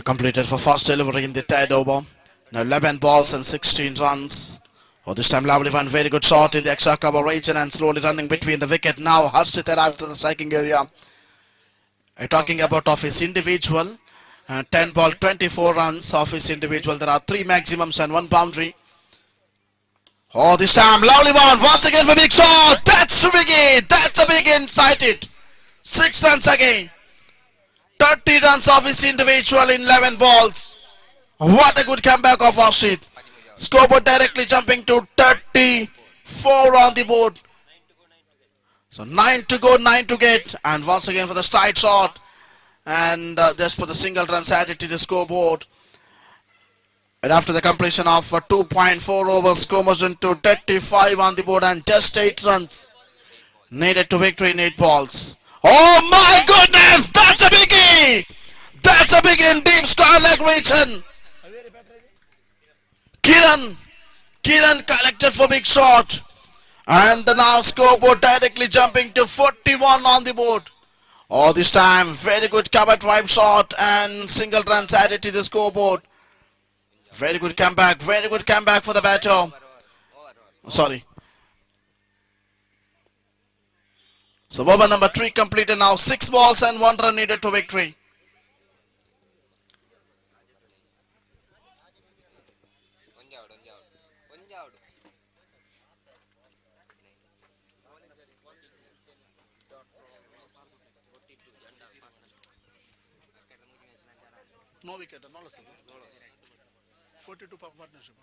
Completed for fast delivery in the third over. Now 11 balls and 16 runs. Oh, this time lovely one, very good shot in the extra cover region and slowly running between the wicket. Now Harshit arrives to the striking area. Talking about of his individual. 10 ball, 24 runs of his individual. There are 3 maximums and 1 boundary. Oh, this time lovely one. Once again for big shot. That's a big hit. That's a big inside it. 6 runs again. 30 runs of his individual in 11 balls. What a good comeback of Harshit. Scoreboard directly jumping to 34 on the board. So 9 to go, 9 to get. And once again for the straight shot. And just for the single runs added to the scoreboard. And after the completion of 2.4 overs, score moves into 35 on the board and just 8 runs needed to victory in 8 balls. Oh my goodness! That's a biggie! That's a big in deep square leg region. Kiran collected for big shot. And the now scoreboard directly jumping to 41 on the board. Oh, this time very good cover drive shot and single runs added to the scoreboard. Very good comeback for the batter. Sorry. So over number 3 completed now. 6 balls and 1 run needed to victory. No wicket, no loss. 42 partnership.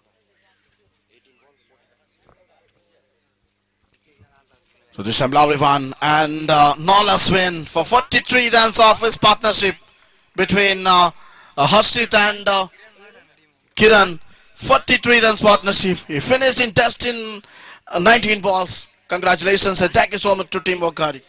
So this time lovely one and Nolas win for 43 runs off his partnership between Harshit and Kiran. 43 runs partnership. He finished in test in 19 balls. Congratulations and thank you so much to Team Wakari.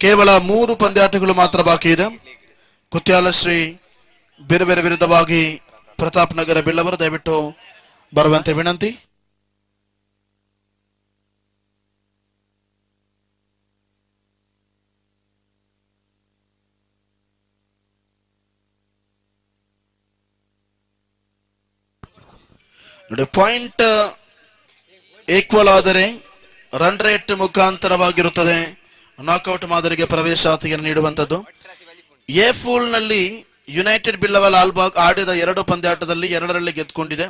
ಕೇವಲ 3 ಪಂದ್ಯಾಟಗಳು ಮಾತ್ರ ಬಾಕಿ ಇದೆ. ಕುತ್ಯಾಲ ಶ್ರೀ ಬಿರುವೆರ ವಿರುದ್ಧವಾಗಿ ಪ್ರತಾಪ್ ನಗರ ಬಿಲ್ಲವರು ದಯವಿಟ್ಟು ಬರುವಂತೆ ವಿನಂತಿ. ನೋಡಿ point equal ಆದರೆ ರನ್ ರೇಟ್ ಮುಖಾಂತರವಾಗಿರುತ್ತದೆ ನಾಕ್ಔಟ್ ಮಾದರಿಗೆ ಪ್ರವೇಶಾತಿಯನ್ನು ನೀಡುವಂತದ್ದು. ಎ ಫೂಲ್ ನಲ್ಲಿ ಯುನೈಟೆಡ್ ಬಿಲ್ಲವ ಲಾಲ್ಬಾಗ್ ಆಡಿದ 2 ಪಂದ್ಯಾಟದಲ್ಲಿ 2ರಲ್ಲಿ ಗೆದ್ದುಕೊಂಡಿದೆ.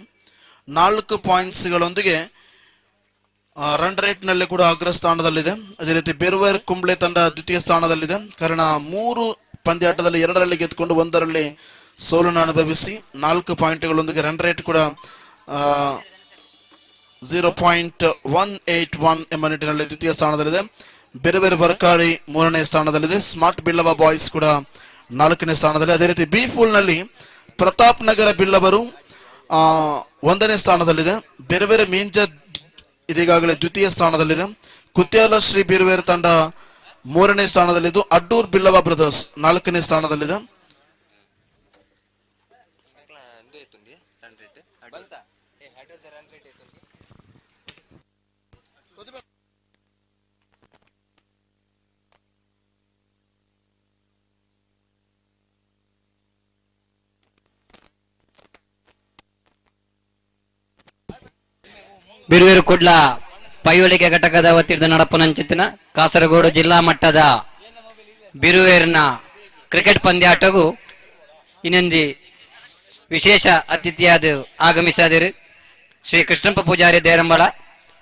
4 ಪಾಯಿಂಟ್ಸ್ಗಳೊಂದಿಗೆ ರನ್ ರೇಟ್ ನಲ್ಲಿ ಕೂಡ ಅಗ್ರ ಸ್ಥಾನದಲ್ಲಿದೆ. ಅದೇ ರೀತಿ ಬೆರುವೇರ್ ಕುಂಬ್ಳೆ ತಂಡ ದ್ವಿತೀಯ ಸ್ಥಾನದಲ್ಲಿದೆ. ಕಾರಣ 3 ಪಂದ್ಯಾಟದಲ್ಲಿ 2ರಲ್ಲಿ ಗೆದ್ದುಕೊಂಡು 1ರಲ್ಲಿ ಸೋಲನ್ನು ಅನುಭವಿಸಿ 4 ಪಾಯಿಂಟ್ಗಳೊಂದಿಗೆ ರನ್ ರೇಟ್ ಕೂಡ 0.181 ಎಂಬ ನಿಟ್ಟಿನಲ್ಲಿ ದ್ವಿತೀಯ ಸ್ಥಾನದಲ್ಲಿದೆ. ಬೆರುವೆರ್ ಬರ್ಕಾಡಿ 3ನೇ ಸ್ಥಾನದಲ್ಲಿದೆ. ಸ್ಮಾರ್ಟ್ ಬಿಲ್ಲವ ಬಾಯ್ಸ್ ಕೂಡ 4ನೇ ಸ್ಥಾನದಲ್ಲಿ. ಅದೇ ರೀತಿ ಬಿ ಫೂಲ್ ನಲ್ಲಿ ಪ್ರತಾಪ್ ನಗರ ಬಿಲ್ಲವರು 1ನೇ ಸ್ಥಾನದಲ್ಲಿದೆ. ಬೆರುವೆರ್ ಮೀಂಜ ಇದೀಗಾಗಲೇ ದ್ವಿತೀಯ ಸ್ಥಾನದಲ್ಲಿದೆ. ಕುತ್ಯಾಲ ಶ್ರೀ ಬಿರುವೇರ್ ತಂಡ 3ನೇ ಸ್ಥಾನದಲ್ಲಿದ್ದು ಅಡ್ಡೂರ್ ಬಿಲ್ಲವ ಬ್ರದರ್ಸ್ 4ನೇ ಸ್ಥಾನದಲ್ಲಿದೆ. ಬಿರುವೇರು ಕುಡ್ಲ ಪೈಯುಳಿಕೆ ಘಟಕದ ವತಿಯಿಂದ ನಡಪನಂಚಿತ್ತಿನ ಕಾಸರಗೋಡು ಜಿಲ್ಲಾ ಮಟ್ಟದ ಬಿರುವೇರಿನ ಕ್ರಿಕೆಟ್ ಪಂದ್ಯಾಟಗೂ ಇನ್ನೊಂದು ವಿಶೇಷ ಅತಿಥಿಯಾದ ಆಗಮಿಸಿದರು ಶ್ರೀ ಕೃಷ್ಣಪ್ಪ ಪೂಜಾರಿ ದೇರಂಬಳ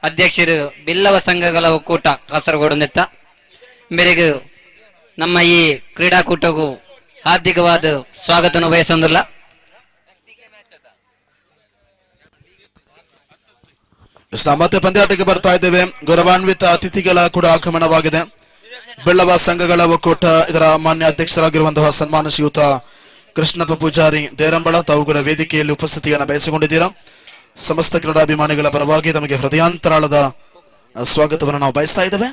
ಅಧ್ಯಕ್ಷರು ಬಿಲ್ಲವ ಸಂಘಗಳ ಒಕ್ಕೂಟ ಕಾಸರಗೋಡು ನೆತ್ತ ಮೇರೆಗೂ ನಮ್ಮ ಈ ಕ್ರೀಡಾಕೂಟಗೂ ಹಾರ್ದಿಕವಾದ ಸ್ವಾಗತವನ್ನು ಬಯಸೊಂದಿಲ್ಲ. ಮತ್ತೆ ಪಂದ್ಯಾಟಕ್ಕೆ ಬರ್ತಾ ಇದ್ದೇವೆ. ಗೌರವಾನ್ವಿತ ಅತಿಥಿಗಳ ಕೂಡ ಆಗಮನವಾಗಿದೆ. ಬೆಳ್ಳವ ಸಂಘಗಳ ಒಕ್ಕೂಟ ಇದರ ಮಾನ್ಯ ಅಧ್ಯಕ್ಷರಾಗಿರುವಂತಹ ಸನ್ಮಾನ ಶ್ರೀಯುತ ಕೃಷ್ಣಪ್ಪ ಪೂಜಾರಿ ದೇರಂಬಳ ತಾವು ಕೂಡ ವೇದಿಕೆಯಲ್ಲಿ ಉಪಸ್ಥಿತಿಯನ್ನು ಬಯಸಿಕೊಂಡಿದ್ದೀರಾ. ಸಮಸ್ತ ಕ್ರೀಡಾಭಿಮಾನಿಗಳ ಪರವಾಗಿ ತಮಗೆ ಹೃದಯಾಂತರಾಳದ ಸ್ವಾಗತವನ್ನು ನಾವು ಬಯಸ್ತಾ ಇದ್ದೇವೆ.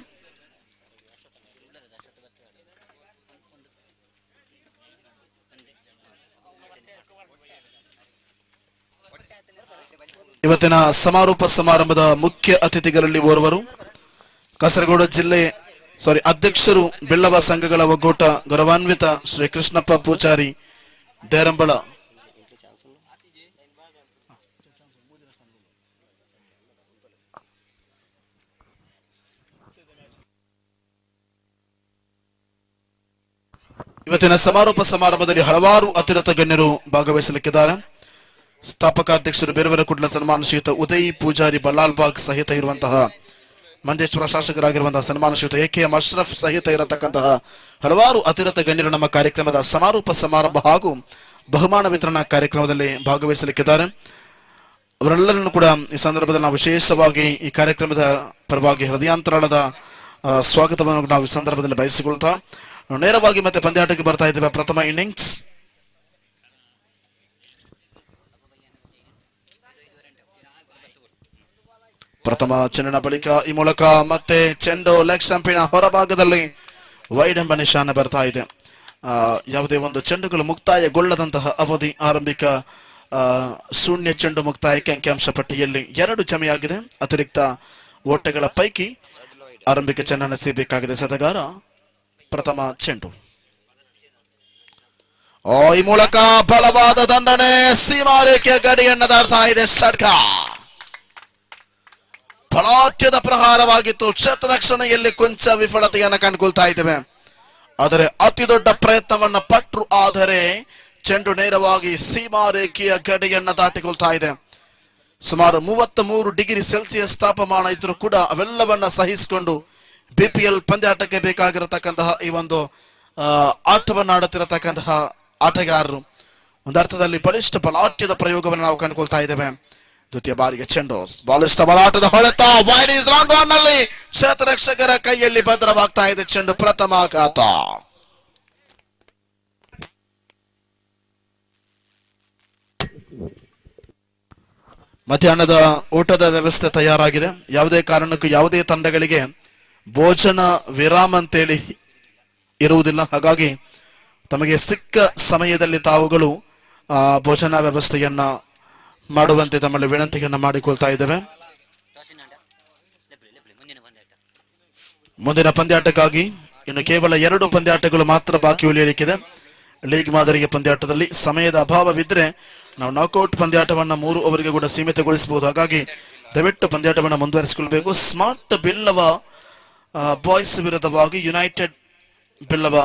ಇವತ್ತಿನ ಸಮಾರೋಪ ಸಮಾರಂಭದ ಮುಖ್ಯ ಅತಿಥಿಗಳಲ್ಲಿ ಓರ್ವರು ಕಾಸರಗೋಡು ಅಧ್ಯಕ್ಷರು ಬೆಳ್ಳವ ಸಂಘಗಳ ಒಕ್ಕೂಟ ಗೌರವಾನ್ವಿತ ಶ್ರೀ ಕೃಷ್ಣಪ್ಪ ಪೂಜಾರಿ ದೇರಂಬಳ. ಇವತ್ತಿನ ಸಮಾರೋಪ ಸಮಾರಂಭದಲ್ಲಿ ಹಲವಾರು ಅತಿರಥ ಗಣ್ಯರು ಭಾಗವಹಿಸಲಿಕ್ಕಿದ್ದಾರೆ. ಸ್ಥಾಪಕಾಧ್ಯಕ್ಷರು ಬೇರೆ ಕುಡ್ಲ ಸನ್ಮಾನ ಶ್ರೀಯುತ ಉದಯ್ ಪೂಜಾರಿ ಬಲ್ಲಾಲ್ಬಾಗ್ ಸಹಿತ ಇರುವಂತಹ ಮಂಜೇಶ್ವರ ಶಾಸಕರಾಗಿರುವಂತಹ ಸನ್ಮಾನ ಶ್ರೀಯುತ AKM ಅಶ್ರಫ್ ಸಹಿತ ಇರತಕ್ಕಂತಹ ಹಲವಾರು ಅತಿರಥ ಗಣ್ಯರು ನಮ್ಮ ಕಾರ್ಯಕ್ರಮದ ಸಮಾರೋಪ ಸಮಾರಂಭ ಹಾಗೂ ಬಹುಮಾನ ವಿತರಣಾ ಕಾರ್ಯಕ್ರಮದಲ್ಲಿ ಭಾಗವಹಿಸಲಿಕ್ಕಿದ್ದಾರೆ. ಅವರೆಲ್ಲರನ್ನು ಕೂಡ ಈ ಸಂದರ್ಭದಲ್ಲಿ ನಾವು ವಿಶೇಷವಾಗಿ ಈ ಕಾರ್ಯಕ್ರಮದ ಪರವಾಗಿ ಹೃದಯಾಂತರಾಳದ ಸ್ವಾಗತವನ್ನು ನಾವು ಈ ಸಂದರ್ಭದಲ್ಲಿ ಬಯಸಿಕೊಳ್ತಾ ನೇರವಾಗಿ ಮತ್ತೆ ಪಂದ್ಯಾಟಕ್ಕೆ ಬರ್ತಾ ಇದ್ದೇವೆ. ಪ್ರಥಮ ಇನ್ನಿಂಗ್ಸ್ ಪ್ರಥಮ ಚೆಂಡಿನ ಬಳಿಕ ಈ ಮೂಲಕ ಮತ್ತೆ ಚೆಂಡು ಲೆಗ್ ಸ್ಟಂಪಿನ ಹೊರಭಾಗದಲ್ಲಿ ವೈಡ್ ಎಂಬ ನಿಶಾನೆ ಬರ್ತಾ ಇದೆ. ಯಾವುದೇ ಒಂದು ಚೆಂಡುಗಳು ಮುಕ್ತಾಯಗೊಳ್ಳದಂತಹ ಅವಧಿ. ಆರಂಭಿಕ ಶೂನ್ಯ ಚೆಂಡು ಮುಕ್ತಾಯಕ್ಕೆ ಅಂಕಿಅಂಶ ಪಟ್ಟಿಯಲ್ಲಿ 2 ಜಮೆಯಾಗಿದೆ. ಅತಿರಿಕ್ತ ಓಟಗಳ ಪೈಕಿ ಆರಂಭಿಕ ಚೆಂಡನ್ನು ಎಸೆಯಬೇಕಾಗಿದೆ ಸತಗಾರ. ಪ್ರಥಮ ಚೆಂಡು ಈ ಮೂಲಕ ಬಲವಾದ ದಂಡನೆ, ಸೀಮಾರೇಖೆಯ ಗಡಿಯನ್ನು ದಾಟ್ತಾ ಇದೆ. ಷಟ್ಕ ಬಲಾಢ್ಯದ ಪ್ರಹಾರವಾಗಿತ್ತು. ಕ್ಷೇತ್ರರಕ್ಷಣೆಯಲ್ಲಿ ಕೊಂಚ ವಿಫಲತೆಯನ್ನು ಕಂಡುಕೊಳ್ತಾ ಇದ್ದೇವೆ. ಆದರೆ ಅತಿ ದೊಡ್ಡ ಪ್ರಯತ್ನವನ್ನ ಪಟ್ರು. ಆದರೆ ಚೆಂಡು ನೇರವಾಗಿ ಸೀಮಾರೇಖೆಯ ಗಡಿಯನ್ನ ದಾಟಿಕೊಳ್ತಾ ಇದೆ. ಸುಮಾರು 33 ಡಿಗ್ರಿ ಸೆಲ್ಸಿಯಸ್ ತಾಪಮಾನ ಇದ್ರೂ ಕೂಡ ಅವೆಲ್ಲವನ್ನ ಸಹಿಸಿಕೊಂಡು BPL ಪಂದ್ಯಾಟಕ್ಕೆ ಬೇಕಾಗಿರತಕ್ಕಂತಹ ಈ ಒಂದು ಆಟವನ್ನು ಆಡುತ್ತಿರತಕ್ಕಂತಹ ಆಟಗಾರರು ಒಂದರ್ಥದಲ್ಲಿ ಬಲಿಷ್ಠ ಬಲಾಢ್ಯದ ಪ್ರಯೋಗವನ್ನು ನಾವು ಕಂಡುಕೊಳ್ತಾ ಇದ್ದೇವೆ. ದ್ವಿತೀಯ ಬಾರಿಗೆ ಚೆಂಡು ಬಲಿಷ್ಠ ಬಲಾಟದ ಹೊಡೆತ ವೈಡ್ ಈಸ್ ಲಾಂಗ್ ಆನ್ ನಲ್ಲಿ ಕ್ಷೇತ್ರರಕ್ಷಕರ ಕೈಯಲ್ಲಿ ಭದ್ರವಾಗ್ತಾ ಇದೆ ಚೆಂಡು. ಪ್ರಥಮ ಆಘಾತ. ಮಧ್ಯಾಹ್ನದ ಊಟದ ವ್ಯವಸ್ಥೆ ತಯಾರಾಗಿದೆ. ಯಾವುದೇ ಕಾರಣಕ್ಕೂ ಯಾವುದೇ ತಂಡಗಳಿಗೆ ಭೋಜನ ವಿರಾಮ ಅಂತೇಳಿ ಇರುವುದಿಲ್ಲ. ಹಾಗಾಗಿ ತಮಗೆ ಸಿಕ್ಕ ಸಮಯದಲ್ಲಿ ತಾವುಗಳು ಭೋಜನ ವ್ಯವಸ್ಥೆಯನ್ನ ಮಾಡುವಂತೆ ತಮ್ಮಲ್ಲಿ ವಿನಂತಿಯನ್ನು ಮಾಡಿಕೊಳ್ತಾ ಇದ್ದೇವೆ. ಮುಂದಿನ ಪಂದ್ಯಾಟಕ್ಕಾಗಿ ಇನ್ನು ಕೇವಲ 2 ಪಂದ್ಯಾಟಗಳು ಮಾತ್ರ ಬಾಕಿ ಉಳಿಯಲಿಕ್ಕಿದೆ. ಲೀಗ್ ಮಾದರಿಯ ಪಂದ್ಯಾಟದಲ್ಲಿ ಸಮಯದ ಅಭಾವವಿದ್ರೆ ನಾವು ನಾಕ್ಔಟ್ ಪಂದ್ಯಾಟವನ್ನ 3 ಓವರ್ಗೆ ಕೂಡ ಸೀಮಿತಗೊಳಿಸಬಹುದು. ಹಾಗಾಗಿ ದಯವಿಟ್ಟು ಪಂದ್ಯಾಟವನ್ನು ಮುಂದುವರಿಸಿಕೊಳ್ಬೇಕು. ಸ್ಮಾರ್ಟ್ ಬಿಲ್ಲವ ಬಾಯ್ಸ್ ವಿರುದ್ಧವಾಗಿ ಯುನೈಟೆಡ್ ಬಿಲ್ಲವ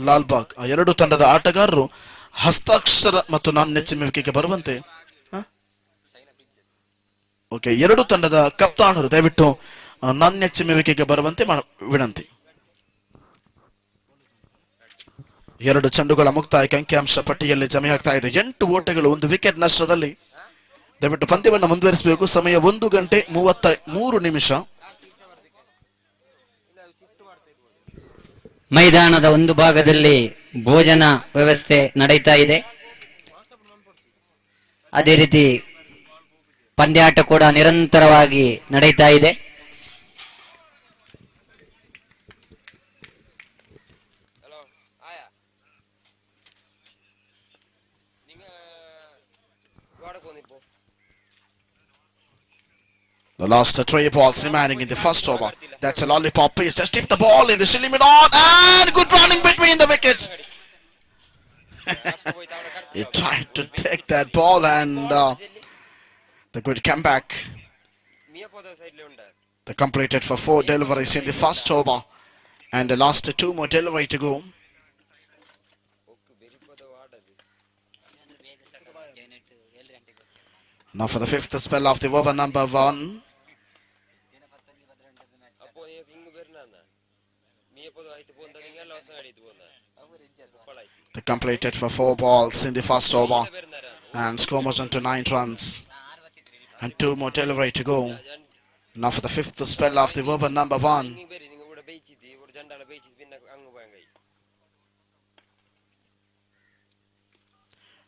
ಲಾಲ್ಬಾಗ್ 2 ತಂಡದ ಆಟಗಾರರು ಹಸ್ತಾಕ್ಷರ ಮತ್ತು ನಾಣ್ಯ ಚಿಮ್ಮುವಿಕೆಗೆ ಬರುವಂತೆ. ಓಕೆ, 2 ತಂಡದ ಕಪ್ತಾನರು ದಯವಿಟ್ಟು ನಾಣ್ಯ ಚಿಮ್ಮುವಿಕೆಗೆ ಬರುವಂತೆ ವಿನಂತಿ. 2 ಚೆಂಡುಗಳ ಮುಕ್ತಾಯಕ್ಕೆ ಅಂಕಿಅಂಶ ಪಟ್ಟಿಯಲ್ಲಿ ಜಮೆಯಾಗ್ತಾ ಇದೆ. 8 ಓಟಗಳು, 1 ವಿಕೆಟ್ ನಷ್ಟದಲ್ಲಿ. ದಯವಿಟ್ಟು ಪಂದ್ಯವನ್ನು ಮುಂದುವರಿಸಬೇಕು. ಸಮಯ 1 ಗಂಟೆ 33 ನಿಮಿಷ. ಮೈದಾನದ ಒಂದು ಭಾಗದಲ್ಲಿ ಭೋಜನ ವ್ಯವಸ್ಥೆ ನಡೀತಾ ಇದೆ. ಅದೇ ರೀತಿ ಪಂದ್ಯಾಟ ಕೂಡ ನಿರಂತರವಾಗಿ ನಡೀತಾ ಇದೆ. The last 3 balls remaining in the first over. That's a lollipop piece. Just tip the ball in the silly middle and good running between the wickets. He tried to take that ball and the good comeback They completed for 4 deliveries in the first over, and the last 2 more delivery to go. Now for the 5th spell of the over number 1. They completed for 4 balls in the first over, and score was on to 9 runs, and 2 more delivery to go. Now for the 5th spell of the over number 1.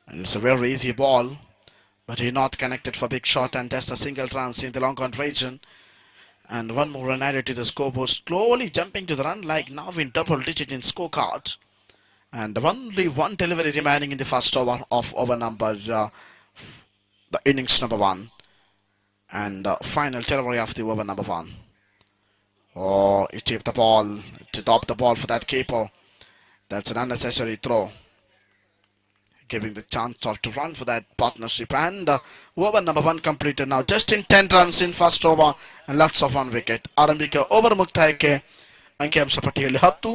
And it's a very easy ball, but he not connected for big shot, and that's a single runs in the long on region. And 1 more run added to the scoreboard, slowly jumping to the run like now in double digit in scorecard. And only 1 delivery remaining in the first over of over number the innings number 1, and final delivery of the over number 1. Oh, he tipped the ball, to top the ball for that keeper. That's an unnecessary throw, giving the chance of to run for that partnership. And over number 1 completed now, just in 10 runs in first over and lots of 1 wicket. ಆರಂಭಿಕ over ಮುಕ್ತಾಯಕ್ಕೆ ಅಂಕಿಅಂಶ ಪಟ್ಟಿಯಲ್ಲಿ 10,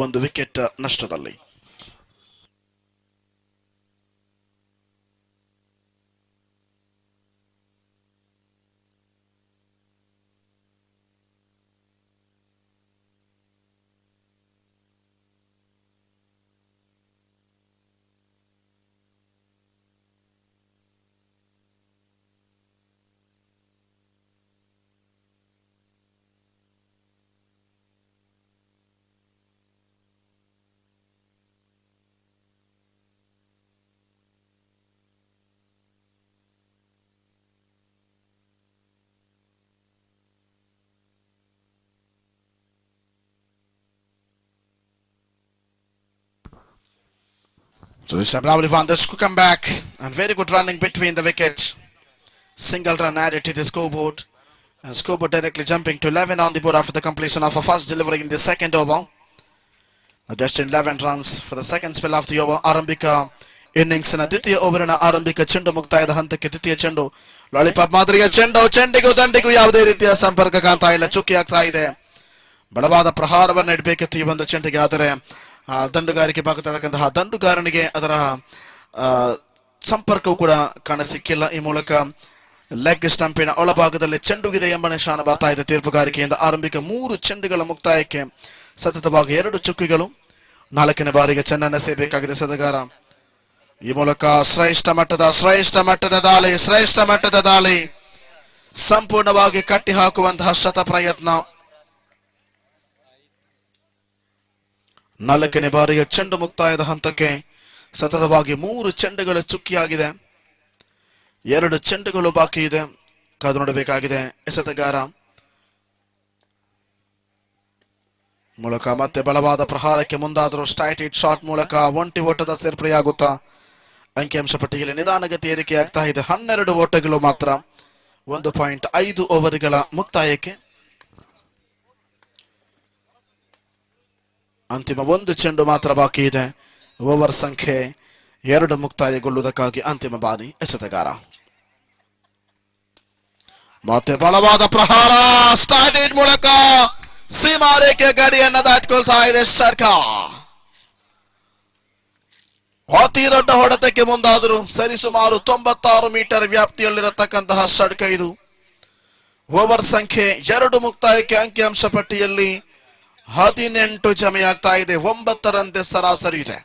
1 wicket ನಷ್ಟದಲ್ಲಿ. So this time Rahul Vanders could come back, and very good running between the wickets. Single run added to the scoreboard, and scoreboard directly jumping to 11 on the board after the completion of a first delivery in the second over. Now just in 11 runs for the second spell of the over. ಆರಂಭಿಕ innings ನ ದ್ವಿತೀಯ ಓವರಿನ ಆರಂಭಿಕ ಚೆಂಡು ಮುಕ್ತಾಯದ ಹಂತಕ್ಕೆ. ದ್ವಿತೀಯ ಚೆಂಡು lollipop ಮಾದರಿಯ ಚೆಂಡು, ಚೆಂಡಿಗೂ ದಂಡಿಗೂ ಯಾವುದೇ ರೀತಿಯ ಸಂಪರ್ಕ ಕಾಣ್ತಾ ಇಲ್ಲ, ಚುಕ್ಕಿ ಆಗ್ತಾ ಇದೆ. ಬಲವಾದ ಪ್ರಹಾರವನ್ನು ಇಡಬೇಕಿತ್ತು ಈ ಒಂದು ಚೆಂಡಿಗೆ, ಆದರೆ ದಂಡುಗಾರಿಕೆ ಭಾಗತಕ್ಕಂತಹ ದಂಡುಗಾರನಿಗೆ ಅದರ ಸಂಪರ್ಕವೂ ಕೂಡ ಕಾಣಸಿಕ್ಕಿಲ್ಲ. ಈ ಮೂಲಕ ಲೆಗ್ ಸ್ಟಂಪಿನ ಒಳಭಾಗದಲ್ಲಿ ಚೆಂಡುಗಿದೆ ಎಂಬ ನಿಶಾನ ಬರ್ತಾ ಇದೆ ತೀರ್ಪುಗಾರಿಕೆಯಿಂದ. ಆರಂಭಿಕ 3 ಚೆಂಡುಗಳ ಮುಕ್ತಾಯಕ್ಕೆ ಸತತವಾಗಿ 2 ಚುಕ್ಕಿಗಳು. 4ನೇ ಬಾರಿಗೆ ಚೆನ್ನನ್ನು ಸೇಬೇಕಾಗಿದೆ ಸದಗಾರ. ಈ ಮೂಲಕ ಶ್ರೇಷ್ಠ ಮಟ್ಟದ ದಾಳಿ ಸಂಪೂರ್ಣವಾಗಿ ಕಟ್ಟಿ ಹಾಕುವಂತಹ ಶತ ಪ್ರಯತ್ನ. 4ನೇ ಬಾರಿಯ ಚೆಂಡು ಮುಕ್ತಾಯದ ಹಂತಕ್ಕೆ ಸತತವಾಗಿ 3 ಚೆಂಡುಗಳು ಚುಕ್ಕಿಯಾಗಿದೆ. 2 ಚೆಂಡುಗಳು ಬಾಕಿ ಇದೆ, ಕಾದು ನೋಡಬೇಕಾಗಿದೆ ಎಸೆತಗಾರ. ಮೂಲಕ ಮತ್ತೆ ಬಲವಾದ ಪ್ರಹಾರಕ್ಕೆ ಮುಂದಾದರೂ ಸ್ಟ್ರೈಟ್ ಹಿಟ್ ಶಾಟ್ ಮೂಲಕ ಒಂಟಿ ಓಟದ ಸೇರ್ಪಡೆಯಾಗುತ್ತಾ ಅಂಕಿಅಂಶ ಪಟ್ಟಿಯಲ್ಲಿ ನಿಧಾನಗತಿ ಏರಿಕೆಯಾಗ್ತಾ ಇದೆ. 12 ಓಟಗಳು ಮಾತ್ರ 1.5 ಓವರ್ಗಳ ಮುಕ್ತಾಯಕ್ಕೆ. ಅಂತಿಮ 1 ಚೆಂಡು ಮಾತ್ರ ಬಾಕಿ ಇದೆ. ಓವರ್ ಸಂಖ್ಯೆ 2 ಮುಕ್ತಾಯಗೊಳ್ಳುವುದಕ್ಕಾಗಿ ಅಂತಿಮ ಬಾರಿ ಎಸೆತಗಾರ. ಮತ್ತೆ ಬಲವಾದ ಪ್ರಹಾರ ಸ್ಟಾರ್ಟ್ ಮೂಲಕ ಸೀಮಾ ರೇಖೆ ಗಡಿಯನ್ನು ದಾಟಿಕೊಳ್ತಾ ಇದೆ ಸರ್ಕಾರ. ಅತಿ ದೊಡ್ಡ ಹೊಡೆತಕ್ಕೆ ಮುಂದಾದರು. ಸರಿಸುಮಾರು 96 ಮೀಟರ್ ವ್ಯಾಪ್ತಿಯಲ್ಲಿರತಕ್ಕಂತಹ ಷಡ್ಕ ಇದು. ಓವರ್ ಸಂಖ್ಯೆ 2 ಮುಕ್ತಾಯಕ್ಕೆ ಅಂಕಿಅಂಶ ಪಟ್ಟಿಯಲ್ಲಿ 18 ಜಮೆಯಾಗ್ತಾ ಇದೆ. 9 ರಂತೆ ಸರಾಸರಿ ಇದೆ.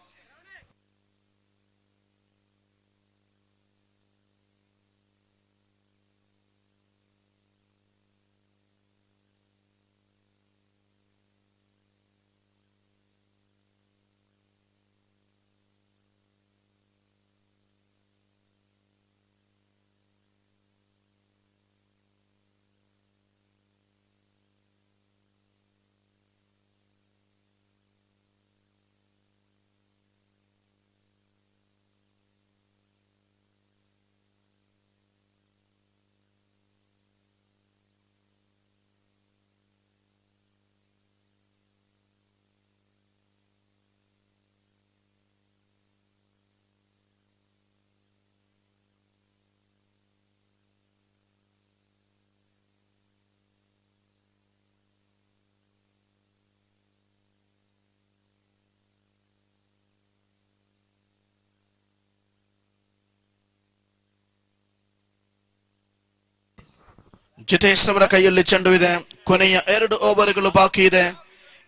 ಜಿತೇಶ್ ಅವರ ಕೈಯಲ್ಲಿ ಚೆಂಡು ಇದೆ. ಕೊನೆಯ 2 ಓವರ್ಗಳು ಬಾಕಿ ಇದೆ.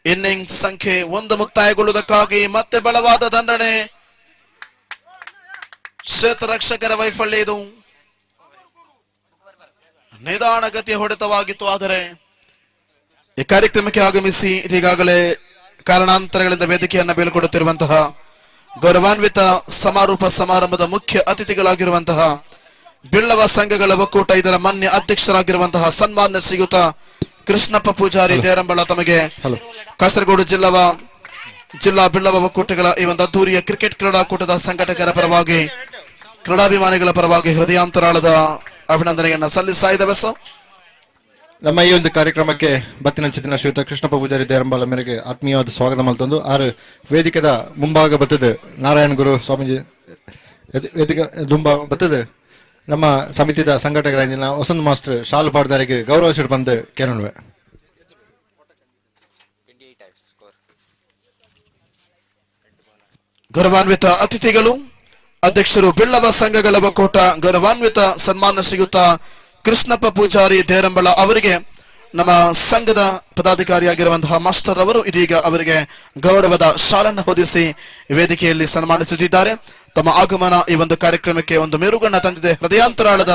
ಇನ್ನಿಂಗ್ಸ್ ಸಂಖ್ಯೆ 1 ಮುಕ್ತಾಯಗೊಳ್ಳುವುದಕ್ಕಾಗಿ ಮತ್ತೆ ಬಲವಾದ ದಂಡನೆ. ಕ್ಷೇತ್ರ ರಕ್ಷಕರ ವೈಫಲ್ಯ ಇದು. ನಿಧಾನಗತಿಯ ಹೊಡೆತವಾಗಿತ್ತು. ಆದರೆ ಈ ಕಾರ್ಯಕ್ರಮಕ್ಕೆ ಆಗಮಿಸಿ ಇದೀಗಾಗಲೇ ಕಾರಣಾಂತರಗಳಿಂದ ವೇದಿಕೆಯನ್ನ ಬೀಳ್ಕೊಡುತ್ತಿರುವಂತಹ ಗೌರವಾನ್ವಿತ ಸಮಾರೋಪ ಸಮಾರಂಭದ ಮುಖ್ಯ ಅತಿಥಿಗಳಾಗಿರುವಂತಹ ಬಿಲ್ಲವ ಸಂಘಗಳ ಒಕ್ಕೂಟ ಇದರ ಮಾನ್ಯ ಅಧ್ಯಕ್ಷರಾಗಿರುವಂತಹ ಸನ್ಮಾನ್ಯ ಶ್ರೀಯುತ ಕೃಷ್ಣಪ್ಪ ಪೂಜಾರಿ ದೇರಂಬಳ ತಮಗೆ ಕಾಸರಗೋಡು ಜಿಲ್ಲಾ ಬಿಲ್ಲವ ಒಕ್ಕೂಟಗಳ ಈ ಒಂದು ಅದ್ದೂರಿಯ ಕ್ರಿಕೆಟ್ ಕ್ರೀಡಾಕೂಟದ ಸಂಘಟಕರ ಪರವಾಗಿ ಕ್ರೀಡಾಭಿಮಾನಿಗಳ ಪರವಾಗಿ ಹೃದಯಾಂತರಾಳದ ಅಭಿನಂದನೆಯನ್ನ ಸಲ್ಲಿಸ್ತಾ ಇದ್ದೇವೆ. ನಮ್ಮ ಈ ಒಂದು ಕಾರ್ಯಕ್ರಮಕ್ಕೆ ಬತ್ತಿನ ಚಿತ್ತಿನ ಶ್ರೀಯುತ ಕೃಷ್ಣಪ್ಪ ಪೂಜಾರಿ ದೇರಂಬಾಲ ಮೇರೆಗೆ ಆತ್ಮೀಯವಾದ ಸ್ವಾಗತ ಮಲ್ತಂದು ಆರು ವೇದಿಕೆದ ಮುಂಭಾಗ ಬತ್ತದ ನಾರಾಯಣ ಗುರು ಸ್ವಾಮೀಜಿ ವೇದಿಕೆ ದುಂಬ ಬತ್ತದ ನಮ್ಮ ಸಮಿತಿದ ಸಂಘಟಕರ ವಸಂತ್ ಮಾಸ್ಟರ್ ಶಾಲು ಪಾಡ್ದಾರಿಗೆ ಗೌರವ ಸಿಡ್ ಬಂದು ಕೇಳೋಣ. ಗೌರವಾನ್ವಿತ ಅತಿಥಿಗಳು, ಅಧ್ಯಕ್ಷರು ಬಿಲ್ಲವ ಸಂಘಗಳ ಒಕ್ಕೂಟ ಗೌರವಾನ್ವಿತ ಸನ್ಮಾನ ಶ್ರೀಯುತ ಕೃಷ್ಣಪ್ಪ ಪೂಜಾರಿ ದೇರಂಬಳ ಅವರಿಗೆ ನಮ್ಮ ಸಂಘದ ಪದಾಧಿಕಾರಿಯಾಗಿರುವಂತಹ ಮಾಸ್ಟರ್ ಅವರು ಇದೀಗ ಅವರಿಗೆ ಗೌರವದ ಶಾಲನ್ನು ಹೊದಿಸಿ ವೇದಿಕೆಯಲ್ಲಿ ಸನ್ಮಾನಿಸುತ್ತಿದ್ದಾರೆ. ತಮ್ಮ ಆಗಮನ ಈ ಒಂದು ಕಾರ್ಯಕ್ರಮಕ್ಕೆ ಒಂದು ಮೆರುಗನ್ನ ತಂದಿದೆ. ಹೃದಯಾಂತರಾಳದ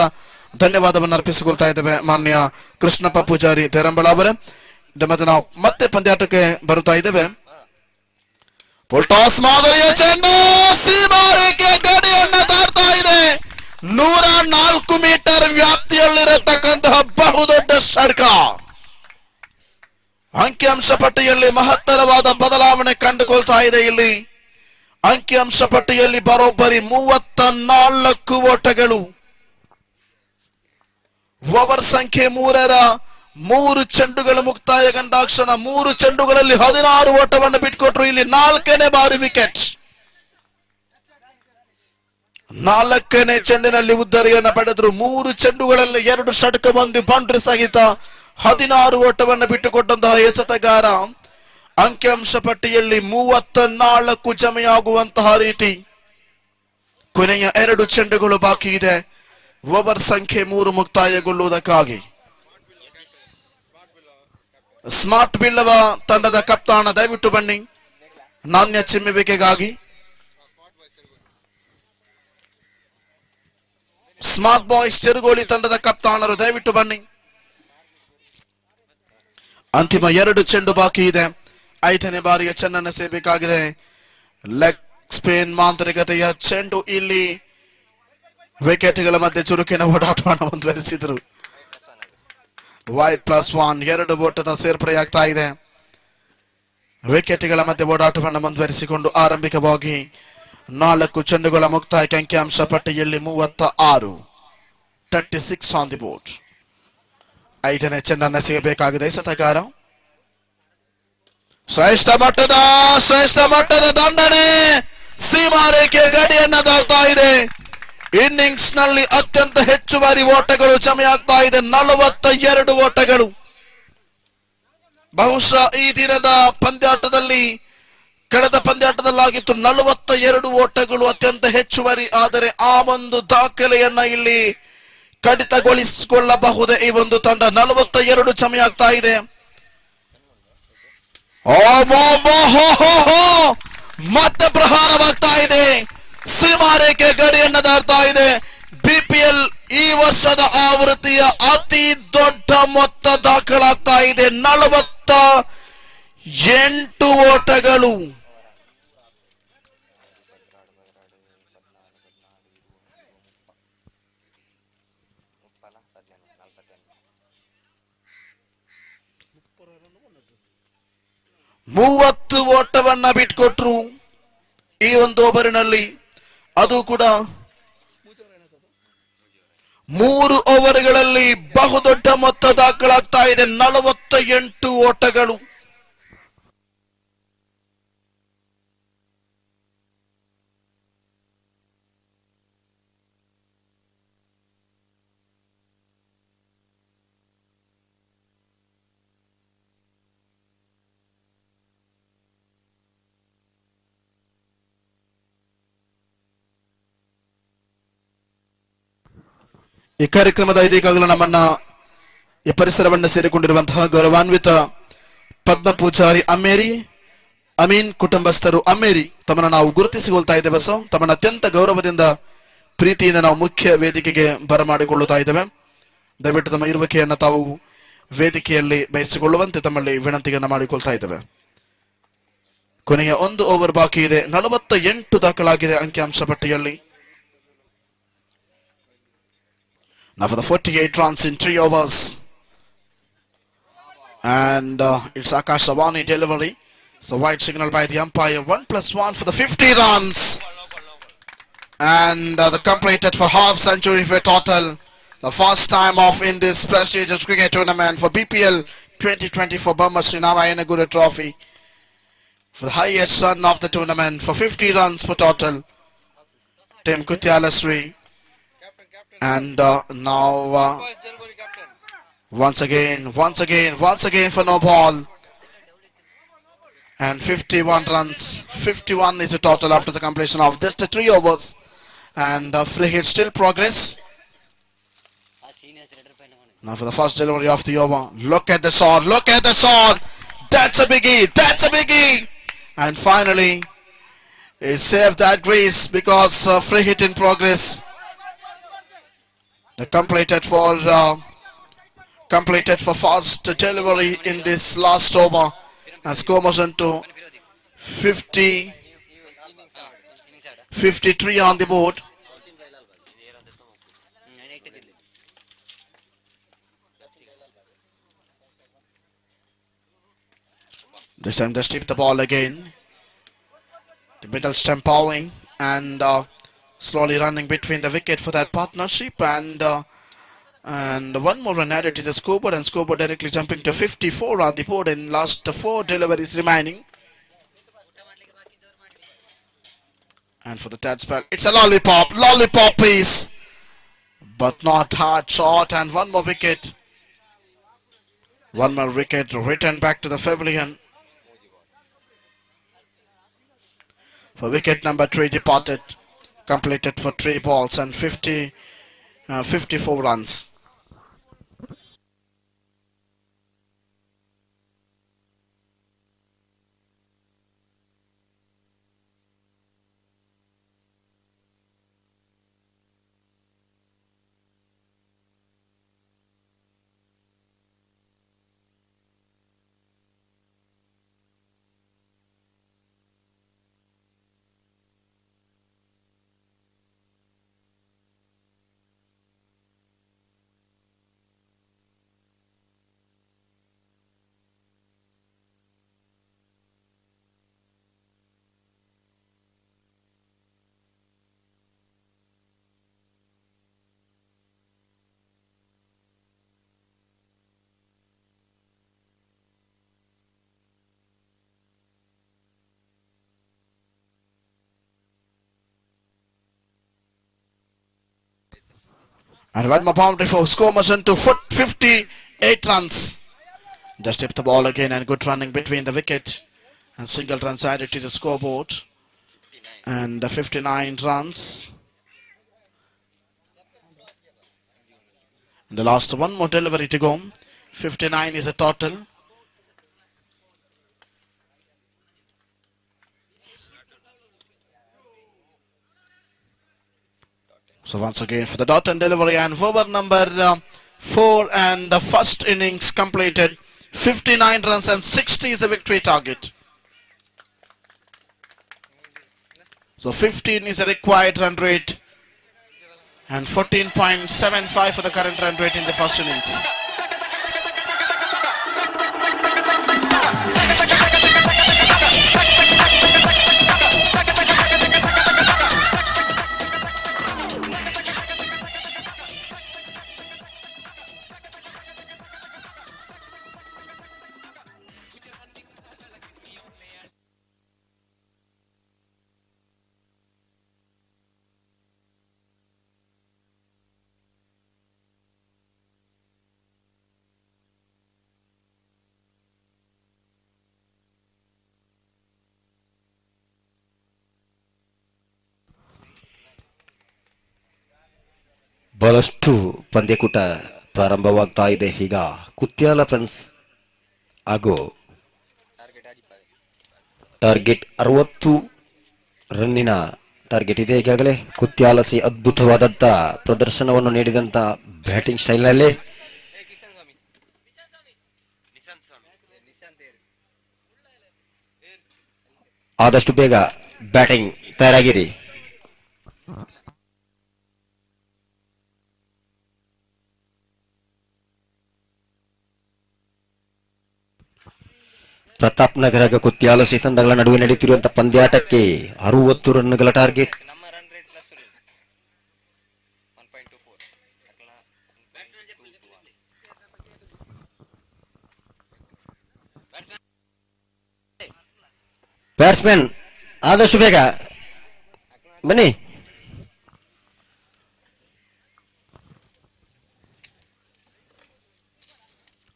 ಧನ್ಯವಾದವನ್ನು ಅರ್ಪಿಸಿಕೊಳ್ತಾ ಇದ್ದೇವೆ ಮಾನ್ಯ ಕೃಷ್ಣಪ್ಪ ಪೂಜಾರಿ ದೇರಂಬಳ ಅವರೇ. ನಾವು ಮತ್ತೆ ಪಂದ್ಯಾಟಕ್ಕೆ ಬರುತ್ತಾ ಇದ್ದೇವೆ. ಪುಲ್ಟಾಸ್ ಮಾದರಿಯ ಚೆಂಡು ಸೀಮಾರೇಖೆ ಗಡಿಯನ್ನ ದಾಟ್ತಾ ಇದೆ. 104 ಮೀಟರ್ ವ್ಯಾಪ್ತಿಯಲ್ಲಿರತಕ್ಕಂತಹ ಬಹುದೊಡ್ಡ ಷಡ್ಕ. ಅಂಕಿಅಂಶ ಪಟ್ಟಿಯಲ್ಲಿ ಮಹತ್ತರವಾದ ಬದಲಾವಣೆ ಕಂಡುಕೊಳ್ತಾ ಇದೆ. ಇಲ್ಲಿ ಅಂಕಿಅಂಶ ಪಟ್ಟಿಯಲ್ಲಿ ಬರೋಬ್ಬರಿ 34 ಓಟಗಳು. ಓವರ್ ಸಂಖ್ಯೆ 3ರ 3 ಚೆಂಡುಗಳು ಮುಕ್ತಾಯಗೊಂಡಾಕ್ಷಣ 3 ಚೆಂಡುಗಳಲ್ಲಿ 16 ಓಟವನ್ನು ಬಿಟ್ಕೊಟ್ರು. ಇಲ್ಲಿ 4ನೇ ಬಾರಿ ವಿಕೆಟ್. 4ನೇ ಚೆಂಡಿನಲ್ಲಿ ಉದ್ದರಿಯನ್ನು ಪಡೆದ್ರು. 3 ಚೆಂಡುಗಳಲ್ಲಿ 2 ಷಟ್ಕ, 1 ಬೌಂಡ್ರಿ ಸಹಿತ 16 ಓಟವನ್ನು ಬಿಟ್ಟುಕೊಟ್ಟಂತಹ ಎಸೆತಗಾರ. ಅಂಕಿಅಂಶ ಪಟ್ಟಿಯಲ್ಲಿ 34 ಜಮೆಯಾಗುವಂತಹ ರೀತಿ. ಕೊನೆಯ 2 ಚೆಂಡುಗಳು ಬಾಕಿ ಇದೆ ಓವರ್ ಸಂಖ್ಯೆ 3 ಮುಕ್ತಾಯಗೊಳ್ಳುವುದಕ್ಕಾಗಿ. ಸ್ಮಾರ್ಟ್ ಬಿಲ್ಲವ ತಂಡದ ಕಪ್ತಾನ ದಯವಿಟ್ಟು ಬನ್ನಿ ನಾಣ್ಯ ಚಿಮ್ಮುವಿಕೆಗಾಗಿ. ಸ್ಮಾರ್ಟ್ ಬಾಯ್ಸ್ ಚೆರುಗೋಳಿ ತಂಡದ ಕಪ್ತಾನರು ದಯವಿಟ್ಟು ಬನ್ನಿ. ಅಂತಿಮ 2 ಚೆಂಡು ಬಾಕಿ ಇದೆ. 5ನೇ ಬಾರಿಗೆ ಚೆಂಡನ್ನು ಸೇರಬೇಕಾಗಿದೆ. ಲೆಗ್ ಸ್ಪಿನ್ ಮಾಂತ್ರಿಕತೆಯ ಚೆಂಡು. ಇಲ್ಲಿ ವಿಕೆಟ್ಗಳ ಮಧ್ಯೆ ಚುರುಕಿನ ಓಡಾಟವನ್ನು ಮುಂದುವರಿಸಿದರು. ವೈಟ್ +1 2 ಓಟದ ಸೇರ್ಪಡೆಯಾಗ್ತಾ ಇದೆ. ವಿಕೆಟ್ಗಳ ಮಧ್ಯೆ ಓಡಾಟವನ್ನು ಮುಂದುವರಿಸಿಕೊಂಡು ಆರಂಭಿಕವಾಗಿ 4 ಚೆಂಡುಗಳ ಮುಕ್ತಾಯಕ್ಕೆ ಅಂಕಿಅಂಶ ಪಟ್ಟಿಯಲ್ಲಿ 36 36 ಆನ್ ದಿ ಬೋರ್ಡ್. 5ನೇ ಚೆಂಡನ್ನು ಸಿಗಬೇಕಾಗಿದೆ ಎಸೆತಗಾರ. ಶ್ರೇಷ್ಠ ಮಟ್ಟದ ದಂಡನೆ. ಸೀಮಾರೇಖೆ ಗಡಿಯನ್ನ ದಾಟ್ತಾ ಇದೆ. ಇನ್ನಿಂಗ್ಸ್ ನಲ್ಲಿ ಅತ್ಯಂತ ಹೆಚ್ಚುವರಿ ಓಟಗಳು ಜಮೆಯಾಗ್ತಾ ಇದೆ. 42 ಓಟಗಳು. ಬಹುಶಃ ಈ ದಿನದ ಪಂದ್ಯಾಟದಲ್ಲಿ ಕಳೆದ ಪಂದ್ಯಾಟದಲ್ಲಾಗಿತ್ತು 42 ಓಟಗಳು ಅತ್ಯಂತ ಹೆಚ್ಚುವರಿ. ಆದರೆ ಆ ಒಂದು ದಾಖಲೆಯನ್ನ ಇಲ್ಲಿ ಕಡಿತಗೊಳಿಸಿಕೊಳ್ಳಬಹುದೇ ಈ ಒಂದು ತಂಡ. 42 ಜಮೆಯಾಗ್ತಾ ಇದೆ. ಮತ್ತೆ ಪ್ರಹಾರವಾಗ್ತಾ ಇದೆ. ಸೀಮಾರೇಖೆ ಗಡಿಯನ್ನ ದಾಟ್ತಾ ಇದೆ. BPL ಈ ವರ್ಷದ ಆವೃತ್ತಿಯ ಅತಿ ದೊಡ್ಡ ಮೊತ್ತ ದಾಖಲಾಗ್ತಾ ಇದೆ. 48 ಓಟಗಳು. ಮೂವತ್ತು ಓಟವನ್ನ ಬಿಟ್ಕೊಟ್ರು ಈ ಒಂದು ಓವರಿನಲ್ಲಿ. ಅದು ಕೂಡ 3 ಓವರ್ಗಳಲ್ಲಿ ಬಹುದೊಡ್ಡ ಮೊತ್ತ ದಾಖಲಾಗ್ತಾ ಇದೆ. 48 ಓಟಗಳು. ಈ ಕಾರ್ಯಕ್ರಮದ ಇದೀಗಾಗಲೇ ನಮ್ಮನ್ನ ಈ ಪರಿಸರವನ್ನು ಸೇರಿಕೊಂಡಿರುವಂತಹ ಗೌರವಾನ್ವಿತ ಪದ್ಮ ಪೂಜಾರಿ ಅಮೀನ್ ಕುಟುಂಬಸ್ಥರು ಅಮೇರಿ ತಮ್ಮನ್ನು ನಾವು ಗುರುತಿಸಿಕೊಳ್ತಾ ಇದ್ದೇವೆ. ಸೊ ತಮ್ಮನ್ನು ಅತ್ಯಂತ ಗೌರವದಿಂದ ಪ್ರೀತಿಯಿಂದ ನಾವು ಮುಖ್ಯ ವೇದಿಕೆಗೆ ಬರಮಾಡಿಕೊಳ್ಳುತ್ತಾ ಇದ್ದೇವೆ. ದಯವಿಟ್ಟು ತಮ್ಮ ಇರುವಿಕೆಯನ್ನು ತಾವು ವೇದಿಕೆಯಲ್ಲಿ ಬಯಸಿಕೊಳ್ಳುವಂತೆ ತಮ್ಮಲ್ಲಿ ವಿನಂತಿಯನ್ನು ಮಾಡಿಕೊಳ್ತಾ ಇದ್ದೇವೆ. ಕೊನೆಯ 1 ಓವರ್ ಬಾಕಿ ಇದೆ. 48 ದಾಖಲಾಗಿದೆ ಅಂಕಿಅಂಶ ಪಟ್ಟಿಯಲ್ಲಿ. Now for the 48 runs in 3 overs. And it's Akash Savani delivery. So white signal by the umpire. 1+1 for the 50 runs. And the completed for half century for total. The first time off in this prestigious cricket tournament for BPL 2024 Burma Sri Narayana Guru Trophy. For the highest run of the tournament for 50 runs for total. Tim Kutyala Sri. And now once again for no ball. And 51 runs. 51 is the total after the completion of just 3 overs. And free hit still progress. Now for the first delivery of the over. Look at the shot. That's a biggie. And finally, he saved that grease because free hit in progress. Completed for fast delivery in this last over. And score moves into 53 on the board. This time they strip the ball again. The middle stump bowling and slowly running between the wicket for that partnership. And one more run added to the scoreboard, and scoreboard directly jumping to 54 on the board in last 4 deliveries remaining. And for the third spell, it's a lollipop piece, but not hard shot. And one more wicket returned back to the pavilion for wicket number 3 departed. Completed for 3 balls and 54 runs. And one more boundary for score motion to 58 runs. Just tip the ball again and good running between the wicket. And single runs added to the scoreboard. And 59 runs. And the last one more delivery to go. 59 is a total. So once again for the dot and delivery and over number 4 and the first innings completed. 59 runs and 60 is the victory target. So 15 is the required run rate and 14.75 for the current run rate in the first innings. ಬಹಳಷ್ಟು ಪಂದ್ಯಕೂಟ ಪ್ರಾರಂಭವಾಗ್ತಾ ಇದೆ. ಈಗ ಕುತ್ಯಾಲ friends ಹಾಗೂ target 60 ರನ್ನಿನ target ಇದೆ. ಈಗಾಗಲೇ ಕುತ್ಯಾಲಸಿ ಅದ್ಭುತವಾದಂತ ಪ್ರದರ್ಶನವನ್ನು ನೀಡಿದಂತ batting ಸ್ಟೈಲ್ನಲ್ಲಿ ಆದಷ್ಟು ಬೇಗ batting ತಯಾರಾಗಿರಿ. Pratap ನಗರ ಹಾಗೂ ಕುತ್ಯಾಲಸಿ ತಂಡಗಳ ನಡುವೆ ನಡೆಯುತ್ತಿರುವಂತಹ ಪಂದ್ಯಾಟಕ್ಕೆ 60 ರನ್ನುಗಳ ಟಾರ್ಗೆಟ್. ಬ್ಯಾಟ್ಸ್ಮನ್ ಆದಷ್ಟು ಬೇಗ ಬನ್ನಿ.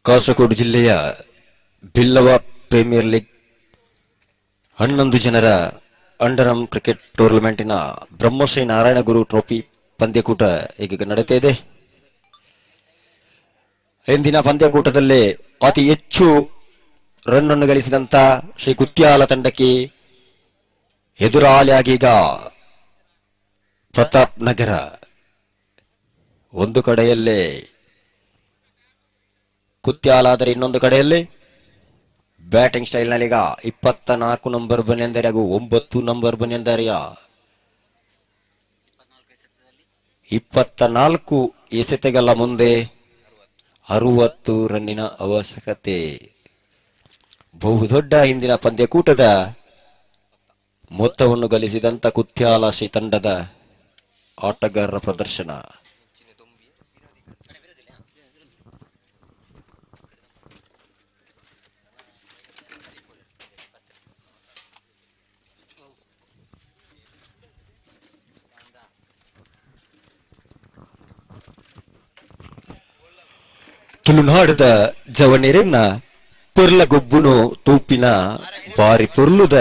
ಕಾಸರಗೋಡು ಜಿಲ್ಲೆಯ ಬಿಲ್ಲವ ಪ್ರೀಮಿಯರ್ ಲೀಗ್ 11 ಜನರ ಅಂಡರ್ ಕ್ರಿಕೆಟ್ ಟೂರ್ನಮೆಂಟಿನ ಬ್ರಹ್ಮಶ್ರೀ ನಾರಾಯಣಗುರು ಟ್ರೋಫಿ ಪಂದ್ಯಕೂಟ ಈಗ ನಡೀತಾ ಇದೆ. ಇಂದಿನ ಪಂದ್ಯಕೂಟದಲ್ಲಿ ಅತಿ ಹೆಚ್ಚು ರನ್ ಅನ್ನು ಗಳಿಸಿದಂತ ಶ್ರೀ ಕುತ್ಯಾಲ ತಂಡಕ್ಕೆ ಎದುರಾಳಿಯಾಗೀಗ ಪ್ರತಾಪ್ ನಗರ. ಒಂದು ಕಡೆಯಲ್ಲೇ ಕುತ್ಯಾಲ ಆದರೆ ಇನ್ನೊಂದು ಕಡೆಯಲ್ಲಿ ಬ್ಯಾಟಿಂಗ್ ಸ್ಟೈಲ್ ನಲ್ಲಿ ಈಗ 24 ನಂಬರ್ ಬನ್ನೆಂದರೆ ಹಾಗೂ 9 ನಂಬರ್ ಬನ್ನೆಂದರೆ 24 ಎಸೆತಗಳ ಮುಂದೆ 60 ರನ್ನಿನ ಅವಶ್ಯಕತೆ. ಬಹುದೊಡ್ಡ ಹಿಂದಿನ ಪಂದ್ಯಕೂಟದ ಮೊತ್ತವನ್ನು ಗಳಿಸಿದಂತ ಕುತ್ಯಾಲಸಿ ತಂಡದ ಆಟಗಾರರ ಪ್ರದರ್ಶನ. ತುಳುನಾಡದ ಜವನೆರೆನ್ನ ಪೊರ್ಲಗೊಬ್ಬುನು ತೂಪಿನ ಬಾರಿ ಪೊರ್ಲುದ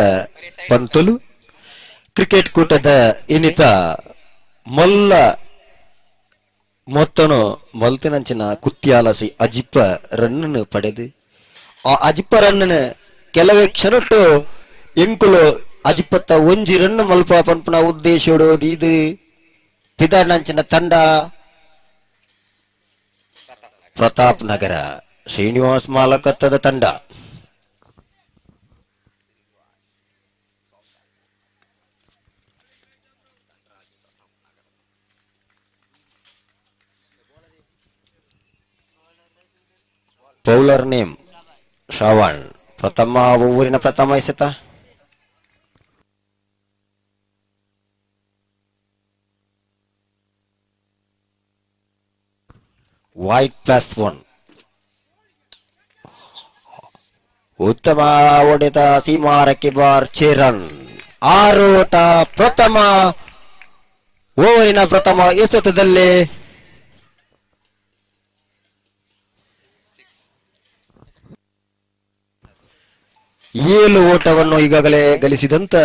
ಪಂತೊಲು ಕ್ರಿಕೆಟ್ ಕೂಟದ ಇನಿತ ಮಲ್ಲ ಮೊತ್ತನು ಮಲ್ತಿನಂಚಿನ ಕುತ್ಯಾಲಸಿ ಅಜಿಪ್ಪ ರನ್ನನ್ನು ಪಡೆದು ಆ ಅಜಿಪ್ಪ ರನ್ನನ್ನು ಕೆಲವೇ ಕ್ಷಣಟ್ಟು ಎಂಕುಲು ಅಜಿಪ್ಪತ್ತ 1 ರನ್ನು ಮಲ್ಪ ಪಂಪನ ಉದ್ದೇಶೋಡು ಇದು ಪಿದಾನಂಚಿನ ತಂಡ ಪ್ರತಾಪ್ ನಗರ ಶ್ರೀನಿವಾಸ್ ಮಾಲಕತ್ತದ ತಂಡ. Bowler name Shravan. ಪ್ರಥಮ ಊರಿನ ಪ್ರಥಮ ಎಸೆತ. ವೈಟ್ +1. ಉತ್ತಮ ಹೊಡೆತ ಸೀಮಾರಕ್ಕೆ ಬಾರ್ ಚೇರನ್. 6 ಓಟ ಪ್ರಥಮ ಓವರಿನ ಪ್ರಥಮ ಎಸೆತದಲ್ಲಿ. ಏಳು ಓಟವನ್ನು ಈಗಾಗಲೇ ಗಳಿಸಿದಂತ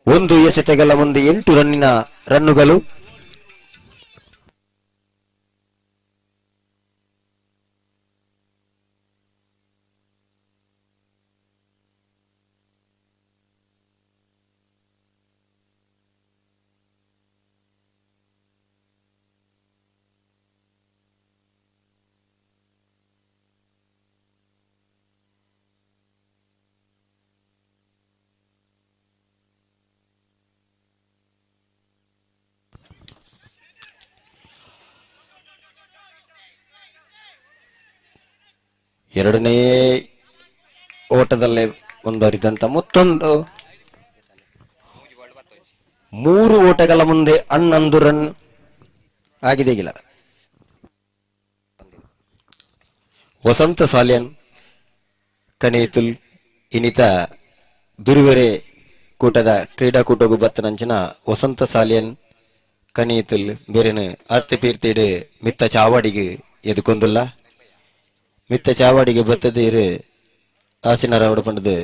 ಒಂದು ಎಸೆತಗಳ ಮುಂದೆ 8 ರನ್ನಿನ ರನ್ನುಗಳು. ಎರಡನೇ ಓಟದಲ್ಲೇ ಮುಂದುವರಿದಂತ ಮತ್ತೊಂದು 3 ಓಟಗಳ ಮುಂದೆ 11 ರನ್ ಆಗಿದೆ. ಗಿಲ ವಸಂತ ಸಾಲ್ಯನ್ ಕನೇತುಲ್ ಇನಿತ ಬಿರುವೆರೆ ಕೂಟದ ಕ್ರೀಡಾಕೂಟಗೂ ಬತ್ತನಂಚಿನ ವಸಂತ ಸಾಲ್ಯನ್ ಕನೇತುಲ್ ಬೇರೆನು ಅರ್ಥ ಪೀರ್ತಿಡು ಮಿತ್ತ ಚಾವಾಡಿಗೆ ಎದುಕೊಂದುಲ್ಲ. ಮಿತ್ತ ಚಾವಾಡಿಗೆ ಬತ್ತದೀರು ಆಸಿನ ರವಡ ಪಂಡದು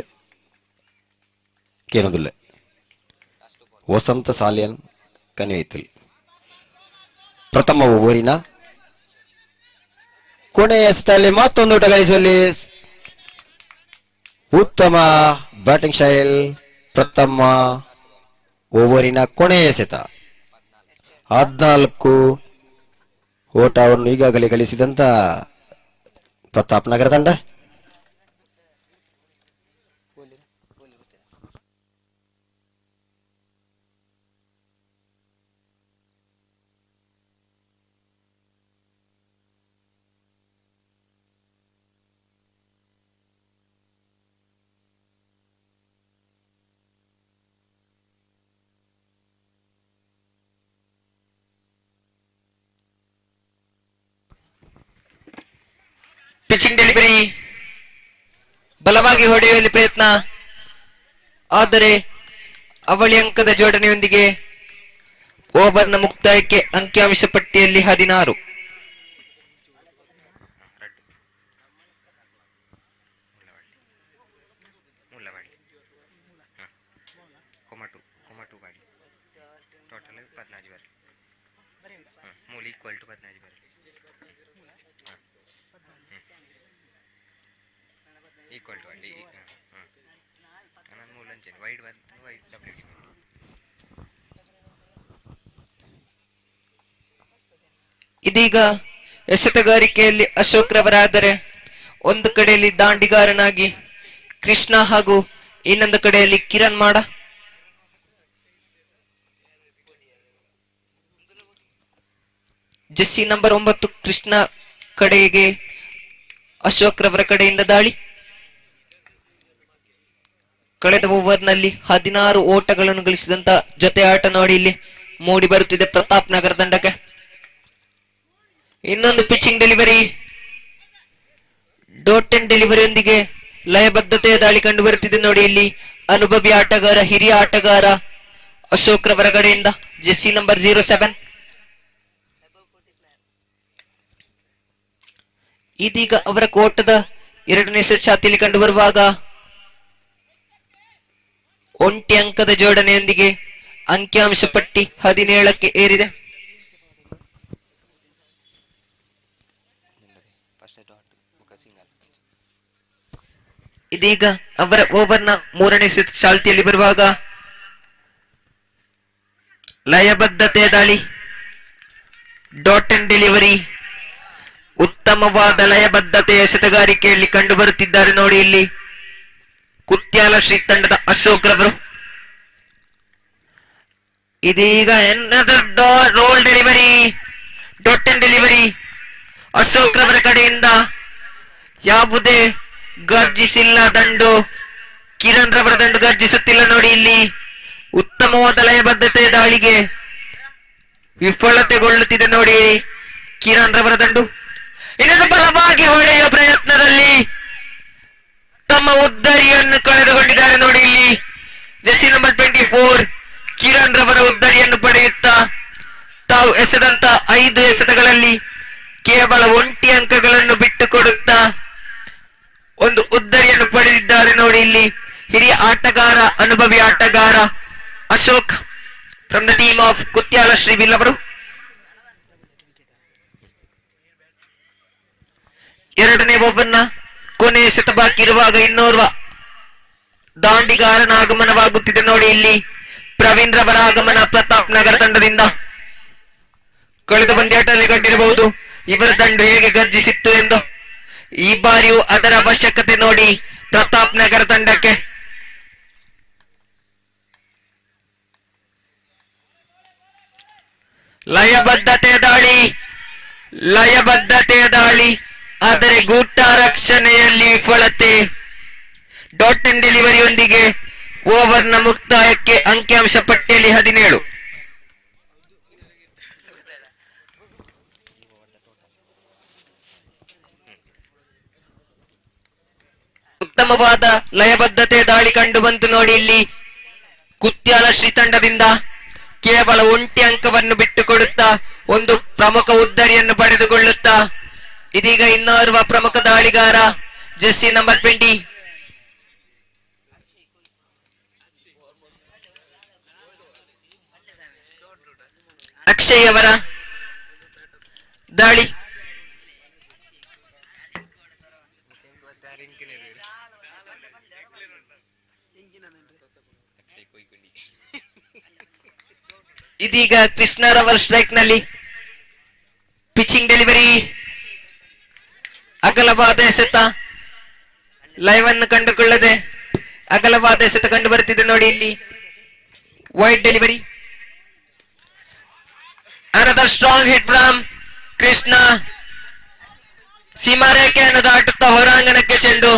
ಕೇನೋದಿಲ್ಲ. ವಸಂತ ಸಾಲಿಯನ್ ಕನೆಯಿತಲ್. ಪ್ರಥಮ ಓವರಿನ ಕೊನೆಯ ಎಸೆತದಲ್ಲಿ ಮತ್ತೊಂದು ಊಟ ಗಳಿಸುವಲ್ಲಿ ಉತ್ತಮ ಬ್ಯಾಟಿಂಗ್ ಶೈಲ್. ಪ್ರಥಮ ಓವರಿನ ಕೊನೆಯ ಎಸೆತ 14 ಓಟವನ್ನು ಈಗಾಗಲೇ ಗಳಿಸಿದಂತ ಪ್ರತಾಪ್ ನಗರ ತಂಡ. ಪಿಚಿಂಗ್ ಡೆಲಿವರಿ ಬಲವಾಗಿ ಹೊಡೆಯುವಲ್ಲಿ ಪ್ರಯತ್ನ, ಆದರೆ ಅವಳಿ ಅಂಕದ ಜೋಡಣೆಯೊಂದಿಗೆ ಓವರ್ನ ಮುಕ್ತಾಯಕ್ಕೆ ಅಂಕಿಅಂಶ ಪಟ್ಟಿಯಲ್ಲಿ 16. ಇದೀಗ ಎಸೆತಗಾರಿಕೆಯಲ್ಲಿ ಅಶೋಕ್ ರವರಾದರೆ ಒಂದು ಕಡೆಯಲ್ಲಿ ದಾಂಡಿಗಾರನಾಗಿ ಕೃಷ್ಣ ಹಾಗೂ ಇನ್ನೊಂದು ಕಡೆಯಲ್ಲಿ ಕಿರಣ್ ಮಾಡ. ಜೆಸ್ಸಿ ನಂಬರ್ 9 ಕೃಷ್ಣ ಕಡೆಗೆ ಅಶೋಕ್ ರವರ ಕಡೆಯಿಂದ ದಾಳಿ. ಕಳೆದ ಓವರ್ನಲ್ಲಿ 16 ಓಟಗಳನ್ನು ಗಳಿಸಿದಂತ ಜೊತೆ ಆಟ ನೋಡಿ ಇಲ್ಲಿ ಮೂಡಿ ಬರುತ್ತಿದೆ ಪ್ರತಾಪ್ ನಗರ ತಂಡಕ್ಕೆ. ಇನ್ನೊಂದು ಪಿಚಿಂಗ್ ಡೆಲಿವರಿ, ಡಾಟ್ ಅಂಡ್ ಡೆಲಿವರಿಯೊಂದಿಗೆ ಲಯಬದ್ಧತೆಯ ದಾಳಿ ಕಂಡು ಬರುತ್ತಿದೆ ನೋಡಿ ಇಲ್ಲಿ. ಅನುಭವಿ ಆಟಗಾರ, ಹಿರಿಯ ಆಟಗಾರ ಅಶೋಕ್ ರವರ ಕಡೆಯಿಂದ ಜೆಸ್ಸಿ ನಂಬರ್ 07. ಇದೀಗ ಅವರ ಕೋಟದ 2ನೇ ಸೆಟ್ ಛಾತಿಯಲ್ಲಿ ಕಂಡು ಬರುವಾಗ ಒಂಟಿ ಅಂಕದ ಜೋಡಣೆಯೊಂದಿಗೆ ಅಂಕಿಅಂಶ ಪಟ್ಟಿ 17ಕ್ಕೆ ಏರಿದೆ. ಇದೀಗ ಅವರ ಓವರ್ನ 3ನೇ ಸೆಟ್ ಚಾಲ್ತಿಯಲ್ಲಿ ಬರುವಾಗ ಲಯಬದ್ಧತೆಯ ದಾಳಿ, ಡಾಟ್ ಅಂಡ್ ಡೆಲಿವರಿ, ಉತ್ತಮವಾದ ಲಯಬದ್ಧತೆಯ ಎಸೆತಗಾರಿಕೆಯಲ್ಲಿ ಕಂಡು ಬರುತ್ತಿದ್ದಾರೆ ನೋಡಿ ಇಲ್ಲಿ ಕುತ್ಯಾಲ ಶ್ರೀ ತಂಡದ ಅಶೋಕ್ ರವರು. ಇದೀಗ roll delivery, dot and delivery Ashok ರವರ ಕಡೆಯಿಂದ. ಯಾವುದೇ ಗರ್ಜಿಸಿಲ್ಲ ದಂಡು, ಕಿರಣ್ ರವರ ದಂಡು ಗರ್ಜಿಸುತ್ತಿಲ್ಲ ನೋಡಿ ಇಲ್ಲಿ. ಉತ್ತಮವಾದ ಲಯಬದ್ಧತೆಯ ದಾಳಿಗೆ ವಿಫಲತೆಗೊಳ್ಳುತ್ತಿದೆ ನೋಡಿ ಕಿರಣ್ ರವರ ದಂಡು. ಇನ್ನೊಂದು ಬಲವಾಗಿ ಹೊಡೆಯುವ ಪ್ರಯತ್ನದಲ್ಲಿ ತಮ್ಮ ಉದ್ದರಿಯನ್ನು ಕಳೆದುಕೊಂಡಿದ್ದಾರೆ ನೋಡಿ ಇಲ್ಲಿ. ಜೆಸಿ ನಂಬರ್ 24 ಕಿರಣ್ ರವರ ಉದ್ದರಿಯನ್ನು ಪಡೆಯುತ್ತಾ ತಾವು ಎಸೆದಂತ 5 ಎಸೆತಗಳಲ್ಲಿ ಕೇವಲ ಒಂಟಿ ಅಂಕಗಳನ್ನು ಬಿಟ್ಟು ಕೊಡುತ್ತಾ ಒಂದು ಉದ್ದರಿಯನ್ನು ಪಡೆದಿದ್ದಾರೆ ನೋಡಿ ಇಲ್ಲಿ ಹಿರಿಯ ಆಟಗಾರ, ಅನುಭವಿ ಆಟಗಾರ Ashok from the team of Kutyala Shri ಬಿಲ್ ಅವರು. 2ನೇ ಓವರ್ನ ಕೊನೆಯ ಎಸೆತ ಬಾಕಿ ಇರುವಾಗ ಇನ್ನೋರ್ವ ದಾಂಡಿಗಾರನ ಆಗಮನವಾಗುತ್ತಿದೆ ನೋಡಿ ಇಲ್ಲಿ. ಪ್ರವೀಣ್ ರವರ ಆಗಮನ ಪ್ರತಾಪ್ ನಗರ ತಂಡದಿಂದ. ಕಳೆದ ಪಂದ್ಯಾಟದಲ್ಲಿ ಕಂಡಿರಬಹುದು ಇವರ ದಂಡು ಹೇಗೆ ಗರ್ಜಿಸಿತ್ತು ಎಂದು. ಈ ಬಾರಿಯೂ ಅದರ ಅವಶ್ಯಕತೆ ನೋಡಿ ಪ್ರತಾಪ್ ನಗರ ತಂಡಕ್ಕೆ. ಲಯಬದ್ಧತೆಯ ದಾಳಿ, ಆದರೆ ಗೂಟ ರಕ್ಷಣೆಯಲ್ಲಿ ವಿಫಲತೆ. ಡಾಟ್ ಅಂಡ್ ಡೆಲಿವರಿಯೊಂದಿಗೆ ಓವರ್ನ ಮುಕ್ತಾಯಕ್ಕೆ ಅಂಕಿಅಂಶ ಪಟ್ಟಿಯಲ್ಲಿ 17. ಉತ್ತಮವಾದ ಲಯಬದ್ಧತೆಯ ದಾಳಿ ಕಂಡು ಬಂತು ನೋಡಿ ಇಲ್ಲಿ ಕುತ್ಯಾಲ ಶ್ರೀ ತಂಡದಿಂದ. ಕೇವಲ ಒಂಟಿ ಅಂಕವನ್ನು ಬಿಟ್ಟು ಕೊಡುತ್ತಾ ಒಂದು ಪ್ರಮುಖ ಉದ್ದರಿಯನ್ನು ಪಡೆದುಕೊಳ್ಳುತ್ತಾ ಇದೀಗ ಇನ್ನೋರ್ವ ಪ್ರಮುಖ ದಾಳಿಗಾರ ಜೆಸ್ಸಿ ನಂಬರ್ 20 ಅಕ್ಷಯ್ ಅವರ ದಾಳಿ. ಇದೀಗ ಕೃಷ್ಣರವರ ಸ್ಟ್ರೈಕ್ ನಲ್ಲಿ ಪಿಚಿಂಗ್ ಡೆಲಿವರಿ, ಅಗಲವಾದ ಎಸೆತ, ಲೈವ್ ಅನ್ನು ಕಂಡುಕೊಳ್ಳದೆ ಅಗಲವಾದ ಎಸೆತ ಕಂಡು ಬರುತ್ತಿದೆ ನೋಡಿ ಇಲ್ಲಿ. Wide delivery, another strong hit from Krishna. ಸೀಮಾರೇಖೆಯನ್ನು ದಾಟುತ್ತಾ ಹೊರಾಂಗಣಕ್ಕೆ ಚೆಂಡು.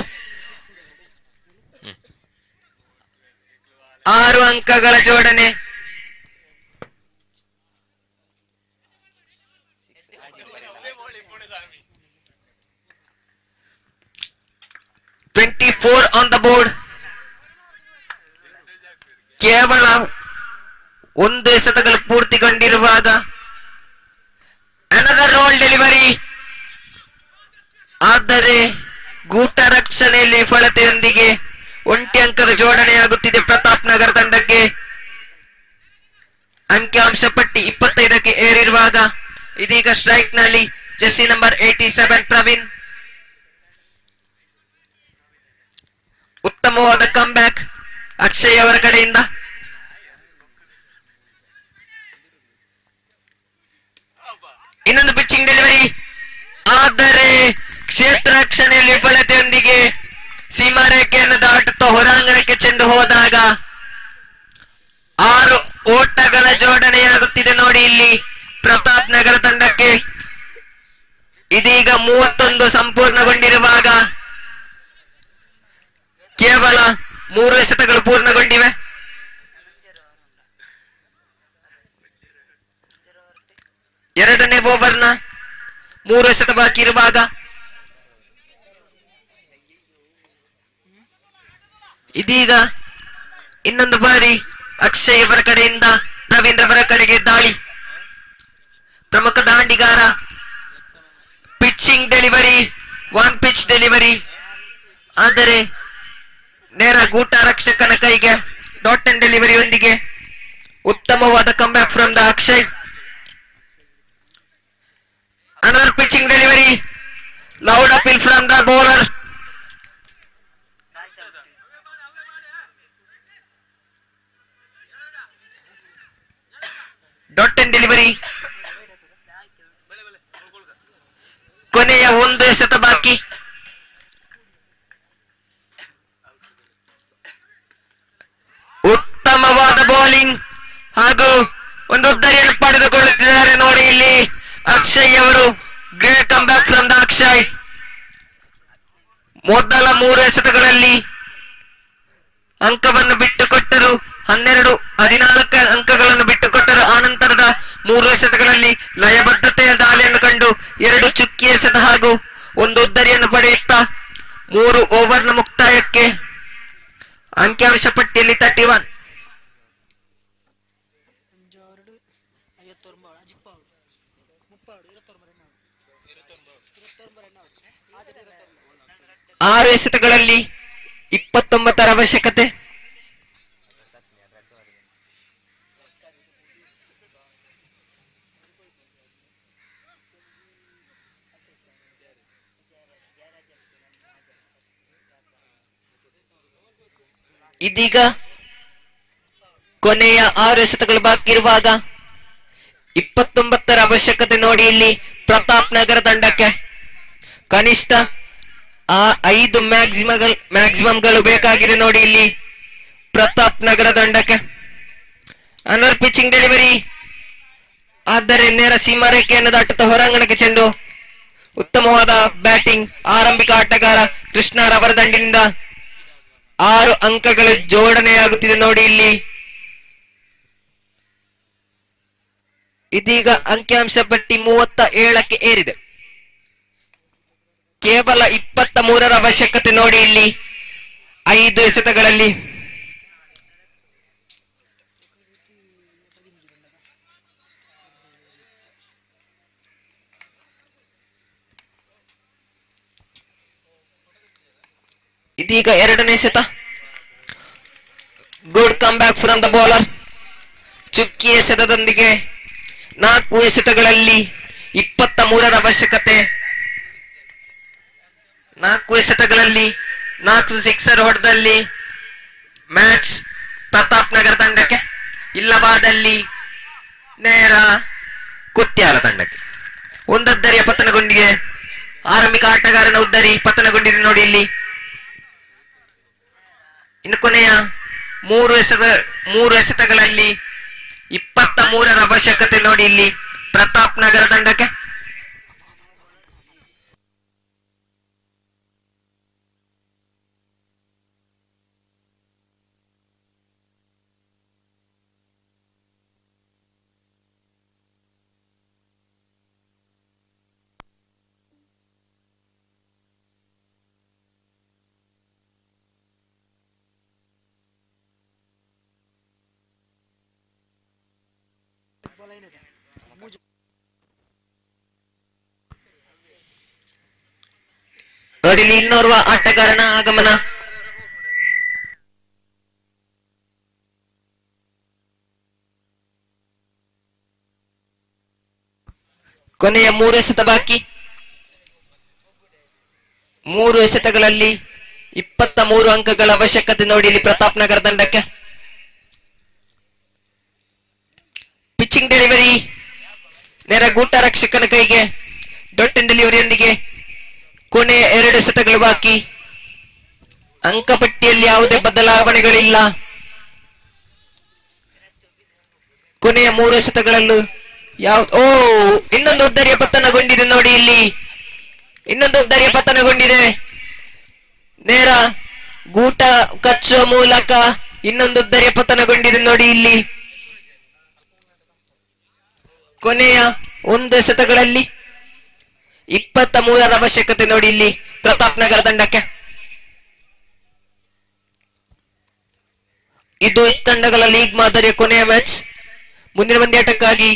6 ಅಂಕಗಳ ಜೋಡಣೆ. "24" ಆನ್ ದ ಬೋರ್ಡ್. ಕೇವಲ 1 ಎಸೆತಗಳು ಪೂರ್ತಿಗೊಂಡಿರುವಾಗ ಅನದರ್ ರೋಲ್ ಡೆಲಿವರಿ. ಆದರೆ ಗೂಟ ರಕ್ಷಣೆಯಲ್ಲಿ ವಿಫಲತೆಯೊಂದಿಗೆ 1 ಅಂಕದ ಜೋಡಣೆಯಾಗುತ್ತಿದೆ ಪ್ರತಾಪ್ ನಗರ ತಂಡಕ್ಕೆ. ಅಂಕಿಅಂಶ ಪಟ್ಟಿ 25ಕ್ಕೆ ಏರಿರುವಾಗ ಇದೀಗ ಸ್ಟ್ರೈಕ್ ನಲ್ಲಿ ಜೆರ್ಸಿ ನಂಬರ್ 87 ಪ್ರವೀಣ್. ಉತ್ತಮವಾದ ಕಮ್ ಬ್ಯಾಕ್ ಅಕ್ಷಯ್ ಅವರ ಕಡೆಯಿಂದ. ಇನ್ನೊಂದು ಪಿಚ್ಚಿಂಗ್ ಡೆಲಿವರಿ, ಆದರೆ ಕ್ಷೇತ್ರ ರಕ್ಷಣೆಯಲ್ಲಿ ವಿಫಲತೆಯೊಂದಿಗೆ ಸೀಮಾರೇಖೆಯನ್ನು ದಾಟುತ್ತಾ ಹೊರಾಂಗಣಕ್ಕೆ ಚೆಂಡು ಹೋದಾಗ 6 ಓಟಗಳ ಜೋಡಣೆಯಾಗುತ್ತಿದೆ ನೋಡಿ ಇಲ್ಲಿ ಪ್ರತಾಪ್ ನಗರ ತಂಡಕ್ಕೆ. ಇದೀಗ 31 ಸಂಪೂರ್ಣಗೊಂಡಿರುವಾಗ ಕೇವಲ 3 ಎಸೆತಗಳು ಪೂರ್ಣಗೊಂಡಿವೆ. ಎರಡನೇ ಓವರ್ನ 3 ಎಸೆತ ಬಾಕಿ ಇರುವಾಗ ಇದೀಗ ಇನ್ನೊಂದು ಬಾರಿ ಅಕ್ಷಯ್ ಅವರ ಕಡೆಯಿಂದ ಪ್ರವೀಣ್ ರವರ ಕಡೆಗೆ ದಾಳಿ. ಪ್ರಮುಖ ದಾಂಡಿಗಾರ, ಪಿಚ್ಚಿಂಗ್ ಡೆಲಿವರಿ, 1 ಪಿಚ್ ಡೆಲಿವರಿ, ಆದರೆ ನೇರ ಗೂಟ ರಕ್ಷಕನ ಕೈಗೆ ಡಾಟ್ ಅಂಡ್ ಡೆಲಿವರಿಯೊಂದಿಗೆ ಉತ್ತಮವಾದ comeback from the Akshay. Another pitching delivery, loud appeal from the bowler. Dot and delivery. ಕೊನೆಯ 1 ಎಸೆತ ಬಾಕಿ. ಉತ್ತಮವಾದ ಬೌಲಿಂಗ್ ಹಾಗೂ ಒಂದು ಉದ್ದರಿಯನ್ನು ಪಡೆದುಕೊಳ್ಳುತ್ತಿದ್ದಾರೆ ನೋಡಿ ಇಲ್ಲಿ ಅಕ್ಷಯ್ ಅವರು. Great come back from the Akshay. ಮೊದಲ 3 ಎಸೆತಗಳಲ್ಲಿ ಅಂಕವನ್ನು ಬಿಟ್ಟುಕೊಟ್ಟರು, 14 ಅಂಕಗಳನ್ನು ಬಿಟ್ಟುಕೊಟ್ಟರು. ಆನಂತರದ 3 ಎಸೆತಗಳಲ್ಲಿ ಲಯಬದ್ಧತೆಯ ದಾಳಿಯನ್ನು ಕಂಡು 2 ಚುಕ್ಕಿ ಎಸೆತ ಹಾಗೂ 1 ಉದ್ದರಿಯನ್ನು ಪಡೆಯುತ್ತಾ 3 ಓವರ್ನ ಮುಕ್ತಾಯಕ್ಕೆ ಅಂಕಿಅಂಶ ಪಟ್ಟಿಯಲ್ಲಿ 31. ಆರು ಎಸೆತಗಳಲ್ಲಿ 29 ಅವಶ್ಯಕತೆ. ಇದೀಗ ಕೊನೆಯ 6 ಎಸೆತಗಳು ಬಾಕಿ ಇರುವಾಗ 29 ಅವಶ್ಯಕತೆ ನೋಡಿ ಇಲ್ಲಿ ಪ್ರತಾಪ್ ನಗರ ತಂಡಕ್ಕೆ. ಕನಿಷ್ಠ 5 ಮ್ಯಾಕ್ಸಿಮಮ್ಗಳು ಬೇಕಾಗಿದೆ ನೋಡಿ ಇಲ್ಲಿ ಪ್ರತಾಪ್ ನಗರ ತಂಡಕ್ಕೆ. ಅನರ್ ಪಿಚಿಂಗ್ ಡೆಲಿವರಿ, ಆದರೆ ನೇರ ಸೀಮಾರೇಖೆಯನ್ನು ದಾಟುತ್ತಾ ಹೊರಾಂಗಣಕ್ಕೆ ಚೆಂಡು. ಉತ್ತಮವಾದ ಬ್ಯಾಟಿಂಗ್ ಆರಂಭಿಕ ಆಟಗಾರ ಕೃಷ್ಣರವರ ದಂಡಿನಿಂದ 6 ಅಂಕಗಳ ಜೋಡಣೆಯಾಗುತ್ತಿದೆ ನೋಡಿ ಇಲ್ಲಿ. ಇದೀಗ ಅಂಕಿಅಂಶ ಪಟ್ಟಿ 37ಕ್ಕೆ ಏರಿದೆ. ಕೇವಲ 23 ಅವಶ್ಯಕತೆ ನೋಡಿ ಇಲ್ಲಿ 5 ಎಸೆತಗಳಲ್ಲಿ. ಇದೀಗ 2ನೇ ಎಸೆತ. Good come back from the bowler. ಚುಕ್ಕಿ ಎಸೆತದೊಂದಿಗೆ 4 ಎಸೆತಗಳಲ್ಲಿ 23 ಅವಶ್ಯಕತೆ. 4 ಎಸೆತಗಳಲ್ಲಿ 4 ಸಿಕ್ಸರ್ ಹೊಡೆದಲ್ಲಿ ಮ್ಯಾಚ್ ಪ್ರತಾಪ್ ನಗರ ತಂಡಕ್ಕೆ, ಇಲ್ಲವಾದಲ್ಲಿ ನೇರ ಕುತ್ಯಾಲ ತಂಡಕ್ಕೆ. ಒಂದದ್ದರಿಯ ಪತನಗೊಂಡಿದೆ. ಆರಂಭಿಕ ಆಟಗಾರನ ಉದ್ದರಿ ಪತನಗೊಂಡಿದೆ ನೋಡಿ ಇಲ್ಲಿ. ಇನ್ನು ಕೊನೆಯ 3 ಎಸೆತಗಳಲ್ಲಿ 23 ಅವಶ್ಯಕತೆ ನೋಡಿ ಇಲ್ಲಿ ಪ್ರತಾಪ್ ನಗರ ತಂಡಕ್ಕೆ. ನೋಡಿ ಇಲ್ಲಿ ಇನ್ನೋರ್ವ ಆಟಗಾರನ ಆಗಮನ. ಕೊನೆಯ 3 ಎಸೆತ ಬಾಕಿ. 3 ಎಸೆತಗಳಲ್ಲಿ 23 ಅಂಕಗಳ ಅವಶ್ಯಕತೆ ನೋಡಿ ಇಲ್ಲಿ ಪ್ರತಾಪ್ ನಗರ ತಂಡಕ್ಕೆ. ಪಿಚಿಂಗ್ ಡೆಲಿವರಿ ನೇರ ಗೂಟ ರಕ್ಷಕನ ಕೈಗೆ. ಡಾಟ್ ಅಂಡ್ ಡೆಲಿವರಿಯೊಂದಿಗೆ ಕೊನೆಯ 2 ಎಸೆತಗಳು ಬಾಕಿ. ಅಂಕಪಟ್ಟಿಯಲ್ಲಿ ಯಾವುದೇ ಬದಲಾವಣೆಗಳಿಲ್ಲ. ಕೊನೆಯ 3 ಎಸೆತಗಳಲ್ಲೂ ಇನ್ನೊಂದು ಉದ್ದರಿಯ ಪತನಗೊಂಡಿದೆ ನೋಡಿ ಇಲ್ಲಿ. ಇನ್ನೊಂದು ಉದ್ದರಿಯ ಪತನಗೊಂಡಿದೆ. ನೇರ ಗೂಟ ಕಚ್ಚುವ ಮೂಲಕ ಇನ್ನೊಂದು ಉದ್ದರಿಯ ಪತನಗೊಂಡಿದೆ ನೋಡಿ ಇಲ್ಲಿ. ಕೊನೆಯ 1 ಎಸೆತಗಳಲ್ಲಿ 23 ಅವಶ್ಯಕತೆ ನೋಡಿ ಇಲ್ಲಿ ಪ್ರತಾಪ್ ನಗರ ತಂಡಕ್ಕೆ. ಇದು ಈ ತಂಡಗಳ ಲೀಗ್ ಮಾದರಿಯ ಕೊನೆಯ ಮ್ಯಾಚ್. ಮುಂದಿನ ಪಂದ್ಯಾಟಕ್ಕಾಗಿ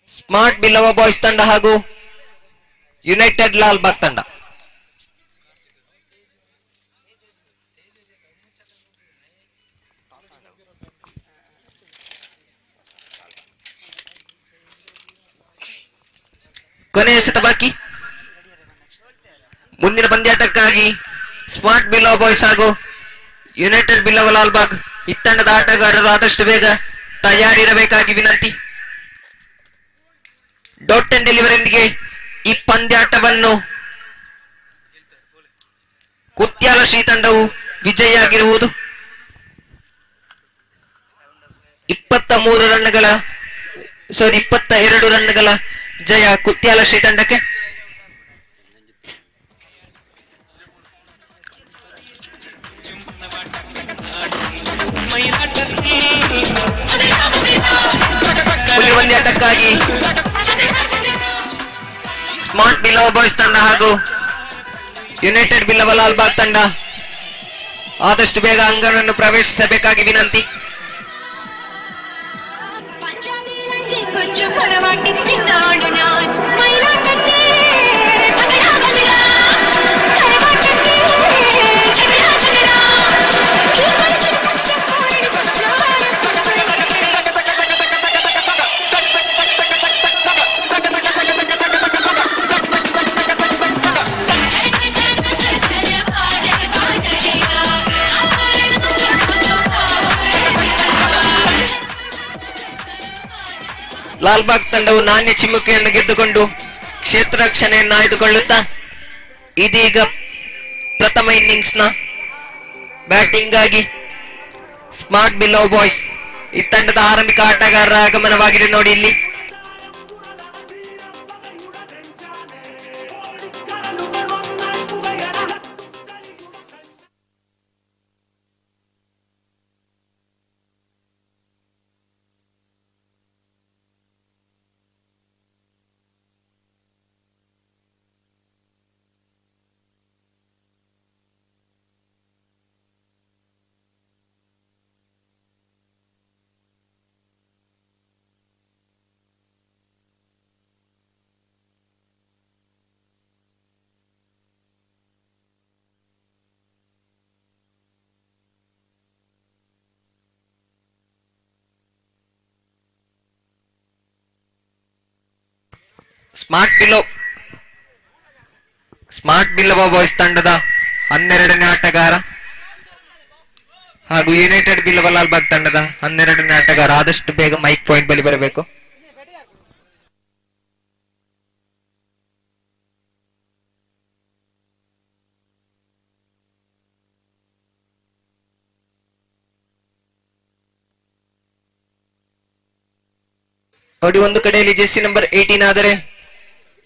ಸ್ಮಾರ್ಟ್ ಬಿಲ್ಲವ ಬಾಯ್ಸ್ ತಂಡ ಹಾಗೂ ಯುನೈಟೆಡ್ ಲಾಲ್ಬಾಗ್ ತಂಡ. ಕೊನೆಯ ಎಸೆತ ಬಾಕಿ. ಮುಂದಿನ ಪಂದ್ಯಾಟಕ್ಕಾಗಿ ಸ್ಮಾರ್ಟ್ ಬಿಲ್ಲವ ಬಾಯ್ಸ್ ಹಾಗೂ ಯುನೈಟೆಡ್ ಬಿಲ್ಲವ ಲಾಲ್ಬಾಗ್ ಈ ತಂಡದ ಆಟಗಾರರು ಆದಷ್ಟು ಬೇಗ ತಯಾರಿರಬೇಕಾಗಿ ವಿನಂತಿ. ಡಾಟ್ ಅಂಡ್ ಡೆಲಿವರಿಯೊಂದಿಗೆ ಈ ಪಂದ್ಯಾಟವನ್ನು ಕುತ್ಯಾಲ ಶ್ರೀ ತಂಡವು ವಿಜಯಿಯಾಗಿರುವುದು. 22 ರನ್ಗಳ ಜಯ ಕುತ್ಯಾಲ ಶ್ರೀ ತಂಡಕ್ಕೆ. ಮುಂದಿನ ಪಂದ್ಯಾಟಕ್ಕಾಗಿ ಸ್ಮಾರ್ಟ್ ಬಿಲ್ಲವ ಬಾಯ್ಸ್ ತಂಡ ಹಾಗೂ ಯುನೈಟೆಡ್ ಬಿಲ್ಲವ ಲಾಲ್ಬಾಗ್ ತಂಡ ಆದಷ್ಟು ಬೇಗ ಅಂಗಣವನ್ನು ಪ್ರವೇಶಿಸಬೇಕಾಗಿ ವಿನಂತಿ. ಲಾಲ್ಬಾಗ್ ತಂಡವು ನಾಣ್ಯ ಚಿಮ್ಮುಕೆಯನ್ನು ಗೆದ್ದುಕೊಂಡು ಕ್ಷೇತ್ರ ರಕ್ಷಣೆಯನ್ನು ಆಯ್ದುಕೊಳ್ಳುತ್ತಾ ಇದೀಗ ಪ್ರಥಮ ಇನ್ನಿಂಗ್ಸ್ ನ ಬ್ಯಾಟಿಂಗ್ ಆಗಿ ಸ್ಮಾರ್ಟ್ ಬಿಲ್ಲವ ಬಾಯ್ಸ್ ಈ ತಂಡದ ಆರಂಭಿಕ ಆಟಗಾರರ ಆಗಮನವಾಗಿದೆ ನೋಡಿ ಇಲ್ಲಿ. ಸ್ಮಾರ್ಟ್ ಬಿಲ್ಲವ ಬಾಯ್ಸ್ ತಂಡದ 12ನೇ ಆಟಗಾರ ಹಾಗೂ ಯುನೈಟೆಡ್ ಬಿಲ್ಲವ ಲಾಲ್ಬಾಗ್ ತಂಡದ 12ನೇ ಆಟಗಾರ ಆದಷ್ಟು ಬೇಗ ಮೈಕ್ ಪಾಯಿಂಟ್ ಬಳಿ ಬರಬೇಕು. ನೋಡಿ, ಒಂದು ಕಡೆಯಲ್ಲಿ ಜೆಸ್ಸಿ ನಂಬರ್ 18 ಆದರೆ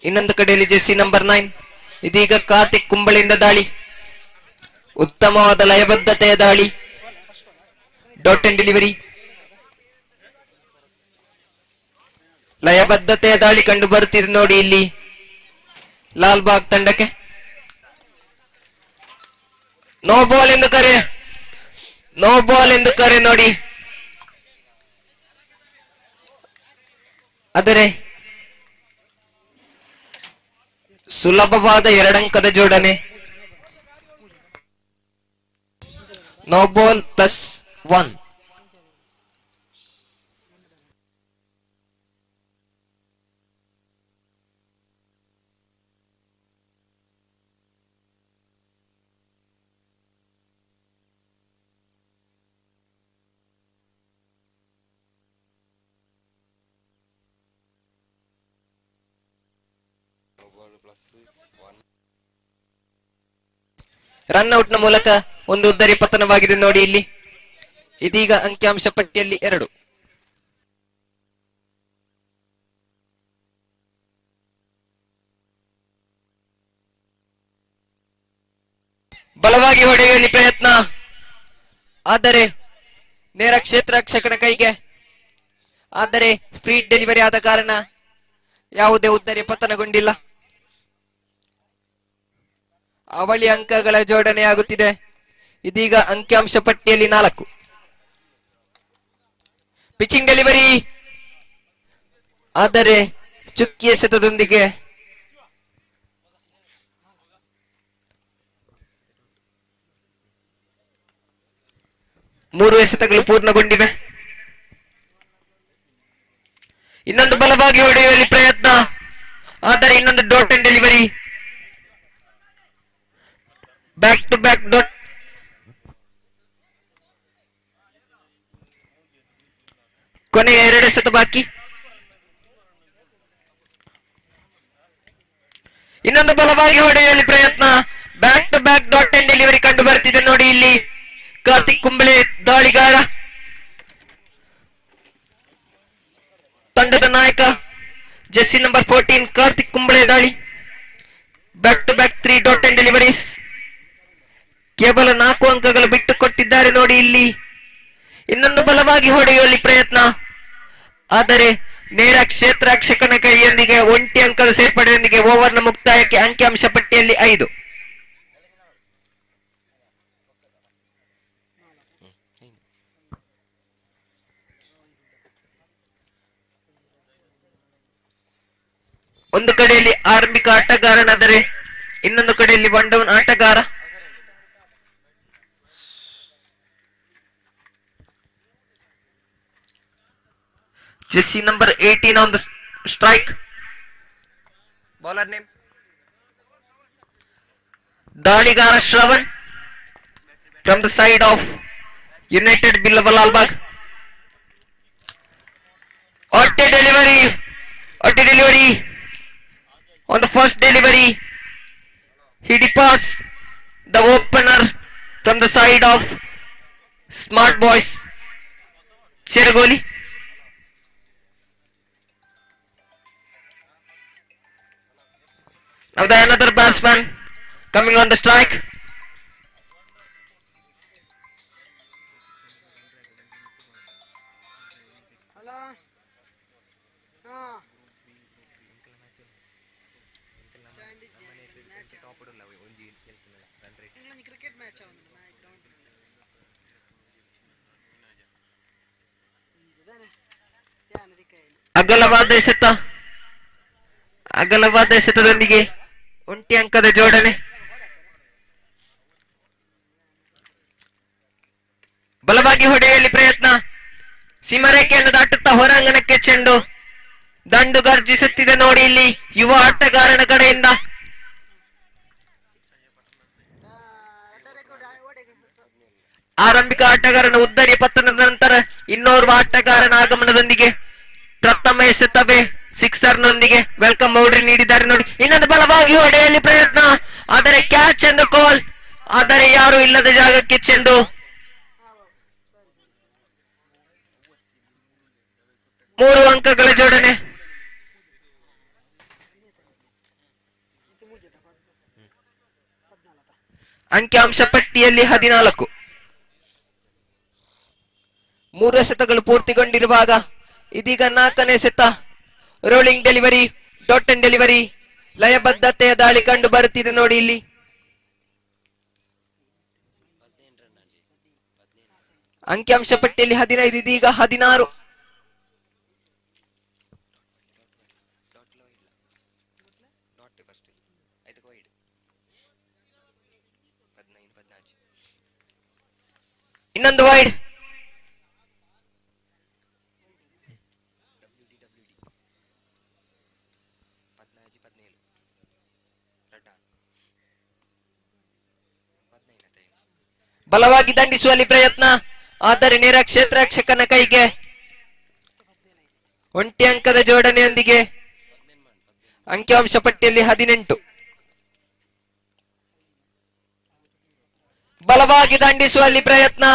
ಇನ್ನೊಂದು ಕಡೆಯಲ್ಲಿ ಜೆಸ್ಸಿ ನಂಬರ್ 9. ಇದೀಗ ಕಾರ್ತಿಕ್ ಕುಂಬಳೆಯಿಂದ ದಾಳಿ, ಉತ್ತಮವಾದ ಲಯಬದ್ಧತೆಯ ದಾಳಿ, ಡಾಟ್ ಅಂಡ್ ಡೆಲಿವರಿ, ಲಯಬದ್ಧತೆಯ ದಾಳಿ ಕಂಡು ಬರುತ್ತಿದೆ ನೋಡಿ ಇಲ್ಲಿ ಲಾಲ್ಬಾಗ್ ತಂಡಕ್ಕೆ. ನೋ ಬಾಲ್ ಎಂದು ಕರೆ ನೋಡಿ. ಆದರೆ ಸುಲಭವಾದ 2 ಅಂಕದ ಜೋಡಣೆ. No ball +1. ರನ್ಔಟ್ ನ ಮೂಲಕ ಒಂದು ಉದ್ದರಿ ಪತನವಾಗಿದೆ ನೋಡಿ ಇಲ್ಲಿ. ಇದೀಗ ಅಂಕಿಅಂಶ ಪಟ್ಟಿಯಲ್ಲಿ 2. ಬಲವಾಗಿ ಹೊಡೆಯುವಲ್ಲಿ ಪ್ರಯತ್ನ, ಆದರೆ ನೇರ ಕ್ಷೇತ್ರ ರಕ್ಷಕನ ಕೈಗೆ. ಆದರೆ ಸ್ಪೀಡ್ ಡೆಲಿವರಿ ಆದ ಕಾರಣ ಯಾವುದೇ ಉದ್ದರಿ ಪತನಗೊಂಡಿಲ್ಲ. ಅವಳಿ ಅಂಕಗಳ ಜೋಡಣೆಯಾಗುತ್ತಿದೆ. ಇದೀಗ ಅಂಕಿಅಂಶ ಪಟ್ಟಿಯಲ್ಲಿ 4. ಪಿಚಿಂಗ್ ಡೆಲಿವರಿ, ಆದರೆ ಚುಕ್ಕಿ ಎಸೆತದೊಂದಿಗೆ ಮೂರು ಎಸೆತಗಳು ಪೂರ್ಣಗೊಂಡಿವೆ. ಇನ್ನೊಂದು ಬಲವಾಗಿ ಹೊಡೆಯುವಲ್ಲಿ ಪ್ರಯತ್ನ, ಆದರೆ ಇನ್ನೊಂದು dot and delivery, back to back dot. ಕೊನೆಯ 2 ಎಸೆತ ಬಾಕಿ. ಇನ್ನೊಂದು ಬಲವಾಗಿ ಹೊಡೆಯುವಲ್ಲಿ ಪ್ರಯತ್ನ, back to back dot and delivery ಕಂಡು ಬರ್ತಿದೆ ನೋಡಿ ಇಲ್ಲಿ ಕಾರ್ತಿಕ್ ಕುಂಬಳೆ ದಾಳಿಗಾರ. ತಂಡದ ನಾಯಕ ಜೆಸ್ಸಿ ನಂಬರ್ 14 ಕಾರ್ತಿಕ್ ಕುಂಬಳೆ ದಾಳಿ, back to back 3 dot and deliveries. ಕೇವಲ 4 ಅಂಕಗಳು ಬಿಟ್ಟು ಕೊಟ್ಟಿದ್ದಾರೆ ನೋಡಿ ಇಲ್ಲಿ. ಇನ್ನೊಂದು ಬಲವಾಗಿ ಹೊಡೆಯುವಲ್ಲಿ ಪ್ರಯತ್ನ, ಆದರೆ ನೇರ ಕ್ಷೇತ್ರ ರಕ್ಷಕನ ಕೈಯೊಂದಿಗೆ 1 ಅಂಕದ ಸೇರ್ಪಡೆಯೊಂದಿಗೆ ಓವರ್ನ ಮುಕ್ತಾಯಕ್ಕೆ ಅಂಕಿಅಂಶ ಪಟ್ಟಿಯಲ್ಲಿ 5. ಒಂದು ಕಡೆಯಲ್ಲಿ ಆರಂಭಿಕ ಆಟಗಾರನಾದರೆ ಇನ್ನೊಂದು ಕಡೆಯಲ್ಲಿ 1 ಡೌನ್ ಆಟಗಾರ. ಜೆಸ್ಸಿ number 18 on the strike. Bowler name ದಾಳಿಗಾರ Shravan from the side of United Billava Lalbag. Otte delivery on the first delivery. He departs the opener from the side of Smart Boys Cheragoli. Now the another batsman coming on the strike. ಅಗಲವಾದ ಎಸೆತದೊಂದಿಗೆ 1 ಅಂಕದ ಜೋಡಣೆ. ಬಲವಾಗಿ ಹೊಡೆಯುವಲ್ಲಿ ಪ್ರಯತ್ನ, ಸೀಮಾರೇಖೆಯನ್ನು ದಾಟುತ್ತಾ ಹೊರಾಂಗಣಕ್ಕೆ ಚೆಂಡು. ದಂಡು ಗರ್ಜಿಸುತ್ತಿದೆ ನೋಡಿ ಇಲ್ಲಿ ಯುವ ಆಟಗಾರನ ಕಡೆಯಿಂದ. ಆರಂಭಿಕ ಆಟಗಾರನ ಉದ್ದರಿಯ ಪತನದ ನಂತರ ಇನ್ನೋರ್ವ ಆಟಗಾರನ ಆಗಮನದೊಂದಿಗೆ ಪ್ರಥಮ ಎಸೆತವೇ ಸಿಕ್ಸರ್ನೊಂದಿಗೆ ವೆಲ್ಕಮ್ ಬೌಂಡ್ರಿ ನೀಡಿದ್ದಾರೆ ನೋಡಿ. ಇನ್ನೊಂದು ಬಲವಾಗಿ ಹೊಡೆಯಲಿ ಪ್ರಯತ್ನ, ಆದರೆ ಕ್ಯಾಚ್ ಎಂದು ಕಾಲ್, ಆದರೆ ಯಾರು ಇಲ್ಲದ ಜಾಗಕ್ಕೆ ಚೆಂಡು. ಮೂರು ಅಂಕಗಳ ಜೋಡಣೆ. ಅಂಕಿಅಂಶ ಪಟ್ಟಿಯಲ್ಲಿ 14. 3 ಎಸೆತಗಳು ಪೂರ್ತಿಗೊಂಡಿರುವಾಗ ಇದೀಗ 4ನೇ ಎಸೆತ. Rolling delivery, dot and delivery, ಲಯಬದ್ಧತೆಯ ದಾಳಿ ಕಂಡು ಬರುತ್ತಿದೆ ನೋಡಿ ಇಲ್ಲಿ. ಅಂಕಿಅಂಶ ಪಟ್ಟಿಯಲ್ಲಿ 15, ಇದೀಗ 16. ಇನ್ನೊಂದು ವೈಡ್. ಬಲವಾಗಿ ದಂಡಿಸುವಲ್ಲಿ ಪ್ರಯತ್ನ, ಆದರೆ ನೇರ ಕ್ಷೇತ್ರರಕ್ಷಕನ ಕೈಗೆ. ಒಂಟಿ ಅಂಕದ ಜೋಡಣೆಯೊಂದಿಗೆ ಅಂಕಿಅಂಶ ಪಟ್ಟಿಯಲ್ಲಿ 18. ಬಲವಾಗಿ ದಂಡಿಸುವಲ್ಲಿ ಪ್ರಯತ್ನ,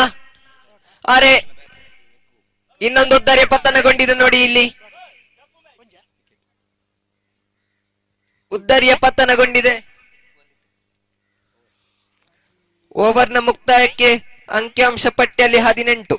ಆದರೆ ಇನ್ನೊಂದು ಉದ್ದರಿಯ ಪತನಗೊಂಡಿದೆ ನೋಡಿ ಇಲ್ಲಿ. ಉದ್ದರಿಯ ಪತನಗೊಂಡಿದೆ. ಓವರ್ನ ಮುಕ್ತಾಯಕ್ಕೆ ಅಂಕಿಅಂಶ ಪಟ್ಟಿಯಲ್ಲಿ 18.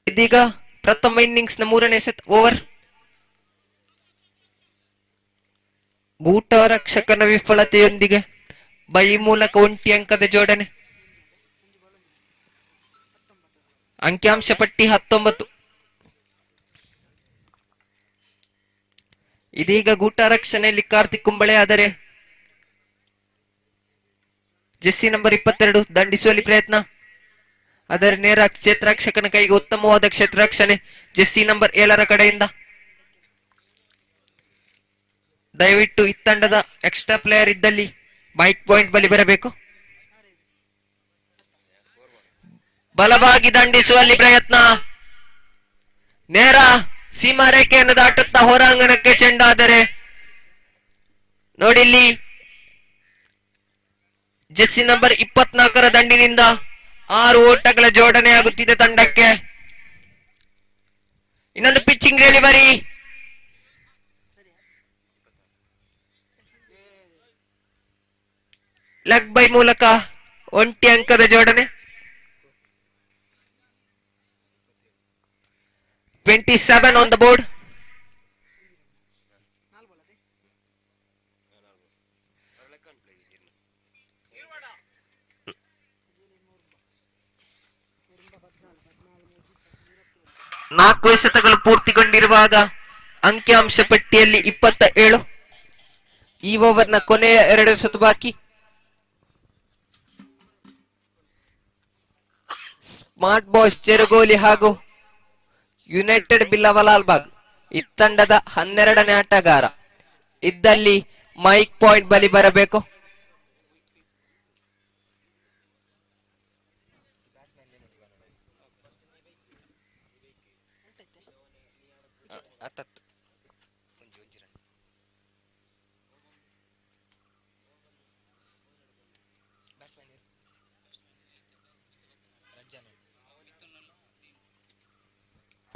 ಇದೀಗ ಪ್ರಥಮ ಇನ್ನಿಂಗ್ಸ್ ನ 3ನೇ ಸೆಟ್ ಓವರ್. ಬೂಟ ರಕ್ಷಕನ ವಿಫಲತೆಯೊಂದಿಗೆ ಬೈ ಮೂಲಕ ಒಂಟಿ ಅಂಕದ ಜೋಡಣೆ. ಅಂಕಿಅಂಶ ಪಟ್ಟಿ 19. ಇದೀಗ ಗೂಟ ರಕ್ಷಣೆಯಲ್ಲಿ ಕಾರ್ತಿಕ್ ಕುಂಬಳೆ, ಆದರೆ ಜೆಸ್ಸಿ ನಂಬರ್ 22 ದಂಡಿಸುವಲ್ಲಿ ಪ್ರಯತ್ನ, ಆದರೆ ನೇರ ಕ್ಷೇತ್ರರಕ್ಷಕನ ಕೈಗೆ ಉತ್ತಮವಾದ ಕ್ಷೇತ್ರರಕ್ಷಣೆ ಜೆಸ್ಸಿ ನಂಬರ್ 7ರ ಕಡೆಯಿಂದ. ದಯವಿಟ್ಟು ಈ ತಂಡದ ಎಕ್ಸ್ಟ್ರಾ ಪ್ಲೇಯರ್ ಇದ್ದಲ್ಲಿ ಮೈಕ್ ಪಾಯಿಂಟ್ ಬಳಿ ಬರಬೇಕು. ಬಲವಾಗಿ ದಂಡಿಸುವಲ್ಲಿ ಪ್ರಯತ್ನ, ನೇರ ಸೀಮಾ ರೇಖೆಯನ್ನು ದಾಟುತ್ತಾ ಹೊರಾಂಗಣಕ್ಕೆ ಚೆಂಡಾದರೆ ನೋಡಿಲ್ಲಿ ಜೆಸ್ಸಿ ನಂಬರ್ 24ರ ದಂಡಿನಿಂದ 6 ಓಟಗಳ ಜೋಡಣೆ ಆಗುತ್ತಿದೆ ತಂಡಕ್ಕೆ. ಇನ್ನೊಂದು ಪಿಚ್ಚಿಂಗ್ ಡೆಲಿವರಿ, ಲೆಗ್ ಬೈ ಮೂಲಕ ಒಂಟಿ ಅಂಕದ ಜೋಡಣೆ. 27 on the board. ನಾಲ್ಕು ಎಸೆತಗಳು ಪೂರ್ತಿಗೊಂಡಿರುವಾಗ ಅಂಕಿಅಂಶ ಪಟ್ಟಿಯಲ್ಲಿ 27. ಈ ಓವರ್ನ ಕೊನೆಯ 2 ಎಸೆತ ಬಾಕಿ. ಸ್ಮಾರ್ಟ್ ಬಾಯ್ಸ್ ಚೆರುಗೋಲಿ ಹಾಗೂ ಯುನೈಟೆಡ್ ಬಿಲ್ಲವಲಾಲ್ಬಾಗ್ ಈ ತಂಡದ 12ನೇ ಆಟಗಾರ ಇದ್ದಲ್ಲಿ ಮೈಕ್ ಪಾಯಿಂಟ್ ಬಳಿ ಬರಬೇಕು.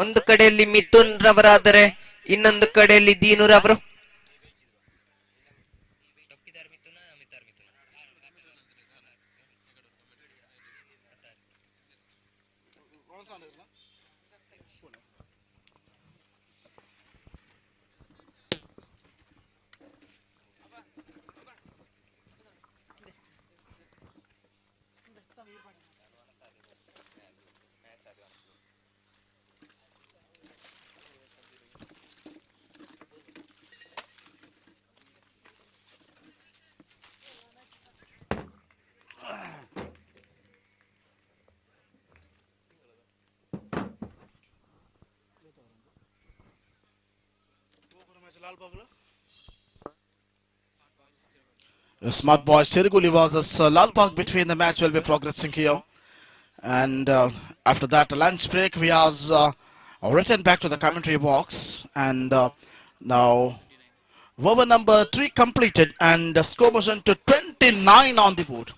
ಒಂದು ಕಡೆಯಲ್ಲಿ ಮಿಥುನ್ ರವರಾದರೆ ಇನ್ನೊಂದು ಕಡೆಯಲ್ಲಿ ದೀನು ರವರು. Smart Boys Chiriguli versus Lal Bagh between the match will be progressing here. And after that lunch break, we are written back to the commentary box. And now over number 3 completed and the score motion to 29 on the board.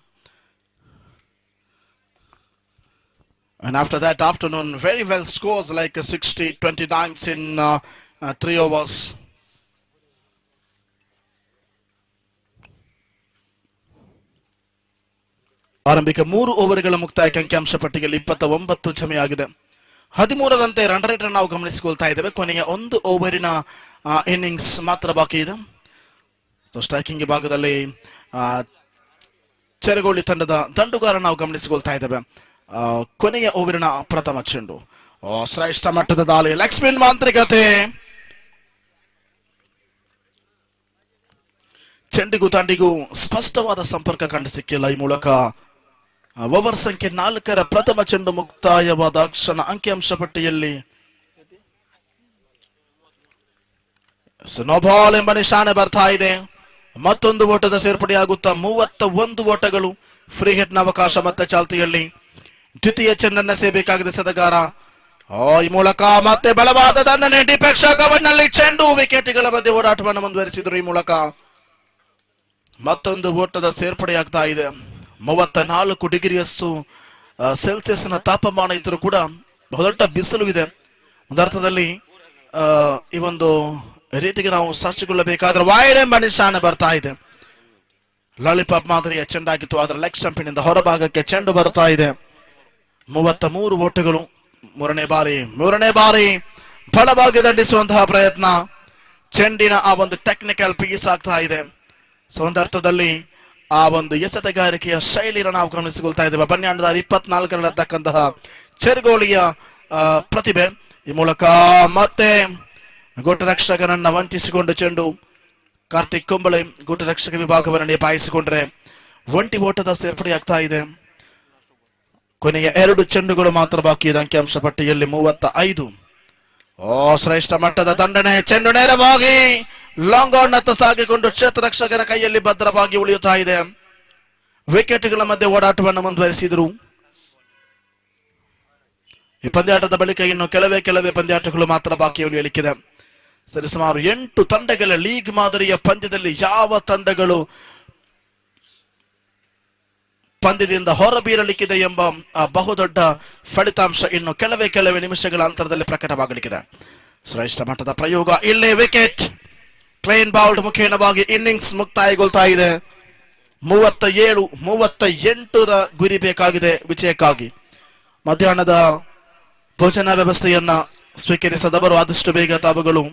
And after that afternoon, very well scores like 60, 29s in 3 overs. ಆರಂಭಿಕ 3 ಓವರ್ಗಳ ಮುಕ್ತಾಯಕ್ಕೆ ಅಂಕಿಅಂಶ ಪಟ್ಟಿಯಲ್ಲಿ 29 ಜಮೆಯಾಗಿದೆ. 13ರಂತೆ run rate ನಾವು ಗಮನಿಸಿಕೊಳ್ತಾ ಇದ್ದೇವೆ. ಕೊನೆಯ 1 ಓವರಿನ innings ಮಾತ್ರ ಬಾಕಿ ಇದೆ. So striking ಭಾಗದಲ್ಲಿ ಚೆರಗೋಳಿ ತಂಡದ ದಂಡುಗಾರ ನಾವು ಗಮನಿಸಿಕೊಳ್ತಾ ಇದ್ದೇವೆ. ಕೊನೆಯ ಓವರಿನ ಪ್ರಥಮ ಚೆಂಡು ಶ್ರೇಷ್ಠ ಮಟ್ಟದ ದಾಳಿ, ಲೆಗ್ ಸ್ಪಿನ್ ಮಾಂತ್ರಿಕತೆ, ಚೆಂಡಿಗೂ ತಂಡಿಗೂ ಸ್ಪಷ್ಟವಾದ ಸಂಪರ್ಕ ಕಂಡು ಸಿಕ್ಕಿಲ್ಲ. ಈ ಮೂಲಕ ಓವರ್ ಸಂಖ್ಯೆ 4ರ ಪ್ರಥಮ ಚೆಂಡು ಮುಕ್ತಾಯವಾದ ಕ್ಷಣ ಅಂಕಿಅಂಶ ಪಟ್ಟಿಯಲ್ಲಿ ಸ್ನೋಬಾಲ್ ಎಂಬ ನಿಶಾನೆ ಬರ್ತಾ ಇದೆ. ಮತ್ತೊಂದು ಓಟದ ಸೇರ್ಪಡೆಯಾಗುತ್ತಾ 31 ಓಟಗಳು. ಫ್ರೀ ಹಿಟ್ನ ಅವಕಾಶ ಮತ್ತೆ ಚಾಲ್ತಿಯಲ್ಲಿ. ದ್ವಿತೀಯ ಚೆಂಡನ್ನ ಸೇಬೇಕಾಗಿದೆ ಸದಗಾರ. ಈ ಮೂಲಕ ಮತ್ತೆ ಬಲವಾದ ದಂಡನೆ, ಡಿಪೆಕ್ಷ ಕವರ್ನಲ್ಲಿ ಚೆಂಡು, ವಿಕೆಟ್ಗಳ ಮಧ್ಯೆ ಓಡಾಟವನ್ನು ಮುಂದುವರಿಸಿದರು. ಈ ಮೂಲಕ ಮತ್ತೊಂದು ಓಟದ ಸೇರ್ಪಡೆಯಾಗ್ತಾ ಇದೆ. 34 ಡಿಗ್ರಿಯಷ್ಟು ಸೆಲ್ಸಿಯಸ್ನ ತಾಪಮಾನ ಇದ್ರೂ ಕೂಡ ಬಹುದೊಡ್ಡ ಬಿಸಿಲು ಇದೆ. ಒಂದರ್ಥದಲ್ಲಿ ಈ ಒಂದು ರೀತಿಗೆ ನಾವು ಸಾಕ್ಷಿಗೊಳ್ಳಬೇಕಾದ್ರೆ ವೈಡ್ ಎಂಬ ನಿಶಾನೆ ಬರ್ತಾ ಇದೆ. ಲಾಲಿಪಾಪ್ ಮಾದರಿಯ ಚೆಂಡಾಗಿತ್ತು, ಅದರ ಲೆಗ್ ಸ್ಟಂಪಿನಿಂದ ಹೊರಭಾಗಕ್ಕೆ ಚೆಂಡು ಬರ್ತಾ ಇದೆ. 33 ಓಟಗಳು. ಮೂರನೇ ಬಾರಿ ಬಲವಾಗಿ ದಂಡಿಸುವಂತಹ ಪ್ರಯತ್ನ. ಚೆಂಡಿನ ಆ ಒಂದು ಟೆಕ್ನಿಕಲ್ ಪೀಸ್ ಆಗ್ತಾ ಇದೆ. ಸೊ ಒಂದರ್ಥದಲ್ಲಿ ಆ ಒಂದು ಎಸೆತಗಾರಿಕೆಯ ಶೈಲಿನ ನಾವು ಗಮನಿಸಿಕೊಳ್ತಾ ಇದ್ದೇವೆ. ಬನ್ಯಾಂಡದ 24ರಲ್ಲಿರ್ತಕ್ಕಂತಹ ಚೆರಗೋಳಿಯ ಪ್ರತಿಭೆ. ಈ ಮೂಲಕ ಮತ್ತೆ ಗೋಟರಕ್ಷಕನನ್ನ ವಂಚಿಸಿಕೊಂಡು ಚೆಂಡು. ಕಾರ್ತಿಕ್ ಕುಂಬಳೆ ಗೋಟರಕ್ಷಕ ವಿಭಾಗವನ್ನು ನಿಭಾಯಿಸಿಕೊಂಡ್ರೆ ಒಂಟಿ ಓಟದ ಸೇರ್ಪಡೆಯಾಗ್ತಾ ಇದೆ. ಕೊನೆಯ 2 ಚೆಂಡುಗಳು ಮಾತ್ರ ಬಾಕಿ ಇದೆ ಅಂಕಿಅಂಶ ಪಟ್ಟಿಯಲ್ಲಿ 35. ಶ್ರೇಷ್ಠ ಮಟ್ಟದ ದಂಡನೆ, ಚೆಂಡು ನೇರವಾಗಿ ಲಾಂಗ್ ಆನ್ ನತ್ತ ಸಾಗಿಕೊಂಡು ಕ್ಷೇತ್ರ ರಕ್ಷಕನ ಕೈಯಲ್ಲಿ ಭದ್ರವಾಗಿ ಉಳಿಯುತ್ತಾ ಇದೆ. ವಿಕೆಟ್ಗಳ ಮಧ್ಯೆ ಓಡಾಟವನ್ನು ಮುಂದುವರಿಸಿದರು. ಈ ಪಂದ್ಯಾಟದ ಬಳಿಕ ಇನ್ನು ಕೆಲವೇ ಪಂದ್ಯಾಟಗಳು ಮಾತ್ರ ಬಾಕಿ ಉಳಿಯಲಿಕ್ಕಿದೆ. ಸರಿಸುಮಾರು 8 ತಂಡಗಳ ಲೀಗ್ ಮಾದರಿಯ ಪಂದ್ಯದಲ್ಲಿ ಯಾವ ತಂಡಗಳು ಪಂದ್ಯದಿಂದ ಹೊರಬೀರಲಿಕ್ಕಿದೆ ಎಂಬ ಬಹುದೊಡ್ಡ ಫಲಿತಾಂಶ ಇನ್ನು ಕೆಲವೇ ನಿಮಿಷಗಳ ಅಂತರದಲ್ಲಿ ಪ್ರಕಟವಾಗಲಿಕ್ಕಿದೆ. ಶ್ರೇಷ್ಠ ಮಟ್ಟದ ಪ್ರಯೋಗ, ಇಲ್ಲೇ ವಿಕೆಟ್ ಕ್ಲೀನ್ ಬೌಲ್ಡ್ ಮುಖೇನವಾಗಿ ಇನ್ನಿಂಗ್ಸ್ ಮುಕ್ತಾಯಗೊಳ್ತಾ ಇದೆ. 37-38ರ ಗುರಿ ಬೇಕಾಗಿದೆ ವಿಜಯಕ್ಕಾಗಿ. ಮಧ್ಯಾಹ್ನದ ಭೋಜನ ವ್ಯವಸ್ಥೆಯನ್ನ ಸ್ವೀಕರಿಸದವರು ಆದಷ್ಟು ಬೇಗ ತಾವುಗಳು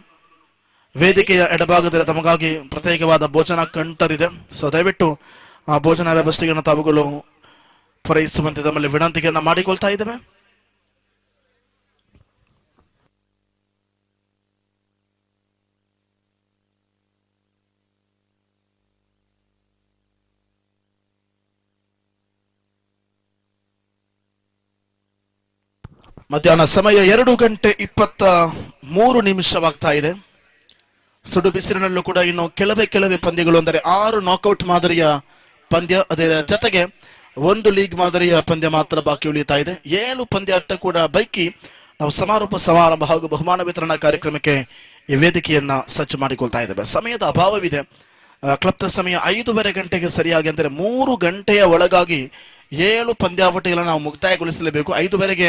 ವೇದಿಕೆಯ ಎಡಭಾಗದಲ್ಲಿ ತಮಗಾಗಿ ಪ್ರತ್ಯೇಕವಾದ ಭೋಜನ ಕಂಟರಿದೆ. ಸೊ ದಯವಿಟ್ಟು ಆ ಭೋಜನ ವ್ಯವಸ್ಥೆಯನ್ನು ತಾವುಗಳು ಪೂರೈಸುವಂತೆ ತಮ್ಮಲ್ಲಿ ವಿನಂತಿಯನ್ನು ಮಾಡಿಕೊಳ್ತಾ ಇದ್ದೇವೆ. ಮಧ್ಯಾಹ್ನ ಸಮಯ 2:23 ಇದೆ. ಸುಡು ಬಿಸಿಲಿನಲ್ಲೂ ಕೂಡ ಇನ್ನು ಕೆಲವೇ ಪಂದ್ಯಗಳು, ಅಂದರೆ 6 ನಾಕ್ಔಟ್ ಮಾದರಿಯ ಪಂದ್ಯ, ಅದರ ಜೊತೆಗೆ 1 ಲೀಗ್ ಮಾದರಿಯ ಪಂದ್ಯ ಮಾತ್ರ ಬಾಕಿ ಉಳಿಯುತ್ತಾ ಇದೆ. 7 ಪಂದ್ಯಾಟ ಕೂಡ ಬೈಕಿ ನಾವು ಸಮಾರೋಪ ಸಮಾರಂಭ ಹಾಗೂ ಬಹುಮಾನ ವಿತರಣಾ ಕಾರ್ಯಕ್ರಮಕ್ಕೆ ಈ ವೇದಿಕೆಯನ್ನ ಸಜ್ಜು ಮಾಡಿಕೊಳ್ತಾ ಇದ್ದೇವೆ. ಸಮಯದ ಅಭಾವವಿದೆ. ಕ್ಲಬ್ದ ಸಮಯ 5:30 ಗಂಟೆಗೆ ಸರಿಯಾಗಿ, ಅಂದರೆ 3 ಗಂಟೆಯ ಒಳಗಾಗಿ 7 ಪಂದ್ಯಾವಟಿಗಳನ್ನು ನಾವು ಮುಕ್ತಾಯಗೊಳಿಸಲೇಬೇಕು. 5:30ಗೆ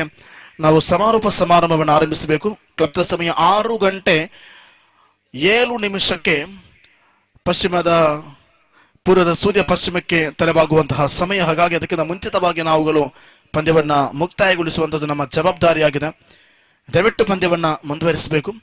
ನಾವು ಸಮಾರೋಪ ಸಮಾರಂಭವನ್ನು ಆರಂಭಿಸಬೇಕು. ಕ್ಲಬ್ದ ಸಮಯ 6:07 ಪೂರ್ವದ ಸೂರ್ಯ ಪಶ್ಚಿಮಕ್ಕೆ ತಲೆಬಾಗುವಂತಹ ಸಮಯ. ಹಾಗಾಗಿ ಅದಕ್ಕಿಂತ ಮುಂಚಿತವಾಗಿ ನಾವುಗಳು ಪಂದ್ಯವನ್ನ ಮುಕ್ತಾಯಗೊಳಿಸುವಂಥದ್ದು ನಮ್ಮ ಜವಾಬ್ದಾರಿಯಾಗಿದೆ. ದಯವಿಟ್ಟು ಪಂದ್ಯವನ್ನ ಮುಂದುವರಿಸಬೇಕು.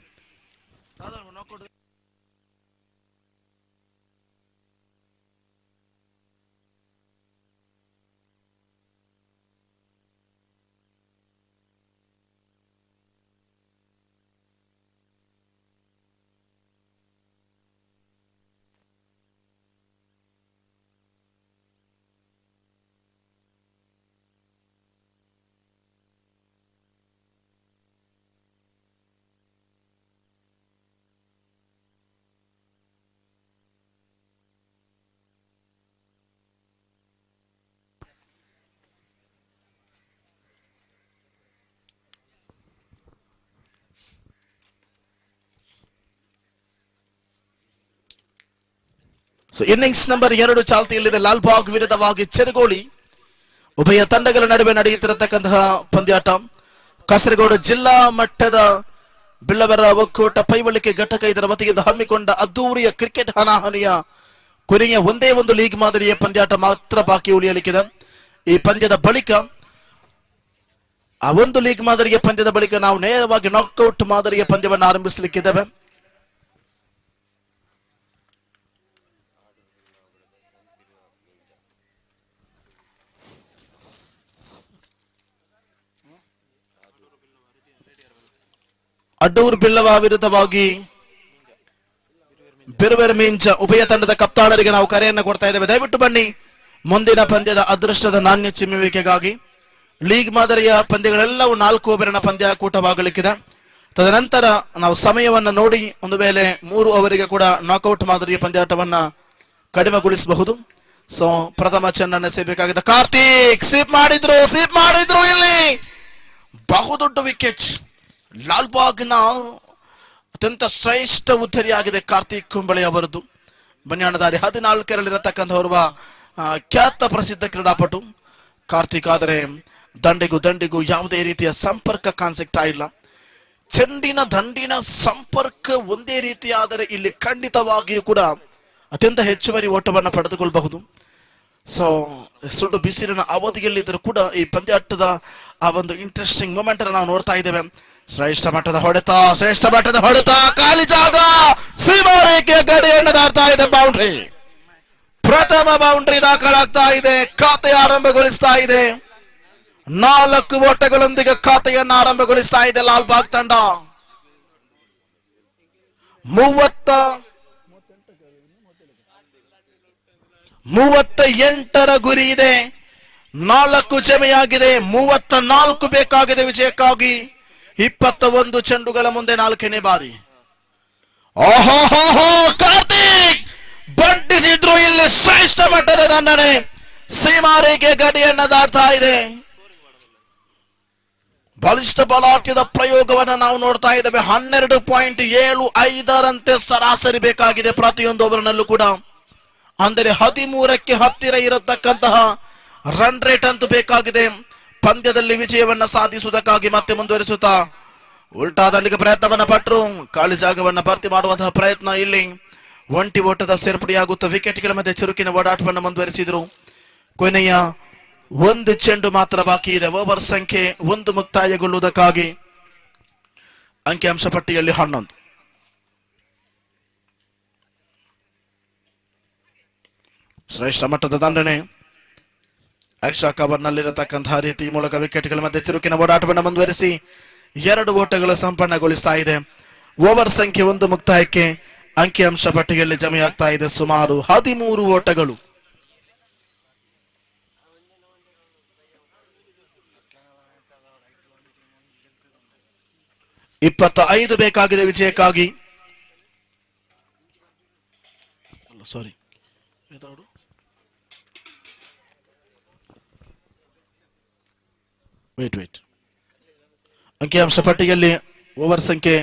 ಇನ್ನಿಂಗ್ಸ್ ನಂಬರ್ 2 ಚಾಲ್ತಿಯಲ್ಲಿದೆ. ಲಾಲ್ಬಾಗ್ ವಿರುದ್ಧವಾಗಿ ಚೆರಗೋಳಿ. ಉಭಯ ತಂಡಗಳ ನಡುವೆ ನಡೆಯುತ್ತಿರತಕ್ಕಂತಹ ಪಂದ್ಯಾಟ. ಕಾಸರಗೋಡು ಜಿಲ್ಲಾ ಮಟ್ಟದ ಬಿಲ್ಲವರ ಒಕ್ಕೂಟ ಪೈವಳಿಕೆ ಘಟಕ ಇದರ ವತಿಯಿಂದ ಹಮ್ಮಿಕೊಂಡ ಅದ್ದೂರಿಯ ಕ್ರಿಕೆಟ್ ಹಣಾಹಣಿಯ ಕೊನೆಯ ಒಂದೇ ಒಂದು ಲೀಗ್ ಮಾದರಿಯ ಪಂದ್ಯಾಟ ಮಾತ್ರ ಬಾಕಿ ಉಳಿಯಲಿಕ್ಕಿದೆ. ಈ ಪಂದ್ಯದ ಬಳಿಕ ಆ ಒಂದು ಲೀಗ್ ಮಾದರಿಯ ಪಂದ್ಯದ ಬಳಿಕ ನಾವು ನೇರವಾಗಿ ನಾಕ್ಔಟ್ ಮಾದರಿಯ ಪಂದ್ಯವನ್ನು ಆರಂಭಿಸಲಿಕ್ಕಿದ್ದೇವೆ. ಅಡ್ಡೂರು ಬಿಲ್ಲವ ವಿರುದ್ಧವಾಗಿ ಬಿರುವೆರ್ ಮೀಂಚ. ಉಭಯ ತಂಡದ ಕಪ್ತಾನರಿಗೆ ನಾವು ಕರೆಯನ್ನು ಕೊಡ್ತಾ ಇದ್ದೇವೆ. ದಯವಿಟ್ಟು ಬನ್ನಿ ಮುಂದಿನ ಪಂದ್ಯದ ಅದೃಷ್ಟದ ನಾಣ್ಯ ಚಿಮ್ಮುವಿಕೆಗಾಗಿ. ಲೀಗ್ ಮಾದರಿಯ ಪಂದ್ಯಗಳೆಲ್ಲವೂ 4 ಓವರಿನ ಪಂದ್ಯಾಕೂಟವಾಗಲಿಕ್ಕಿದೆ. ತದನಂತರ ನಾವು ಸಮಯವನ್ನು ನೋಡಿ ಒಂದು ವೇಳೆ 3 ಓವರಿಗೆ ಕೂಡ ನಾಕ್ಔಟ್ ಮಾದರಿಯ ಪಂದ್ಯಾಟವನ್ನ ಕಡಿಮೆಗೊಳಿಸಬಹುದು. ಸೊ ಪ್ರಥಮ ಚೆನ್ನನ್ನು ಎಸೆಯಬೇಕಾಗಿದೆ. ಕಾರ್ತಿಕ್ ಸ್ವೀಪ್ ಮಾಡಿದ್ರು ಇಲ್ಲಿ ಬಹುದೊಡ್ಡ ವಿಕೆಟ್. ಲಾಲ್ಬಾಗ್ನ ಅತ್ಯಂತ ಶ್ರೇಷ್ಠ ಉತ್ತರಿಯಾಗಿದೆ ಕಾರ್ತಿಕ್ ಕುಂಬಳೆ ಅವರದ್ದು. ಬನ್ಯಾಣದಾರಿ 14ರಲ್ಲಿರತಕ್ಕಂಥವರುವ ಖ್ಯಾತ ಪ್ರಸಿದ್ಧ ಕ್ರೀಡಾಪಟು ಕಾರ್ತಿಕ್. ಆದರೆ ದಂಡಿಗೂ ಯಾವುದೇ ರೀತಿಯ ಸಂಪರ್ಕ ಕಾನ್ಸೆಪ್ಟ್ ಇಲ್ಲ. ಚೆಂಡಿನ ದಂಡಿನ ಸಂಪರ್ಕ ಒಂದೇ ರೀತಿಯಾದರೆ ಇಲ್ಲಿ ಖಂಡಿತವಾಗಿಯೂ ಕೂಡ ಅತ್ಯಂತ ಹೆಚ್ಚುವರಿ ಓಟವನ್ನು ಪಡೆದುಕೊಳ್ಳಬಹುದು. ಸೊ ಸುಡು ಬಿಸಿಲಿನ ಅವಧಿಯಲ್ಲಿದ್ದರೂ ಕೂಡ ಈ ಪಂದ್ಯಾಟದ ಆ ಒಂದು ಇಂಟ್ರೆಸ್ಟಿಂಗ್ ಮೂಮೆಂಟ್ ಅನ್ನು ನಾವು ನೋಡ್ತಾ ಇದ್ದೇವೆ. ಶ್ರೇಷ್ಠ ಮಟ್ಟದ ಹೊಡೆತ ಖಾಲಿ ಜಾಗ ಸೀಮಾರೇಖೆಯ ಗಡಿಯನ್ನು ದಾಟ್ತಾ ಇದೆ. ಬೌಂಡ್ರಿ, ಪ್ರಥಮ ಬೌಂಡ್ರಿ ದಾಖಲಾಗ್ತಾ ಇದೆ. ಖಾತೆ ಆರಂಭಗೊಳಿಸ್ತಾ ಇದೆ. 4 ಓಟಗಳೊಂದಿಗೆ ಖಾತೆಯನ್ನು ಆರಂಭಗೊಳಿಸ್ತಾ ಇದೆ ಲಾಲ್ಬಾಗ್ ತಂಡ. 38ರ ಗುರಿ ಇದೆ. 4 ಜಮೆಯಾಗಿದೆ. 34 ಬೇಕಾಗಿದೆ ವಿಜಯಕ್ಕಾಗಿ. 21 ಚೆಂಡುಗಳ ಮುಂದೆ 4ನೇ ಬಾರಿ. ಓಹೋ ಕಾರ್ತಿಕ್ ಬಂಟಿಸಿದ್ರು. ಇಲ್ಲಿ ಶ್ರೇಷ್ಠ ಮಟ್ಟದ ದಂಡನೆ. ಸೀಮಾರೇಖೆ ಗಡಿಯನ್ನ ದಾಟ್ತಾ ಇದೆ. ಬಲಿಷ್ಠ ಬಲಾಢ್ಯದ ಪ್ರಯೋಗವನ್ನು ನಾವು ನೋಡ್ತಾ ಇದ್ದೇವೆ. 12.75ರಂತೆ ಸರಾಸರಿ ಬೇಕಾಗಿದೆ ಪ್ರತಿಯೊಂದು ಓವರ್ನಲ್ಲೂ ಕೂಡ. ಅಂದರೆ 13ಕ್ಕೆ ಹತ್ತಿರ ಇರತಕ್ಕಂತಹ ರನ್ ರೇಟ್ ಅಂತೂ ಬೇಕಾಗಿದೆ ಪಂದ್ಯದಲ್ಲಿ ವಿಜಯವನ್ನ ಸಾಧಿಸುವುದಕ್ಕಾಗಿ. ಮತ್ತೆ ಮುಂದುವರಿಸುತ್ತಾ ಉಲ್ಟಾ ದಂಡಿಗೆ ಪ್ರಯತ್ನವನ್ನ ಪಟ್ಟರು. ಖಾಲಿ ಜಾಗವನ್ನ ಭರ್ತಿ ಮಾಡುವಂತಹ ಪ್ರಯತ್ನ ಇಲ್ಲಿ. ಒಂಟಿ ಓಟದ ಸೇರ್ಪಡೆಯಾಗುತ್ತಾ ವಿಕೆಟ್ಗಳ ಮಧ್ಯೆ ಚುರುಕಿನ ಓಡಾಟವನ್ನು ಮುಂದುವರಿಸಿದ್ರು. ಕೊನೆಯ 1 ಚೆಂಡು ಮಾತ್ರ ಬಾಕಿ ಇದೆ. ಓವರ್ ಸಂಖ್ಯೆ 1 ಮುಕ್ತಾಯಗೊಳ್ಳುವುದಕ್ಕಾಗಿ. ಅಂಕಿಅಂಶ ಪಟ್ಟಿಯಲ್ಲಿ 11. ಶ್ರೇಷ್ಠ ಮಟ್ಟದ ದಂಡನೆ. ಎಕ್ಸ್ಟ್ರಾ ಕವರ್ ನಲ್ಲಿರತಕ್ಕಂತಹ ರೀತಿ ಮೂಲಕ ವಿಕೆಟ್ಗಳ ಮಧ್ಯೆ ಚುರುಕಿನ ಓಡಾಟವನ್ನು ಮುಂದುವರಿಸಿ 2 ಓಟಗಳು ಸಂಪನ್ನಗೊಳಿಸ್ತಾ ಇದೆ. ಓವರ್ ಸಂಖ್ಯೆ 1 ಮುಕ್ತಾಯಕ್ಕೆ ಅಂಕಿಅಂಶ ಪಟ್ಟಿಯಲ್ಲಿ ಜಮೆಯಾಗ್ತಾ ಇದೆ ಸುಮಾರು 13 ಓಟಗಳು. $25 ಬೇಕಾಗಿದೆ ವಿಜಯಕ್ಕಾಗಿ. ಸಾರಿ, ವೇಟ್. ಅಂಕಿಅಂಶ ಪಟ್ಟಿಯಲ್ಲಿ ಓವರ್ ಸಂಖ್ಯೆ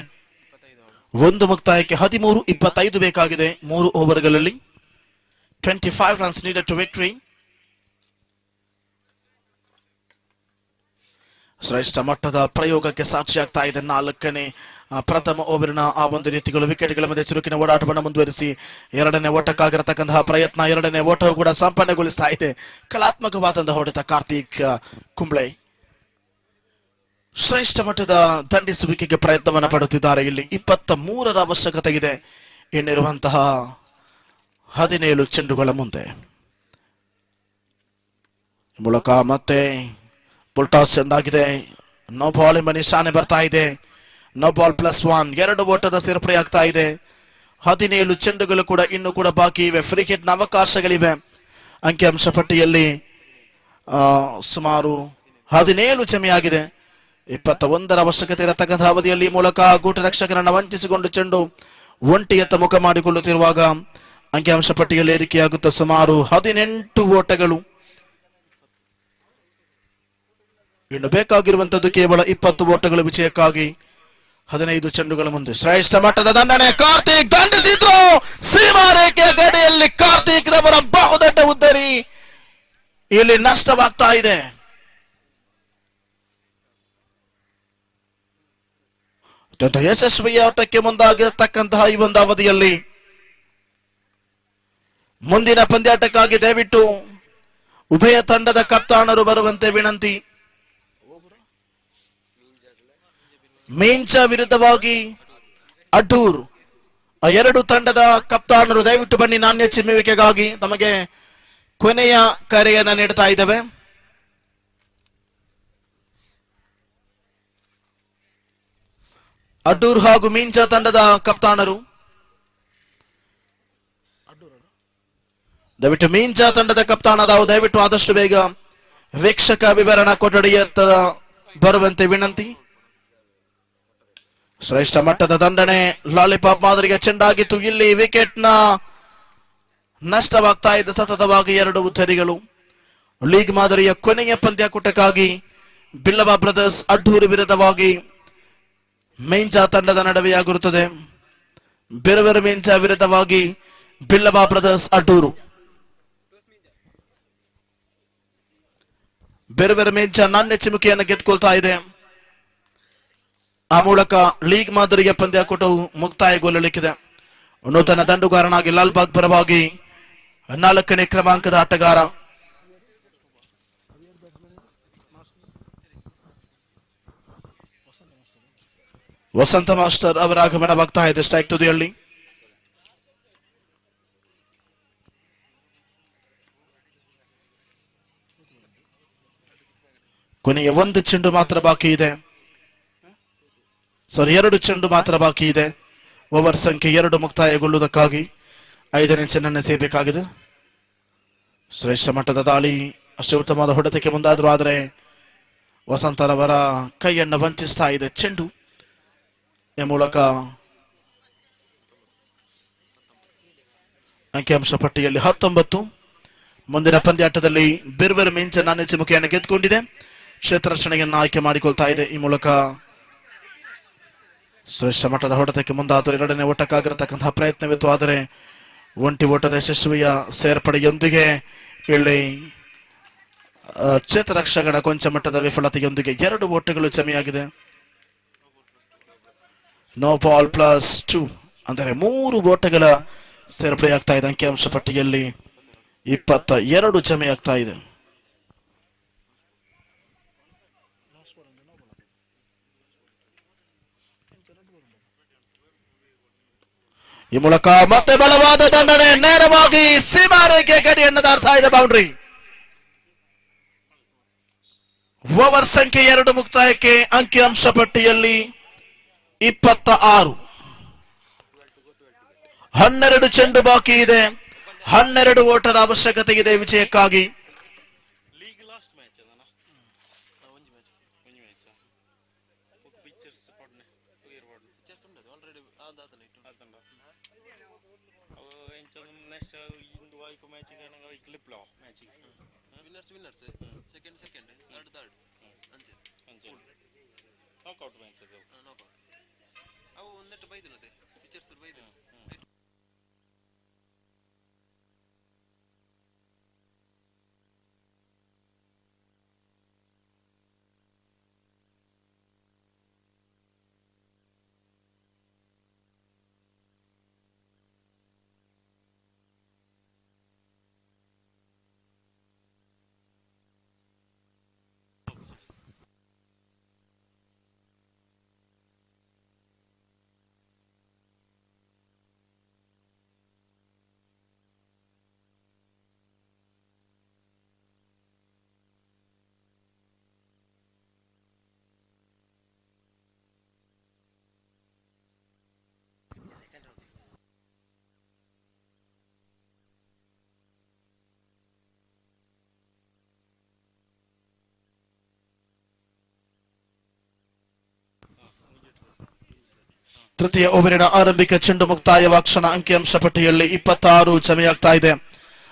1 ಮುಕ್ತಾಯಕ್ಕೆ 13, 25 ಬೇಕಾಗಿದೆ 3 ಓವರ್ಗಳಲ್ಲಿ. 25 ರನ್ಸ್ ನೀಡೆಡ್ ಟು ವಿಕ್ಟರಿ. ಶ್ರೇಷ್ಠ ಮಟ್ಟದ ಪ್ರಯೋಗಕ್ಕೆ ಸಾಕ್ಷಿಯಾಗ್ತಾ ಇದೆ 4ನೇ ಪ್ರಥಮ ಓವರಿನ ಆ ಒಂದು ರೀತಿಗಳು. ವಿಕೆಟ್ಗಳ ಮಧ್ಯೆ ಚುರುಕಿನ ಓಡಾಟವನ್ನು ಮುಂದುವರಿಸಿ 2ನೇ ಓಟಕ್ಕಾಗಿರತಕ್ಕಂತಹ ಪ್ರಯತ್ನ. 2ನೇ ಓಟವು ಕೂಡ ಸಂಪನ್ನಗೊಳಿಸ್ತಾ ಇದೆ. ಕಲಾತ್ಮಕವಾದಂತಹ ಹೊಡೆತ ಕಾರ್ತಿಕ್ ಕುಂಬ್ಳೆ. ಶ್ರೇಷ್ಠ ಮಟ್ಟದ ದಂಡಿಸುವಿಕೆಗೆ ಪ್ರಯತ್ನವನ್ನು ಪಡುತ್ತಿದ್ದಾರೆ. ಇಲ್ಲಿ 23ರ ಅವಶ್ಯಕತೆ ಇದೆ ಇನ್ನಿರುವಂತಹ 17 ಚೆಂಡುಗಳ ಮುಂದೆ. ಮೂಲಕ ಮತ್ತೆ ಬುಲ್ಟಾಸ್ ಚೆಂಡಾಗಿದೆ. ನೋ ಬಾಲ್ ಎಂಬ ನಿಶಾನೆ ಬರ್ತಾ ಇದೆ. No ball +1. 2 ಓಟದ ಸೇರ್ಪಡೆ ಆಗ್ತಾ ಇದೆ. 17 ಚೆಂಡುಗಳು ಕೂಡ ಇನ್ನೂ ಕೂಡ ಬಾಕಿ ಇವೆ. ಫ್ರೀ ಹಿಟ್ನ ಅವಕಾಶಗಳಿವೆ. ಅಂಕಿಅಂಶ ಪಟ್ಟಿಯಲ್ಲಿ ಸುಮಾರು 17 ಜಮೆಯಾಗಿದೆ. 21ರ ಅವಶ್ಯಕತೆ ಇರತಕ್ಕಂತಹ ಅವಧಿಯಲ್ಲಿ ಮೂಲಕ ಗೂಟ ರಕ್ಷಕರನ್ನ ವಂಚಿಸಿಕೊಂಡು ಚೆಂಡು ಒಂಟಿಯತ್ತ ಮುಖ ಮಾಡಿಕೊಳ್ಳುತ್ತಿರುವಾಗ ಅಂಕಿಅಂಶ ಪಟ್ಟಿಯಲ್ಲಿ ಏರಿಕೆಯಾಗುತ್ತಾ ಸುಮಾರು 18 ಓಟಗಳು. ಇನ್ನು ಬೇಕಾಗಿರುವಂತದ್ದು ಕೇವಲ 20 ಓಟಗಳು ವಿಜಯಕ್ಕಾಗಿ. 15 ಚೆಂಡುಗಳ ಮುಂದೆ ಶ್ರೇಷ್ಠ ಮಟ್ಟದ ದಂಡನೆ. ಕಾರ್ತಿಕ್ ದಂಡಿಸಿದ್ರು. ಸೀಮಾರೇಖೆಯ ಗಡಿಯಲ್ಲಿ ಕಾರ್ತಿಕ್ ಇಲ್ಲಿ ನಷ್ಟವಾಗ್ತಾ ಇದೆ. ಅತ್ಯಂತ ಯಶಸ್ವಿ ಆಟಕ್ಕೆ ಮುಂದಾಗಿರತಕ್ಕಂತಹ ಈ ಒಂದು ಅವಧಿಯಲ್ಲಿ ಮುಂದಿನ ಪಂದ್ಯಾಟಕ್ಕಾಗಿ ದಯವಿಟ್ಟು ಉಭಯ ತಂಡದ ಕಪ್ತಾನರು ಬರುವಂತೆ ವಿನಂತಿ. ಮೀಂಚಾ ವಿರುದ್ಧವಾಗಿ ಅಡ್ಡೂರ್, ಎರಡು ತಂಡದ ಕಪ್ತಾನರು ದಯವಿಟ್ಟು ಬನ್ನಿ. ನಾಣ್ಯ ಚಿಮ್ಮುವಿಕೆಗಾಗಿ ತಮಗೆ ಕೊನೆಯ ಕರೆಯನ್ನ ನೀಡ್ತಾ ಇದ್ದೇವೆ. ಅಡ್ಡೂರ್ ಹಾಗೂ ಮೀಂಚಾ ತಂಡದ ಕಪ್ತಾನರು ದಯವಿಟ್ಟು ಮೀಂಚಾ ತಂಡದ ಕಪ್ತಾನ ದಯವಿಟ್ಟು ಆದಷ್ಟು ಬೇಗ ವೀಕ್ಷಕ ವಿವರಣಾ ಕೊಠಡಿಯತ್ತ ಬರುವಂತೆ ವಿನಂತಿ. ಶ್ರೇಷ್ಠ ಮಟ್ಟದ ದಂಡನೆ ಲಾಲಿಪಾಪ್ ಮಾದರಿಯ ಚೆಂಡಾಗಿತ್ತು. ಇಲ್ಲಿ ವಿಕೆಟ್ ನ ನಷ್ಟವಾಗ್ತಾ ಇದೆ. ಸತತವಾಗಿ 2 ಉತ್ತರಿಗಳು. ಲೀಗ್ ಮಾದರಿಯ ಕೊನೆಯ ಪಂದ್ಯಾಕೂಟಕ್ಕಾಗಿ ಬಿಲ್ಲವ ಬ್ರದರ್ಸ್ ಅಡ್ಡೂರು ವಿರುದ್ಧವಾಗಿ ಮೀಂಚಾ ತಂಡದ ನಡುವೆಯಾಗಿರುತ್ತದೆ. ಬಿರುವೆರು ಮೀಂಚಾ ವಿರುದ್ಧವಾಗಿ ಬಿಲ್ಲವ ಬ್ರದರ್ಸ್ ಅಡ್ಡೂರು. ಬಿರುವೆರು ಮೀಂಚಾ ನಾಣ್ಯ ಚಿಮುಕಿಯನ್ನು ಗೆದ್ದುಕೊಳ್ತಾ ಇದೆ. ಆ ಮೂಲಕ ಲೀಗ್ ಮಾದರಿಯ ಪಂದ್ಯಾಕೂಟವು ಮುಕ್ತಾಯಗೊಳ್ಳಲಿಕ್ಕಿದೆ. ನೂತನ ದಂಡುಗಾರನಾಗಿ ಲಾಲ್ಬಾಗ್ ಪರವಾಗಿ 4ನೇ ಕ್ರಮಾಂಕದ ಆಟಗಾರ ವಸಂತ ಮಾಸ್ಟರ್ ಅವರ ಆಗಮನವಾಗ್ತಾ ಇದೆ. ಸ್ಟ್ರೈಕ್ ತುದಿಯಲ್ಲಿ ಕೊನೆಯ 1 ಚೆಂಡು ಮಾತ್ರ ಬಾಕಿ ಇದೆ. 2 ಚೆಂಡು ಮಾತ್ರ ಬಾಕಿ ಇದೆ. ಓವರ್ ಸಂಖ್ಯೆ 2 ಮುಕ್ತಾಯಗೊಳ್ಳುವುದಕ್ಕಾಗಿ 5ನೇ ಚೆಂಡನ್ನು ಸೇರಬೇಕಾಗಿದೆ. ಶ್ರೇಷ್ಠ ಮಟ್ಟದ ದಾಳಿ, ಅಷ್ಟೇ ಉತ್ತಮವಾದ ಹೊಡೆತಕ್ಕೆ ಮುಂದಾದ್ರು, ಆದರೆ ವಸಂತರವರ ಕೈಯನ್ನು ವಂಚಿಸ್ತಾ ಇದೆ ಚೆಂಡು. ಈ ಮೂಲಕ ಅಂಕಿಅಂಶ ಪಟ್ಟಿಯಲ್ಲಿ 19. ಮುಂದಿನ ಪಂದ್ಯಾಟದಲ್ಲಿ ಬಿರುವೆರು ಮಿಂಚ ನಾಣ್ಯ ಚಿಮುಕಿಯನ್ನು ಗೆದ್ದುಕೊಂಡಿದೆ. ಕ್ಷೇತ್ರ ರಕ್ಷಣೆಯನ್ನು ಆಯ್ಕೆ ಮಾಡಿಕೊಳ್ತಾ ಇದೆ. ಈ ಮೂಲಕ ಶ್ರೇಷ್ಠ ಮಟ್ಟದ ಹೊಡೆತಕ್ಕೆ ಮುಂದಾದ 2ನೇ ಓಟಕ್ಕಾಗಿರತಕ್ಕಂತಹ ಪ್ರಯತ್ನವಿತ್ತು, ಆದರೆ ಒಂಟಿ ಓಟದ ಯಶಸ್ವಿಯ ಸೇರ್ಪಡೆಯೊಂದಿಗೆ ಇಲ್ಲಿ ಕ್ಷೇತ್ರ ರಕ್ಷಕನ ಕೊಂಚ ಮಟ್ಟದ ವಿಫಲತೆಯೊಂದಿಗೆ 2 ಓಟಗಳು ಜಮೆಯಾಗಿದೆ. ನೋ ಬಾಲ್ +2 ಅಂದರೆ 3 ಓಟಗಳ ಸೇರ್ಪಡೆಯಾಗ್ತಾ ಇದೆ. ಅಂಕಿಅಂಶ ಪಟ್ಟಿಯಲ್ಲಿ 22 ಜಮೆಯಾಗ್ತಾ ಇದೆ. ಈ ಮೂಲಕ ಮತ್ತೆ ಬಲವಾದ ದಂಡನೆ, ನೇರವಾಗಿ ಸೀಮಾರೇಖೆ ಗಡಿಯನ್ನು ದಾಟ್ತಾ ಇದೆ. ಬೌಂಡ್ರಿ. ಓವರ್ ಸಂಖ್ಯೆ 2 ಮುಕ್ತಾಯಕ್ಕೆ ಅಂಕಿಅಂಶ ಪಟ್ಟಿಯಲ್ಲಿ 26. 12 ಚೆಂಡು ಬಾಕಿ ಇದೆ. 12 ಓಟದ ಅವಶ್ಯಕತೆ ಇದೆ ವಿಜಯಕ್ಕಾಗಿ. ತೃತೀಯ ಓವರಿನ ಆರಂಭಿಕ ಚೆಂಡು ಮುಕ್ತಾಯವಾಕ್ಷಣ ಅಂಕಿಅಂಶ ಪಟ್ಟಿಯಲ್ಲಿ 26 ಜಮೆಯಾಗ್ತಾ ಇದೆ.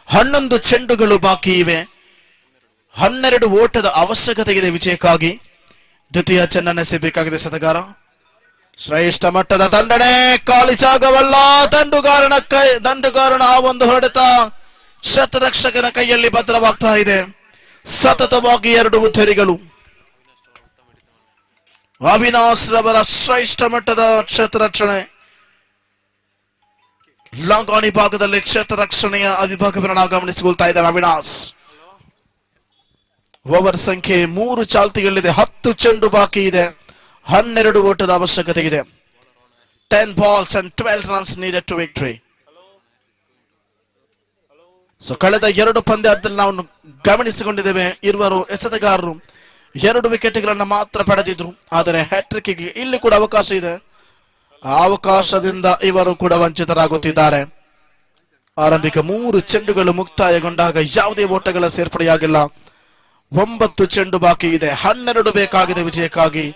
11 ಚೆಂಡುಗಳು ಬಾಕಿ ಇವೆ. 12 ಓಟದ ಅವಶ್ಯಕತೆ ಇದೆ ವಿಜಯಕ್ಕಾಗಿ. ದ್ವಿತೀಯ ಚೆಂಡನ್ನು ಎಸೆಯಬೇಕಾಗಿದೆ ಸತಗಾರ. ಶ್ರೇಷ್ಠ ಮಟ್ಟದ ದಂಡನೆ, ಖಾಲಿ ಜಾಗವಲ್ಲ. ದಂಡುಗಾರನ ಆ ಒಂದು ಹೊಡೆತ ಶತರಕ್ಷಕನ ಕೈಯಲ್ಲಿ ಭದ್ರವಾಗ್ತಾ ಇದೆ. ಸತತವಾಗಿ 2 ಉತ್ತರಿಗಳು. ಅವಿನಾಶ್ ರವರ ಶ್ರೇಷ್ಠ ಮಟ್ಟದ ಕ್ಷೇತ್ರ ರಕ್ಷಣೆ. ಲಾಂಗಾಣಿ ಭಾಗದಲ್ಲಿ ಕ್ಷೇತ್ರ ರಕ್ಷಣೆಯ ಅವಿಭಾಗವನ್ನು ಗಮನಿಸಿಕೊಳ್ತಾ ಇದ್ದಾವೆ ಅವಿನಾಶ್. ಓವರ್ ಸಂಖ್ಯೆ 3 ಚಾಲ್ತಿಗಳಿದೆ. 10 ಚೆಂಡು ಬಾಕಿ ಇದೆ. 12 ಓಟದ ಅವಶ್ಯಕತೆ ಇದೆ. 10 balls and 12 runs needed to victory. So ಕಳೆದ 2 ಪಂದ್ಯಾಟದಲ್ಲಿ ನಾವು ಗಮನಿಸಿಕೊಂಡಿದ್ದೇವೆ, ಇರುವರು ಎಸೆತಗಾರರು 2 ವಿಕೆಟ್ಗಳನ್ನು ಮಾತ್ರ ಪಡೆದಿದ್ರು. ಆದರೆ ಹ್ಯಾಟ್ರಿಕ್ಗೆ ಇಲ್ಲಿ ಕೂಡ ಅವಕಾಶ ಇದೆ. ಆ ಅವಕಾಶದಿಂದ ಇವರು ಕೂಡ ವಂಚಿತರಾಗುತ್ತಿದ್ದಾರೆ. ಆರಂಭಿಕ 3 ಚೆಂಡುಗಳು ಮುಕ್ತಾಯಗೊಂಡಾಗ ಯಾವುದೇ ಓಟಗಳ ಸೇರ್ಪಡೆಯಾಗಿಲ್ಲ. 9 ಚೆಂಡು ಬಾಕಿ ಇದೆ. 12 ಬೇಕಾಗಿದೆ ವಿಜಯಕ್ಕಾಗಿ.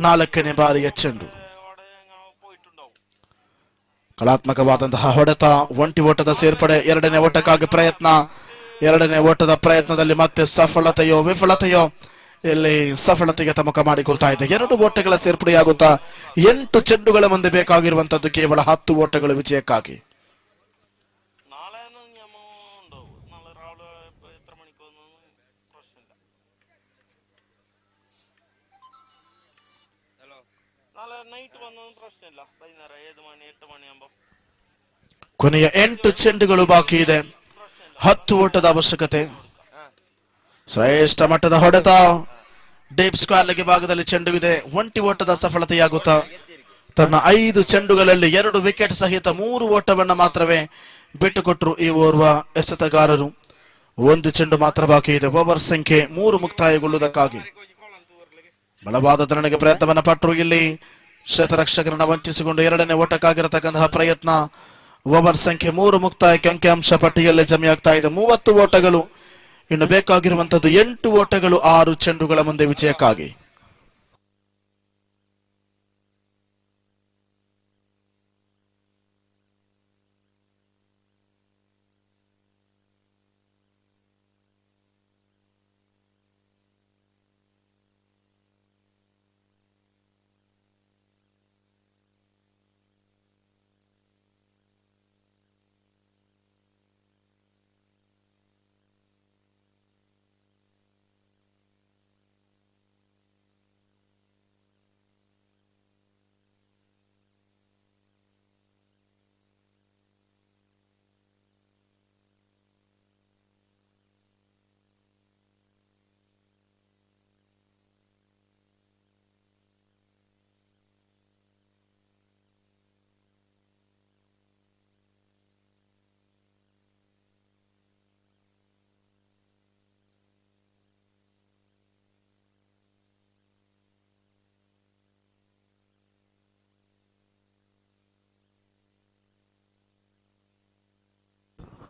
4ನೇ ಬಾರಿಯ ಚೆಂಡು. ಕಲಾತ್ಮಕವಾದಂತಹ ಹೊಡೆತ, ಒಂಟಿ ಓಟದ ಸೇರ್ಪಡೆ, 2ನೇ ಓಟಕ್ಕಾಗಿ ಪ್ರಯತ್ನ. 2ನೇ ಓಟದ ಪ್ರಯತ್ನದಲ್ಲಿ ಮತ್ತೆ ಸಫಲತೆಯೋ ವಿಫಲತೆಯೋ, ಇಲ್ಲಿ ಸಫಲತೆಗೆ ತಮಕ ಮಾಡಿಕೊಳ್ತಾ ಇದೆ. 2 ಓಟಗಳ ಸೇರ್ಪಡೆಯಾಗುತ್ತಾ 8 ಚೆಂಡುಗಳ ಮುಂದೆ ಬೇಕಾಗಿರುವಂತದ್ದು ಕೇವಲ 10 ಓಟಗಳು ವಿಜಯಕ್ಕಾಗಿ. ಕೊನೆಯ 8 ಚೆಂಡುಗಳು ಬಾಕಿ ಇದೆ. 10 ಓಟದ ಅವಶ್ಯಕತೆ. ಶ್ರೇಷ್ಠ ಮಟ್ಟದ ಹೊಡೆತ, ಡೀಪ್ ಸ್ಕ್ವೇರ್ ಭಾಗದಲ್ಲಿ ಚೆಂಡು ಇದೆ. ಒಂಟಿ ಓಟದ ಸಫಲತೆಯಾಗುತ್ತಾ ತನ್ನ 5 ಚೆಂಡುಗಳಲ್ಲಿ 2 ವಿಕೆಟ್ ಸಹಿತ 3 ಓಟವನ್ನ ಮಾತ್ರವೇ ಬಿಟ್ಟುಕೊಟ್ಟರು ಈ ಓರ್ವ ಎಸೆತಗಾರರು. 1 ಚೆಂಡು ಮಾತ್ರ ಬಾಕಿ ಇದೆ. ಓವರ್ ಸಂಖ್ಯೆ 3 ಮುಕ್ತಾಯಗೊಳ್ಳುವುದಕ್ಕಾಗಿ ಬಲವಾದ ಧರಣಿಗೆ ಪ್ರಯತ್ನವನ್ನ ಪಟ್ಟರು. ಇಲ್ಲಿ ಕ್ಷೇತ್ರರಕ್ಷಕರನ್ನ ವಂಚಿಸಿಕೊಂಡು 2ನೇ ಓಟಕ್ಕಾಗಿರತಕ್ಕಂತಹ ಪ್ರಯತ್ನ. ಓವರ್ ಸಂಖ್ಯೆ 3 ಮುಕ್ತಾಯಕ್ಕೆ ಅಂಕಿಅಂಶ ಪಟ್ಟಿಯಲ್ಲಿ ಜಮೆಯಾಗ್ತಾ ಇದೆ. 30 ಓಟಗಳು. ಇನ್ನು ಬೇಕಾಗಿರುವಂತದ್ದು 8 ಓಟಗಳು 6 ಚೆಂಡುಗಳ ಮುಂದೆ ವಿಜಯಕ್ಕಾಗಿ.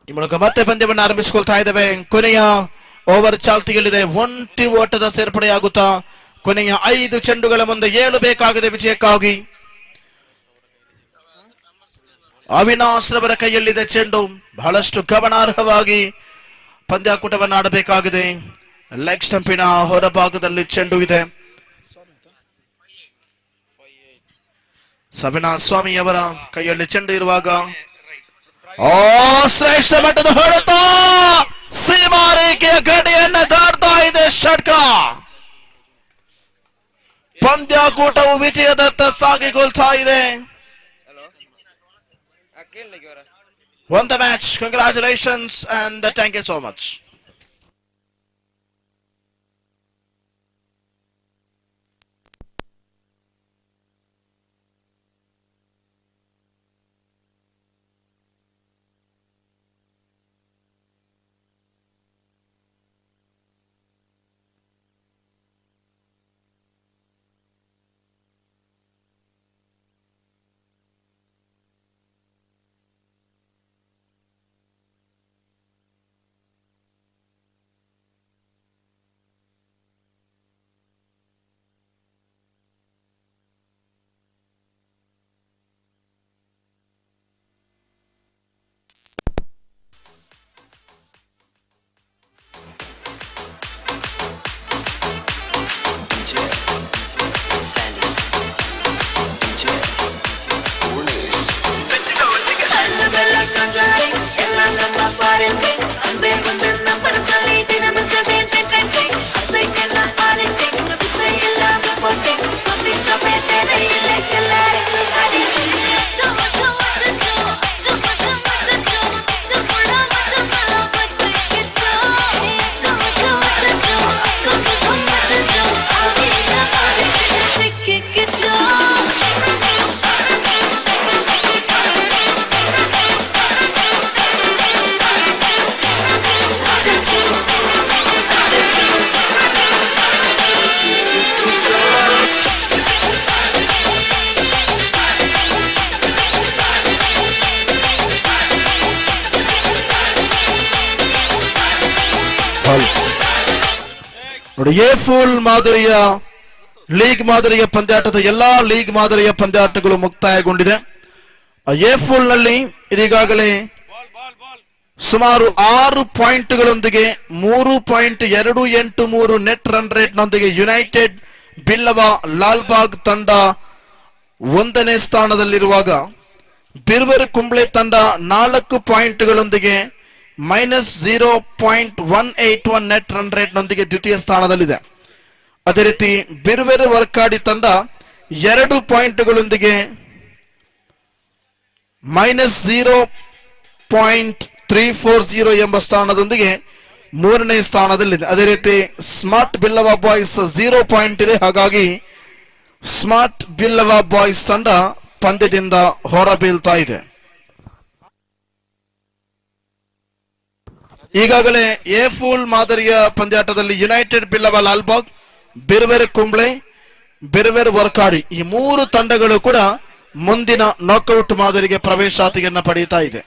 ಈ ಮೂಲಕ ಮತ್ತೆ ಪಂದ್ಯವನ್ನು ಆರಂಭಿಸಿಕೊಳ್ತಾ ಇದ್ದೇವೆ. ಕೊನೆಯ ಓವರ್ ಚಾಲ್ತಿಯಲ್ಲಿದೆ. ಒಂಟಿ ಓಟದ ಸೇರ್ಪಡೆಯಾಗುತ್ತಾ ಕೊನೆಯ 5 ಚೆಂಡುಗಳ ಮುಂದೆ 7 ಬೇಕಾಗಿದೆ ವಿಜಯಕ್ಕಾಗಿ. ಅವಿನಾಶ್ ರವರ ಕೈಯಲ್ಲಿದೆ ಚೆಂಡು. ಬಹಳಷ್ಟು ಗಮನಾರ್ಹವಾಗಿ ಪಂದ್ಯಾಕೂಟವನ್ನು ಆಡಬೇಕಾಗಿದೆ. ಲೆಗ್ ಸ್ಟಂಪಿನ ಹೊರಭಾಗದಲ್ಲಿ ಚೆಂಡು ಇದೆ. ಸವಿನಾ ಸ್ವಾಮಿ ಅವರ ಕೈಯಲ್ಲಿ ಚೆಂಡು ಇರುವಾಗ ಶ್ರೇಷ್ಠ ಮಟ್ಟದ ಹೊಡೆತ, ಸೀಮಾರೇಖೆಯ ಗಡಿಯನ್ನು ದಾಟ್ತಾ ಇದೆ ಷಟ್ಕ. ಪಂದ್ಯಾಕೂಟವು ವಿಜಯದತ್ತ ಸಾಗಿಕೊಳ್ತಾ ಇದೆ. Won the match. Congratulations and thank you so much. ನೋಡಿ, ಎ ಫುಲ್ ಮಾದರಿಯ ಲೀಗ್ ಮಾದರಿಯ ಪಂದ್ಯಾಟದ ಎಲ್ಲಾ ಲೀಗ್ ಮಾದರಿಯ ಪಂದ್ಯಾಟಗಳು ಮುಕ್ತಾಯಗೊಂಡಿದೆ. ಎ ಫುಲ್ ನಲ್ಲಿ ಇದೀಗಾಗಲೇ ಸುಮಾರು 6 ಪಾಯಿಂಟ್ಗಳೊಂದಿಗೆ 3.283 ನೆಟ್ ರನ್ ರೇಟ್ ನೊಂದಿಗೆ ಯುನೈಟೆಡ್ ಬಿಲ್ಲವ ಲಾಲ್ಬಾಗ್ ತಂಡ 1ನೇ ಸ್ಥಾನದಲ್ಲಿರುವಾಗ ಬಿರ್ವೆರ್ ಕುಂಬ್ಳೆ ತಂಡ 4 ಪಾಯಿಂಟ್ಗಳೊಂದಿಗೆ -0.181 ನೆಟ್ ರನ್ ರೇಟ್ ನೊಂದಿಗೆ ದ್ವಿತೀಯ ಸ್ಥಾನದಲ್ಲಿದೆ. ಅದೇ ರೀತಿ ಬಿರ್ವೆರ್ ವರ್ಕಾಡಿ ತಂಡ 2 ಪಾಯಿಂಟ್ಗಳೊಂದಿಗೆ -0.340 ಎಂಬ ಸ್ಥಾನದೊಂದಿಗೆ 3ನೇ ಸ್ಥಾನದಲ್ಲಿದೆ. ಅದೇ ರೀತಿ ಸ್ಮಾರ್ಟ್ ಬಿಲ್ಲವ ಬಾಯ್ಸ್ 0 ಪಾಯಿಂಟ್ ಇದೆ. ಹಾಗಾಗಿ ಸ್ಮಾರ್ಟ್ ಬಿಲ್ಲವ ಬಾಯ್ಸ್ ತಂಡ ಪಂದ್ಯದಿಂದ ಹೊರಬೀಳ್ತಾ ಇದೆ. ಈಗಾಗಲೇ ಎ ಫುಲ್ ಮಾದರಿಯ ಪಂದ್ಯಾಟದಲ್ಲಿ ಯುನೈಟೆಡ್ ಬಿಲ್ಲವ ಲಾಲ್ಬಾಗ್, ಬಿರ್ವೆರ್ ಕುಂಬ್ಳೆ, ಬಿರ್ವೆರ್ ವರ್ಕಾಡಿ ಈ 3 ತಂಡಗಳು ಕೂಡ ಮುಂದಿನ ನಾಕ್ಔಟ್ ಮಾದರಿಗೆ ಪ್ರವೇಶಾತಿಯನ್ನ ಪಡೆಯುತ್ತಾ ಇದೆ.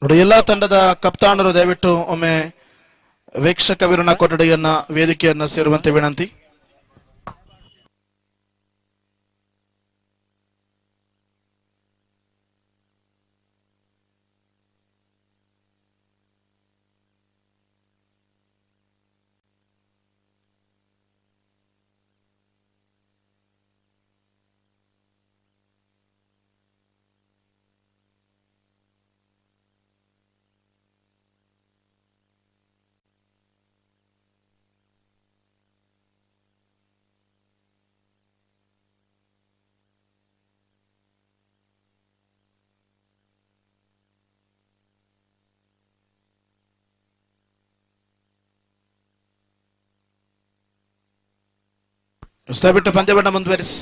ನೋಡಿ, ಎಲ್ಲಾ ತಂಡದ ಕಪ್ತಾನರು ದಯವಿಟ್ಟು ಒಮ್ಮೆ ವೀಕ್ಷಕ ವಿವರಣಾ ಕೊಠಡಿಯನ್ನ ವೇದಿಕೆಯನ್ನ ಸೇರುವಂತೆ ವಿನಂತಿ. ದಯವಿಟ್ಟು ಪಂದ್ಯವನ್ನು ಮುಂದುವರಿಸಿ.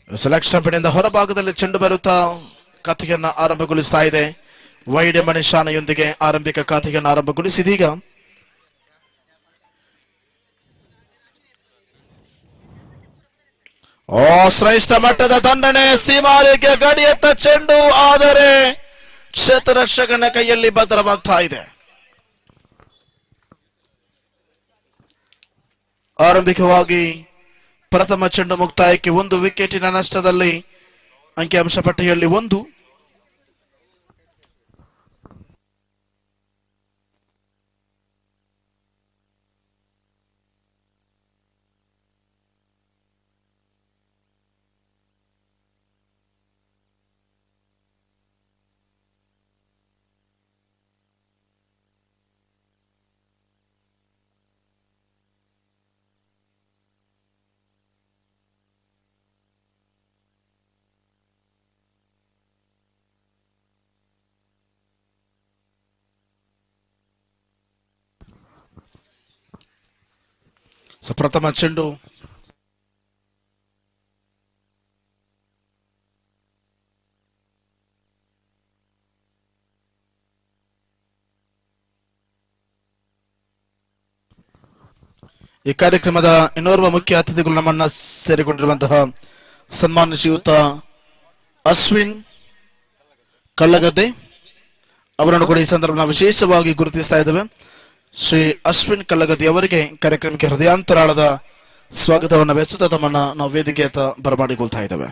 ಸೆಲೆಕ್ಷನ್ ಪಡೆಯಿಂದ ಹೊರಭಾಗದಲ್ಲಿ ಚೆಂಡು ಬರುತ್ತಾ ಕಥೆಯನ್ನ ಆರಂಭಗೊಳಿಸ್ತಾ ಇದೆ. ವೈಡ್ ಎಂಬ ನಿಶಾನೆಯೊಂದಿಗೆ ಆರಂಭಿಕ ಖಾತೆಯನ್ನು ಆರಂಭಗೊಳಿಸಿದೀಗ ಶ್ರೇಷ್ಠ ಮಟ್ಟದ ದಂಡನೆ, ಸೀಮಾರೇಖೆ ಗಡಿಯತ್ತ ಚೆಂಡು, ಆದರೆ ಕ್ಷೇತ್ರರಕ್ಷಕನ ಕೈಯಲ್ಲಿ ಭದ್ರವಾಗ್ತಾ ಇದೆ. ಆರಂಭಿಕವಾಗಿ ಪ್ರಥಮ ಚೆಂಡು ಮುಕ್ತಾಯಕ್ಕೆ 1 ವಿಕೆಟಿನ ನಷ್ಟದಲ್ಲಿ ಅಂಕಿಅಂಶ ಪಟ್ಟಿಯಲ್ಲಿ 1. ಪ್ರಥಮ ಚೆಂಡು ಈ ಕಾರ್ಯಕ್ರಮದ ಇನ್ನೋರ್ವ ಮುಖ್ಯ ಅತಿಥಿಗಳು ನಮ್ಮನ್ನ ಸೇರಿಕೊಂಡಿರುವಂತಹ ಸನ್ಮಾನ್ಯ ಶ್ರೀಯುತ ಅಶ್ವಿನ್ ಕಳ್ಳಗದ್ದೆ ಅವರನ್ನು ಕೂಡ ಈ ಸಂದರ್ಭ ನಾವು ವಿಶೇಷವಾಗಿ ಗುರುತಿಸ್ತಾ ಇದ್ದೇವೆ. ಶ್ರೀ ಅಶ್ವಿನ್ ಕಳ್ಳಗದ್ದೆ ಅವರಿಗೆ ಕಾರ್ಯಕ್ರಮಕ್ಕೆ ಹೃದಯಾಂತರಾಳದ ಸ್ವಾಗತವನ್ನು ಬಯಸುತ್ತಾ ತಮ್ಮನ್ನ ನಾವು ವೇದಿಕೆಯತ್ತ ಬರಮಾಡಿಕೊಳ್ತಾ ಇದ್ದೇವೆ.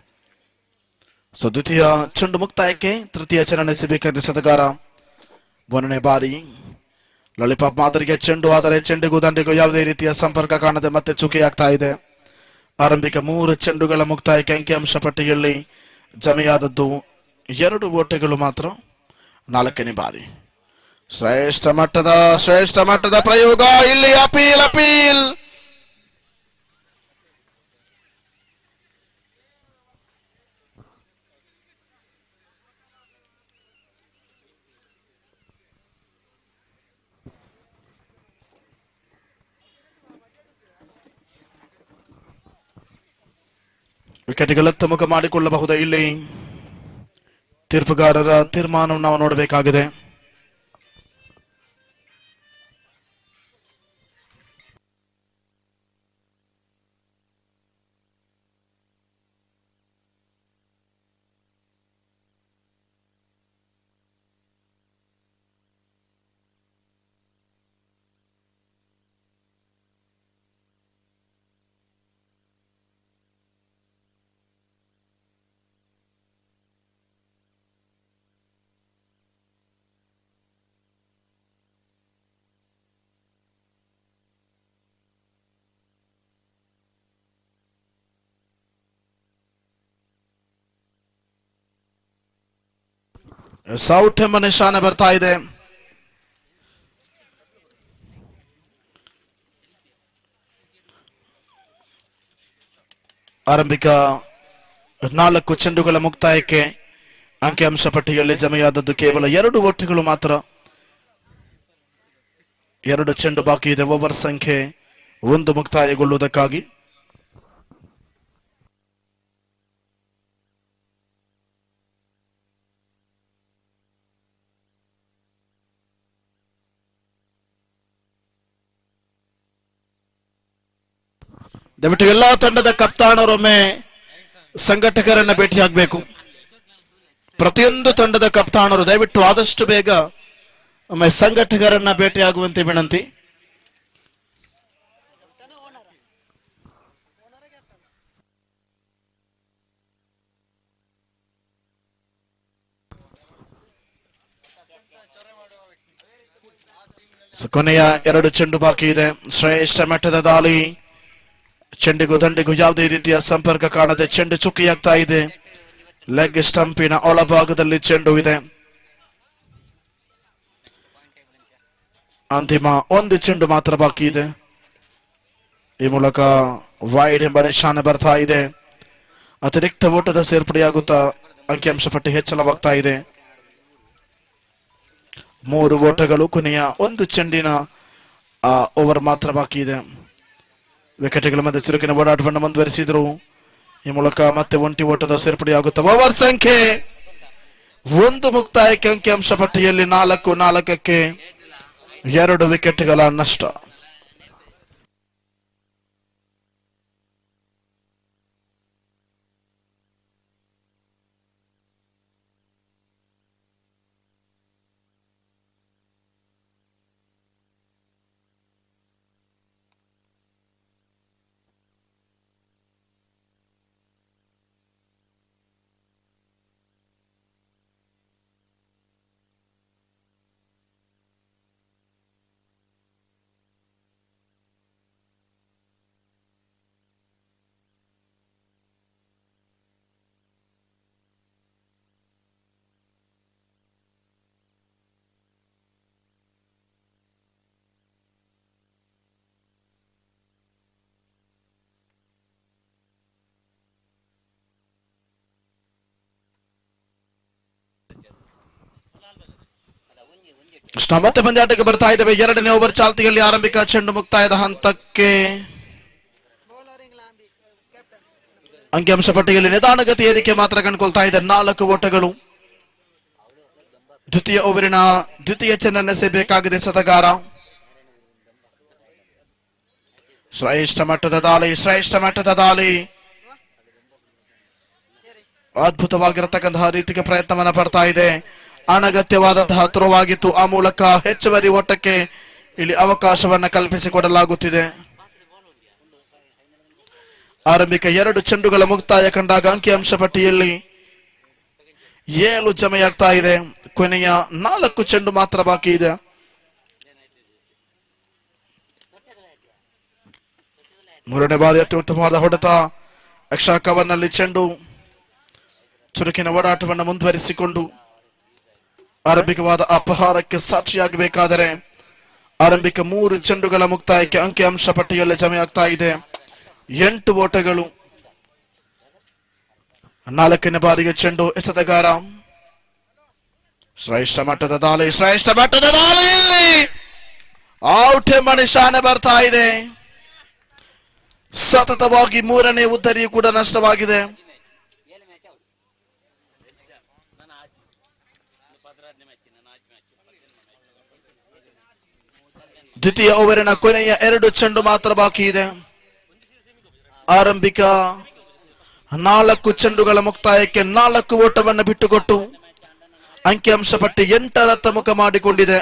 ಸೊ ದ್ವಿತೀಯ ಚೆಂಡು ಮುಕ್ತಾಯಕ್ಕೆ ತೃತೀಯ ಚರಣ ಎಸೆಬೇಕಾದ ಶತಗಾರ 1ನೇ ಬಾರಿ ಲಾಲಿಪಾಪ್ ಮಾದರಿಗೆ ಚೆಂಡು, ಆದರೆ ಚೆಂಡಿಗೂ ದಂಡಿಗೂ ಯಾವುದೇ ರೀತಿಯ ಸಂಪರ್ಕ ಕಾಣದೆ ಮತ್ತೆ ಚುಕಿಯಾಗ್ತಾ ಇದೆ. ಆರಂಭಿಕ 3 ಚೆಂಡುಗಳ ಮುಕ್ತಾಯಕ್ಕೆ ಅಂಕಿಅಂಶ ಪಟ್ಟಿಯಲ್ಲಿ ಜಮೆಯಾದದ್ದು 2 ಓಟಗಳು ಮಾತ್ರ. 4ನೇ ಬಾರಿ ಶ್ರೇಷ್ಠ ಮಟ್ಟದ ಪ್ರಯೋಗ, ಇಲ್ಲಿ ಅಪೀಲ್ ವಿಕೆಟ್ಗಳತ್ತ ಮುಖ ಮಾಡಿಕೊಳ್ಳಬಹುದೇ? ಇಲ್ಲಿ ತೀರ್ಪುಗಾರರ ತೀರ್ಮಾನವನ್ನು ನಾವು ನೋಡಬೇಕಾಗಿದೆ. ಸೌಟ್ ಎಂಬ ನಿಶಾನೆ ಬರ್ತಾ ಇದೆ. ಆರಂಭಿಕ 4 ಚೆಂಡುಗಳ ಮುಕ್ತಾಯಕ್ಕೆ ಅಂಕಿಅಂಶ ಪಟ್ಟಿಯಲ್ಲಿ ಜಮೆಯಾದದ್ದು ಕೇವಲ 2 ಓಟಗಳು ಮಾತ್ರ. 2 ಚೆಂಡು ಬಾಕಿ ಇದೆ ಓವರ್ ಸಂಖ್ಯೆ 1 ಮುಕ್ತಾಯಗೊಳ್ಳುವುದಕ್ಕಾಗಿ. ದಯವಿಟ್ಟು ಎಲ್ಲಾ ತಂಡದ ಕಪ್ತಾನರೊಮ್ಮೆ ಸಂಘಟಕರನ್ನ ಭೇಟಿಯಾಗಬೇಕು. ಪ್ರತಿಯೊಂದು ತಂಡದ ಕಪ್ತಾನರು ದಯವಿಟ್ಟು ಆದಷ್ಟು ಬೇಗ ಒಮ್ಮೆ ಸಂಘಟಕರನ್ನ ಭೇಟಿಯಾಗುವಂತೆ ವಿನಂತಿ. ಕೊನೆಯ 2 ಚೆಂಡು ಬಾಕಿ ಇದೆ. ಶ್ರೇಷ್ಠ ಮಟ್ಟದ ದಾಳಿ, ಚೆಂಡಿಗೂ ದಂಡಿಗೂ ಯಾವುದೇ ರೀತಿಯ ಸಂಪರ್ಕ ಕಾಣದೆ ಚೆಂಡು ಚುಕ್ಕಿಯಾಗ್ತಾ ಇದೆ. ಲೆಗ್ ಸ್ಟಂಪಿನ ಒಳಭಾಗದಲ್ಲಿ ಚೆಂಡು ಇದೆ. ಅಂತಿಮ 1 ಚೆಂಡು ಮಾತ್ರ ಬಾಕಿ ಇದೆ. ಈ ಮೂಲಕ ವೈಡ್ ಎಂಬ ನಿಶಾನೆ ಬರ್ತಾ ಇದೆ. ಅತಿರಿಕ್ತ ಓಟದ ಸೇರ್ಪಡೆಯಾಗುತ್ತಾ ಅಂಕಿಅಂಶ ಪಟ್ಟಿ ಹೆಚ್ಚಳವಾಗ್ತಾ ಇದೆ. 3 ಓಟಗಳು, ಕೊನೆಯ 1 ಚೆಂಡಿನ ಓವರ್ ಮಾತ್ರ ಬಾಕಿ ಇದೆ. ವಿಕೆಟ್ಗಳ ಮಧ್ಯೆ ಚುರುಕಿನ ಓಡಾಟವನ್ನು ಮುಂದುವರಿಸಿದ್ರು. ಈ ಮೂಲಕ ಮತ್ತೆ 1 ಓಟದ ಸೇರ್ಪಡೆಯಾಗುತ್ತಾ ಓವರ್ ಸಂಖ್ಯೆ ಒಂದು ಮುಕ್ತಾಯಕ್ಕೆ ಅಂಕಿಅಂಶ ಪಟ್ಟಿಯಲ್ಲಿ 4-4ಕ್ಕೆ 2 ವಿಕೆಟ್ಗಳ ನಷ್ಟ. ಕೃಷ್ಣ ಮತ್ತೆ ಪಂದ್ಯಾಟಕ್ಕೆ ಬರ್ತಾ ಇದ್ದೇವೆ. 2ನೇ ಓವರ್ ಚಾಲ್ತಿಯಲ್ಲಿ ಆರಂಭಿಕ ಚೆಂಡು ಮುಕ್ತಾಯದ ಹಂತಕ್ಕೆ. ಅಂಕಿಅಂಶ ಪಟ್ಟಿಯಲ್ಲಿ ನಿಧಾನಗತಿ ಏರಿಕೆ ಮಾತ್ರ ಕಂಡುಕೊಳ್ತಾ ಇದೆ. 4 ಓಟಗಳು. ದ್ವಿತೀಯ ಓವರಿನ ದ್ವಿತೀಯ ಚೆನ್ನನ್ನೆಸೆಯಬೇಕಾಗಿದೆ ಸತಗಾರ. ಶ್ರೇಷ್ಠ ಮಟ್ಟದ ದಾಳಿ ಅದ್ಭುತವಾಗಿರತಕ್ಕಂತಹ ರೀತಿಗೆ ಪ್ರಯತ್ನವನ್ನ ಪಡ್ತಾ ಇದೆ. ಅನಗತ್ಯವಾದಂತಹ ಥ್ರೋವಾಗಿತ್ತು. ಆ ಮೂಲಕ ಹೆಚ್ಚುವರಿ ಓಟಕ್ಕೆ ಇಲ್ಲಿ ಅವಕಾಶವನ್ನ ಕಲ್ಪಿಸಿಕೊಡಲಾಗುತ್ತಿದೆ. ಆರಂಭಿಕ 2 ಚೆಂಡುಗಳ ಮುಕ್ತಾಯ ಕಂಡಾಗ ಅಂಕಿಅಂಶ ಪಟ್ಟಿಯಲ್ಲಿ 7 ಜಮೆಯಾಗ್ತಾ ಇದೆ. ಕೊನೆಯ 4 ಚೆಂಡು ಮಾತ್ರ ಬಾಕಿ ಇದೆ. ಮೂರನೇ ಬಾರಿ ಅತ್ಯುತ್ತಮವಾದ ಹೊಡೆತ. ಅಕ್ಷಾ ಕವರ್ನಲ್ಲಿ ಚೆಂಡು ಚುರುಕಿನ ಓಡಾಟವನ್ನು ಮುಂದುವರಿಸಿಕೊಂಡು ಆರಂಭಿಕವಾದ ಅಪಹಾರಕ್ಕೆ ಸಾಕ್ಷಿಯಾಗಬೇಕಾದರೆ ಆರಂಭಿಕ 3 ಚೆಂಡುಗಳ ಮುಕ್ತಾಯಕ್ಕೆ ಅಂಕಿಅಂಶ ಪಟ್ಟಿಯಲ್ಲಿ ಜಮೆಯಾಗ್ತಾ ಇದೆ 8 ಓಟಗಳು. 4ನೇ ಬಾರಿಗೆ ಚೆಂಡು ಎಸೆತಗಾರ. ಶ್ರೇಷ್ಠ ಮಟ್ಟದ ದಾಳಿ ಇಲ್ಲಿ ಔಟ್ ಎಂಬ ನಿಶಾನೆ ಬರ್ತಾ ಇದೆ. ಸತತವಾಗಿ 3ನೇ ಉದ್ದರಿಯೂ ಕೂಡ ನಷ್ಟವಾಗಿದೆ. ದ್ವಿತೀಯ ಓವರಿನ ಕೊನೆಯ 2 ಚೆಂಡು ಮಾತ್ರ ಬಾಕಿ ಇದೆ. ಆರಂಭಿಕ 4 ಚೆಂಡುಗಳ ಮುಕ್ತಾಯಕ್ಕೆ 4 ಓಟವನ್ನು ಬಿಟ್ಟುಕೊಟ್ಟು ಅಂಕಿಅಂಶ ಪಟ್ಟಿ 8ರತ್ತ ಮುಖ ಮಾಡಿಕೊಂಡಿದೆ.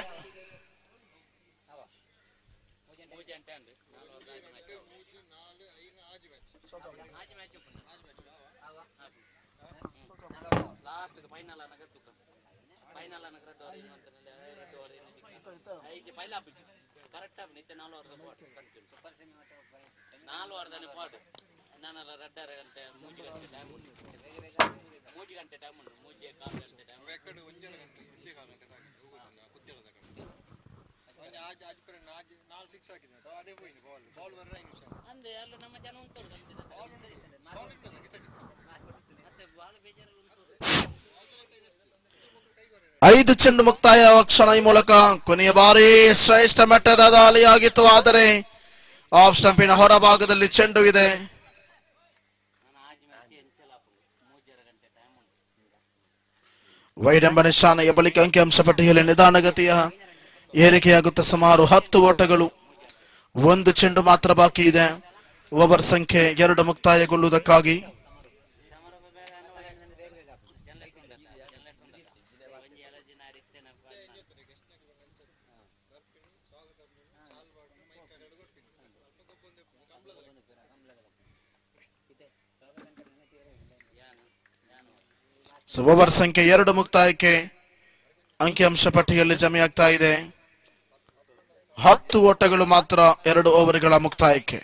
ಐದು ಚೆಂಡು ಮುಕ್ತಾಯ ಕ್ಷಣ ಈ ಮೂಲಕ ಕೊನೆಯ ಬಾರಿ ಶ್ರೇಷ್ಠ ಮಟ್ಟದ ದಾಳಿಯಾಗಿತ್ತು. ಆದರೆ ಆಫ್ ಸ್ಟಂಪಿನ ಹೊರಭಾಗದಲ್ಲಿ ಚೆಂಡು ಇದೆ. ವೈಡ್ ಎಂಬ ನಿಶಾನೆಯ ಬಳಿಕ ಅಂಕಿಅಂಶ ಪಟ್ಟಿಯಲ್ಲಿ ನಿಧಾನಗತಿಯ ಏರಿಕೆಯಾಗುತ್ತೆ. ಸುಮಾರು 10 ಓಟಗಳು. 1 ಚೆಂಡು ಮಾತ್ರ ಬಾಕಿ ಇದೆ. ಓವರ್ ಸಂಖ್ಯೆ 2 ಮುಕ್ತಾಯಗೊಳ್ಳುವುದಕ್ಕಾಗಿ. ಓವರ್ ಸಂಖ್ಯೆ 2 ಮುಕ್ತಾಯಕ್ಕೆ ಅಂಕಿಅಂಶ ಪಟ್ಟಿಯಲ್ಲಿ ಜಮೆಯಾಗ್ತಾ ಇದೆ. 10 ಓಟಗಳು ಮಾತ್ರ 2 ಓವರ್ಗಳ ಮುಕ್ತಾಯಕ್ಕೆ.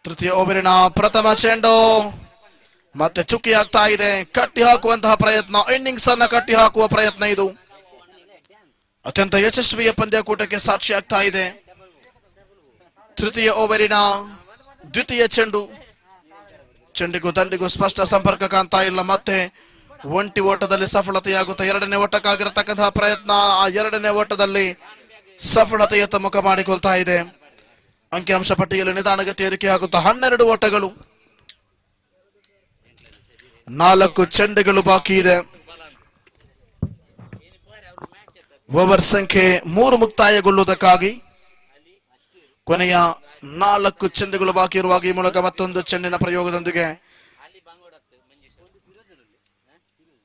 ತೃತೀಯ ಓವರಿನ ಪ್ರಥಮ ಚೆಂಡು ಮತ್ತೆ ಚುಕ್ಕಿ ಆಗ್ತಾ ಇದೆ. ಕಟ್ಟಿ ಹಾಕುವಂತಹ ಪ್ರಯತ್ನ, ಇನ್ನಿಂಗ್ಸ್ ಅನ್ನ ಕಟ್ಟಿ ಹಾಕುವ ಪ್ರಯತ್ನ ಇದು ಅತ್ಯಂತ ಯಶಸ್ವಿಯ ಪಂದ್ಯಾಕೂಟಕ್ಕೆ ಸಾಕ್ಷಿ ಆಗ್ತಾ ಇದೆ. ತೃತೀಯ ಓವರಿನ ದ್ವಿತೀಯ ಚೆಂಡಿಗೂ ದಂಡಿಗೂ ಸ್ಪಷ್ಟ ಸಂಪರ್ಕ ಕಾಣ್ತಾ ಇಲ್ಲ. ಮತ್ತೆ ಒಂಟಿ ಓಟದಲ್ಲಿ ಸಫಲತೆಯಾಗುತ್ತೆ. ಎರಡನೇ ಓಟಕ್ಕಾಗಿರತಕ್ಕಂತಹ ಪ್ರಯತ್ನ, ಆ ಎರಡನೇ ಓಟದಲ್ಲಿ ಸಫಲತೆಯತ್ತ ಮುಖ ಮಾಡಿಕೊಳ್ತಾ ಇದೆ. ಅಂಕಿಅಂಶ ಪಟ್ಟಿಯಲ್ಲಿ ನಿಧಾನಗತಿ ಏರಿಕೆಯಾಗುತ್ತಾ 12 ಓಟಗಳು, 4 ಚೆಂಡುಗಳು ಬಾಕಿ ಇದೆ. ಓವರ್ ಸಂಖ್ಯೆ 3 ಮುಕ್ತಾಯಗೊಳ್ಳುವುದಕ್ಕಾಗಿ ಕೊನೆಯ 4 ಚೆಂಡುಗಳು ಬಾಕಿ ಇರುವಾಗ ಈ ಮೂಲಕ ಮತ್ತೊಂದು ಚೆಂಡಿನ ಪ್ರಯೋಗದೊಂದಿಗೆ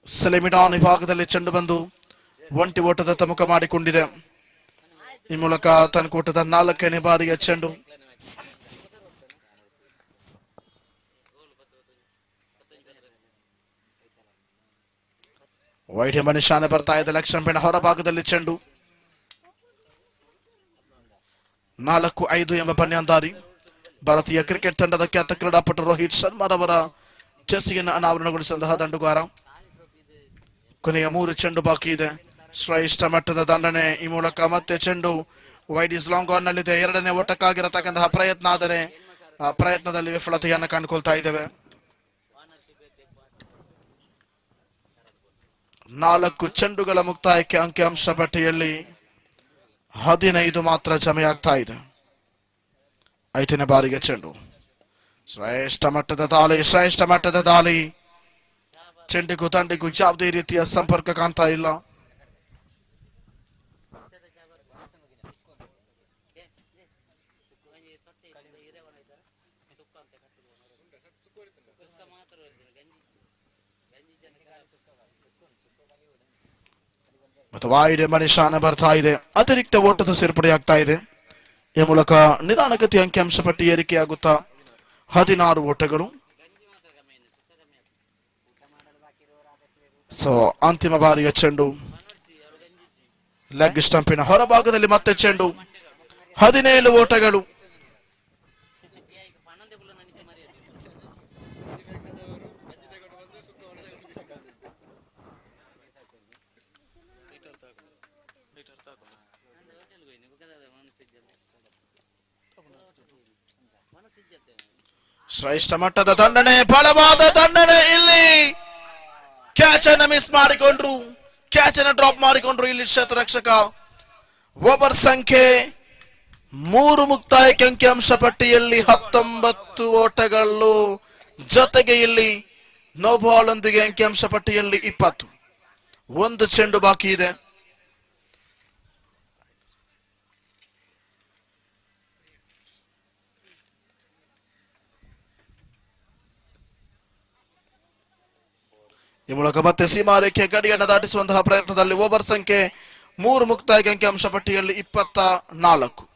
ಸೆಲೆಮಿಡಾನ್ ವಿಭಾಗದಲ್ಲಿ ಚೆಂಡು ಬಂದು ಒಂಟಿ ಓಟದತ್ತ ಮುಖ ಮಾಡಿಕೊಂಡಿದೆ. ಈ ಮೂಲಕ ತನಕೂಟದ 4ನೇ ಬಾರಿಯ ಚೆಂಡು. ವೈಡ್ ನಿಶಾನೆ ಬರ್ತಾ ಇದೆ. ಲಕ್ಷ್ಮಣ ಹೊರಭಾಗದಲ್ಲಿ ಚೆಂಡು. 4-5 ಎಂಬ ಪಂದ್ಯಾಂದಾರಿ. ಭಾರತೀಯ ಕ್ರಿಕೆಟ್ ತಂಡದ ಖ್ಯಾತ ಕ್ರೀಡಾಪಟು ರೋಹಿತ್ ಶರ್ಮಾರವರ ಚೆಸ್ಸಿಯನ್ನು ಅನಾವರಣಗೊಳಿಸಿದಂತಹ ದಂಡುಗಾರ. ಕೊನೆಯ 3 ಚೆಂಡು ಬಾಕಿ ಇದೆ. ಶ್ರೇಷ್ಠ ಮಟ್ಟದ ದಂಡನೆ. ಈ ಮೂಲಕ ಮತ್ತೆ ಚೆಂಡು ವೈಡ್ ಇಸ್ ಲಾಂಗ್ ಆನ್ ನಲ್ಲಿದೆ. ಎರಡನೇ ಓಟಕ್ಕಾಗಿರತಕ್ಕಂತಹ ಪ್ರಯತ್ನ, ಆದರೆ ಆ ಪ್ರಯತ್ನದಲ್ಲಿ ವಿಫಲತೆಯನ್ನು ಕಂಡುಕೊಳ್ತಾ ಇದ್ದೇವೆ. 4 ಚೆಂಡುಗಳ ಮುಕ್ತಾಯಕ್ಕೆ ಅಂಕಿಅಂಶ ಪಟ್ಟಿಯಲ್ಲಿ 15 ಮಾತ್ರ ಜಮೆಯಾಗ್ತಾ ಇದೆ. 5ನೇ ಬಾರಿಗೆ ಚೆಂಡು. ಶ್ರೇಷ್ಠ ಮಟ್ಟದ ದಾಳಿ. ಚೆಂಡಿಗೂ ತಂಡಿಗೂ ಯಾವುದೇ ರೀತಿಯ ಸಂಪರ್ಕ ಕಾಣ್ತಾ ಇಲ್ಲ. ಮತ್ತು ವಾಯ್ಡ್ ಎಂಬ ನಿಶಾನೆ ಬರ್ತಾ ಇದೆ. ಅತಿರಿಕ್ತ ಓಟದ ಸೇರ್ಪಡೆಯಾಗ್ತಾ ಇದೆ. ಈ ಮೂಲಕ ನಿಧಾನಗತಿ ಅಂಕಿಅಂಶ ಪಟ್ಟಿ ಏರಿಕೆಯಾಗುತ್ತಾ 16 ಓಟಗಳು. ಸೊ ಅಂತಿಮ ಬಾರಿಯ ಚೆಂಡು. ಲೆಗ್ ಸ್ಟಂಪಿನ ಹೊರಭಾಗದಲ್ಲಿ ಮತ್ತೆ ಚೆಂಡು. 17 ಓಟಗಳು. ಶ್ರೇಷ್ಠ ಮಟ್ಟದ ದಂಡನೆ, ಬಲವಾದ ದಂಡನೆ. ಇಲ್ಲಿ ಕ್ಯಾಚ್ ಅನ್ನು ಮಿಸ್ ಮಾಡಿಕೊಂಡ್ರು, ಕ್ಯಾಚ್ ಅನ್ನು ಡ್ರಾಪ್ ಮಾಡಿಕೊಂಡ್ರು ಇಲ್ಲಿ ಕ್ಷೇತ್ರರಕ್ಷಕ. ಓವರ್ ಸಂಖ್ಯೆ 3 ಮುಕ್ತಾಯಕ್ಕೆ ಅಂಕಿಅಂಶ ಪಟ್ಟಿಯಲ್ಲಿ 19 ಓಟಗಳು. ಜೊತೆಗೆ ಇಲ್ಲಿ ನೋ ಬಾಲ್ ಒಂದಿಗೆ ಅಂಕಿಅಂಶ ಪಟ್ಟಿಯಲ್ಲಿ 20. 1 ಚೆಂಡು ಬಾಕಿ ಇದೆ. ಈ ಮೂಲಕ ಮತ್ತೆ ಸೀಮಾರೇಖೆ ಗಡಿಯನ್ನು ದಾಟಿಸುವಂತಹ ಪ್ರಯತ್ನದಲ್ಲಿ ಓವರ್ ಸಂಖ್ಯೆ 3 ಮುಕ್ತಾಯ ಅಂಕಿಅಂಶ ಪಟ್ಟಿಯಲ್ಲಿ 24.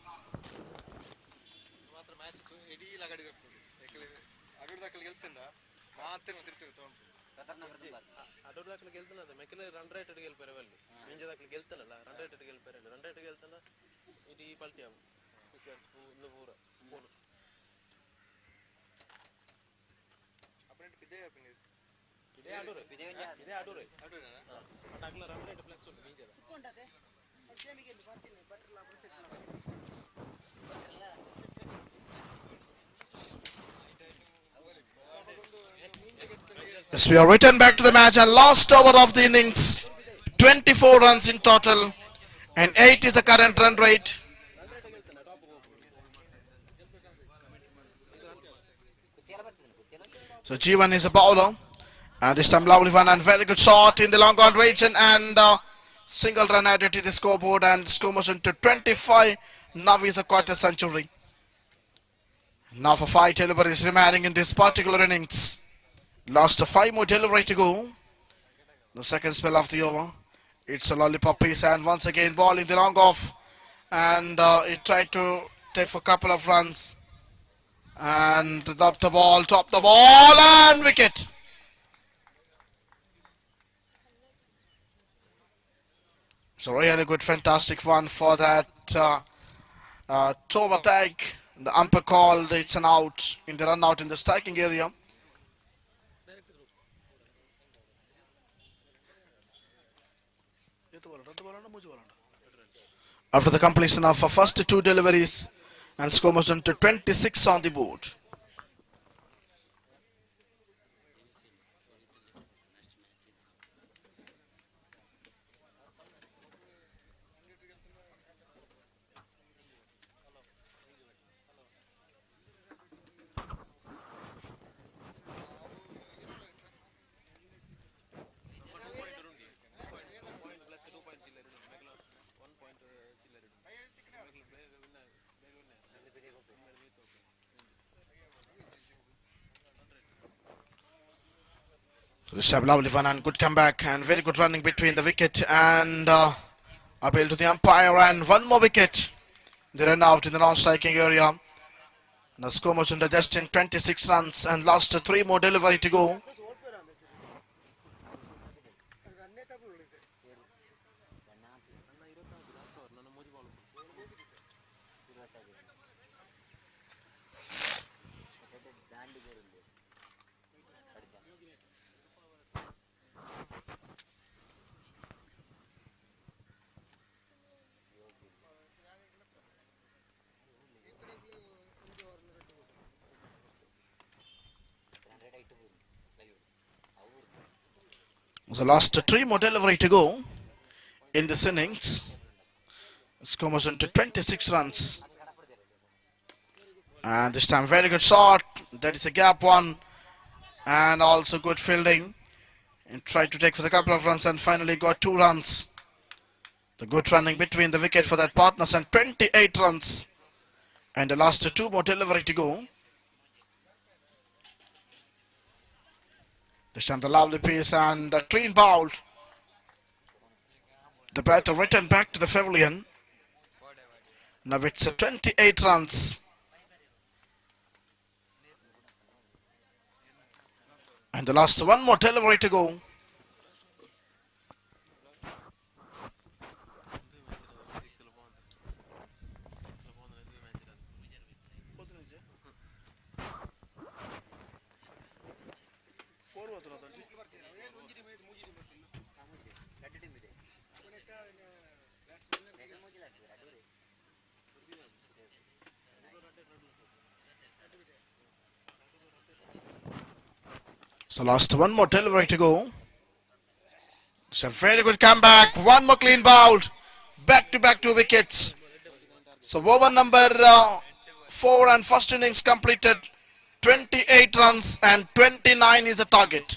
Yes, we are returned back to the match and last over of the innings. 24 runs in total and 8 is the current run rate. So Jeevan is a bowler and this time lovely one and very good shot in the long on region and single run added to the scoreboard and score motion to 25. Now is a quarter century. Now for 5 deliveries remaining in this particular innings. Lost 5 more delivery to go. The second spell of the over. It's a lollipop piece and once again ball in the long off and it tried to take for a couple of runs and top the ball and wicket. So really good, fantastic one for that toe attack. The umpire called it's an out in the run out in the striking area. After the completion of first 2 deliveries and score motion to 26 on the board. This time lovely fun and good comeback and very good running between the wicket and appeal to the umpire and one more wicket. They run out in the non-striking area. Now score much under just in 26 runs and last 3 more delivery to go. The last 3 more delivery to go in this innings. Score much into 26 runs. And this time very good shot. That is a gap one. And also good fielding. And tried to take for the couple of runs and finally got 2 runs. The good running between the wicket for that partners and 28 runs. And the last 2 more delivery to go. This time the lovely piece and a clean bowl. The batter returned back to the pavilion. Now it's 28 runs. And the last 1 more delivery to go. So last 1 more delivery to go. It's a very good comeback. 1 more clean bowl. Back to back 2 wickets. So over number 4 and first innings completed. 28 runs and 29 is a target.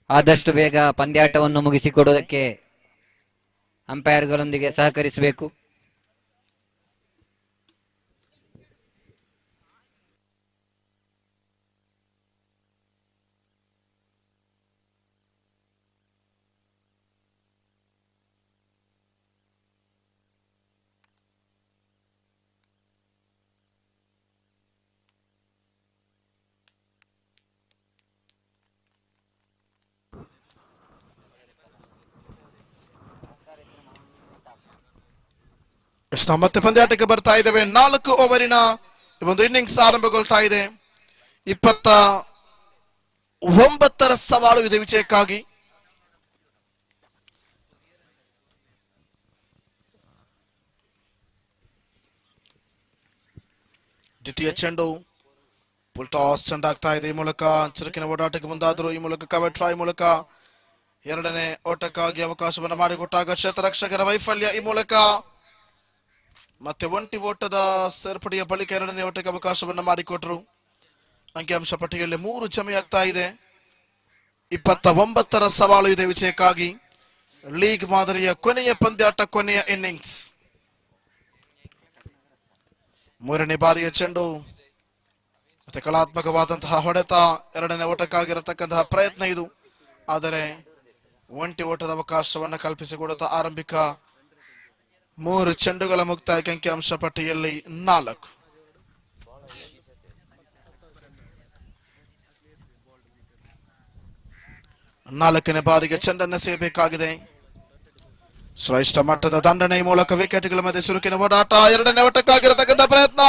ಆದಷ್ಟು ಬೇಗ ಪಂದ್ಯಾಟವನ್ನು ಮುಗಿಸಿಕೊಡುವುದಕ್ಕೆ ಅಂಪೈರ್ಗಳೊಂದಿಗೆ ಸಹಕರಿಸಬೇಕು. ಮತ್ತೆ ಪಂದ್ಯಾಟಕ್ಕೆ ಬರ್ತಾ ಇದ್ದೇವೆ. 4 ಓವರಿನ ಒಂದು innings ಆರಂಭಗೊಳ್ತಾ ಇದೆ. 29ರ ಸವಾಲು ಇದೆ ವಿಜಯಕ್ಕಾಗಿ. ದ್ವಿತೀಯ ಚೆಂಡು ಫುಲ್ ಟಾಸ್ ಚೆಂಡಾಗ್ತಾ ಇದೆ. ಈ ಮೂಲಕ ಚುರುಕಿನ ಓಡಾಟಕ್ಕೆ ಮುಂದಾದರು. ಈ ಮೂಲಕ ಕವರ್ ಟ್ರೈ ಮೂಲಕ ಎರಡನೇ ಓಟಕ್ಕಾಗಿ ಅವಕಾಶವನ್ನು ಮಾಡಿಕೊಟ್ಟಾಗ ಕ್ಷೇತ್ರರಕ್ಷಕರ ವೈಫಲ್ಯ. ಈ ಮೂಲಕ ಮತ್ತೆ ಒಂಟಿ ಓಟದ ಸೇರ್ಪಡೆಯ ಬಳಿಕ ಎರಡನೇ ಓಟಕ್ಕೆ ಅವಕಾಶವನ್ನು ಮಾಡಿಕೊಟ್ರು. ಅಂಕಿಅಂಶ ಪಟ್ಟಿಯಲ್ಲಿ 3 ಜಮೆಯಾಗ್ತಾ ಇದೆ. 29ರ ಸವಾಲು ಇದೆ ವಿಜಯಕ್ಕಾಗಿ. ಲೀಗ್ ಮಾದರಿಯ ಕೊನೆಯ ಪಂದ್ಯಾಟ, ಕೊನೆಯ ಇನ್ನಿಂಗ್ಸ್. 3ನೇ ಬಾರಿಯ ಚೆಂಡು ಮತ್ತೆ ಕಲಾತ್ಮಕವಾದಂತಹ ಹೊಡೆತ. ಎರಡನೇ ಓಟಕ್ಕಾಗಿರತಕ್ಕಂತಹ ಪ್ರಯತ್ನ ಇದು. ಆದರೆ ಒಂಟಿ ಓಟದ ಅವಕಾಶವನ್ನು ಕಲ್ಪಿಸಿಕೊಡುತ್ತಾ ಆರಂಭಿಕ 3 ಚೆಂಡುಗಳ ಮುಕ್ತಾಯಕ್ಕೆ ಅಂಕಿಅಂಶ ಪಟ್ಟಿಯಲ್ಲಿ 4. 4ನೇ ಬಾರಿಗೆ ಚೆಂಡನ್ನು ಸೇರಬೇಕಾಗಿದೆ. ಶ್ರೇಷ್ಠ ಮಟ್ಟದ ದಂಡನೆ ಮೂಲಕ ವಿಕೆಟ್ಗಳ ಮಧ್ಯೆ ಸುರುಕಿನ ಓಡಾಟ. ಎರಡನೇ ಓಟಕ್ಕಾಗಿರತಕ್ಕಂಥ ಪ್ರಯತ್ನ.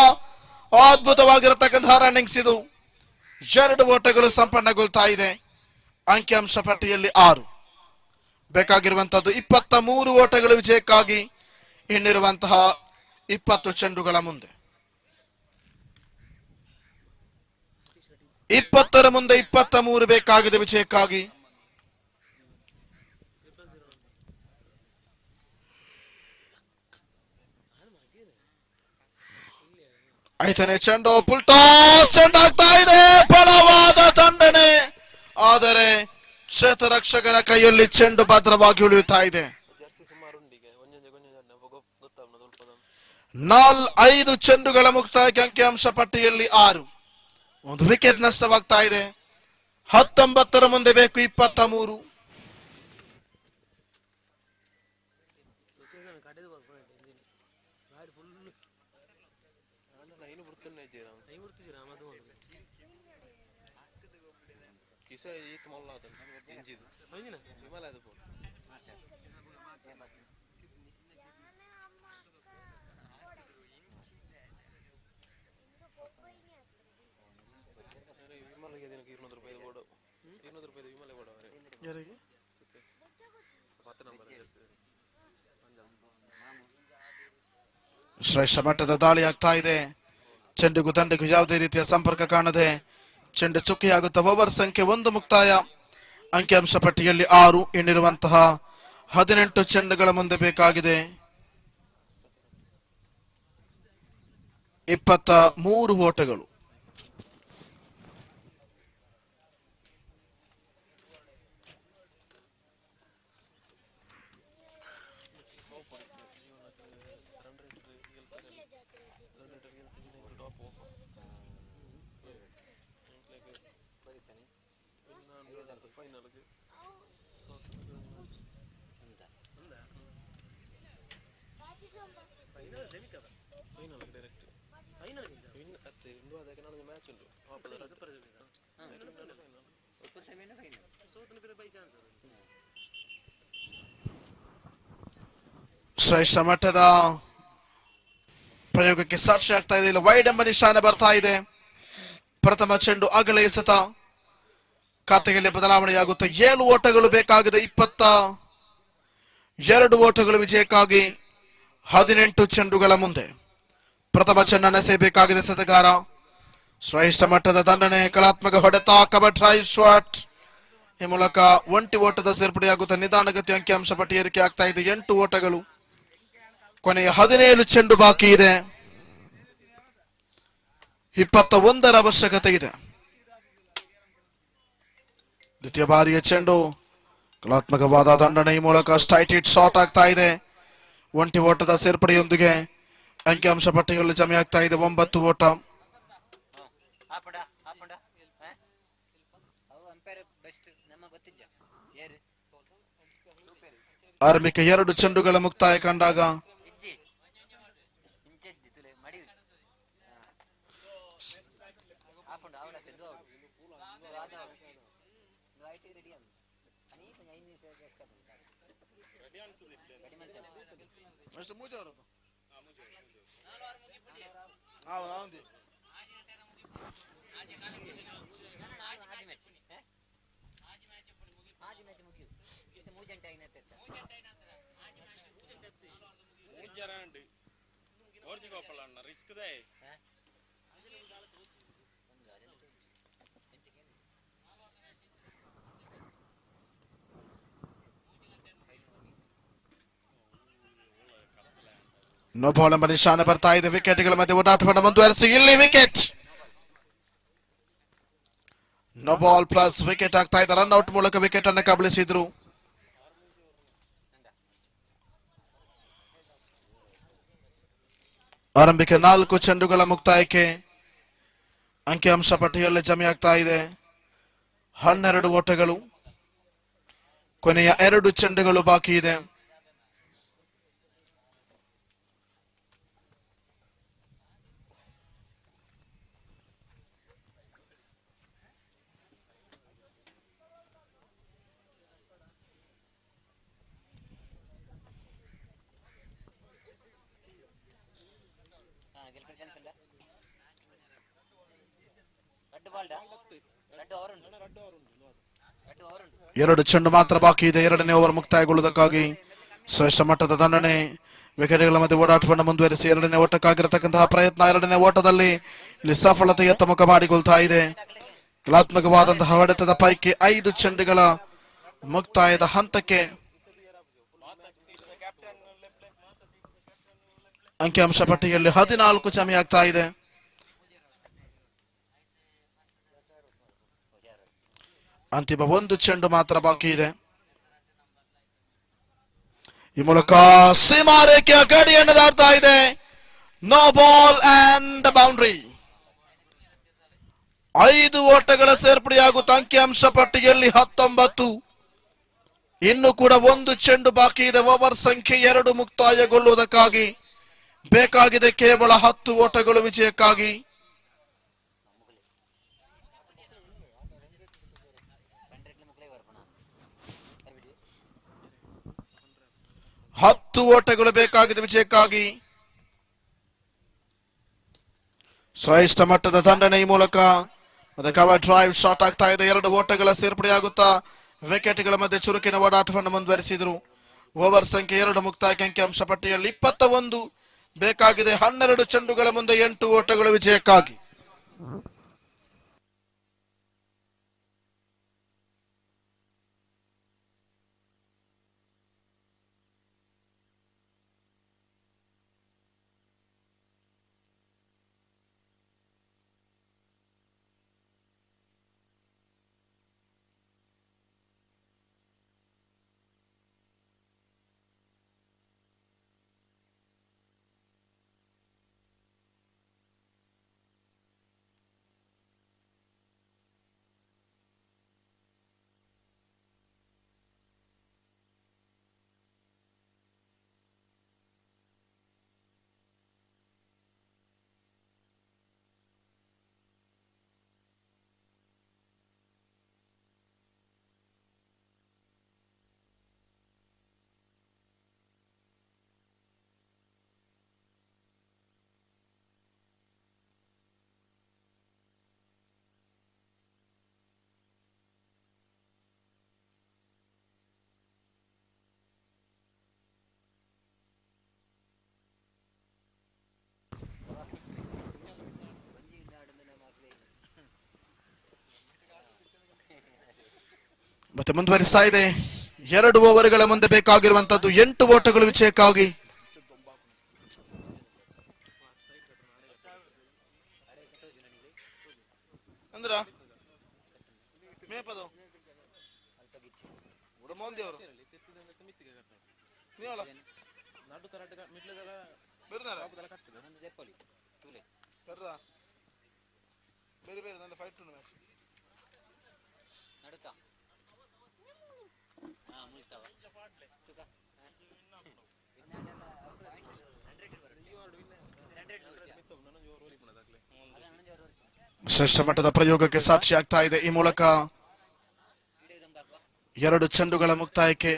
ಅದ್ಭುತವಾಗಿರತಕ್ಕಂತಹ ರನ್ನಿಂಗ್ಸ್ ಇದು. 2 ಓಟಗಳು ಸಂಪನ್ನಗೊಳ್ತಾ ಇದೆ. ಅಂಕಿಅಂಶ ಪಟ್ಟಿಯಲ್ಲಿ 6. ಬೇಕಾಗಿರುವಂತದ್ದು 23 ಓಟಗಳು ವಿಜಯಕ್ಕಾಗಿ. ಇನ್ನಿರುವಂತಹ 20 ಚೆಂಡುಗಳ ಮುಂದೆ. 20ರ ಮುಂದೆ 23 ಬೇಕಾಗಿದೆ ವಿಜಯಕ್ಕಾಗಿ. ಐದನೇ ಚೆಂಡು ಫುಲ್ ಟಾಸ್ ಚೆಂಡಾಗ್ತಾ ಇದೆ. ಬಲವಾದ ದಂಡನೆ. ಆದರೆ ಕ್ಷೇತ್ರರಕ್ಷಕನ ಕೈಯಲ್ಲಿ ಚೆಂಡು ಭದ್ರವಾಗಿ ಉಳಿಯುತ್ತಾ ಇದೆ. 5 ಚೆಂಡುಗಳ ಮುಕ್ತಾಯಕ್ಕೆ ಅಂಕಿಅಂಶ ಪಟ್ಟಿಯಲ್ಲಿ 6. 1 ವಿಕೆಟ್ ನಷ್ಟವಾಗ್ತಾ ಇದೆ. 19ರ ಮುಂದೆ ಬೇಕು 23. ಶ್ರೇಷ್ಠ ಮಟ್ಟದ ದಾಳಿ ಆಗ್ತಾ ಇದೆ. ಚೆಂಡಿಗೂ ದಂಡಿಗೂ ಯಾವುದೇ ರೀತಿಯ ಸಂಪರ್ಕ ಕಾಣದೆ ಚೆಂಡು ಚುಕ್ಕಿಯಾಗುತ್ತಾ ಓವರ್ ಸಂಖ್ಯೆ 1 ಮುಕ್ತಾಯ. ಅಂಕಿಅಂಶ ಪಟ್ಟಿಯಲ್ಲಿ 6. ಇನ್ನಿರುವಂತಹ 18 ಚೆಂಡುಗಳ ಮುಂದೆ ಬೇಕಾಗಿದೆ 23 ಓಟಗಳು. ಶ್ರೇಷ್ಠ ಮಟ್ಟದ ಪ್ರಯೋಗಕ್ಕೆ ಸಾಕ್ಷಿ ಆಗ್ತಾ ಇದೆ. ವೈಡ್ ಎಂಬ ನಿಶಾನೆ ಬರ್ತಾ ಇದೆ. ಪ್ರಥಮ ಚೆಂಡು ಅಗಲ ಎಸೆತ. ಖಾತೆಯಲ್ಲಿ ಬದಲಾವಣೆಯಾಗುತ್ತೆ. 7 ಓಟಗಳು ಬೇಕಾಗಿದೆ. 22 ಓಟಗಳು ವಿಜಯಕ್ಕಾಗಿ. 18 ಚೆಂಡುಗಳ ಮುಂದೆ ಪ್ರಥಮ ಚೆಂಡನ್ನು ಎಸೆಯಬೇಕಾಗಿದೆ ಎಸೆತಗಾರ. ಶ್ರೇಷ್ಠ ಮಟ್ಟದ ದಂಡನೆ, ಕಲಾತ್ಮಕ ಹೊಡೆತ, ಕವರ್ ಡ್ರೈವ್ ಶಾಟ್. ಈ ಮೂಲಕ ಒಂಟಿ ಓಟದ ಸೇರ್ಪಡೆಯಾಗುತ್ತೆ. ನಿಧಾನಗತಿ ಅಂಕಿಅಂಶ ಪಟ್ಟಿ ಏರಿಕೆ ಆಗ್ತಾ ಇದೆ. 8 ಓಟಗಳು. ಕೊನೆಯ 17 ಚೆಂಡು ಬಾಕಿ ಇದೆ. 21ರ ಅವಶ್ಯಕತೆ ಇದೆ. ದ್ವಿತೀಯ ಬಾರಿಯ ಚೆಂಡು ಕಲಾತ್ಮಕವಾದ ದಂಡನೆ ಈ ಮೂಲಕ ಸ್ಟ್ರೈಟ್ ಹಿಟ್ ಶಾಟ್ ಆಗ್ತಾ ಇದೆ. ಒಂಟಿ ಓಟದ ಸೇರ್ಪಡೆಯೊಂದಿಗೆ ಅಂಕಿಅಂಶ ಪಟ್ಟಿಗಳಲ್ಲಿ ಜಮೆ ಆಗ್ತಾ ಇದೆ 9 ಓಟ. ಆರಂಭಿಕ 2 ಚೆಂಡುಗಳ ಮುಕ್ತಾಯ ಕಂಡಾಗ ನೋ ಬಾಲ್ ಎಂಬ ನಿಶಾನೆ ಬರ್ತಾ ಇದೆ. ವಿಕೆಟ್ಗಳ ಮಧ್ಯೆ ಓಡಾಟವನ್ನು ಮುಂದುವರೆಸಿ ಇಲ್ಲಿ wicket. No ball plus wicket ಆಗ್ತಾ ಇದೆ. ರನ್ಔಟ್ ಮೂಲಕ ವಿಕೆಟ್ ಅನ್ನು ಕಬಳಿಸಿದ್ರು. ಆರಂಭಿಕ 4 ಚೆಂಡುಗಳ ಮುಕ್ತಾಯಕ್ಕೆ ಅಂಕಿಅಂಶ ಪಟ್ಟಿಯಲ್ಲಿ ಜಮೆ ಆಗ್ತಾ ಇದೆ 12 ಓಟಗಳು. ಕೊನೆಯ 2 ಚೆಂಡುಗಳು ಬಾಕಿ ಇದೆ. ಎರಡು ಚೆಂಡು ಮಾತ್ರ ಬಾಕಿ ಇದೆ. 2ನೇ ಓವರ್ ಮುಕ್ತಾಯಗೊಳ್ಳುವುದಕ್ಕಾಗಿ ಶ್ರೇಷ್ಠ ಮಟ್ಟದ ದಂಡನೆ. ವಿಕೆಟ್ಗಳ ಮಧ್ಯೆ ಓಡಾಟವನ್ನು ಮುಂದುವರಿಸಿ 2ನೇ ಓಟಕ್ಕಾಗಿರತಕ್ಕಂತಹ ಪ್ರಯತ್ನ. 2ನೇ ಓಟದಲ್ಲಿ ಇಲ್ಲಿ ಸಫಲತೆಯತ್ತ ಮುಖ ಮಾಡಿಕೊಳ್ತಾ ಇದೆ. ಕಲಾತ್ಮಕವಾದಂತಹ ಹೊಡೆತದ ಪೈಕಿ 5 ಚೆಂಡುಗಳ ಮುಕ್ತಾಯದ ಹಂತಕ್ಕೆ ಅಂಕಿಅಂಶ ಪಟ್ಟಿಯಲ್ಲಿ 14 ಜಮೆ ಆಗ್ತಾ ಇದೆ. ಅಂತಿಮ 1 ಚೆಂಡು ಮಾತ್ರ ಬಾಕಿ ಇದೆ. ಈ ಮೂಲಕ ಸೀಮಾರೇಖೆಯ ಗಡಿಯನ್ನು ದಾಟ್ತಾ ಇದೆ. No ball and boundary. 5 ಓಟಗಳ ಸೇರ್ಪಡೆಯಾಗುತ್ತ ಅಂಕಿಅಂಶ ಪಟ್ಟಿಯಲ್ಲಿ 19. ಇನ್ನು ಕೂಡ 1 ಚೆಂಡು ಬಾಕಿ ಇದೆ. ಓವರ್ ಸಂಖ್ಯೆ 2 ಮುಕ್ತಾಯಗೊಳ್ಳುವುದಕ್ಕಾಗಿ ಬೇಕಾಗಿದೆ ಕೇವಲ 10 ಓಟಗಳು ವಿಜಯಕ್ಕಾಗಿ. ಹತ್ತು ಓಟಗಳು ಬೇಕಾಗಿದೆ ವಿಜಯಕ್ಕಾಗಿ. ಶ್ರೇಷ್ಠ ಮಟ್ಟದ ದಂಡನೆ ಈ ಮೂಲಕ ಮತ್ತೆ ಕವರ್ ಡ್ರೈವ್ ಶಾಟ್ ಆಗ್ತಾ ಇದೆ. 2 ಓಟಗಳ ಸೇರ್ಪಡೆಯಾಗುತ್ತಾ ವಿಕೆಟ್ಗಳ ಮಧ್ಯೆ ಚುರುಕಿನ ಓಡಾಟವನ್ನು ಮುಂದುವರಿಸಿದ್ರು. ಓವರ್ ಸಂಖ್ಯೆ 2 ಮುಕ್ತಾಯಕ್ಕೆ ಅಂಕಿಅಂಶ ಪಟ್ಟಿಯಲ್ಲಿ 21 ಬೇಕಾಗಿದೆ. 12 ಚೆಂಡುಗಳ ಮುಂದೆ 8 ಓಟಗಳು ವಿಜಯಕ್ಕಾಗಿ. ಮತ್ತೆ ಮುಂದುವರಿಸ್ತಾ ಇದೆ. 2 ಓವರ್ಗಳ ಮುಂದೆ ಬೇಕಾಗಿರುವಂತದ್ದು 8 ಓಟಗಳು ವಿಜಯಕ್ಕಾಗಿ. ಅಂದ್ರ ಮೇಪದು ಶ್ರೇಷ್ಠ ಮಟ್ಟದ ಪ್ರಯೋಗಕ್ಕೆ ಸಾಕ್ಷಿ ಆಗ್ತಾ ಇದೆ. ಈ ಮೂಲಕ 2 ಚೆಂಡುಗಳ ಮುಕ್ತಾಯಕ್ಕೆ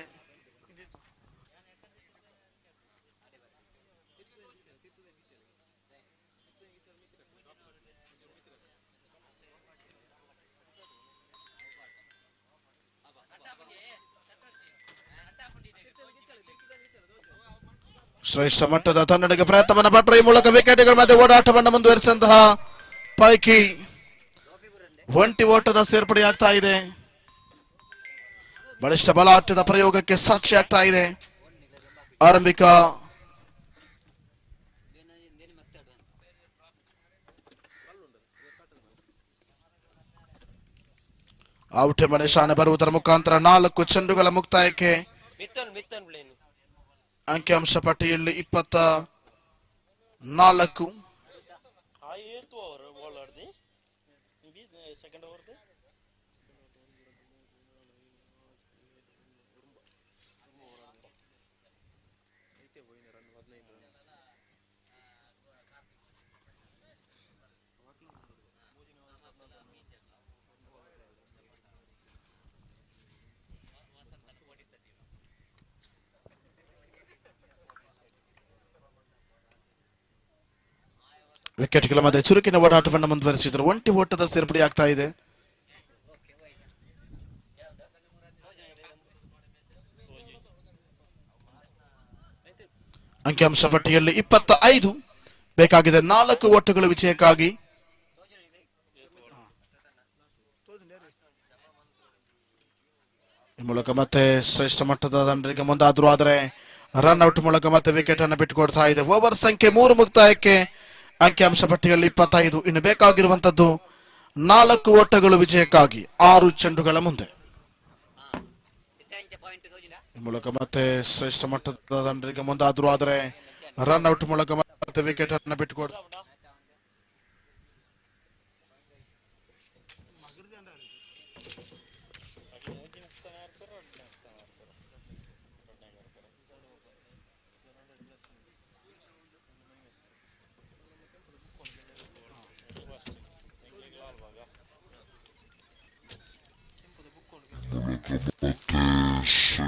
ಶ್ರೇಷ್ಠ ಮಟ್ಟದ ತಂಡಕ್ಕೆ ಪ್ರಯತ್ನವನ್ನು ಪಟ್ಟರು. ಈ ಮೂಲಕ ವಿಕೆಟ್ಗಳ ಮಧ್ಯೆ ಓಡಾಟವನ್ನು ಮುಂದುವರಿಸಿದಂತಹ ಪೈಕಿ ಒಂಟಿ ಓಟದ ಸೇರ್ಪಡೆಯಾಗ್ತಾ ಇದೆ. ಬಲಿಷ್ಠ ಬಲಾಟದ ಪ್ರಯೋಗಕ್ಕೆ ಸಾಕ್ಷಿ ಆಗ್ತಾ ಇದೆ. ಆರಂಭಿಕ ಔಟ್ ಎಂಬ ನಿಶಾನೆ ಬರುವುದರ ಮುಖಾಂತರ 4 ಚೆಂಡುಗಳ ಮುಕ್ತಾಯಕ್ಕೆ ಅಂಕಿಅಂಶ ಪಟ್ಟಿಯಲ್ಲಿ 24. ವಿಕೆಟ್ಗಳ ಮಧ್ಯೆ ಚುರುಕಿನ ಓಡಾಟವನ್ನು ಮುಂದುವರಿಸಿದರು. ಒಂಟಿ ಓಟದ ಸೇರ್ಪಡೆಯಾಗ್ತಾ ಇದೆ. ಅಂಕಿಅಂಶ ಪಟ್ಟಿಯಲ್ಲಿ 25. ಬೇಕಾಗಿದೆ 4 ಓಟಗಳ ವಿಜಯಕ್ಕಾಗಿ. ಈ ಮೂಲಕ ಮತ್ತೆ ಶ್ರೇಷ್ಠ ಮಟ್ಟದ ತಂಡರಿಗೆ ಮುಂದಾದ್ರು, ಆದರೆ ರನ್ಔಟ್ ಮೂಲಕ ಮತ್ತೆ ವಿಕೆಟ್ ಅನ್ನು ಬಿಟ್ಟುಕೊಡ್ತಾ ಇದೆ. ಓವರ್ ಸಂಖ್ಯೆ 3 ಮುಕ್ತಾಯಕ್ಕೆ ಅಂಕಿಅಂಶ ಪಟ್ಟಿಯಲ್ಲಿ 25. ಇನ್ನು ಬೇಕಾಗಿರುವಂತದ್ದು 4 ಓಟಗಳು ವಿಜಯಕ್ಕಾಗಿ 6 ಚೆಂಡುಗಳ ಮುಂದೆ. ಈ ಮೂಲಕ ಮತ್ತೆ ಶ್ರೇಷ್ಠ ಮಟ್ಟದ ತಂಡರಿಗೆ ಮುಂದಾದ್ರು, ಆದರೆ ರನ್ಔಟ್ ಮೂಲಕ ಮತ್ತೆ ವಿಕೆಟ್ ಅನ್ನು ಬಿಟ್ಟುಕೊಡ್ತಾರೆ.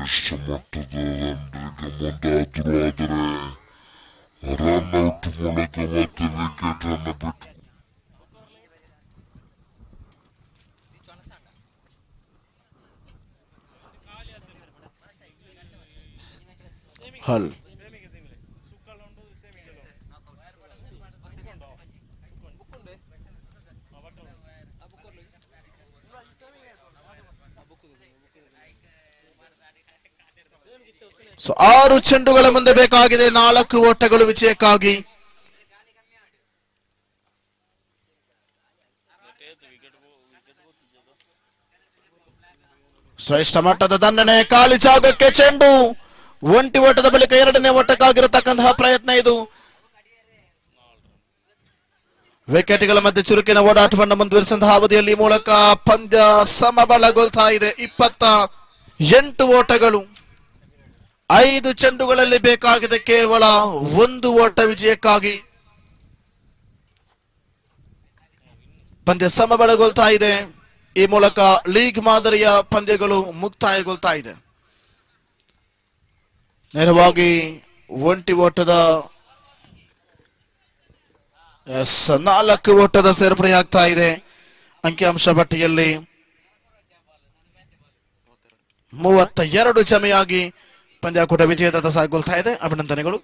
ಶ್ರೇಷ್ಠ ಮಟ್ಟದ ತಂಡರಿಗೆ ಮುಂದಾದ್ರು, ಆದರೆ ರನ್ಔಟ್ ಮೂಲಕ ಮತ್ತೆ ವಿಕೆಟ್ ಅನ್ನು ಬಿಟ್ಟು ಹಲ್ ಸೊ 6 ಚೆಂಡುಗಳ ಮುಂದೆ ಬೇಕಾಗಿದೆ 4 ಓಟಗಳು ವಿಜಯಕ್ಕಾಗಿ. ಶ್ರೇಷ್ಠ ಮಟ್ಟದ ದಂಡನೆ, ಖಾಲಿ ಜಾಗಕ್ಕೆ ಚೆಂಡು. ಒಂಟಿ ಓಟದ ಬಳಿಕ 2ನೇ ಓಟಕ್ಕಾಗಿರತಕ್ಕಂತಹ ಪ್ರಯತ್ನ ಇದು. ವಿಕೆಟ್ಗಳ ಮಧ್ಯೆ ಚುರುಕಿನ ಓಡಾಟವನ್ನು ಮುಂದುವರಿಸಿದಂತಹ ಅವಧಿಯಲ್ಲಿ ಈ ಮೂಲಕ ಪಂದ್ಯ ಸಮಬಲಗೊಳ್ತಾ ಇದೆ. 28 ಓಟಗಳು, 5 ಚೆಂಡುಗಳಲ್ಲಿ ಬೇಕಾಗಿದೆ ಕೇವಲ 1 ಓಟ ವಿಜಯಕ್ಕಾಗಿ. ಪಂದ್ಯ ಸಮಬಲಗೊಳ್ತಾ ಇದೆ. ಈ ಮೂಲಕ ಲೀಗ್ ಮಾದರಿಯ ಪಂದ್ಯಗಳು ಮುಕ್ತಾಯಗೊಳ್ತಾ ಇದೆ. ನೇರವಾಗಿ ಒಂಟಿ ಓಟದ 4 ಓಟದ ಸೇರ್ಪಡೆಯಾಗ್ತಾ ಇದೆ. ಅಂಕಿಅಂಶ ಪಟ್ಟಿಯಲ್ಲಿ 32 ಜಮೆಯಾಗಿ ಪಂದ್ಯಾಕೂಟ ವಿಜಯದತ್ತ ಸಾಗೊಳ್ತಾ ಇದೆ. ಅಭಿನಂದನೆಗಳು.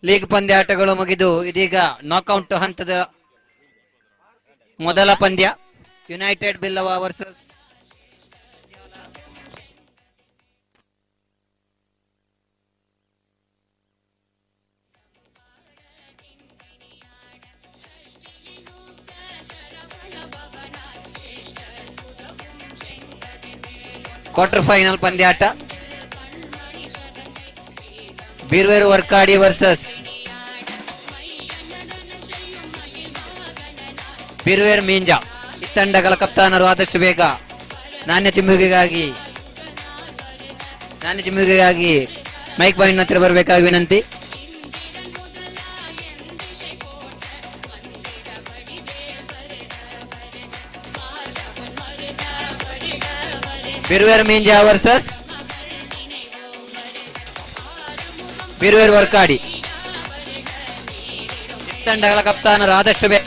ಲೀಗ್ ಪಂದ್ಯಾಟಗಳು ಮುಗಿದು ಇದೀಗ ನಾಕ್ಔಟ್ ಹಂತದ ಮೊದಲ ಪಂದ್ಯ united Billava versus quarter final ಪಂದ್ಯಾಟ ಬೀರ್ವೇರು ವರ್ಕಾಡಿ ವರ್ಸಸ್ ಬೀರ್ವೇರ್ ಮೀಂಜಾ. ಈ ತಂಡಗಳ ಕಪ್ತಾನರು ಆದಷ್ಟು ಬೇಗ ನಾಣ್ಯ ಚಿಮ್ಮುಗೆಗಾಗಿ ಮೈಕ್ ಪಾಯಿಂಟ್ ಹತ್ತಿರ ಬರಬೇಕಾಗಿ ವಿನಂತಿ. ಬೀರ್ವೇರ್ ಮೀಂಜಾ ವರ್ಸಸ್ ಬೀರ್ವೇರ್ ವರ್ಕಾಡಿ. ತಂಡಗಳ ಕಪ್ತಾನರು ಆದಷ್ಟು ಬೇಗ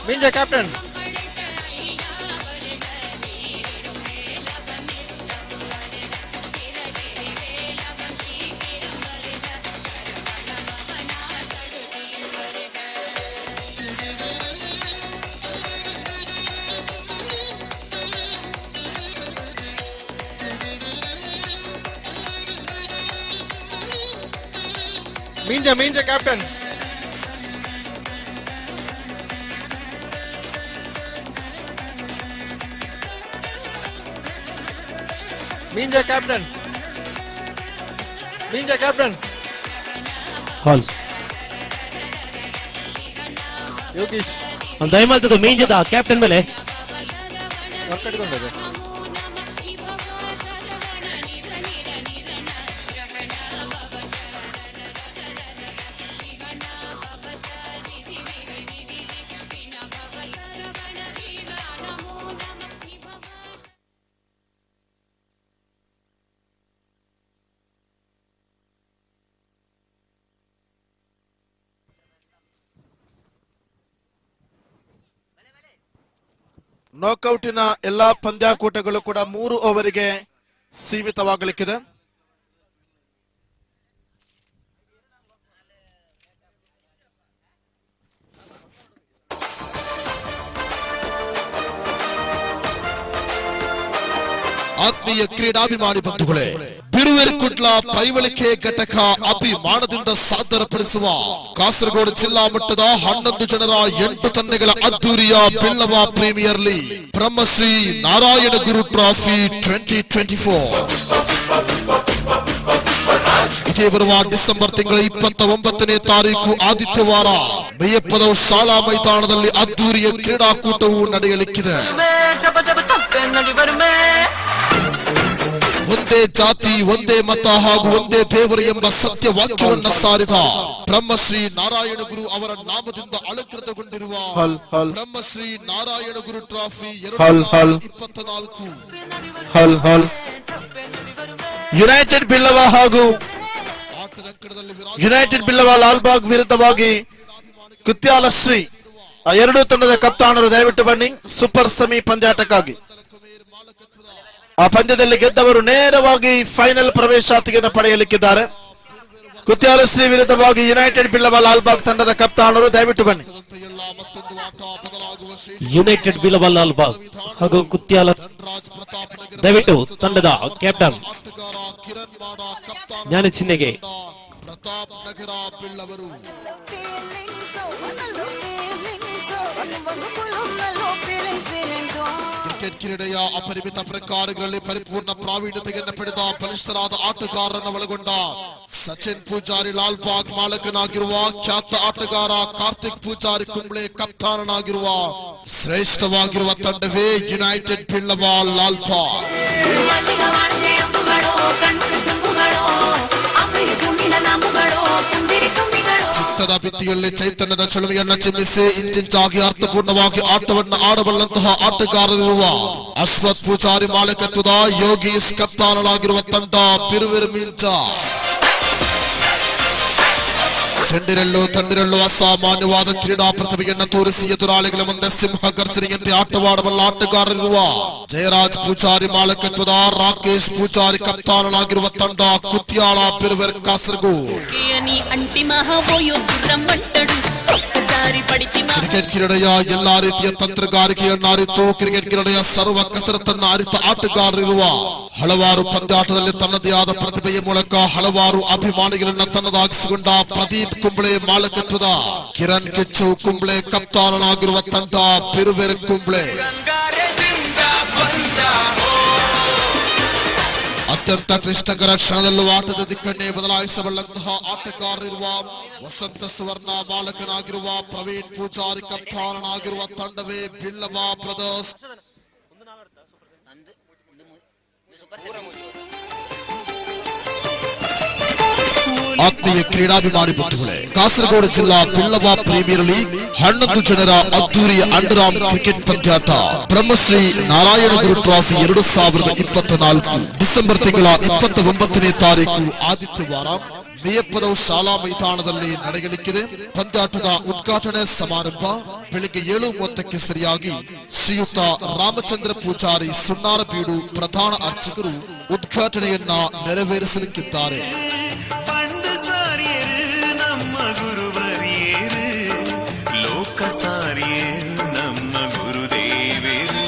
ಮೀಂಜಾ ಕ್ಯಾಪ್ಟನ್. ಮೀಂಜಾ ಕ್ಯಾಪ್ಟನ್. ಮೀಂಜಾ ಕ್ಯಾಪ್ಟನ್. ಹಾಲ್ ಯೋಗೀಶ್ ದಯಮಾಡ್ತದೆ ಮೀಂಜದ ಕ್ಯಾಪ್ಟನ್ ಮೇಲೆ ಕಟ್ಟಿಕೊಂಡಿದೆ. ನಾಕ್ಔಟಿನ ಎಲ್ಲಾ ಪಂದ್ಯಾಕೂಟಗಳು ಕೂಡ 3 ಓವರಿಗೆ ಸೀಮಿತವಾಗಲಿಕ್ಕಿದೆ. ಆತ್ಮೀಯ ಕ್ರೀಡಾಭಿಮಾನಿ ಬಂಧುಗಳೇ, ಬಿರುವೇರ್ ಕುಡ್ಲ ಪೈವಳಿಕೆ ಘಟಕ ಅಭಿಮಾನದಿಂದ ಸಾದರಪಡಿಸುವ ಕಾಸರಗೋಡು ಜಿಲ್ಲಾ ಮಟ್ಟದ 11 ಜನರ 8 ತಂಡಗಳ ಅದ್ದೂರಿಯ ಬಿಲ್ಲವ ಪ್ರೀಮಿಯರ್ ಲೀಗ್ ಬ್ರಹ್ಮಶ್ರೀ ನಾರಾಯಣ ಗುರು ಟ್ರಾಫಿ 2024 ಇದೇ ಬರುವ ಡಿಸೆಂಬರ್ ತಿಂಗಳ 29ನೇ ತಾರೀಕು ಆದಿತ್ಯವಾರ ಮೇಯಪ್ಪದ ಶಾಲಾ ಮೈದಾನದಲ್ಲಿ ಅದ್ದೂರಿಯ ಕ್ರೀಡಾಕೂಟವು ನಡೆಯಲಿಕ್ಕಿದೆ. ಒಂದೇ ಜಾತಿ, ಒಂದೇ ಮತ ಹಾಗೂ ಒಂದೇ ದೇವರು ಎಂಬ ಸತ್ಯ ವಾಕ್ಯವನ್ನ ಸಾರಿದ ಬ್ರಹ್ಮಶ್ರೀ ನಾರಾಯಣ ಗುರು ಅವರ ನಾಮದಿಂದ ಅಲಂಕೃತಗೊಂಡಿರುವ ಬ್ರಹ್ಮಶ್ರೀ ನಾರಾಯಣ ಗುರು ಟ್ರಾಫಿ 2024 ಯುನೈಟೆಡ್ ಬಿಲ್ಲವ ಹಾಗೂ ಯುನೈಟೆಡ್ ಬಿಲ್ಲವ ಲಾಲ್ಬಾಗ್ ವಿರುದ್ಧವಾಗಿ ಕುತ್ಯಾಲ ಶ್ರೀ ಎರಡೂ ತಂಡದ ಕಪ್ತಾನರು ದಯವಿಟ್ಟು ಬನ್ನಿ ಸೂಪರ್ ಸೆಮಿ ಪಂದ್ಯಾಟಕ್ಕಾಗಿ. ಆ ಪಂದ್ಯದಲ್ಲಿ ಗೆದ್ದವರು ನೇರವಾಗಿ ಫೈನಲ್ ಪ್ರವೇಶಾತಿಗೆಯನ್ನು ಪಡೆಯಲಿಕ್ಕಿದ್ದಾರೆ. ಕುತ್ಯಾಲ ಶ್ರೀ ವಿರುದ್ಧವಾಗಿ ಯುನೈಟೆಡ್ ಬಿಲ್ಲವ ಲಾಲ್ಬಾಗ್ ತಂಡದ ಕಪ್ತಾನರು ದಯವಿಟ್ಟು ಬನ್ನಿ. ಯುನೈಟೆಡ್ ಬಿಲ್ಲವ ಲಾಲ್ಬಾಗ್ ಹಾಗೂ ಕುತ್ಯಾಲ ದಯವಿಟ್ಟು ತಂಡದ ಕ್ಯಾಪ್ಟನ್ ಜ್ಞಾನ ಚಿಹ್ನೆಗೆ ಪ್ರತಾಪ್ ನಗರ ಬಿಲ್ಲವರು. ಕ್ರಿಕೆಟ್ ಕ್ರೀಡೆಯ ಅಪರಿಮಿತ ಪ್ರಕಾರಗಳಲ್ಲಿ ಪರಿಪೂರ್ಣ ಪ್ರಾವೀಣ್ಯತೆಯನ್ನು ಪಡೆದ ಬಲಿಷ್ಠರಾದ ಆಟಗಾರರನ್ನು ಒಳಗೊಂಡ ಸಚಿನ್ ಪೂಜಾರಿ ಲಾಲ್ಬಾಗ್ ಮಾಲಕನಾಗಿರುವ, ಖ್ಯಾತ ಆಟಗಾರ ಕಾರ್ತಿಕ್ ಪೂಜಾರಿ ಕುಂಬ್ಳೆ ಕಪ್ತಾನನಾಗಿರುವ ಶ್ರೇಷ್ಠವಾಗಿರುವ ತಂಡವೇ ಯುನೈಟೆಡ್ ಬಿಲ್ಲವ ಲಾಲ್ಬಾಗ್. ಚಿತ್ತದ ಭಿತ್ತಿಯಲ್ಲಿ ಚೈತನ್ಯದ ಚಳುವೆಯನ್ನ ಚಿಮ್ಮಿಸಿ ಇಂಚಿಂಚಾಗಿ ಅರ್ಥಪೂರ್ಣವಾಗಿ ಆಟವನ್ನ ಆಡಬಲ್ಲಂತಹ ಆಟಗಾರರಿರುವ ಅಶ್ವಥ್ ಪೂಜಾರಿ ಮಾಲಕತ್ವದ ಯೋಗೀಶ್ ಕಪ್ತಾನನಾಗಿರುವ ತಂಡ ಬಿರುವೇರ್ ಮೀಂಜಾ. ಚೆಂಡಿರಲ್ಲೂ ತಂಡಿರಲ್ಲೂ ಅಸಾಮಾನ್ಯವಾದ ಕ್ರೀಡಾ ಪ್ರತಿಭೆಯನ್ನ ತೋರಿಸಿ ಎದುರಾಳಿಗಳ ಮುಂದೆ ಸಿಂಹ ಗರ್ಜನೆಯಂತೆ ಆಟವಾಡಬಲ್ಲ ಆಟಗಾರರಿರುವ ಜಯರಾಜ್ ಪೂಜಾರಿ ಮಾಲಕತ್ವದ ರಾಕೇಶ್ ಪೂಜಾರಿ ಕಪ್ತಾನನಾಗಿರುವ ತಂಡ ಕುತ್ಯಾಳ ಬಿರ್ವೆರ್ ಕಾಸರಗೋಡ್. ಕ್ರಿಕೆಟ್ ಕ್ರೀಡೆಯ ಎಲ್ಲಾ ರೀತಿಯ ತಂತ್ರಗಾರಿಕೆಯನ್ನ ಅರಿತು ಕ್ರಿಕೆಟ್ ಕ್ರೀಡೆಯ ಸರ್ವ ಕಸರತ್ತನ್ನ ಅರಿತ ಆಟಗಾರರಿರುವ ಹಲವಾರು ಪಂದ್ಯಾಟದಲ್ಲಿ ತನ್ನದೇ ಆದ ಪ್ರತಿಭೆಯ ಮೂಲಕ ಹಲವಾರು ಅಭಿಮಾನಿಗಳನ್ನ ತನ್ನದಾಗಿಸಿಕೊಂಡ ಪ್ರದೀಪ್ ಕುಂಬ್ಳೆ ಮಾಲಕತ್ವದ ಕಿರಣ್ ಕಿಚ್ಚು ಕುಂಬ್ಳೆ ಕಪ್ತಾನನಾಗಿರುವ ತಂಡ ಬಿರುವೆರ್ ಕುಂಬ್ಳೆ. ಅತ್ಯಂತ ಕ್ಲಿಷ್ಟಕರ ಕ್ಷಣದಲ್ಲೂ ಆಟದ ದಿಕ್ಕನ್ನೇ ಬದಲಾಯಿಸಬಲ್ಲಂತಹ ಆಟಗಾರರಿರುವ ವಸಂತ ಸುವರ್ಣ ಮಾಲಕನಾಗಿರುವ ಪ್ರವೀಣ್ ಪೂಜಾರಿ ಕಪ್ತಾನನಾಗಿರುವ ತಂಡವೇ ಬಿಲ್ಲವ ಬ್ರದರ್ಸ್. ಆತ್ಮೀಯ ಕ್ರೀಡಾಭಿಮಾನಿ ಬಂಧುಗಳೇ, ಕಾಸರಗೋಡು ಜಿಲ್ಲಾ ಬಿಲ್ಲವ ಪ್ರೀಮಿಯರ್ ಲೀಗ್ 11 ಜನರ ಅದ್ದೂರಿಯ ಅಂಡರಾಮ್ ಕ್ರಿಕೆಟ್ ಪಂದ್ಯಾಟ ಬ್ರಹ್ಮಶ್ರೀ ನಾರಾಯಣಗುರು ಟ್ರಾಫಿ 2024 ಡಿಸೆಂಬರ್ ತಿಂಗಳ 29ನೇ ತಾರೀಕು ಆದಿತ್ಯವಾರ ಮೇಯಪ್ಪದ ಶಾಲಾ ಮೈದಾನದಲ್ಲಿ ನಡೆಯಲಿಕ್ಕಿದೆ. ಪಂದ್ಯಾಟದ ಉದ್ಘಾಟನೆ ಸಮಾರಂಭ ಬೆಳಿಗ್ಗೆ 7:30ಕ್ಕೆ ಸರಿಯಾಗಿ ಶ್ರೀಯುತ ರಾಮಚಂದ್ರ ಪೂಜಾರಿ ಸುಣ್ಣಾರಬೀಡು ಪ್ರಧಾನ ಅರ್ಚಕರು ಉದ್ಘಾಟನೆಯನ್ನ ನೆರವೇರಿಸಲಿಕ್ಕಿದ್ದಾರೆ. ನಮ್ಮ ಗುರುವರಿಯರು ಲೋಕ ಸಾರಿಯರು ನಮ್ಮ ಗುರುದೇವರು.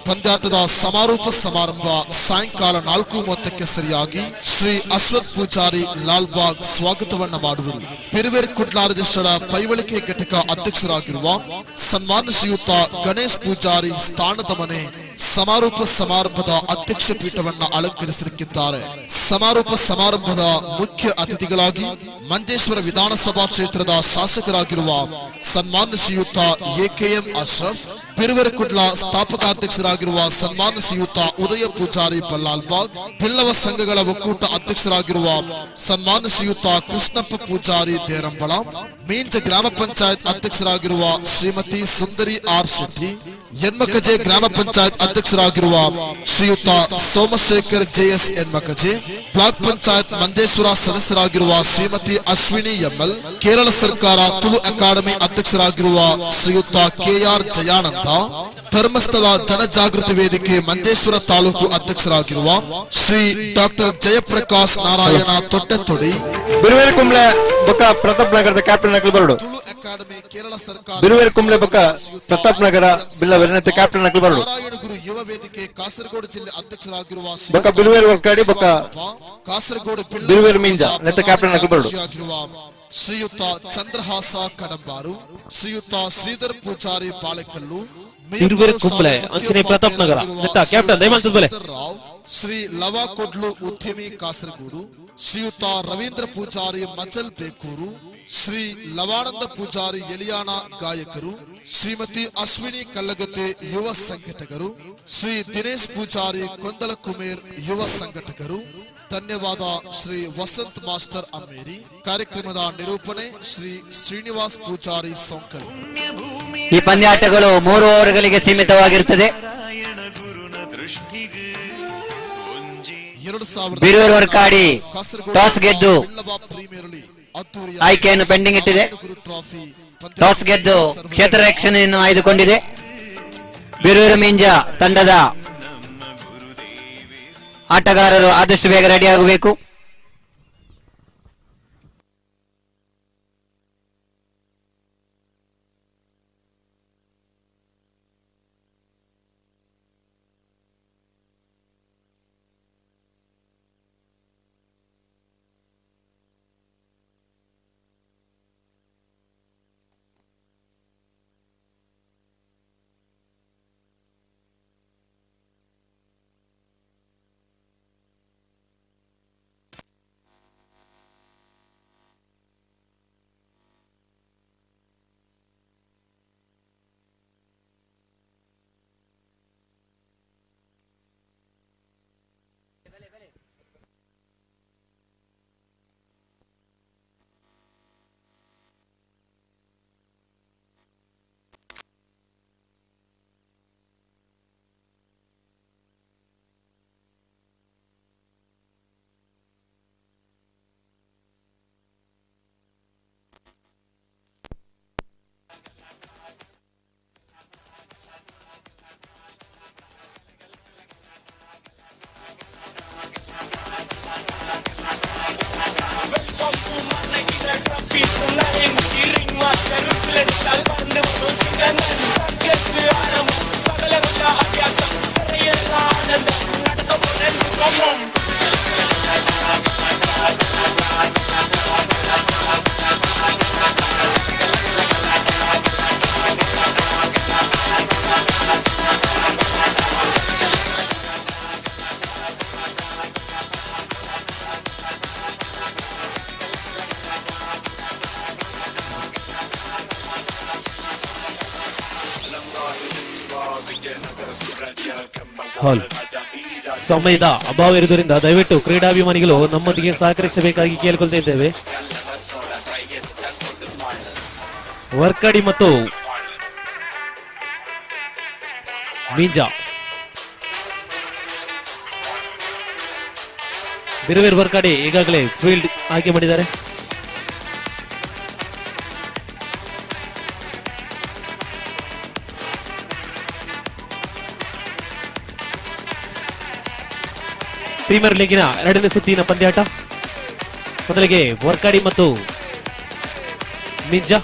ಪಂದ್ಯಾಟದ ಸಮಾರೋಪ ಸಮಾರಂಭ ಸಾಯಂಕಾಲ 4:30ಕ್ಕೆ ಸರಿಯಾಗಿ ಶ್ರೀ ಅಶ್ವಥ್ ಪೂಜಾರಿ ಲಾಲ್ಬಾಗ್ ಸ್ವಾಗತವನ್ನ ಮಾಡುವರು. ಬಿರುವೆರ್ ಕುಡ್ಲಾರದೇಶದ ಪೈವಳಿಕೆ ಘಟಕ ಅಧ್ಯಕ್ಷರಾಗಿರುವ ಸನ್ಮಾನ್ಯ ಶ್ರೀಯುತ ಗಣೇಶ್ ಪೂಜಾರಿ ಸ್ಥಾನದ ಮನೆ ಸಮಾರೋಪ ಸಮಾರಂಭದ ಅಧ್ಯಕ್ಷ ಪೀಠವನ್ನ ಅಲಂಕರಿಸಲಿಕ್ಕಿದ್ದಾರೆ. ಸಮಾರೋಪ ಸಮಾರಂಭದ ಮುಖ್ಯ ಅತಿಥಿಗಳಾಗಿ ಮಂಜೇಶ್ವರ ವಿಧಾನಸಭಾ ಕ್ಷೇತ್ರದ ಶಾಸಕರಾಗಿರುವ ಸನ್ಮಾನ್ಯ ಶ್ರೀಯುತ ಎಕೆಎಂ ಅಶ್ರಫ್, ಬಿರುವೆರ್ ಕುಡ್ಲ ಸ್ಥಾಪಕಾಧ್ಯಕ್ಷರಾಗಿರುವ ಸನ್ಮಾನ್ಯ ಶ್ರೀಯುತ ಉದಯ ಪೂಜಾರಿ ಬಲ್ಲಾಲ್ಬಾಗ್, ಬಿಲ್ಲವ ಸಂಘಗಳ ಒಕ್ಕೂಟ ಅಧ್ಯಕ್ಷರಾಗಿರುವ ಸನ್ಮಾನ್ಯ ಶ್ರೀಯುತ ಕೃಷ್ಣಪ್ಪ ಪೂಜಾರಿ ದೇರಂಬಳ, ಮೀಂಜ ಗ್ರಾಮ ಪಂಚಾಯತ್ ಅಧ್ಯಕ್ಷರಾಗಿರುವ ಶ್ರೀಮತಿ ಸುಂದರಿ ಆರ್ ಶೆಟ್ಟಿ, ಯನ್ಮಕಜೆ ಗ್ರಾಮ ಪಂಚಾಯತ್ ಅಧ್ಯಕ್ಷರಾಗಿರುವ ಶ್ರೀಯುತ ಸೋಮಶೇಖರ್ ಜೆಎಸ್ ಯನ್ಮಕಜೆ, ಬ್ಲಾಕ್ ಪಂಚಾಯತ್ ಮಂಜೇಶ್ವರ ಸದಸ್ಯರಾಗಿರುವ ಶ್ರೀಮತಿ ಅಶ್ವಿನಿ ಎಂಎಲ್, ಕೇರಳ ಸರ್ಕಾರ ತುಳು ಅಕಾಡೆಮಿ ಅಧ್ಯಕ್ಷರಾಗಿರುವ ಶ್ರೀಯುತ ಕೆಆರ್ ಜಯಾನಂದ, ಧರ್ಮಸ್ಥಳ ಜನಜಾಗೃತಿ ವೇದಿಕೆ ಮಂಜೇಶ್ವರ ತಾಲೂಕು ಅಧ್ಯಕ್ಷರಾಗಿರುವ ಶ್ರೀ ಡಾಕ್ಟರ್ ಜಯಪ್ರಕಾಶ್ ನಾರಾಯಣ ತೊಟ್ಟೆತೊಡಿ, ಬಿರುವೇರ್ ಕುಂಬ್ಳೆ ಬೊಕ್ಕ ಪ್ರತಾಪ್ ನಗರದ ಕ್ಯಾಪ್ಟನ್ ನಕಲ್ ಬರಡು. ತುಳು ಅಕಾಡೆಮಿ ಕೇರಳ ಸರ್ಕಾರ ಬಿರುವೇರ್ ಕುಂಬ್ಳೆ ಬೊಕ್ಕ ಪ್ರತಾಪ್ ನಗರ ಬಿಲ್ಲವರಿನತೆ ಕ್ಯಾಪ್ಟನ್ ನಕಲ್ ಬರಡು. ನಾರಾಯಣಗುರು ಯುವ ವೇದಿಕೆ ಕಾಸರಗೋಡು ಜಿಲ್ಲೆ ಅಧ್ಯಕ್ಷರಾಗಿರುವ ಬೊಕ್ಕ ಬಿರುವೇರ್ ವರ್ಕಾಡಿ ಬೊಕ್ಕ ಕಾಸರಗೋಡು ಬಿರುವೇರ್ ಮೀಂಜ ನೆತ್ತ ಕ್ಯಾಪ್ಟನ್ ನಕಲ್ ಬರಡು. ಶ್ರೀಯುತ ಚಂದ್ರಹಾಸ ಕಡಂಬಾರು, ಶ್ರೀಯುತ ಶ್ರೀಧರ್ ಪೂಜಾರಿ ಬಾಳೆಕಲ್ಲು, ಬಿರುವೆರ್ ಕುಂಬ್ಳೆ ಅಂಚನೆ ಪ್ರತಾಪ್ ನಗರ ನೆತ್ತ ಕ್ಯಾಪ್ಟನ್ ದಯಮಾಡ್ತದ ಬಲೆ. ಶ್ರೀ ಲವಾ ಕೊಡ್ಲು ಉದ್ಯಮಿ ಕಾಸರಗೋಡು, ಶ್ರೀಯುತ ರವೀಂದ್ರ ಪೂಜಾರಿ ಮಚಲ್ ಬೇಕೂರು, ಶ್ರೀ ಲವಾನಂದ ಪೂಜಾರಿ ಎಲಿಯಾನ ಗಾಯಕರು, ಶ್ರೀಮತಿ ಅಶ್ವಿನಿ ಕಲ್ಲಗತ್ತೆ ಯುವ ಸಂಘಟಕರು, ಶ್ರೀ ದಿನೇಶ್ ಪೂಜಾರಿ ಕೊಂದಲ ಕುಮೇರ್ ಯುವ ಸಂಘಟಕರು. ಧನ್ಯವಾದ ಶ್ರೀ ವಸಂತ್ ಮಾಸ್ಟರ್ ಅಮ್ಮೇರಿ. ಕಾರ್ಯಕ್ರಮದ ನಿರೂಪಣೆ ಶ್ರೀ ಶ್ರೀನಿವಾಸ್ ಪೂಜಾರಿ ಸೋಂಕಲ್. ಈ ಪಂದ್ಯಾಟಗಳು 3 ಓವರ್ಗಳಿಗೆ ಸೀಮಿತವಾಗಿರುತ್ತದೆ. 2000 ಬಿರುವೇರ್ ವರ್ಕಾಡಿ ಟಾಸ್ ಗೆದ್ದು ಆಯ್ಕೆಯನ್ನು ಪೆಂಡಿಂಗ್ ಇಟ್ಟಿದೆ. ಟಾಸ್ ಗೆದ್ದು ಕ್ಷೇತ್ರ ರಕ್ಷಣೆಯನ್ನು ಆಯ್ದುಕೊಂಡಿದೆ. ಬಿರುವೇರು ಮೀಂಜ ತಂಡದ ಆಟಗಾರರು ಆದಷ್ಟು ಬೇಗ ರೆಡಿಯಾಗಬೇಕು. ಹಾಲ್ ಸಮಯದ ಅಭಾವ ಇರುವುದರಿಂದ ದಯವಿಟ್ಟು ಕ್ರೀಡಾಭಿಮಾನಿಗಳು ನಮ್ಮೊಂದಿಗೆ ಸಹಕರಿಸಬೇಕಾಗಿ ಕೇಳಿಕೊಳ್ತಾ ಇದ್ದೇವೆ. ವರ್ಕಾಡಿ ಮತ್ತು ಮೀಂಜಾ ಬಿರುವೇರ್ ವರ್ಕಾಡಿ ಈಗಾಗಲೇ ಫೀಲ್ಡ್ ಆಯ್ಕೆ ಮಾಡಿದ್ದಾರೆ. ಪ್ರೀಮಿಯರ್ ಲೀಗಿನ 2ನೇ ಸುತ್ತಿನ ಪಂದ್ಯಾಟ. ಮೊದಲಿಗೆ ವರ್ಕಾಡಿ ಮತ್ತು ಮಿಂಜಾ.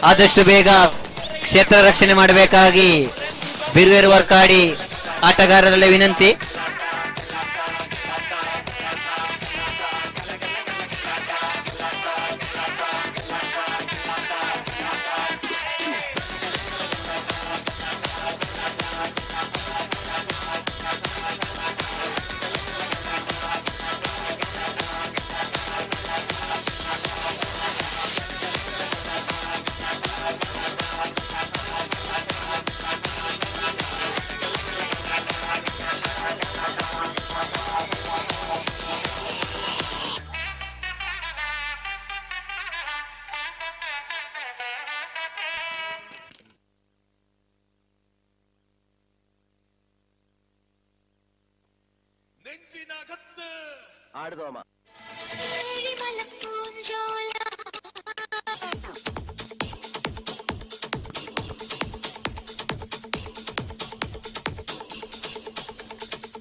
ಆದಷ್ಟು ಬೇಗ ಕ್ಷೇತ್ರ ರಕ್ಷಣೆ ಮಾಡಬೇಕಾಗಿ ಬಿರುವೇರು ವರ್ಕಾಡಿ ಆಟಗಾರರಲ್ಲಿ ವಿನಂತಿ.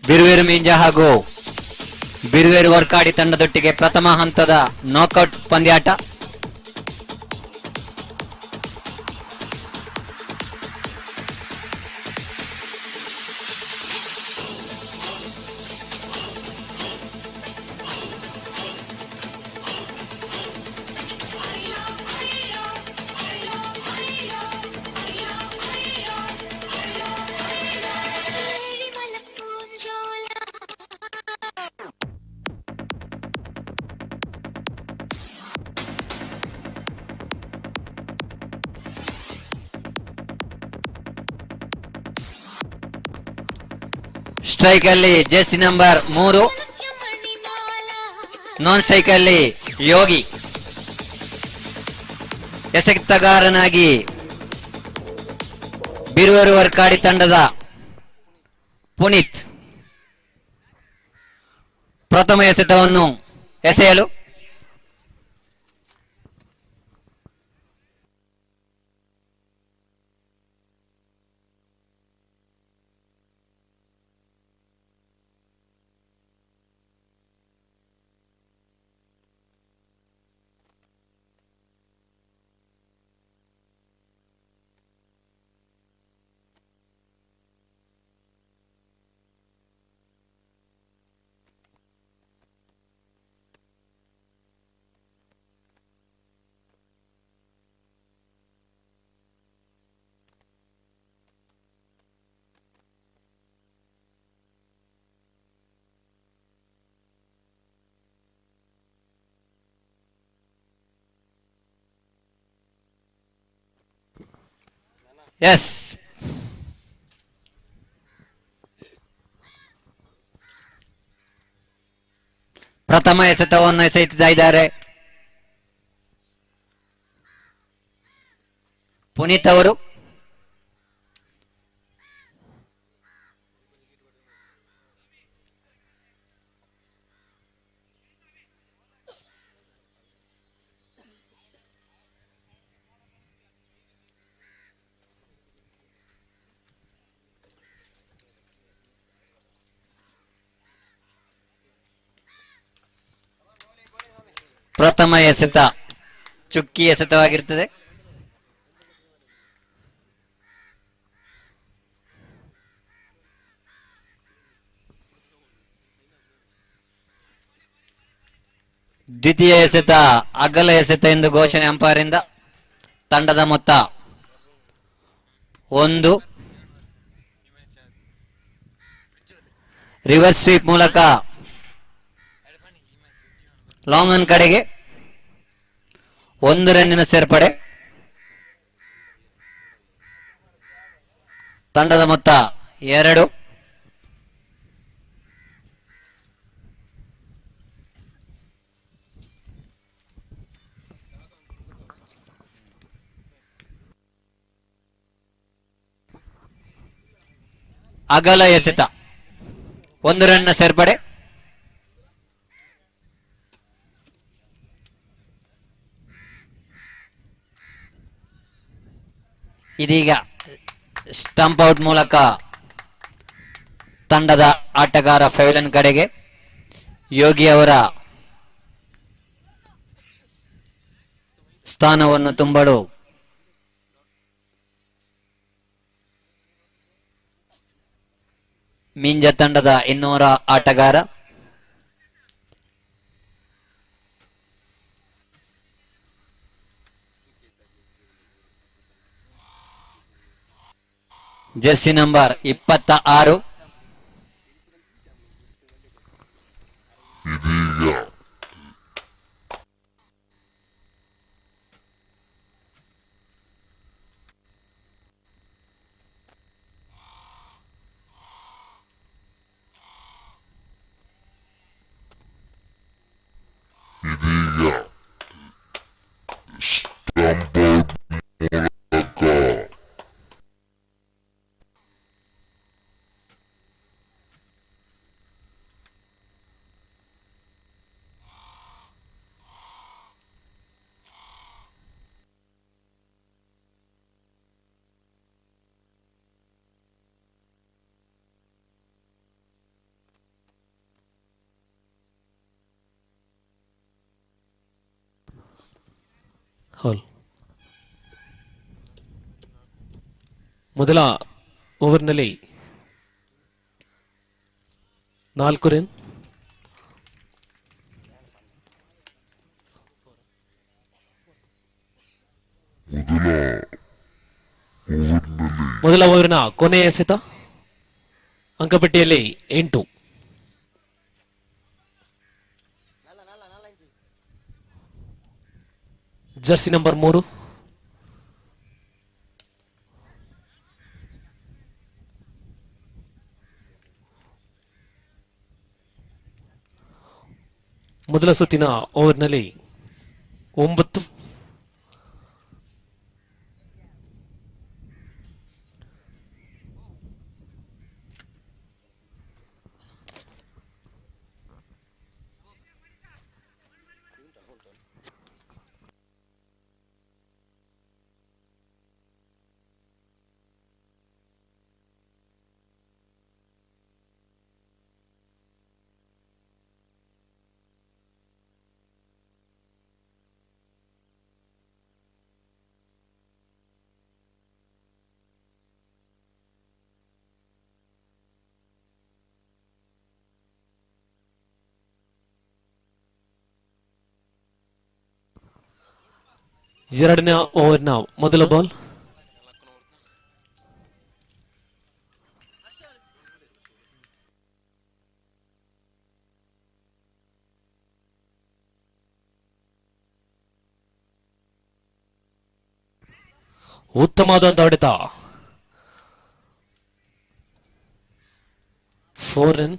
ಬಿರುವೇರು ಮೀಂಜಾ ಹಾಗೂ ಬಿರುವೇರು ವರ್ಕಾಡಿ ತಂಡದೊಟ್ಟಿಗೆ ಪ್ರಥಮ ಹಂತದ ನಾಕ್ಔಟ್ ಪಂದ್ಯಾಟ. ಸ್ಟ್ರೈಕ್ ಅಲ್ಲಿ ಜೆರ್ಸಿ ನಂಬರ್ 3, ನಾನ್ ಸ್ಟ್ರೈಕ್ ಅಲ್ಲಿ ಯೋಗಿ, ಎಸೆತಗಾರನಾಗಿ ಬಿರುವೇರು ವರ್ಕಾಡಿ ತಂಡದ ಪುನೀತ್ ಪ್ರಥಮ ಎಸೆತವನ್ನು ಎಸೆಯಲು ಎಸ್ ಪ್ರಥಮ ಎಸೆತವನ್ನು ಎಸೆಯುತ್ತಾ ಇದ್ದಾರೆ ಪುನೀತ್ ಅವರು. ಪ್ರಥಮ ಎಸೆತ ಚುಕ್ಕಿ ಎಸೆತವಾಗಿರ್ತದೆ. ದ್ವಿತೀಯ ಎಸೆತ ಅಗಲ ಎಸೆತ ಎಂದು ಘೋಷಣೆ ಅಂಪೈರಿಂದ. ತಂಡದ ಮೊತ್ತ 1. ರಿವರ್ಸ್ ಸ್ವೀಪ್ ಮೂಲಕ ಲಾಂಗ್ ಆನ್ ಕಡೆಗೆ 1 ರನ್ನಿನ ಸೇರ್ಪಡೆ. ತಂಡದ ಮೊತ್ತ 2. ಅಗಲ ಎಸೆತ 1 ರನ್ನ ಸೇರ್ಪಡೆ. ಇದೀಗ ಸ್ಟಂಪ್ ಔಟ್ ಮೂಲಕ ತಂಡದ ಆಟಗಾರ ಫೈಲನ್ ಕಡೆಗೆ ಯೋಗಿ ಅವರ ಸ್ಥಾನವನ್ನು ತುಂಬಲು ಮಿಂಜ ತಂಡದ ಇನ್ನೋರ ಆಟಗಾರ ಜೆರ್ಸಿ ನಂಬರ್ 26 ಹಾಲ್. ಮೊದಲ ಓವರ್ನಲ್ಲಿ 4 ರನ್. ಮೊದಲ ಓವರಿನ ಕೊನೆಯ ಎಸೆತ ಅಂಕಪಟ್ಟಿಯಲ್ಲಿ 8. ಜರ್ಸಿ ನಂಬರ್ 3 ಮೊದಲ ಸುತ್ತಿನ ಓವರ್ನಲ್ಲಿ 9. ಎರಡನೇ ಓವರ್ನ ಮೊದಲ ಬಾಲ್ ಉತ್ತಮವಾದಂತ ಹೊಡೆತ. 4 ರನ್.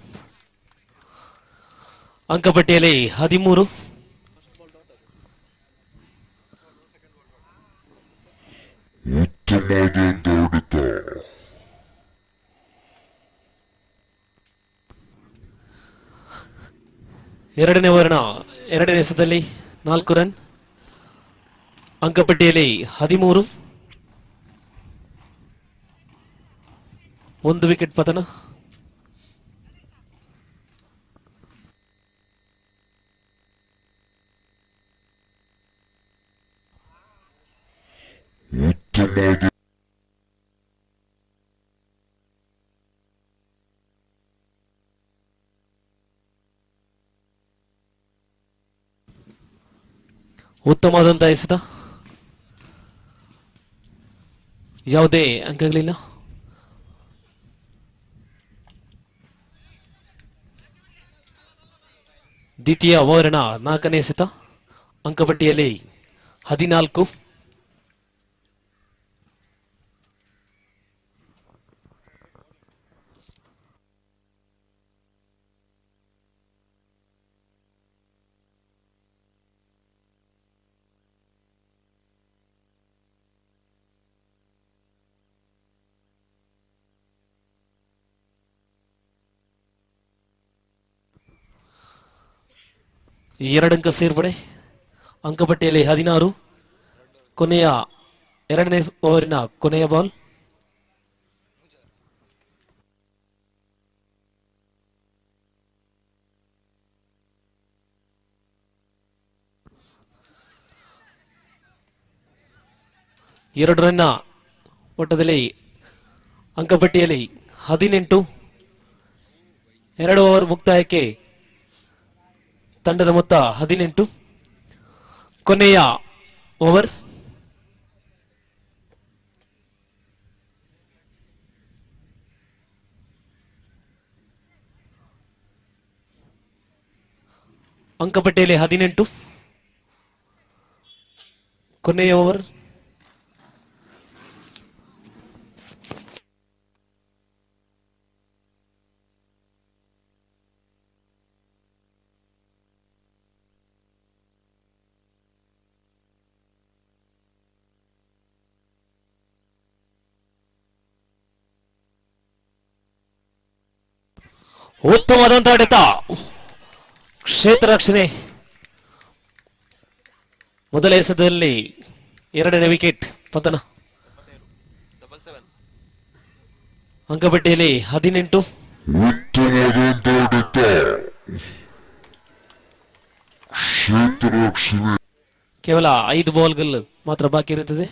ಅಂಕಪಟ್ಟಿಯಲ್ಲಿ 13. ಎರಡನೇ ಓವರ್ನ ಎರಡನೇ ಎಸೆತದಲ್ಲಿ 4 ರನ್. ಅಂಕಪಟ್ಟಿಯಲ್ಲಿ 13. 1 ವಿಕೆಟ್ ಪತನ. ಉತ್ತಮವಾದಂತಹ ಎಸೆತ, ಯಾವುದೇ ಅಂಕಗಳಿಲ್ಲ. ದ್ವಿತೀಯ ಓವರಿನ 4ನೇ ಎಸೆತ, ಅಂಕಪಟ್ಟಿಯಲ್ಲಿ 14. ಎರಡಂಕ ಸೇರ್ಪಡೆ, ಅಂಕಪಟ್ಟಿಯಲ್ಲಿ 16. ಕೊನೆಯ 2ನೇ ಓವರಿನ ಕೊನೆಯ ಬಾಲ್. ಎರಡು ರನ್ನ ಓಟದಲ್ಲಿ ಅಂಕಪಟ್ಟಿಯಲ್ಲಿ 18. 2 ಓವರ್ ಮುಕ್ತಾಯಕ್ಕೆ ತಂಡದ ಮೊತ್ತ 18. ಕೊನೆಯ ಓವರ್. ಅಂಕಪಟ್ಟಿಯಲ್ಲಿ 18. ಕೊನೆಯ ಓವರ್. ಉತ್ತಮವಾದಂತಹ ಹೊಡೆತ, ಕ್ಷೇತ್ರ ರಕ್ಷಣೆ. ಮೊದಲ ಎಸೆತದಲ್ಲಿ 2ನೇ ವಿಕೆಟ್ ಪತನ. ಅಂಕಪಟ್ಟಿಯಲ್ಲಿ 18. ಕೇವಲ 5 ಬಾಲ್ಗಳು ಮಾತ್ರ ಬಾಕಿ ಇರುತ್ತದೆ.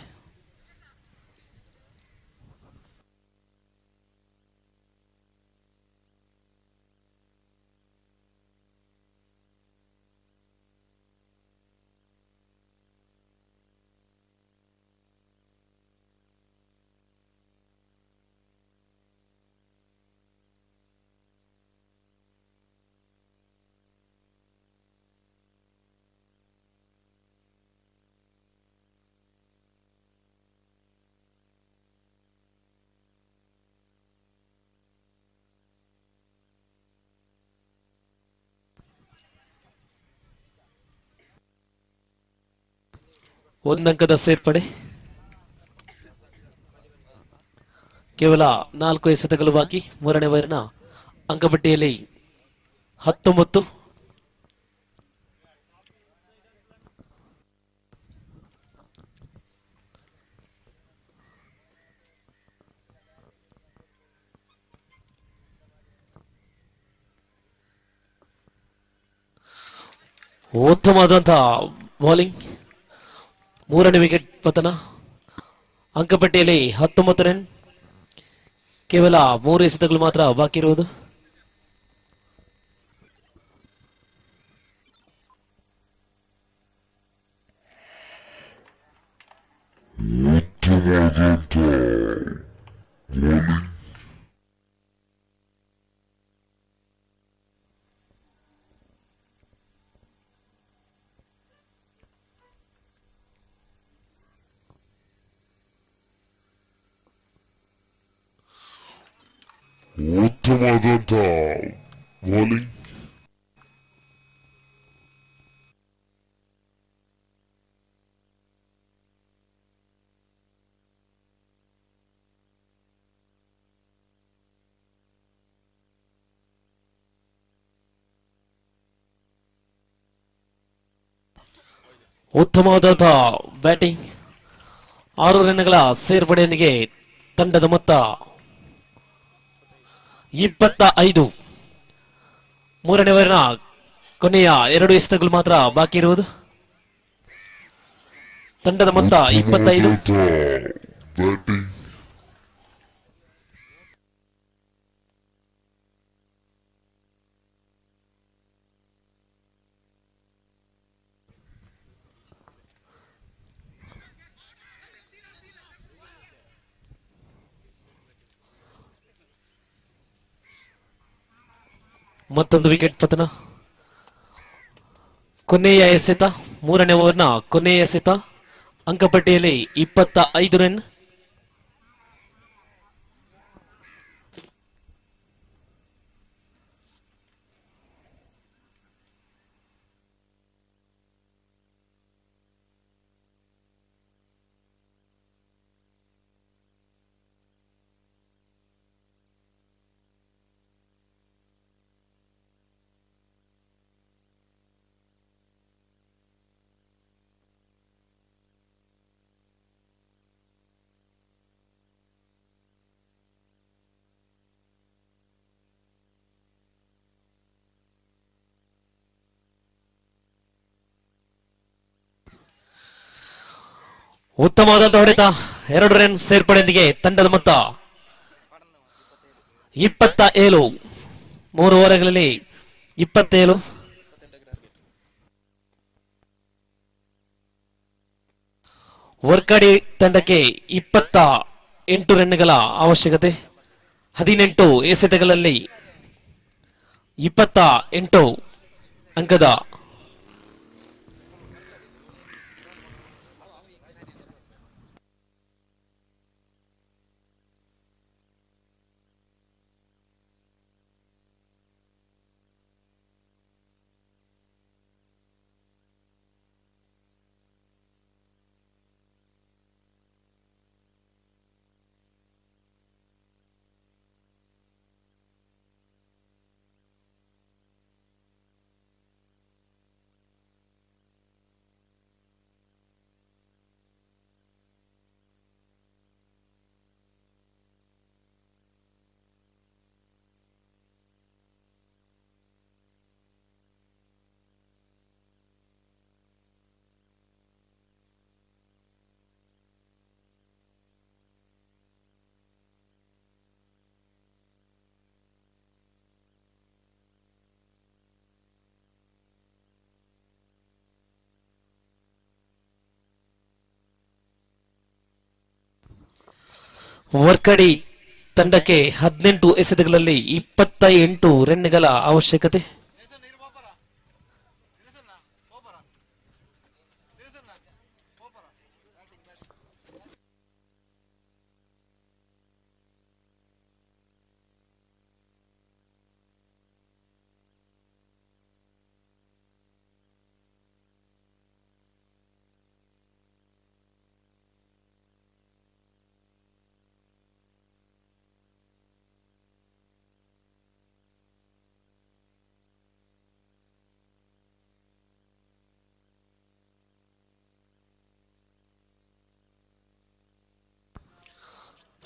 ಒಂದಂಕದ ಸೇರ್ಪಡೆ, ಕೇವಲ 4 ಎಸೆತಗಳು ಬಾಕಿ. 3ನೇ ಓವರಿನ ಅಂಕಪಟ್ಟಿಯಲ್ಲಿ 19. ಉತ್ತಮವಾದಂತಹ ಬೌಲಿಂಗ್, 3ನೇ ವಿಕೆಟ್ ಪತನ. ಅಂಕಪಟ್ಟಿಯಲ್ಲಿ 19 ರನ್. ಕೇವಲ 3 ಎಸೆತಗಳು ಮಾತ್ರ ಬಾಕಿ ಇರುವುದು. ಉತ್ತಮವಾದಂತಹ ಬೌಲಿಂಗ್, ಉತ್ತಮವಾದಂತಹ ಬ್ಯಾಟಿಂಗ್, 6 ರನ್ಗಳ ಸೇರ್ಪಡೆಯೊಂದಿಗೆ ತಂಡದ ಮೊತ್ತ 25. 3ನೇ ಓವರಿನ ಕೊನೆಯ 2 ಎಸೆತಗಳು ಮಾತ್ರ ಬಾಕಿ ಇರುವುದು. ತಂಡದ ಮೊತ್ತ 25. batting, ಮತ್ತೊಂದು ವಿಕೆಟ್ ಪತನ. ಕೊನೆಯ ಎಸೆತ, ಮೂರನೇ ಓವರ್ನ ಕೊನೆಯ ಎಸೆತ. ಅಂಕಪಟ್ಟಿಯಲ್ಲಿ 25 ರನ್. ಉತ್ತಮವಾದಂತಹ ಹೊಡೆತ, 2 ರನ್ ಸೇರ್ಪಡೆಯೊಂದಿಗೆ ತಂಡದ ಮೊತ್ತ 27. 3 ಓವರ್ಗಳಲ್ಲಿ 27. ವರ್ಕಾಡಿ ತಂಡಕ್ಕೆ 28 ರನ್ಗಳ ಅವಶ್ಯಕತೆ. 18 ಎಸೆತಗಳಲ್ಲಿ 28 ಅಂಕದ ವರ್ಕಡಿ ತಂಡಕ್ಕೆ 18 ಎಸೆತಗಳಲ್ಲಿ 28 ರನ್ಗಳ ಅವಶ್ಯಕತೆ.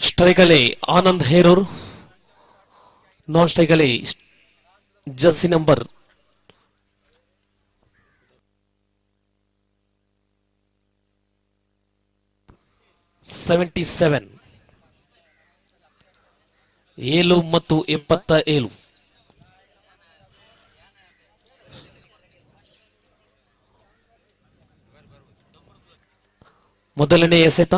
ಸ್ಟ್ರೈಕಲ್ಲಿ ಆನಂದ್ ಹೇರೂರ್, ನಾನ್ ಸ್ಟ್ರೈಕಲ್ಲಿ ಜರ್ಸಿ ನಂಬರ್ 77, 7 ಮತ್ತು 77. ಮೊದಲನೇ ಎಸೆತ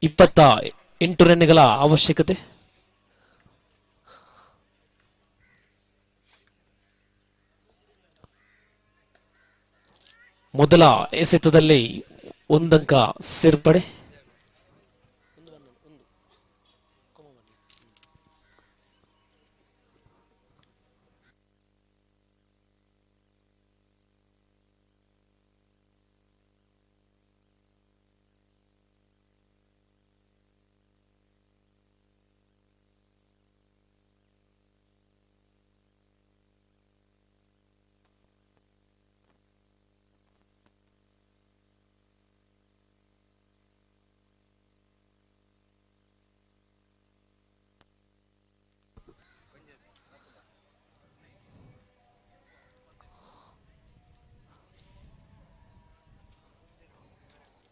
28 ರನ್ಗಳ ಅವಶ್ಯಕತೆ. ಮೊದಲ ಎಸೆತದಲ್ಲಿ 1 ಅಂಕ ಸೇರ್ಪಡೆ.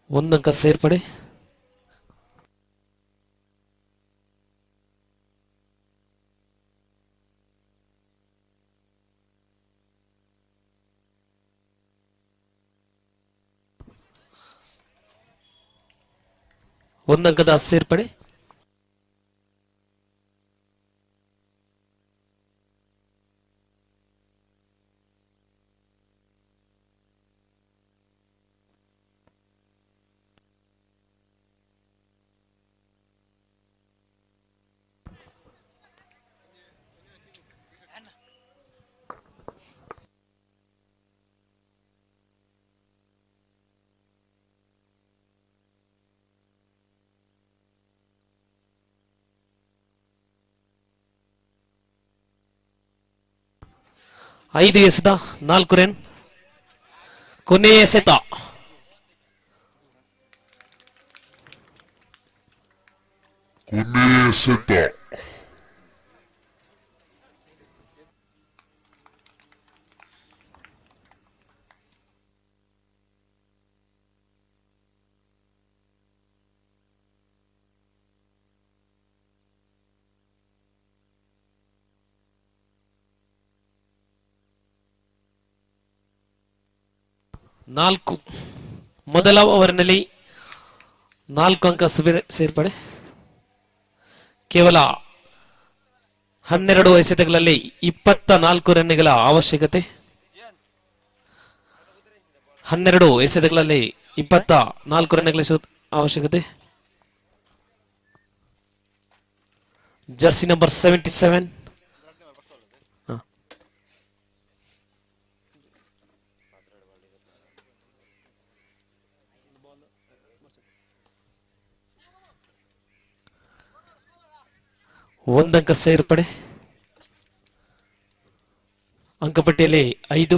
ಒಂದಂಕ ಸೇರ್ಪಡೆ. ಒಂದಂಕದ ಸೇರ್ಪಡೆ. ಐದು ಎಸೆತ 4 ರನ್. ಕೊನೆಯ ಎಸೆತ ನಾಲ್ಕು. ಮೊದಲ ಓವರ್ನಲ್ಲಿ 4 ಅಂಕ ಸೇರ್ಪಡೆ. ಕೇವಲ 12 ಎಸೆತಗಳಲ್ಲಿ 24 ರನ್ಗಳ ಅವಶ್ಯಕತೆ. 12 ಎಸೆತಗಳಲ್ಲಿ 24 ರನ್ಗಳ ಅವಶ್ಯಕತೆ. Jersey number 77. ಒಂದಂಕ ಸೇರ್ಪಡೆ. ಅಂಕಪಟ್ಟಿಯಲ್ಲಿ 5.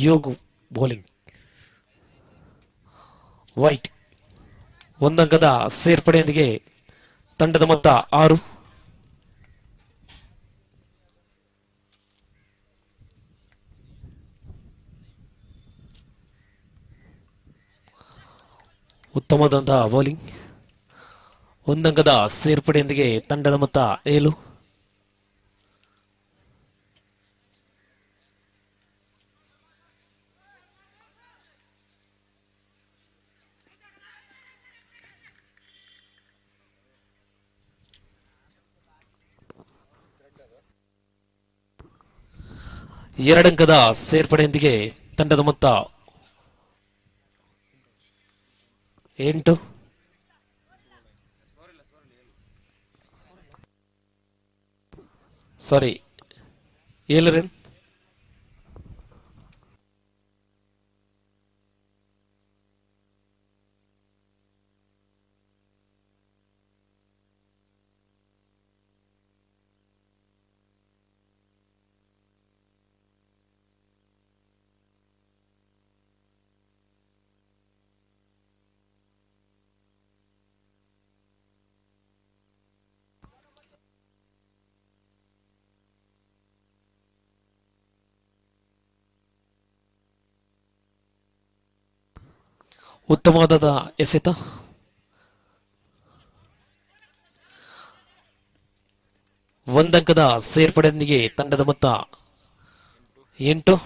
ಯೋಗು ಬೌಲಿಂಗ್. ವೈಟ್ ಒಂದಂಕದ ಸೇರ್ಪಡೆಯೊಂದಿಗೆ ತಂಡದ ಮೊತ್ತ 6. ಉತ್ತಮವಾದಂತಹ ಬೌಲಿಂಗ್. ಒಂದಂಕದ ಸೇರ್ಪಡೆಯೊಂದಿಗೆ ತಂಡದ ಮೊತ್ತ 7. ಎರಡಂಕದ ಸೇರ್ಪಡೆಯೊಂದಿಗೆ ತಂಡದ ಮೊತ್ತ 8. ಸಾರಿ 7 ರನ್. ಉತ್ತಮವಾದ ಎಸೆತ. ಒಂದಂಕದ ಸೇರ್ಪಡೆಯೊಂದಿಗೆ ತಂಡದ ಮೊತ್ತ 8.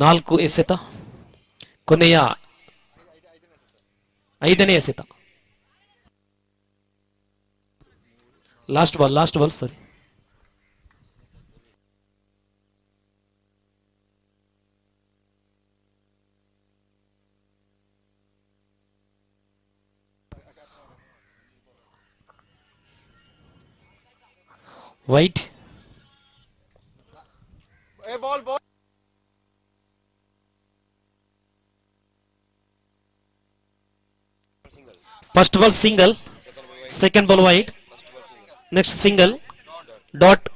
ನಾಲ್ಕು ಎಸೆತ. ಕೊನೆಯ 5ನೇ ಎಸೆತ. Last ball sorry. Wide first ball single, second ball wide, next single, dot,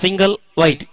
single, wide.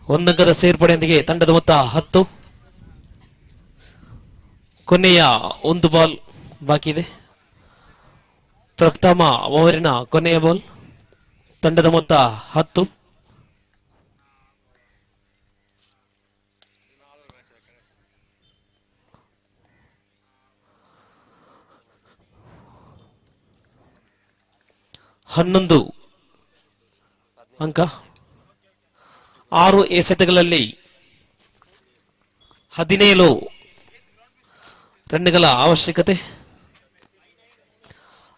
ಒಂದಂಕದ ಸೇರ್ಪಡೆಯೊಂದಿಗೆ ತಂಡದ ಮೊತ್ತ 10. ಕೊನೆಯ ಒಂದು ಬಾಲ್ ಬಾಕಿ ಇದೆ. ಪ್ರಥಮ ಓವರಿನ ಕೊನೆಯ ಬಾಲ್. ತಂಡದ ಮೊತ್ತ 10. ಹನ್ನೊಂದು ಅಂಕ. 6 ಎಸೆತಗಳಲ್ಲಿ 17 ರನ್ಗಳ ಅವಶ್ಯಕತೆ.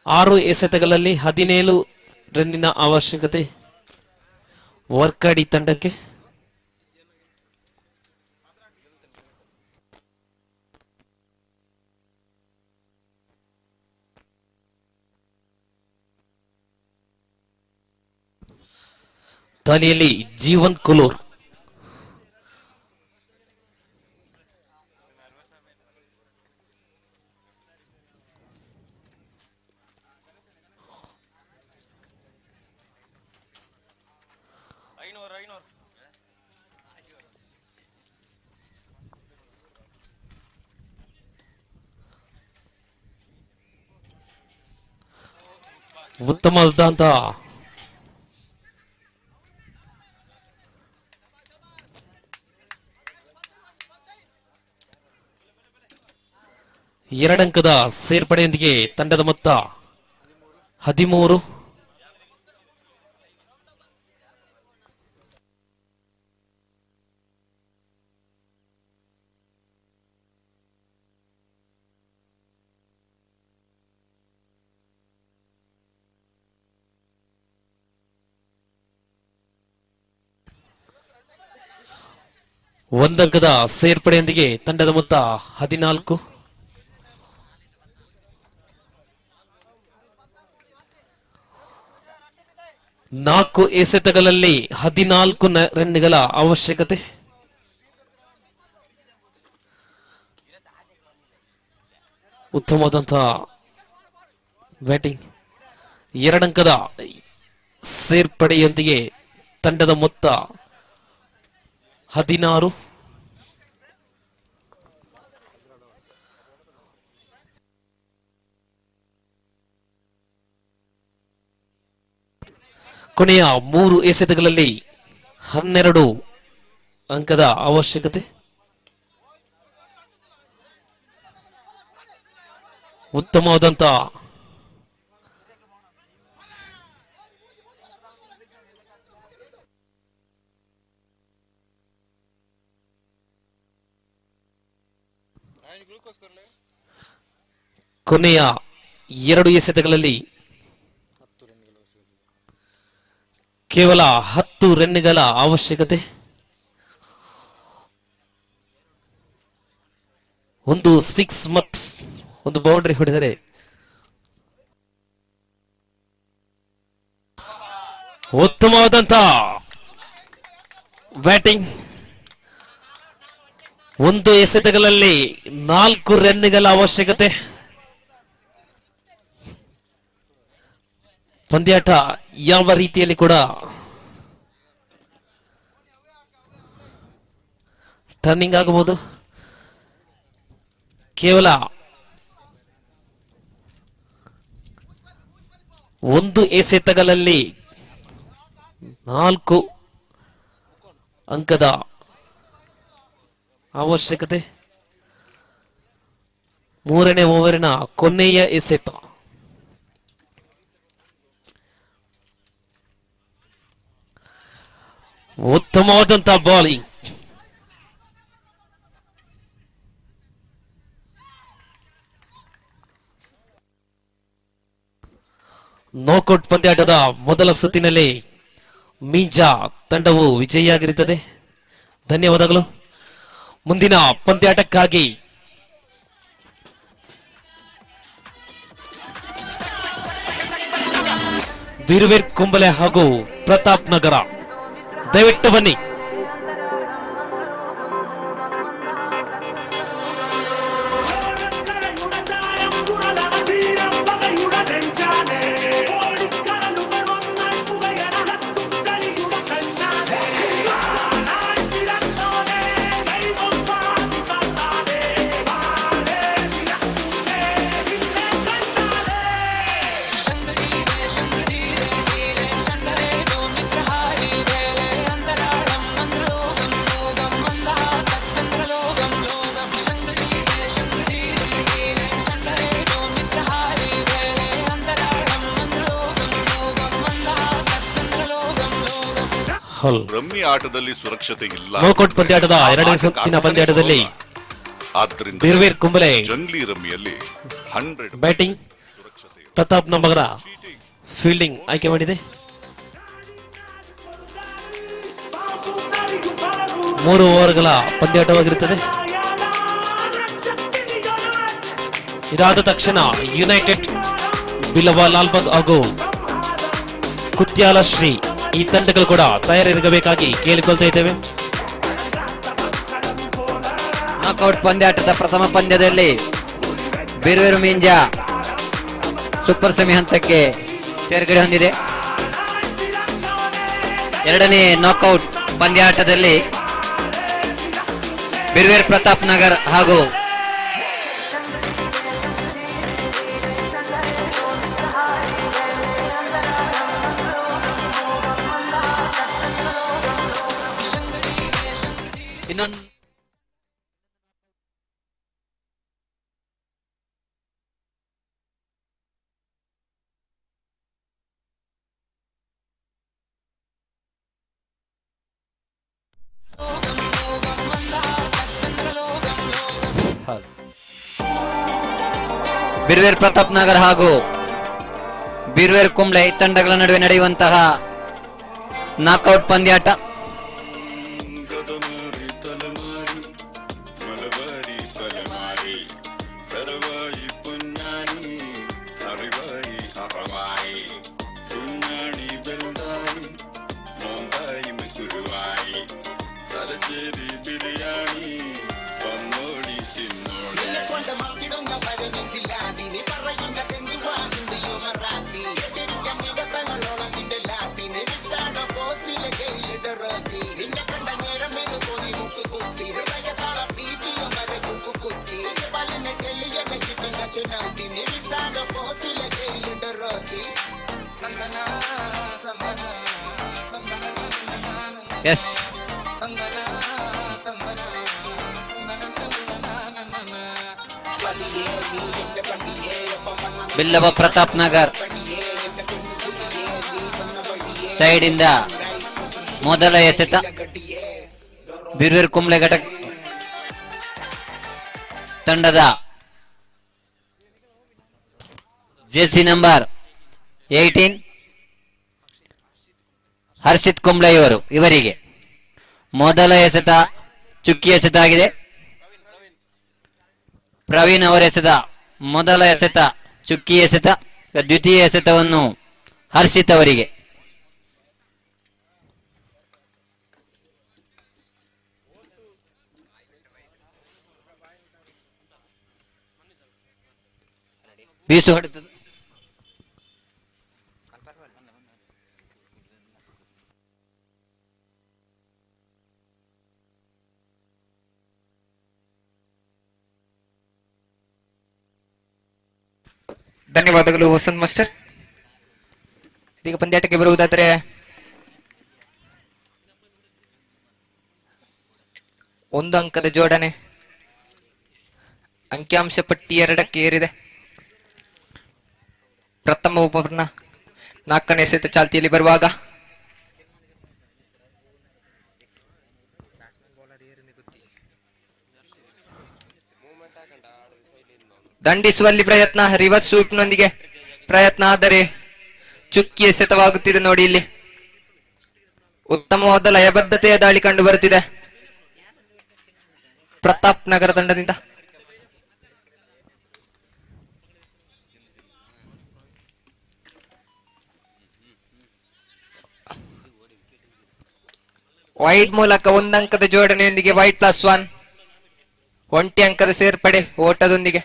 6 ಎಸೆತಗಳಲ್ಲಿ 17 ರನ್ನಿನ ಅವಶ್ಯಕತೆ ವರ್ಕಾಡಿ ತಂಡಕ್ಕೆ. ದಾಳಿಯಲ್ಲಿ ಜೀವನ್ ಕುಲೂರ್. ಉತ್ತಮವಾದಂತಹ ಎರಡಂಕದ ಸೇರ್ಪಡೆಯೊಂದಿಗೆ ತಂಡದ ಮೊತ್ತ 13. ಒಂದಂಕದ ಸೇರ್ಪಡೆಯೊಂದಿಗೆ ತಂಡದ ಮೊತ್ತ 14. ನಾಲ್ಕು ಎಸೆತಗಳಲ್ಲಿ 14 ರನ್ಗಳ ಅವಶ್ಯಕತೆ. ಉತ್ತಮವಾದಂತಹ ಬ್ಯಾಟಿಂಗ್. ಎರಡಂಕದ ಸೇರ್ಪಡೆಯೊಂದಿಗೆ ತಂಡದ ಮೊತ್ತ 16. ಕೊನೆಯ 3 ಎಸೆತಗಳಲ್ಲಿ 12 ಅಂಕದ ಅವಶ್ಯಕತೆ. ಉತ್ತಮವಾದಂತ ಕೊನೆಯ 2 ಎಸೆತಗಳಲ್ಲಿ ಕೇವಲ 10 ರನ್ಗಳ ಅವಶ್ಯಕತೆ. ಒಂದು 6 ಮತ್ತು ಒಂದು ಬೌಂಡ್ರಿ ಹೊಡೆದರೆ ಉತ್ತಮವಾದಂತ ಬ್ಯಾಟಿಂಗ್. ಒಂದು ಎಸೆತಗಳಲ್ಲಿ 4 ರನ್ಗಳ ಅವಶ್ಯಕತೆ. ಪಂದ್ಯಾಟ ಯಾವ ರೀತಿಯಲ್ಲಿ ಕೂಡ ಟರ್ನಿಂಗ್ ಆಗಬಹುದು. ಕೇವಲ ಒಂದು ಎಸೆತಗಳಲ್ಲಿ 4 ಅಂಕದ ಅವಶ್ಯಕತೆ. 3ನೇ ಓವರಿನ ಕೊನೆಯ ಎಸೆತ. ಉತ್ತಮವಾದಂತ ಬಾಲಿಂಗ್. ನಾಕೌಟ್ ಪಂದ್ಯಾಟದ ಮೊದಲ ಸುತ್ತಿನಲ್ಲಿ ಮೀಂಜಾ ತಂಡವು ವಿಜಯಿಯಾಗಿರುತ್ತದೆ. ಧನ್ಯವಾದಗಳು. ಮುಂದಿನ ಪಂದ್ಯಾಟಕ್ಕಾಗಿ ವೀರವೀರ್ ಕುಂಬಳೆ ಹಾಗೂ ಪ್ರತಾಪ್ ನಗರ ದಯವಿಟ್ಟು ಬನ್ನಿ. ಹಾಲ್ ರಮ್ಮಿ ಆಟದಲ್ಲಿ ಸುರಕ್ಷತೆ ಇಲ್ಲ. ನೋಕೌಟ್ ಪಂದ್ಯಾಟದ ಎರಡನೇ ಸುತ್ತಿನ ಪಂದ್ಯಾಟದಲ್ಲಿ ಆದ್ದರಿಂದ ಬೀರ್ವೇರ್ ಕುಂಬಳೆ ಜಂಗ್ಲಿ ರಮ್ಮಿಯಲ್ಲಿ 100 ಬ್ಯಾಟಿಂಗ್, ಪ್ರತಾಪ್ ನಂಬಗರ ಫೀಲ್ಡಿಂಗ್ ಆಯ್ಕೆ ಮಾಡಿದೆ. 3 ಓವರ್ಗಳ ಪಂದ್ಯಾಟವಾಗಿರುತ್ತದೆ. ಇದಾದ ತಕ್ಷಣ ಯುನೈಟೆಡ್ ಬಿಲವ ಲಾಲ್ಬಾಗ್ ಹಾಗೂ ಕುತ್ಯಾಲ ಶ್ರೀ ಈ ತಂಡಗಳು ಕೂಡ ತಯಾರಿರಬೇಕಾಗಿ ಕೇಳಿಕೊಳ್ತಾ ಇದ್ದೇವೆ. ನಾಕ್ಔಟ್ ಪಂದ್ಯಾಟದ ಪ್ರಥಮ ಪಂದ್ಯದಲ್ಲಿ ಬೀರ್ವೇರು ಮಿಂಜಾ ಸೂಪರ್ ಸೆಮಿ ಹಂತಕ್ಕೆ ತೇರ್ಗಡೆ ಹೊಂದಿದೆ. ಎರಡನೇ ನಾಕ್ಔಟ್ ಪಂದ್ಯಾಟದಲ್ಲಿ ಬೀರ್ವೇರ್ ಪ್ರತಾಪ್ ನಗರ್ ಹಾಗೂ ಇನ್ನೊಂದು ಬೀರ್ವೇರ್ ಪ್ರತಾಪ್ ನಗರ್ ಹಾಗೂ ಬೀರ್ವೇರ್ ಕುಂಬ್ಳೆ ತಂಡಗಳ ನಡುವೆ ನಡೆಯುವಂತಹ ನಾಕ್ಔಟ್ ಪಂದ್ಯಾಟ. ಎಸ್, ಬಿಲ್ಲವ ಪ್ರತಾಪ್ ನಗರ್ ಸೈಡ್ ಇಂದ ಮೊದಲ ಎಸೆತ. ಬೀರ್ವೇರ್ ಕುಂಬ್ಳೆ ಘಟಕ ತಂಡದ ಜೆಸಿ ನಂಬರ್ 18 ಹರ್ಷಿತ್ ಕುಂಬ್ಳೆ ಇವರಿಗೆ ಮೊದಲ ಎಸೆತ ಚುಕ್ಕಿ ಎಸೆತ ಆಗಿದೆ. ಪ್ರವೀಣ್ ಅವರ ಎಸೆತ ಮೊದಲ ಎಸೆತ ಚುಕ್ಕಿ ಎಸೆತ, ದ್ವಿತೀಯ ಎಸೆತವನ್ನು ಹರ್ಷಿತ್ ಅವರಿಗೆ. ಬೀಸು ಹೊಡೆತದ್ದು. ಧನ್ಯವಾದಗಳು ವಸಂತ್ ಮಾಸ್ಟರ್. ಇದೀಗ ಪಂದ್ಯಾಟಕ್ಕೆ ಬರುವುದಾದರೆ ಒಂದು ಅಂಕದ ಜೋಡಣೆ, ಅಂಕಿಅಂಶ ಪಟ್ಟಿ 2ಕ್ಕೆ ಏರಿದೆ. ಪ್ರಥಮ ಓವರ್ನ 4ನೇ ಎಸೆತ ಚಾಲ್ತಿಯಲ್ಲಿ ಬರುವಾಗ ದಂಡಿಸುವಲ್ಲಿ ಪ್ರಯತ್ನ, ರಿವರ್ಸ್ ಸ್ವೀಪ್ನೊಂದಿಗೆ ಪ್ರಯತ್ನ, ಆದರೆ ಚುಕ್ಕಿ ಎಸೆತವಾಗುತ್ತಿದೆ. ನೋಡಿ ಇಲ್ಲಿ ಉತ್ತಮವಾದ ಲಯಬದ್ಧತೆಯ ದಾಳಿ ಕಂಡು ಬರುತ್ತಿದೆ ಪ್ರತಾಪ್ ನಗರ ತಂಡದಿಂದ. ವೈಡ್ ಮೂಲಕ 1 ಅಂಕದ ಜೋಡಣೆಯೊಂದಿಗೆ ವೈಡ್ +1, 1 ಅಂಕದ ಸೇರ್ಪಡೆ ಓಟದೊಂದಿಗೆ.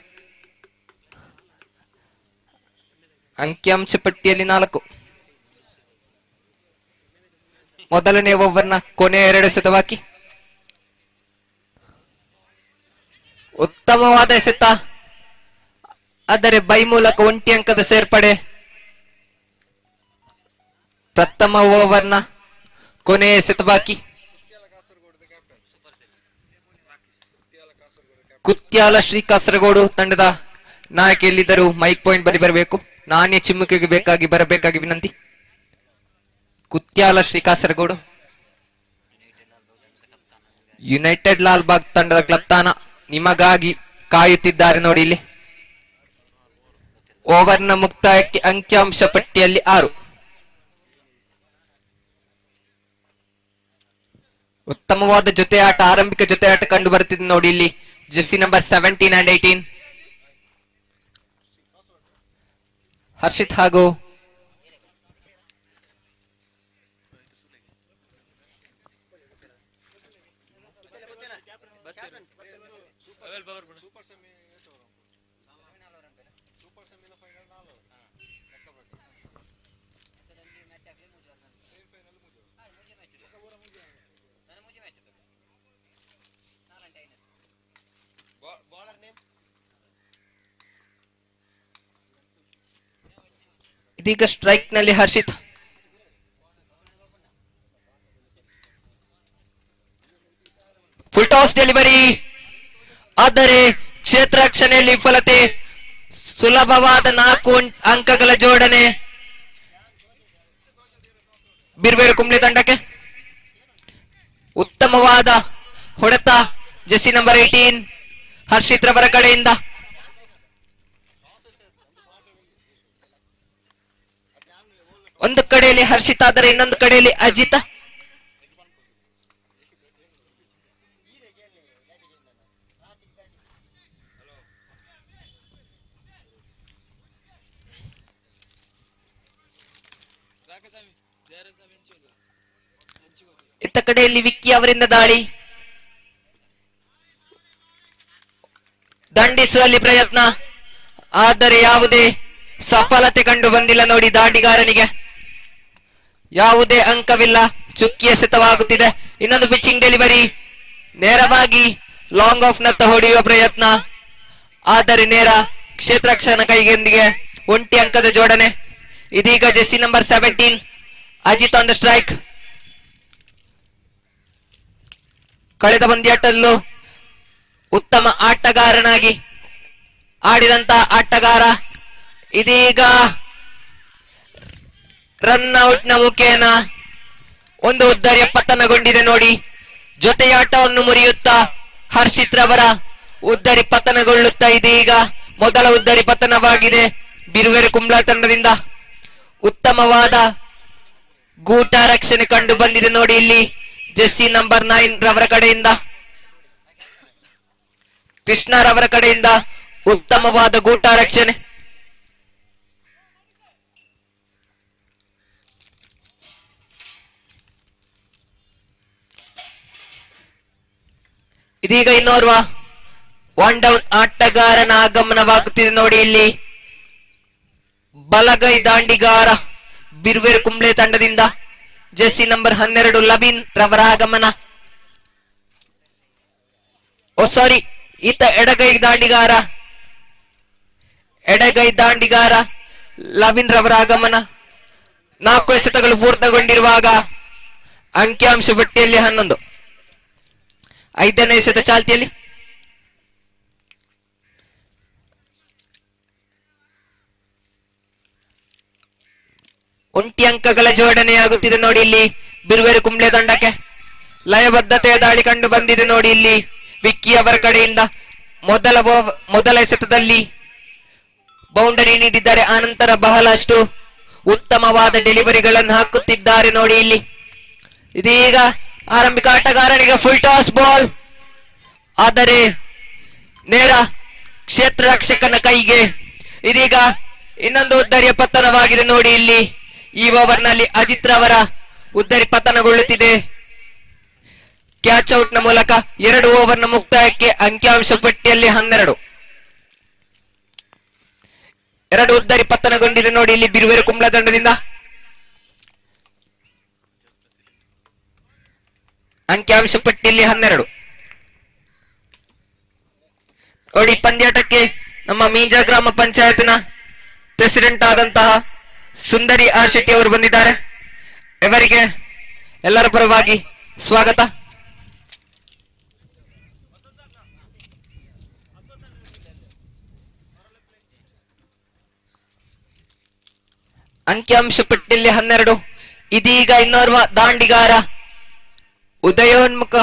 ಅಂಕಿಅಂಶ ಪಟ್ಟಿಯಲ್ಲಿ 4. ಮೊದಲನೇ ಓವರ್ನ ಕೊನೆಯ 2 ಎಸೆತ ಬಾಕಿ. ಉತ್ತಮವಾದ ಎಸೆತ, ಆದರೆ ಬೈ ಮೂಲಕ 1 ಅಂಕದ ಸೇರ್ಪಡೆ. ಪ್ರಥಮ ಓವರ್ನ ಕೊನೆಯ ಎಸೆತ ಬಾಕಿ. ಕುತ್ಯಾಲ ಶ್ರೀ ಕಾಸರಗೋಡು ತಂಡದ ನಾಯಕ ಎಲ್ಲಿದ್ದರೂ ಮೈಕ್ ಪಾಯಿಂಟ್ ಬಳಿ ಬರಬೇಕು. ನಾಣ್ಯ ಚಿಮ್ಮುಕೆಗೆ ಬೇಕಾಗಿ ಬರಬೇಕಾಗಿ ವಿನಂತಿ. ಕುತ್ಯಾಲ ಶ್ರೀ ಕಾಸರಗೋಡು ಯುನೈಟೆಡ್ ಲಾಲ್ಬಾಗ್ ತಂಡದ ಕ್ಲಪ್ತಾನ ನಿಮಗಾಗಿ ಕಾಯುತ್ತಿದ್ದಾರೆ ನೋಡಿ ಇಲ್ಲಿ. ಓವರ್ನ ಮುಕ್ತಾಯಕ್ಕೆ ಅಂಕಿಅಂಶ ಪಟ್ಟಿಯಲ್ಲಿ 6. ಉತ್ತಮವಾದ ಜೊತೆ ಆಟ, ಆರಂಭಿಕ ಜೊತೆ ಆಟ ಕಂಡು ಬರುತ್ತಿದೆ ನೋಡಿ ಇಲ್ಲಿ. ಜೆರ್ಸಿ ನಂಬರ್ 17 and 18 ಹರ್ಷಿತ್ ಹಾಗೂ ಇದೀಗ ಸ್ಟ್ರೈಕ್ ನಲ್ಲಿ ಹರ್ಷಿತ್. ಫುಲ್ ಟಾಸ್ ಡೆಲಿವರಿ, ಆದರೆ ಕ್ಷೇತ್ರ ರಕ್ಷಣೆಯಲ್ಲಿ ವಿಫಲತೆ. ಸುಲಭವಾದ 4 ಅಂಕಗಳ ಜೋಡಣೆ ಬಿರ್ಬೇರು ಕುಂಬ್ಳೆ ತಂಡಕ್ಕೆ. ಉತ್ತಮವಾದ ಹೊಡೆತ ಜೆರ್ಸಿ ನಂಬರ್ 18 ಹರ್ಷಿತ್ ರವರ ಕಡೆಯಿಂದ. ಒಂದು ಕಡೆಯಲ್ಲಿ ಹರ್ಷಿತ್ ಆದರೆ ಇನ್ನೊಂದು ಕಡೆಯಲ್ಲಿ ಅಜಿತ. ಇತ್ತ ಕಡೆಯಲ್ಲಿ ವಿಕ್ಕಿ ಅವರಿಂದ ದಾಳಿ, ದಂಡಿಸುವಲ್ಲಿ ಪ್ರಯತ್ನ, ಆದರೆ ಯಾವುದೇ ಸಫಲತೆ ಕಂಡು ಬಂದಿಲ್ಲ ನೋಡಿ ದಾಂಡಿಗಾರನಿಗೆ. ಯಾವುದೇ ಅಂಕವಿಲ್ಲ, ಚುಕ್ಕಿ ಎಸೆತವಾಗುತ್ತಿದೆ. ಇನ್ನೊಂದು ಪಿಚಿಂಗ್ ಡೆಲಿವರಿ, ನೇರವಾಗಿ ಲಾಂಗ್ ಆಫ್ ನತ್ತ ಹೊಡೆಯುವ ಪ್ರಯತ್ನ, ಆದರೆ ನೇರ ಕ್ಷೇತ್ರರಕ್ಷಣ ಕೈಗೆಂದಿಗೆ 1 ಅಂಕದ ಜೋಡಣೆ. ಇದೀಗ jersey number 17 Ajit on the strike. ಕಳೆದ ಪಂದ್ಯಾಟದಲ್ಲೂ ಉತ್ತಮ ಆಟಗಾರನಾಗಿ ಆಡಿದಂತ ಆಟಗಾರ ಇದೀಗ ರನ್ ಔಟ್ ನ ಮುಖೇನ ಒಂದು ಉದ್ದರಿಯ ಪತನಗೊಂಡಿದೆ ನೋಡಿ. ಜೊತೆಯಾಟವನ್ನು ಮುರಿಯುತ್ತಾ ಹರ್ಷಿತ್ ರವರ ಉದ್ದರಿ ಪತನಗೊಳ್ಳುತ್ತಾ ಇದೀಗ ಮೊದಲ ಉದ್ದರಿ ಪತನವಾಗಿದೆ ಬಿರುವೇರು ಕುಂಬ್ಳಾ ತಂಡದಿಂದ. ಉತ್ತಮವಾದ ಗೂಟ ರಕ್ಷಣೆ ಕಂಡು ಬಂದಿದೆ ನೋಡಿ ಇಲ್ಲಿ ಜೆರ್ಸಿ ನಂಬರ್ 9 ರವರ ಕಡೆಯಿಂದ, ಕೃಷ್ಣ ರವರ ಕಡೆಯಿಂದ ಉತ್ತಮವಾದ ಗೂಟ ರಕ್ಷಣೆ. ಇದೀಗ ಇನ್ನೋರ್ವ 1 ಡೌನ್ ಆಟಗಾರನ ಆಗಮನವಾಗುತ್ತಿದೆ ನೋಡಿ ಇಲ್ಲಿ. ಬಲಗೈ ದಾಂಡಿಗಾರ ಬಿರುವೇರು ಕುಂಬ್ಳೆ ತಂಡದಿಂದ ಜೆರ್ಸಿ ನಂಬರ್ 12 ಲವಿನ್ ರವರ ಆಗಮನ. ಸಾರಿ, ಈತ ಎಡಗೈ ದಾಂಡಿಗಾರ ಲವಿನ್ ರವರ ಆಗಮನ. 4 ಎಸೆತಗಳು ಪೂರ್ಣಗೊಂಡಿರುವಾಗ ಅಂಕಿಅಂಶ ಪಟ್ಟಿಯಲ್ಲಿ 11. 5ನೇ ಎಸೆತ ಚಾಲ್ತಿಯಲ್ಲಿ. ಒಂಟಿ ಅಂಕಗಳ ಜೋಡಣೆಯಾಗುತ್ತಿದೆ ನೋಡಿ ಇಲ್ಲಿ ಬಿರುವೇರು ಕುಂಬ್ಳೆ ತಂಡಕ್ಕೆ. ಲಯಬದ್ಧತೆಯ ದಾಳಿ ಕಂಡು ಬಂದಿದೆ ನೋಡಿ ಇಲ್ಲಿ ವಿಕ್ಕಿ ಅವರ ಕಡೆಯಿಂದ. ಮೊದಲ ಎಸೆತದಲ್ಲಿ ಬೌಂಡರಿ ನೀಡಿದ್ದಾರೆ, ಆನಂತರ ಬಹಳಷ್ಟು ಉತ್ತಮವಾದ ಡೆಲಿವರಿಗಳನ್ನು ಹಾಕುತ್ತಿದ್ದಾರೆ ನೋಡಿ ಇಲ್ಲಿ. ಇದೀಗ ಆರಂಭಿಕ ಆಟಗಾರನಿಗೆ ಫುಲ್ ಟಾಸ್ ಬಾಲ್, ಆದರೆ ನೇರ ಕ್ಷೇತ್ರ ರಕ್ಷಕನ ಕೈಗೆ. ಇದೀಗ ಇನ್ನೊಂದು ಉದ್ದರಿಯ ಪತನವಾಗಿದೆ ನೋಡಿ ಇಲ್ಲಿ. ಈ ಓವರ್ ನಲ್ಲಿ ಅಜಿತ್ ರವರ ಉದ್ದರಿ ಪತನಗೊಳ್ಳುತ್ತಿದೆ ಕ್ಯಾಚ್ ಔಟ್ ನ ಮೂಲಕ. 2 ಓವರ್ ನ ಮುಕ್ತಾಯಕ್ಕೆ ಅಂಕಿಅಂಶ ಪಟ್ಟಿಯಲ್ಲಿ 12. 2 ಉದ್ದರಿ ಪತನಗೊಂಡಿದೆ ನೋಡಿ ಇಲ್ಲಿ ಬಿರುವೇರು ಕುಂಬ್ಳಾ ತಂಡದಿಂದ. ಅಂಕಿಅಂಶ ಪಟ್ಟಿಯಲ್ಲಿ 12. ನೋಡಿ ಪಂದ್ಯಾಟಕ್ಕೆ ನಮ್ಮ ಮೀಂಜಾ ಗ್ರಾಮ ಪಂಚಾಯತ್ನ ಪ್ರೆಸಿಡೆಂಟ್ ಆದಂತಹ ಸುಂದರಿ ಆರ್ ಶೆಟ್ಟಿ ಅವರು ಬಂದಿದ್ದಾರೆ. ಇವರಿಗೆ ಎಲ್ಲರ ಪರವಾಗಿ ಸ್ವಾಗತ. ಅಂಕಿಅಂಶ ಪಟ್ಟಿಯಲ್ಲಿ 12. ಇದೀಗ ಇನ್ನೋರ್ವ ದಾಂಡಿಗಾರ ಉದಯೋನ್ಮುಖ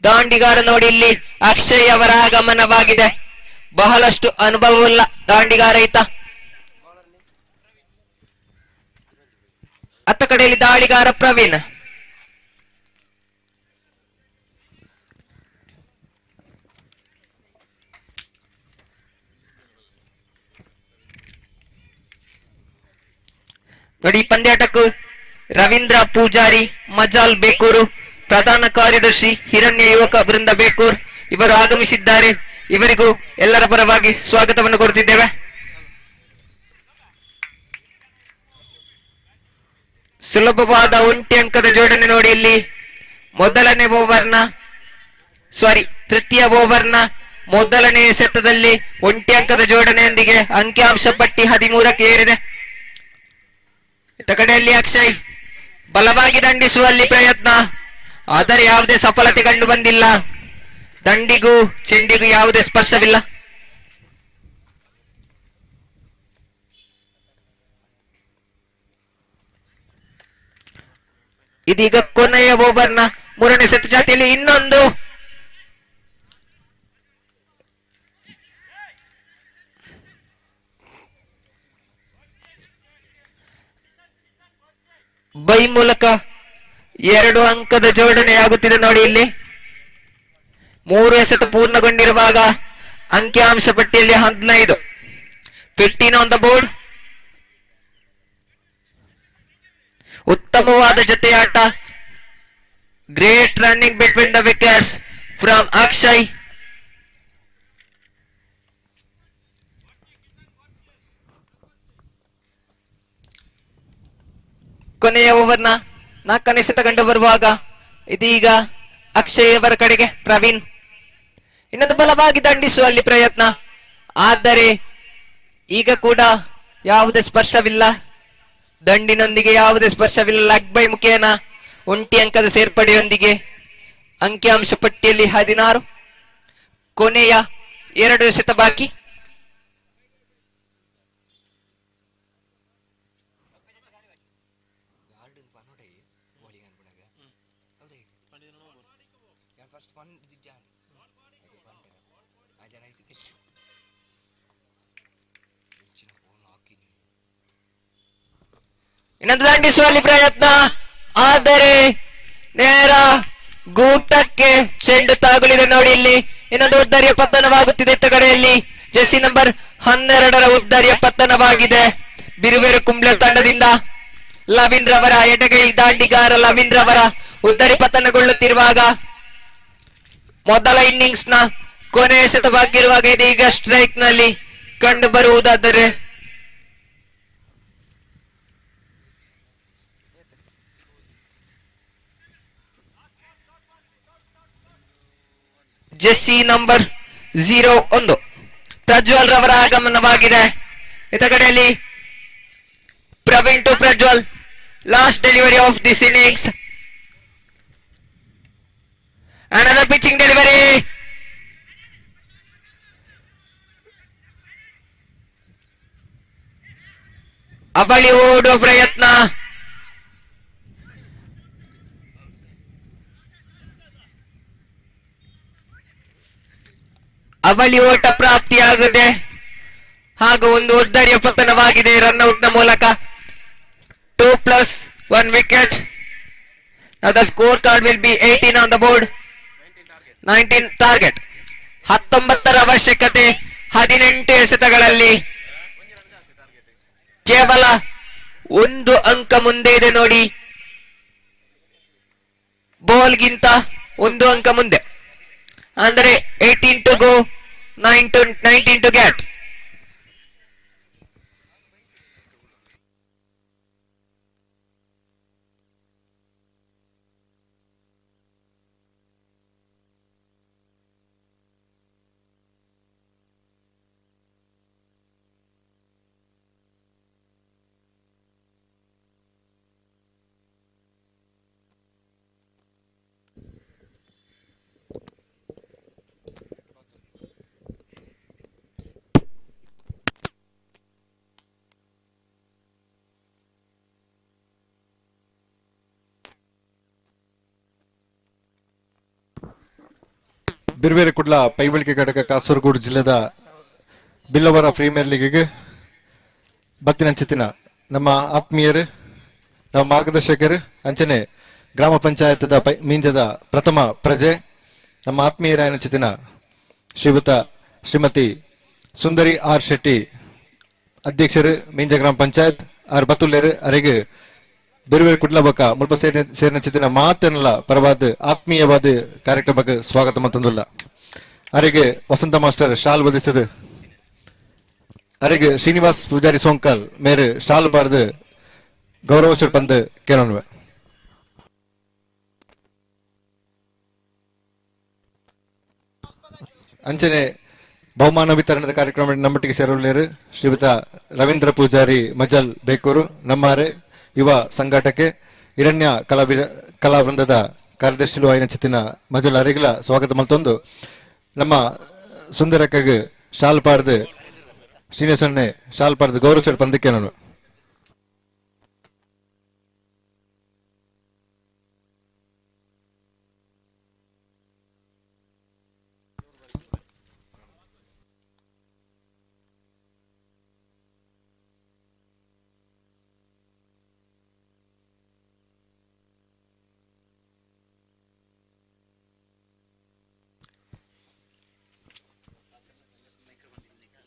ದಾಂಡಿಗಾರ ನೋಡಿ ಇಲ್ಲಿ ಅಕ್ಷಯ್ ಅವರ ಆಗಮನವಾಗಿದೆ. ಬಹಳಷ್ಟು ಅನುಭವವುಳ್ಳ ದಾಂಡಿಗಾರ ಈತ. ಅತ್ತ ಕಡೆಯಲ್ಲಿ ದಾಳಿಗಾರ ಪ್ರವೀಣ್. ನೋಡಿ ಪಂದ್ಯಾಟಕ್ಕೂ ರವೀಂದ್ರ ಪೂಜಾರಿ, ಮಜಾಲ್ ಬೇಕೂರು, ಪ್ರಧಾನ ಕಾರ್ಯದರ್ಶಿ ಹಿರಣ್ಯ ಯುವಕ ವೃಂದ ಬೇಕೂರ್ ಇವರು ಆಗಮಿಸಿದ್ದಾರೆ. ಇವರಿಗೂ ಎಲ್ಲರ ಪರವಾಗಿ ಸ್ವಾಗತವನ್ನು ಕೋರುತ್ತಿದ್ದೇವೆ. ಸುಲಭವಾದ 1 ಅಂಕದ ಜೋಡಣೆ ನೋಡಿ ಇಲ್ಲಿ ತೃತೀಯ ಓವರ್ನ ಮೊದಲನೇ ಎಸೆತದಲ್ಲಿ 1 ಅಂಕದ ಜೋಡಣೆಯೊಂದಿಗೆ ಅಂಕಿಅಂಶ ಪಟ್ಟಿ 13ಕ್ಕೆ ಏರಿದೆ. ಇತ್ತ ಕಡೆಯಲ್ಲಿ ಅಕ್ಷಯ್ ಬಲವಾಗಿ ದಂಡಿಸುವಲ್ಲಿ ಪ್ರಯತ್ನ, ಆದರೆ ಯಾವುದೇ ಸಫಲತೆ ಕಂಡು ಬಂದಿಲ್ಲ. ದಂಡಿಗೂ ಚೆಂಡಿಗೂ ಯಾವುದೇ ಸ್ಪರ್ಶವಿಲ್ಲ. ಇದೀಗ ಕೊನೆಯ ಓವರ್ನ 3ನೇ ಸೆಟ್ ಜಾತಿಯಲ್ಲಿ ಇನ್ನೊಂದು ಬೈ ಮೂಲಕ 2 ಅಂಕದ ಜೋಡಣೆಯಾಗುತ್ತಿದೆ ನೋಡಿ ಇಲ್ಲಿ. 3 ಎಸೆತ ಪೂರ್ಣಗೊಂಡಿರುವಾಗ ಅಂಕಿಅಂಶ ಪಟ್ಟಿಯಲ್ಲಿ 15 ಆನ್ ದ ಬೋರ್ಡ್. ಉತ್ತಮವಾದ ಜೊತೆಯಾಟ. Great running between the wickets from Akshay. ಕೊನೆಯ ಓವರ್ನ 4ನೇ ಎಸೆತ ಕಂಡು ಬರುವಾಗ ಇದೀಗ ಅಕ್ಷಯ್ ಅವರ ಕಡೆಗೆ ಪ್ರವೀಣ್. ಇನ್ನೊಂದು ಬಲವಾಗಿ ದಂಡಿಸುವಲ್ಲಿ ಪ್ರಯತ್ನ, ಆದರೆ ಈಗ ಕೂಡ ಯಾವುದೇ ಸ್ಪರ್ಶವಿಲ್ಲ. ದಂಡಿನೊಂದಿಗೆ ಯಾವುದೇ ಸ್ಪರ್ಶವಿಲ್ಲ. ಲೆಗ್ ಬೈ ಮುಖೇನ 1 ಅಂಕದ ಸೇರ್ಪಡೆಯೊಂದಿಗೆ ಅಂಕಿಅಂಶ ಪಟ್ಟಿಯಲ್ಲಿ 16. ಕೊನೆಯ 2 ಎಸೆತ ಬಾಕಿ. ಇನ್ನೊಂದು ದಂಡಿಸುವಲ್ಲಿ ಪ್ರಯತ್ನ, ಆದರೆ ನೇರ ಗೂಟಕ್ಕೆ ಚೆಂಡು ತಾಗುಲಿದೆ ನೋಡಿ ಇಲ್ಲಿ. ಇನ್ನೊಂದು ಉದ್ದರಿಯ ಪತನವಾಗುತ್ತಿದೆ. ಇತ್ತ ಕಡೆಯಲ್ಲಿ ಜೆಸಿ ನಂಬರ್ 12ರ ಉದ್ದರಿಯ ಪತನವಾಗಿದೆ ಬಿರುವೇರು ಕುಂಬ್ಳೆ ತಂಡದಿಂದ. ಲವೀಂದ್ರ ಅವರ ಎಡಗೈ ದಾಂಡಿಗಾರ ಲವೀಂದ್ರ ಅವರ ಉದ್ದರಿ ಪತನಗೊಳ್ಳುತ್ತಿರುವಾಗ ಮೊದಲ ಇನ್ನಿಂಗ್ಸ್ ನ ಕೊನೆಯ ಎಸೆತವಾಗಿರುವಾಗ ಇದೀಗ ಸ್ಟ್ರೈಕ್ ನಲ್ಲಿ ಕಂಡು ಬರುವುದಾದರೆ ಜೆಸ್ಸಿ ನಂಬರ್ 01 ಪ್ರಜ್ವಲ್ ರವರ ಆಗಮನವಾಗಿದೆ. ಇತ್ತ ಕಡೆಯಲ್ಲಿ Praveen to Prajwal, last delivery of this innings. Another pitching delivery. ಅವಳಿ ಓಡುವ ಪ್ರಯತ್ನ, ಅವಳಿ ಓಟ ಪ್ರಾಪ್ತಿಯಾಗದೆ ಹಾಗೂ ಒಂದು ಉದ್ದರಿಯ ಪತನವಾಗಿದೆ ರನ್ಔಟ್ ನ ಮೂಲಕ. 2+1 wicket. Now the scorecard will be 18 on the board. 19 target. 19ರ ಅವಶ್ಯಕತೆ 18 ಎಸೆತಗಳಲ್ಲಿ ಕೇವಲ 1 ಅಂಕ ಮುಂದೆ ಇದೆ ನೋಡಿ. ಬಾಲ್ಗಿಂತ 1 ಅಂಕ ಮುಂದೆ, ಅಂದರೆ 18 to go, 19 to get. ಬಿರ್ವೇರೆ Kudla ಪೈಬಳಿಕೆ ಘಟಕ ಕಾಸರಗೋಡು ಜಿಲ್ಲೆದ ಬಿಲ್ಲವರ ಪ್ರೀಮಿಯರ್ ಲೀಗಿಗೆ ಬತ್ತಿನಂಚಿತ್ತಿನ ನಮ್ಮ ಆತ್ಮೀಯರು ನಮ್ಮ ಮಾರ್ಗದರ್ಶಕರು ಅಂಚನೆ ಗ್ರಾಮ ಪಂಚಾಯತ್ದ ಮೀಂಜದ ಪ್ರಥಮ ಪ್ರಜೆ ನಮ್ಮ ಆತ್ಮೀಯರಾಯನಚಿತ್ತಿನ ಶ್ರೀಮತಿ ಸುಂದರಿ ಆರ್ ಶೆಟ್ಟಿ ಅಧ್ಯಕ್ಷರು ಮೀಂಜ ಗ್ರಾಮ ಪಂಚಾಯತ್ ಆರ್ ಬತ್ತುಲ್ಲೇರು ಅರೆಗೆ ಬೇರೆ ಬೇರೆ ಕುಡ್ಲ ಬಕ ಮುಲ್ಪ ಸೇರಿನ ಚಿತ್ತಿನ ಮಾತನಲ್ಲ ಪರವಾದ ಆತ್ಮೀಯವಾದ ಕಾರ್ಯಕ್ರಮಕ್ಕೆ ಸ್ವಾಗತ ಮಂತಂದುಲ್ಲ ಅರೆಗೆ ವಸಂತ ಮಾಸ್ಟರ್ ಶಾಲ್ ಒದಿಸದು ಅರೆಗೆ ಶ್ರೀನಿವಾಸ್ ಪೂಜಾರಿ ಸೋಂಕಲ್ ಮೇರೆ ಶಾಲ್ ಬಾರ್ದು ಗೌರವ ಪಂದ್ ಕೇಳೋಣ ಅಂಚನೆ ಬಹುಮಾನ ವಿತರಣದ ಕಾರ್ಯಕ್ರಮ ನಮ್ಮೊಟ್ಟಿಗೆ ಸೇರಲಿರು ಶ್ರೀಯುತ ರವೀಂದ್ರ ಪೂಜಾರಿ ಮಜಲ್ ಬೇಕೂರು ನಮ್ಮಾರೆ ಯುವ ಸಂಘಟಕ್ಕೆ ಹಿರಣ್ಯ ಕಲಾವೃಂದದ ಕಾರ್ಯದರ್ಶಿಲು ಆಯ್ನ ಚಿತ್ತಿನ ಮಜಲ್ ಅರೆಗಳ ಸ್ವಾಗತ ಮಲ್ತೊಂದು ನಮ್ಮ ಸುಂದರಕ್ಕಾಗ ಶಾಲ್ ಪಾಡ್ದು ಶ್ರೀನಿವಾಸನ್ನೇ ಶಾಲ್ ಪಾಡ್ದು ಗೌರವ ಪಂದಕ್ಕೆ ನಾನು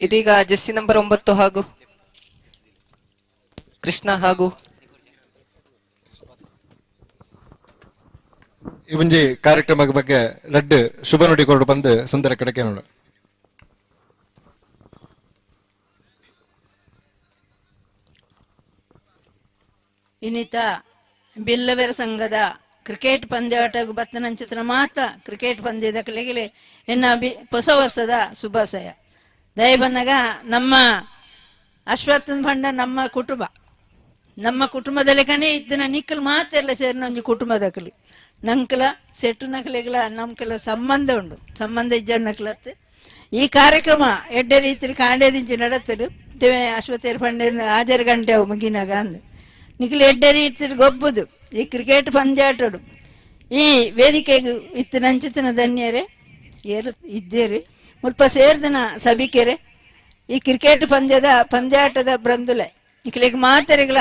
ಇದೀಗ ಜೆಸ್ಸಿ ನಂಬರ್ 9 ಹಾಗೂ ಕೃಷ್ಣ ಹಾಗೂ ಇವಂಜಿ ಕಾರ್ಯಕ್ರಮ ಬಗ್ಗೆ ಲಡ್ಡು ಶುಭ ನುಡಿ ಕೊರಡು ಬಂದು ಸುಂದರ ಕಡೆಗೆ ನೋಡು ಇನ್ನಿತ ಬಿಲ್ಲವೆರ ಸಂಘದ ಕ್ರಿಕೆಟ್ ಪಂದ್ಯಾಟಗೂ ಬತ್ತನಂಚಿತ್ರ ಮಾತ ಕ್ರಿಕೆಟ್ ಪಂದ್ಯದ ಕಲೆಗೆ ಎನ್ನ ಹೊಸ ವರ್ಷದ ಶುಭಾಶಯ ದಯಬನ್ನಗ ನಮ್ಮ ಅಶ್ವತ್ಥನ ಬಂಡ ನಮ್ಮ ಕುಟುಂಬದಲ್ಲಿ ಕನೇ ಇತ್ತಿನ ನಿಕ್ಕಲು ಮಾತ್ರ ಎಲ್ಲ ಸೇರಿನ ಒಂದು ಕುಟುಂಬದಕಲಿ ನಂಕಲ ಸೆಟ್ಟು ನಕಲೆಗಳ ನಮ್ಕೆಲ್ಲ ಸಂಬಂಧ ಉಂಡು ಸಂಬಂಧ ಇಜ್ಜಣ್ಣಕ್ಲತ್ತೆ ಈ ಕಾರ್ಯಕ್ರಮ ಎಡ್ಡೆ ರೀತಿ ಕಾಂಡೇದಿಂಚಿ ನಡತ್ತಡು ಅಶ್ವತ್ಥೇರ್ ಪಂಡ ಹಾಜರು ಗಂಟೆ ಅವು ಮುಗಿನಾಗ ಅಂದು ನಿಖಲು ಎಡ್ಡೆ ರೀತಿ ಗೊಬ್ಬುದು ಈ ಕ್ರಿಕೆಟ್ ಪಂದ್ಯಾಟಡು ಈ ವೇದಿಕೆಗೆ ಇತ್ತಿನಂಚಿತ್ತಿನ ಧನ್ಯರೇ ಇದ್ದೇರಿ ಮುಲ್ಪ ಸೇರ್ದಿನ ಸಭಿಕೆರೆ ಈ ಕ್ರಿಕೆಟ್ ಪಂದ್ಯಾಟದ ಬ್ರಂದುಲೆ ನಿಖಲಿಗೆ ಮಾತರಿಗಳ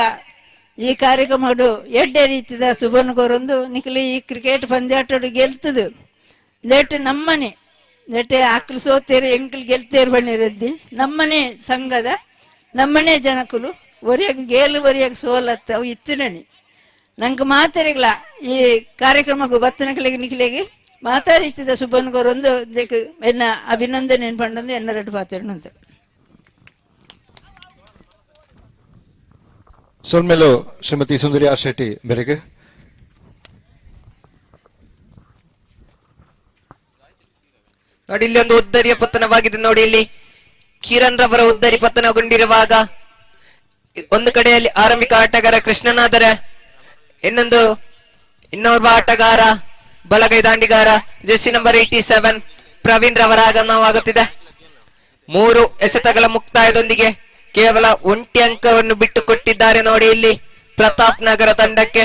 ಈ ಕಾರ್ಯಕ್ರಮಡು ಎಡ್ಡೆ ರೀತಿದ ಸುಬರ್ಣಗೋರೊಂದು ನಿಖಲಿ ಈ ಕ್ರಿಕೆಟ್ ಪಂದ್ಯಾಟಡು ಗೆಲ್ತದು ಲೇಟ್ ನಮ್ಮನೆ ಲೇಟೆ ಆಕಲು ಸೋತೇರು ಎಂಕಲ್ ಗೆಲ್ತೇರು ಬಣ್ಣಿರದ್ದಿ ನಮ್ಮನೆ ಸಂಘದ ನಮ್ಮನೆ ಜನಕುಲು ಒರಿಯಾಗ ಗೇಲು ಒರಿಯಾಗ ಸೋಲತ್ತ ಅವು ಇತ್ತಿನಣಿ ನಂಗೆ ಮಾತರಿಗಳ ಈ ಕಾರ್ಯಕ್ರಮಕ್ಕೂ ಬತ್ತನಕಲಿಗೆ ನಿಖಲಿಗೆ ಮಾತಾಡಿದ ಸುಬ್ಬನ್ಗೋರೊಂದು ಎನ್ನ ಅಭಿನಂದನೆ ಪಂಡೊಂದು ಎನ್ನ ರೆಡ್ ಪಾತಿರಂತ ಸೊಲ್ಮೇಲು ಶ್ರೀಮತಿ ಸುಂದರಿ ಆರ್ ಶೆಟ್ಟಿ ಬೆರೆಗೆ ನೋಡಿ ಇಲ್ಲಿ ಒಂದು ಉದ್ದರಿಯ ಪತನವಾಗಿದೆ ನೋಡಿ ಇಲ್ಲಿ ಕಿರಣ್ ರವರ ಉದ್ದರಿ ಪತನಗೊಂಡಿರುವಾಗ ಒಂದು ಕಡೆಯಲ್ಲಿ ಆರಂಭಿಕ ಆಟಗಾರ ಕೃಷ್ಣನಾದರೆ ಇನ್ನೊಬ್ಬ ಆಟಗಾರ ಬಲಗೈ ದಾಂಡಿಗಾರ ಜೆಸ್ಸಿ ನಂಬರ್ 87 ಪ್ರವೀಣ್ ರವರ ಆಗಮನವಾಗುತ್ತಿದೆ 3 ಎಸೆತಗಳ ಮುಕ್ತಾಯದೊಂದಿಗೆ ಕೇವಲ 1 ಅಂಕವನ್ನು ಬಿಟ್ಟು ಕೊಟ್ಟಿದ್ದಾರೆ ನೋಡಿ ಇಲ್ಲಿ ಪ್ರತಾಪ್ ನಗರ ತಂಡಕ್ಕೆ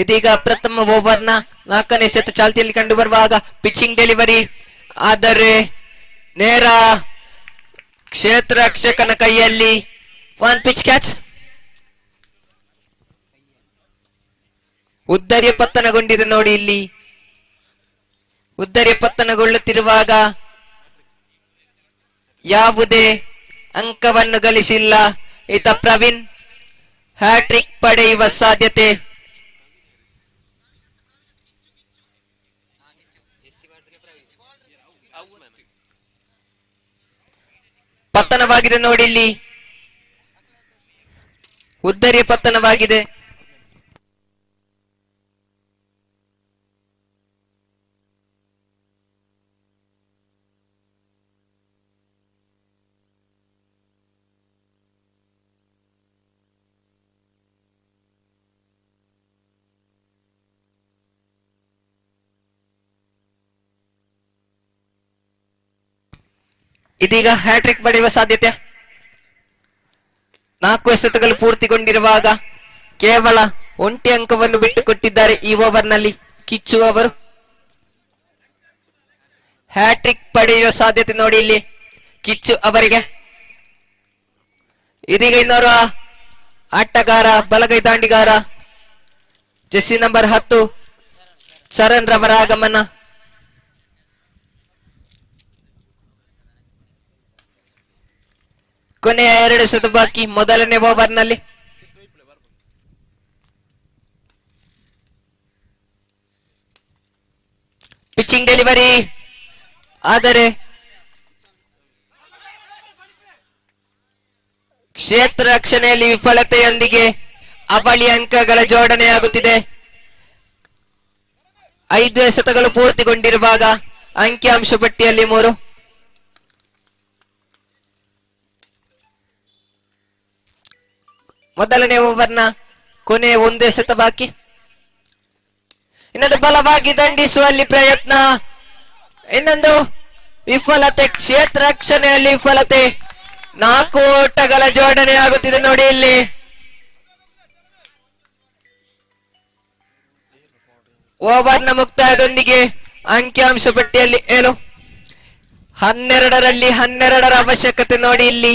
ಇದೀಗ ಪ್ರಥಮ ಓವರ್ನ 4ನೇ ಎಸೆತ ಚಾಲ್ತಿಯಲ್ಲಿ ಕಂಡು ಬರುವಾಗ ಪಿಚಿಂಗ್ ಡೆಲಿವರಿ ಆದರೆ ನೇರ ಕ್ಷೇತ್ರ ರಕ್ಷಕನ ಕೈಯಲ್ಲಿ 1 ಪಿಚ್ ಕ್ಯಾಚ್ ಉದ್ದರಿಯ ಪತನಗೊಂಡಿದೆ ನೋಡಿ ಇಲ್ಲಿ ಉದ್ದರಿಯ ಪತನಗೊಳ್ಳುತ್ತಿರುವಾಗ ಯಾವುದೇ ಅಂಕವನ್ನು ಗಳಿಸಿಲ್ಲ ಈತ ಪ್ರವೀಣ್ ಹ್ಯಾಟ್ರಿಕ್ ಪಡೆಯುವ ಸಾಧ್ಯತೆ ಪತನವಾಗಿದೆ ನೋಡಿ ಇಲ್ಲಿ ಉದ್ದರಿಯ ಪತನವಾಗಿದೆ ಇದೀಗ ಹ್ಯಾಟ್ರಿಕ್ ಪಡೆಯುವ ಸಾಧ್ಯತೆ 4 ಎಸೆತಗಳು ಪೂರ್ತಿಗೊಂಡಿರುವಾಗ ಕೇವಲ 1 ಅಂಕವನ್ನು ಬಿಟ್ಟುಕೊಟ್ಟಿದ್ದಾರೆ ಈ ಓವರ್ನಲ್ಲಿ ಕಿಚ್ಚು ಅವರು. ಹ್ಯಾಟ್ರಿಕ್ ಪಡೆಯುವ ಸಾಧ್ಯತೆ ನೋಡಿ ಇಲ್ಲಿ ಕಿಚ್ಚು ಅವರಿಗೆ. ಇದೀಗ ಇನ್ನೋರ್ವ ಆಟಗಾರ ಬಲಗೈ ದಾಂಡಿಗಾರ ಜೆಸ್ಸಿ ನಂಬರ್ 10 ಚರಣ್ ರವರ ಆಗಮನ. ಕೊನೆಯ 2 ಎಸೆತ ಬಾಕಿ ಮೊದಲನೇ ಓವರ್ನಲ್ಲಿ. ಪಿಚಿಂಗ್ ಡೆಲಿವರಿ ಆದರೆ ಕ್ಷೇತ್ರ ರಕ್ಷಣೆಯಲ್ಲಿ ವಿಫಲತೆಯೊಂದಿಗೆ ಅವಳಿ ಅಂಕಗಳ ಜೋಡಣೆಯಾಗುತ್ತಿದೆ. 5 ಎಸೆತಗಳು ಪೂರ್ತಿಗೊಂಡಿರುವಾಗ ಅಂಕಿಅಂಶ ಪಟ್ಟಿಯಲ್ಲಿ 3. ಮೊದಲನೇ ಓವರ್ನ ಕೊನೆಯ 1 ಎಸೆತ ಬಾಕಿ. ಇನ್ನೊಂದು ಬಲವಾಗಿ ದಂಡಿಸುವಲ್ಲಿ ಪ್ರಯತ್ನ, ಇನ್ನೊಂದು ವಿಫಲತೆ, ಕ್ಷೇತ್ರ ರಕ್ಷಣೆಯಲ್ಲಿ ವಿಫಲತೆ. 4 ಓಟಗಳ ಜೋಡಣೆ ಆಗುತ್ತಿದೆ ನೋಡಿ ಇಲ್ಲಿ. ಓವರ್ನ ಮುಕ್ತಾಯದೊಂದಿಗೆ ಅಂಕಿಅಂಶ ಪಟ್ಟಿಯಲ್ಲಿ 7. 12ರಲ್ಲಿ 12ರ ಅವಶ್ಯಕತೆ ನೋಡಿ ಇಲ್ಲಿ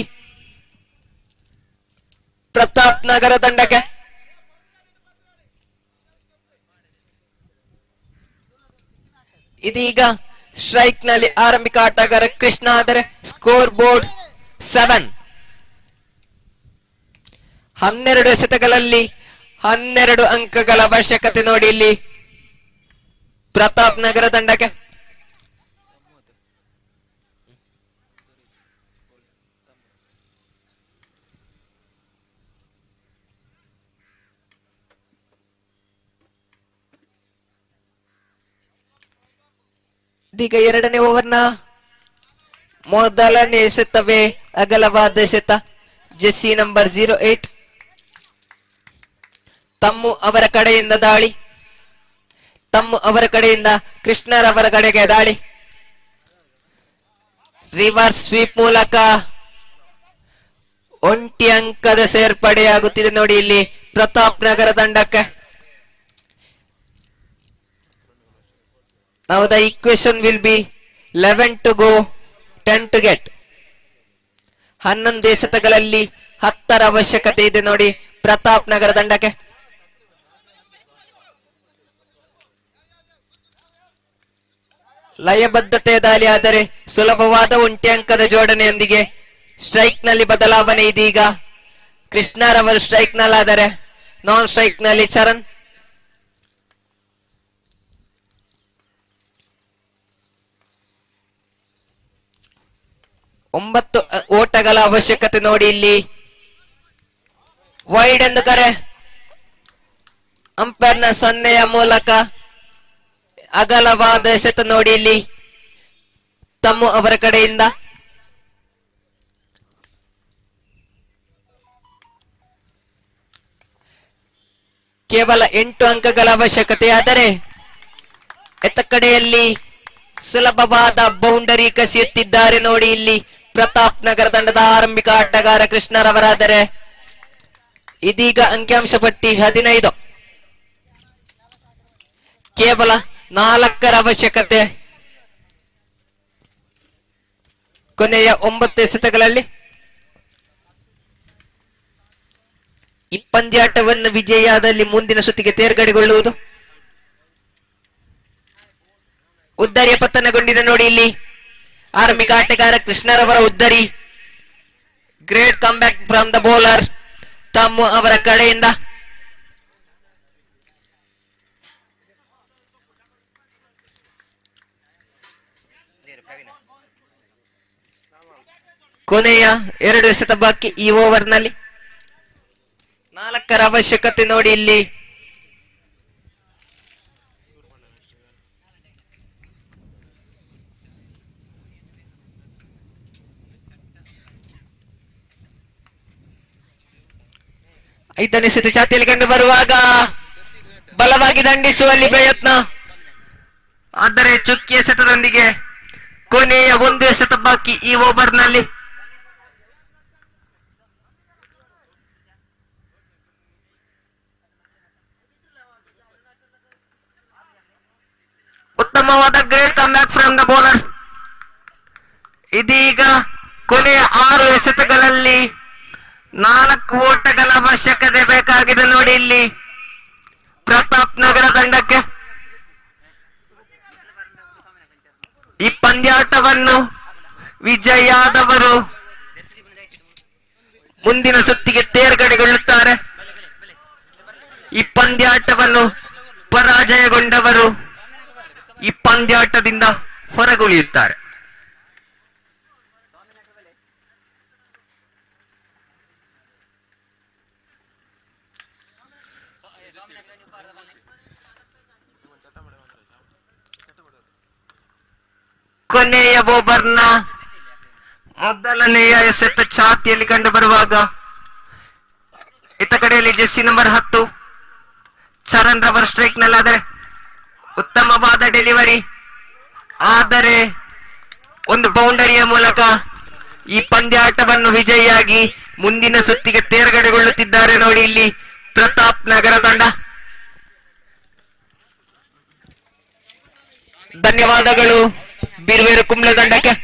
ಪ್ರತಾಪ್ ನಗರ ತಂಡಕ್ಕೆ. ಇದೀಗ ಸ್ಟ್ರೈಕ್ ನಲ್ಲಿ ಆರಂಭಿಕ ಆಟಗಾರ ಕೃಷ್ಣ ಆದರೆ ಸ್ಕೋರ್ ಬೋರ್ಡ್ 7. 12 ಎಸೆತಗಳಲ್ಲಿ 12 ಅಂಕಗಳ ಅವಶ್ಯಕತೆ ನೋಡಿ ಇಲ್ಲಿ ಪ್ರತಾಪ್ ನಗರ ತಂಡಕ್ಕೆ. ಇದೀಗ 2ನೇ ಓವರ್ನ ಮೊದಲನೇ ಎಸೆತವೇ ಅಗಲವಾದ ಎಸೆತ. ಜೆಸ್ಸಿ ನಂಬರ್ 08 ತಮ್ಮು ಅವರ ಕಡೆಯಿಂದ ದಾಳಿ, ತಮ್ಮು ಅವರ ಕಡೆಯಿಂದ ಕೃಷ್ಣರವರ ಕಡೆಗೆ ದಾಳಿ. ರಿವರ್ಸ್ ಸ್ವೀಪ್ ಮೂಲಕ 1 ಅಂಕದ ಸೇರ್ಪಡೆಯಾಗುತ್ತಿದೆ ನೋಡಿ ಇಲ್ಲಿ ಪ್ರತಾಪ್ ನಗರ ತಂಡಕ್ಕೆ. Now the equation will be 11 to go, 10 to get. 11 ಎಸೆತಗಳಲ್ಲಿ 10ರ ಅವಶ್ಯಕತೆ ಇದೆ ನೋಡಿ ಪ್ರತಾಪ್ ನಗರ ತಂಡಕ್ಕೆ. ಲಯಬದ್ಧತೆ ದಾಳಿ ಆದರೆ ಸುಲಭವಾದ 1 ಅಂಕದ ಜೋಡಣೆಯೊಂದಿಗೆ ಸ್ಟ್ರೈಕ್ ನಲ್ಲಿ ಬದಲಾವಣೆ. ಇದೀಗ ಕೃಷ್ಣರವರು ಸ್ಟ್ರೈಕ್ ನಲ್ಲಾದರೆ ನಾನ್ ಸ್ಟ್ರೈಕ್ ನಲ್ಲಿ ಚರಣ್. 9 ಓಟಗಳ ಅವಶ್ಯಕತೆ ನೋಡಿ ಇಲ್ಲಿ. ವೈಡ್ ಎಂದು ಕರೆ, ಅಂಪೈರ್ನ ಸನ್ನೆಯ ಮೂಲಕ ಅಗಲವಾದ ಎಸೆತ ನೋಡಿ ಇಲ್ಲಿ ತಮ್ಮು ಅವರ ಕಡೆಯಿಂದ. ಕೇವಲ 8 ಅಂಕಗಳ ಅವಶ್ಯಕತೆ ಆದರೆ ಎತ್ತ ಕಡೆಯಲ್ಲಿ ಸುಲಭವಾದ ಬೌಂಡರಿ ಕಸಿಯುತ್ತಿದ್ದಾರೆ ನೋಡಿ ಇಲ್ಲಿ ಪ್ರತಾಪ್ ನಗರ ತಂಡದ ಆರಂಭಿಕ ಆಟಗಾರ ಕೃಷ್ಣರವರಾದರೆ. ಇದೀಗ ಅಂಕಿಅಂಶ ಪಟ್ಟಿ 15. ಕೇವಲ 4ರ ಅವಶ್ಯಕತೆ ಕೊನೆಯ 9 ಎಸೆತಗಳಲ್ಲಿ. ಈ ಪಂದ್ಯಾಟವನ್ನು ವಿಜಯಾದಲ್ಲಿ ಮುಂದಿನ ಸುತ್ತಿಗೆ ತೇರ್ಗಡೆಗೊಳ್ಳುವುದು. ಉದ್ದರಿಯ ಪತನಗೊಂಡಿದೆ ನೋಡಿ ಇಲ್ಲಿ ಆರಂಭಿಕ ಆಟಗಾರ ಕೃಷ್ಣರವರ ಉದ್ದರಿ. Great come back from the bowler Tammu ಅವರ ಕಡೆಯಿಂದ. ಕೊನೆಯ 2 ಎಸೆತ ಬಾಕಿ ಈ ಓವರ್ನಲ್ಲಿ. 4ರ ಅವಶ್ಯಕತೆ ನೋಡಿ ಇಲ್ಲಿ. ಐದನೇ ಎಸೆತ ಚಾತಿಯಲ್ಲಿ ಕಂಡು ಬರುವಾಗ ಬಲವಾಗಿ ದಂಡಿಸುವಲ್ಲಿ ಪ್ರಯತ್ನ, ಆದರೆ ಚುಕ್ಕಿ ಎಸೆತದೊಂದಿಗೆ ಕೊನೆಯ 1 ಎಸೆತ ಬಾಕಿ ಈ ಓವರ್ನಲ್ಲಿ. ಉತ್ತಮವಾದ great comeback from the bowler. ಇದೀಗ ಕೊನೆಯ 6 ಎಸೆತಗಳಲ್ಲಿ 4 ಓಟಗಳ ಅವಶ್ಯಕತೆ ಬೇಕಾಗಿದೆ ನೋಡಿ ಇಲ್ಲಿ ಪ್ರತಾಪ್ ನಗರ ತಂಡಕ್ಕೆ. ಈ ಪಂದ್ಯಾಟವನ್ನು ವಿಜಯಾದವರು ಮುಂದಿನ ಸುತ್ತಿಗೆ ತೇರ್ಗಡೆಗೊಳ್ಳುತ್ತಾರೆ. ಈ ಪಂದ್ಯಾಟವನ್ನು ಪರಾಜಯಗೊಂಡವರು ಈ ಪಂದ್ಯಾಟದಿಂದ ಹೊರಗುಳಿಯುತ್ತಾರೆ. ಕೊನೆಯ ಓವರ್ನ ಮೊದಲನೆಯ ಎಸೆತ ಛಾತಿಯಲ್ಲಿ ಕಂಡು ಬರುವಾಗ ಇತ್ತ ಕಡೆಯಲ್ಲಿ ಜೆಸ್ಸಿ ನಂಬರ್ 10 ಚರಣ್ ರವರ್ ಸ್ಟ್ರೈಕ್ ನಲ್ಲಾದರೆ ಉತ್ತಮವಾದ ಡೆಲಿವರಿ, ಆದರೆ ಒಂದು ಬೌಂಡರಿಯ ಮೂಲಕ ಈ ಪಂದ್ಯಾಟವನ್ನು ವಿಜಯಿಯಾಗಿ ಮುಂದಿನ ಸುತ್ತಿಗೆ ತೇರ್ಗಡೆಗೊಳ್ಳುತ್ತಿದ್ದಾರೆ ನೋಡಿ ಇಲ್ಲಿ ಪ್ರತಾಪ್ ನಗರ ತಂಡ. ಧನ್ಯವಾದಗಳು ಬೀರ್ವೇರು ಕುಂಬ್ಳೆ ತಂಡಕ್ಕೆ.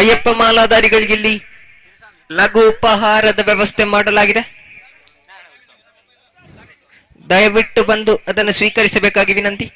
ಅಯ್ಯಪ್ಪ ಮಾಲಾಧಾರಿಗಳಿಗೆ ಇಲ್ಲಿ ಲಘು ಉಪಹಾರದ ವ್ಯವಸ್ಥೆ ಮಾಡಲಾಗಿದೆ. ದಯವಿಟ್ಟು ಬಂದು ಅದನ್ನು ಸ್ವೀಕರಿಸಬೇಕಾಗಿ ವಿನಂತಿ.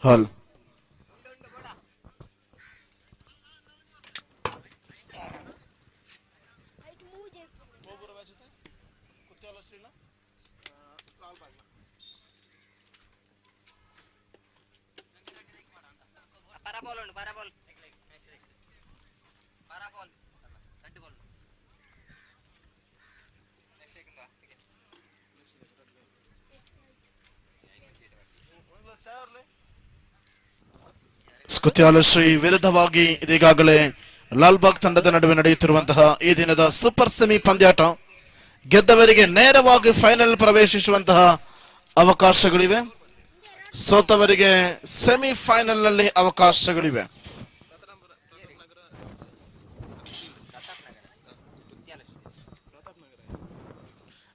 ಹಾಲ್ ಸ್ಕುತ್ಯಾಲ ಶ್ರೀ ವಿರುದ್ಧವಾಗಿ ಇದೀಗಾಗಲೇ ಲಾಲ್ಬಾಗ್ ತಂಡದ ನಡುವೆ ನಡೆಯುತ್ತಿರುವಂತಹ ಈ ದಿನದ ಸೂಪರ್ ಸೆಮಿ ಪಂದ್ಯಾಟ ಗೆದ್ದವರಿಗೆ ನೇರವಾಗಿ ಫೈನಲ್ ಪ್ರವೇಶಿಸುವಂತಹ ಅವಕಾಶಗಳಿವೆ, ಸೋತವರಿಗೆ ಸೆಮಿ ಫೈನಲ್ ನಲ್ಲಿ ಅವಕಾಶಗಳಿವೆ.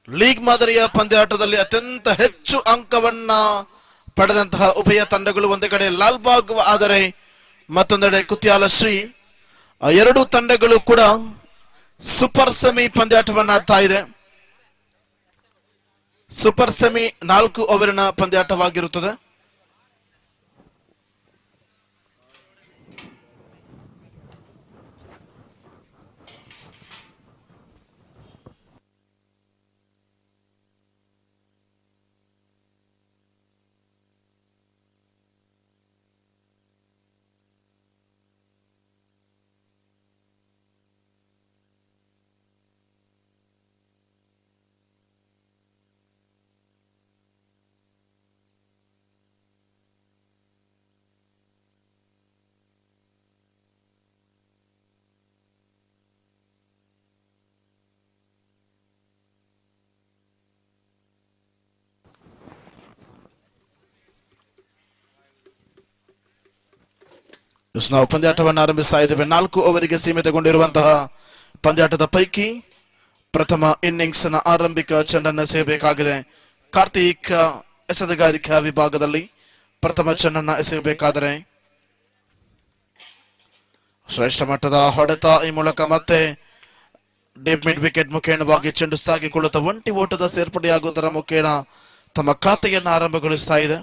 ಲೀಗ್ ಮಾದರಿಯ ಪಂದ್ಯಾಟದಲ್ಲಿ ಅತ್ಯಂತ ಹೆಚ್ಚು ಅಂಕವನ್ನ ಪಡೆದಂತಹ ಉಭಯ ತಂಡಗಳು ಒಂದೇ ಕಡೆ ಲಾಲ್ಬಾಗ್ ಆದರೆ ಮತ್ತೊಂದೆಡೆ ಕುತ್ಯಾಲ ಶ್ರೀ. ಎರಡೂ ತಂಡಗಳು ಕೂಡ ಸೂಪರ್ ಸೆಮಿ ಪಂದ್ಯಾಟವನ್ನ ಆಡ್ತಾ ಇದೆ. Super semi 4 ಓವರಿನ ಪಂದ್ಯಾಟವಾಗಿರುತ್ತದೆ. ನಾವು ಪಂದ್ಯಾಟವನ್ನು ಆರಂಭಿಸ್ತಾ ಇದ್ದೇವೆ. 4 ಓವರಿಗೆ ಸೀಮಿತಗೊಂಡಿರುವಂತಹ ಪಂದ್ಯಾಟದ ಪೈಕಿ ಪ್ರಥಮ ಇನ್ನಿಂಗ್ಸ್ ನ ಆರಂಭಿಕ ಚೆಂಡನ್ನು ಎಸೆಯಬೇಕಾಗಿದೆ. ಕಾರ್ತಿಕ್ ಎಸೆತಗಾರಿಕಾ ವಿಭಾಗದಲ್ಲಿ ಪ್ರಥಮ ಚೆಂಡನ್ನು ಎಸೆಯಬೇಕಾದರೆ ಶ್ರೇಷ್ಠ ಮಟ್ಟದ ಹೊಡೆತ. ಈ ಮೂಲಕ ಮತ್ತೆ ಡೀಪ್ ಮಿಡ್ ವಿಕೆಟ್ ಮುಖೇಣವಾಗಿ ಚೆಂಡು ಸಾಗಿಕೊಳ್ಳುತ್ತಾ ಒಂಟಿ ಓಟದ ಸೇರ್ಪಡೆಯಾಗುವುದರ ಮುಖೇನ ತಮ್ಮ ಖಾತೆಯನ್ನು ಆರಂಭಗೊಳಿಸ್ತಾ ಇದೆ.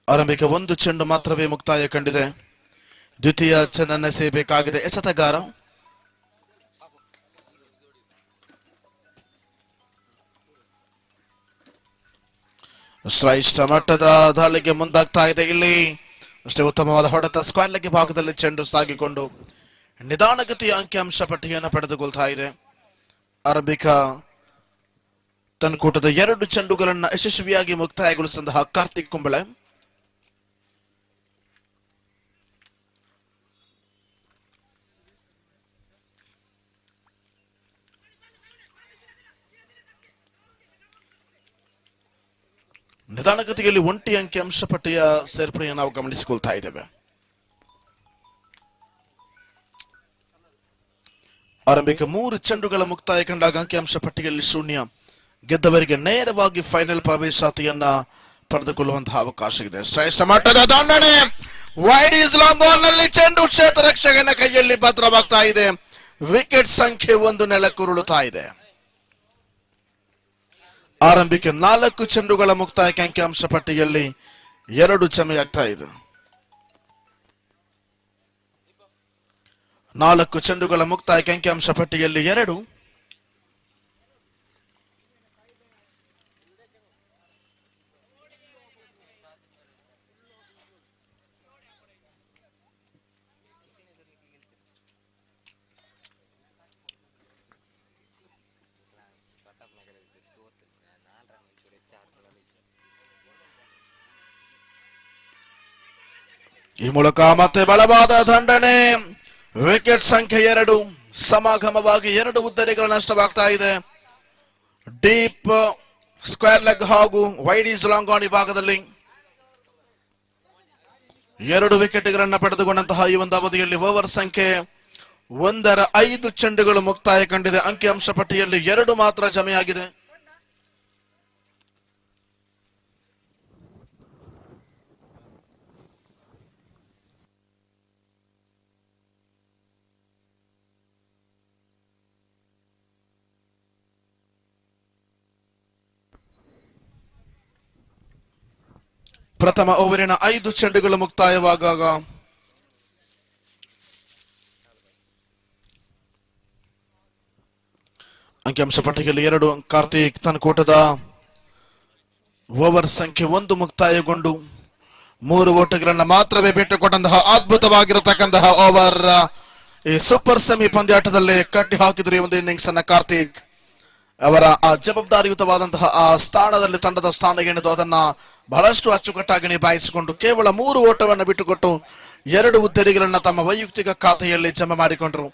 ಆರಂಭಿಕ 1 ಚೆಂಡು ಮಾತ್ರವೇ ಮುಕ್ತಾಯ ಕಂಡಿದೆ. ದ್ವಿತೀಯ ಚೆಂಡನ್ನು ಎಸೆಯಬೇಕಾಗಿದೆ ಎಸೆತಗಾರ. ಶ್ರೇಷ್ಠ ಮಟ್ಟದ ದಾಳಿಗೆ ಮುಂದಾಗ್ತಾ ಇದೆ. ಇಲ್ಲಿ ಅಷ್ಟೇ ಉತ್ತಮವಾದ ಹೊಡೆತ. ಸ್ಕ್ವೇರ್ ಲೆಗ್ ಭಾಗದಲ್ಲಿ ಚೆಂಡು ಸಾಗಿಕೊಂಡು ನಿಧಾನಗತಿಯ ಅಂಕಿಅಂಶ ಪಟ್ಟಿಯನ್ನು ಪಡೆದುಕೊಳ್ತಾ ಇದೆ. ಆರಂಭಿಕ ತನ್ಕೂಟದ 2 ಚೆಂಡುಗಳನ್ನು ಯಶಸ್ವಿಯಾಗಿ ಮುಕ್ತಾಯಗೊಳಿಸಿದಂತಹ ಕಾರ್ತಿಕ್ ಕುಂಬಳೆ ನಿಧಾನಗತಿಯಲ್ಲಿ ಒಂಟಿ ಅಂಕಿಅಂಶ ಪಟ್ಟಿಯ ಸೇರ್ಪಡೆಯನ್ನು ನಾವು ಗಮನಿಸಿಕೊಳ್ತಾ ಇದ್ದೇವೆ. ಆರಂಭಿಕ 3 ಚೆಂಡುಗಳ ಮುಕ್ತಾಯ ಕಂಡಾಗ ಅಂಕಿಅಂಶ ಪಟ್ಟಿಯಲ್ಲಿ 0. ಗೆದ್ದವರಿಗೆ ನೇರವಾಗಿ ಫೈನಲ್ ಪ್ರವೇಶಾತಿಯನ್ನ ಪಡೆದುಕೊಳ್ಳುವಂತಹ ಅವಕಾಶ ಇದೆ. ಶ್ರೇಷ್ಠ ಮಟ್ಟದ ದಂಡನೆ. ವೈಡ್ ಈಸ್ ಲಾಂಗ್ ಆನ್ ನಲ್ಲಿ ಚೆಂಡು ಕ್ಷೇತ್ರ ರಕ್ಷಕನ ಕೈಯಲ್ಲಿ ಭದ್ರವಾಗ್ತಾ ಇದೆ. ವಿಕೆಟ್ ಸಂಖ್ಯೆ 1 ನೆಲಕ್ಕುರುಳುತ್ತಾ ಇದೆ. ಆರಂಭಿಕ 4 ಚೆಂಡುಗಳ ಮುಕ್ತಾಯಕ್ಕೆ ಅಂಕಿಅಂಶ ಪಟ್ಟಿಯಲ್ಲಿ 2 ಜಮೆಯಾಗ್ತಾ ಇದೆ. 4 ಚೆಂಡುಗಳ ಮುಕ್ತಾಯಕ್ಕೆ ಅಂಕಿಅಂಶ ಪಟ್ಟಿಯಲ್ಲಿ 2. ಈ ಮೂಲಕ ಮತ್ತೆ ಬಲವಾದ ದಂಡನೆ. ವಿಕೆಟ್ ಸಂಖ್ಯೆ 2. ಸಮಾಗಮವಾಗಿ 2 ಉದ್ದರಿಗಳ ನಷ್ಟವಾಗ್ತಾ ಇದೆ. ಡೀಪ್ ಸ್ಕ್ವೇರ್ ಲೆಗ್ ಹಾಗೂ ವೈಡ್ ಈಸ್ ಲಾಂಗ್ ಆನ್ ವಿಭಾಗದಲ್ಲಿ 2 ವಿಕೆಟ್ಗಳನ್ನು ಪಡೆದುಕೊಂಡಂತಹ ಈ ಒಂದು ಅವಧಿಯಲ್ಲಿ ಓವರ್ ಸಂಖ್ಯೆ 1ರ 5 ಚೆಂಡುಗಳು ಮುಕ್ತಾಯ ಕಂಡಿದೆ. ಅಂಕಿಅಂಶ ಪಟ್ಟಿಯಲ್ಲಿ 2 ಮಾತ್ರ ಜಮೆಯಾಗಿದೆ. ಪ್ರಥಮ ಓವರಿನ 5 ಚೆಂಡುಗಳು ಮುಕ್ತಾಯವಾದಾಗ ಅಂಕಿಅಂಶ ಪಟ್ಟಿಯಲ್ಲಿ 2. ಕಾರ್ತಿಕ್ ತನ್ಕೂಟದ ಓವರ್ ಸಂಖ್ಯೆ 1 ಮುಕ್ತಾಯಗೊಂಡು 3 ಓಟಗಳನ್ನು ಮಾತ್ರವೇ ಬಿಟ್ಟುಕೊಟ್ಟಂತಹ ಅದ್ಭುತವಾಗಿರತಕ್ಕಂತಹ ಓವರ್ ಈ ಸೂಪರ್ ಸೆಮಿ ಪಂದ್ಯಾಟದಲ್ಲಿ ಕಟ್ಟಿ ಹಾಕಿದ್ರು ಈ ಒಂದು ಇನ್ನಿಂಗ್ಸ್ ಅನ್ನ. ಕಾರ್ತಿಕ್ ಅವರ ಆ ಜವಾಬ್ದಾರಿಯುತವಾದಂತಹ ಆ ಸ್ಥಾನದಲ್ಲಿ ತಂಡದ ಸ್ಥಾನ ಏನಿದೆ ಅದನ್ನ ಬಹಳಷ್ಟು ಅಚ್ಚುಕಟ್ಟಾಗಿ ನಿಭಾಯಿಸಿಕೊಂಡು ಕೇವಲ 3 ಓಟವನ್ನು ಬಿಟ್ಟುಕೊಟ್ಟು 2 ಉದ್ದರಿಗಳನ್ನ ತಮ್ಮ ವೈಯಕ್ತಿಕ ಖಾತೆಯಲ್ಲಿ ಜಮೆ ಮಾಡಿಕೊಂಡರು.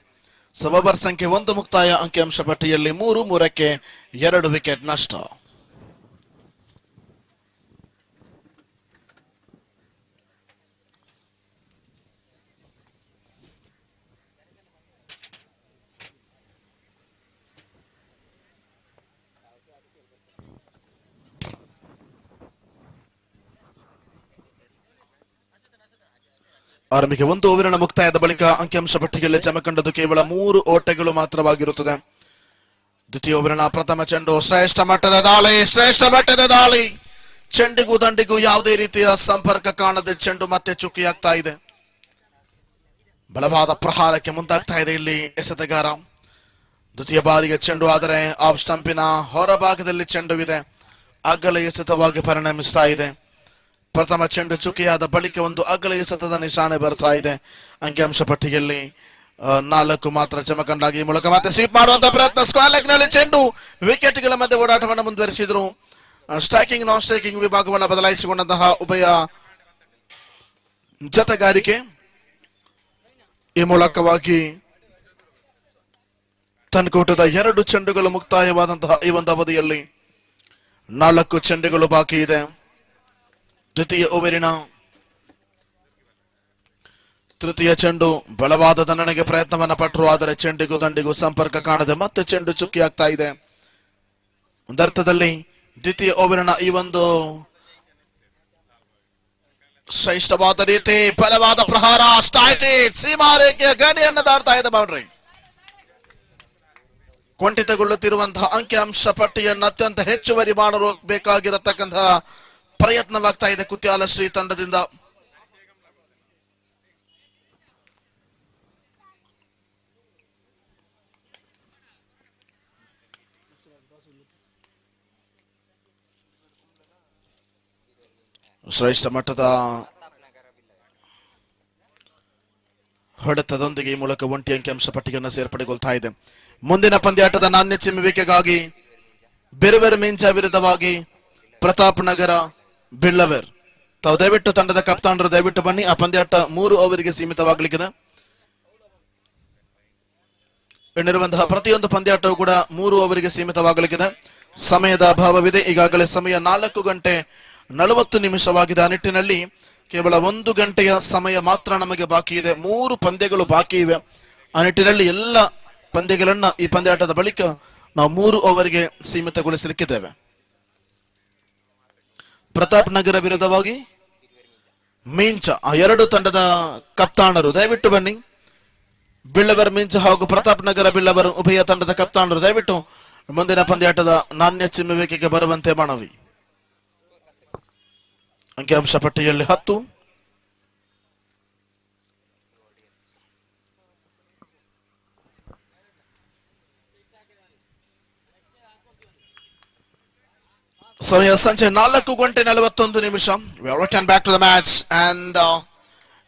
ಓವರ್ ಸಂಖ್ಯೆ 1 ಮುಕ್ತಾಯ. ಅಂಕಿಅಂಶ ಪಟ್ಟಿಯಲ್ಲಿ 3ಕ್ಕೆ 2 ವಿಕೆಟ್ ನಷ್ಟ. ಆರಂಭಿಕ 1 ಓವರಿನ ಮುಕ್ತಾಯದ ಬಳಿಕ ಅಂಕಿಅಂಶ ಪಟ್ಟಿಯಲ್ಲಿ ಜಮೆ ಕಂಡದ್ದು ಕೇವಲ 3 ಓಟಗಳು ಮಾತ್ರವಾಗಿರುತ್ತದೆ. ದ್ವಿತೀಯ ಓವರಿನ ಪ್ರಥಮ ಚೆಂಡು. ಶ್ರೇಷ್ಠ ಮಟ್ಟದ ದಾಳಿ. ಶ್ರೇಷ್ಠ ಮಟ್ಟದ ದಾಳಿ. ಚೆಂಡಿಗೂ ದಂಡಿಗೂ ಯಾವುದೇ ರೀತಿಯ ಸಂಪರ್ಕ ಕಾಣದೆ ಚೆಂಡು ಮತ್ತೆ ಚುಕ್ಕಿಯಾಗ್ತಾ ಇದೆ. ಬಲವಾದ ಪ್ರಹಾರಕ್ಕೆ ಮುಂದಾಗ್ತಾ ಇದೆ ಇಲ್ಲಿ ಎಸೆತಗಾರ. ದ್ವಿತೀಯ ಬಾರಿಗೆ ಚೆಂಡು ಆದರೆ ಆಫ್ ಸ್ಟಂಪಿನ ಹೊರಭಾಗದಲ್ಲಿ ಚೆಂಡುವಿದೆ. ಅಗಲ ಎಸೆತವಾಗಿ ಪರಿಣಮಿಸ್ತಾ ಇದೆ. ಪ್ರಥಮ ಚೆಂಡು ಚುಕ್ಕಿಯಾದ ಬಳಿಕ ಒಂದು ಅಗಲ ಎಸೆತದ ನಿಶಾನೆ ಬರ್ತಾ ಇದೆ. ಅಂಕಿಅಂಶ ಪಟ್ಟಿಯಲ್ಲಿ 4 ಮಾತ್ರ ಜಮೆ ಕಂಡಾಗ ಈ ಮೂಲಕ ಮತ್ತೆ ಸ್ವೀಪ್ ಮಾಡುವಂತಹ ಪ್ರಯತ್ನ. ಸ್ಕ್ವೇರ್ ಲೆಗ್ ನಲ್ಲಿ ಚೆಂಡು. ವಿಕೆಟ್ಗಳ ಮಧ್ಯೆ ಓಡಾಟವನ್ನು ಮುಂದುವರಿಸಿದ್ರು. ಸ್ಟ್ರೈಕಿಂಗ್ ನಾನ್ ಸ್ಟ್ರೈಕಿಂಗ್ ವಿಭಾಗವನ್ನು ಬದಲಾಯಿಸಿಕೊಂಡಂತಹ ಉಭಯ ಜತೆಗಾರಿಕೆ. ಈ ಮೂಲಕವಾಗಿ ತನ್ಕೂಟದ 2 ಚೆಂಡುಗಳು ಮುಕ್ತಾಯವಾದಂತಹ ಈ ಒಂದು ಅವಧಿಯಲ್ಲಿ 4 ಚೆಂಡುಗಳು ಬಾಕಿ ಇದೆ. ದ್ವಿತೀಯ ಓವರಿನ ತೃತೀಯ ಚೆಂಡು ಬಲವಾದ ದಂಡನೆಗೆ ಪ್ರಯತ್ನವನ್ನ ಪಟ್ಟರು, ಆದರೆ ಚೆಂಡಿಗೂ ದಂಡಿಗೂ ಸಂಪರ್ಕ ಕಾಣದೆ ಮತ್ತೆ ಚೆಂಡು ಚುಕ್ಕಿ ಆಗ್ತಾ ಇದೆ. ಒಂದರ್ಥದಲ್ಲಿ ದ್ವಿತೀಯ ಓವರಿನ ಈ ಒಂದು ಶ್ರೇಷ್ಠವಾದ ರೀತಿ ಬಲವಾದ ಪ್ರಹಾರ ಸೀಮಾರೇಖೆಯ ಗಡಿಯನ್ನು ದಾಟ್ತಾ ಇದೆ. ಬೌಂಡ್ರಿ ಕೊಂಟಿತಗೊಳ್ಳುತ್ತಿರುವಂತಹ ಅಂಕಿಅಂಶ ಪಟ್ಟಿಯನ್ನು ಅತ್ಯಂತ ಹೆಚ್ಚುವರಿ ಮಾಡಲು ಬೇಕಾಗಿರತಕ್ಕಂತಹ ಪ್ರಯತ್ನವಾಗ್ತಾ ಇದೆ ಕುತ್ಯಾಲ ಶ್ರೀ ತಂಡದಿಂದ. ಶ್ರೇಷ್ಠ ಮಟ್ಟದ ಹೊಡೆತದೊಂದಿಗೆ ಈ ಮೂಲಕ ಒಂಟಿ ಅಂಕಿಅಂಶ ಪಟ್ಟಿಯನ್ನು ಸೇರ್ಪಡೆಗೊಳ್ತಾ ಇದೆ. ಮುಂದಿನ ಪಂದ್ಯಾಟದ ನಾಣ್ಯ ಚಿಮ್ಮುವಿಕೆಗಾಗಿ ಬಿರುವೆರ್ ಮಿಂಚ ವಿರುದ್ಧವಾಗಿ ಪ್ರತಾಪ್ ನಗರ ಬಿಳ್ಳವೇರ್. ತಾವು ದಯವಿಟ್ಟು ತಂಡದ ಕಪ್ತಾನರು ದಯವಿಟ್ಟು ಬನ್ನಿ. ಆ ಪಂದ್ಯಾಟ 3 ಓವರಿಗೆ ಸೀಮಿತವಾಗಲಿಕ್ಕಿದೆ. ಇನ್ನಿರುವಂತಹ ಪ್ರತಿಯೊಂದು ಪಂದ್ಯಾಟವು ಕೂಡ 3 ಓವರಿಗೆ ಸೀಮಿತವಾಗಲಿಕ್ಕಿದೆ. ಸಮಯದ ಅಭಾವವಿದೆ. ಈಗಾಗಲೇ ಸಮಯ 4 ಗಂಟೆ 40 ನಿಮಿಷವಾಗಿದೆ. ಆ ನಿಟ್ಟಿನಲ್ಲಿ ಕೇವಲ 1 ಗಂಟೆಯ ಸಮಯ ಮಾತ್ರ ನಮಗೆ ಬಾಕಿ ಇದೆ. 3 ಪಂದ್ಯಗಳು ಬಾಕಿ ಇವೆ. ಆ ನಿಟ್ಟಿನಲ್ಲಿ ಎಲ್ಲ ಪಂದ್ಯಗಳನ್ನ ಈ ಪಂದ್ಯಾಟದ ಬಳಿಕ ನಾವು 3 ಓವರ್ಗೆ ಸೀಮಿತಗೊಳಿಸಲಿಕ್ಕಿದ್ದೇವೆ. ಪ್ರತಾಪ್ ನಗರ ವಿರುದ್ಧವಾಗಿ ಮಿಂಚ, ಆ 2 ತಂಡದ ಕಪ್ತಾನರು ದಯವಿಟ್ಟು ಬನ್ನಿ. ಬಿಳ್ಳವರ್ ಮಿಂಚ ಹಾಗೂ ಪ್ರತಾಪ್ ನಗರ ಬಿಳ್ಳವರ್ ಉಭಯ ತಂಡದ ಕಪ್ತಾನರು ದಯವಿಟ್ಟು ಮುಂದಿನ ಪಂದ್ಯಾಟದ ನಾಣ್ಯ ಚಿಮ್ಮುವಿಕೆಗೆ ಬರುವಂತೆ ಮನವಿ. ಅಂಕಿಅಂಶ ಪಟ್ಟಿಯಲ್ಲಿ 10. ಸಮಯ ಸಂಜೆ 4 ಗಂಟೆ 41 ನಿಮಿಷ. We are returned back to the match and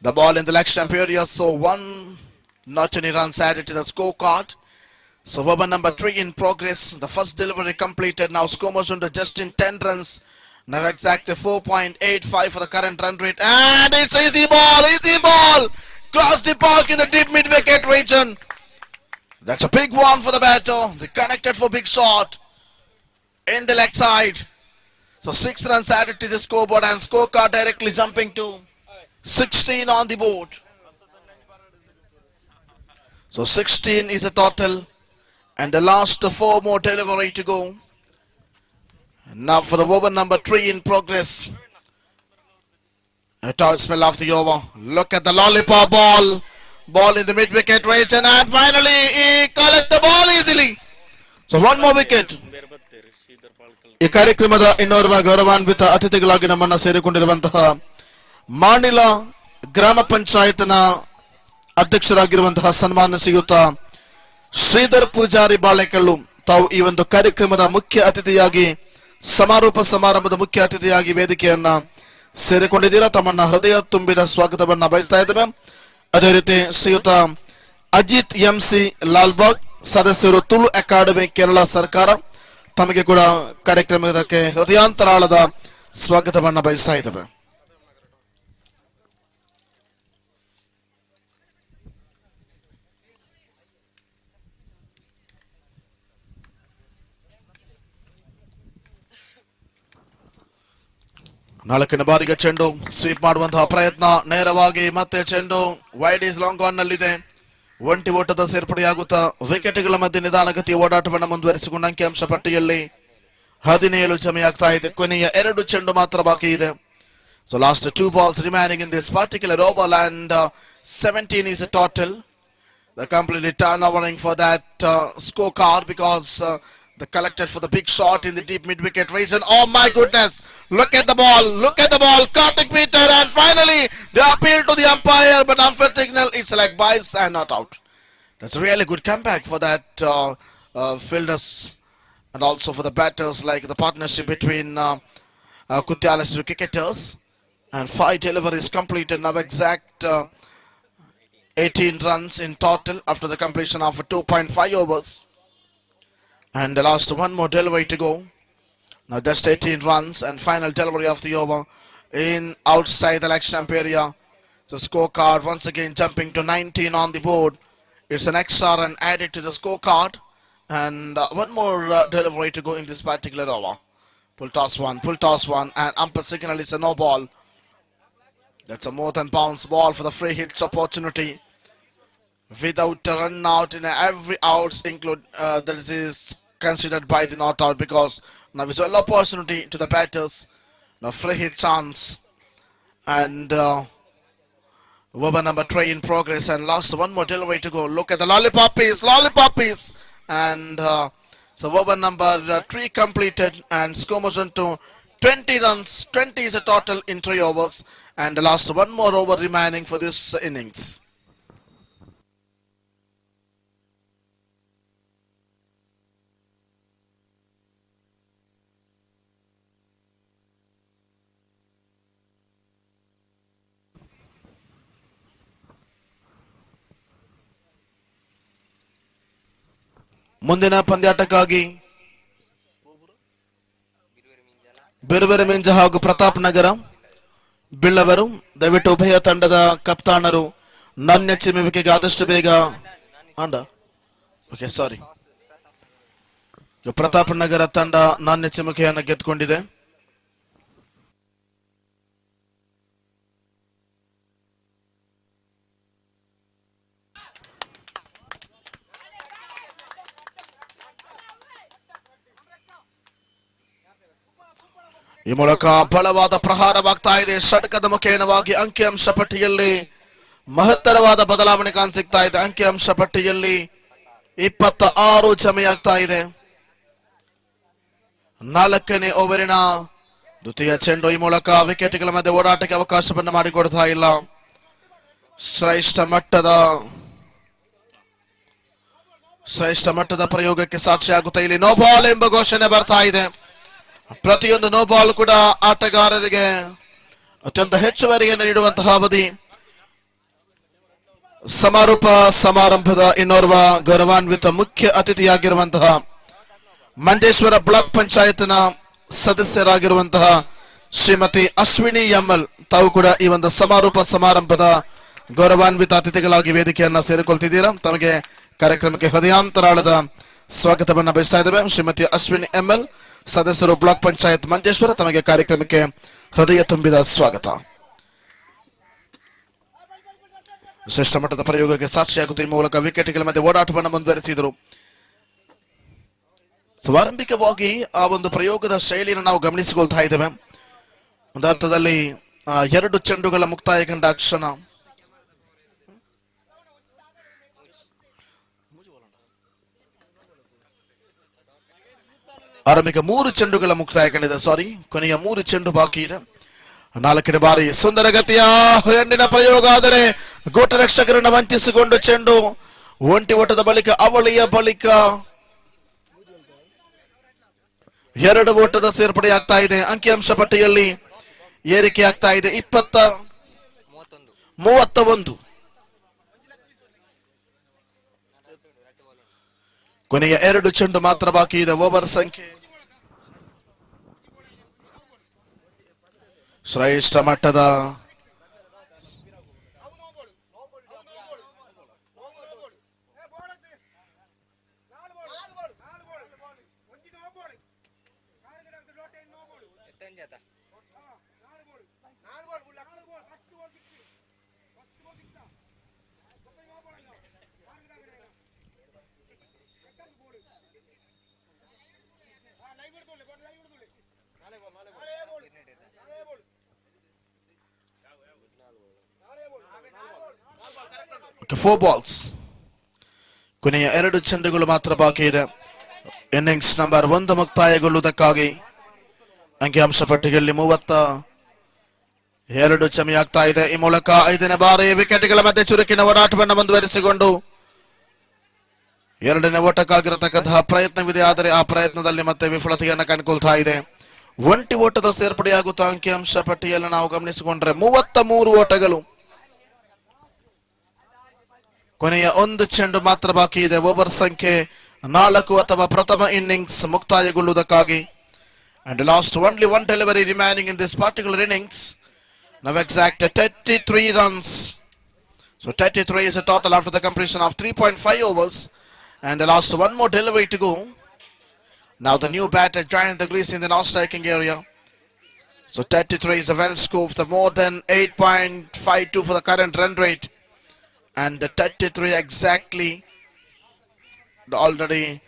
the ball in the leg stump area. So 1 not any runs added to the scorecard. So over number 3 in progress. The first delivery completed. Now score was under just in 10 runs. Now exactly 4.85 for the current run rate. And it's easy ball. Cross the park in the deep mid-wicket region. That's a big one for the batter. They connected for big shot in the leg side. So 6 runs added to the scoreboard and scorecard directly jumping to 16 on the board. So 16 is a total and the last 4 more delivery to go. And now for the over number 3 in progress. A tight spell of the over. Look at the lollipop ball. Ball in the mid-wicket region and finally he collects the ball easily. So 1 more wicket. ಈ ಕಾರ್ಯಕ್ರಮದ ಇನ್ನೋರ್ವ ಗೌರವಾನ್ವಿತ ಅತಿಥಿಗಳಾಗಿ ನಮ್ಮನ್ನ ಸೇರಿಕೊಂಡಿರುವಂತಹ ಮಾಣಿಲ ಗ್ರಾಮ ಪಂಚಾಯತ್ನ ಅಧ್ಯಕ್ಷರಾಗಿರುವಂತಹ ಸನ್ಮಾನ ಶ್ರೀಯುತ ಶ್ರೀಧರ್ ಪೂಜಾರಿ ಬಾಳೆಕಲ್ಲು ತಾವು ಈ ಒಂದು ಕಾರ್ಯಕ್ರಮದ ಮುಖ್ಯ ಅತಿಥಿಯಾಗಿ ಸಮಾರೋಪ ಸಮಾರಂಭದ ಮುಖ್ಯ ಅತಿಥಿಯಾಗಿ ವೇದಿಕೆಯನ್ನ ಸೇರಿಕೊಂಡಿದ್ದೀರಾ. ತಮ್ಮನ್ನ ಹೃದಯ ತುಂಬಿದ ಸ್ವಾಗತವನ್ನ ಬಯಸ್ತಾ ಇದ್ದೇವೆ. ಅದೇ ರೀತಿ ಶ್ರೀಯುತ ಅಜಿತ್ ಎಂಸಿ ಲಾಲ್ಬಾಗ್ ಸದಸ್ಯರು ತುಳು ಅಕಾಡೆಮಿ ಕೇರಳ ಸರ್ಕಾರ ತಮಗೆ ಕೂಡ ಕಾರ್ಯಕ್ರಮಕ್ಕೆ ಹೃದಯಾಂತರಾಳದ ಸ್ವಾಗತವನ್ನ ಬಯಸ್ತಾ ಇದ್ದೇವೆ. ನಾಲ್ಕನೇ ಬಾರಿಗೆ ಚೆಂಡು ಸ್ವೀಪ್ ಮಾಡುವಂತಹ ಪ್ರಯತ್ನ ನೇರವಾಗಿ ಮತ್ತೆ ಚೆಂಡು ವೈಡ್ ಈಸ್ ಲಾಂಗ್ ಆನ್ ನಲ್ಲಿದೆ. ಒಂಟಿ ಓಟದ ಸೇರ್ಪಡೆಯಾಗುತ್ತಾ ವಿಕೆಟ್ಗಳ ಮಧ್ಯೆ ನಿಧಾನಗತಿಯ ಓಡಾಟವನ್ನು ಮುಂದುವರಿಸಿಕೊಂಡ ಅಂಕಿಅಂಶ ಪಟ್ಟಿಯಲ್ಲಿ 17 ಜಮೆಯಾಗ್ತಾ ಇದೆ. ಕೊನೆಯ 2 ಚೆಂಡು ಮಾತ್ರ ಬಾಕಿ ಇದೆ. So last 2 balls remaining in this particular over and 17 is a total. They're completely turnovering for that scorecard because they collected for the big shot in the deep mid-wicket region. Oh my goodness! Look at the ball! Karthik Peter and finally they appeal to the umpire but unfair signal. It's like buys and not out. That's a really good comeback for that fielders and also for the batters, like the partnership between Kutyala cricketers. And 5 deliveries completed. Now exact 18 runs in total after the completion of 2.5 overs. And the last 1 more delivery to go. Now just 18 runs and final delivery of the over in outside the leg stump area. So scorecard once again jumping to 19 on the board. It's an extra run added to the scorecard. And one more delivery to go in this particular over. Pull toss one, and umpire signal is a no ball. That's a more than bounce ball for the free hits opportunity. Without a run out in every outs include that is considered by the not out, because now is an opportunity to the batters. Now free hit chance, and over number 3 in progress, and last one more delivery to go. Look at the lollipoppies, and so over number 3 completed, and score moves on to 20 runs. 20 is a total in 3 overs, and the last one more over remaining for this innings. ಮುಂದಿನ ಪಂದ್ಯಾಟಕ್ಕಾಗಿ ಬಿರುವೆರೆ ಮಿಂಜ ಹಾಗೂ ಪ್ರತಾಪ್ ನಗರ ಬಿಳ್ಳವರು, ದಯವಿಟ್ಟು ಉಭಯ ತಂಡದ ಕಪ್ತಾನರು ನನ್ನ ಚಿಮ್ಮುವಿಕೆಗೆ ಆದಷ್ಟು ಬೇಗ ಪ್ರತಾಪ್ ನಗರ ತಂಡ ನಾಣ್ಯ ಚಿಮ್ಮುಕೆಯನ್ನು ಗೆದ್ದುಕೊಂಡಿದೆ. ಈ ಮೂಲಕ ಬಲವಾದ ಪ್ರಹಾರವಾಗ್ತಾ ಇದೆ. ಷಟ್ಕದ ಮುಖೇನವಾಗಿ ಅಂಕಿಅಂಶ ಪಟ್ಟಿಯಲ್ಲಿ ಮಹತ್ತರವಾದ ಬದಲಾವಣೆ ಕಾಣಸಿಗ್ತಾ ಇದೆ. ಅಂಕಿಅಂಶ ಪಟ್ಟಿಯಲ್ಲಿ 26 ಜಮೆಯಾಗ್ತಾ ಇದೆ. 4ನೇ ಓವರಿನ ದ್ವಿತೀಯ ಚೆಂಡು. ಈ ಮೂಲಕ ವಿಕೆಟ್ಗಳ ಮಧ್ಯೆ ಓಡಾಟಕ್ಕೆ ಅವಕಾಶವನ್ನು ಮಾಡಿಕೊಡ್ತಾ ಇಲ್ಲ. ಶ್ರೇಷ್ಠ ಮಟ್ಟದ ಪ್ರಯೋಗಕ್ಕೆ ಸಾಕ್ಷಿಯಾಗುತ್ತಾ ಇಲ್ಲಿ ನೋ ಬಾಲ್ ಎಂಬ ಘೋಷಣೆ ಬರ್ತಾ ಇದೆ. ಪ್ರತಿಯೊಂದು ನೋ ಬಾಲ್ ಕೂಡ ಆಟಗಾರರಿಗೆ ಅತ್ಯಂತ ಹೆಚ್ಚುವರಿಯನ್ನು ನೀಡುವಂತಹ ಅವಧಿ. ಸಮಾರಂಭದ ಇನ್ನೋರ್ವ ಗೌರವಾನ್ವಿತ ಮುಖ್ಯ ಅತಿಥಿಯಾಗಿರುವಂತಹ ಮಂಜೇಶ್ವರ ಬ್ಲಾಕ್ ಪಂಚಾಯತ್ನ ಸದಸ್ಯರಾಗಿರುವಂತಹ ಶ್ರೀಮತಿ ಅಶ್ವಿನಿ ಎಮ್ಎಲ್ ತಾವು ಕೂಡ ಈ ಒಂದು ಸಮಾರಂಭದ ಗೌರವಾನ್ವಿತ ಅತಿಥಿಗಳಾಗಿ ವೇದಿಕೆಯನ್ನ ಸೇರಿಕೊಳ್ತಿದ್ದೀರಾ. ತಮಗೆ ಕಾರ್ಯಕ್ರಮಕ್ಕೆ ಹೃದಯಾಂತರಾಳದ ಸ್ವಾಗತವನ್ನ ಬಯಸ್ತಾ ಇದ್ದೇವೆ. ಶ್ರೀಮತಿ ಅಶ್ವಿನಿ ಎಮ್ಎಲ್, ಸದಸ್ಯರು ಬ್ಲಾಕ್ ಪಂಚಾಯತ್ ಮಂಜೇಶ್ವರ, ತಮಗೆ ಕಾರ್ಯಕ್ರಮಕ್ಕೆ ಹೃದಯ ತುಂಬಿದ ಸ್ವಾಗತ. ಶ್ರೇಷ್ಠ ಮಟ್ಟದ ಪ್ರಯೋಗಕ್ಕೆ ಸಾಕ್ಷಿಯಾಗುತ್ತ ಈ ಮೂಲಕ ವಿಕೆಟ್ಗಳ ಮಧ್ಯೆ ಓಡಾಟವನ್ನು ಮುಂದುವರೆಸಿದರು. ಸ್ವಾರಂಭಿಕವಾಗಿ ಆ ಒಂದು ಪ್ರಯೋಗದ ಶೈಲಿಯನ್ನು ನಾವು ಗಮನಿಸಿಕೊಳ್ತಾ ಇದ್ದೇವೆ. ಒಂದು ಅರ್ಥದಲ್ಲಿ 2 ಚೆಂಡುಗಳ ಮುಕ್ತಾಯ ಕಂಡ ಕ್ಷಣ ಆರಂಭಿಕ 3 ಚೆಂಡುಗಳ ಮುಕ್ತಾಯ ಕಂಡಿದೆ. ಕೊನೆಯ 3 ಚೆಂಡು ಬಾಕಿ ಇದೆ. 4ನೇ ಬಾರಿ ಸುಂದರ ಗತಿಯ ಹೆಣ್ಣಿನ ಪ್ರಯೋಗ, ಆದರೆ ಗೋಟರಕ್ಷಕರನ್ನು ವಂಚಿಸಿಕೊಂಡು ಚೆಂಡು ಒಂಟಿ ಓಟದ ಬಳಿಕ ಅವಳಿಯ ಬಳಿಕ 2 ಓಟದ ಸೇರ್ಪಡೆ ಆಗ್ತಾ ಇದೆ. ಅಂಕಿಅಂಶ ಪಟ್ಟಿಯಲ್ಲಿ ಏರಿಕೆ ಆಗ್ತಾ ಇದೆ. 20-31. ಕೊನೆಯ 2 ಚೆಂಡು ಮಾತ್ರ ಬಾಕಿ ಇದೆ. ಓವರ್ ಸಂಖ್ಯೆ ಶ್ರೇಷ್ಠ ಮಟ್ಟದ ಫೋರ್ ಬಾಲ್ಸ್. ಕೊನೆಯ 2 ಚೆಂಡುಗಳು ಮಾತ್ರ ಬಾಕಿ ಇದೆ. ಇನ್ನಿಂಗ್ಸ್ ನಂಬರ್ 1 ಮುಕ್ತಾಯಗೊಳ್ಳುವುದಕ್ಕಾಗಿ ಅಂಕಿಅಂಶ ಪಟ್ಟಿಯಲ್ಲಿ 32 ಜಮೆಯಾಗ್ತಾ ಇದೆ. ಈ ಮೂಲಕ 5ನೇ ಬಾರಿ ವಿಕೆಟ್ಗಳ ಮಧ್ಯೆ ಚುರುಕಿನ ಓಡಾಟವನ್ನು ಮುಂದುವರಿಸಿಕೊಂಡು 2ನೇ ಓಟಕ್ಕಾಗಿರತಕ್ಕಂತಹ ಪ್ರಯತ್ನವಿದೆ. ಆದರೆ ಆ ಪ್ರಯತ್ನದಲ್ಲಿ ಮತ್ತೆ ವಿಫಲತೆಯನ್ನು ಕಂಡುಕೊಳ್ತಾ ಇದೆ. ಒಂಟಿ ಓಟದ ಸೇರ್ಪಡೆಯಾಗುತ್ತಾ ಅಂಕಿಅಂಶ ಪಟ್ಟಿಯಲ್ಲಿ ನಾವು ಗಮನಿಸಿಕೊಂಡ್ರೆ 33 ಓಟಗಳು. ಕೊನೆಯ 1 ಚೆಂಡು ಮಾತ್ರ ಬಾಕಿ ಇದೆ. ಓವರ್ ಸಂಖ್ಯೆ 4 ಅಥವಾ ಪ್ರಥಮ innings ಮುಕ್ತಾಯಗೊಳ್ಳುವುದಕ್ಕಾಗಿ. And last only 1 delivery remaining in this particular innings. Now exact 33 runs. So 33 is a total after the completion of 3.5 overs. And the last one more delivery to go. Now the new batter joining the crease in the non-striking area. So 33 is a well score for more than 8.52 for the current run rate. And the 33 exactly already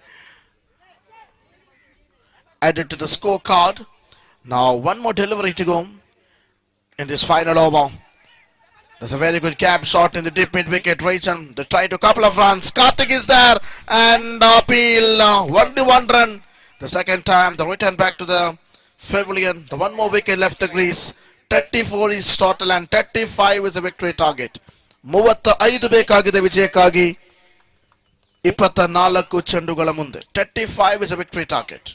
added to the scorecard. Now one more delivery to go in this final over. There's a very good cap shot in the deep mid wicket region. They try to couple of runs. Karthik is there and appeal 1-1 run. The second time they return back to the pavilion. The one more wicket left the crease. 34 is total and 35 is a victory target. 35 ಬೇಕಾಗಿದೆ ವಿಜಯಕ್ಕಾಗಿ 24 ಚೆಂಡುಗಳ ಮುಂದೆ. 35 is a victory target.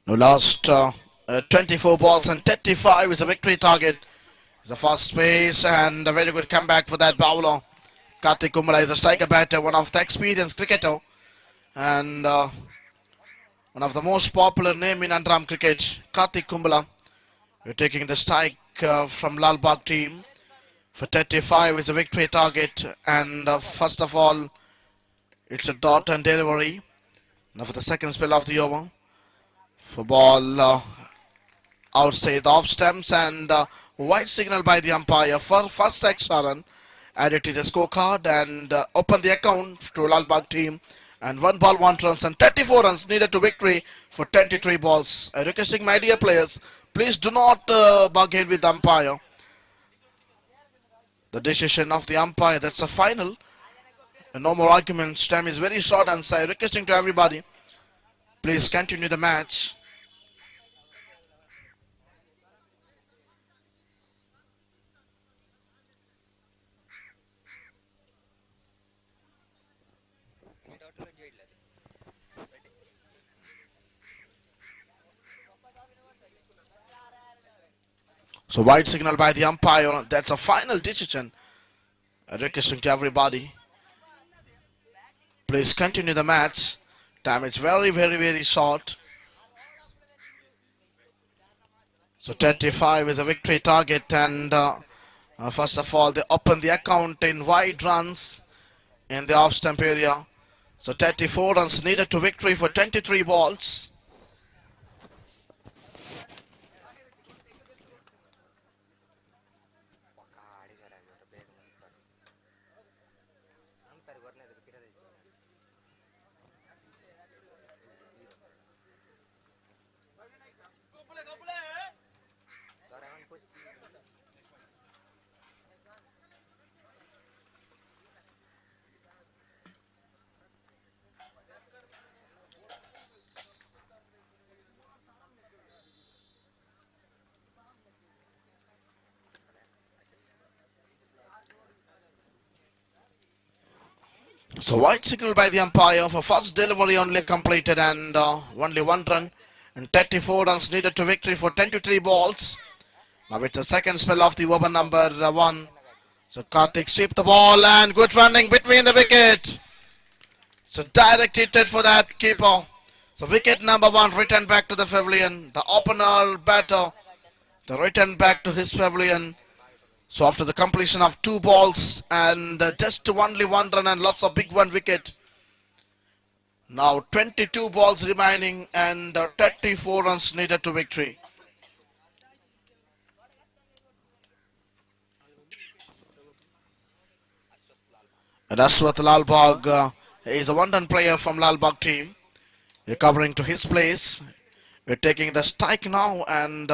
Now last 24 balls and 35 is a victory target. It's a fast pace and a very good comeback for that bowler. Karthik Kumble is a striker batter, one of the experienced cricketer and one of the most popular name in Andhra cricket. Karthik Kumble. We're taking the strike from Lal Bagh team for 35 is a victory target and first of all it's a dot and delivery. Now for the second spell of the over. For ball outside the off stumps and white signal by the umpire for first extra run added to the scorecard and open the account to Lal Bagh team and 1 ball 1 runs and 34 runs needed to victory for 23 balls. Requesting my dear players, please do not bargain with the umpire. The decision of the umpire, that's a final. No more arguments. Time is very short and so requesting to everybody, please continue the match. So white signal by the umpire, that's a final decision. Requesting to everybody, please continue the match. Time is very short. So 35 is a victory target and first of all they open the account in wide runs in the off stump area. So 34 runs needed to victory for 23 balls. So white signal by the umpire for first delivery only completed and only 1 run and 34 runs needed to victory for 10 to 3 balls. Now it's the second spell of the over number 1. So Karthik sweep the ball and good running between the wicket. So direct hit for that keeper. So wicket number 1 returned back to the pavilion. The opener batter, the return back to his pavilion. So after the completion of 2 balls and just only 1 run and lots of big 1 wicket. Now 22 balls remaining and 34 runs needed to victory. And Ashwath Lalbagh is a 1-run player from Lalbagh team. Recovering to his place. We're taking the strike now and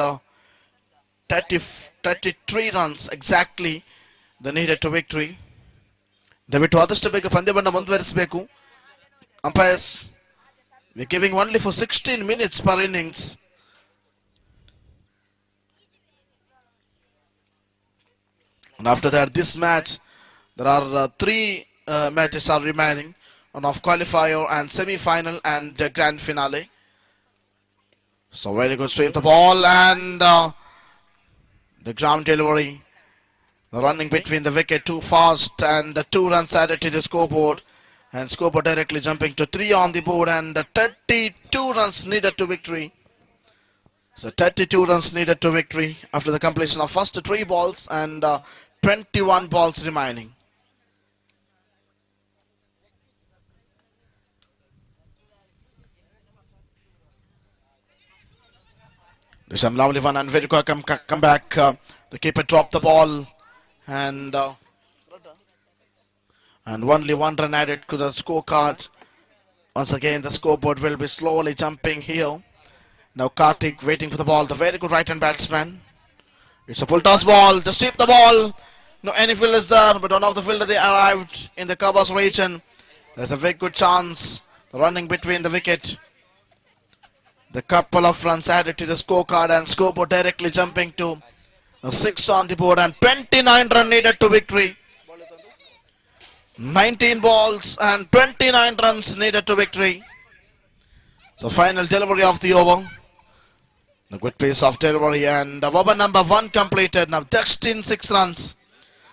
33 runs exactly the needed to victory. ದಯವಿಟ್ಟು ಆದಷ್ಟು ಬೇಗ ಪಂದ್ಯವನ್ನು ಮುಂದುವರಿಸಬೇಕು. Umpires, we're giving only for 16 minutes per innings. And after that, this match, there are 3 matches are remaining. One of qualifier and semi-final and the grand finale. So very good sweep the ball and the ground delivery. The running between the wicket too fast and 2 runs added to the scoreboard. And scoreboard directly jumping to 3 on the board and 32 runs needed to victory. So 32 runs needed to victory after the completion of first 3 balls and 21 balls remaining. There's some lovely one and very quick come back. The keeper dropped the ball and only 1 run added to the scorecard. Once again the scoreboard will be slowly jumping here. Now Karthik waiting for the ball. The very good right hand batsman. It's a full toss ball. They sweep the ball. No any fielders there, but one of the fielder they arrived in the covers region. There's a very good chance. Running between the wicket. The couple of runs added to the scorecard and scoreboard directly jumping to 6 on the board and 29 run needed to victory. 19 balls and 29 runs needed to victory. So final delivery of the over. The good pace of delivery and over number 1 completed. Now just in 6 runs.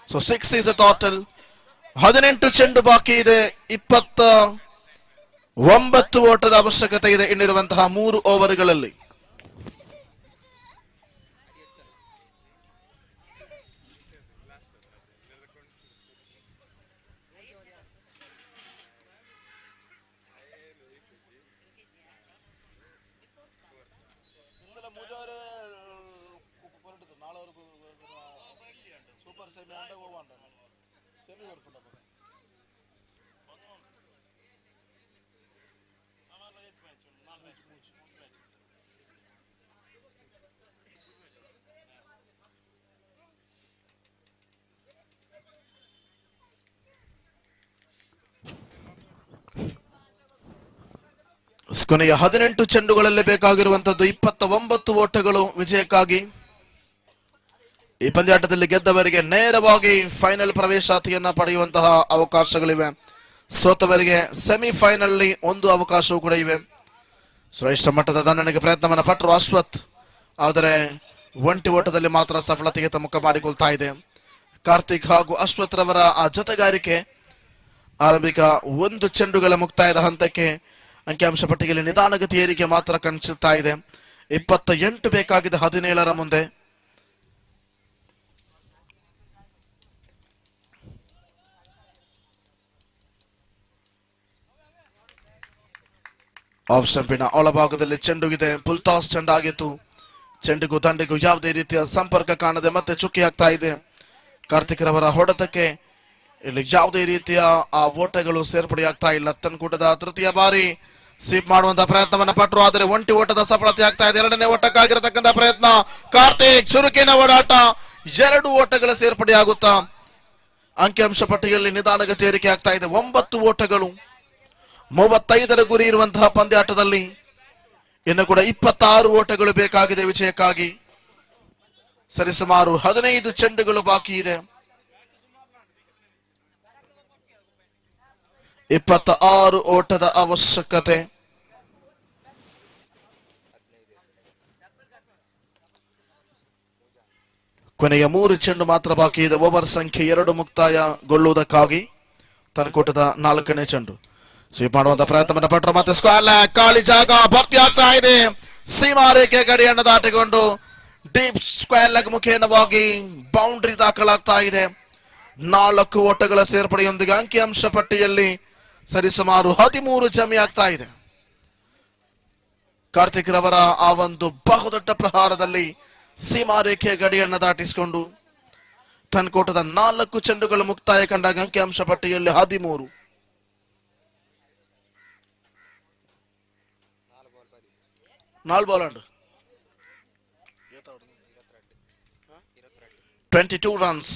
So 6 is a total. 18 ಚೆಂಡು ಬಾಕಿ ಇದೆ. 29 ಓಟದ ಅವಶ್ಯಕತೆ ಇದೆ ಇನ್ನಿರುವಂತಹ 3 ಓವರ್ಗಳಲ್ಲಿ. ಕೊನೆಯ 18 ಚೆಂಡುಗಳಲ್ಲಿ ಬೇಕಾಗಿರುವಂತದ್ದು 29 ಓಟಗಳು ವಿಜಯಕ್ಕಾಗಿ. ಈ ಪಂದ್ಯಾಟದಲ್ಲಿ ಗೆದ್ದವರಿಗೆ ನೇರವಾಗಿ ಫೈನಲ್ ಪ್ರವೇಶಾತಿಯನ್ನ ಪಡೆಯುವಂತಹ ಅವಕಾಶಗಳಿವೆ. ಸೋತವರಿಗೆ ಸೆಮಿಫೈನಲ್ ನಲ್ಲಿ 1 ಅವಕಾಶವೂ ಕೂಡ ಇವೆ. ಶ್ರೇಷ್ಠ ಮಟ್ಟದ ದಂಡನೆಗೆ ಪ್ರಯತ್ನವನ್ನ ಪಟ್ಟರು ಅಶ್ವಥ್, ಆದರೆ ಒಂಟಿ ಓಟದಲ್ಲಿ ಮಾತ್ರ ಸಫಲತೆಗೆ ಮುಖ ಮಾಡಿಕೊಳ್ತಾ ಇದೆ. ಕಾರ್ತಿಕ್ ಹಾಗೂ ಅಶ್ವಥ್ ರವರ ಆ ಜೊತೆಗಾರಿಕೆ ಆರಂಭಿಕ 1 ಚೆಂಡುಗಳ ಮುಕ್ತಾಯದ ಹಂತಕ್ಕೆ ಅಂಕಿಅಂಶ ಪಟ್ಟಿಯಲ್ಲಿ ನಿಧಾನಗತಿ ಏರಿಕೆ ಮಾತ್ರ ಕಾಣಿಸುತ್ತಾ ಇದೆ. 28 ಬೇಕಾಗಿದೆ 17ರ ಮುಂದೆ. ಆಫ್ ಸ್ಟಂಪಿನ ಒಳಭಾಗದಲ್ಲಿ ಚೆಂಡು ಇದೆ. Full toss ಚೆಂಡಾಗಿತ್ತು. ಚೆಂಡಿಗೂ ದಂಡಿಗೂ ಯಾವುದೇ ರೀತಿಯ ಸಂಪರ್ಕ ಕಾಣದೆ ಮತ್ತೆ ಚುಕ್ಕಿ ಆಗ್ತಾ ಇದೆ. ಕಾರ್ತಿಕ್ ರವರ ಹೊಡೆತಕ್ಕೆ ಇಲ್ಲಿ ಯಾವುದೇ ರೀತಿಯ ಆ ಓಟಗಳು ಸೇರ್ಪಡೆಯಾಗ್ತಾ ಇಲ್ಲ. ತನ್ಕೂಟದ ತೃತೀಯ ಬಾರಿ ಸ್ವೀಪ್ ಮಾಡುವಂತಹ ಪ್ರಯತ್ನವನ್ನ ಪಟ್ಟರು, ಆದರೆ ಒಂಟಿ ಓಟದ ಸಫಲತೆ ಆಗ್ತಾ ಇದೆ. 2ನೇ ಓಟಕ್ಕಾಗಿರತಕ್ಕಂತಹ ಪ್ರಯತ್ನ ಕಾರ್ತಿಕ್, ಚುರುಕಿನ ಓಡಾಟ, 2 ಓಟಗಳ ಸೇರ್ಪಡೆಯಾಗುತ್ತಾ ಅಂಕಿಅಂಶ ಪಟ್ಟಿಯಲ್ಲಿ ನಿಧಾನಗತಿ ಏರಿಕೆ ಆಗ್ತಾ ಇದೆ. 9 ಓಟಗಳು, 35ರ ಗುರಿ ಇರುವಂತಹ ಪಂದ್ಯಾಟದಲ್ಲಿ ಇನ್ನು ಕೂಡ 26 ಓಟಗಳು ಬೇಕಾಗಿದೆ ವಿಜಯಕ್ಕಾಗಿ. ಸರಿಸುಮಾರು 15 ಚೆಂಡುಗಳು ಬಾಕಿ ಇದೆ. 26 ಓಟದ ಅವಶ್ಯಕತೆ. ಕೊನೆಯ 3 ಚೆಂಡು ಮಾತ್ರ ಬಾಕಿ ಇದೆ. ಓವರ್ ಸಂಖ್ಯೆ 2 ಮುಕ್ತಾಯಗೊಳ್ಳುವುದಕ್ಕಾಗಿ ತನಕೋಟದ 4ನೇ ಚೆಂಡು ಸ್ವೀಪ್ ಮಾಡುವಂತ ಪ್ರಯತ್ನವನ್ನು ಪಟ್ಟರು. ಮತ್ತೆ ಸ್ಕ್ವೇರ್ ಲೆಗ್, ಖಾಲಿ ಜಾಗ ಭರ್ತಿ ಆಗ್ತಾ ಇದೆ. ಸೀಮಾ ರೇಖೆ ಗಡಿಯನ್ನು ದಾಟಿಕೊಂಡು ಡೀಪ್ ಸ್ಕ್ವೇರ್ ಲೆಗ್ ಮುಖೇನವಾಗಿ ಬೌಂಡ್ರಿ ದಾಖಲಾಗ್ತಾ ಇದೆ. 4 ಓಟಗಳ ಸೇರ್ಪಡೆಯೊಂದಿಗೆ ಅಂಕಿಅಂಶ ಪಟ್ಟಿಯಲ್ಲಿ ಸರಿಸುಮಾರು 13 ಜಮಿ ಆಗ್ತಾ ಇದೆ. ಕಾರ್ತಿಕ್ ರವರ ಆ ಒಂದು ಬಹುದೊಡ್ಡ ಪ್ರಹಾರದಲ್ಲಿ ಸೀಮಾ ರೇಖೆಯ ಗಡಿಯನ್ನು ದಾಟಿಸಿಕೊಂಡು ತನ್ಕೋಟದ 4 ಚೆಂಡುಗಳು ಮುಕ್ತಾಯ ಕಂಡಾಗ ಅಂಕಿಅಂಶ ಪಟ್ಟಿಯಲ್ಲಿ 13. ನಾಲ್ ball and 22 runs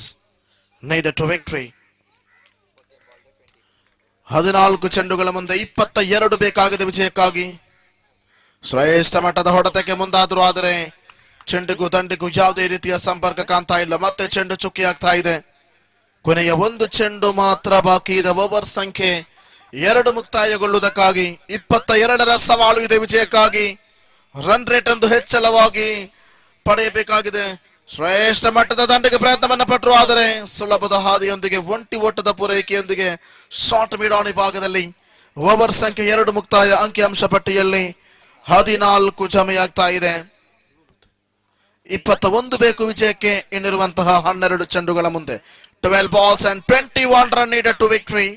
needed to victory. 14 ಚೆಂಡುಗಳ ಮುಂದೆ 22 ಬೇಕಾಗಿದೆ ವಿಜಯಕ್ಕಾಗಿ. ಶ್ರೇಷ್ಠ ಮಟ್ಟದ ಹೊಡೆತಕ್ಕೆ ಮುಂದಾದ್ರು, ಆದರೆ ಚೆಂಡಿಗೂ ದಂಡಿಗೂ ಯಾವುದೇ ರೀತಿಯ ಸಂಪರ್ಕ ಕಾಣ್ತಾ ಇಲ್ಲ. ಮತ್ತೆ ಚೆಂಡು ಚುಕ್ಕಿ ಆಗ್ತಾ ಇದೆ. ಕೊನೆಯ 1 ಚೆಂಡು ಮಾತ್ರ ಬಾಕಿ ಇದೆ. ಓವರ್ ಸಂಖ್ಯೆ 2 ಮುಕ್ತಾಯಗೊಳ್ಳುವುದಕ್ಕಾಗಿ 22ರ ಸವಾಲು ಇದೆ ವಿಜಯಕ್ಕಾಗಿ. ರನ್ ರೇಟ್ ಒಂದು ಹೆಚ್ಚಳವಾಗಿ ಪಡೆಯಬೇಕಾಗಿದೆ. ಶ್ರೇಷ್ಠ ಮಟ್ಟದ ದಂಡಿಗೆ ಪ್ರಯತ್ನವನ್ನ ಪಟ್ಟರು, ಆದರೆ ಸುಲಭದ ಹಾದಿಯೊಂದಿಗೆ ಒಂಟಿ ಓಟದ ಪೂರೈಕೆಯೊಂದಿಗೆ ಶಾರ್ಟ್ ಮಿಡಾಣಿ ಭಾಗದಲ್ಲಿ ಓವರ್ ಸಂಖ್ಯೆ 2 ಮುಕ್ತಾಯ. ಅಂಕಿಅಂಶ ಪಟ್ಟಿಯಲ್ಲಿ 14 ಜಮೆಯಾಗ್ತಾ ಇದೆ. 21 ಬೇಕು ವಿಜಯಕ್ಕೆ ಇನ್ನಿರುವಂತಹ 12 ಚೆಂಡುಗಳ ಮುಂದೆ. 12 balls and 21 run needed to victory.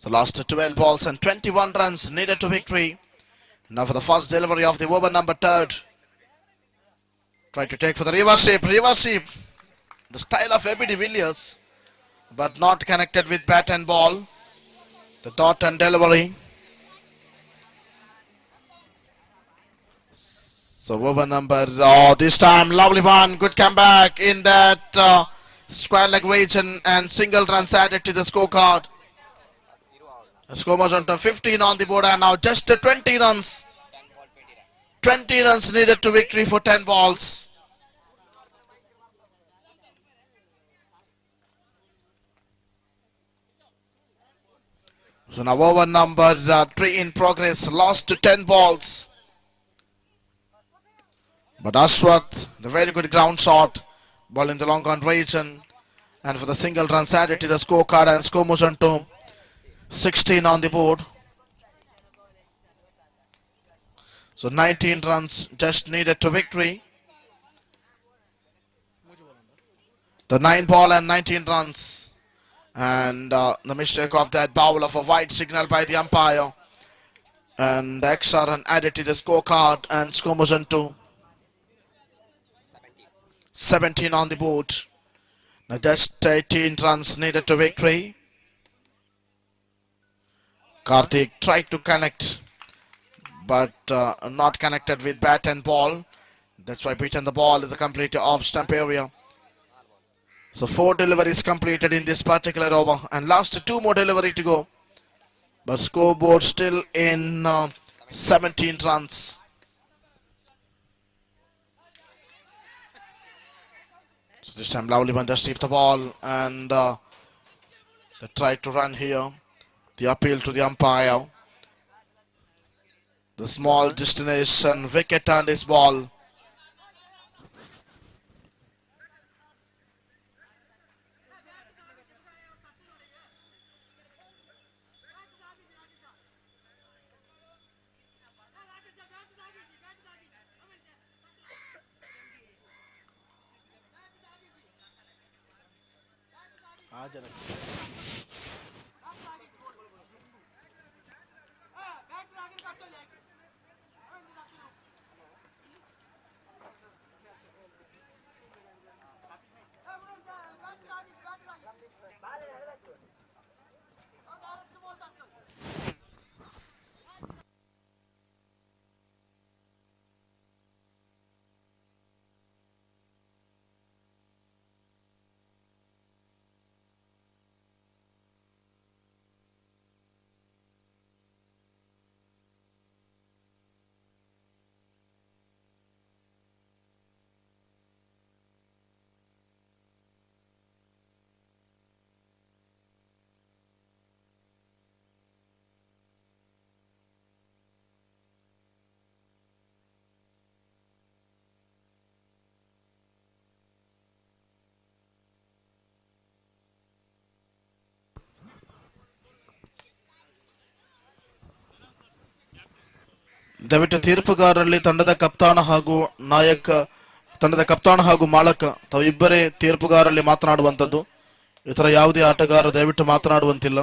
So last 12 balls and 21 runs needed to victory. Now for the first delivery of the over number 3rd. Try to take for the reverse sweep. The style of Abby de Villiers, but not connected with bat and ball. The dot and delivery. So over number, this time lovely one, good comeback in that square leg region, and single runs added to the scorecard. The score was on to 15 on the board, and now just 20 runs. 20 runs needed to victory for 10 balls. So now over number 3 in progress, lost to 10 balls. But Ashwath, the very good ground shot, ball in the long on region, and for the single runs added to the scorecard, and score moves on to 16 on the board. So 19 runs just needed to victory. The 9 ball and 19 runs. And the mistake of that bowl of a white signal by the umpire. And the extra run added to the scorecard, and score moves on to 17 on the board. Now just 18 runs needed to victory. Karthik tried to connect, but not connected with bat and ball. That's why beaten the ball is a complete off stump area. So 4 deliveries completed in this particular over, and last 2 more delivery to go. But scoreboard still in 17 runs. So this time lovely one just keep the ball, and they tried to run here. The appeal to the umpire. The small destination wicket and his ball. ದಯವಿಟ್ಟು ತೀರ್ಪುಗಾರರಲ್ಲಿ ತಂಡದ ಕಪ್ತಾನ ಹಾಗೂ ಮಾಲಕ ತಾವು ಇಬ್ಬರೇ ತೀರ್ಪುಗಾರರಲ್ಲಿ ಮಾತನಾಡುವಂಥದ್ದು. ಇತರ ಯಾವುದೇ ಆಟಗಾರ ದಯವಿಟ್ಟು ಮಾತನಾಡುವಂತಿಲ್ಲ.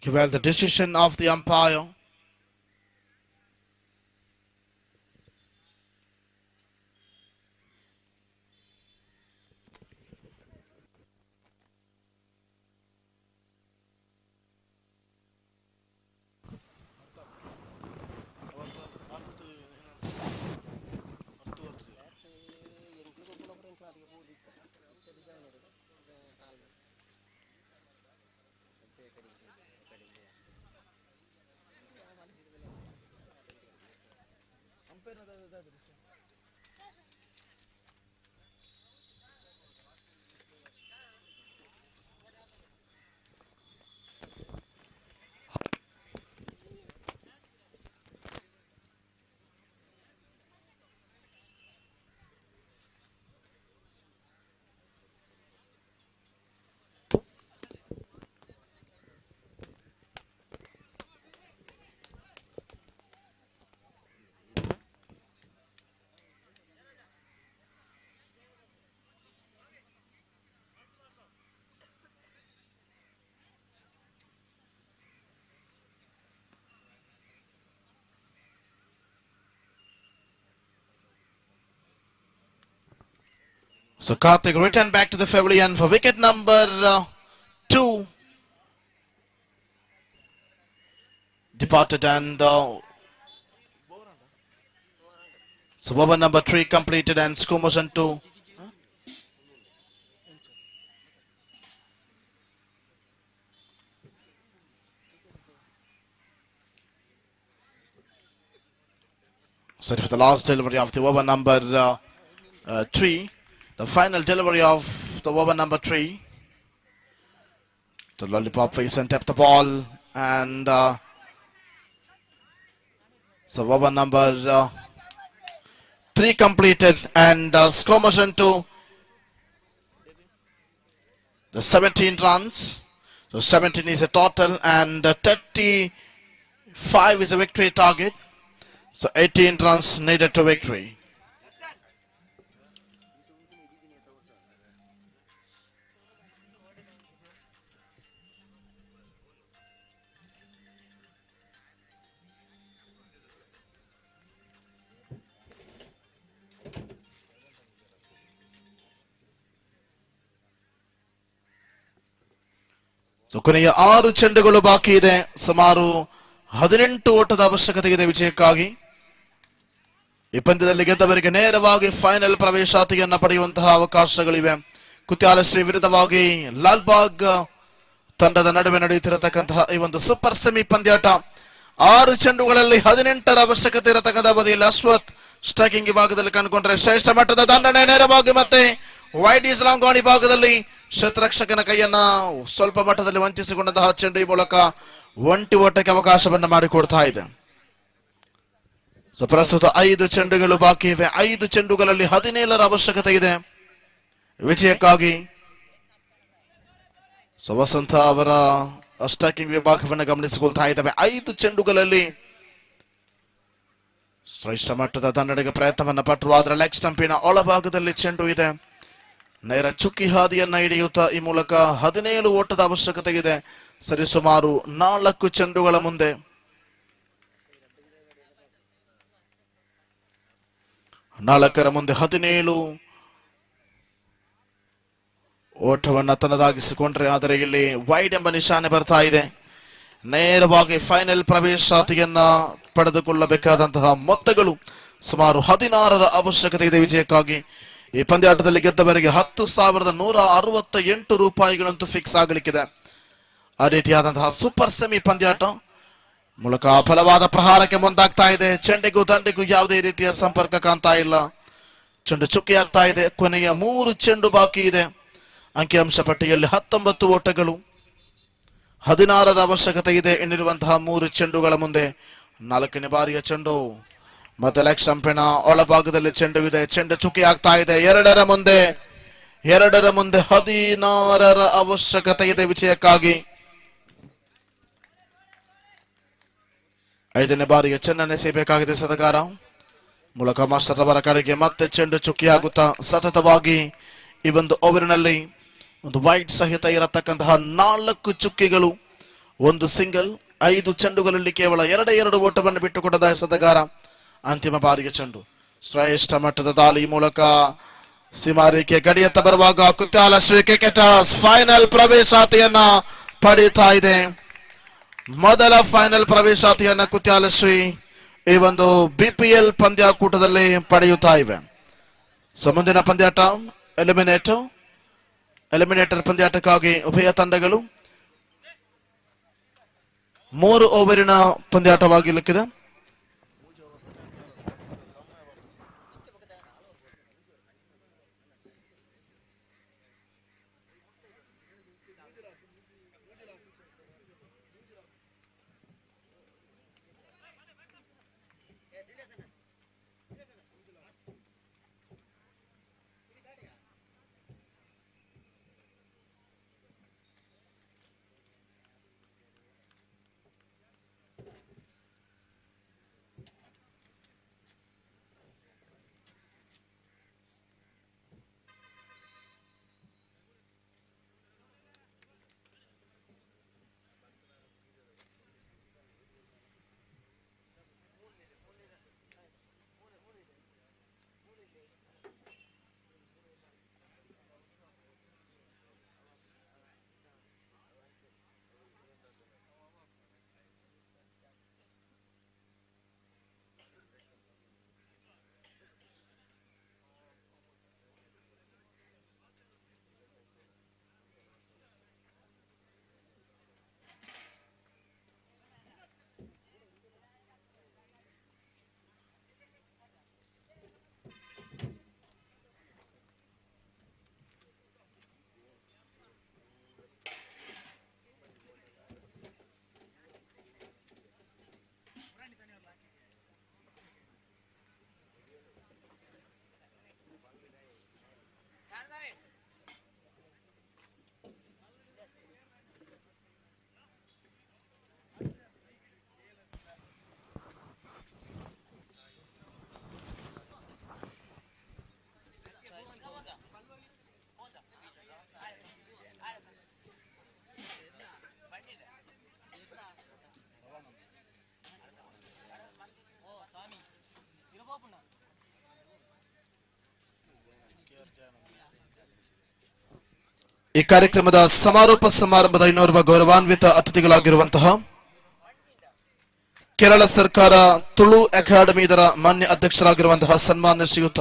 Well, the decision of the umpire. So Karthik returned back to the pavilion for wicket number 2. Departed and so over number 3 completed and score motion 2. So for the last delivery of the over number 3. The final delivery of the over number 3. The lollipop face and tapped the ball and so over number 3 completed and score motion to the 17 runs. So 17 is a total and 35 is a victory target. So 18 runs needed to victory. So ಕೊನೆಯ 6 ಚೆಂಡುಗಳು ಬಾಕಿ ಇದೆ. ಸುಮಾರು 18 ಓಟದ ಅವಶ್ಯಕತೆ ಇದೆ ವಿಜಯಕ್ಕಾಗಿ. ಈ ಪಂದ್ಯದಲ್ಲಿ ಗೆದ್ದವರಿಗೆ ನೇರವಾಗಿ ಫೈನಲ್ ಪ್ರವೇಶಾತಿಯನ್ನು ಪಡೆಯುವಂತಹ ಅವಕಾಶಗಳಿವೆ. ಕುತ್ಯಾಲ ಶ್ರೀ ವಿರುದ್ಧವಾಗಿ ಲಾಲ್ಬಾಗ್ ತಂಡದ ನಡುವೆ ನಡೆಯುತ್ತಿರತಕ್ಕಂತಹ ಈ ಒಂದು ಸೂಪರ್ ಸೆಮಿ ಪಂದ್ಯಾಟ. 6 ಚೆಂಡುಗಳಲ್ಲಿ 18ರ ಅವಶ್ಯಕತೆ ಇರತಕ್ಕಂಥ ಬದಿಯಲ್ಲಿ ಅಶ್ವಥ್ ಸ್ಟ್ರೈಕಿಂಗ್ ವಿಭಾಗದಲ್ಲಿ ಕಂಡುಕೊಂಡ್ರೆ ಶ್ರೇಷ್ಠ ಮಟ್ಟದ ದಂಡನೆ ನೇರವಾಗಿ ಮತ್ತೆ ವೈಡ್ ಈಸ್ ಲಾಂಗ್ ಆನ್ ವಿಭಾಗದಲ್ಲಿ ಶತರಕ್ಷಕನ ಕೈಯನ್ನ ಸ್ವಲ್ಪ ಮಟ್ಟದಲ್ಲಿ ವಂಚಿಸಿಕೊಂಡಂತಹ ಚೆಂಡು ಈ ಮೂಲಕ ಒಂಟಿ ಓಟಕ್ಕೆ ಅವಕಾಶವನ್ನು ಮಾಡಿಕೊಡ್ತಾ ಇದೆ. ಸೊ ಪ್ರಸ್ತುತ 5 ಚೆಂಡುಗಳು ಬಾಕಿ ಇವೆ. 5 ಚೆಂಡುಗಳಲ್ಲಿ 17ರ ಅವಶ್ಯಕತೆ ಇದೆ ವಿಜಯಕ್ಕಾಗಿ. ಸೊ ವಸಂತ ಅವರ ಸ್ಟ್ರೈಕಿಂಗ್ ವಿಭಾಗವನ್ನು ಗಮನಿಸಿಕೊಳ್ತಾ ಇದ್ದಾವೆ. 5 ಚೆಂಡುಗಳಲ್ಲಿ ಶ್ರೇಷ್ಠ ಮಟ್ಟದ ದಂಡನೆಗೆ ಪ್ರಯತ್ನವನ್ನ ಪಟ್ಟರು. ಆದ್ರೆ ಲೆಗ್ ಸ್ಟಂಪಿನ ಒಳಭಾಗದಲ್ಲಿ ಚೆಂಡು ಇದೆ. ನೇರ ಚುಕ್ಕಿ ಹಾದಿಯನ್ನ ಹಿಡಿಯುತ್ತಾ ಈ ಮೂಲಕ 17 ಓಟದ ಅವಶ್ಯಕತೆ ಇದೆ. ಸರಿಸುಮಾರು 4 ಚೆಂಡುಗಳ ಮುಂದೆ. ನಾಲ್ಕರ ಮುಂದೆ 17 ಓಟವನ್ನ ತನ್ನದಾಗಿಸಿಕೊಂಡ್ರೆ ಆದರೆ ಇಲ್ಲಿ ವೈಡ್ ಎಂಬ ನಿಶಾನೆ ಬರ್ತಾ ಇದೆ. ನೇರವಾಗಿ ಫೈನಲ್ ಪ್ರವೇಶಾತಿಯನ್ನ ಪಡೆದುಕೊಳ್ಳಬೇಕಾದಂತಹ ಮೊತ್ತಗಳು ಸುಮಾರು 16ರ ಅವಶ್ಯಕತೆ ಇದೆ ವಿಜಯಕ್ಕಾಗಿ. ಈ ಪಂದ್ಯಾಟದಲ್ಲಿ ಗೆದ್ದವರಿಗೆ 10,168 ರೂಪಾಯಿಗಳಂತೂ ಫಿಕ್ಸ್ ಆಗಲಿಕ್ಕಿದೆ. ಆ ರೀತಿಯಾದಂತಹ ಸೂಪರ್ ಸೆಮಿ ಪಂದ್ಯಾಟ ಮೂಲಕ ಫಲವಾದ ಪ್ರಹಾರಕ್ಕೆ ಮುಂದಾಗ್ತಾ ಇದೆ. ಚೆಂಡಿಗೂ ದಂಡಿಗೂ ಯಾವುದೇ ರೀತಿಯ ಸಂಪರ್ಕ ಕಾಣ್ತಾ ಇಲ್ಲ. ಚೆಂಡು ಚುಕ್ಕಿ ಆಗ್ತಾ ಇದೆ. ಕೊನೆಯ 3 ಚೆಂಡು ಬಾಕಿ ಇದೆ. ಅಂಕಿಅಂಶ ಪಟ್ಟಿಯಲ್ಲಿ 19 ಓಟಗಳು, 16ರ ಅವಶ್ಯಕತೆ ಇದೆ. ಇನ್ನಿರುವಂತಹ 3 ಚೆಂಡುಗಳ ಮುಂದೆ 4ನೇ ಬಾರಿಯ ಚೆಂಡು ಮತ್ತೆ ಲೆಗ್ ಸ್ಟಂಪಿನ ಒಳಭಾಗದಲ್ಲಿ ಚೆಂಡು ಇದೆ. ಚೆಂಡು ಚುಕ್ಕಿ ಆಗ್ತಾ ಇದೆ. 2ರ ಮುಂದೆ 16ರ ಅವಶ್ಯಕತೆ ಇದೆ ವಿಜಯಕ್ಕಾಗಿ. 5ನೇ ಬಾರಿಗೆ ಚೆಂಡನ್ನು ಎಸೆಯಬೇಕಾಗಿದೆ ಸದಗಾರ. ಮೂಲಕ ಮಾಸ್ಟರ್ ಅವರ ಕಡೆಗೆ ಮತ್ತೆ ಚೆಂಡು ಚುಕ್ಕಿ ಆಗುತ್ತಾ ಸತತವಾಗಿ ಈ ಒಂದು ಓವರಿನಲ್ಲಿ ಒಂದು ವೈಡ್ ಸಹಿತ ಇರತಕ್ಕಂತಹ 4 ಚುಕ್ಕಿಗಳು ಒಂದು ಸಿಂಗಲ್, 5 ಚೆಂಡುಗಳಲ್ಲಿ ಕೇವಲ 2 ಓಟವನ್ನು ಬಿಟ್ಟುಕೊಡದ ಎಸೆತಗಾರ. ಅಂತಿಮ ಬಾರಿಗೆ ಚೆಂಡು ಶ್ರೇಷ್ಠ ಮಟ್ಟದ ದಾಳಿ ಮೂಲಕ ಸೀಮಾರೇಖೆ ಗಡಿಯತ್ತ ಬರುವಾಗ ಕುತ್ಯಾಲ ಶ್ರೀ ಕ್ರಿಕೆಟರ್ಸ್ ಫೈನಲ್ ಪ್ರವೇಶಾತಿಯನ್ನ ಪಡೀತಾ ಇದೆ. ಮೊದಲ ಫೈನಲ್ ಪ್ರವೇಶಾತಿಯನ್ನ ಕುತ್ಯಾಲ ಶ್ರೀ ಈ ಒಂದು BPL ಪಂದ್ಯಾಕೂಟದಲ್ಲಿ ಪಡೆಯುತ್ತಾ ಇವೆ. ಸೊ ಮುಂದಿನ ಪಂದ್ಯಾಟ ಎಲಿಮಿನೇಟರ್ ಪಂದ್ಯಾಟಕ್ಕಾಗಿ ಉಭಯ ತಂಡಗಳು 3 ಓವರಿನ ಪಂದ್ಯಾಟವಾಗಿಲಿಕ್ಕಿದೆ. ಈ ಕಾರ್ಯಕ್ರಮದ ಸಮಾರೋಪ ಸಮಾರಂಭದ ಇನ್ನೋರ್ವ ಗೌರವಾನ್ವಿತ ಅತಿಥಿಗಳಾಗಿರುವಂತಹ ಕೇರಳ ಸರ್ಕಾರ ತುಳು ಅಕಾಡೆಮಿ ಇದರ ಮಾನ್ಯ ಅಧ್ಯಕ್ಷರಾಗಿರುವಂತಹ ಸನ್ಮಾನ್ಯ ಶ್ರೀಯುತ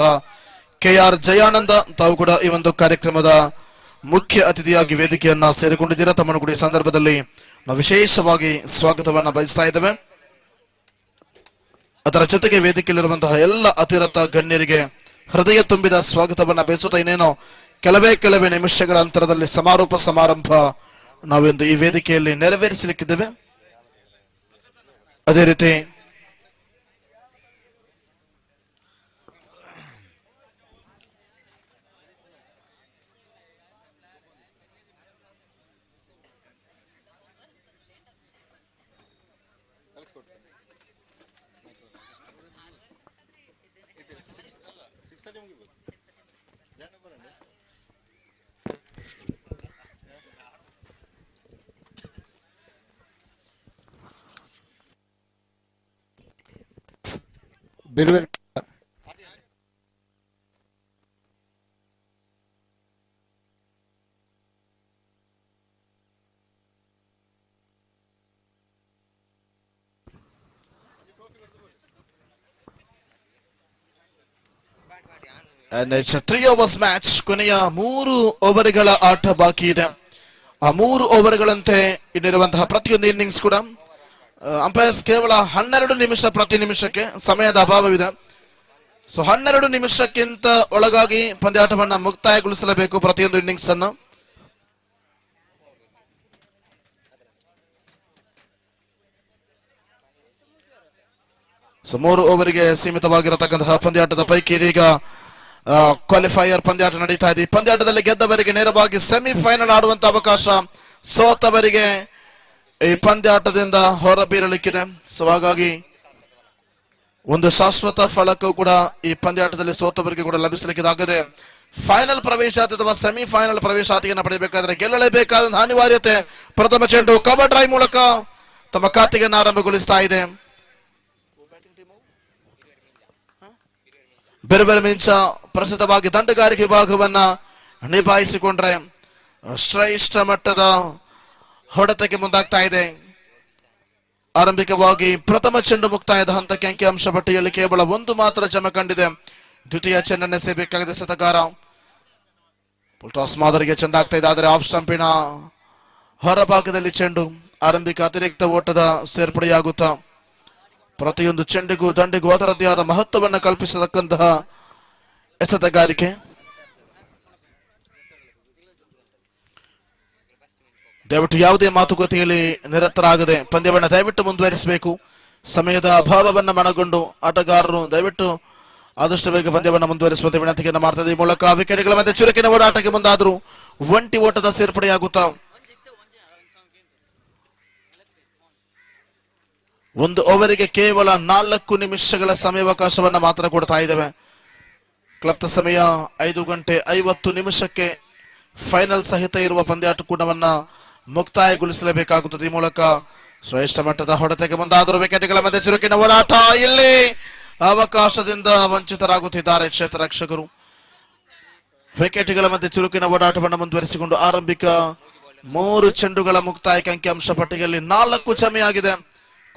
KR ಜಯಾನಂದ ತಾವು ಕೂಡ ಈ ಒಂದು ಕಾರ್ಯಕ್ರಮದ ಮುಖ್ಯ ಅತಿಥಿಯಾಗಿ ವೇದಿಕೆಯನ್ನ ಸೇರಿಕೊಂಡಿದ್ದೀರಾ. ತಮ್ಮನ್ನು ಕೂಡ ಈ ಸಂದರ್ಭದಲ್ಲಿ ನಾವು ವಿಶೇಷವಾಗಿ ಸ್ವಾಗತವನ್ನ ಬಯಸ್ತಾ ಇದ್ದೇವೆ. ಅದರ ಜೊತೆಗೆ ವೇದಿಕೆಯಲ್ಲಿರುವಂತಹ ಎಲ್ಲ ಅತಿರಥ ಗಣ್ಯರಿಗೆ ಹೃದಯ ತುಂಬಿದ ಸ್ವಾಗತವನ್ನ ಬಯಸುತ್ತಾ ಇನ್ನೇನೋ ಕೆಲವೇ ನಿಮಿಷಗಳ ಅಂತರದಲ್ಲಿ ಸಮಾರೋಪ ಸಮಾರಂಭ ನಾವಿಂದು ಈ ವೇದಿಕೆಯಲ್ಲಿ ನೆರವೇರಿಸಲಿಕ್ಕಿದ್ದೇವೆ. ಅದೇ ರೀತಿ ಬಿರುವೆರ್ ತ್ರೀ ಓವರ್ಸ್ ಮ್ಯಾಚ್ ಕೊನೆಯ 3 ಓವರ್ಗಳ ಆಟ ಬಾಕಿ ಇದೆ. ಆ 3 ಓವರ್ಗಳಂತೆ ಇನ್ನಿರುವಂತಹ ಪ್ರತಿಯೊಂದು ಇನ್ನಿಂಗ್ಸ್ ಕೂಡ ಅಂಪೈರ್ಸ್ ಕೇವಲ 12 ನಿಮಿಷ ಪ್ರತಿ ನಿಮಿಷಕ್ಕೆ ಸಮಯದ ಅಭಾವವಿದೆ. ಸೊ 12 ನಿಮಿಷಕ್ಕಿಂತ ಒಳಗಾಗಿ ಪಂದ್ಯಾಟವನ್ನ ಮುಕ್ತಾಯಗೊಳಿಸಲೇಬೇಕು ಪ್ರತಿಯೊಂದು ಇನ್ನಿಂಗ್ಸ್ ಅನ್ನು. ಸೊ 3 ಓವರ್ಗೆ ಸೀಮಿತವಾಗಿರತಕ್ಕಂತಹ ಪಂದ್ಯಾಟದ ಪೈಕಿ ಇದೀಗ ಕ್ವಾಲಿಫೈಯರ್ ಪಂದ್ಯಾಟ ನಡೀತಾ ಇದೆ. ಪಂದ್ಯಾಟದಲ್ಲಿ ಗೆದ್ದವರಿಗೆ ನೇರವಾಗಿ ಸೆಮಿಫೈನಲ್ ಆಡುವಂತ ಅವಕಾಶ, ಸೋತವರಿಗೆ ಈ ಪಂದ್ಯಾಟದಿಂದ ಹೊರಬೀರಲಿಕ್ಕಿದೆ. ಸೊ ಹಾಗಾಗಿ ಒಂದು ಶಾಶ್ವತ ಫಲಕವು ಕೂಡ ಈ ಪಂದ್ಯಾಟದಲ್ಲಿ ಸೋತವರಿಗೆ ಕೂಡ ಲಭಿಸಲಿಕ್ಕಿದೆ. ಹಾಗಾದ್ರೆ ಫೈನಲ್ ಪ್ರವೇಶಾತಿ ಅಥವಾ ಸೆಮಿಫೈನಲ್ ಪ್ರವೇಶಾತಿಯನ್ನು ಪಡೆಯಬೇಕಾದ್ರೆ ಗೆಲ್ಲಲೇಬೇಕಾದ ಅನಿವಾರ್ಯತೆ. ಪ್ರಥಮ ಚೆಂಡು ಕವರ್ ಡ್ರೈವ್ ಮೂಲಕ ತಮ್ಮ ಖಾತೆಯನ್ನು ಆರಂಭಗೊಳಿಸ್ತಾ ಇದೆ. ಬೆರಬೆರ ಮಿಂಚ ಪ್ರಸ್ತುತವಾಗಿ ದಂಡಗಾರಿಕೆ ವಿಭಾಗವನ್ನ ನಿಭಾಯಿಸಿಕೊಂಡ್ರೆ ಶ್ರೇಷ್ಠ ಮಟ್ಟದ ಹೊಡೆತಕ್ಕೆ ಮುಂದಾಗ್ತಾ ಇದೆ. ಆರಂಭಿಕವಾಗಿ ಪ್ರಥಮ ಚೆಂಡು ಮುಕ್ತಾಯದ ಹಂತಕ್ಕೆ ಅಂಕಿಅಂಶ ಪಟ್ಟಿಯಲ್ಲಿ ಕೇವಲ ಒಂದು ಮಾತ್ರ ಜಮ ಕಂಡಿದೆ. ದ್ವಿತೀಯ ಚೆಂಡನ್ನೇ ಸೇಬೇಕಾಗಿದೆ ಸತಗಾರ. ಟಾಸ್ ಮಾದರಿಗೆ ಚೆಂಡಾಗ್ತಾ ಇದೆ, ಆದರೆ ಆಫ್ ಸ್ಟಂಪಿನ ಹೊರಭಾಗದಲ್ಲಿ ಚೆಂಡು. ಆರಂಭಿಕ ಅತಿರಿಕ್ತ ಓಟದ ಸೇರ್ಪಡೆಯಾಗುತ್ತಾ ಪ್ರತಿಯೊಂದು ಚೆಂಡಿಗೂ ದಂಡಿಗೂ ಅದರದ್ದೇ ಆದ ಮಹತ್ವವನ್ನು ಕಲ್ಪಿಸತಕ್ಕಂತಹ ಎಸೆತಗಾರಿಕೆ. ದಯವಿಟ್ಟು ಯಾವುದೇ ಮಾತುಕತೆಯಲ್ಲಿ ನಿರತರಾಗದೆ ಪಂದ್ಯವನ್ನು ದಯವಿಟ್ಟು ಮುಂದುವರಿಸಬೇಕು. ಸಮಯದ ಅಭಾವವನ್ನು ಮನಗೊಂಡು ಆಟಗಾರರು ದಯವಿಟ್ಟು ಆದಷ್ಟು ಬೇಗ ಪಂದ್ಯವನ್ನು ಮುಂದುವರಿಸುವಂತೆ ವಿನಂತಿಯನ್ನು ಮಾಡ್ತದೆ. ಈ ಮೂಲಕ ವಿಕೆಟ್ಗಳ ಮಧ್ಯೆ ಚುರುಕಿನ ಓಡಾಟಕ್ಕೆ ಮುಂದಾದರೂ ಒಂಟಿ ಓಟದ ಸೇರ್ಪಡೆಯಾಗುತ್ತಾ ಒಂದು ಓವರಿಗೆ ಕೇವಲ 4 ನಿಮಿಷಗಳ ಸಮಯಾವಕಾಶವನ್ನು ಮಾತ್ರ ಕೊಡ್ತಾ ಇದ್ದೇವೆ. ಕ್ಲಬ್ನ ಸಮಯ 5:50 ಫೈನಲ್ ಸಹಿತ ಇರುವ ಪಂದ್ಯಾಟಕೂಟವನ್ನ ಮುಕ್ತಾಯಗೊಳಿಸಲೇಬೇಕಾಗುತ್ತದೆ. ಈ ಮೂಲಕ ಶ್ರೇಷ್ಠ ಮಟ್ಟದ ಹೊಡೆತಕ್ಕೆ ಮುಂದಾದರೂ ವಿಕೆಟ್ಗಳ ಮಧ್ಯೆ ಚುರುಕಿನ ಓಡಾಟ. ಇಲ್ಲಿ ಅವಕಾಶದಿಂದ ವಂಚಿತರಾಗುತ್ತಿದ್ದಾರೆ ಕ್ಷೇತ್ರ ರಕ್ಷಕರು. ವಿಕೆಟ್ಗಳ ಮಧ್ಯೆ ಚುರುಕಿನ ಓಡಾಟವನ್ನು ಮುಂದುವರಿಸಿಕೊಂಡು ಆರಂಭಿಕ 3 ಚೆಂಡುಗಳ ಮುಕ್ತಾಯಕ್ಕೆ ಅಂಕಿಅಂಶ ಪಟ್ಟಿಯಲ್ಲಿ 4 ಜಮೆಯಾಗಿದೆ.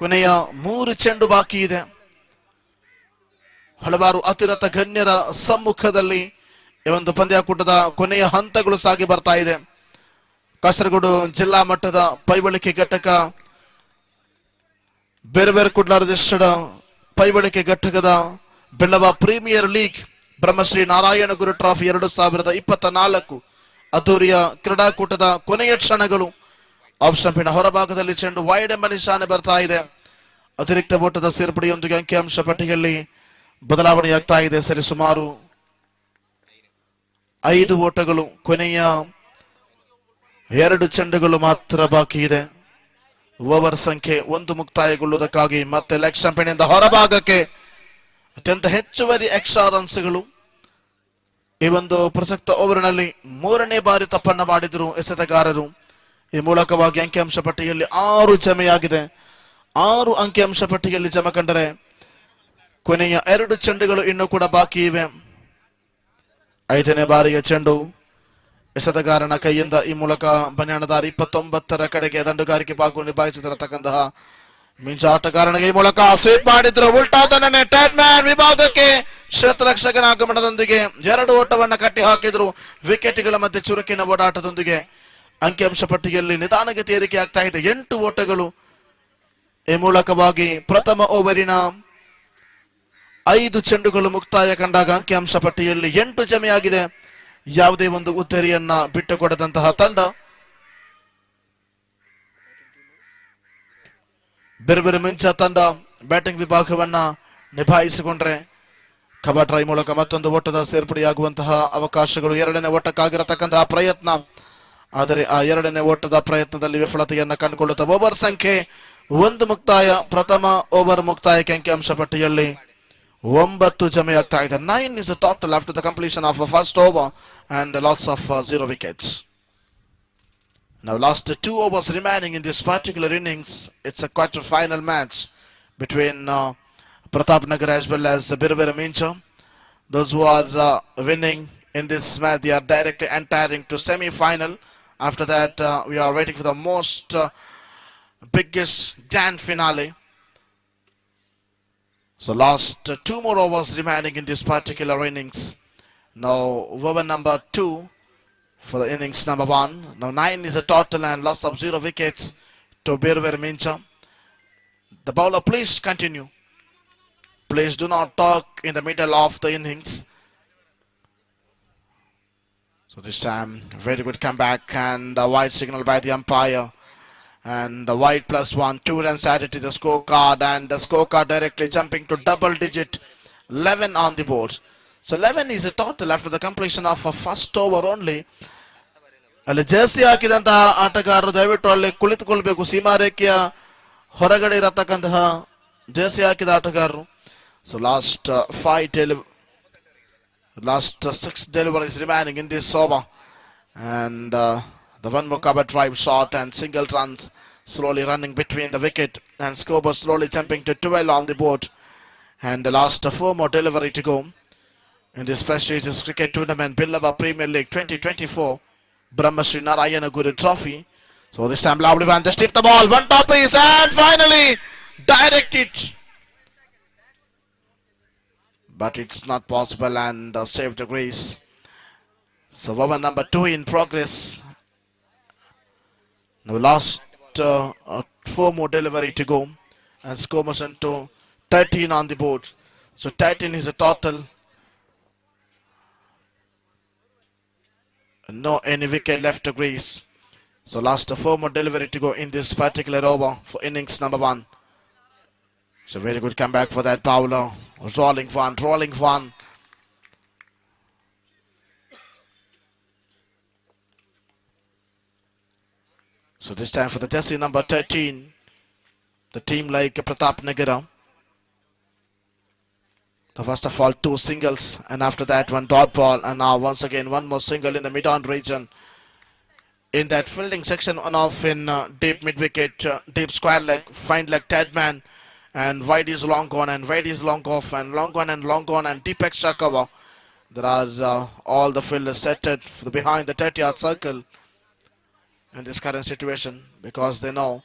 ಕೊನೆಯ 3 ಚೆಂಡು ಬಾಕಿ ಇದೆ. ಹಲವಾರು ಅತಿರಥ ಗಣ್ಯರ ಸಮ್ಮುಖದಲ್ಲಿ ಈ ಒಂದು ಪಂದ್ಯಾಕೂಟದ ಕೊನೆಯ ಹಂತಗಳು ಸಾಗಿ ಬರ್ತಾ ಇದೆ. ಕಾಸರಗೋಡು ಜಿಲ್ಲಾ ಮಟ್ಟದ ಪೈಬಳಿಕೆ ಘಟಕ, ಬೇರೆ ಬೇರೆ ಕುಡ್ಲಾರದಿಷ್ಟದ ಪೈಬಳಿಕೆ ಘಟಕದ Billava premier league Brahmashri Narayanaguru trophy 2024 ಅದ್ದೂರಿಯ ಕ್ರೀಡಾಕೂಟದ ಕೊನೆಯ ಕ್ಷಣಗಳು. ಆಫ್ ಸ್ಟಂಪಿನ ಹೊರಭಾಗದಲ್ಲಿ ಚೆಂಡು ವೈಡ್ ಎಂಬ ನಿಶಾನೆ ಬರ್ತಾ ಇದೆ. ಅತಿರಿಕ್ತ ಓಟದ ಸೇರ್ಪಡೆಯೊಂದಿಗೆ ಅಂಕಿಅಂಶ ಪಟ್ಟಿಯಲ್ಲಿ ಬದಲಾವಣೆಯಾಗ್ತಾ ಇದೆ. ಸರಿ ಸುಮಾರು 5 ಓಟಗಳು, ಕೊನೆಯ 2 ಚೆಂಡುಗಳು ಮಾತ್ರ ಬಾಕಿ ಇದೆ. ಓವರ್ ಸಂಖ್ಯೆ 1 ಮುಕ್ತಾಯಗೊಳ್ಳುವುದಕ್ಕಾಗಿ ಮತ್ತೆ ಲೆಗ್ ಸ್ಟಂಪಿನಿಂದ ಹೊರಭಾಗಕ್ಕೆ ಅತ್ಯಂತ ಹೆಚ್ಚುವರಿ ಎಕ್ಸ್ಟ್ರಾ ರನ್ಸ್ಗಳು. ಈ ಒಂದು ಪ್ರಸಕ್ತ ಓವರ್ನಲ್ಲಿ 3ನೇ ಬಾರಿ ತಪ್ಪನ್ನ ಮಾಡಿದ್ರು ಎಸೆತಗಾರರು. ಈ ಮೂಲಕವಾಗಿ ಅಂಕಿಅಂಶ ಪಟ್ಟಿಯಲ್ಲಿ 6 ಜಮೆಯಾಗಿದೆ. 6 ಅಂಕಿಅಂಶ ಪಟ್ಟಿಯಲ್ಲಿ ಜಮ ಕಂಡರೆ ಕೊನೆಯ 2 ಚೆಂಡುಗಳು ಇನ್ನೂ ಕೂಡ ಬಾಕಿ ಇವೆ. 5ನೇ ಬಾರಿಯ ಚೆಂಡು ಎಸೆತಗಾರನ ಕೈಯಿಂದ. ಈ ಮೂಲಕ ಬನ್ಯಾಣದಾರ 29ರ ಕಡೆಗೆ ದಂಡುಗಾರಿಕೆ ಭಾಗ ನಿಭಾಯಿಸುತ್ತಿರತಕ್ಕಂತಹ ಮಿಂಚ ಆಟಗಾರನಿಗೆ ಈ ಮೂಲಕ ಸ್ವೀಪ್ ಮಾಡಿದ್ರು. ಉಲ್ಟಾ ತನ್ನೇ ಟ್ಯಾಟ್ಮ್ಯಾನ್ ವಿಭಾಗಕ್ಕೆ ಕ್ಷೇತ್ರ ರಕ್ಷಕನ ಆಗಮನದೊಂದಿಗೆ 2 ಓಟವನ್ನ ಕಟ್ಟಿ ಹಾಕಿದ್ರು. ವಿಕೆಟ್ಗಳ ಮಧ್ಯೆ ಚುರುಕಿನ ಓಡಾಟದೊಂದಿಗೆ ಅಂಕಿಅಂಶ ಪಟ್ಟಿಯಲ್ಲಿ ನಿಧಾನಗತಿ ಏರಿಕೆ ಆಗ್ತಾ ಇದೆ. 8 ಓಟಗಳು. ಈ ಮೂಲಕವಾಗಿ ಪ್ರಥಮ ಓವರಿನ 5 ಚೆಂಡುಗಳು ಮುಕ್ತಾಯ ಕಂಡಾಗ ಅಂಕಿಅಂಶ ಪಟ್ಟಿಯಲ್ಲಿ 8 ಜಮೆಯಾಗಿದೆ. ಯಾವುದೇ ಒಂದು ಉತ್ತರಿಯನ್ನ ಬಿಟ್ಟುಕೊಡದಂತಹ ತಂಡ. ಬೇರೆ ಬೇರೆ ಮಿಂಚ ತಂಡ ಬ್ಯಾಟಿಂಗ್ ವಿಭಾಗವನ್ನ ನಿಭಾಯಿಸಿಕೊಂಡ್ರೆ ಕಬಾ ಟ್ರೈ ಮೂಲಕ ಮತ್ತೊಂದು ಓಟದ ಸೇರ್ಪಡೆಯಾಗುವಂತಹ ಅವಕಾಶಗಳು. 2ನೇ ಓಟಕ್ಕಾಗಿರತಕ್ಕಂತಹ ಪ್ರಯತ್ನ, ಆದರೆ ಆ 2ನೇ ಓಟದ ಪ್ರಯತ್ನದಲ್ಲಿ ವಿಫಲತೆಯನ್ನ ಕಂಡುಕೊಳ್ಳುತ್ತಾ ಓವರ್ ಸಂಖ್ಯೆ 1 ಮುಕ್ತಾಯ. ಪ್ರಥಮ ಓವರ್ ಮುಕ್ತಾಯಕ್ಕೆ ಅಂಕಿಅಂಶ ಪಟ್ಟಿಯಲ್ಲಿ 9 ಜಮೆಯಾಗ್ತಾ ಇದೆ. 9 is the total after the completion of a first over and a loss of 0 wickets. Now last 2 overs remaining in this particular innings. It's a quarter final match between Pratap Nagar as well as Birvera Mincha. Those who are winning in this match, they are directly entering to semi-final. After that we are waiting for the most biggest grand finale. So last 2 more overs remaining in this particular innings. Now over number 2 for the innings number 1. Now 9 is a total and loss of 0 wickets to Birver Mincha. The bowler, please continue. Please do not talk in the middle of the innings. So this time very good comeback and a wide signal by the umpire. And the wide +1, 2 runs added to the scorecard, and the scorecard directly jumping to double digit 11 on the board. So 11 is a total after the completion of a first over only. ಅಲ್ಲಿ Jersey ಹಾಕಿದಂತಹ ಆಟಗಾರರು ದಯವಿಟ್ಟು ಅಲ್ಲಿ ಕುಳಿತುಕೊಳ್ಬೇಕು. ಸೀಮಾರೇಖೆಯ ಹೊರಗಡೆ ಇರತಕ್ಕಂತಹ Jersey ಹಾಕಿದ ಆಟಗಾರರು. So last 5 Last 6 deliveries remaining in this over. And the one more cover drive shot and single runs slowly running between the wicket, and scoreboard slowly jumping to 12 on the board. And the last 4 more delivery to go in this prestigious cricket tournament, Billava Premier League 2024 Brahmasri Narayana Guru Trophy. So this time Lovely Van just tip the ball, one top is, and finally direct it. But it's not possible, and saved the grace. So over number 2 in progress. Now last 4 more delivery to go, and score motion to 13 on the board. So 13 is a total. No any wicket left to grace. So last 4 more delivery to go in this particular over for innings number 1. It's a very good comeback for that bowler. Rolling one. So this time for the jersey number 13, the team like Pratap Nagara. The first of all 2 singles, and after that 1 dot ball, and now once again 1 more single in the mid-on region. In that fielding section, on off in deep mid-wicket, deep square leg, fine leg Tadman, and wide is long gone, and wide is long off, and long gone, and deep extra cover. There are all the fielders set for the behind the 30-yard circle in this current situation, because they know.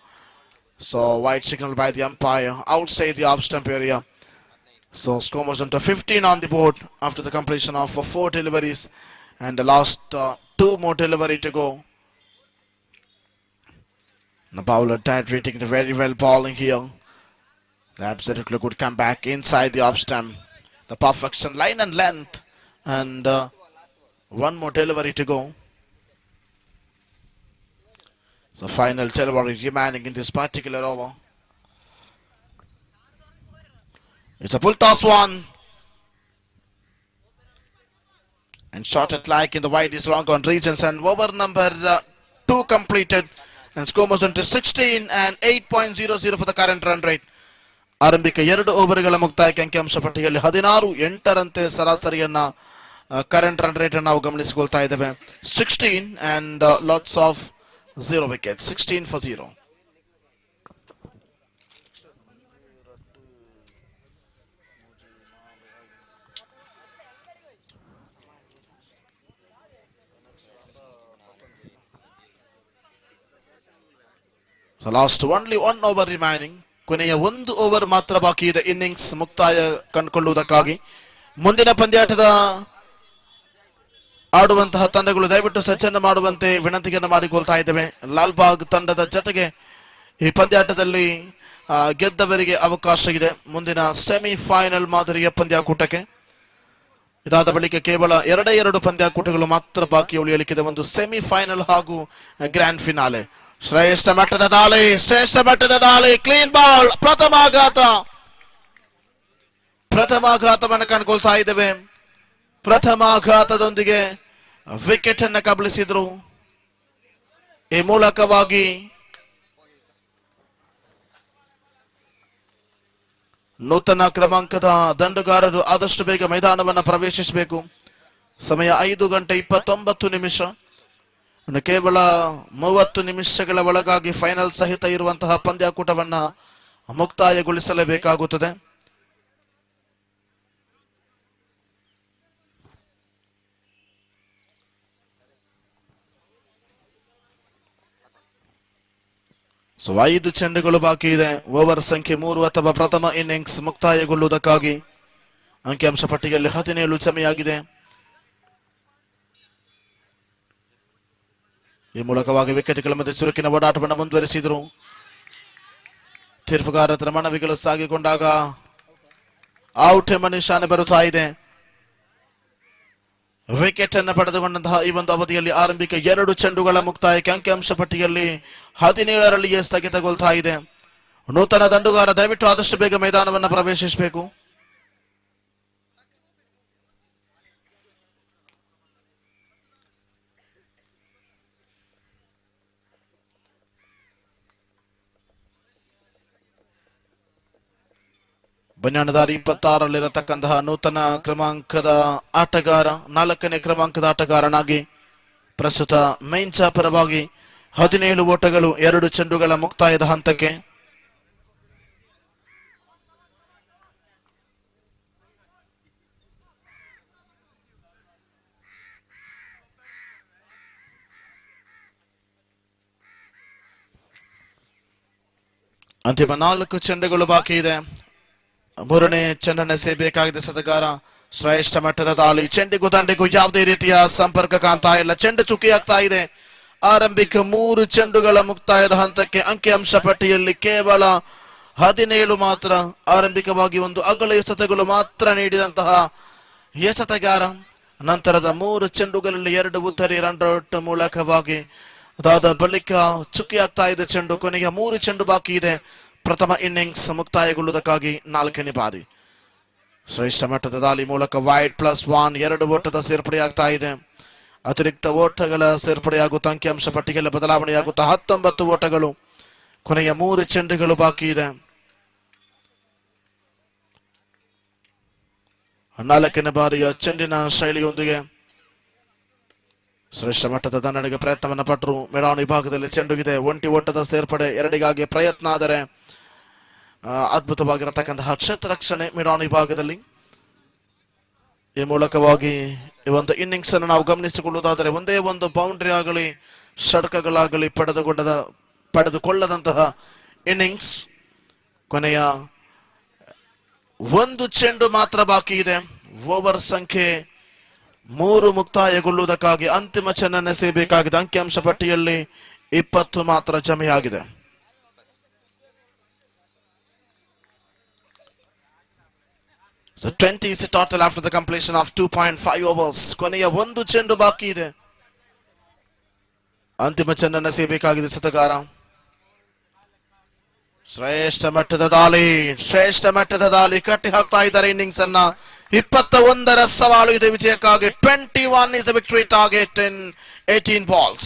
So wide signal by the umpire outside the off stump area. So score motion to 15 on the board after the completion of 4 deliveries, and the last 2 more delivery to go. The bowler Dad rating the very well bowling here. The absolutely good comeback inside the off stump. The perfection line and length, and 1 more delivery to go. So final delivery remaining in this particular over. It's a full toss one, and shot it like in the wide is long on regions, and over number 2 completed, and score motion to 16 and 8.00 for the current run rate. ಆರಂಭಿಕ 2 ಓವರ್ಗಳ ಮುಕ್ತಾಯಕ್ಕೆ ಅಂಕಿಅಂಶ ಪಟ್ಟಿಯಲ್ಲಿ 16-8ರಂತೆ ಸರಾಸರಿಯನ್ನ current run rate ಅನ್ನು ನಾವು ಗಮನಿಸಿಕೊಳ್ತಾ ಇದ್ದೇವೆ. 16 and lots of 0 wickets, 16 for 0. So last only 1 over remaining. ಕೊನೆಯ 1 over ಮಾತ್ರ ಬಾಕಿ ಇದೆ ಇನ್ನಿಂಗ್ಸ್ ಮುಕ್ತಾಯ ಕಂಡುಕೊಳ್ಳುವುದಕ್ಕಾಗಿ. ಮುಂದಿನ ಪಂದ್ಯಾಟದ ಆಡುವಂತಹ ತಂಡಗಳು ದಯವಿಟ್ಟು ಸಜ್ಜನ್ನು ಮಾಡುವಂತೆ ವಿನಂತಿಯನ್ನು ಮಾಡಿಕೊಳ್ತಾ ಇದ್ದೇವೆ. ಲಾಲ್ಬಾಗ್ ತಂಡದ ಜೊತೆಗೆ ಈ ಪಂದ್ಯಾಟದಲ್ಲಿ ಗೆದ್ದವರಿಗೆ ಅವಕಾಶ ಇದೆ ಮುಂದಿನ ಸೆಮಿಫೈನಲ್ ಮಾದರಿಯ ಪಂದ್ಯಾಕೂಟಕ್ಕೆ. ಇದಾದ ಬಳಿಕ ಕೇವಲ 2 ಪಂದ್ಯಾಕೂಟಗಳು ಮಾತ್ರ ಬಾಕಿ ಉಳಿಯಲಿಕ್ಕಿದೆ, ಒಂದು ಸೆಮಿಫೈನಲ್ ಹಾಗೂ ಗ್ರ್ಯಾಂಡ್ ಫಿನಾಲೆ. ಶ್ರೇಷ್ಠ ಮಟ್ಟದ ದಾಳಿ, ಕ್ಲೀನ್ ಬಾಲ್, ಪ್ರಥಮಾಘಾತವನ್ನು ಕಂಡುಕೊಳ್ತಾ ಇದ್ದೇವೆ. ಪ್ರಥಮಾಘಾತದೊಂದಿಗೆ ವಿಕೆಟ್ ಅನ್ನು ಕಬಳಿಸಿದ್ರು. ಈ ಮೂಲಕವಾಗಿ ನೂತನ ಕ್ರಮಾಂಕದ ದಂಡುಗಾರರು ಆದಷ್ಟು ಬೇಗ ಮೈದಾನವನ್ನು ಪ್ರವೇಶಿಸಬೇಕು. ಸಮಯ 5:29. ಕೇವಲ 30 ನಿಮಿಷಗಳ ಒಳಗಾಗಿ ಫೈನಲ್ ಸಹಿತ ಇರುವಂತಹ ಪಂದ್ಯಾಕೂಟವನ್ನ ಮುಕ್ತಾಯಗೊಳಿಸಲೇಬೇಕಾಗುತ್ತದೆ. ಸೊ 5 ಚೆಂಡುಗಳು ಬಾಕಿ ಇದೆ. ಓವರ್ ಸಂಖ್ಯೆ 3 ಅಥವಾ ಪ್ರಥಮ ಇನ್ನಿಂಗ್ಸ್ ಮುಕ್ತಾಯಗೊಳ್ಳುವುದಕ್ಕಾಗಿ ಅಂಕಿಅಂಶ ಪಟ್ಟಿಯಲ್ಲಿ 17 ಜಮೆಯಾಗಿದೆ. ಈ ಮೂಲಕವಾಗಿ ವಿಕೆಟ್ಗಳ ಮಧ್ಯೆ ಚುರುಕಿನ ಓಡಾಟವನ್ನು ಮುಂದುವರಿಸಿದರು. ತೀರ್ಪುಗಾರರ ಮನವಿಗಳು ಸಾಗಿಕೊಂಡಾಗ ಔಟ್ ಎಂಬ ನಿಶಾನೆ ಬರುತ್ತಾ ಇದೆ. ವಿಕೆಟ್ ಅನ್ನು ಪಡೆದುಕೊಂಡಂತಹ ಈ ಒಂದು ಅವಧಿಯಲ್ಲಿ ಆರಂಭಿಕ 2 ಚೆಂಡುಗಳ ಮುಕ್ತಾಯಕ್ಕೆ ಅಂಕಿಅಂಶ ಪಟ್ಟಿಯಲ್ಲಿ 17ರಲ್ಲಿಯೇ ಸ್ಥಗಿತಗೊಳ್ತಾ ಇದೆ. ನೂತನ ದಂಡುಗಾರ ದಯವಿಟ್ಟು ಆದಷ್ಟು ಬೇಗ ಮೈದಾನವನ್ನು ಪ್ರವೇಶಿಸಬೇಕು. ಬನ್ಯಾಣದಾರಿ 26ರಲ್ಲಿರತಕ್ಕಂತಹ ನೂತನ ಕ್ರಮಾಂಕದ ಆಟಗಾರ 4ನೇ ಕ್ರಮಾಂಕದ ಆಟಗಾರನಾಗಿ ಪ್ರಸ್ತುತ ಮೈನ್ಸಾ ಪರವಾಗಿ 17 ಓಟಗಳು 2 ಚೆಂಡುಗಳ ಮುಕ್ತಾಯದ ಹಂತಕ್ಕೆ. ಅಂತಿಮ 4 ಚೆಂಡುಗಳು ಬಾಕಿ ಇದೆ. 3ನೇ ಚೆಂಡನ್ನು ಸೇಬೇಕಾಗಿದೆ ಸತಗಾರ. ಶ್ರೇಷ್ಠ ಮಟ್ಟದ ದಾಳಿ. ಚೆಂಡಿಗೂ ದಂಡಿಗೂ ಯಾವುದೇ ರೀತಿಯ ಸಂಪರ್ಕ ಕಾಣ್ತಾ ಇಲ್ಲ. ಚೆಂಡು ಚುಕ್ಕಿ ಆಗ್ತಾ ಇದೆ. ಆರಂಭಿಕ 3 ಚೆಂಡುಗಳ ಮುಕ್ತಾಯದ ಹಂತಕ್ಕೆ. ಅಂಕಿಅಂಶ ಪಟ್ಟಿಯಲ್ಲಿ ಕೇವಲ 17 ಮಾತ್ರ. ಆರಂಭಿಕವಾಗಿ ಒಂದು ಅಗಲ ಎಸೆತಗಳು ಮಾತ್ರ ನೀಡಿದಂತಹ ಎಸೆತಗಾರ. ನಂತರದ 3 ಚೆಂಡುಗಳಲ್ಲಿ 2 ಉತ್ತರಿ ರನ್ಔಟ್ ಮೂಲಕವಾಗಿ ಅದಾದ ಬಳಿಕ ಚುಕ್ಕಿ ಆಗ್ತಾ ಇದೆ ಚೆಂಡು. ಕೊನೆಗೆ 3 ಚೆಂಡು ಬಾಕಿ ಇದೆ ಪ್ರಥಮ ಇನ್ನಿಂಗ್ಸ್ ಮುಕ್ತಾಯಗೊಳ್ಳುವುದಕ್ಕಾಗಿ 4ನೇ ಬಾರಿ. ಶ್ರೇಷ್ಠ ಮಟ್ಟದ ದಾಳಿ ಮೂಲಕ ವೈಡ್ +1 2 ಓಟದ ಸೇರ್ಪಡೆಯಾಗ್ತಾ ಇದೆ. ಅತಿರಿಕ್ತ ಓಟಗಳ ಸೇರ್ಪಡೆಯಾಗುತ್ತಾ ಅಂಕಿಅಂಶ ಪಟ್ಟಿಗೆಲ್ಲ ಬದಲಾವಣೆಯಾಗುತ್ತಾ 19 ಓಟಗಳು. ಕೊನೆಯ 3 ಚೆಂಡುಗಳು ಬಾಕಿ ಇದೆ. 4ನೇ ಬಾರಿಯ ಚೆಂಡಿನ ಶೈಲಿಯೊಂದಿಗೆ ಶ್ರೇಷ್ಠ ಮಟ್ಟದ ದಂಡನೆಗೆ ಪ್ರಯತ್ನವನ್ನ ಪಟ್ಟರು. ಮಿಡಾನ್ ವಿಭಾಗದಲ್ಲಿ ಚೆಂಡುಗಿದೆ. ಒಂಟಿ ಓಟದ ಸೇರ್ಪಡೆ 2ಗಾಗಿ ಪ್ರಯತ್ನ. ಆದರೆ ಅದ್ಭುತವಾಗಿರತಕ್ಕಂತಹ ಕ್ಷೇತ್ರ ರಕ್ಷಣೆ ಮಿಡಾನ್ ವಿಭಾಗದಲ್ಲಿ. ಈ ಮೂಲಕವಾಗಿ ಈ ಒಂದು ಇನ್ನಿಂಗ್ಸ್ ಅನ್ನು ನಾವು ಗಮನಿಸಿಕೊಳ್ಳುವುದಾದರೆ ಒಂದೇ ಒಂದು ಬೌಂಡ್ರಿ ಆಗಲಿ ಷಟ್ಕಗಳಾಗಲಿ ಪಡೆದುಕೊಳ್ಳದಂತಹ ಇನ್ನಿಂಗ್ಸ್. ಕೊನೆಯ 1 ಚೆಂಡು ಮಾತ್ರ ಬಾಕಿ ಇದೆ. ಓವರ್ ಸಂಖ್ಯೆ 3 ಮುಕ್ತಾಯಗೊಳ್ಳುವುದಕ್ಕಾಗಿ ಅಂತಿಮ ಚೆಂಡನ್ನು ಸೇಬೇಕಾಗಿದೆ. ಅಂಕಿಅಂಶ ಪಟ್ಟಿಯಲ್ಲಿ 20 ಮಾತ್ರ ಜಮೆಯಾಗಿದೆ. So 20 is the total after the completion of 2.5 overs. ಕೊನೆಯ 1 ಚೆಂಡು ಬಾಕಿ ಇದೆ. ಅಂತಿಮ ಚೆಂಡನ್ನು ಸೇಬೇಕಾಗಿದೆ ಸತಗಾರ. ಶ್ರೇಷ್ಠ ಮಟ್ಟದ ದಾಳಿ ಕಟ್ಟಿ ಹಾಕ್ತಾ ಇದ್ದಾರೆ ಇನ್ನಿಂಗ್ಸ್ ಅನ್ನ. 21ರ ಸವಾಲು ಇದೆ ವಿಜಯಕ್ಕಾಗಿ. 21 is a victory target in 18 balls.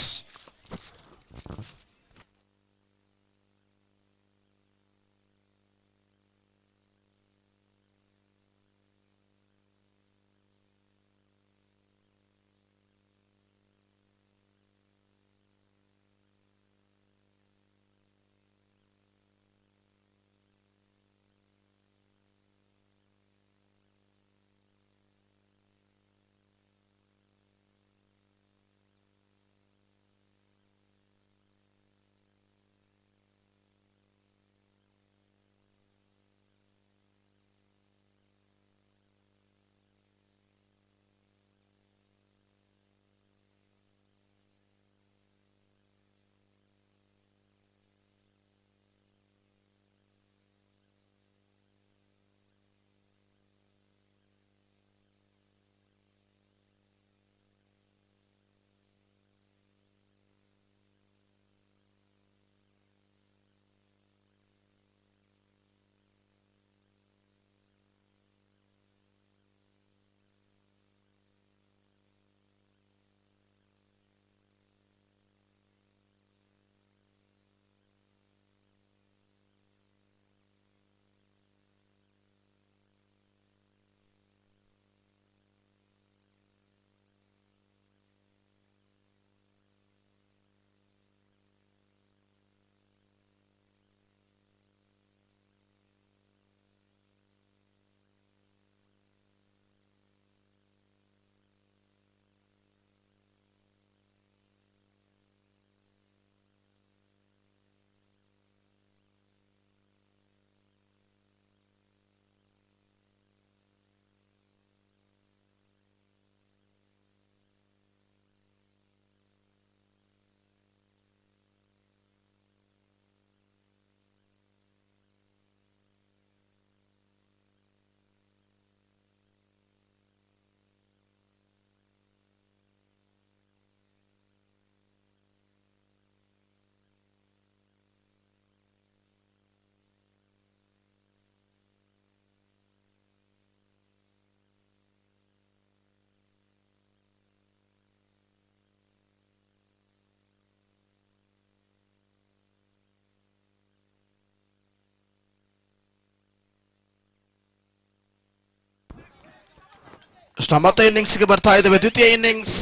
ಮತ್ತೆ ಇನ್ನಿಂಗ್ಸ್ಗೆ ಬರ್ತಾ ಇದ್ದೇವೆ. ದ್ವಿತೀಯ ಇನ್ನಿಂಗ್ಸ್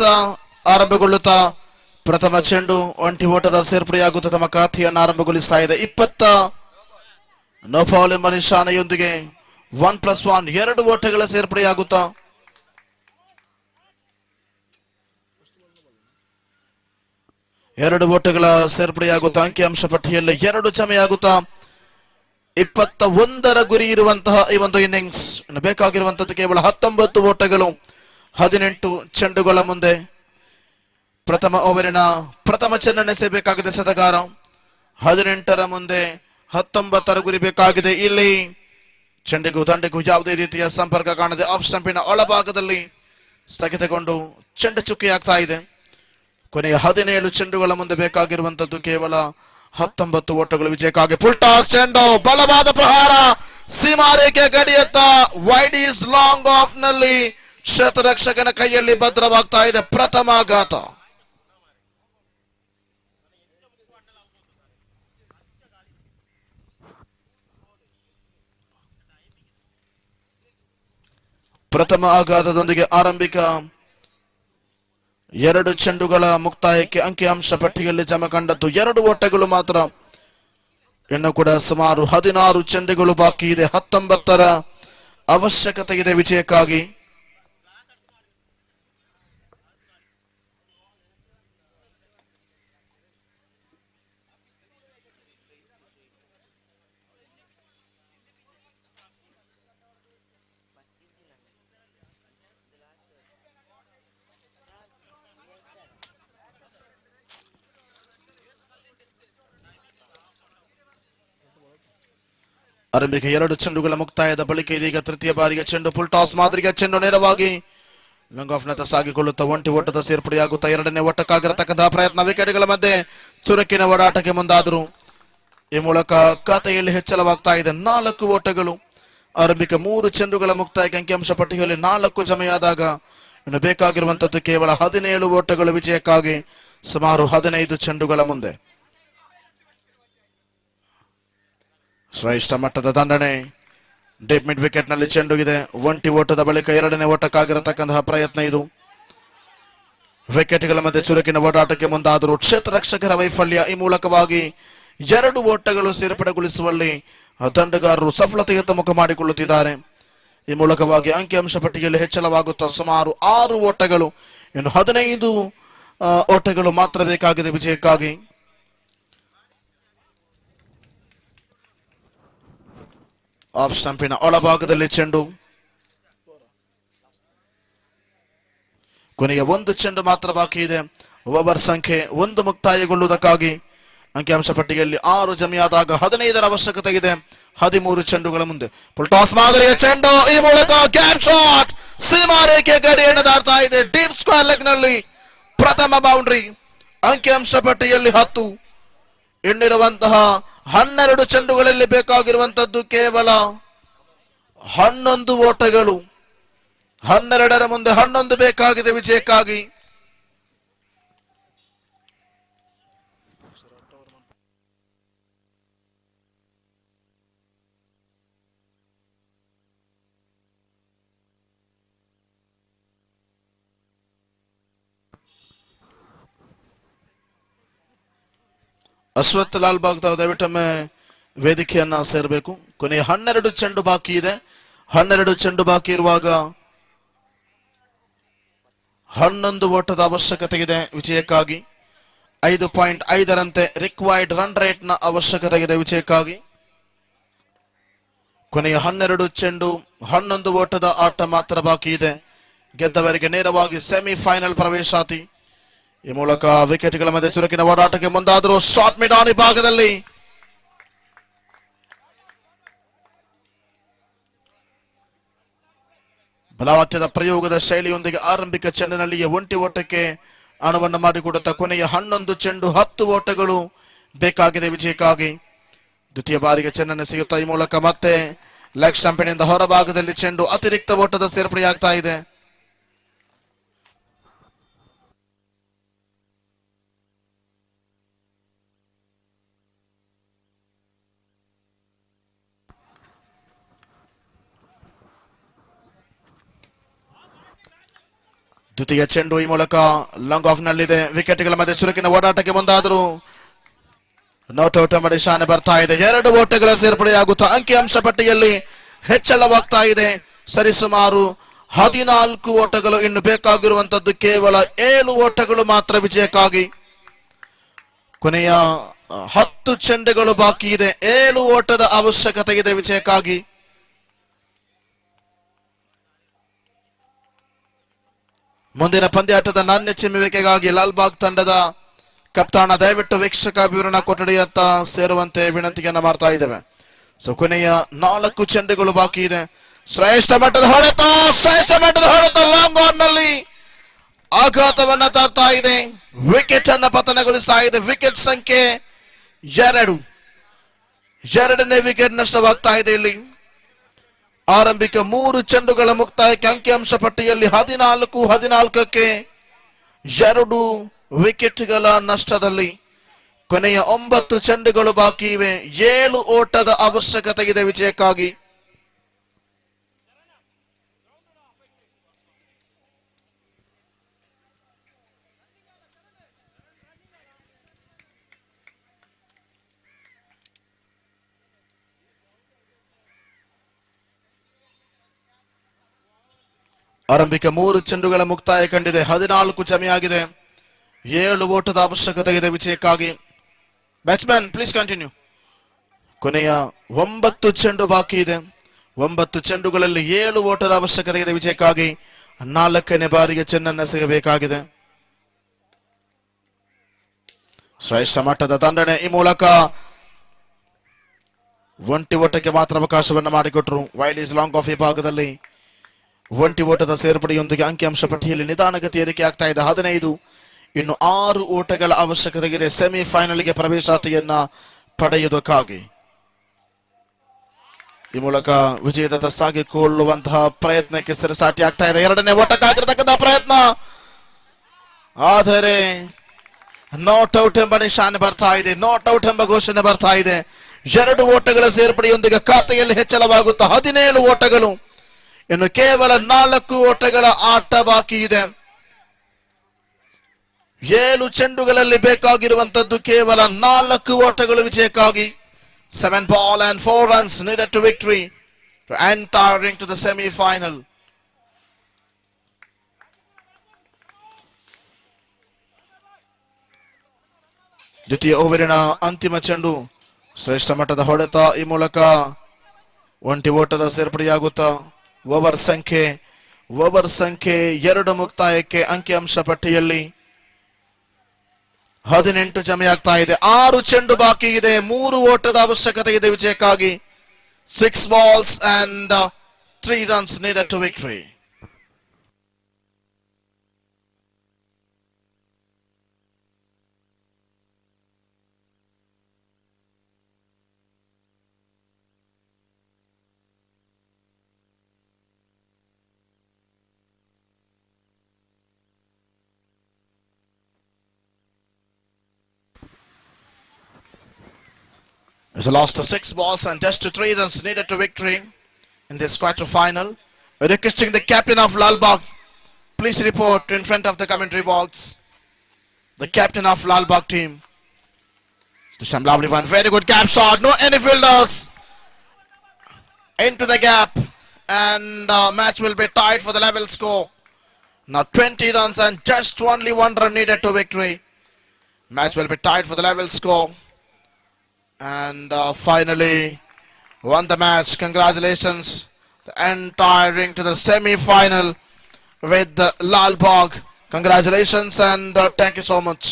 ಆರಂಭಗೊಳ್ಳುತ್ತಾ ಪ್ರಥಮ ಚೆಂಡು ಒಂಟಿ ಓಟದ ಸೇರ್ಪಡೆಯಾಗುತ್ತಾ ತಮ್ಮ ಖಾತೆಯನ್ನು ಆರಂಭಗೊಳಿಸ್ತಾ ಇದೆ. 20 ನೋ ಬಾಲ್ ಎಂಬ ನಿಶಾನೆಯೊಂದಿಗೆ 1+1 2 ಓಟಗಳ ಸೇರ್ಪಡೆಯಾಗುತ್ತಾ ಅಂಕಿಅಂಶ ಪಟ್ಟಿಯಲ್ಲಿ 2 ಜಮೆಯಾಗುತ್ತಾ 21ರ ಗುರಿ ಇರುವಂತಹ ಈ ಒಂದು ಇನ್ನಿಂಗ್ಸ್ ಬೇಕಾಗಿರುವಂತದ್ದು ಕೇವಲ 19 ಓಟಗಳು 18 ಚೆಂಡುಗಳ ಮುಂದೆ. ಪ್ರಥಮ ಓವರಿನ ಪ್ರಥಮ ಚೆಂಡನ್ನು ಎಸೆಯಬೇಕಾಗಿದೆ ಸದಗಾರ. 18ರ ಮುಂದೆ 19ರ ಗುರಿ ಬೇಕಾಗಿದೆ. ಇಲ್ಲಿ ಚೆಂಡಿಗೂ ದಂಡಿಗೂ ಯಾವುದೇ ರೀತಿಯ ಸಂಪರ್ಕ ಕಾಣದೆ ಆಫ್ ಸ್ಟಂಪಿನ ಒಳಭಾಗದಲ್ಲಿ ಸ್ಥಗಿತಗೊಂಡು ಚೆಂಡು ಚುಕ್ಕಿಯಾಗ್ತಾ ಇದೆ. ಕೊನೆಯ 17 ಚೆಂಡುಗಳ ಮುಂದೆ ಬೇಕಾಗಿರುವಂತದ್ದು ಕೇವಲ 19 ಓಟಗಳು ವಿಜಯಕ್ಕಾಗಿ. ಫುಲ್ ಟಾಸ್ ಚೆಂಡು, ಬಲವಾದ ಪ್ರಹಾರ, ಸೀಮಾರೇಖೆ ಗಡಿಯತ್ತ ವೈಡ್ ಈಸ್ ಲಾಂಗ್ ಆಫ್ ನಲ್ಲಿ ಶತರಕ್ಷಕನ ಕೈಯಲ್ಲಿ ಭದ್ರವಾಗ್ತಾ ಇದೆ ಪ್ರಥಮ ಆಘಾತ. ಪ್ರಥಮ ಆಘಾತದೊಂದಿಗೆ ಆರಂಭಿಕ 2 ಚೆಂಡುಗಳ ಮುಕ್ತಾಯಕ್ಕೆ ಅಂಕಿಅಂಶ ಪಟ್ಟಿಯಲ್ಲಿ ಜಮ ಕಂಡದ್ದು 2 ಓಟಗಳು ಮಾತ್ರ. ಇನ್ನು ಕೂಡ ಸುಮಾರು 16 ಚೆಂಡುಗಳು ಬಾಕಿ ಇದೆ. 19ರ ಅವಶ್ಯಕತೆ ಇದೆ ವಿಜಯಕ್ಕಾಗಿ. ಆರಂಭಿಕ 2 ಚೆಂಡುಗಳ ಮುಕ್ತಾಯದ ಬಳಿಕ ಇದೀಗ ತೃತೀಯ ಬಾರಿಗೆ ಚೆಂಡು ಫುಲ್ ಟಾಸ್ ಮಾದರಿಯ ಚೆಂಡು ನೇರವಾಗಿ ಲಾಂಗ್ ಆಫ್ ನತ್ತ ಸಾಗಿಕೊಳ್ಳುತ್ತಾ ಒಂಟಿ ಓಟದ ಸೇರ್ಪಡೆಯಾಗುತ್ತಾ ಎರಡನೇ ಓಟಕ್ಕಾಗಿರತಕ್ಕಂತಹ ಪ್ರಯತ್ನ. ವಿಕೆಟ್ಗಳ ಮಧ್ಯೆ ಚುರುಕಿನ ಓಡಾಟಕ್ಕೆ ಮುಂದಾದರು. ಈ ಮೂಲಕ ಖಾತೆಯಲ್ಲಿ ಹೆಚ್ಚಳವಾಗ್ತಾ ಇದೆ 4 ಓಟಗಳು. ಆರಂಭಿಕ 3 ಚೆಂಡುಗಳ ಮುಕ್ತಾಯಕ್ಕೆ ಅಂಕಿಅಂಶ ಪಟ್ಟಿಯಲ್ಲಿ 4 ಜಮೆಯಾದಾಗ ಇನ್ನು ಬೇಕಾಗಿರುವಂತದ್ದು ಕೇವಲ 17 ಓಟಗಳು ವಿಜಯಕ್ಕಾಗಿ ಸುಮಾರು 15 ಚೆಂಡುಗಳ ಮುಂದೆ. ಶ್ರೇಷ್ಠ ಮಟ್ಟದ ದಂಡನೆ. ಡೀಪ್ ಮಿಡ್ ವಿಕೆಟ್ ನಲ್ಲಿ ಚೆಂಡು ಇದೆ. ಒಂಟಿ ಓಟದ ಬಳಿಕ ಎರಡನೇ ಓಟಕ್ಕಾಗಿರತಕ್ಕಂತಹ ಪ್ರಯತ್ನ ಇದು. ವಿಕೆಟ್ಗಳ ಮಧ್ಯೆ ಚುರುಕಿನ ಓಡಾಟಕ್ಕೆ ಮುಂದಾದರೂ ಕ್ಷೇತ್ರ ರಕ್ಷಕರ ವೈಫಲ್ಯ. ಈ ಮೂಲಕವಾಗಿ 2 ಓಟಗಳು ಸೇರ್ಪಡೆಗೊಳಿಸುವಲ್ಲಿ ತಂಡಗಾರರು ಸಫಲತೆಯತ್ತ ಮುಖ ಮಾಡಿಕೊಳ್ಳುತ್ತಿದ್ದಾರೆ. ಈ ಮೂಲಕವಾಗಿ ಅಂಕಿಅಂಶ ಪಟ್ಟಿಯಲ್ಲಿ ಹೆಚ್ಚಳವಾಗುತ್ತಾ ಸುಮಾರು 6 ಓಟಗಳು. ಇನ್ನು 15 ಓಟಗಳು ಮಾತ್ರ ಬೇಕಾಗಿದೆ ವಿಜಯಕ್ಕಾಗಿ. ಆಫ್ ಸ್ಟಂಪಿನ ಒಳಭಾಗದಲ್ಲಿ ಚೆಂಡು. ಕೊನೆಯ 1 ಚೆಂಡು ಮಾತ್ರ ಬಾಕಿ ಇದೆ. ಓವರ್ ಸಂಖ್ಯೆ 1 ಮುಕ್ತಾಯಗೊಳ್ಳುವುದಕ್ಕಾಗಿ ಅಂಕಿಅಂಶ ಪಟ್ಟಿಯಲ್ಲಿ 6 ಜಮೆಯಾದಾಗ 15ರ ಅವಶ್ಯಕತೆ ಇದೆ 13 ಚೆಂಡುಗಳ ಮುಂದೆ. ಫುಲ್ ಟಾಸ್ ಮಾದರಿಯ ಚೆಂಡು, ಈ ಮೂಲಕ ಗ್ಯಾಪ್ ಶಾಟ್, ಸೀಮಾರೇಖೆ ಗಡಿಯನ್ನು ದಾಟ್ತಾ ಇದೆ. ಡೀಪ್ ಸ್ಕ್ವೇರ್ ಲೆಗ್ ನಲ್ಲಿ ಪ್ರಥಮ ಬೌಂಡ್ರಿ. ಅಂಕಿಅಂಶ ಪಟ್ಟಿಯಲ್ಲಿ 10. ಇನ್ನಿರುವಂತಹ 12 ಚೆಂಡುಗಳಲ್ಲಿ ಬೇಕಾಗಿರುವಂತದ್ದು ಕೇವಲ 11 ಓಟಗಳು. 12ರ ಮುಂದೆ 11 ಬೇಕಾಗಿದೆ ವಿಜಯಕ್ಕಾಗಿ. ಅಶ್ವಥ್ ಲಾಲ್ ಬಾಗ್ತಾವ್ ದಯವಿಟ್ಟೊಮ್ಮೆ ವೇದಿಕೆಯನ್ನ ಸೇರಬೇಕು. ಕೊನೆಯ 12 ಚೆಂಡು ಬಾಕಿ ಇದೆ. 12 ಚೆಂಡು ಬಾಕಿ ಇರುವಾಗ 11 ಓಟದ ಅವಶ್ಯಕತೆ ಇದೆ ವಿಜಯಕ್ಕಾಗಿ. 5.5ರಂತೆ ರಿಕ್ವೈರ್ಡ್ ರನ್ ರೇಟ್ ನ ಅವಶ್ಯಕತೆ ಇದೆ ವಿಜಯಕ್ಕಾಗಿ. ಕೊನೆಯ 12 ಚೆಂಡು 11 ಓಟದ ಆಟ ಮಾತ್ರ ಬಾಕಿ ಇದೆ. ಗೆದ್ದವರಿಗೆ ನೇರವಾಗಿ ಸೆಮಿಫೈನಲ್ ಪ್ರವೇಶಾತಿ. ಈ ಮೂಲಕ ವಿಕೆಟ್ಗಳ ಮಧ್ಯೆ ಚುರುಕಿನ ಓಡಾಟಕ್ಕೆ ಮುಂದಾದರೂ ಶಾರ್ಟ್ ಮಿಡ್ ಆನ್ ಭಾಗದಲ್ಲಿ ಬಲವಾದ್ಯದ ಪ್ರಯೋಗದ ಶೈಲಿಯೊಂದಿಗೆ ಆರಂಭಿಕ ಚೆಂಡಿನಲ್ಲಿಯೇ ಒಂಟಿ ಓಟಕ್ಕೆ ಅಣವನ್ನು ಮಾಡಿಕೊಡುತ್ತಾ ಕೊನೆಯ 11 ಚೆಂಡು 10 ಓಟಗಳು ಬೇಕಾಗಿದೆ ವಿಜಯಕ್ಕಾಗಿ. ದ್ವಿತೀಯ ಬಾರಿಗೆ ಚೆಂಡನ್ನು ಎಸೆಯುತ್ತಾ ಈ ಮೂಲಕ ಮತ್ತೆ ಲೆಗ್ ಸ್ಟಂಪಿನಿಂದ ಹೊರಭಾಗದಲ್ಲಿ ಚೆಂಡು ಅತಿರಿಕ್ತ ಓಟದ ಸೇರ್ಪಡೆಯಾಗ್ತಾ ಇದೆ. ದ್ವಿತೀಯ ಚೆಂಡು ಈ ಮೂಲಕ ಲಾಂಗ್ ಆಫ್ ನಲ್ಲಿದೆ. ವಿಕೆಟ್ಗಳ ಮಧ್ಯೆ ಚುರುಕಿನ ಓಡಾಟಕ್ಕೆ ಮುಂದಾದರೂ ನಾಟ್ ಔಟ್ ಎಂಬ ನಿಶಾನೆ ಬರ್ತಾ ಇದೆ. 2 ಓಟಗಳ ಸೇರ್ಪಡೆಯಾಗುತ್ತಾ ಅಂಕಿಅಂಶ ಪಟ್ಟಿಯಲ್ಲಿ ಹೆಚ್ಚಳವಾಗ್ತಾ ಇದೆ. ಸರಿಸುಮಾರು 14 ಓಟಗಳು ಇನ್ನು ಬೇಕಾಗಿರುವಂತದ್ದು ಕೇವಲ 7 ಓಟಗಳು ಮಾತ್ರ ವಿಜಯಕ್ಕಾಗಿ. ಕೊನೆಯ 10 ಚೆಂಡುಗಳು ಬಾಕಿ ಇದೆ. 7 ಓಟದ ಅವಶ್ಯಕತೆ ಇದೆ ವಿಜಯಕ್ಕಾಗಿ. ಮುಂದಿನ ಪಂದ್ಯಾಟದ ನಾಣ್ಯ ಚಿಮ್ಮುವಿಕೆಗಾಗಿ ಲಾಲ್ಬಾಗ್ ತಂಡದ ಕಪ್ತಾನ ದಯವಿಟ್ಟು ವೀಕ್ಷಕ ವಿವರಣಾ ಕೊಠಡಿಯತ್ತ ಸೇರುವಂತೆ ವಿನಂತಿಯನ್ನ ಮಾಡ್ತಾ ಇದ್ದೇವೆ. ಸೊ ಕೊನೆಯ 4 ಚೆಂಡುಗಳು ಬಾಕಿ ಇದೆ. ಶ್ರೇಷ್ಠ ಮಟ್ಟದ ಹೊಡೆತ ಲಾಂಗ್ ಆನ್ ನಲ್ಲಿ ಆಘಾತವನ್ನ ತರ್ತಾ ಇದೆ. ವಿಕೆಟ್ ಅನ್ನ ಪತನಗೊಳಿಸ್ತಾ ಇದೆ. ವಿಕೆಟ್ ಸಂಖ್ಯೆ 2. 2ನೇ ವಿಕೆಟ್ ನಷ್ಟವಾಗ್ತಾ ಇದೆ. ಇಲ್ಲಿ ಆರಂಭಿಕ 3 ಚೆಂಡುಗಳ ಮುಕ್ತಾಯಕ್ಕೆ ಅಂಕಿಅಂಶ ಪಟ್ಟಿಯಲ್ಲಿ 14-14ಕ್ಕೆ 2 ವಿಕೆಟ್ಗಳ ನಷ್ಟದಲ್ಲಿ ಕೊನೆಯ 9 ಚೆಂಡುಗಳು ಬಾಕಿ ಇವೆ. 7 ಓಟದ ಅವಶ್ಯಕತೆ ಇದೆ ವಿಜಯಕ್ಕಾಗಿ. ಆರಂಭಿಕ 3 ಚೆಂಡುಗಳ ಮುಕ್ತಾಯ ಕಂಡಿದೆ. 14 ಜಮೆಯಾಗಿದೆ. 7 ಓಟದ ಅವಶ್ಯಕತೆ ಇದೆ ವಿಜಯಕ್ಕಾಗಿ. Batsman please continue. ಕೊನೆಯ 9 ಚೆಂಡು ಬಾಕಿ ಇದೆ. 9 ಚೆಂಡುಗಳಲ್ಲಿ 7 ಓಟದ ಅವಶ್ಯಕತೆ ಇದೆ ವಿಜಯಕ್ಕಾಗಿ. 4ನೇ ಬಾರಿಗೆ ಚೆನ್ನನ್ನು ಸಿಗಬೇಕಾಗಿದೆ. ಶ್ರೇಷ್ಠ ಮಟ್ಟದ ದಂಡನೆ. ಈ ಮೂಲಕ ಒಂಟಿ ಓಟಕ್ಕೆ ಮಾತ್ರ ಅವಕಾಶವನ್ನು ಮಾಡಿಕೊಟ್ರು. ವೈಲ್ಡ್ ಲಾಂಗ್ ಆಫ್ ವಿಭಾಗದಲ್ಲಿ ಒಂಟಿ ಓಟದ ಸೇರ್ಪಡೆಯೊಂದಿಗೆ ಅಂಕಿಅಂಶ ಪಟ್ಟಿಯಲ್ಲಿ ನಿಧಾನಗತಿ ಏರಿಕೆ ಆಗ್ತಾ ಇದೆ. 15. ಇನ್ನು 6 ಓಟಗಳ ಅವಶ್ಯಕತೆ ಇದೆ ಸೆಮಿಫೈನಲ್ಗೆ ಪ್ರವೇಶಾತಿಯನ್ನ ಪಡೆಯುವುದಕ್ಕಾಗಿ. ಈ ಮೂಲಕ ವಿಜಯದತ್ತ ಸಾಗಿಕೊಳ್ಳುವಂತಹ ಪ್ರಯತ್ನಕ್ಕೆ ಸರಿಸಾಟಿ ಆಗ್ತಾ ಇದೆ. 2ನೇ ಓಟಕ್ಕಾಗಿರತಕ್ಕಂತಹ ಪ್ರಯತ್ನ, ಆದರೆ ನಾಟ್ ಔಟ್ ಎಂಬ ನಿಶಾನೆ ಬರ್ತಾ ಇದೆ. ನಾಟ್ ಔಟ್ ಎಂಬ ಘೋಷಣೆ ಬರ್ತಾ ಇದೆ. 2 ಓಟಗಳ ಸೇರ್ಪಡೆಯೊಂದಿಗೆ ಖಾತೆಯಲ್ಲಿ ಹೆಚ್ಚಳವಾಗುತ್ತಾ 17 ಓಟಗಳು. ಇನ್ನು ಕೇವಲ 4 ಓಟಗಳ ಆಟ ಬಾಕಿ ಇದೆ. 7 ಚೆಂಡುಗಳಲ್ಲಿ ಬೇಕಾಗಿರುವಂತದ್ದು ಕೇವಲ 4 ಓಟಗಳು ವಿಜಯಕ್ಕಾಗಿ. 7 ball and 4 runs needed to victory to entering to the semi-final. ದ್ವಿತೀಯ ಓವರಿನ ಅಂತಿಮ ಚೆಂಡು. ಶ್ರೇಷ್ಠ ಮಟ್ಟದ ಹೊಡೆತ. ಈ ಮೂಲಕ ಒಂಟಿ ಓಟದ ಸೇರ್ಪಡೆಯಾಗುತ್ತಾ ಓವರ್ ಸಂಖ್ಯೆ 2 ಮುಕ್ತಾಯಕ್ಕೆ ಅಂಕಿಅಂಶ ಪಟ್ಟಿಯಲ್ಲಿ 18 ಜಮೆಯಾಗ್ತಾ ಇದೆ. 6 ಚೆಂಡು ಬಾಕಿ ಇದೆ. 3 ಓಟದ ಅವಶ್ಯಕತೆ ಇದೆ ವಿಜಯಕ್ಕಾಗಿ. 6 balls and 3 runs needed to victory. It's lost to 6 balls and just 3 runs needed to victory in this quarter-final. Requesting the captain of Lalbagh, please report in front of the commentary box. The captain of Lalbagh team. Some lovely one, very good gap shot. No any fielders into the gap, and match will be tied for the level score. Now 20 runs and just only 1 run needed to victory. Match will be tied for the level score. And finally won the match. Congratulations, the entering to the semi-final with the Lalbagh. Congratulations and thank you so much.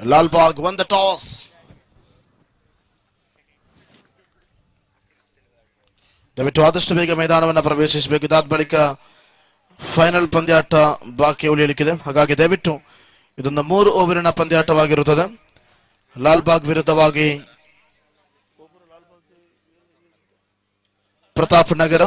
Lalbagh won the toss. ದಯವಿಟ್ಟು ಆದಷ್ಟು ಬೇಗ ಮೈದಾನವನ್ನು ಪ್ರವೇಶಿಸಬೇಕು. ಇದಾದ ಬಳಿಕ final ಪಂದ್ಯಾಟ ಬಾಕಿ ಉಳಿಯಲಿಕ್ಕಿದೆ. ಹಾಗಾಗಿ ದಯವಿಟ್ಟು ಇದೊಂದು 3 ಓವರಿನ ಪಂದ್ಯಾಟವಾಗಿರುತ್ತದೆ. ಲಾಲ್ಬಾಗ್ ವಿರುದ್ಧವಾಗಿ ಪ್ರತಾಪ್ ನಗರ.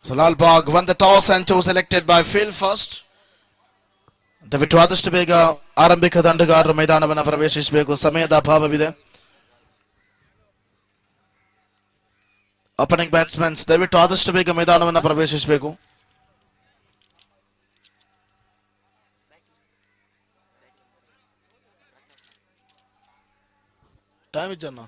So Lalbagh won the toss and chose selected by Phil first. ದಯವಿಟ್ಟು ಆದಷ್ಟು ಬೇಗ ಆರಂಭಿಕ ದಂಡಗಾರರು ಮೈದಾನವನ್ನು ಪ್ರವೇಶಿಸಬೇಕು. ಸಮಯದ ಅಭಾವವಿದೆ. ಓಪನಿಂಗ್ ಬ್ಯಾಟ್ಸ್ಮನ್ಸ್ ದಯವಿಟ್ಟು ಆದಷ್ಟು ಬೇಗ ಮೈದಾನವನ್ನು ಪ್ರವೇಶಿಸಬೇಕು. ಟೈಮ್ ಇಜ್ಜನ್ನ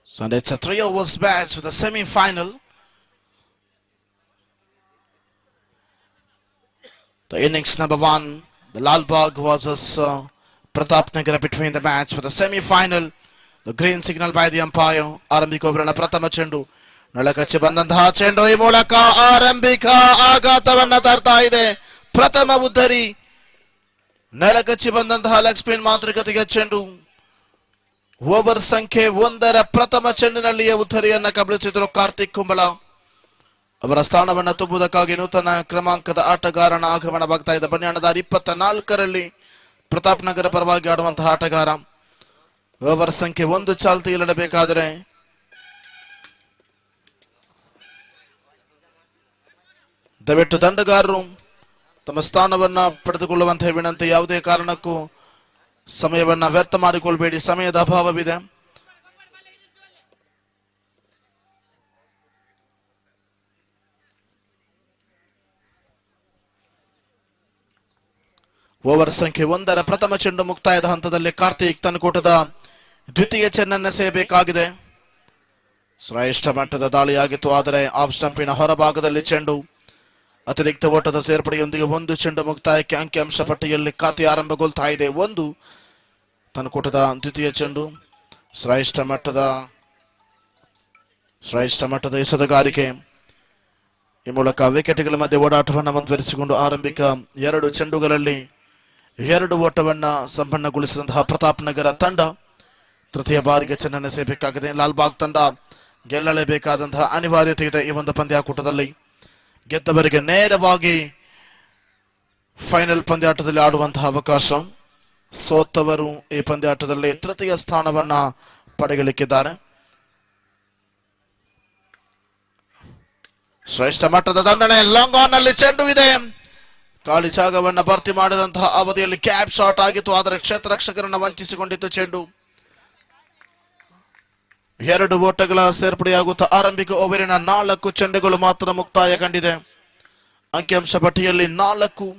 So it's a 3 overs match for the semi-final. The innings number 1, the Lalbagh versus Pratap Nagar between the match for the semi-final. The green signal by the umpire. ಆರಂಭಿಕ ಓವರಿನ ಪ್ರಥಮ ಚೆಂಡು ನಳಕಚ್ಚಿ ಬಂದಂತಹ ಚೆಂಡು ಈ ಮೂಲಕ ಆರಂಭಿಕ ಆಘಾತವನ್ನ ತರ್ತಾ ಇದೆ. ಪ್ರಥಮ ಉದ್ದರಿ ನಳಕಚ್ಚಿ ಬಂದಂತಹ ಲೆಗ್ ಸ್ಪಿನ್ ಮಾತೃಕತೆಗೆ ಚೆಂಡು. ಓವರ್ ಸಂಖ್ಯೆ 1ರ ಪ್ರಥಮ ಚೆಂಡಿನಲ್ಲಿಯೇ ಉತ್ತರಿಯನ್ನ ಕಬಳಿಸಿದರು ಕಾರ್ತಿಕ್ ಕುಂಬಳ. ಅವರ ಸ್ಥಾನವನ್ನು ತುಂಬುವುದಕ್ಕಾಗಿ ನೂತನ ಕ್ರಮಾಂಕದ ಆಟಗಾರನ ಆಗಮನವಾಗ್ತಾ ಇದೆ. ಬನ್ಯಾಣದಾರ 24ರಲ್ಲಿ ಪ್ರತಾಪ್ ನಗರ ಪರವಾಗಿ ಆಡುವಂತಹ ಆಟಗಾರ. ಓವರ್ ಸಂಖ್ಯೆ 1 ಚಾಲ್ತಿಯಲ್ಲಿಡಬೇಕಾದರೆ ದಯವಿಟ್ಟು ದಂಡಗಾರರು ತಮ್ಮ ಸ್ಥಾನವನ್ನ ಪಡೆದುಕೊಳ್ಳುವಂತಹ ವಿನಂತಿ. ಯಾವುದೇ ಕಾರಣಕ್ಕೂ ಸಮಯವನ್ನ ವ್ಯರ್ಥ ಮಾಡಿಕೊಳ್ಬೇಡಿ, ಸಮಯದ ಅಭಾವವಿದೆ. ಓವರ್ ಸಂಖ್ಯೆ 1 ಪ್ರಥಮ ಚೆಂಡು ಮುಕ್ತಾಯದ ಹಂತದಲ್ಲಿ ಕಾರ್ತಿಕ್ ತನ್ನಕೂಟದ ದ್ವಿತೀಯ ಚೆಂಡನ್ನು ಸೇಯಬೇಕಾಗಿದೆ. ಶ್ರೇಷ್ಠ ಮಟ್ಟದ ದಾಳಿಯಾಗಿತ್ತು, ಆದರೆ ಆಫ್ ಸ್ಟಂಪಿನ ಹೊರಭಾಗದಲ್ಲಿ ಚೆಂಡು. ಅತಿರಿಕ್ತ ಓಟದ ಸೇರ್ಪಡೆಯೊಂದಿಗೆ 1 ಚೆಂಡು ಮುಕ್ತಾಯಕ್ಕೆ ಅಂಕಿಅಂಶ ಪಟ್ಟಿಯಲ್ಲಿ ಖಾತೆ ಆರಂಭಗೊಳ್ತಾ ಇದೆ. 1 ತನ್ನಕೂಟದ ದ್ವಿತೀಯ ಚೆಂಡು. ಶ್ರೇಷ್ಠ ಮಟ್ಟದ ಎಸೆತಗಾರಿಕೆ. ಈ ಮೂಲಕ ವಿಕೆಟ್ಗಳ ಮಧ್ಯೆ ಓಡಾಟವನ್ನು ಮುಂದುವರಿಸಿಕೊಂಡು ಆರಂಭಿಕ 2 ಚೆಂಡುಗಳಲ್ಲಿ 2 ಓಟವನ್ನ ಸಂಪನ್ನಗೊಳಿಸಿದಂತಹ ಪ್ರತಾಪ್ ನಗರ ತಂಡ ತೃತೀಯ ಬಾರಿಗೆ ಚೆಂಡನ್ನು ಸೇಯಬೇಕಾಗಿದೆ. ಲಾಲ್ಬಾಗ್ ತಂಡ ಗೆಲ್ಲಲೇಬೇಕಾದಂತಹ ಅನಿವಾರ್ಯತೆ ಇದೆ ಈ ಒಂದು ಪಂದ್ಯಾಕೂಟದಲ್ಲಿ. ಗೆದ್ದವರಿಗೆ ನೇರವಾಗಿ ಫೈನಲ್ ಪಂದ್ಯಾಟದಲ್ಲಿ ಆಡುವಂತಹ ಅವಕಾಶ. ಸೋತವರು ಈ ಪಂದ್ಯಾಟದಲ್ಲಿ ತೃತೀಯ ಸ್ಥಾನವನ್ನ ಪಡೆಯಲಿಕ್ಕಿದ್ದಾರೆ. ಶ್ರೇಷ್ಠ ಮಟ್ಟದ ದಂಡನೆ. ಲಾಂಗ್ ಆನ್ ನಲ್ಲಿ ಚೆಂಡು ಇದೆ. ಖಾಲಿ ಜಾಗವನ್ನ ಭರ್ತಿ ಮಾಡಿದಂತಹ ಅವಧಿಯಲ್ಲಿ ಕ್ಯಾಪ್ ಶಾಟ್ ಆಗಿತ್ತು, ಆದರೆ ಕ್ಷೇತ್ರ ರಕ್ಷಕರನ್ನ ವಂಚಿಸಿಕೊಂಡಿತ್ತು ಚೆಂಡು. 2 ಓಟಗಳ ಸೇರ್ಪಡೆಯಾಗುತ್ತಾ ಆರಂಭಿಕ ಓವರಿನ 4 ಚೆಂಡುಗಳು ಮಾತ್ರ ಮುಕ್ತಾಯ ಕಂಡಿದೆ. ಅಂಕಿಅಂಶ ಪಟ್ಟಿಯಲ್ಲಿ 4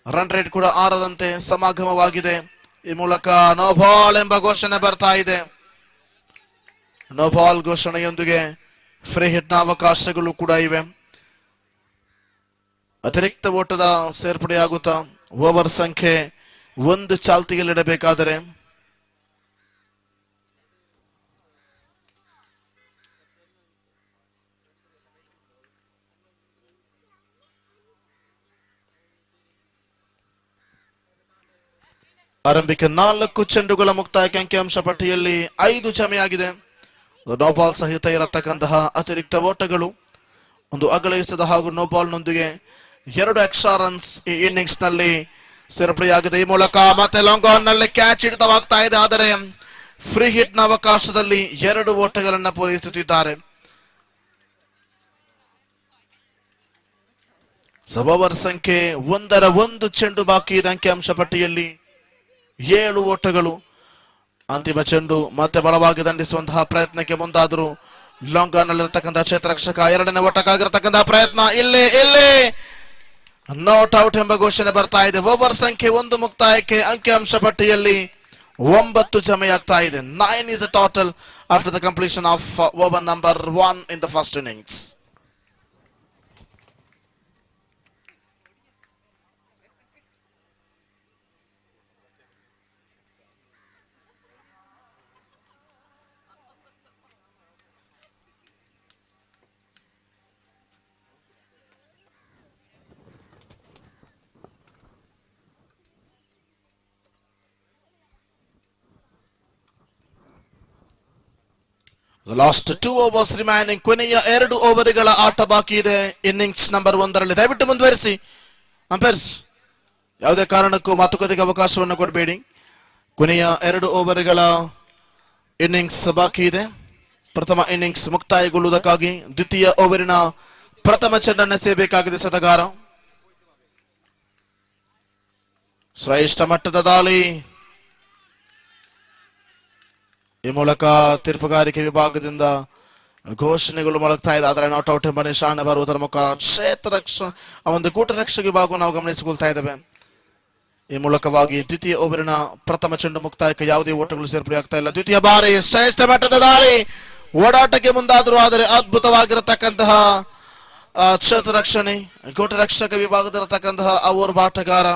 ರನ್ ರೇಟ್ ಕೂಡ 6ರಂತೆ ಸಮಾಗಮವಾಗಿದೆ. ಈ ಮೂಲಕ ನೋ ಬಾಲ್ ಎಂಬ ಘೋಷಣೆ ಬರ್ತಾ ಇದೆ. ನೋ ಬಾಲ್ ಘೋಷಣೆಯೊಂದಿಗೆ ಫ್ರೀ ಹಿಟ್ನ ಅವಕಾಶಗಳು ಕೂಡ ಇವೆ. ಅತಿರಿಕ್ತ ಓಟದ ಸೇರ್ಪಡೆಯಾಗುತ್ತಾ ಓವರ್ ಸಂಖ್ಯೆ 1 ಚಾಲ್ತಿಯಲ್ಲಿಡಬೇಕಾದರೆ ಆರಂಭಿಕ 4 ಚೆಂಡುಗಳ ಮುಕ್ತಾಯಕ್ಕೆ ಅಂಕಿಅಂಶ ಪಟ್ಟಿಯಲ್ಲಿ 5 ಜಮೆಯಾಗಿದೆ. ನೋ ಬಾಲ್ ಸಹಿತ ಇರತಕ್ಕಂತಹ ಅತಿರಿಕ್ತ ಓಟಗಳು, 1 ಅಗಲ ಎಸೆದ ಹಾಗೂ ನೋ ಬಾಲ್ ನೊಂದಿಗೆ 2 ಎಕ್ಸ್ಟ್ರಾ ರನ್ಸ್ ಈ ಇನ್ನಿಂಗ್ಸ್ ನಲ್ಲಿ ಸೇರ್ಪಡೆಯಾಗಿದೆ. ಈ ಮೂಲಕ ಮತ್ತೆ ಲಾಂಗ್ ಆನ್ ನಲ್ಲಿ ಕ್ಯಾಚ್ ಹಿಡಿತವಾಗ್ತಾ ಇದೆ, ಆದರೆ ಫ್ರೀ ಹಿಟ್ ನ ಅವಕಾಶದಲ್ಲಿ 2 ಓಟಗಳನ್ನ ಪೂರೈಸುತ್ತಿದ್ದಾರೆ. ಓವರ್ ಸಂಖ್ಯೆ 1 ಚೆಂಡು ಬಾಕಿ ಇದೆ. ಅಂಕಿಅಂಶ ಪಟ್ಟಿಯಲ್ಲಿ 7 ಓಟಗಳು. ಅಂತಿಮ ಚೆಂಡು ಮತ್ತೆ ಬಲವಾಗಿ ದಂಡಿಸುವಂತಹ ಪ್ರಯತ್ನಕ್ಕೆ ಮುಂದಾದರೂ ಲಾಂಗ್ ಆನ್ ನಲ್ಲಿರತಕ್ಕಂತಹ ಕ್ಷೇತ್ರರಕ್ಷಕ 2ನೇ ಓಟಕ್ಕಾಗಿರತಕ್ಕಂತಹ ಪ್ರಯತ್ನ ಇಲ್ಲಿ ನಾಟ್ ಔಟ್ ಎಂಬ ಘೋಷಣೆ ಬರ್ತಾ ಇದೆ. ಓವರ್ ಸಂಖ್ಯೆ 1 ಮುಕ್ತಾಯಕ್ಕೆ ಅಂಕಿಅಂಶ ಪಟ್ಟಿಯಲ್ಲಿ 9 ಜಮೆಯಾಗ್ತಾ ಇದೆ. 9 is a total after the completion of over number 1 in the first innings. The last 2 overs remaining. ಕೊನೆಯ 2 ಓವರ್ಗಳ ಆಟ ಬಾಕಿ ಇದೆ ಇನ್ನಿಂಗ್ಸ್ ನಂಬರ್ 1ರಲ್ಲಿ. ದಯವಿಟ್ಟು ಮುಂದುವರಿಸಿ ಅಂಪೈರ್ಸ್, ಯಾವುದೇ ಕಾರಣಕ್ಕೂ ಮಾತುಕತೆಗೆ ಅವಕಾಶವನ್ನು ಕೊಡಬೇಡಿ. ಕೊನೆಯ 2 ಓವರ್ಗಳ ಇನ್ನಿಂಗ್ಸ್ ಬಾಕಿ ಇದೆ. ಪ್ರಥಮ ಇನ್ನಿಂಗ್ಸ್ ಮುಕ್ತಾಯಗೊಳ್ಳುವುದಕ್ಕಾಗಿ ದ್ವಿತೀಯ ಓವರಿನ ಪ್ರಥಮ ಚೆಂಡನ್ನು ಸೇಯಬೇಕಾಗಿದೆ ಸತಗಾರ. ಶ್ರೇಷ್ಠ ಮಟ್ಟದ ದಾಳಿ. ಈ ಮೂಲಕ ತೀರ್ಪುಗಾರಿಕೆ ವಿಭಾಗದಿಂದ ಘೋಷಣೆಗಳು ಮೊಳಗ್ತಾ ಇದೆ, ಆದರೆ ನಾಟ್ ಔಟ್ ಎಂಬ ನಿಶಾನೆ ಬರುವುದರ ಮುಖ ಒಂದು ಕೂಟರಕ್ಷಕ ವಿಭಾಗವನ್ನು ನಾವು ಗಮನಿಸಿಕೊಳ್ತಾ ಇದ್ದೇವೆ. ಈ ಮೂಲಕವಾಗಿ ದ್ವಿತೀಯ ಓವರಿನ ಪ್ರಥಮ ಚೆಂಡು ಮುಕ್ತಾಯಕ್ಕೆ ಯಾವುದೇ ಓಟಗಳು ಸೇರ್ಪಡೆಯಾಗ್ತಾ ಇಲ್ಲ. ದ್ವಿತೀಯ ಬಾರಿ ಶ್ರೇಷ್ಠ ಮಟ್ಟದ ದಾಳಿ. ಓಡಾಟಕ್ಕೆ ಮುಂದಾದರೂ, ಆದರೆ ಅದ್ಭುತವಾಗಿರತಕ್ಕಂತಹ ಕ್ಷೇತ್ರ ರಕ್ಷಣೆ, ಕೂಟರಕ್ಷಕ ವಿಭಾಗದಲ್ಲಿರತಕ್ಕಂತಹ ಓವರ್ ಆಟಗಾರ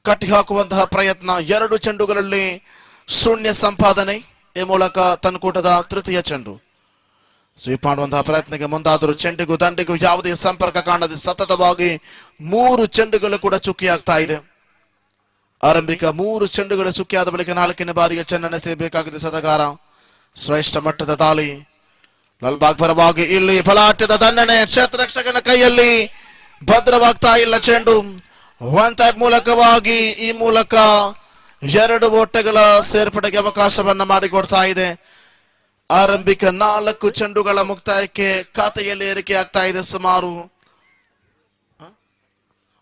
ಕಟ್ಟಿ ಹಾಕುವಂತಹ ಪ್ರಯತ್ನ. 2 ಚೆಂಡುಗಳಲ್ಲಿ 0 ಸಂಪಾದನೆ. ಈ ಮೂಲಕ ತನ್ನಕೂಟದ ತೃತೀಯ ಚೆಂಡು ಸ್ವೀಪ್ ಮಾಡುವಂತಹ ಪ್ರಯತ್ನಕ್ಕೆ ಮುಂದಾದರೂ ಚೆಂಡಿಗೂ ದಂಡಿಗೂ ಯಾವುದೇ ಸಂಪರ್ಕ ಕಾಣದೆ ಸತತವಾಗಿ 3 ಚೆಂಡುಗಳು ಕೂಡ ಚುಕ್ಕಿಯಾಗ್ತಾ ಇದೆ. ಆರಂಭಿಕ 3 ಚೆಂಡುಗಳು ಚುಕ್ಕಿಯಾದ ಬಳಿಕ 4ನೇ ಬಾರಿಗೆ ಚೆಂಡನ್ನು ಸೇಯಬೇಕಾಗಿದೆ ಸತಗಾರ. ಶ್ರೇಷ್ಠ ಮಟ್ಟದ ದಾಳಿ. ಲಾಲ್ಬಾಗ್ ಪರವಾಗಿ ಇಲ್ಲಿ ಫಲಾಟ್ಯದ ದಂಡನೆ. ಕ್ಷೇತ್ರ ರಕ್ಷಕನ ಕೈಯಲ್ಲಿ ಭದ್ರವಾಗ್ತಾ ಇಲ್ಲ ಚೆಂಡು. 1 ಟೈಪ್ ಮೂಲಕವಾಗಿ ಈ ಮೂಲಕ 2 ಓಟಗಳ ಸೇರ್ಪಡೆಗೆ ಅವಕಾಶವನ್ನ ಮಾಡಿಕೊಡ್ತಾ ಇದೆ. ಆರಂಭಿಕ 4 ಚೆಂಡುಗಳ ಮುಕ್ತಾಯಕ್ಕೆ ಖಾತೆಯಲ್ಲಿ ಏರಿಕೆ ಆಗ್ತಾ ಇದೆ. ಸುಮಾರು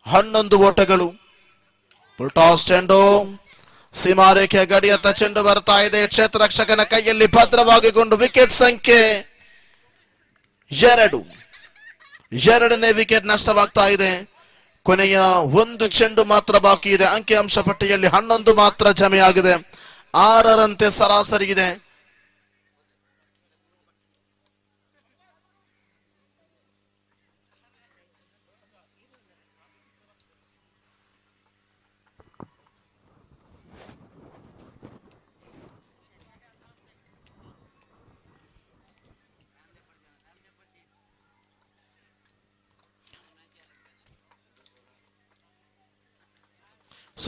11 ಓಟಗಳು. ಟಾಸ್ ಚೆಂಡು ಸೀಮಾರೇಖೆಯ ಗಡಿಯತ್ತ ಚೆಂಡು ಬರ್ತಾ ಇದೆ. ಕ್ಷೇತ್ರ ರಕ್ಷಕನ ಕೈಯಲ್ಲಿ ಭದ್ರವಾಗಿಕೊಂಡು ವಿಕೆಟ್ ಸಂಖ್ಯೆ 2. ಎರಡನೇ ವಿಕೆಟ್ ನಷ್ಟವಾಗ್ತಾ ಇದೆ. ಕೊನೆಯ ಒಂದು ಚೆಂಡು ಮಾತ್ರ ಬಾಕಿ ಇದೆ. ಅಂಕಿಅಂಶ ಪಟ್ಟಿಯಲ್ಲಿ 11 ಮಾತ್ರ ಜಮೆಯಾಗಿದೆ. 6ರಂತೆ ಸರಾಸರಿ ಇದೆ.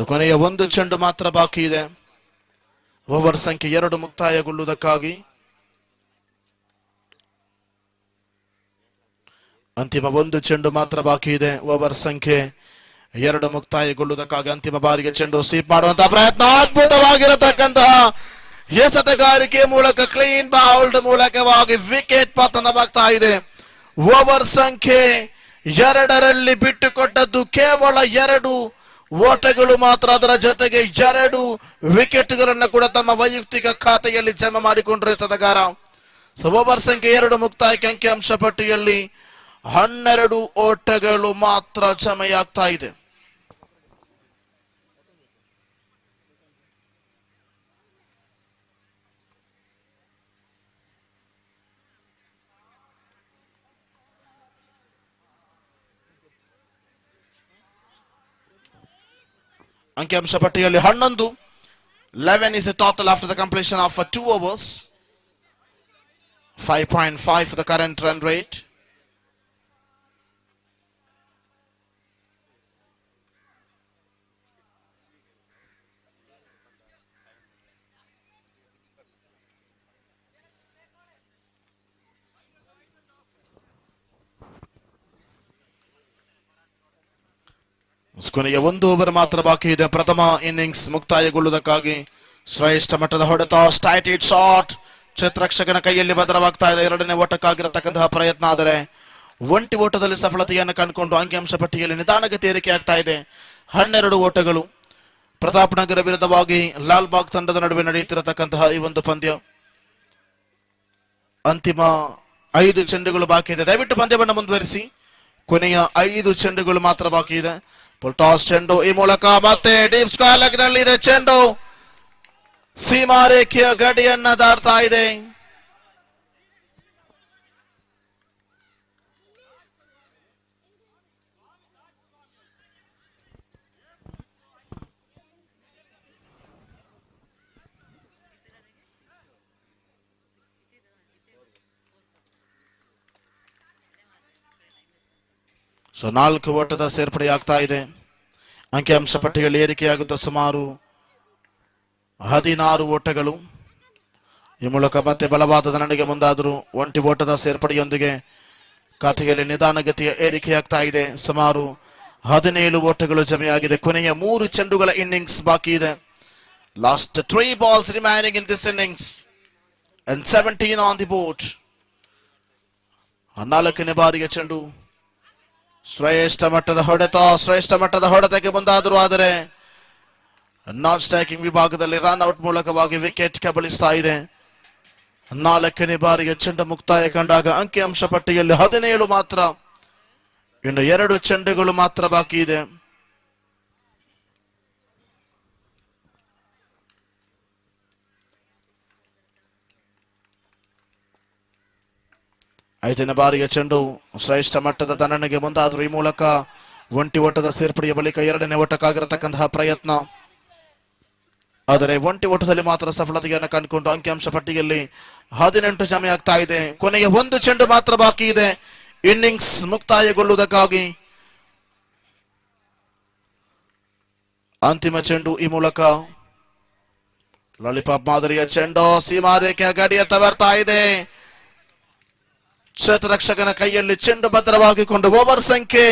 ಕೊನೆಯ ಒಂದು ಚೆಂಡು ಮಾತ್ರ ಬಾಕಿ ಇದೆ. ಓವರ್ ಸಂಖ್ಯೆ 2 ಮುಕ್ತಾಯಗೊಳ್ಳುವುದಕ್ಕಾಗಿ ಅಂತಿಮ ಒಂದು ಚೆಂಡು ಮಾತ್ರ ಬಾಕಿ ಇದೆ. ಓವರ್ ಸಂಖ್ಯೆ 2 ಮುಕ್ತಾಯಗೊಳ್ಳುವುದಕ್ಕಾಗಿ ಅಂತಿಮ ಬಾರಿಗೆ ಚೆಂಡು ಸ್ವೀಪ್ ಮಾಡುವಂತಹ ಪ್ರಯತ್ನ. ಅದ್ಭುತವಾಗಿರತಕ್ಕಂತಹ ಎಸೆತಗಾರಿಕೆ ಮೂಲಕ ಕ್ಲೀನ್ ಬೌಲ್ಡ್ ಮೂಲಕವಾಗಿ ವಿಕೆಟ್ ಪತನವಾಗ್ತಾ ಇದೆ. ಓವರ್ ಸಂಖ್ಯೆ 2ರಲ್ಲಿ ಬಿಟ್ಟುಕೊಟ್ಟದ್ದು ಕೇವಲ 2 ಓಟಗಳು ಮಾತ್ರ. ಅದರ ಜೊತೆಗೆ 2 ವಿಕೆಟ್ಗಳನ್ನು ಕೂಡ ತಮ್ಮ ವೈಯಕ್ತಿಕ ಖಾತೆಯಲ್ಲಿ ಜಮಾ ಮಾಡಿಕೊಂಡ್ರೆ ಎಸೆತಗಾರ. ಓವರ್ ಸಂಖ್ಯೆ 2 ಮುಕ್ತಾಯಕ್ಕೆ ಅಂಕಿಅಂಶ ಪಟ್ಟಿಯಲ್ಲಿ 12 ಓಟಗಳು ಮಾತ್ರ ಜಮೆಯಾಗ್ತಾ ಇದೆ. ಅಂಕಿಅಂಶ ಪಟ್ಟಿಯಲ್ಲಿ 11. 11 is a total after the completion of 2 overs. 5.5 for the current run rate. ಕೊನೆಯ ಒಂದು ಓವರ್ ಮಾತ್ರ ಬಾಕಿ ಇದೆ. ಪ್ರಥಮ ಇನ್ನಿಂಗ್ಸ್ ಮುಕ್ತಾಯಗೊಳ್ಳುವುದಕ್ಕಾಗಿ ಶ್ರೇಷ್ಠ ಮಟ್ಟದ ಹೊಡೆತ. ಸ್ಟ್ರೈಟ್ ಹಿಟ್ ಶಾಟ್ ಕ್ಷೇತ್ರರಕ್ಷಕನ ಕೈಯಲ್ಲಿ ಭದ್ರವಾಗ್ತಾ ಇದೆ. ಎರಡನೇ ಓಟಕ್ಕಾಗಿರತಕ್ಕಂತಹ ಪ್ರಯತ್ನ, ಆದರೆ ಒಂಟಿ ಓಟದಲ್ಲಿ ಸಫಲತೆಯನ್ನು ಕಂಡುಕೊಂಡು ಅಂಕಿಅಂಶ ಪಟ್ಟಿಯಲ್ಲಿ ನಿಧಾನಗತಿ ಏರಿಕೆ ಆಗ್ತಾ ಇದೆ. 12 ಓಟಗಳು. ಪ್ರತಾಪ್ ನಗರ ವಿರುದ್ಧವಾಗಿ ಲಾಲ್ ಬಾಗ್ ತಂಡದ ನಡುವೆ ನಡೆಯುತ್ತಿರತಕ್ಕಂತಹ ಈ ಒಂದು ಪಂದ್ಯ. ಅಂತಿಮ 5 ಚೆಂಡುಗಳು ಬಾಕಿ ಇದೆ. ದಯವಿಟ್ಟು ಪಂದ್ಯವನ್ನು ಮುಂದುವರಿಸಿ. ಕೊನೆಯ 5 ಚೆಂಡುಗಳು ಮಾತ್ರ ಬಾಕಿ ಇದೆ. ಟಾಸ್ ಚೆಂಡು ಈ ಮೂಲಕ ಮತ್ತೆ ಡೀಪ್ ಸ್ಕ್ವೇರ್ ಲೆಗ್ ನಲ್ಲಿ ಇದೆ. ಚೆಂಡು ಸೀಮಾರೇಖೆಯ ಗಡಿಯನ್ನ ದಾಟ್ತಾ ಇದೆ. ಸೊ 4 ಓಟದ ಸೇರ್ಪಡೆಯಾಗ್ತಾ ಇದೆ. ಅಂಕಿಅಂಶ ಪಟ್ಟಿಯಲ್ಲಿ ಏರಿಕೆಯಾಗುತ್ತ ಸುಮಾರು 16 ಓಟಗಳು. ಈ ಮೂಲಕ ಮತ್ತೆ ಬಲವಾದ ನನಗೆ ಮುಂದಾದರೂ ಒಂಟಿ ಓಟದ ಸೇರ್ಪಡೆಯೊಂದಿಗೆ ಖಾತೆಯಲ್ಲಿ ನಿಧಾನಗತಿಯ ಏರಿಕೆಯಾಗ್ತಾ ಇದೆ. ಸುಮಾರು 17 ಓಟಗಳು ಜಮೆಯಾಗಿದೆ. ಕೊನೆಯ 3 ಚೆಂಡುಗಳ ಇನ್ನಿಂಗ್ಸ್ ಬಾಕಿ ಇದೆ. Last 3 balls remaining in this innings and 17 on the board. 4ನೇ ಬಾರಿಗೆ ಚೆಂಡು. ಶ್ರೇಷ್ಠ ಮಟ್ಟದ ಹೊಡೆತಕ್ಕೆ ಮುಂದಾದರು, ಆದರೆ ನಾನ್ ಸ್ಟ್ರೈಕಿಂಗ್ ವಿಭಾಗದಲ್ಲಿ ರನ್ ಔಟ್ ಮೂಲಕವಾಗಿ ವಿಕೆಟ್ ಕಬಳಿಸ್ತಾ ಇದೆ. 4ನೇ ಬಾರಿಗೆ ಚೆಂಡು ಮುಕ್ತಾಯ ಕಂಡಾಗ ಅಂಕಿಅಂಶ ಪಟ್ಟಿಯಲ್ಲಿ 17 ಮಾತ್ರ. ಇನ್ನು 2 ಚೆಂಡುಗಳು ಮಾತ್ರ ಬಾಕಿ ಇದೆ. ಐದನೇ ಬಾರಿಗೆ ಚೆಂಡು ಶ್ರೇಷ್ಠ ಮಟ್ಟದ ತನ್ನಣೆಗೆ ಮುಂದಾದರೂ ಈ ಮೂಲಕ ಒಂಟಿ ಓಟದ ಸೇರ್ಪಡೆಯ ಬಳಿಕ 2ನೇ ಓಟಕ್ಕಾಗಿರತಕ್ಕಂತಹ ಪ್ರಯತ್ನ, ಆದರೆ ಒಂಟಿ ಓಟದಲ್ಲಿ ಮಾತ್ರ ಸಫಲತೆಯನ್ನು ಕಂಡುಕೊಂಡು ಅಂಕಿಅಂಶ ಪಟ್ಟಿಯಲ್ಲಿ 18 ಜಮೆಯಾಗ್ತಾ ಇದೆ. ಕೊನೆಯ 1 ಚೆಂಡು ಮಾತ್ರ ಬಾಕಿ ಇದೆ ಇನ್ನಿಂಗ್ಸ್ ಮುಕ್ತಾಯಗೊಳ್ಳುವುದಕ್ಕಾಗಿ. ಅಂತಿಮ ಚೆಂಡು ಈ ಮೂಲಕ ಲಾಲಿಪಾಪ್ ಮಾದರಿಯ ಚೆಂಡು ಸೀಮಾರೇಖೆಯ ಗಡಿಯತ್ತ ಬರ್ತಾ ಇದೆ. ಕ್ಷೇತ್ರರಕ್ಷಕನ ಕೈಯಲ್ಲಿ ಚೆಂಡು ಭದ್ರವಾಗಿಕೊಂಡು ಓವರ್ ಸಂಖ್ಯೆ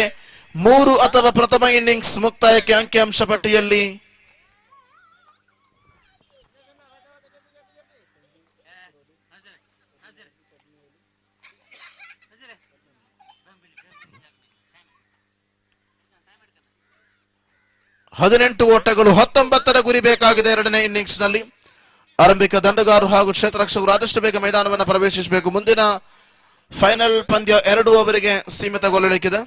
3 ಅಥವಾ ಪ್ರಥಮ ಇನ್ನಿಂಗ್ಸ್ ಮುಕ್ತಾಯಕ್ಕೆ ಅಂಕಿಅಂಶ ಪಟ್ಟಿಯಲ್ಲಿ 18 ಓಟಗಳು 19ರ ಗುರಿ ಬೇಕಾಗಿದೆ ಎರಡನೇ ಇನ್ನಿಂಗ್ಸ್ ನಲ್ಲಿ. ಆರಂಭಿಕ ದಂಡಗಾರರು ಹಾಗೂ ಕ್ಷೇತ್ರರಕ್ಷಕರು ಆದಷ್ಟು ಬೇಗ ಮೈದಾನವನ್ನು ಪ್ರವೇಶಿಸಬೇಕು. ಮುಂದಿನ ಫೈನಲ್ ಪಂದ್ಯ 2 ಓವರಿಗೆ ಸೀಮಿತಗೊಳ್ಳಲಿಕ್ಕಿದೆ.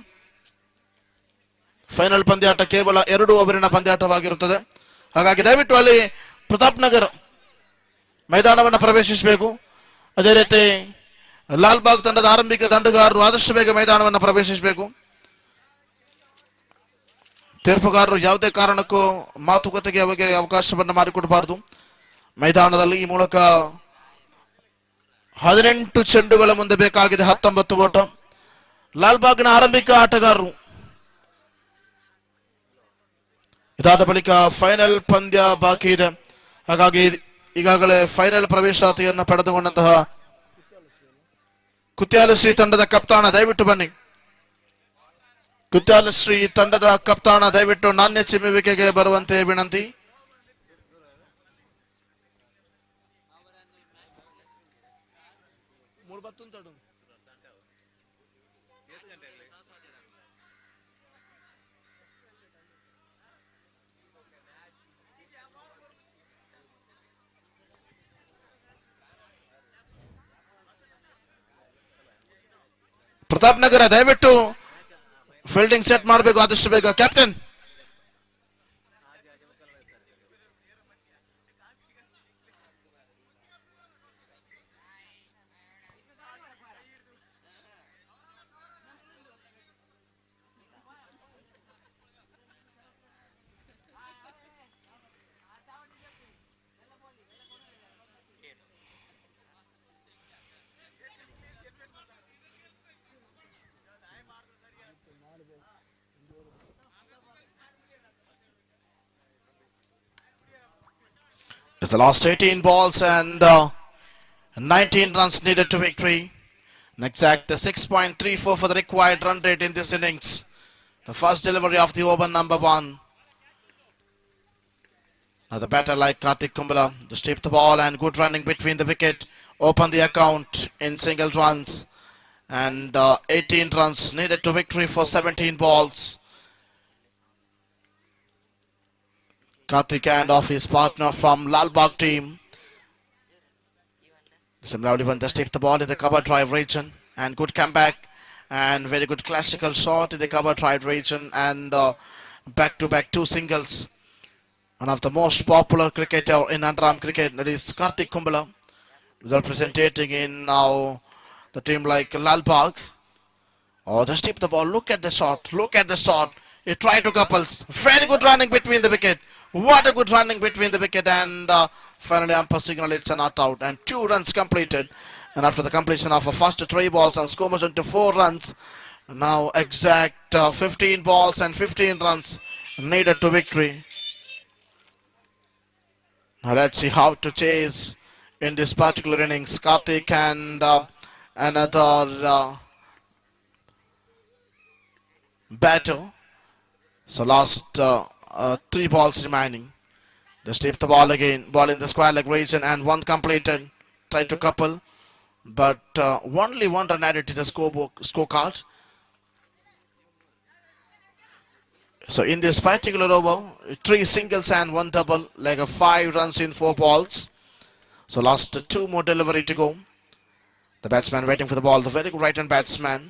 ಫೈನಲ್ ಪಂದ್ಯಾಟ ಕೇವಲ 2 ಓವರಿನ ಪಂದ್ಯಾಟವಾಗಿರುತ್ತದೆ. ಹಾಗಾಗಿ ದಯವಿಟ್ಟು ಅಲ್ಲಿ ಪ್ರತಾಪ್ ನಗರ್ ಮೈದಾನವನ್ನು ಪ್ರವೇಶಿಸಬೇಕು. ಅದೇ ರೀತಿ ಲಾಲ್ಬಾಗ್ ತಂಡದ ಆರಂಭಿಕ ದಂಡಗಾರರು ಆದಷ್ಟು ಬೇಗ ಮೈದಾನವನ್ನು ಪ್ರವೇಶಿಸಬೇಕು. ತೀರ್ಪುಗಾರರು ಯಾವುದೇ ಕಾರಣಕ್ಕೂ ಮಾತುಕತೆಗೆ ಅವಕಾಶವನ್ನು ಮಾಡಿಕೊಡಬಾರದು ಮೈದಾನದಲ್ಲಿ. ಈ ಮೂಲಕ 18 ಚೆಂಡುಗಳ ಮುಂದೆ ಬೇಕಾಗಿದೆ 19 ಓಟ. ಲಾಲ್ಬಾಗ್ನ ಆರಂಭಿಕ ಆಟಗಾರರು. ಇದಾದ ಬಳಿಕ ಫೈನಲ್ ಪಂದ್ಯ ಬಾಕಿ ಇದೆ. ಹಾಗಾಗಿ ಈಗಾಗಲೇ ಫೈನಲ್ ಪ್ರವೇಶಾತಿಯನ್ನು ಪಡೆದುಕೊಂಡಂತಹ ಕುತ್ಯಾಲಶ್ರೀ ತಂಡದ ಕಪ್ತಾನ ದಯವಿಟ್ಟು ಬನ್ನಿ. ಕುತ್ಯಾಲಶ್ರೀ ತಂಡದ ಕಪ್ತಾನ ದಯವಿಟ್ಟು ನಾಣ್ಯ ಚಿಮ್ಮುವಿಕೆಗೆ ಬರುವಂತೆ ವಿನಂತಿ. ಪ್ರತಾಪ್ ನಗರ ದಯವಿಟ್ಟು ಫೀಲ್ಡಿಂಗ್ ಸೆಟ್ ಮಾಡಬೇಕು ಆದಷ್ಟು ಬೇಗ. Captain it's the last 18 balls and 19 runs needed to victory. An exact 6.34 for the required run rate in this innings. The first delivery of the over number 1. Now the batter like Karthik Kumbla to strip the ball and good running between the wicket. Open the account in single runs and 18 runs needed to victory for 17 balls. Karthik and off his partner from Lalbagh team. Similarly, when they strip the ball in the cover drive region and good comeback and very good classical shot in the cover drive region and back-to-back 2 singles. One of the most popular cricketer in Underarm cricket, that is Karthik Kumbla, representing in now the team like Lalbagh. Oh, they strip the ball. Look at the shot. Look at the shot. He tried to couples. Very good running between the wicket. What a good running between the wicket and finally umpire signal it's a not out and 2 runs completed. And after the completion of a first 3 balls and score moves into 4 runs. Now exact 15 balls and 15 runs needed to victory. Now let's see how to chase in this particular innings. Karthik and another batter. So last 3 balls remaining. They strip the ball again. Ball in the square leg region and 1 completed. Try to couple. But only 1 run added to the scorecard. So in this particular over, 3 singles and 1 double. Like a 5 runs in 4 balls. So last 2 more delivery to go. The batsman waiting for the ball. The very good right hand batsman.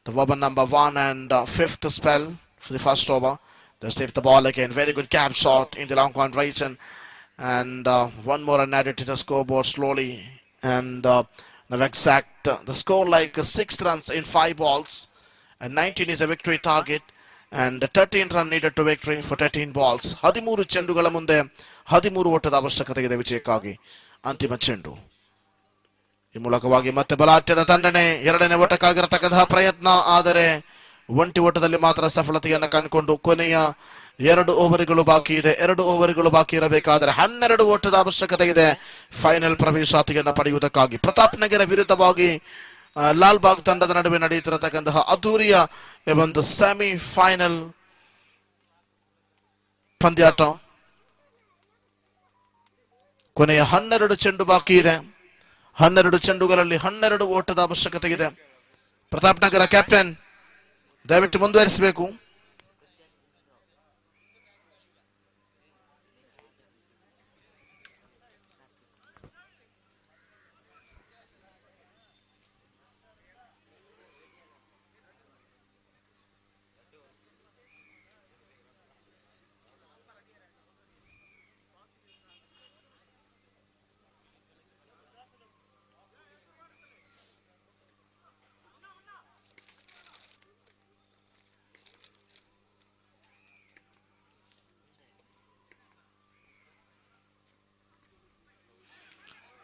The over number 1 and 5th spell for the first over. They strip the ball again. Very good cap shot in the long corner region. And 1 more run added to the scoreboard slowly. And now exact the score like 6 runs in 5 balls. And 19 is a victory target. And 13 run needed to victory for 13 balls. 13 ಚೆಂಡುಗಳ ಮುಂದೆ 13 ಓಟದ ಅವಶ್ಯಕತೆ ಇದೆ ವಿಜಯಕ್ಕಾಗಿ. ಅಂತಿಮ ಚೆಂಡು. ಈ ಮೂಲಕವಾಗಿ ಮತ್ತೆ ಬಲಾಢ್ಯದ ತಂಡನೆ ಎರಡನೇ ಓಟಕ್ಕಾಗಿರತಕ್ಕಂತಹ ಪ್ರಯತ್ನ ಆದರೆ ಒಂಟಿ ಓಟದಲ್ಲಿ ಮಾತ್ರ ಸಫಲತೆಯನ್ನು ಕಂಡುಕೊಂಡು ಕೊನೆಯ 2 ಓವರ್ಗಳು ಬಾಕಿ ಇದೆ. 2 ಓವರ್ಗಳು ಬಾಕಿ ಇರಬೇಕಾದರೆ 12 ಓಟದ ಅವಶ್ಯಕತೆ ಇದೆ ಫೈನಲ್ ಪ್ರವೇಶಾತಿಯನ್ನು ಪಡೆಯುವುದಕ್ಕಾಗಿ. ಪ್ರತಾಪ್ ನಗರ ವಿರುದ್ಧವಾಗಿ ಲಾಲ್ಬಾಗ್ ತಂಡದ ನಡುವೆ ನಡೆಯುತ್ತಿರತಕ್ಕಂತಹ ಅದ್ದೂರಿಯ ಒಂದು ಸೆಮಿ ಫೈನಲ್ ಪಂದ್ಯಾಟ. ಕೊನೆಯ 12 ಚೆಂಡು ಬಾಕಿ ಇದೆ. 12 ಚೆಂಡುಗಳಲ್ಲಿ 12 ಓಟದ ಅವಶ್ಯಕತೆ ಇದೆ. ಪ್ರತಾಪ್ ನಗರ ಕ್ಯಾಪ್ಟನ್ ದಯವಿಟ್ಟು ಮುಂದುವರಿಸಬೇಕು.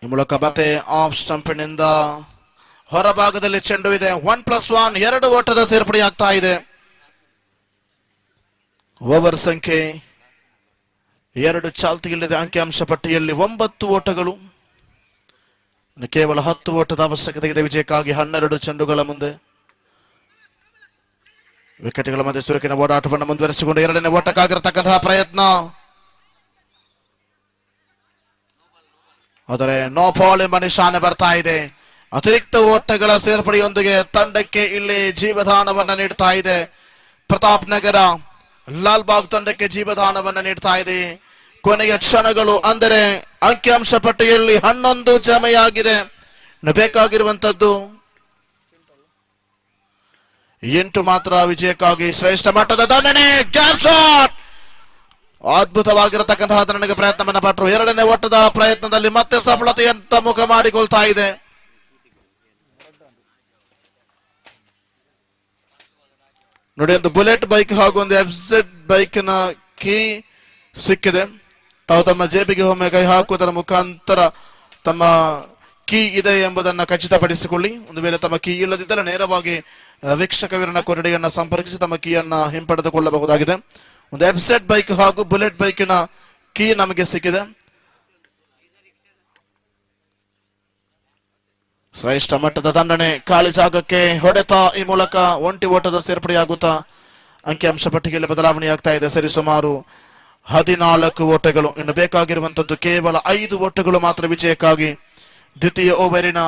ಈ ಮೂಲಕ ಮತ್ತೆ ಆಫ್ ಸ್ಟಂಪಿನಿಂದ ಹೊರಭಾಗದಲ್ಲಿ ಚೆಂಡು ಇದೆ. 1+1 2 ಓಟದ ಸೇರ್ಪಡೆಯಾಗ್ತಾ ಇದೆ. ಓವರ್ ಸಂಖ್ಯೆ 2 ಚಾಲ್ತಿಯಲ್ಲಿದೆ. ಅಂಕಿಅಂಶ ಪಟ್ಟಿಯಲ್ಲಿ 9 ಓಟಗಳು. ಕೇವಲ 10 ಓಟದ ಅವಶ್ಯಕತೆ ಇದೆ ವಿಜಯಕ್ಕಾಗಿ. 12 ಚೆಂಡುಗಳ ಮುಂದೆ ವಿಕೆಟ್ಗಳ ಮಧ್ಯೆ ಚುರುಕಿನ ಓಡಾಟವನ್ನು ಮುಂದುವರಿಸಿಕೊಂಡು ಎರಡನೇ ಓಟಕ್ಕಾಗಿರತಕ್ಕಂತಹ ಪ್ರಯತ್ನ, ಆದರೆ ನೋ ಬಾಲ್ ಎಂಬ ನಿಶಾನೆ ಬರ್ತಾ ಇದೆ. ಅತಿರಿಕ್ತ ಓಟಗಳ ಸೇರ್ಪಡೆಯೊಂದಿಗೆ ತಂಡಕ್ಕೆ ಇಲ್ಲಿ ಜೀವದಾನವನ್ನ ನೀಡ್ತಾ ಇದೆ. ಪ್ರತಾಪ್ ನಗರ ಲಾಲ್ಬಾಗ್ ತಂಡಕ್ಕೆ ಜೀವದಾನವನ್ನ ನೀಡ್ತಾ ಇದೆ. ಕೊನೆಯ ಕ್ಷಣಗಳು, ಅಂದರೆ ಅಂಕಿಅಂಶ ಪಟ್ಟಿಯಲ್ಲಿ 11 ಜಮೆಯಾಗಿದೆ. ಬೇಕಾಗಿರುವಂತದ್ದು 8 ಮಾತ್ರ ವಿಜಯಕ್ಕಾಗಿ. ಶ್ರೇಷ್ಠ ಮಟ್ಟದ ದಂಡನೆ, ಗ್ಯಾಪ್ ಶಾಟ್, ಅದ್ಭುತವಾಗಿರತಕ್ಕಂತಹ ದಂಡನೆಗೆ ಪ್ರಯತ್ನವನ್ನ ಪಟ್ಟರು. ಎರಡನೇ ಓಟದ ಪ್ರಯತ್ನದಲ್ಲಿ ಮತ್ತೆ ಸಫಲತೆಯಂತ ಮುಖ ಮಾಡಿಕೊಳ್ತಾ ಇದೆ. ನೋಡಿ, ಒಂದು ಬುಲೆಟ್ ಬೈಕ್ ಹಾಗೂ ಒಂದು FZ ಬೈಕ್ ನ ಕೀ ಸಿಕ್ಕಿದೆ. ತಾವು ತಮ್ಮ ಜೇಬಿಗೆ ಒಮ್ಮೆ ಕೈ ಹಾಕುವುದರ ಮುಖಾಂತರ ತಮ್ಮ ಕೀ ಇದೆ ಎಂಬುದನ್ನು ಖಚಿತಪಡಿಸಿಕೊಳ್ಳಿ. ಒಂದು ವೇಳೆ ತಮ್ಮ ಕೀ ಇಲ್ಲದಿದ್ದರೆ ನೇರವಾಗಿ ವೀಕ್ಷಕ ವಿವರಣ ಕೊಠಡಿಯನ್ನ ಸಂಪರ್ಕಿಸಿ ತಮ್ಮ ಕೀಯನ್ನ ಹಿಂಪಡೆದುಕೊಳ್ಳಬಹುದಾಗಿದೆ. ಒಂದು FZ ಬೈಕ್ ಹಾಗೂ ಬುಲೆಟ್ ಬೈಕಿನ ಕೀ ನಮಗೆ ಸಿಕ್ಕಿದೆ. ಶ್ರೇಷ್ಠ ಮಟ್ಟದ ದಂಡನೆ, ಖಾಲಿ ಜಾಗಕ್ಕೆ ಹೊಡೆತ, ಈ ಮೂಲಕ ಒಂಟಿ ಓಟದ ಸೇರ್ಪಡೆಯಾಗುತ್ತಾ ಅಂಕಿಅಂಶ ಪಟ್ಟಿಗೆಯಲ್ಲಿ ಬದಲಾವಣೆಯಾಗ್ತಾ ಇದೆ. ಸರಿಸುಮಾರು 14 ಓಟಗಳು. ಇನ್ನು ಬೇಕಾಗಿರುವಂತದ್ದು ಕೇವಲ 5 ಓಟಗಳು ಮಾತ್ರ ವಿಜಯಕ್ಕಾಗಿ. ದ್ವಿತೀಯ ಓವರಿನ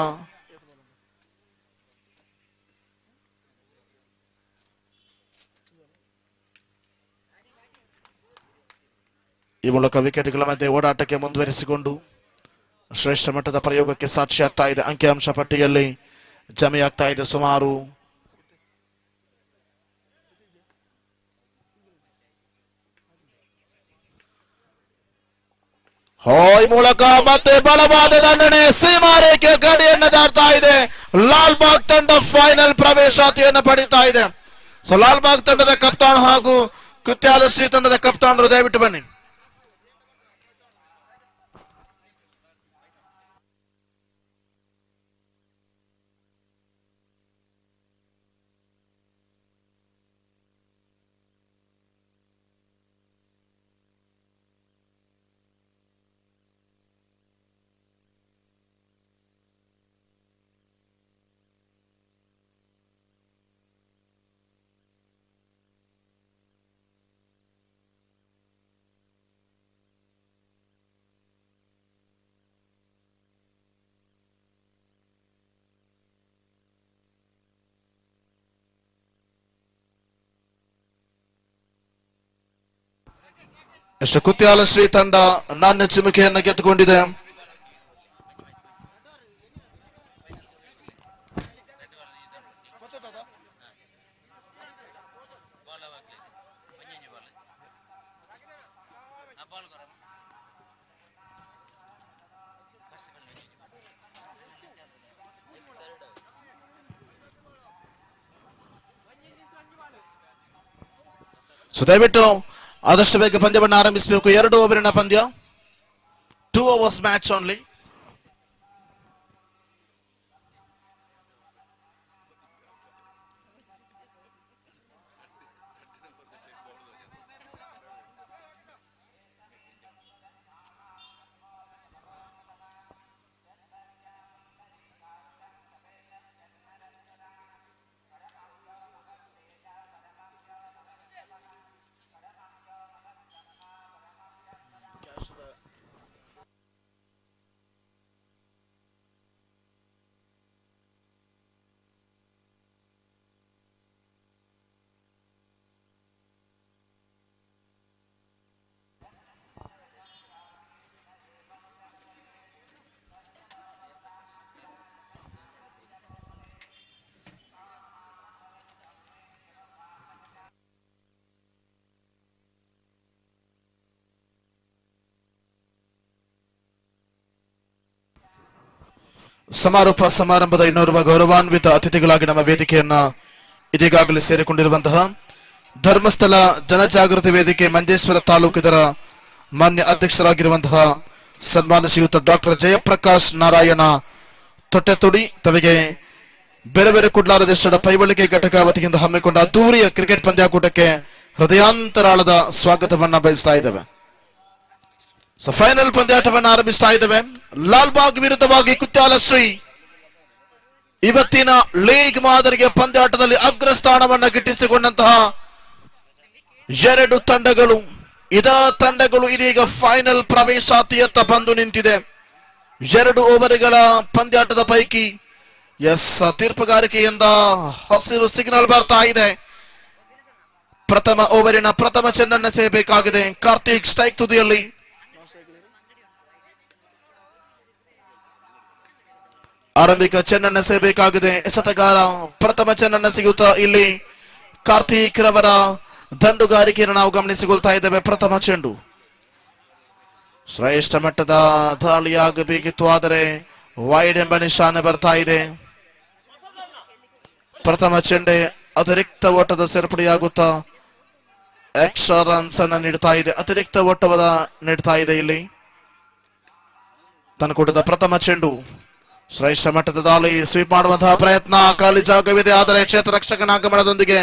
ಈ ಮೂಲಕ ವಿಕೆಟ್ಗಳ ಮಧ್ಯೆ ಓಡಾಟಕ್ಕೆ ಮುಂದುವರಿಸಿಕೊಂಡು ಶ್ರೇಷ್ಠ ಮಟ್ಟದ ಪ್ರಯೋಗಕ್ಕೆ ಸಾಕ್ಷಿಯಾಗ್ತಾ ಇದೆ. ಅಂಕಿಅಂಶ ಪಟ್ಟಿಯಲ್ಲಿ ಜಮೆಯಾಗ್ತಾ ಇದೆ ಸುಮಾರು ಈ ಮೂಲಕ ಮತ್ತೆ ಬಲವಾದ ದಂಡನೆ, ಸೀಮಾರೇಖೆ ಗಡಿಯನ್ನು ದಾಟ್ತಾ ಇದೆ. ಲಾಲ್ಬಾಗ್ ತಂಡ ಫೈನಲ್ ಪ್ರವೇಶಾತಿಯನ್ನು ಪಡಿತಾ ಇದೆ. ಸೊ ಲಾಲ್ಬಾಗ್ ತಂಡದ ಕಪ್ತಾನ್ ಹಾಗೂ ಕುತ್ಯಾಲ ಶ್ರೀ ತಂಡದ ಕಪ್ತಾನರು ದಯವಿಟ್ಟು ಬನ್ನಿ. ಎಷ್ಟು ಕುತ್ಯಾಲ ಶ್ರೀ ತಂಡ ನಾಣ್ಯ ಚಿಮುಕೆಯನ್ನು ಗೆದ್ದುಕೊಂಡಿದೆ. ಸೊ ದಯವಿಟ್ಟು ಆದಷ್ಟು ಬೇಗ ಪಂದ್ಯವನ್ನು ಆರಂಭಿಸಬೇಕು. 2 ಓವರಿನ ಪಂದ್ಯ, 2 overs ಮ್ಯಾಚ್ ಓನ್ಲಿ. ಸಮಾರೋಪ ಸಮಾರಂಭದ ಇನ್ನೋರ್ವ ಗೌರವಾನ್ವಿತ ಅತಿಥಿಗಳಾಗಿ ನಮ್ಮ ವೇದಿಕೆಯನ್ನ ಇದೀಗಾಗಲೇ ಸೇರಿಕೊಂಡಿರುವಂತಹ ಧರ್ಮಸ್ಥಳ ಜನಜಾಗೃತಿ ವೇದಿಕೆ ಮಂಜೇಶ್ವರ ತಾಲೂಕು ಇದರ ಮಾನ್ಯ ಅಧ್ಯಕ್ಷರಾಗಿರುವಂತಹ ಸನ್ಮಾನ ಶ್ರೀಯುತ ಡಾಕ್ಟರ್ ಜಯಪ್ರಕಾಶ್ ನಾರಾಯಣ ತೊಟ್ಟೆತುಡಿ ತಮಗೆ ಬೇರೆ ಬೇರೆ ಕುಡ್ಲಾರ ದೇಶದ ಪೈವಳಿಕೆ ಘಟಕ ವತಿಯಿಂದ ಹಮ್ಮಿಕೊಂಡ ಅದ್ದೂರಿಯ ಕ್ರಿಕೆಟ್ ಪಂದ್ಯಾಕೂಟಕ್ಕೆ ಹೃದಯಾಂತರಾಳದ ಸ್ವಾಗತವನ್ನ ಬಯಸ್ತಾ ಇದ್ದೇವೆ. ಸೊ ಫೈನಲ್ ಪಂದ್ಯಾಟವನ್ನು ಆರಂಭಿಸ್ತಾ ಇದ್ದೇವೆ. ಲಾಲ್ಬಾಗ್ ವಿರುದ್ಧವಾಗಿ ಕುತ್ಯಾಲ ಶ್ರೀ ಇವತ್ತಿನ ಲೀಗ್ ಮಾದರಿಯ ಪಂದ್ಯಾಟದಲ್ಲಿ ಅಗ್ರಸ್ಥಾನವನ್ನ ಗಿಟ್ಟಿಸಿಕೊಂಡಂತಹ ಎರಡು ತಂಡಗಳು ತಂಡಗಳು ಇದೀಗ ಫೈನಲ್ ಪ್ರವೇಶಾತಿಯತ್ತ ಬಂದು ನಿಂತಿದೆ. 2 ಓವರ್ಗಳ ಪಂದ್ಯಾಟದ ಪೈಕಿ ತೀರ್ಪುಗಾರಿಕೆಯಿಂದ ಹಸಿರು ಸಿಗ್ನಲ್ ಬರ್ತಾ ಇದೆ. ಪ್ರಥಮ ಓವರಿನ ಪ್ರಥಮ ಚೆಂಡನ್ನು ಸೇಬೇಕಾಗಿದೆ. ಕಾರ್ತಿಕ್ ಸ್ಟ್ರೈಕ್ ತುದಿಯಲ್ಲಿ. ಆರಂಭಿಕ ಚೆಂಡನ್ನು ಸೇಬೇಕಾಗಿದೆ. ಎಸೆತಗಾರ ಪ್ರಥಮ ಚೆಂಡನ್ನು ಸಿಗುತ್ತಾ ಇಲ್ಲಿ ಕಾರ್ತಿಕ್ ರವರ ದಂಡುಗಾರಿಕೆಯನ್ನು ನಾವು ಗಮನಿಸಿಕೊಳ್ತಾ ಇದ್ದೇವೆ. ಪ್ರಥಮ ಚೆಂಡು ಶ್ರೇಷ್ಠ ಮಟ್ಟದ ದಾಳಿಯಾಗಬೇಕಿತ್ತು, ಆದರೆ ವೈಡ್ ಎಂಬ ನಿಶಾನೆ ಬರ್ತಾ ಇದೆ. ಪ್ರಥಮ ಚೆಂಡೆ ಅತಿರಿಕ್ತ ಓಟದ ಸೇರ್ಪಡೆಯಾಗುತ್ತಾ ಎಕ್ಸ್ಟ್ರಾ ರನ್ಸ್ ಅನ್ನ ನೀಡ್ತಾ ಇದೆ. ಅತಿರಿಕ್ತ ಓಟವದ ನೀಡ್ತಾ ಇದೆ. ಇಲ್ಲಿ ತನಕೂಟದ ಪ್ರಥಮ ಚೆಂಡು ಶ್ರೇಷ್ಠ ಮಟ್ಟದ ದಾಳಿ, ಸ್ವೀಪ್ ಮಾಡುವಂತಹ ಪ್ರಯತ್ನ, ಖಾಲಿ ಜಾಗವಿದೆ, ಆದರೆ ಕ್ಷೇತ್ರ ರಕ್ಷಕನ ಆಗಮನದೊಂದಿಗೆ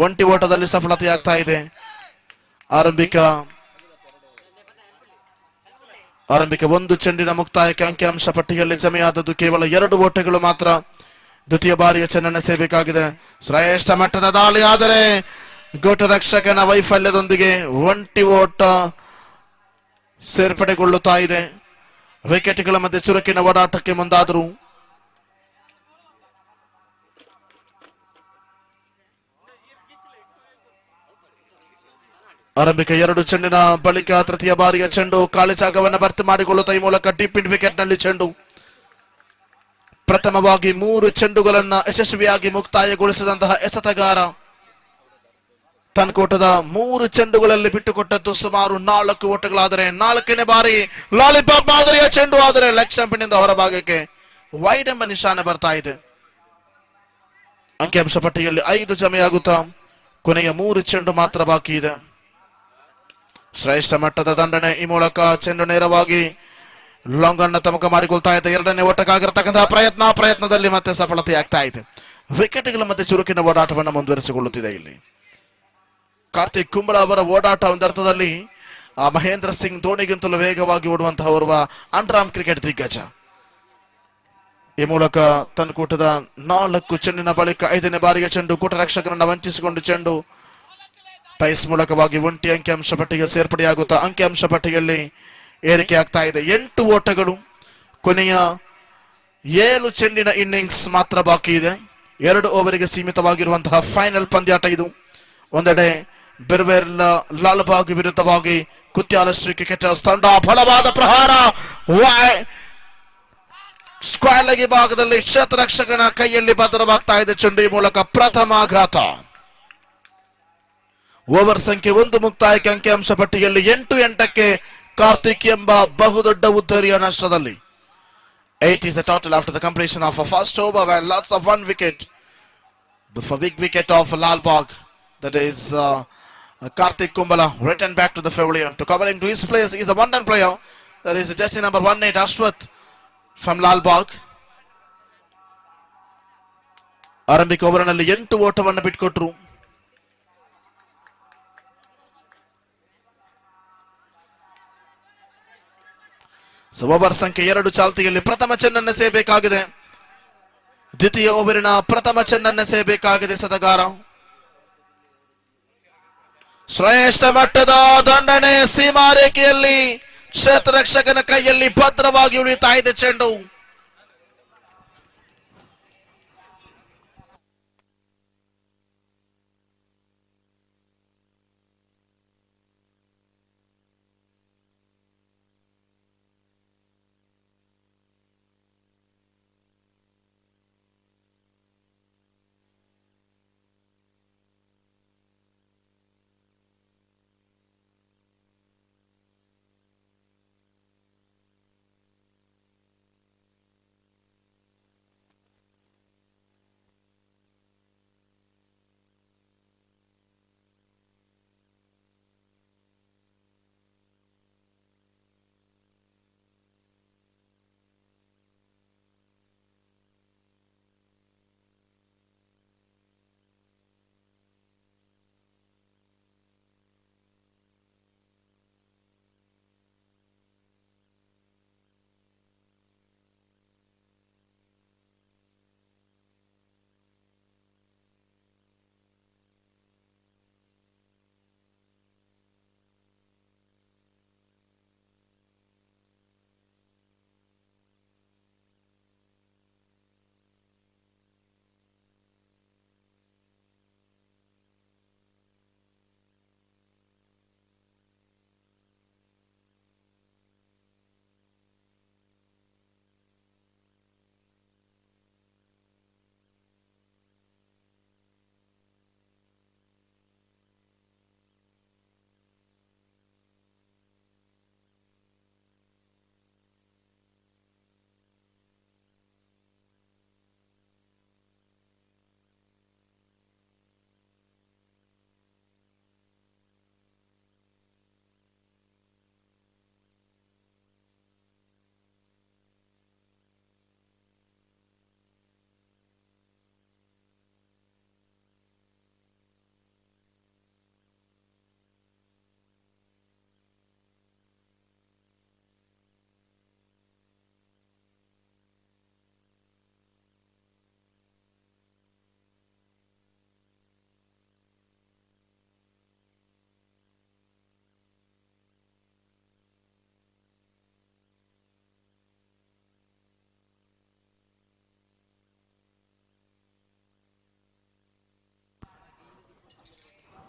ಒಂಟಿ ಓಟದಲ್ಲಿ ಸಫಲತೆಯಾಗ್ತಾ ಇದೆ. ಆರಂಭಿಕ ಒಂದು ಚೆಂಡಿನ ಮುಕ್ತಾಯಕ್ಕೆ ಅಂಕಿಅಂಶ ಪಟ್ಟಿಯಲ್ಲಿ ಜಮೆಯಾದದ್ದು ಕೇವಲ 2 ಓಟಗಳು ಮಾತ್ರ. ದ್ವಿತೀಯ ಬಾರಿಯ ಚೆಂಡನ್ನು ಸೇಬೇಕಾಗಿದೆ. ಶ್ರೇಷ್ಠ ಮಟ್ಟದ ದಾಳಿ, ಆದರೆ ಗೋಟ ರಕ್ಷಕನ ವೈಫಲ್ಯದೊಂದಿಗೆ ಒಂಟಿ ಓಟ ಸೇರ್ಪಡೆಗೊಳ್ಳುತ್ತಾ ಇದೆ. ವಿಕೆಟ್ಗಳ ಮಧ್ಯೆ ಚುರುಕಿನ ಓಡಾಟಕ್ಕೆ ಮುಂದಾದರು. ಆರಂಭಿಕ 2 ಚೆಂಡಿನ ಬಳಿಕ ತೃತೀಯ ಬಾರಿಯ ಚೆಂಡು ಖಾಲಿ ಜಾಗವನ್ನು ಭರ್ತಿ ಮಾಡಿಕೊಳ್ಳುತ್ತಾ ಈ ಮೂಲಕ ಡೀಪ್ ಇನ್ ವಿಕೆಟ್ ನಲ್ಲಿ ಚೆಂಡು. ಪ್ರಥಮವಾಗಿ 3 ಚೆಂಡುಗಳನ್ನ ಯಶಸ್ವಿಯಾಗಿ ಮುಕ್ತಾಯಗೊಳಿಸಿದಂತಹ ಎಸೆತಗಾರ ತನ್ಕೋಟದ 3 ಚೆಂಡುಗಳಲ್ಲಿ ಬಿಟ್ಟುಕೊಟ್ಟದ್ದು ಸುಮಾರು 4 ಓಟಗಳಾದರೆ 4ನೇ ಬಾರಿ ಲಾಲಿಪಾಪ್ ಮಾದರಿಯ ಚೆಂಡು, ಆದರೆ ಲೆಗ್ ಸ್ಟಂಪಿನಿಂದ ಹೊರಭಾಗಕ್ಕೆ ವೈಡ್ ಎಂಬ ನಿಶಾನೆ ಬರ್ತಾ ಇದೆ. ಅಂಕಿಅಂಶ ಪಟ್ಟಿಯಲ್ಲಿ 5 ಜಮೆಯಾಗುತ್ತಾ ಕೊನೆಯ 3 ಚೆಂಡು ಮಾತ್ರ ಬಾಕಿ ಇದೆ. ಶ್ರೇಷ್ಠ ಮಟ್ಟದ ದಂಡನೆ, ಈ ಮೂಲಕ ಚೆಂಡು ನೇರವಾಗಿ ಲಾಂಗ್ ಅನ್ನ ತಮಕ ಮಾಡಿಕೊಳ್ತಾ ಇದೆ. 2ನೇ ಓಟಕ್ಕಾಗಿರತಕ್ಕಂತಹ ಪ್ರಯತ್ನದಲ್ಲಿ ಮತ್ತೆ ಸಫಲತೆಯಾಗ್ತಾ ಇದೆ. ವಿಕೆಟ್ಗಳ ಮಧ್ಯೆ ಚುರುಕಿನ ಓಡಾಟವನ್ನು ಮುಂದುವರಿಸಿಕೊಳ್ಳುತ್ತಿದೆ. ಇಲ್ಲಿ ಕಾರ್ತಿಕ್ ಕುಂಬಳ ಅವರ ಓಡಾಟ ಒಂದರ್ಥದಲ್ಲಿ ಮಹೇಂದ್ರ ಸಿಂಗ್ ಧೋನಿಗಿಂತಲೂ ವೇಗವಾಗಿ ಓಡುವಂತಹ ಓರ್ವ ಅಂಡರ್ಆರ್ಮ್ ಕ್ರಿಕೆಟ್ ದಿಗ್ಗಜ. ಈ ಮೂಲಕ ತನ್ಕೂಟದ 4 ಚೆಂಡಿನ ಬಳಿಕ 5ನೇ ಬಾರಿಗೆ ಚೆಂಡು ಕೂಟ ರಕ್ಷಕರನ್ನ ವಂಚಿಸಿಕೊಂಡು ಚೆಂಡು ಪೈಸ್ ಮೂಲಕವಾಗಿ ಒಂಟಿ ಅಂಕಿಅಂಶ ಪಟ್ಟಿಗೆ ಸೇರ್ಪಡೆಯಾಗುತ್ತಾ ಅಂಕಿಅಂಶ ಪಟ್ಟಿಯಲ್ಲಿ ಏರಿಕೆ ಆಗ್ತಾ ಇದೆ. 8 ಓಟಗಳು, ಕೊನೆಯ 7 ಚೆಂಡಿನ ಇನ್ನಿಂಗ್ಸ್ ಮಾತ್ರ ಬಾಕಿ ಇದೆ. 2 ಓವರಿಗೆ ಸೀಮಿತವಾಗಿರುವಂತಹ ಫೈನಲ್ ಪಂದ್ಯಾಟ ಇದು. ಒಂದೆಡೆ ಬಿರ್ವೇರ್ ಲಾಲ್ಬಾಗ್ ವಿರುದ್ಧವಾಗಿ ಕುತ್ಯಾಲ ಶ್ರೀ ಕ್ರಿಕೆಟರ್ಸ್ ತಂಡ ಬಲವಾದ ಪ್ರಹಾರ, ಸ್ಕ್ವೇರ್ ಲೆಗ್ ಭಾಗದಲ್ಲಿ ಕ್ಷೇತ್ರ ರಕ್ಷಕನ ಕೈಯಲ್ಲಿ ಭದ್ರವಾಗ್ತಾ ಇದೆ ಚೆಂಡು. ಈ ಮೂಲಕ ಪ್ರಥಮ ಆಘಾತ. ಓವರ್ ಸಂಖ್ಯೆ 1 ಮುಕ್ತಾಯಕ್ಕೆ ಅಂಕಿಅಂಶ ಪಟ್ಟಿಯಲ್ಲಿ 8-8ಕ್ಕೆ ಕಾರ್ತಿಕ್ ಎಂಬ ಬಹುದೊಡ್ಡ ಉದ್ದರಿಯ ನಷ್ಟದಲ್ಲಿ. 8 is a total after the completion of a first over and lots of 1 wicket. The big wicket of Lalbagh, that is Karthik Kumbala, returned back to the pavilion. To covering to his place is a one-run player, that is jersey number 18 Ashwath from Lalbagh. ಆರಂಭಿಕ ಓವರ್ನಲ್ಲಿ 8 ಓಟವನ್ನು ಬಿಟ್ಟುಕೊಟ್ರು. Over ಸಂಖ್ಯೆ 2 ಚಾಲ್ತಿಯಲ್ಲಿ ಪ್ರಥಮ ಚೆಂಡನ್ನು ಸೇಬೇಕಾಗಿದೆ. ದ್ವಿತೀಯ ಓವರಿನ ಪ್ರಥಮ ಚೆಂಡನ್ನು ಸೇಬೇಕಾಗಿದೆ ಸತಗಾರ. ಶ್ರೇಷ್ಠ ಮಟ್ಟದ ದಂಡನೆ, ಸೀಮಾ ರೇಖೆಯಲ್ಲಿ ಕ್ಷೇತ್ರ ರಕ್ಷಕನ ಕೈಯಲ್ಲಿ ಭದ್ರವಾಗಿ ಉಳಿತಾ ಇದೆ ಚೆಂಡು.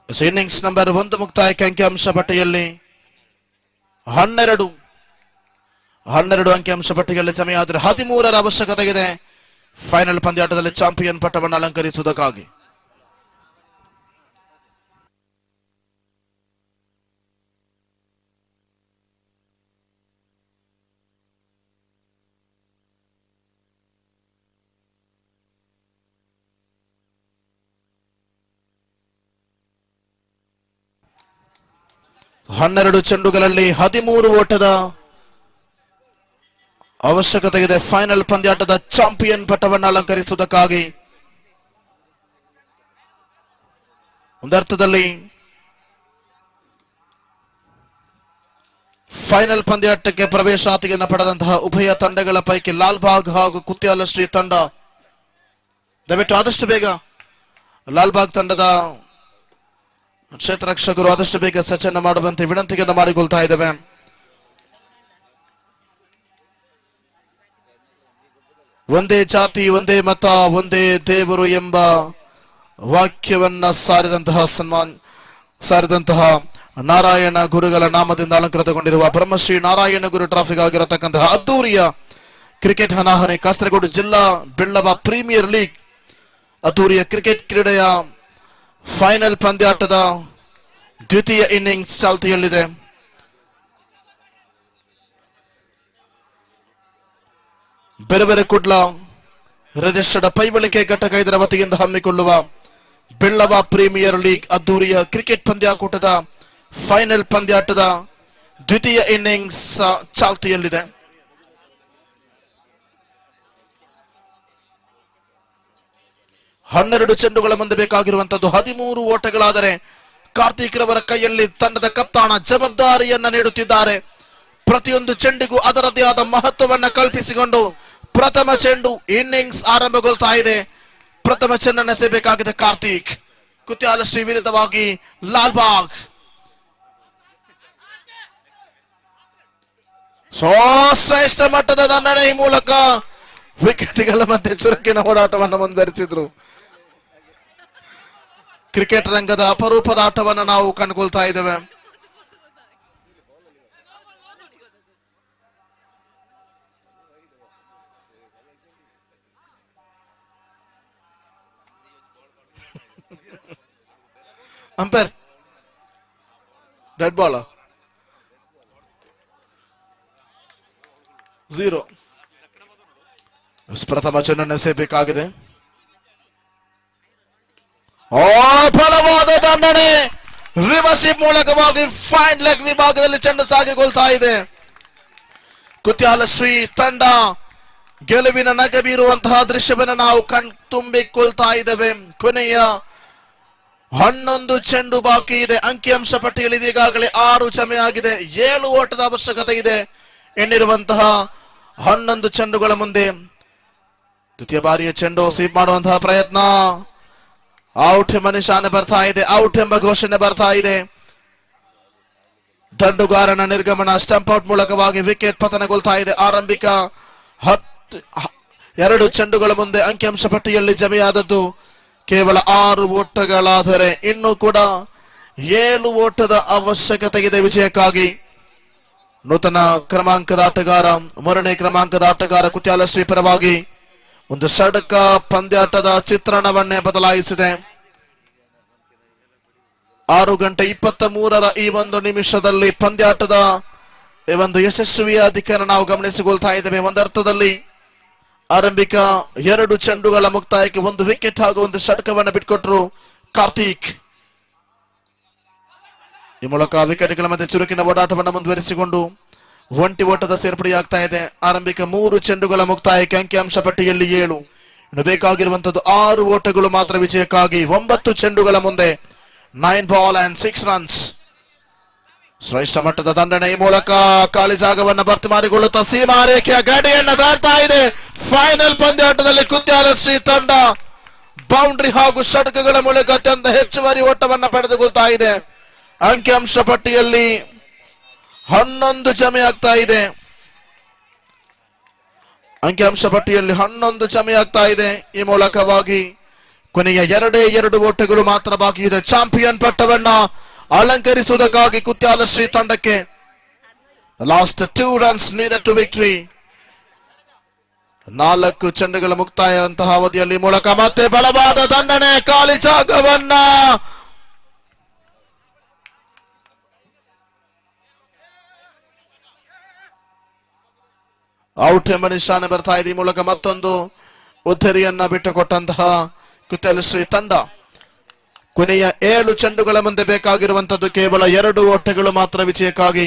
ಇನ್ನಿಂಗ್ಸ್ ನಂಬರ್ 1 ಮುಕ್ತಾಯಕ್ಕೆ ಅಂಕಿಅಂಶ ಪಟ್ಟಿಯಲ್ಲಿ 12 ಅಂಕಿಅಂಶ ಪಟ್ಟಿಯಲ್ಲಿ ಸಮಯ ಆದರೆ 13ರ ಅವಶ್ಯಕತೆ ಇದೆ ಫೈನಲ್ ಪಂದ್ಯಾಟದಲ್ಲಿ ಚಾಂಪಿಯನ್ ಪಟ್ಟವನ್ನು ಅಲಂಕರಿಸುವುದಕ್ಕಾಗಿ. ಹನ್ನೆರಡು ಚೆಂಡುಗಳಲ್ಲಿ 13 ಓಟದ ಅವಶ್ಯಕತೆ ಇದೆ ಫೈನಲ್ ಪಂದ್ಯಾಟದ ಚಾಂಪಿಯನ್ ಪಟ್ಟವನ್ನು ಅಲಂಕರಿಸುವುದಕ್ಕಾಗಿ. ಒಂದರ್ಥದಲ್ಲಿ ಫೈನಲ್ ಪಂದ್ಯಾಟಕ್ಕೆ ಪ್ರವೇಶಾತಿಯನ್ನು ಪಡೆದಂತಹ ಉಭಯ ತಂಡಗಳ ಪೈಕಿ ಲಾಲ್ಬಾಗ್ ಹಾಗೂ ಕುತ್ಯಾಲ ಶ್ರೀ ತಂಡ ದಯವಿಟ್ಟು ಆದಷ್ಟು ಬೇಗ ಲಾಲ್ಬಾಗ್ ತಂಡದ ಕ್ಷೇತ್ರ ರಕ್ಷಕರು ಆದಷ್ಟು ಬೇಗ ಸಚನ್ನ ಮಾಡುವಂತೆ ವಿನಂತಿಯನ್ನು ಮಾಡಿಕೊಳ್ತಾ ಇದ್ದೇವೆ. ಒಂದೇ ಜಾತಿ ಒಂದೇ ಮತ ಒಂದೇ ದೇವರು ಎಂಬ ವಾಕ್ಯವನ್ನ ಸಾರಿದಂತಹ ನಾರಾಯಣ ಗುರುಗಳ ನಾಮದಿಂದ ಅಲಂಕೃತಗೊಂಡಿರುವ ಬ್ರಹ್ಮಶ್ರೀ ನಾರಾಯಣ ಗುರು ಟ್ರಾಫಿಕ್ ಆಗಿರತಕ್ಕಂತಹ ಅದ್ದೂರಿಯ ಕ್ರಿಕೆಟ್ ಹನಾಹನೆ ಕಾಸರಗೋಡು ಜಿಲ್ಲಾ ಬಿಲ್ಲವ ಪ್ರೀಮಿಯರ್ ಲೀಗ್ ಅದ್ದೂರಿಯ ಕ್ರಿಕೆಟ್ ಕ್ರೀಡೆಯ ಫೈನಲ್ ಪಂದ್ಯಾಟದ ದ್ವಿತೀಯ ಇನ್ನಿಂಗ್ಸ್ ಚಾಲ್ತಿಯಲ್ಲಿದೆ. ಬೇರೆ ಬೇರೆ ಕುಡ್ಲ ರಿಜಿಸ್ಟರ್ಡ್ ಪೈಬಳಿಕೆ ಘಟಕ ಇದರ ವತಿಯಿಂದ ಹಮ್ಮಿಕೊಳ್ಳುವ ಬಿಲ್ಲವ ಪ್ರೀಮಿಯರ್ ಲೀಗ್ ಅದ್ದೂರಿಯ ಕ್ರಿಕೆಟ್ ಪಂದ್ಯಾಕೂಟದ ಫೈನಲ್ ಪಂದ್ಯಾಟದ ದ್ವಿತೀಯ ಇನ್ನಿಂಗ್ಸ್ ಚಾಲ್ತಿಯಲ್ಲಿದೆ. ಹನ್ನೆರಡು ಚೆಂಡುಗಳ ಮುಂದೆ ಬೇಕಾಗಿರುವಂತದ್ದು 13 ಓಟಗಳಾದರೆ ಕಾರ್ತಿಕ್ ರವರ ಕೈಯಲ್ಲಿ ತಂಡದ ಕಪ್ತಾನ ಜವಾಬ್ದಾರಿಯನ್ನ ನೀಡುತ್ತಿದ್ದಾರೆ. ಪ್ರತಿಯೊಂದು ಚೆಂಡಿಗೂ ಅದರದೇ ಆದ ಮಹತ್ವವನ್ನ ಕಲ್ಪಿಸಿಕೊಂಡು ಪ್ರಥಮ ಚೆಂಡು ಇನ್ನಿಂಗ್ಸ್ ಆರಂಭಗೊಳ್ತಾ ಇದೆ. ಪ್ರಥಮ ಚೆಂಡನ್ನು ಎಸೆಯಬೇಕಾಗಿದೆ ಕಾರ್ತಿಕ್. ಕುತ್ಯಾಲ ಶ್ರೀ ವಿರುದ್ಧವಾಗಿ ಲಾಲ್ಬಾಗ್. ಶ್ರೇಷ್ಠ ಮಟ್ಟದ ದಂಡನೆ ಈ ಮೂಲಕ ವಿಕೆಟ್ಗಳ ಮಧ್ಯೆ ಚುರುಕಿನ ಹೋರಾಟವನ್ನು ಮುಂದುವರಿಸಿದ್ರು. ಕ್ರಿಕೆಟ್ ರಂಗದ ಅಪರೂಪದ ಆಟವನ್ನು ನಾವು ಕಂಡುಕೊಳ್ತಾ ಇದ್ದೇವೆ. Umpire dead ball 0. ಪ್ರಥಮ ಚೆಂಡನ್ನು ಎಸೆಯಬೇಕಾಗಿದೆ. ಬಲವಾದ ದಂಡನೆ ರಿವರ್ಸಿಪ್ ಮೂಲಕವಾಗಿ ಫೈನ್ ಲೆಗ್ ವಿಭಾಗದಲ್ಲಿ ಚೆಂಡು ಸಾಗಿಕೊಳ್ತಾ ಇದೆ. ಕುತ್ಯಾಲ ಶ್ರೀ ತಂಡ ಗೆಲುವಿನ ನಗೆ ಬೀರುವಂತಹ ದೃಶ್ಯವನ್ನು ನಾವು ಕಣ್ತುಂಬಿಕೊಳ್ತಾ ಇದ್ದೇವೆ. ಕೊನೆಯ 11 ಚೆಂಡು ಬಾಕಿ ಇದೆ. ಅಂಕಿಅಂಶ ಪಟ್ಟಿಯಲ್ಲಿ ಈಗಾಗಲೇ 6 ಜಮೆ ಆಗಿದೆ. 7 ಓಟದ ಅವಶ್ಯಕತೆ ಇದೆ. ಎನ್ನಿರುವಂತಹ 11 ಚೆಂಡುಗಳ ಮುಂದೆ ದ್ವಿತೀಯ ಬಾರಿಯ ಚೆಂಡು ಸ್ವೀಪ್ ಮಾಡುವಂತಹ ಪ್ರಯತ್ನ. ಔಟ್ ಎಂಬ ನಿಶಾನೆ ಬರ್ತಾ ಇದೆ. ಔಟ್ ಎಂಬ ಘೋಷಣೆ ಬರ್ತಾ ಇದೆ. ದಂಡುಗಾರನ ನಿರ್ಗಮನ ಸ್ಟಂಪ್ ಔಟ್ ಮೂಲಕವಾಗಿ ವಿಕೆಟ್ ಪತನಗೊಳ್ತಾ ಇದೆ. ಆರಂಭಿಕ 2 ಚೆಂಡುಗಳ ಮುಂದೆ ಅಂಕಿಅಂಶ ಪಟ್ಟಿಯಲ್ಲಿ ಜಮೆಯಾದದ್ದು ಕೇವಲ 6 ಓಟಗಳಾದರೆ ಇನ್ನೂ ಕೂಡ 7 ಓಟದ ಅವಶ್ಯಕತೆ ಇದೆ ವಿಜಯಕ್ಕಾಗಿ. ನೂತನ ಕ್ರಮಾಂಕದ ಆಟಗಾರ 3ನೇ ಕ್ರಮಾಂಕದ ಆಟಗಾರ ಕುತ್ಯಾಲ ಶ್ರೀ ಪರವಾಗಿ ಒಂದು ಷಡ್ಕ ಪಂದ್ಯಾಟದ ಚಿತ್ರಣವನ್ನೇ ಬದಲಾಯಿಸಿದೆ. 6:23 ಈ ಒಂದು ನಿಮಿಷದಲ್ಲಿ ಪಂದ್ಯಾಟದ ಈ ಒಂದು ಯಶಸ್ವಿಯ ದಿಕ್ಕನ್ನು ನಾವು ಗಮನಿಸಿಕೊಳ್ತಾ ಇದ್ದೇವೆ. ಒಂದರ್ಥದಲ್ಲಿ ಆರಂಭಿಕ 2 ಚೆಂಡುಗಳ ಮುಕ್ತಾಯಕ್ಕೆ 1 ವಿಕೆಟ್ ಹಾಗೂ 1 ಷಟ್ಕವನ್ನು ಬಿಟ್ಕೊಟ್ರು ಕಾರ್ತಿಕ್. ಈ ಮೂಲಕ ವಿಕೆಟ್ಗಳ ಮಧ್ಯೆ ಚುರುಕಿನ ಓಡಾಟವನ್ನು ಮುಂದುವರಿಸಿಕೊಂಡು ಒಂಟಿ ಓಟದ ಸೇರ್ಪಡೆಯಾಗ್ತಾ ಇದೆ. ಆರಂಭಿಕ 3 ಚೆಂಡುಗಳ ಮುಕ್ತಾಯಕ್ಕೆ ಅಂಕಿಅಂಶ ಪಟ್ಟಿಯಲ್ಲಿ 7. ಇನ್ನು ಬೇಕಾಗಿರುವಂತದ್ದು 6 ಓಟಗಳು ಮಾತ್ರ ವಿಜಯಕ್ಕಾಗಿ. 9 ಚೆಂಡುಗಳ ಮುಂದೆ 9 ಬಾಲ್ ಅಂಡ್ 6 ರನ್ಸ್. ಶ್ರೇಷ್ಠ ಮಟ್ಟದ ದಂಡನೆ ಈ ಮೂಲಕ ಖಾಲಿ ಜಾಗವನ್ನು ಭರ್ತಿ ಮಾಡಿಕೊಳ್ಳುತ್ತಾ ಸೀಮಾ ರೇಖೆಯ ಗಡಿಯನ್ನು ದಾಟ್ತಾ ಇದೆ. ಫೈನಲ್ ಪಂದ್ಯಾಟದಲ್ಲಿ ಕುತ್ಯಾಲ ಶ್ರೀ ತಂಡ ಬೌಂಡ್ರಿ ಹಾಗೂ ಷಟ್ಕಗಳ ಮೂಲಕ ಅತ್ಯಂತ ಹೆಚ್ಚುವರಿ ಓಟವನ್ನು ಪಡೆದುಕೊಳ್ತಾ ಇದೆ. ಅಂಕಿಅಂಶ ಪಟ್ಟಿಯಲ್ಲಿ 11 ಜಮೆ ಆಗ್ತಾ ಇದೆ. ಅಂಕಿಅಂಶ ಪಟ್ಟಿಯಲ್ಲಿ 11 ಜಮೆ ಆಗ್ತಾ ಇದೆ. ಈ ಮೂಲಕವಾಗಿ ಕೊನೆಯ 2 ಓಟಗಳು ಮಾತ್ರ ಬಾಕಿ ಇದೆ. ಚಾಂಪಿಯನ್ ಪಟ್ಟವನ್ನ ಅಲಂಕರಿಸುವುದಕ್ಕಾಗಿ ಕುತ್ಯಾಲ ಶ್ರೀ ತಂಡಕ್ಕೆ last 2 runs needed to victory. 4 ಚೆಂಡುಗಳ ಮುಕ್ತಾಯ ಅಂತಹ ಅವಧಿಯಲ್ಲಿ ಮೂಲಕ ಮತ್ತೆ ಬಲವಾದ ದಂಡನೆ, ಖಾಲಿ ಜಾಗವನ್ನ ಔಟ್ ಎಂಬ ನಿಶಾನೆ ಬರ್ತಾ ಇದೆ. ಈ ಮೂಲಕ ಮತ್ತೊಂದು ಉದ್ದರಿಯನ್ನ ಬಿಟ್ಟುಕೊಟ್ಟಂತಹ ಕುತ್ಯಾಲ ಶ್ರೀ ತಂಡ. ಕೊನೆಯ 7 ಚೆಂಡುಗಳ ಮುಂದೆ ಬೇಕಾಗಿರುವಂತದ್ದು ಕೇವಲ 2 ಓಟಗಳು ಮಾತ್ರ ವಿಜಯಕ್ಕಾಗಿ.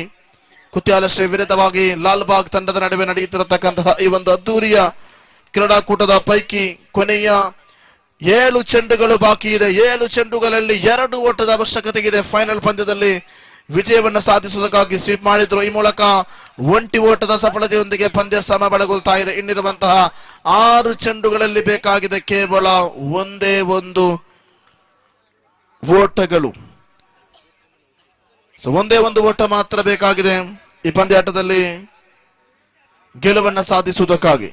ಕುತ್ಯಾಲ ಶ್ರೀ ವಿರುದ್ಧವಾಗಿ ಲಾಲ್ಬಾಗ್ ತಂಡದ ನಡುವೆ ನಡೆಯುತ್ತಿರತಕ್ಕಂತಹ ಈ ಒಂದು ಅದ್ದೂರಿಯ ಕ್ರೀಡಾಕೂಟದ ಪೈಕಿ ಕೊನೆಯ 7 ಚೆಂಡುಗಳು ಬಾಕಿ ಇದೆ. 7 ಚೆಂಡುಗಳಲ್ಲಿ 2 ಓಟದ ಅವಶ್ಯಕತೆ ಇದೆ. ಫೈನಲ್ ಪಂದ್ಯದಲ್ಲಿ ವಿಜಯವನ್ನ ಸಾಧಿಸುವುದಕ್ಕಾಗಿ ಸ್ವೀಪ್ ಮಾಡಿದ್ರು. ಈ ಮೂಲಕ 1 ಓಟದ ಸಫಲತೆಯೊಂದಿಗೆ ಪಂದ್ಯ ಸಮಬಲಗೊಳ್ತಾ ಇದೆ. ಇನ್ನಿರುವಂತಹ 6 ಚೆಂಡುಗಳಲ್ಲಿ ಬೇಕಾಗಿದೆ ಕೇವಲ ಒಂದೇ ಒಂದು ಓಟಗಳು. ಒಂದೇ ಒಂದು ಓಟ ಮಾತ್ರ ಬೇಕಾಗಿದೆ ಈ ಪಂದ್ಯಾಟದಲ್ಲಿ ಗೆಲುವನ್ನ ಸಾಧಿಸುವುದಕ್ಕಾಗಿ.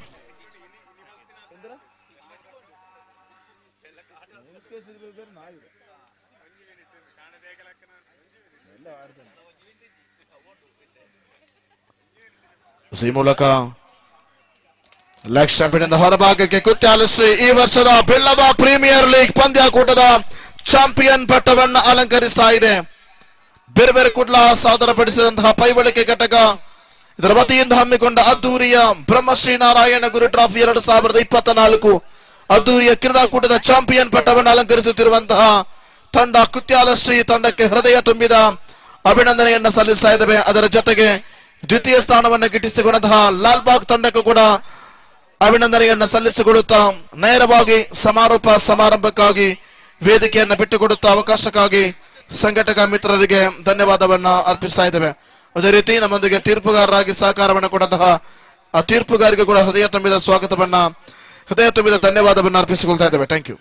ಈ ಮೂಲಕ ಲೆಗ್ ಸ್ಟಂಪಿನಿಂದ ಹೊರಭಾಗಕ್ಕೆ ಕುತ್ಯಾಲ ಶ್ರೀ ಈ ವರ್ಷದ ಬಿಲ್ಲವ ಪ್ರೀಮಿಯರ್ ಲೀಗ್ ಪಂದ್ಯಾಕೂಟದ ಚಾಂಪಿಯನ್ ಪಟ್ಟವನ್ನ ಅಲಂಕರಿಸ್ತಾ ಇದೆ. ಬೇರೆ ಬೇರೆ ಕುಡ್ಲ ಸಾದರಪಡಿಸಿದಂತಹ ಪೈಬಳಿಕೆ ಘಟಕ ಇದರ ವತಿಯಿಂದ ಹಮ್ಮಿಕೊಂಡ ಅದ್ದೂರಿಯ ಬ್ರಹ್ಮಶ್ರೀ ನಾರಾಯಣ ಗುರು ಟ್ರಾಫಿ 2024 ಅದ್ದೂರಿಯ ಕ್ರೀಡಾಕೂಟದ ಚಾಂಪಿಯನ್ ಪಟ್ಟವನ್ನು ಅಲಂಕರಿಸುತ್ತಿರುವಂತಹ ತಂಡ ಕುತ್ಯಾಲ ಶ್ರೀ ತಂಡಕ್ಕೆ ಹೃದಯ ತುಂಬಿದ ಅಭಿನಂದನೆಯನ್ನ ಸಲ್ಲಿಸ್ತಾ ಇದ್ದೇವೆ. ಅದರ ಜೊತೆಗೆ ದ್ವಿತೀಯ ಸ್ಥಾನವನ್ನು ಗಿಟ್ಟಿಸಿಕೊಂಡಂತಹ ಲಾಲ್ಬಾಗ್ ತಂಡಕ್ಕೂ ಕೂಡ ಅಭಿನಂದನೆಯನ್ನ ಸಲ್ಲಿಸಿಕೊಳ್ಳುತ್ತಾ ನೇರವಾಗಿ ಸಮಾರೋಪ ಸಮಾರಂಭಕ್ಕಾಗಿ ವೇದಿಕೆಯನ್ನ ಬಿಟ್ಟುಕೊಡುತ್ತಾ ಅವಕಾಶಕ್ಕಾಗಿ ಸಂಘಟಕ ಮಿತ್ರರಿಗೆ ಧನ್ಯವಾದವನ್ನ ಅರ್ಪಿಸ್ತಾ ಇದ್ದೇವೆ. ಅದೇ ರೀತಿ ನಮ್ಮೊಂದಿಗೆ ತೀರ್ಪುಗಾರರಾಗಿ ಸಹಕಾರವನ್ನು ಕೊಟ್ಟಂತಹ ಆ ತೀರ್ಪುಗಾರಿಗೆ ಕೂಡ ಹೃದಯ ತುಂಬಿದ ಸ್ವಾಗತವನ್ನ, ಹೃದಯ ತುಂಬಿದ ಧನ್ಯವಾದವನ್ನ ಅರ್ಪಿಸಿಕೊಳ್ತಾ ಇದ್ದೇವೆ. Thank you.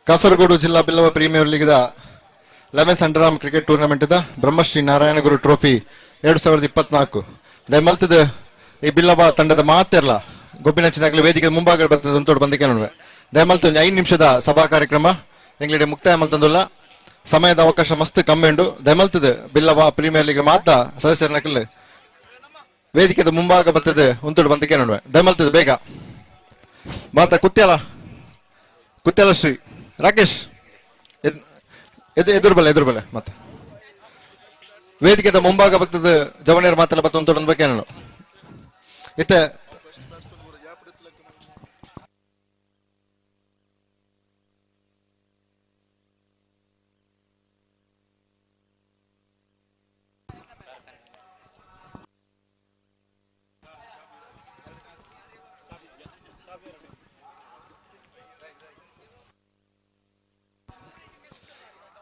ಕಾಸರಗೋಡು ಜಿಲ್ಲಾ ಬಿಲ್ಲವ ಪ್ರೀಮಿಯರ್ ಲೀಗ್ದ 11th under arm cricket tournament Brahmashri Narayana Guru trophy 2024 ದಯಮಲ್ತದ ಈ ಬಿಲ್ಲವ ತಂಡದ ಮಾತೆರ್ಲ ಗೊಬ್ಬಿನಂಚಿನಾಗಲೇ ವೇದಿಕೆ ಮುಂಭಾಗ ಬರ್ತದೆ ಅಂತೋಡು ಬಂದಿಕೆ ನೋಡುವೆ. ದಯಮಲ್ತು 5 ನಿಮಿಷದ ಸಭಾ ಕಾರ್ಯಕ್ರಮ ಎಂಗ್ಲೆಡೆ ಮುಕ್ತಾಯ ಮಲ್ತಂದುಲ್ಲ. ಸಮಯದ ಅವಕಾಶ ಮಸ್ತ್ ಕಮ್ಮಿ ಉಂಡು. ದಯಮಲ್ತದ ಬಿಲ್ಲವ ಪ್ರೀಮಿಯರ್ ಲೀಗ್ ಮಾತ ಸದಸ್ಯರನಕಲ್ ವೇದಿಕೆದ ಮುಂಭಾಗ ಬರ್ತದೆ ಅಂತೋಡು ಬಂದಿಕೆ ನೋಡುವೆ. ದಯಮಲ್ತದ ಬೇಗ ಮಾತ ಕುತ್ಯಾಲ ಶ್ರೀ ರಾಕೇಶ್ ಎದುರು ಬಲೆ ಮತ್ತೆ ವೇದಿಕೆದ ಮುಂಭಾಗ ಬರ್ತದ ಜವಣಿಯರ್ ಮಾತೆಲ್ಲ ಬತ್ತ ಅಂತೋಡು ಬಗ್ಗೆ ನಾನು ಇತ್ತೆ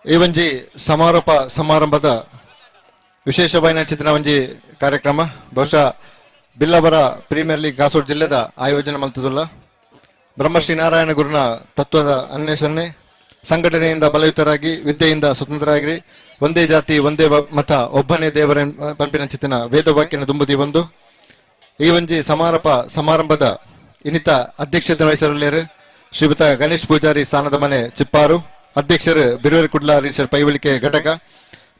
ಈ ಒಂಜಿ ಸಮಾರೋಪ ಸಮಾರಂಭದ ವಿಶೇಷವಾದ ಚಿತ್ರ ಒಂಜಿ ಕಾರ್ಯಕ್ರಮ ಬಹುಶಃ ಬಿಲ್ಲವರ ಪ್ರೀಮಿಯರ್ ಲೀಗ್ ಕಾಸರಗೋಡು ಜಿಲ್ಲೆದ ಆಯೋಜನೆ ಮಲ್ತದುಲ್ಲ. ಬ್ರಹ್ಮಶ್ರೀ ನಾರಾಯಣ ಗುರುನ ತತ್ವದ ಅನ್ವೇಷಣೆ, ಸಂಘಟನೆಯಿಂದ ಬಲಯುತರಾಗಿ ವಿದ್ಯೆಯಿಂದ ಸ್ವತಂತ್ರರಾಗಿರಿ, ಒಂದೇ ಜಾತಿ ಒಂದೇ ಮತ ಒಬ್ಬನೇ ದೇವರ ಪಂಪಿನ ಚಿತ್ತಿನ ವೇದವಾಕ್ಯನ ದುಂಬುದಿ ಒಂದು. ಈ ಒಂಜಿ ಸಮಾರೋಪ ಸಮಾರಂಭದ ಇನ್ನಿತ ಅಧ್ಯಕ್ಷತೆ ವಹಿಸಲಿದ್ದಾರೆ ಶ್ರೀಯುತ ಗಣೇಶ್ ಪೂಜಾರಿ ಸ್ಥಾನದ ಮನೆ ಚಿಪ್ಪಾರು, ಅಧ್ಯಕ್ಷರು ಬಿರುವೇರು ಕುಡ್ಲ ರೀಸರ್ ಪೈವಳಿಕೆ ಘಟಕ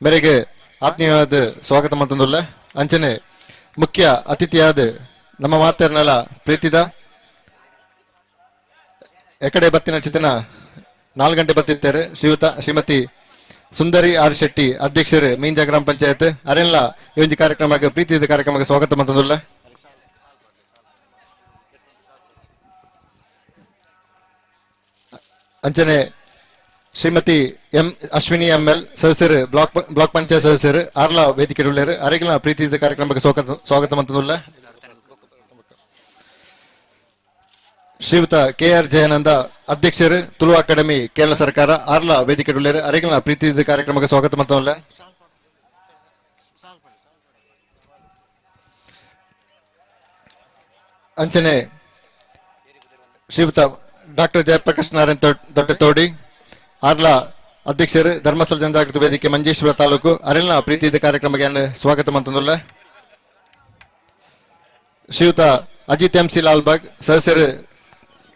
ಮೇರೆಗೆ ಆತ್ಮೀಯವಾದ ಸ್ವಾಗತ ಮಂತಂದುಲ್ಲ. ಅಂಚನೆ ಮುಖ್ಯ ಅತಿಥಿಯಾದ ನಮ್ಮ ಮಾತೇರ್ನೆಲ್ಲ ಪ್ರೀತಿದ ಎಕಡೆ ಬತ್ತಿನ ಚಿತ್ತನ 4 ಗಂಟೆ ಬತ್ತಿದ್ದಾರೆ ಶ್ರೀಮತಿ ಸುಂದರಿ ಆರ್ ಶೆಟ್ಟಿ ಅಧ್ಯಕ್ಷರು ಮೀಂಜ ಗ್ರಾಮ ಪಂಚಾಯತ್ ಅರೆಲ್ಲ ಈ ಒಂದು ಕಾರ್ಯಕ್ರಮಕ್ಕೆ ಪ್ರೀತಿಯ ಕಾರ್ಯಕ್ರಮಕ್ಕೆ ಸ್ವಾಗತ ಮಂತಂದುಲ್ಲ. ಅಂಚನೆ ಶ್ರೀಮತಿ ಎಂ ಅಶ್ವಿನಿ ML ಸದಸ್ಯರು ಬ್ಲಾಕ್ ಪಂಚಾಯತ್ ಸದಸ್ಯರು ಆರ್ಲ ವೇದಿಕೆ ಉಳ್ಳರು ಅರೆಗಿನ ಪ್ರೀತಿಯ ಕಾರ್ಯಕ್ರಮಕ್ಕೆ ಸ್ವಾಗತ ಮಂತಂದುಲ್ಲ. ಶ್ರೀಯುತ KR ಜಯಾನಂದ ಅಧ್ಯಕ್ಷರು ತುಳು ಅಕಾಡೆಮಿ ಕೇರಳ ಸರ್ಕಾರ ಆರ್ಲ ವೇದಿಕೆ ಉಳ್ಳರು ಅರೆಗಿನ ಪ್ರೀತಿಯ ಕಾರ್ಯಕ್ರಮಕ್ಕೆ ಸ್ವಾಗತ ಮಂತಂದುಲ್ಲ. ಅಂಚನೆ ಶ್ರೀಯುತ ಡಾಕ್ಟರ್ ಜಯಪ್ರಕಾಶ್ ನಾರಾಯಣ್ ದೊಡ್ಡತೋಡಿ ಆರ್ಲ ಅಧ್ಯಕ್ಷರು ಧರ್ಮಸ್ಥಳ ಜನಜಾಗೃತಿ ವೇದಿಕೆ ಮಂಜೇಶ್ವರ ತಾಲೂಕು ಅರೆಲ್ಲ ಪ್ರೀತಿಯ ಕಾರ್ಯಕ್ರಮಕ್ಕೆ ಸ್ವಾಗತ ಮಂತಂದುಲ್ಲ. ಶ್ರೀಯುತ ಅಜಿತ್ MC ಲಾಲ್ಬಾಗ್ ಸದಸ್ಯರು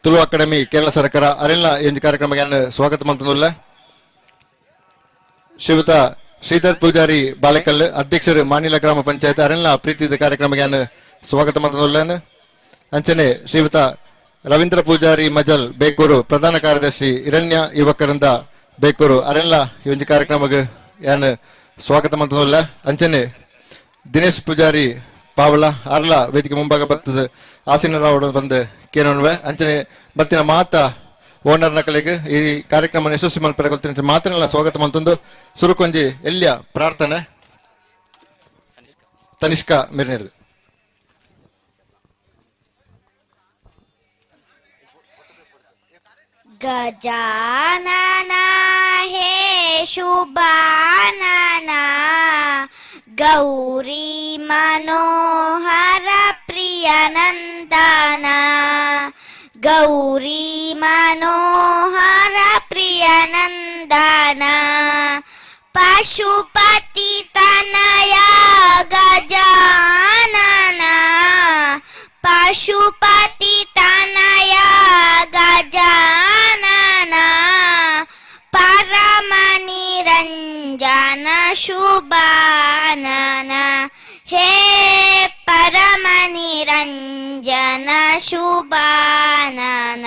ತುಳು ಅಕಾಡೆಮಿ ಕೇರಳ ಸರ್ಕಾರ ಅರೆಲ್ಲ ಈ ಒಂದು ಕಾರ್ಯಕ್ರಮಕ್ಕೆ ಸ್ವಾಗತ ಮಂತಂದುಲ್ಲ. ಶ್ರೀಯುತ ಶ್ರೀಧರ್ ಪೂಜಾರಿ ಬಾಳೆಕಲ್ ಅಧ್ಯಕ್ಷರು ಮಾನಿಲ ಗ್ರಾಮ ಪಂಚಾಯತ್ ಅರೆಲ್ಲ ಪ್ರೀತಿಯ ಕಾರ್ಯಕ್ರಮಕ್ಕೆ ಸ್ವಾಗತ ಮಂತಂದುಲ್ಲ. ಅಂಚನೆ ಶ್ರೀಯುತ ರವೀಂದ್ರ ಪೂಜಾರಿ ಮಜಲ್ ಬೇಕೂರು ಪ್ರಧಾನ ಕಾರ್ಯದರ್ಶಿ ಹಿರಣ್ಯ ಯುವಕರಿಂದ ಬೇಕೂರು ಅರೆಲ್ಲ ಈ ಒಂದು ಕಾರ್ಯಕ್ರಮಕ್ಕೆ ಸ್ವಾಗತ ಮಂತಂದುಲ್ಲ. ಅಂಚನೆ ದಿನೇಶ್ ಪೂಜಾರಿ ಪಾವಳ ಅರ್ಲ ವೇದಿಕೆ ಮುಂಭಾಗ ಬರ್ತದ ಆಸೀನರಾವ್ ಬಂದು ಕೇಳೋಣವೆ. ಅಂಚನೆ ಬತ್ತಿನ ಮಾತ ಓನರ್ನ ಕಲೆಗೆ ಈ ಕಾರ್ಯಕ್ರಮ ಯಶಸ್ವಿ ಮಲ್ಪರಗೊಳ್ತೀನಿ ಮಾತನೆಲ್ಲ ಸ್ವಾಗತ ಮಂತಂದು ಸುರುಕೊಂಜಿ ಎಲ್ಯ ಪ್ರಾರ್ಥನೆ ತನಿಷ್ಕಾ ಮಿರ್ನೇರ್ದು. ಗಜಾನನ ಹೇ ಶುಭಾನನ ಗೌರಿ ಮನೋಹರ ಪ್ರಿಯನಂದನ ಗೌರಿ ಮನೋಹರ ಪ್ರಿಯನಂದನ ಪಶುಪತಿ ತನಯ ಗಜಾನನ ಪಶುಪತಿ ತನಯ ಗಜಾನನ ಪರಮ ನಿರಂಜನ ಶುಭಾನನ ಹೇ ಪರಮ ನಿರಂಜನ ಶುಭಾನನ.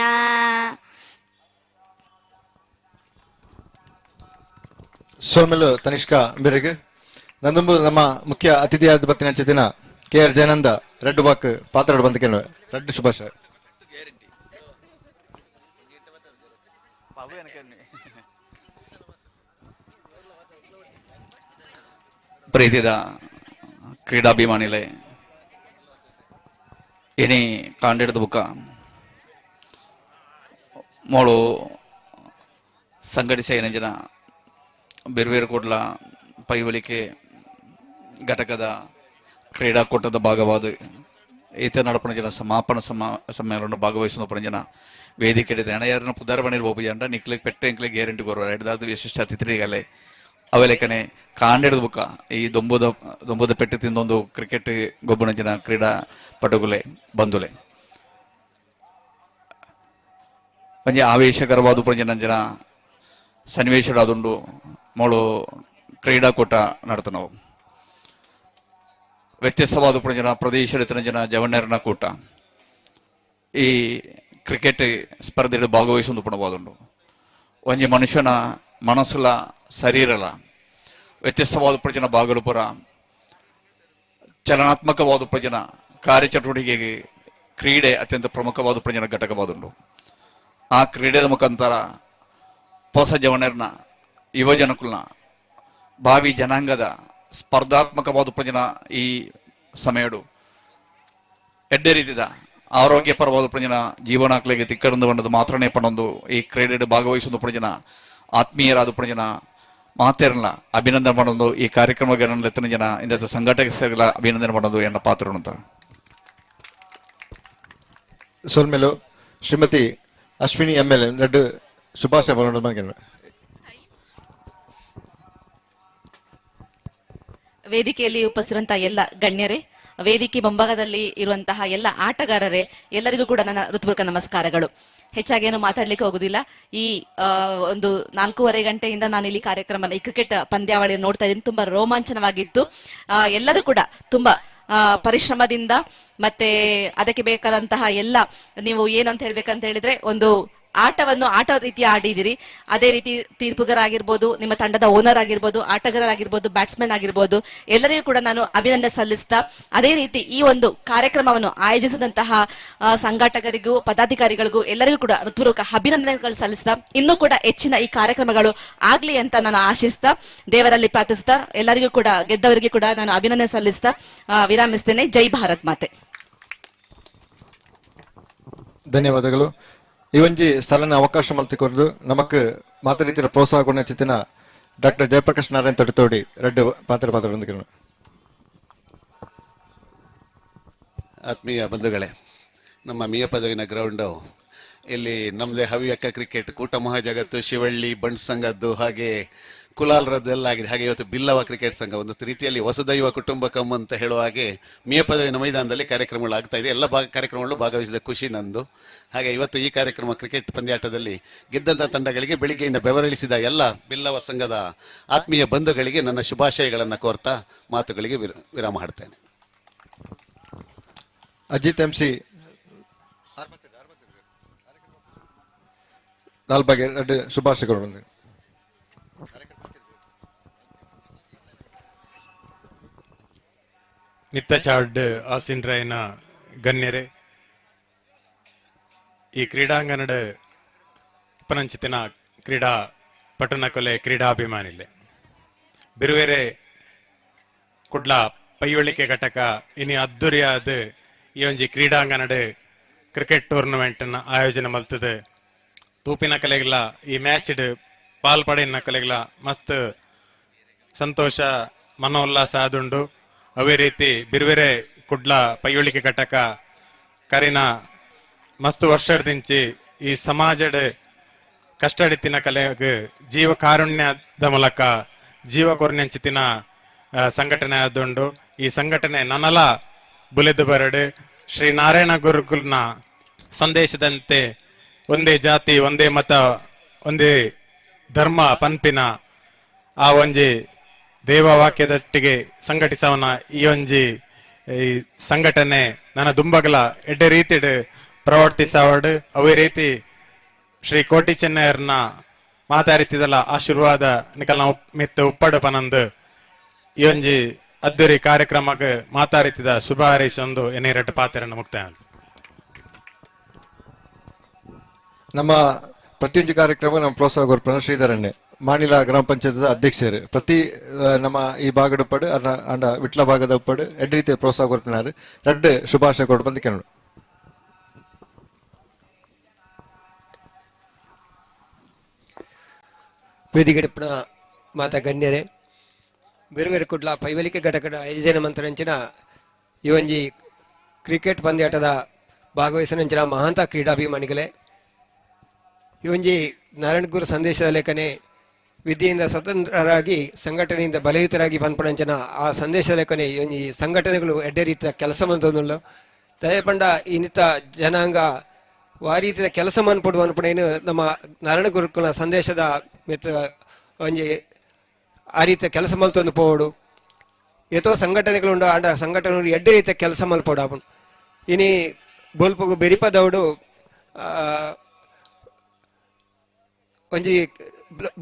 ಸೋಲ್ಮೆಲು ತನಿಷ್ಕಾ ಬೇರೆಗೆ ನಂದೊಂದು ನಮ್ಮ ಮುಖ್ಯ ಅತಿಥಿಯಾದ ಬತ್ತಿನ ಚಿತಿನ KR ಜಯಾನಂದ ರೆಡ್ ವಾಕ್ ಪಾತ್ರಾಡು ಬಂದ ಕೇಳುವೆ ರೆಡ್ ಶುಭಾಶಯ. ಪ್ರೀತಿದ ಕ್ರೀಡಾಭಿಮಾನಿಗಳೇ, ಇನಿ ಕಾಂಡಿಡದ ಬುಕ್ಕ ಮೋಳು ಸಂಘಟಿಸ ಏನಂಜನ ಬೇರೆ ಕೂಡಲ ಪೈವಳಿಕೆ ಘಟಕದ ಕ್ರೀಡಾಕೂಟದ ಭಾಗವಾದ ಈತ ನಡಪಣ ಜನ ಸಮಾಪನ ಸಮ್ಮೇಳನ ಭಾಗವಹಿಸಿದ ಜನ ವೇದಿಕೆ ಹಿಡಿದ ಎಣೆಯಾರನ್ನ ಪುದಾರ್ಬಣಿರ್ ಹೋಗ್ಬೋದ ನಿಕ್ಲಿಗೆ ಪೆಟ್ಟ ಎಂಕ್ಲಿಗೆ ಗ್ಯಾರಂಟಿ ಕೊಡುವ ಹಿಡಿದಾದ ವಿಶಿಷ್ಟ ಅತಿಥಿಗಳೇ ಅವಲೇಕನೆ ಕಾಂಡಿಡದ ಬುಕ್ಕ ಈ ದೊಂಬದ ಪೆಟ್ಟು ತಿಂದೊಂದು ಕ್ರಿಕೆಟ್ ಗೊಬ್ಬನ ಜನ ಕ್ರೀಡಾಪಟುಗಳೇ ಬಂಧುಲೆ ಒಂಜಿ ಆವೇಶಕರವಾದ ಜನ ಜನ ಸನ್ನಿವೇಶಡಾದುಂಡು ಮೋಳು ಕ್ರೀಡಾಕೂಟ ನಡ್ತನವು ವ್ಯತ್ಯಸ್ತವಾದ ಜನ ಪ್ರದೇಶದ ಜನ ಜವಣ್ಣರನ ಕೂಟ ಈ ಕ್ರಿಕೆಟ್ ಸ್ಪರ್ಧೆಯಲ್ಲಿ ಭಾಗವಹಿಸೊಂದು ಪುಣವಾದುಂಡು ಒಂಜಿ ಮನುಷ್ಯನ ಮನಸ್ಸುಲ ಶರೀರಲ ವ್ಯತ್ಯಸ್ತವಾದ ಜನ ಭಾಗಲು ಪುರ ಚಲನಾತ್ಮಕವಾದ ಜನ ಕಾರ್ಯಚಟುವಟಿಕೆಗೆ ಕ್ರೀಡೆ ಅತ್ಯಂತ ಪ್ರಮುಖವಾದ ಜನ ಘಟಕವಾದುಂಡು. ಆ ಕ್ರೀಡೆದ ಮುಖಾಂತರ ಹೊಸ ಜವನರ್ನ ಯುವಜನಕುಲ್ನ ಭಾವಿ ಜನಾಂಗದ ಸ್ಪರ್ಧಾತ್ಮಕವಾದ ಜನ ಈ ಸಮಯಡು ಎಡ್ಡೆ ರೀತಿದ ಆರೋಗ್ಯಪರವಾದ ಜನ ಜೀವನಾಕ್ಲೆಗೆ ತಿಕ್ಕಡೊಂದು ಬಣ್ಣದ ಮಾತ್ರನೇ ಪಣೊಂದು ಈ ಕ್ರೀಡೆ ಭಾಗವಹಿಸೊಂದು ಜನ ಆತ್ಮೀಯರಾದ ಜನ ಮಾತೇರಲ್ಲ ಅಭಿನಂದನೆ ಮಾಡೋದು ಈ ಕಾರ್ಯಕ್ರಮಕ್ಕೆ ನನ್ನ ಎತ್ತನ ಜನ ಇಂಥ ಸಂಘಟಕರ ಅಭಿನಂದನೆ ಮಾಡೋದು ಎನ್ನ ಪಾತ್ರ ಅಂತ. ಸೋಲ್ಮೇಲು ಶ್ರೀಮತಿ ಅಶ್ವಿನಿ ML ರೆಡ್ ಶುಭಾಶಯ ವೇದಿಕೆಯಲ್ಲಿ ಉಪಸ್ಥಿರಂತಹ ಎಲ್ಲ ಗಣ್ಯರೇ, ವೇದಿಕೆ ಮುಂಭಾಗದಲ್ಲಿ ಇರುವಂತಹ ಎಲ್ಲ ಆಟಗಾರರೇ, ಎಲ್ಲರಿಗೂ ಕೂಡ ನನ್ನ ಹೃತ್ಪೂರ್ವಕ ನಮಸ್ಕಾರಗಳು. ಹೆಚ್ಚಾಗಿ ಏನು ಮಾತಾಡ್ಲಿಕ್ಕೆ ಹೋಗುದಿಲ್ಲ. ಈ ಒಂದು 4:30 ಗಂಟೆಯಿಂದ ನಾನು ಇಲ್ಲಿ ಕಾರ್ಯಕ್ರಮ ಈ ಕ್ರಿಕೆಟ್ ಪಂದ್ಯಾವಳಿಯನ್ನು ನೋಡ್ತಾ ಇದ್ದೀನಿ. ತುಂಬಾ ರೋಮಾಂಚನವಾಗಿತ್ತು. ಎಲ್ಲರೂ ಕೂಡ ತುಂಬಾ ಪರಿಶ್ರಮದಿಂದ ಮತ್ತೆ ಅದಕ್ಕೆ ಬೇಕಾದಂತಹ ಎಲ್ಲ ನೀವು ಏನಂತ ಹೇಳ್ಬೇಕಂತ ಹೇಳಿದ್ರೆ ಒಂದು ಆಟವನ್ನು ಆಟ ರೀತಿ ಆಡಿದಿರಿ. ಅದೇ ರೀತಿ ತೀರ್ಪುಗಾರಾಗಿರ್ಬೋದು, ನಿಮ್ಮ ತಂಡದ ಓನರ್ ಆಗಿರ್ಬೋದು, ಆಟಗಾರರಾಗಿರ್ಬೋದು, ಬ್ಯಾಟ್ಸ್ಮನ್ ಆಗಿರ್ಬೋದು, ಎಲ್ಲರಿಗೂ ಕೂಡ ನಾನು ಅಭಿನಂದನೆ ಸಲ್ಲಿಸ್ತಾ, ಅದೇ ರೀತಿ ಈ ಒಂದು ಕಾರ್ಯಕ್ರಮವನ್ನು ಆಯೋಜಿಸಿದಂತಹ ಸಂಘಟಕರಿಗೂ ಪದಾಧಿಕಾರಿಗಳಿಗೂ ಎಲ್ಲರಿಗೂ ಕೂಡ ಹೃತ್ಪೂರ್ವಕ ಅಭಿನಂದನೆಗಳು ಸಲ್ಲಿಸ್ತಾ, ಇನ್ನೂ ಕೂಡ ಹೆಚ್ಚಿನ ಈ ಕಾರ್ಯಕ್ರಮಗಳು ಆಗ್ಲಿ ಅಂತ ನಾನು ಆಶಿಸ್ತಾ, ದೇವರಲ್ಲಿ ಪ್ರಾರ್ಥಿಸ್ತಾ, ಎಲ್ಲರಿಗೂ ಕೂಡ ಗೆದ್ದವರಿಗೆ ಕೂಡ ನಾನು ಅಭಿನಂದನೆ ಸಲ್ಲಿಸ್ತಾ ವಿರಾಮಿಸ್ತೇನೆ. ಜೈ ಭಾರತ್ ಮಾತೆ. ಧನ್ಯವಾದಗಳು. ಈ ಒಂಜಿ ಸ್ಥಳನ ಅವಕಾಶ ಮಲ್ತಿಕೊರ್ದು ನಮಕ್ ಮಾತಾಡಿತಿರ ಪ್ರೋತ್ಸಾಹ ಚಿತ್ತಿನ ಡಾಕ್ಟರ್ ಜಯಪ್ರಕಾಶ್ ನಾರಾಯಣ್ ತಡತೋಡಿ ರೆಡ್ಡು ಪಾತ್ರ ಹೊಂದಿಕೊಂಡು. ಆತ್ಮೀಯ ಬಂಧುಗಳೇ, ನಮ್ಮ ಮಿಯಪದವಿನ ಗ್ರೌಂಡು ಇಲ್ಲಿ ನಮ್ಮದೇ ಹವ್ಯಕ ಕ್ರಿಕೆಟ್ ಕೂಟ ಮಹಾಜಗತ್ತು, ಶಿವಳ್ಳಿ, ಬಂಡ್ ಸಂಘದ್ದು, ಹಾಗೆ ಕುಲಾಲ್ರದ್ದು ಎಲ್ಲ ಆಗಿದೆ. ಹಾಗೆ ಇವತ್ತು ಬಿಲ್ಲವ ಕ್ರಿಕೆಟ್ ಸಂಘ, ಒಂದು ರೀತಿಯಲ್ಲಿ ವಸುದೈವ ಕುಟುಂಬಕಂ ಅಂತ ಹೇಳುವ ಹಾಗೆ ಮಿಯಪದವಿನ ಮೈದಾನದಲ್ಲಿ ಕಾರ್ಯಕ್ರಮಗಳು ಆಗ್ತಾ ಇದೆ. ಎಲ್ಲ ಕಾರ್ಯಕ್ರಮಗಳು ಭಾಗವಹಿಸಿದ ಖುಷಿ ನಂದು. ಹಾಗೆ ಇವತ್ತು ಈ ಕಾರ್ಯಕ್ರಮ ಕ್ರಿಕೆಟ್ ಪಂದ್ಯಾಟದಲ್ಲಿ ಗೆದ್ದಂಥ ತಂಡಗಳಿಗೆ ಬೆಳಿಗ್ಗೆಯಿಂದ ಬೆವರಿಳಿಸಿದ ಎಲ್ಲ ಬಿಲ್ಲವ ಸಂಘದ ಆತ್ಮೀಯ ಬಂಧುಗಳಿಗೆ ನನ್ನ ಶುಭಾಶಯಗಳನ್ನು ಕೋರ್ತಾ ಮಾತುಗಳಿಗೆ ವಿರಾಮ ಹಾಡ್ತೇನೆ. ಅಜಿತ್ MC ಲಾಲ್ಬಾಗ್ ಎರಡು ಶುಭಾಶಯಗಳು. ನಿತ್ಯಚಾಡ್ ಆಸಿನ್ರಾಯನ ಗಣ್ಯರೇ, ಈ ಕ್ರೀಡಾಂಗಣದ ಉಪನಂಚಿತಿನ ಕ್ರೀಡಾ ಪಟ್ಟಣ ಕೊಲೆ ಕ್ರೀಡಾಭಿಮಾನಿಲೆ ಬಿರುವೆರೆ ಕುಡ್ಲ ಪೈಯೊಳಿಕೆ ಘಟಕ ಇನಿ ಅದ್ದೂರಿಯಾದ ಈ ಒಂಜಿ ಕ್ರೀಡಾಂಗಣದ ಕ್ರಿಕೆಟ್ ಟೂರ್ನಮೆಂಟ್ ಆಯೋಜನೆ ಮಲ್ತದೆ. ತೂಪಿನ ಕಲೆಗಳ ಈ ಮ್ಯಾಚ್ ಪಾಲ್ಪಡಿನ ಕಲೆಗಳ ಮಸ್ತ್ ಸಂತೋಷ ಮನೋಲ್ಲಾಸ ಆದುಂಡು. ಅವೇ ರೀತಿ ಬಿರುವೆರೆ ಕುಡ್ಲ ಪೈಯೊಳಿಕೆ ಘಟಕ ಕರಿನ ಮಸ್ತ್ ವರ್ಷದಿಂಚಿ ಈ ಸಮಾಜದ ಕಷ್ಟಡಿತಿನ ಕಲೆಗೆ ಜೀವ ಕಾರುಣ್ಯದ ಮೂಲಕ ಜೀವ ಕೊರ್ನೆಂಚಿತಿನ ಸಂಘಟನೆ ಆದುಂಡು. ಈ ಸಂಘಟನೆ ನನಲ ಬುಲೆದು ಬರಡು ಶ್ರೀ ನಾರಾಯಣ ಗುರುಕುಲ್ನ ಸಂದೇಶದಂತೆ ಒಂದೇ ಜಾತಿ, ಒಂದೇ ಮತ, ಒಂದೇ ಧರ್ಮ ಪನ್ಪಿನ ಆ ಒಂಜಿ ದೇವವಾಕ್ಯದಟ್ಟಿಗೆ ಸಂಘಟಿಸವನ ಈ ಒಂಜಿ ಈ ಸಂಘಟನೆ ನನ್ನ ದುಂಬಗಲ ಎಡ್ಡೆ ರೀತಿಡ್ ಪ್ರವರ್ತಿಸವಡು. ಅವೇ ರೀತಿ ಶ್ರೀ ಕೋಟಿ ಚೆನ್ನಯ್ಯರ್ನ ಮಾತಾಡಿತಿದಲ್ಲ ಆಶೀರ್ವಾದ ನಿಕಲ್ನ ಮಿತ್ತು ಉಪ್ಪಡು ಪನಂದು ಈ ಒಂಜಿ ಅದ್ದೂರಿ ಕಾರ್ಯಕ್ರಮಕ್ಕೆ ಮಾತಾಡಿತಿದ ಶುಭ ಹಾರೈಸೊಂದು ಎನ್ನೆರಡು ಪಾತ್ರನ ಮುಕ್ತಾಯ. ನಮ್ಮ ಪ್ರತಿಯೊಂದು ಕಾರ್ಯಕ್ರಮ ನಮ್ಮ ಪ್ರೋತ್ಸಾಹ ಕೊರ್ಪನ ಶ್ರೀಧರಣ್ಣೆ ಮಾನಿಲ ಗ್ರಾಮ ಪಂಚಾಯತ್ ಅಧ್ಯಕ್ಷರು ಪ್ರತಿ ನಮ್ಮ ಈ ಭಾಗದ ಉಪ್ಪಡು ಅಂಡ ವಿಟ್ಲ ಭಾಗದ ಉಪ್ಪಡು ಎಡ್ಡ ರೀತಿಯ ಪ್ರೋತ್ಸಾಹ ಕೊರ್ಪಿನಾರು ರೆಡ್ ಶುಭಾಶಯ ಕೊಟ್ಟು ಬಂದು ಕೆನಡು. ವೇದಿಕೆಡಿಪ್ಪನ ಮಾತಾ ಗಣ್ಯರೇ, ಬೇರೆ ಕುಡ್ಲ ಪೈವಲಿಕೆ ಘಟಕದ ಆಯೋಜನೆ ಮಂತ್ರಂಚಿನ ಈ ಒಂಜಿ ಕ್ರಿಕೆಟ್ ಪಂದ್ಯಾಟದ ಭಾಗವಹಿಸಿನಂಚಿನ ಮಹಾಂತ ಕ್ರೀಡಾಭಿಮಾನಿಗಳೇ, ಈ ಒಂಜಿ ನಾರಾಯಣ ಗುರು ಸಂದೇಶದ ಲೇಖನೆ ವಿದ್ಯೆಯಿಂದ ಸ್ವತಂತ್ರರಾಗಿ ಸಂಘಟನೆಯಿಂದ ಬಲಯುತರಾಗಿ ಪನ್ಪಣಂಚನ ಆ ಸಂದೇಶ ಲೇಖನೆ ಈ ಸಂಘಟನೆಗಳು ಎಡ್ಡೆ ರೀತಿಯ ಕೆಲಸ ಮಂತೊಂದುಲ್ಲ ದಯಪಂಡ ಇನ್ನಿತ ಜನಾಂಗ ಆ ರೀತಿಯ ಕೆಲಸ ಮನ್ಪಡು ಅನ್ಪಡೇನು ನಮ್ಮ ನಾರಾಯಣ ಗುರುಕುಲ ಸಂದೇಶದ ಮಿತ್ತ ಒಂಜಿ ಆ ರೀತಿಯ ಕೆಲಸ ಮಲ್ತೊಂದು ಪೋಡು ಏತೋ ಸಂಘಟನೆಗಳುಂಡು ಆಂಡ ಸಂಘಟನೆಗಳು ಎಡ್ಡೆ ರೀತಿಯ ಕೆಲಸ ಮಲ್ಪೋಡು ಅವನು ಇನಿ ಬೋಲ್ಪಗು ಬೆರಿಪದವಡು ಒಂಜಿ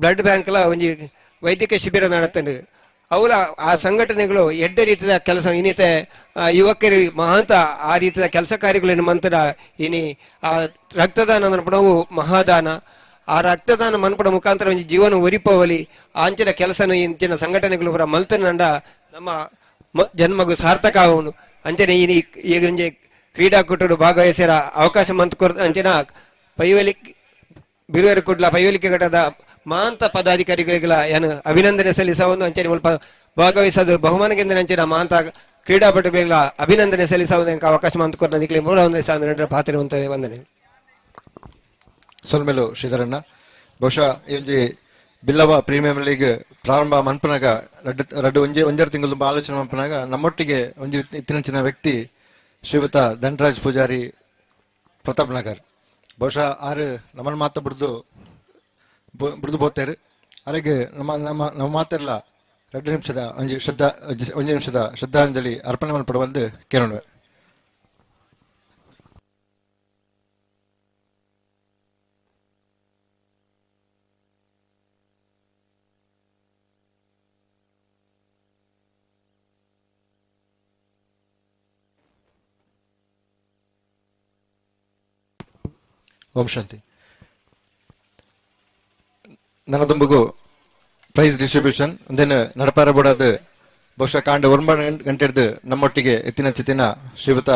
ಬ್ಲಡ್ ಬ್ಯಾಂಕ್ಲ ಒಂಜಿ ವೈದ್ಯಕೀಯ ಶಿಬಿರ ನಡತಂಡು ಅವಲ ಆ ಸಂಘಟನೆಗಳು ಎಡ್ಡೆ ರೀತಿಯ ಕೆಲಸ ಇನ್ನಿತ ಯುವಕರು ಮಹಾಂತ ಆ ರೀತಿಯ ಕೆಲಸ ಕಾರ್ಯಗಳನ್ನು ಮಂತರ ಇನಿ ಆ ರಕ್ತದಾನ ಮನ್ಪಡವು ಮಹಾದಾನ ಆ ರಕ್ತದಾನ ಮನ್ಪಡ ಮುಖಾಂತರ ಒಂಜಿ ಜೀವನ ಒರಿಪವಲಿ ಆಂಚಿನ ಕೆಲಸನ ಇಂಚಿನ ಸಂಘಟನೆಗಳು ಪೂರ ಮಲ್ತನಂಡ ನಮ್ಮ ಜನ್ಮಗೂ ಸಾರ್ಥಕ ಅವನು ಅಂಚನೆ ಈಗ ಒಂಜಿ ಕ್ರೀಡಾಕೂಟಡು ಭಾಗವಹಿಸಿರ ಅವಕಾಶ ಮಂತ್ಕೊರ್ ಅಂಚಿನ ಪೈವಲಿಕೆ ಬಿರುವೇರು ಕುಡ್ಲ ಪೈವಲಿಕೆ ಘಟದ ಮಹಾಂತ ಪದಾಧಿಕಾರಿಗಳಿಗೆಲ್ಲ ಏನು ಅಭಿನಂದನೆ ಸಲ್ಲಿಸವನ್ನು ಅಂಚನೆ ಸ್ವಲ್ಪ ಭಾಗವಹಿಸೋದು ಬಹುಮಾನ ಗೆಂದಿನ ಅಂಚಿನ ಮಹಾಂತ ಕ್ರೀಡಾಪಟುಗಳಿಗೆಲ್ಲ ಅಭಿನಂದನೆ ಸಲ್ಲಿಸೋದು ಅವಕಾಶ ಮಂತ್ಕೊರ್ ನಿಖಿಲಿ ಮೂಲ ಒಂದೇ ಪಾತ್ರ ಅಂತ ವಂದನೆ. ಸೊಲ್ಮೆಲು ಶ್ರೀಧರಣ್ಣ ಬಹುಶಃ ಈ ಒಂಜಿ ಬಿಲ್ಲವ ಪ್ರೀಮಿಯಂ ಲೀಗ್ ಪ್ರಾರಂಭ ಮನ್ಪನಾಗ ರಡ್ಡು ಒಂಜರ ತಿಂಗಳು ತುಂಬ ಆಲೋಚನೆ ಮನ್ಪನಾಗ ನಮ್ಮೊಟ್ಟಿಗೆ ಒಂಜಿ ಇತ್ತಿನಂಚಿನ ವ್ಯಕ್ತಿ ಶ್ರೀಯುತ ಧನರಾಜ್ ಪೂಜಾರಿ ಪ್ರತಾಪ್ ನಗರ್ ಬಹುಶಃ ಆರು ನಮ್ಮನ್ನು ಮಾತ ಬಿಡ್ದು ಬೋತೇರು ಅರೆಗೆ ನಮ್ಮ ಮಾತೆಲ್ಲ 2 ನಿಮಿಷದ ಒಂದು ನಿಮಿಷದ ಶ್ರದ್ಧಾಂಜಲಿ ಅರ್ಪಣೆ ಮಲ್ಪಡುವಂದು ಕೇಳೋಣ. ಓಂ ಶಾಂತಿ. ನನದುಂಬುಗು ಪ್ರೈಸ್ ಡಿಸ್ಟ್ರಿಬ್ಯೂಷನ್ ಒಂದೇನು ನಡಪಾರ ಬೋಡಾದ ಬಹುಶಃ ಕಾಂಡ 9 ಗಂಟೆಡ್ದು ನಮ್ಮೊಟ್ಟಿಗೆ ಎತ್ತಿನ ಶ್ರೀಯುತ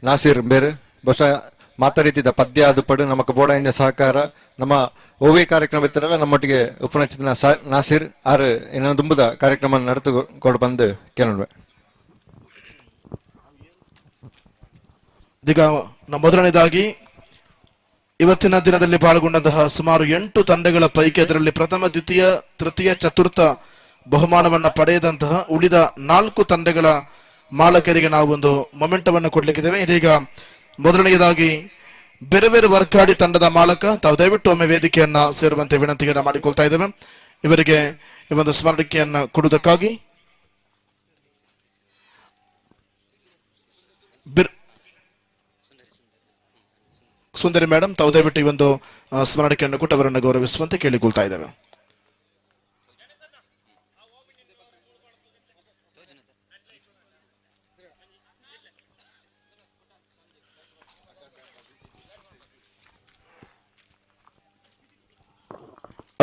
ನಾಸೀರ್ ಬೇರು ಬಹುಶಃ ಮಾತಾಡಿದ ಪದ್ಯ ಅದು ಪಡು ನಮಕ್ ಬೋಡಾಯಿನ ಸಹಕಾರ ನಮ್ಮ ಓವಿ ಕಾರ್ಯಕ್ರಮ ಇತ್ತರಲ್ಲ ನಮ್ಮೊಟ್ಟಿಗೆ ಉಪನಚಿತಿನ ನಾಸೀರ್ ಆರು ಏನ ದುಂಬುದ ಕಾರ್ಯಕ್ರಮ ನಡೆದುಕೊಂಡು ಬಂದು ಕೇಳೋಣ. ಈಗ ಮೊದಲನೇದಾಗಿ ಇವತ್ತಿನ ದಿನದಲ್ಲಿ ಪಾಲ್ಗೊಂಡಂತಹ ಸುಮಾರು 8 ತಂಡಗಳ ಪೈಕಿ ಅದರಲ್ಲಿ ಪ್ರಥಮ, ದ್ವಿತೀಯ, ತೃತೀಯ, ಚತುರ್ಥ ಬಹುಮಾನವನ್ನ ಪಡೆಯದಂತಹ ಉಳಿದ 4 ತಂಡಗಳ ಮಾಲಕರಿಗೆ ನಾವು ಒಂದು ಮೊಮೆಂಟವನ್ನು ಕೊಡ್ಲಿಕ್ಕಿದ್ದೇವೆ. ಇದೀಗ ಮೊದಲನೆಯದಾಗಿ ಬೇರೆ ಬೇರೆ ವರ್ಕಾಡಿ ತಂಡದ ಮಾಲಕ ತಾವು ದಯವಿಟ್ಟು ಒಮ್ಮೆ ವೇದಿಕೆಯನ್ನ ಸೇರುವಂತೆ ವಿನಂತಿಯನ್ನ ಮಾಡಿಕೊಳ್ತಾ ಇದ್ದೇವೆ. ಇವರಿಗೆ ಈ ಒಂದು ಸ್ಮರಣಿಕೆಯನ್ನ ಕೊಡುವುದಕ್ಕಾಗಿ ಸುಂದರಿ ಮೇಡಮ್ ತಾವು ದಯವಿಟ್ಟು ಈ ಒಂದು ಸ್ಮರಣಿಕೆಯನ್ನು ಕೊಟ್ಟು ಅವರನ್ನು ಗೌರವಿಸುವಂತೆ ಕೇಳಿಕೊಳ್ತಾ ಇದ್ದೇವೆ.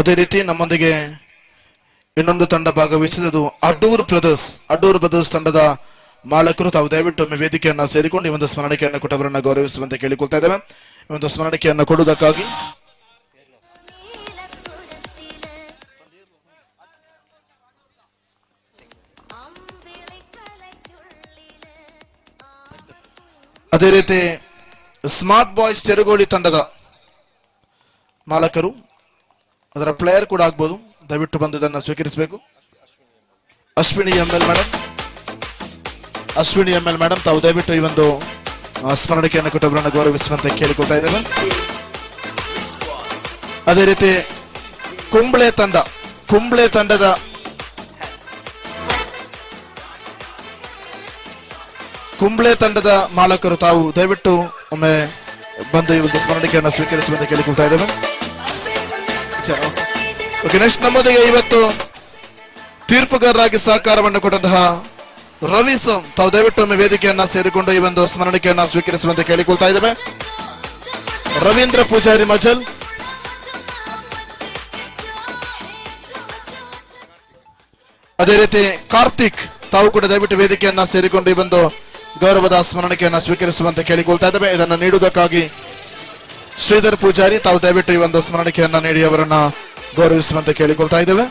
ಅದೇ ರೀತಿ ನಮ್ಮೊಂದಿಗೆ ಇನ್ನೊಂದು ತಂಡ ಭಾಗವಹಿಸಿದ್ದು ಅಡೂರ್ ಬ್ರದರ್ಸ್ ತಂಡದ ಮಾಲಕರು ತಾವು ದಯವಿಟ್ಟು ಒಮ್ಮೆ ವೇದಿಕೆಯನ್ನ ಸೇರಿಕೊಂಡು ಈ ಒಂದು ಸ್ಮರಣಿಕೆಯನ್ನು ಕೊಟ್ಟವರನ್ನ ಗೌರವಿಸುವಂತೆ ಕೇಳಿಕೊಳ್ತಾ ಇದ್ದೇವೆ. ಈ ಒಂದು ಸ್ಮರಣಿಕೆಯನ್ನು ಕೊಡುವುದಕ್ಕಾಗಿ ಅದೇ ರೀತಿ ಸ್ಮಾರ್ಟ್ ಬಾಯ್ಸ್ ಚೆರುಗೋಳಿ ತಂಡದ ಮಾಲಕರು, ಅದರ ಪ್ಲೇಯರ್ ಕೂಡ ಆಗ್ಬೋದು, ದಯವಿಟ್ಟು ಬಂದು ಇದನ್ನು ಸ್ವೀಕರಿಸಬೇಕು. ಅಶ್ವಿನಿ ಎಂ ಎಲ್ ಮೇಡಮ್ ತಾವು ದಯವಿಟ್ಟು ಈ ಒಂದು ಸ್ಮರಣಿಕೆಯನ್ನು ಕೊಟ್ಟವರನ್ನು ಗೌರವಿಸುವಂತೆ ಕೇಳಿಕೊಳ್ತಾ ಇದ್ದೇವೆ. ಅದೇ ರೀತಿ ಕುಂಬ್ಳೆ ತಂಡದ ಮಾಲಕರು ತಾವು ದಯವಿಟ್ಟು ಒಮ್ಮೆ ಬಂದು ಈ ಒಂದು ಸ್ಮರಣಿಕೆಯನ್ನು ಸ್ವೀಕರಿಸುವಂತೆ ಕೇಳಿಕೊಳ್ತಾ ಇದ್ದೇವೆ. ನೆಕ್ಸ್ಟ್ ನಮ್ಮೊಂದಿಗೆ ಇವತ್ತು ತೀರ್ಪುಗಾರರಾಗಿ ಸಹಕಾರವನ್ನು ಕೊಟ್ಟಂತಹ ರವಿ ಸೋಮ್ ತಾವು ದಯವಿಟ್ಟು ಒಮ್ಮೆ ವೇದಿಕೆಯನ್ನ ಸೇರಿಕೊಂಡು ಈ ಒಂದು ಸ್ಮರಣಿಕೆಯನ್ನ ಸ್ವೀಕರಿಸುವಂತೆ ಕೇಳಿಕೊಳ್ತಾ ಇದ್ದೇವೆ. ರವೀಂದ್ರ ಪೂಜಾರಿ ಮಜಲ್, ಅದೇ ರೀತಿ ಕಾರ್ತಿಕ್ ತಾವು ಕೂಡ ದಯವಿಟ್ಟು ವೇದಿಕೆಯನ್ನ ಸೇರಿಕೊಂಡು ಈ ಒಂದು ಗೌರವದ ಸ್ಮರಣಿಕೆಯನ್ನ ಸ್ವೀಕರಿಸುವಂತೆ ಕೇಳಿಕೊಳ್ತಾ ಇದ್ದೇವೆ. ಇದನ್ನು ನೀಡುವುದಕ್ಕಾಗಿ ಶ್ರೀಧರ್ ಪೂಜಾರಿ ತಾವು ದಯವಿಟ್ಟು ಈ ಒಂದು ಸ್ಮರಣಿಕೆಯನ್ನ ನೀಡಿ ಅವರನ್ನ ಗೌರವಿಸುವಂತೆ ಕೇಳಿಕೊಳ್ತಾ ಇದ್ದೇವೆ.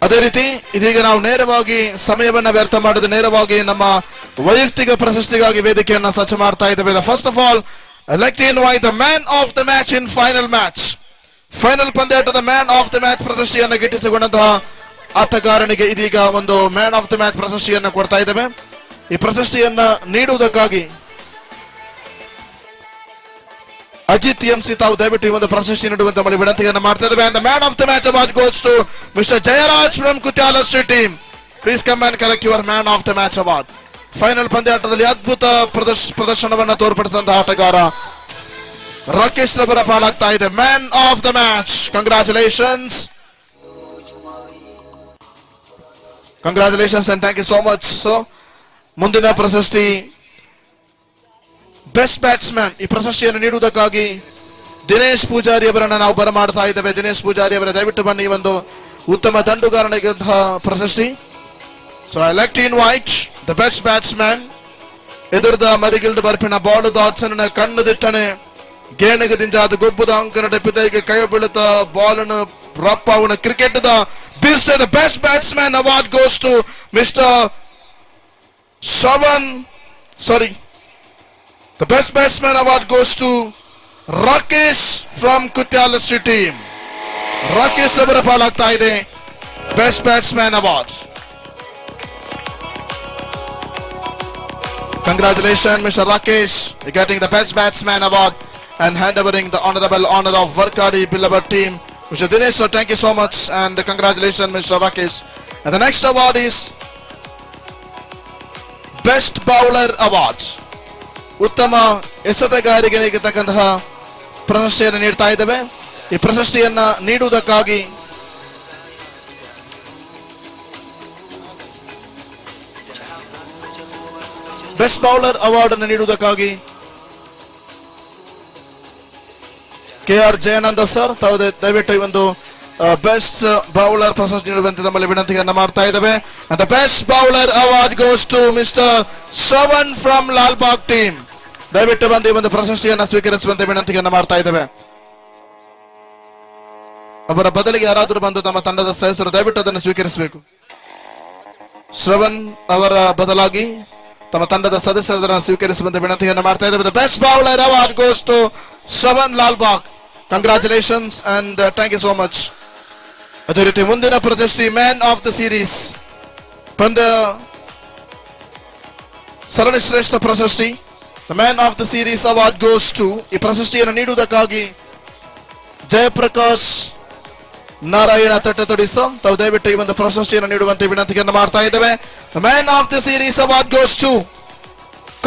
ಅದೇ ರೀತಿ ಇದೀಗ ನಾವು ನೇರವಾಗಿ ಸಮಯವನ್ನ ವ್ಯರ್ಥ ಮಾಡದೆ ನೇರವಾಗಿ ನಮ್ಮ ವೈಯಕ್ತಿಕ ಪ್ರಶಸ್ತಿಗಾಗಿ ವೇದಿಕೆಯನ್ನ ಸಜ್ಜು ಮಾಡ್ತಾ ಇದ್ದೇವೆ. First of all like to invite the man of the match in final ಪಂದ್ಯಾಟದ ಮ್ಯಾನ್ ಆಫ್ ದ ಮ್ಯಾಚ್ ಪ್ರಶಸ್ತಿಯನ್ನು ಗಿಟ್ಟಿಸಿಕೊಂಡಂತಹ ಆಟಗಾರನಿಗೆ ಇದೀಗ ಒಂದು ಮ್ಯಾನ್ ಆಫ್ ದ ಮ್ಯಾಚ್ ಪ್ರಶಸ್ತಿಯನ್ನು ಕೊಡ್ತಾ ಇದ್ದೇವೆ. ಈ ಪ್ರಶಸ್ತಿಯನ್ನ ನೀಡುವುದಕ್ಕಾಗಿ ಅಜಿತ್ ಎಂಸಿ ತಾವು ದಯವಿಟ್ಟು ಈ ಒಂದು ಪ್ರಶಸ್ತಿ ನೀಡುವಂತೆ ಮಾಡಿ ವಿನಂತಿಯನ್ನು ಮಾಡ್ತಾ ಇದ್ದೇವೆ. And the man of the match award goes to Mr. Jayaraj from Kutyala Street team. Please come and collect your man of the match award. Final ಪಂದ್ಯಾಟದಲ್ಲಿ ಅದ್ಭುತ ಪ್ರದರ್ಶನವನ್ನು ತೋರ್ಪಡಿಸಿದಂತಹ ಆಟಗಾರ ರಾಕೇಶ್ ರವರ ಪಾಲಾಗ್ತಾ ಇದೆ man of the match. Congratulations and thank you so much. So ಮುಂದಿನ ಪ್ರಶಸ್ತಿ ಬೆಸ್ಟ್ ಬ್ಯಾಟ್ಸ್ಮನ್. ಈ ಪ್ರಶಸ್ತಿಯನ್ನು ನೀಡುವುದಕ್ಕಾಗಿ ದಿನೇಶ್ ಪೂಜಾರಿ ಅವರನ್ನ ನಾವು ಬರಮಾಡ್ತಾ ಇದ್ದೇವೆ. ದಿನೇಶ್ ಪೂಜಾರಿ ಅವರ ದಯವಿಟ್ಟು ಬನ್ನಿ ಈ ಒಂದು ಉತ್ತಮ ದಂಡುಗಾರನಿಗೆ ಪ್ರಶಸ್ತಿ. So I like to invite the best batsman. ಎದುರದ ಮರಿಗಿಲ್ಡ್ ಬರ್ಪಿನ ಬಾಲ್ ದಾಚನ ಕಣ್ಣು ದಿಟ್ಟನೆ ಗೇಣಿಗೆ ದಿಂಜಾದ ಗೊಬ್ಬದ ಅಂಕನ ಪಿತೈಗೆ ಕೈ ಬೀಳುತ್ತ ಬಾಲನ್ನು ರಪ್ಪಾವನ ಕ್ರಿಕೆಟ್ ದ ಬಿರ್ಸೆ. The best batsman award goes to mister The best batsman award goes to Rakesh from Kutyala Street team. Rakesh ಅವರ ಪಾಲಾಗ್ತಾ ಇದೆ best batsman award. Congratulations Mr. Rakesh, you're getting the best batsman award and handovering the honorable honor of Varkadi Bilabat team. Mr. Dinesh, so thank you so much and congratulations Mr. Rakesh. And the next award is best bowler award. ಉತ್ತಮ ಎಸೆತಗಾರರಿಗೆ ನೀಡತಕ್ಕಂತಹ ಪ್ರಶಸ್ತಿಯನ್ನು ನೀಡ್ತಾ ಇದ್ದೇವೆ. ಈ ಪ್ರಶಸ್ತಿಯನ್ನ ನೀಡುವುದಕ್ಕಾಗಿ best bowler award ಅನ್ನು ನೀಡುವುದಕ್ಕಾಗಿ KR Jayananda sir ತಾವು ದಯವಿಟ್ಟು ಈ ಒಂದು ಬೆಸ್ಟ್ ಬೌಲರ್ ಪ್ರಶಸ್ತಿ ನೀಡುವಂತೆ ನಮ್ಮಲ್ಲಿ ವಿನಂತಿಯನ್ನು ಮಾಡ್ತಾ ಇದ್ದೇವೆ. The best bowler award goes to mister Shravan from Lalbagh team. ದಯವಿಟ್ಟು ಬಂದು ಈ ಒಂದು ಪ್ರಶಸ್ತಿಯನ್ನು ಸ್ವೀಕರಿಸುವಂತೆ ವಿನಂತಿಯನ್ನು ಮಾಡ್ತಾ ಇದ್ದೇವೆ. ಅವರ ಬದಲಿಗೆ ಯಾರಾದರೂ ಬಂದು ನಮ್ಮ ತಂಡದ ಸದಸ್ಯರು ದಯವಿಟ್ಟು ಅದನ್ನು ಸ್ವೀಕರಿಸಬೇಕು. ಶ್ರವಣ್ ಅವರ ಬದಲಾಗಿ ತಮ್ಮ ತಂಡದ ಸದಸ್ಯರನ್ನು ಸ್ವೀಕರಿಸುವಂತೆ ವಿನಂತಿಯನ್ನು ಮಾಡ್ತಾ ಇದ್ದೇವೆ. The best bowler award goes to Shravan Lalbagh. Congratulations and thank you so much. ಅದೇ ರೀತಿ ಮುಂದಿನ ಪ್ರಶಸ್ತಿ ಮ್ಯಾನ್ ಆಫ್ ದ ಸೀರೀಸ್ ಪಂದ್ಯ ಸರಣಿ ಶ್ರೇಷ್ಠ ಪ್ರಶಸ್ತಿ. The man of the series award goes to, ಈ ಪ್ರಶಸ್ತಿಯನ್ನು ನೀಡುವುದಕ್ಕಾಗಿ ಜಯಪ್ರಕಾಶ್ ನಾರಾಯಣ ತಟ್ಟತೊಡಿಸೋ ತಾವು ದಯವಿಟ್ಟು ಈ ಒಂದು ಪ್ರಶಸ್ತಿಯನ್ನು ನೀಡುವಂತೆ ವಿನಂತಿಯನ್ನು ಮಾಡ್ತಾ ಇದ್ದೇವೆ. The man of the series award goes to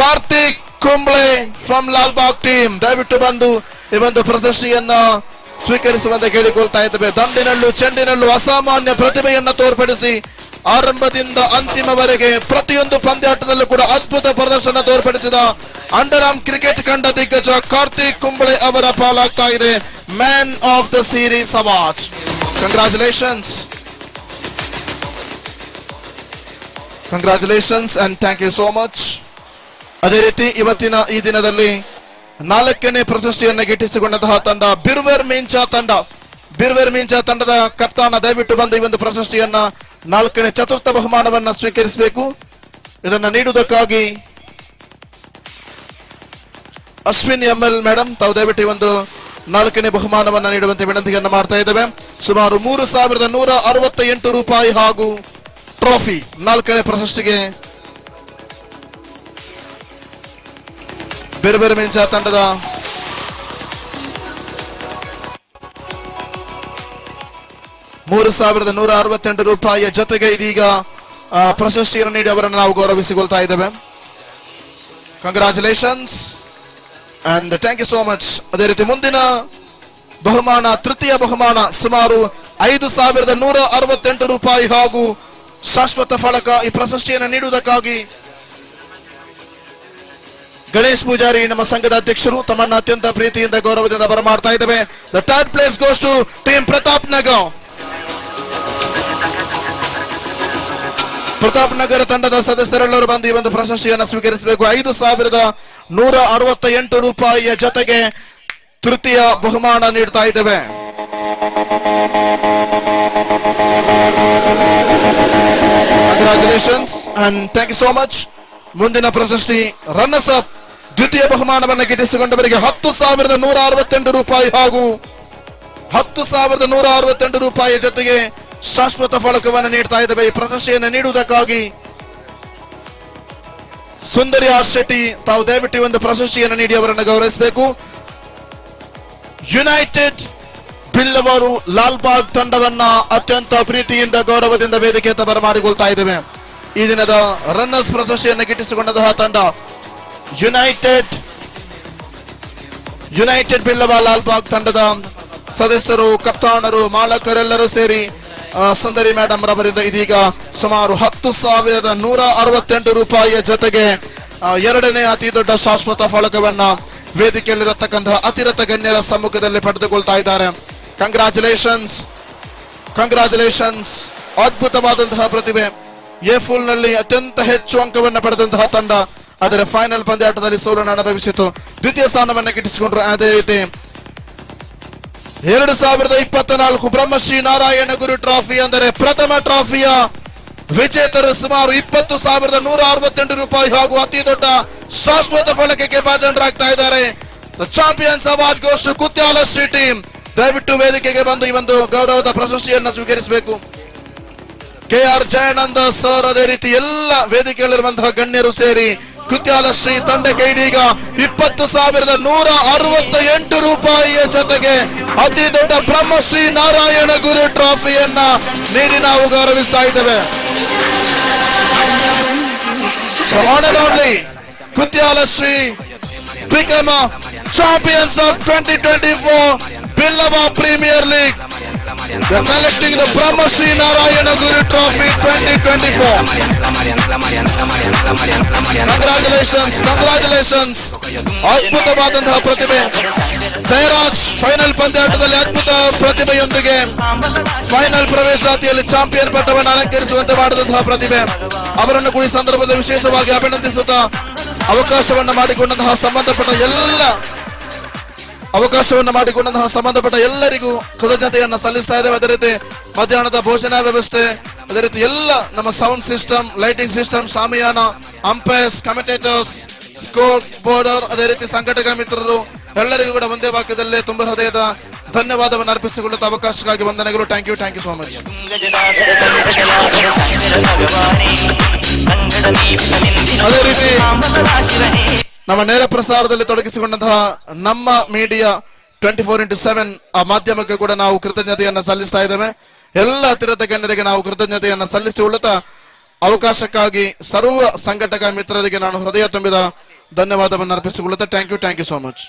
Karthik Kumble from Lalbagh team. ದಯವಿಟ್ಟು ಬಂದು ಈ ಒಂದು ಪ್ರಶಸ್ತಿಯನ್ನ ಸ್ವೀಕರಿಸುವಂತೆ ಕೇಳಿಕೊಳ್ತಾ ಇದ್ದೇವೆ. ದಂಡಿನಲ್ಲೂ ಚೆಂಡಿನಲ್ಲೂ ಅಸಾಮಾನ್ಯ ಪ್ರತಿಭೆಯನ್ನು ತೋರ್ಪಡಿಸಿ ಆರಂಭದಿಂದ ಅಂತಿಮವರೆಗೆ ಪ್ರತಿಯೊಂದು ಪಂದ್ಯಾಟದಲ್ಲೂ ಕೂಡ ಅದ್ಭುತ ಪ್ರದರ್ಶನ ತೋರ್ಪಡಿಸಿದ ಅಂಡರ್ ಆರ್ಮ್ ಕ್ರಿಕೆಟ್ ಕಂಡ ದಿಗ್ಗಜ ಕಾರ್ತಿಕ್ ಕುಂಬ್ಳೆ ಅವರ ಪಾಲಾಗ್ತಾ ಇದೆ man of the series award. Congratulations and thank you so much. ಅದೇ ರೀತಿ ಇವತ್ತಿನ ಈ ದಿನದಲ್ಲಿ 4ನೇ ಪ್ರಶಸ್ತಿಯನ್ನು ಗಿಟ್ಟಿಸಿಕೊಂಡಂತಹ ತಂಡ ಬಿರ್ವೇರ್ ಮೀಂಚಾ ತಂಡ. ಬಿರ್ವೇರ್ ಮೀಂಚಾ ತಂಡದ ಕಪ್ತಾನ ದಯವಿಟ್ಟು ಬಂದು ಈ ಒಂದು ಪ್ರಶಸ್ತಿಯನ್ನ 4ನೇ ಚತುರ್ಥ ಬಹುಮಾನವನ್ನ ಸ್ವೀಕರಿಸಬೇಕು. ಇದನ್ನ ನೀಡುವುದಕ್ಕಾಗಿ ಅಶ್ವಿನ್ ML ಮೇಡಮ್ ತಾವು ದಯವಿಟ್ಟು ಈ ಒಂದು 4ನೇ ಬಹುಮಾನವನ್ನ ನೀಡುವಂತೆ ವಿನಂತಿಯನ್ನು ಮಾಡ್ತಾ ಇದ್ದೇವೆ. ಸುಮಾರು 3168 ರೂಪಾಯಿ ಹಾಗೂ ಟ್ರೋಫಿ 4ನೇ ಪ್ರಶಸ್ತಿಗೆ ಬಿರ್ವೇರ್ ಮೀಂಚಾ ತಂಡದ ₹3,168 ಜೊತೆಗೆ ಇದೀಗ ಪ್ರಶಸ್ತಿಯನ್ನು ನೀಡಿ ಅವರನ್ನು ನಾವು ಗೌರವಿಸಿಕೊಳ್ತಾ ಇದ್ದೇವೆ. Congratulations and thank you so much. ಅದೇ ರೀತಿ ಮುಂದಿನ ಬಹುಮಾನ ತೃತೀಯ ಬಹುಮಾನ ಸುಮಾರು ₹5,168 ಹಾಗೂ ಶಾಶ್ವತ ಫಲಕ. ಈ ಪ್ರಶಸ್ತಿಯನ್ನು ನೀಡುವುದಕ್ಕಾಗಿ ಗಣೇಶ್ ಪೂಜಾರಿ ನಮ್ಮ ಸಂಘದ ಅಧ್ಯಕ್ಷರು ತಮ್ಮನ್ನ ಅತ್ಯಂತ ಪ್ರೀತಿಯಿಂದ ಗೌರವದಿಂದ ಬರಮಾಡ್ತಾ ಇದ್ದೇವೆ. The third place goes to team Pratap Nagar. Pratap Nagar ತಂಡದ ಸದಸ್ಯರೆಲ್ಲರೂ ಬಂದು ಈ ಒಂದು ಪ್ರಶಸ್ತಿಯನ್ನು ಸ್ವೀಕರಿಸಬೇಕು. ₹5,168 ಜೊತೆಗೆ ತೃತೀಯ ಬಹುಮಾನ ನೀಡ್ತಾ ಇದ್ದೇವೆ. Congratulations and thank you so much. ಮುಂದಿನ ಪ್ರಶಸ್ತಿ ರನ್ನರ್ಸ್ ಅಪ್ ದ್ವಿತೀಯ ಬಹುಮಾನವನ್ನು ಗಿಟ್ಟಿಸಿಕೊಂಡವರಿಗೆ ₹10,168 ಹಾಗೂ ₹10,168 ಜೊತೆಗೆ ಶಾಶ್ವತ ಫಲಕವನ್ನು ನೀಡ್ತಾ ಇದ್ದೇವೆ. ಈ ಪ್ರಶಸ್ತಿಯನ್ನು ನೀಡುವುದಕ್ಕಾಗಿ ಸುಂದರಿ ಆರ್ ಶೆಟ್ಟಿ ತಾವು ದಯವಿಟ್ಟು ಒಂದು ಪ್ರಶಸ್ತಿಯನ್ನು ನೀಡಿ ಅವರನ್ನು ಗೌರವಿಸಬೇಕು. ಯುನೈಟೆಡ್ ಬಿಲ್ಲವರು ಲಾಲ್ಬಾಗ್ ತಂಡವನ್ನ ಅತ್ಯಂತ ಪ್ರೀತಿಯಿಂದ ಗೌರವದಿಂದ ವೇದಿಕೆ ಬರಮಾಡಿಕೊಳ್ತಾ ಇದ್ದೇವೆ. ಈ ದಿನದ ರನ್ನರ್ಸ್ ಪ್ರಶಸ್ತಿಯನ್ನು ಗಿಟ್ಟಿಸಿಕೊಂಡಂತಹ ತಂಡ ಯುನೈಟೆಡ್ ಬಿಲ್ಲವ ಲಾಲ್ಬಾಗ್ ತಂಡದ ಸದಸ್ಯರು, ಕಪ್ತಾನರು, ಮಾಲಕರೆಲ್ಲರೂ ಸೇರಿ ಸುಂದರಿ ಮೇಡಮ್ ರವರಿಂದ ಇದೀಗ ಸುಮಾರು ₹10,168 ಜೊತೆಗೆ 2ನೇ ಅತಿ ದೊಡ್ಡ ಶಾಶ್ವತ ಫಲಕವನ್ನ ವೇದಿಕೆಯಲ್ಲಿರತಕ್ಕಂತಹ ಅತಿರಥ ಗಣ್ಯರ ಸಮ್ಮುಖದಲ್ಲಿ ಪಡೆದುಕೊಳ್ತಾ ಇದ್ದಾರೆ. ಕಂಗ್ರಾಚುಲೇಷನ್ಸ್. ಅದ್ಭುತವಾದಂತಹ ಪ್ರತಿಭೆ. ಎ ಫುಲ್ ನಲ್ಲಿ ಅತ್ಯಂತ ಹೆಚ್ಚು ಅಂಕವನ್ನು ಪಡೆದಂತಹ ತಂಡ ಆದರೆ ಫೈನಲ್ ಪಂದ್ಯಾಟದಲ್ಲಿ ಸೋಲನ್ನು ಅನುಭವಿಸಿತು. ದ್ವಿತೀಯ ಸ್ಥಾನವನ್ನು ಗಿಟ್ಟಿಸಿಕೊಂಡ್ರು. ಅದೇ ರೀತಿ 2024 ಬ್ರಹ್ಮಶ್ರೀ ನಾರಾಯಣ ಗುರು ಟ್ರಾಫಿ ಅಂದರೆ ಪ್ರಥಮ ಟ್ರಾಫಿಯ ವಿಜೇತರು ಸುಮಾರು ₹20,168 ಹಾಗೂ ಅತಿ ದೊಡ್ಡ ಶಾಶ್ವತ ಫಲಕಕ್ಕೆ ಭಾಜನರಾಗ್ತಾ ಇದ್ದಾರೆ. Champions award goes to Kutyala Shri team. ದಯವಿಟ್ಟು ವೇದಿಕೆಗೆ ಬಂದು ಈ ಒಂದು ಗೌರವದ ಪ್ರಶಸ್ತಿಯನ್ನು ಸ್ವೀಕರಿಸಬೇಕು. KR ಜಯಾನಂದ ಸರ್ ಅದೇ ರೀತಿ ಎಲ್ಲ ವೇದಿಕೆಯಲ್ಲಿರುವಂತಹ ಗಣ್ಯರು ಸೇರಿ ಕುತ್ಯಾಲ ಶ್ರೀ ತಂಡಕ್ಕೆ ಇದೀಗ ₹20,168 ಜೊತೆಗೆ ಅತಿ ದೊಡ್ಡ ಬ್ರಹ್ಮಶ್ರೀ ನಾರಾಯಣ ಗುರು ಟ್ರಾಫಿಯನ್ನ ನೀಡಿ ನಾವು ಗೌರವಿಸ್ತಾ ಇದ್ದೇವೆ. ಕುತ್ಯಾಲ Shri become champions of 2024 Billava Premier League. collecting the Brahma Sri Narayana Guru Trophy 2024. Congratulations. ಅದ್ಭುತವಾದಂತಹ ಪ್ರತಿಭೆ ಜಯರಾಜ್ ಫೈನಲ್ ಪಂದ್ಯಾಟದಲ್ಲಿ ಅದ್ಭುತ ಪ್ರತಿಭೆಯೊಂದಿಗೆ ಫೈನಲ್ ಪ್ರವೇಶಾತಿಯಲ್ಲಿ ಚಾಂಪಿಯನ್ ಪಟ್ಟವನ್ನು ಅಲಂಕರಿಸುವಂತೆ ಮಾಡಿದಂತಹ ಪ್ರತಿಭೆ ಅವರನ್ನು ಕೂಡ ಈ ಸಂದರ್ಭದಲ್ಲಿ ವಿಶೇಷವಾಗಿ ಅಭಿನಂದಿಸುತ್ತಾ ಅವಕಾಶವನ್ನು ಮಾಡಿಕೊಂಡಂತಹ ಸಂಬಂಧಪಟ್ಟ ಎಲ್ಲರಿಗೂ ಕೃತಜ್ಞತೆಯನ್ನು ಸಲ್ಲಿಸ್ತಾ ಇದ್ದೇವೆ. ಅದೇ ರೀತಿ ಮಧ್ಯಾಹ್ನದ ಭೋಜನ ವ್ಯವಸ್ಥೆ, ಅದೇ ರೀತಿ ಎಲ್ಲ ನಮ್ಮ ಸೌಂಡ್ ಸಿಸ್ಟಮ್, ಲೈಟಿಂಗ್ ಸಿಸ್ಟಮ್, ಶಾಮಿಯಾನ, ಅಂಪೈರ್ಸ್, ಕಮೆಂಟೇಟರ್ಸ್, ಸ್ಕೋರ್ ಬೋರ್ಡರ್, ಅದೇ ರೀತಿ ಸಂಘಟಕ ಮಿತ್ರರು ಎಲ್ಲರಿಗೂ ಕೂಡ ಒಂದೇ ವಾಕ್ಯದಲ್ಲೇ ತುಂಬ ಹೃದಯದ ಧನ್ಯವಾದವನ್ನು ಅರ್ಪಿಸಿಕೊಳ್ಳುತ್ತಾ ಅವಕಾಶಕ್ಕಾಗಿ ವಂದನೆಗಳು. Thank you so much. ಅದೇ ರೀತಿ ನಮ್ಮ ನೇರ ಪ್ರಸಾರದಲ್ಲಿ ತೊಡಗಿಸಿಕೊಂಡಂತಹ ನಮ್ಮ ಮೀಡಿಯಾ 24x7 ಆ ಮಾಧ್ಯಮಕ್ಕೆ ಕೂಡ ನಾವು ಕೃತಜ್ಞತೆಯನ್ನ ಸಲ್ಲಿಸ್ತಾ ಇದ್ದೇವೆ. ಎಲ್ಲ ಅತಿರಥ ಗಣ್ಯರಿಗೆ ನಾವು ಕೃತಜ್ಞತೆಯನ್ನ ಸಲ್ಲಿಸಿಕೊಳ್ಳುತ್ತಾ ಅವಕಾಶಕ್ಕಾಗಿ ಸರ್ವ ಸಂಘಟಕ ಮಿತ್ರರಿಗೆ ನಾನು ಹೃದಯ ತುಂಬಿದ ಧನ್ಯವಾದವನ್ನು ಅರ್ಪಿಸಿಕೊಳ್ಳುತ್ತಾ ಥ್ಯಾಂಕ್ ಯು ಸೋ ಮಚ್.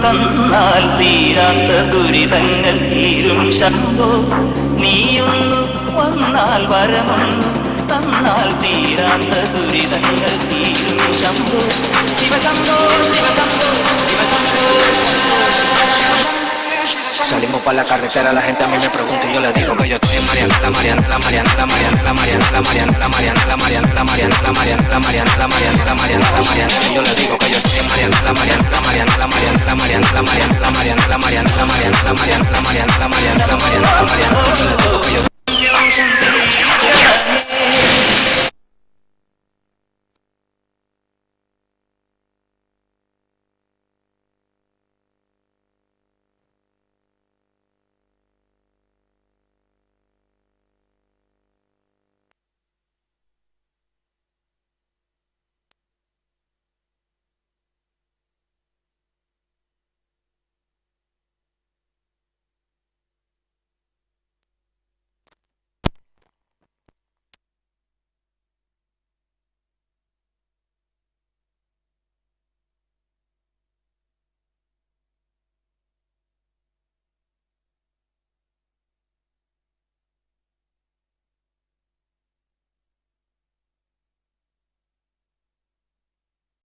തന്നാൽ തീരാത്ത ദുരിതങ്ങൾ തീരും ശംഭോ, നീയൊന്നു വന്നാൽ വരമൊന്നു തന്നാൽ തീരാത്ത ദുരിതങ്ങൾ തീരും ശംഭോ. Shiva Shambho Shiva Shambho Shiva Shambho. Salimos para la carretera, la gente a mí me pregunta y yo le digo que yo estoy en Mariana, la Mariana, la Mariana, la Mariana, la Mariana, la Mariana, la Mariana, la Mariana, la Mariana, la Mariana, la Mariana, la Mariana, la Mariana, la Mariana. Yo le digo que yo estoy en Mariana, la Mariana, la Mariana, la Mariana.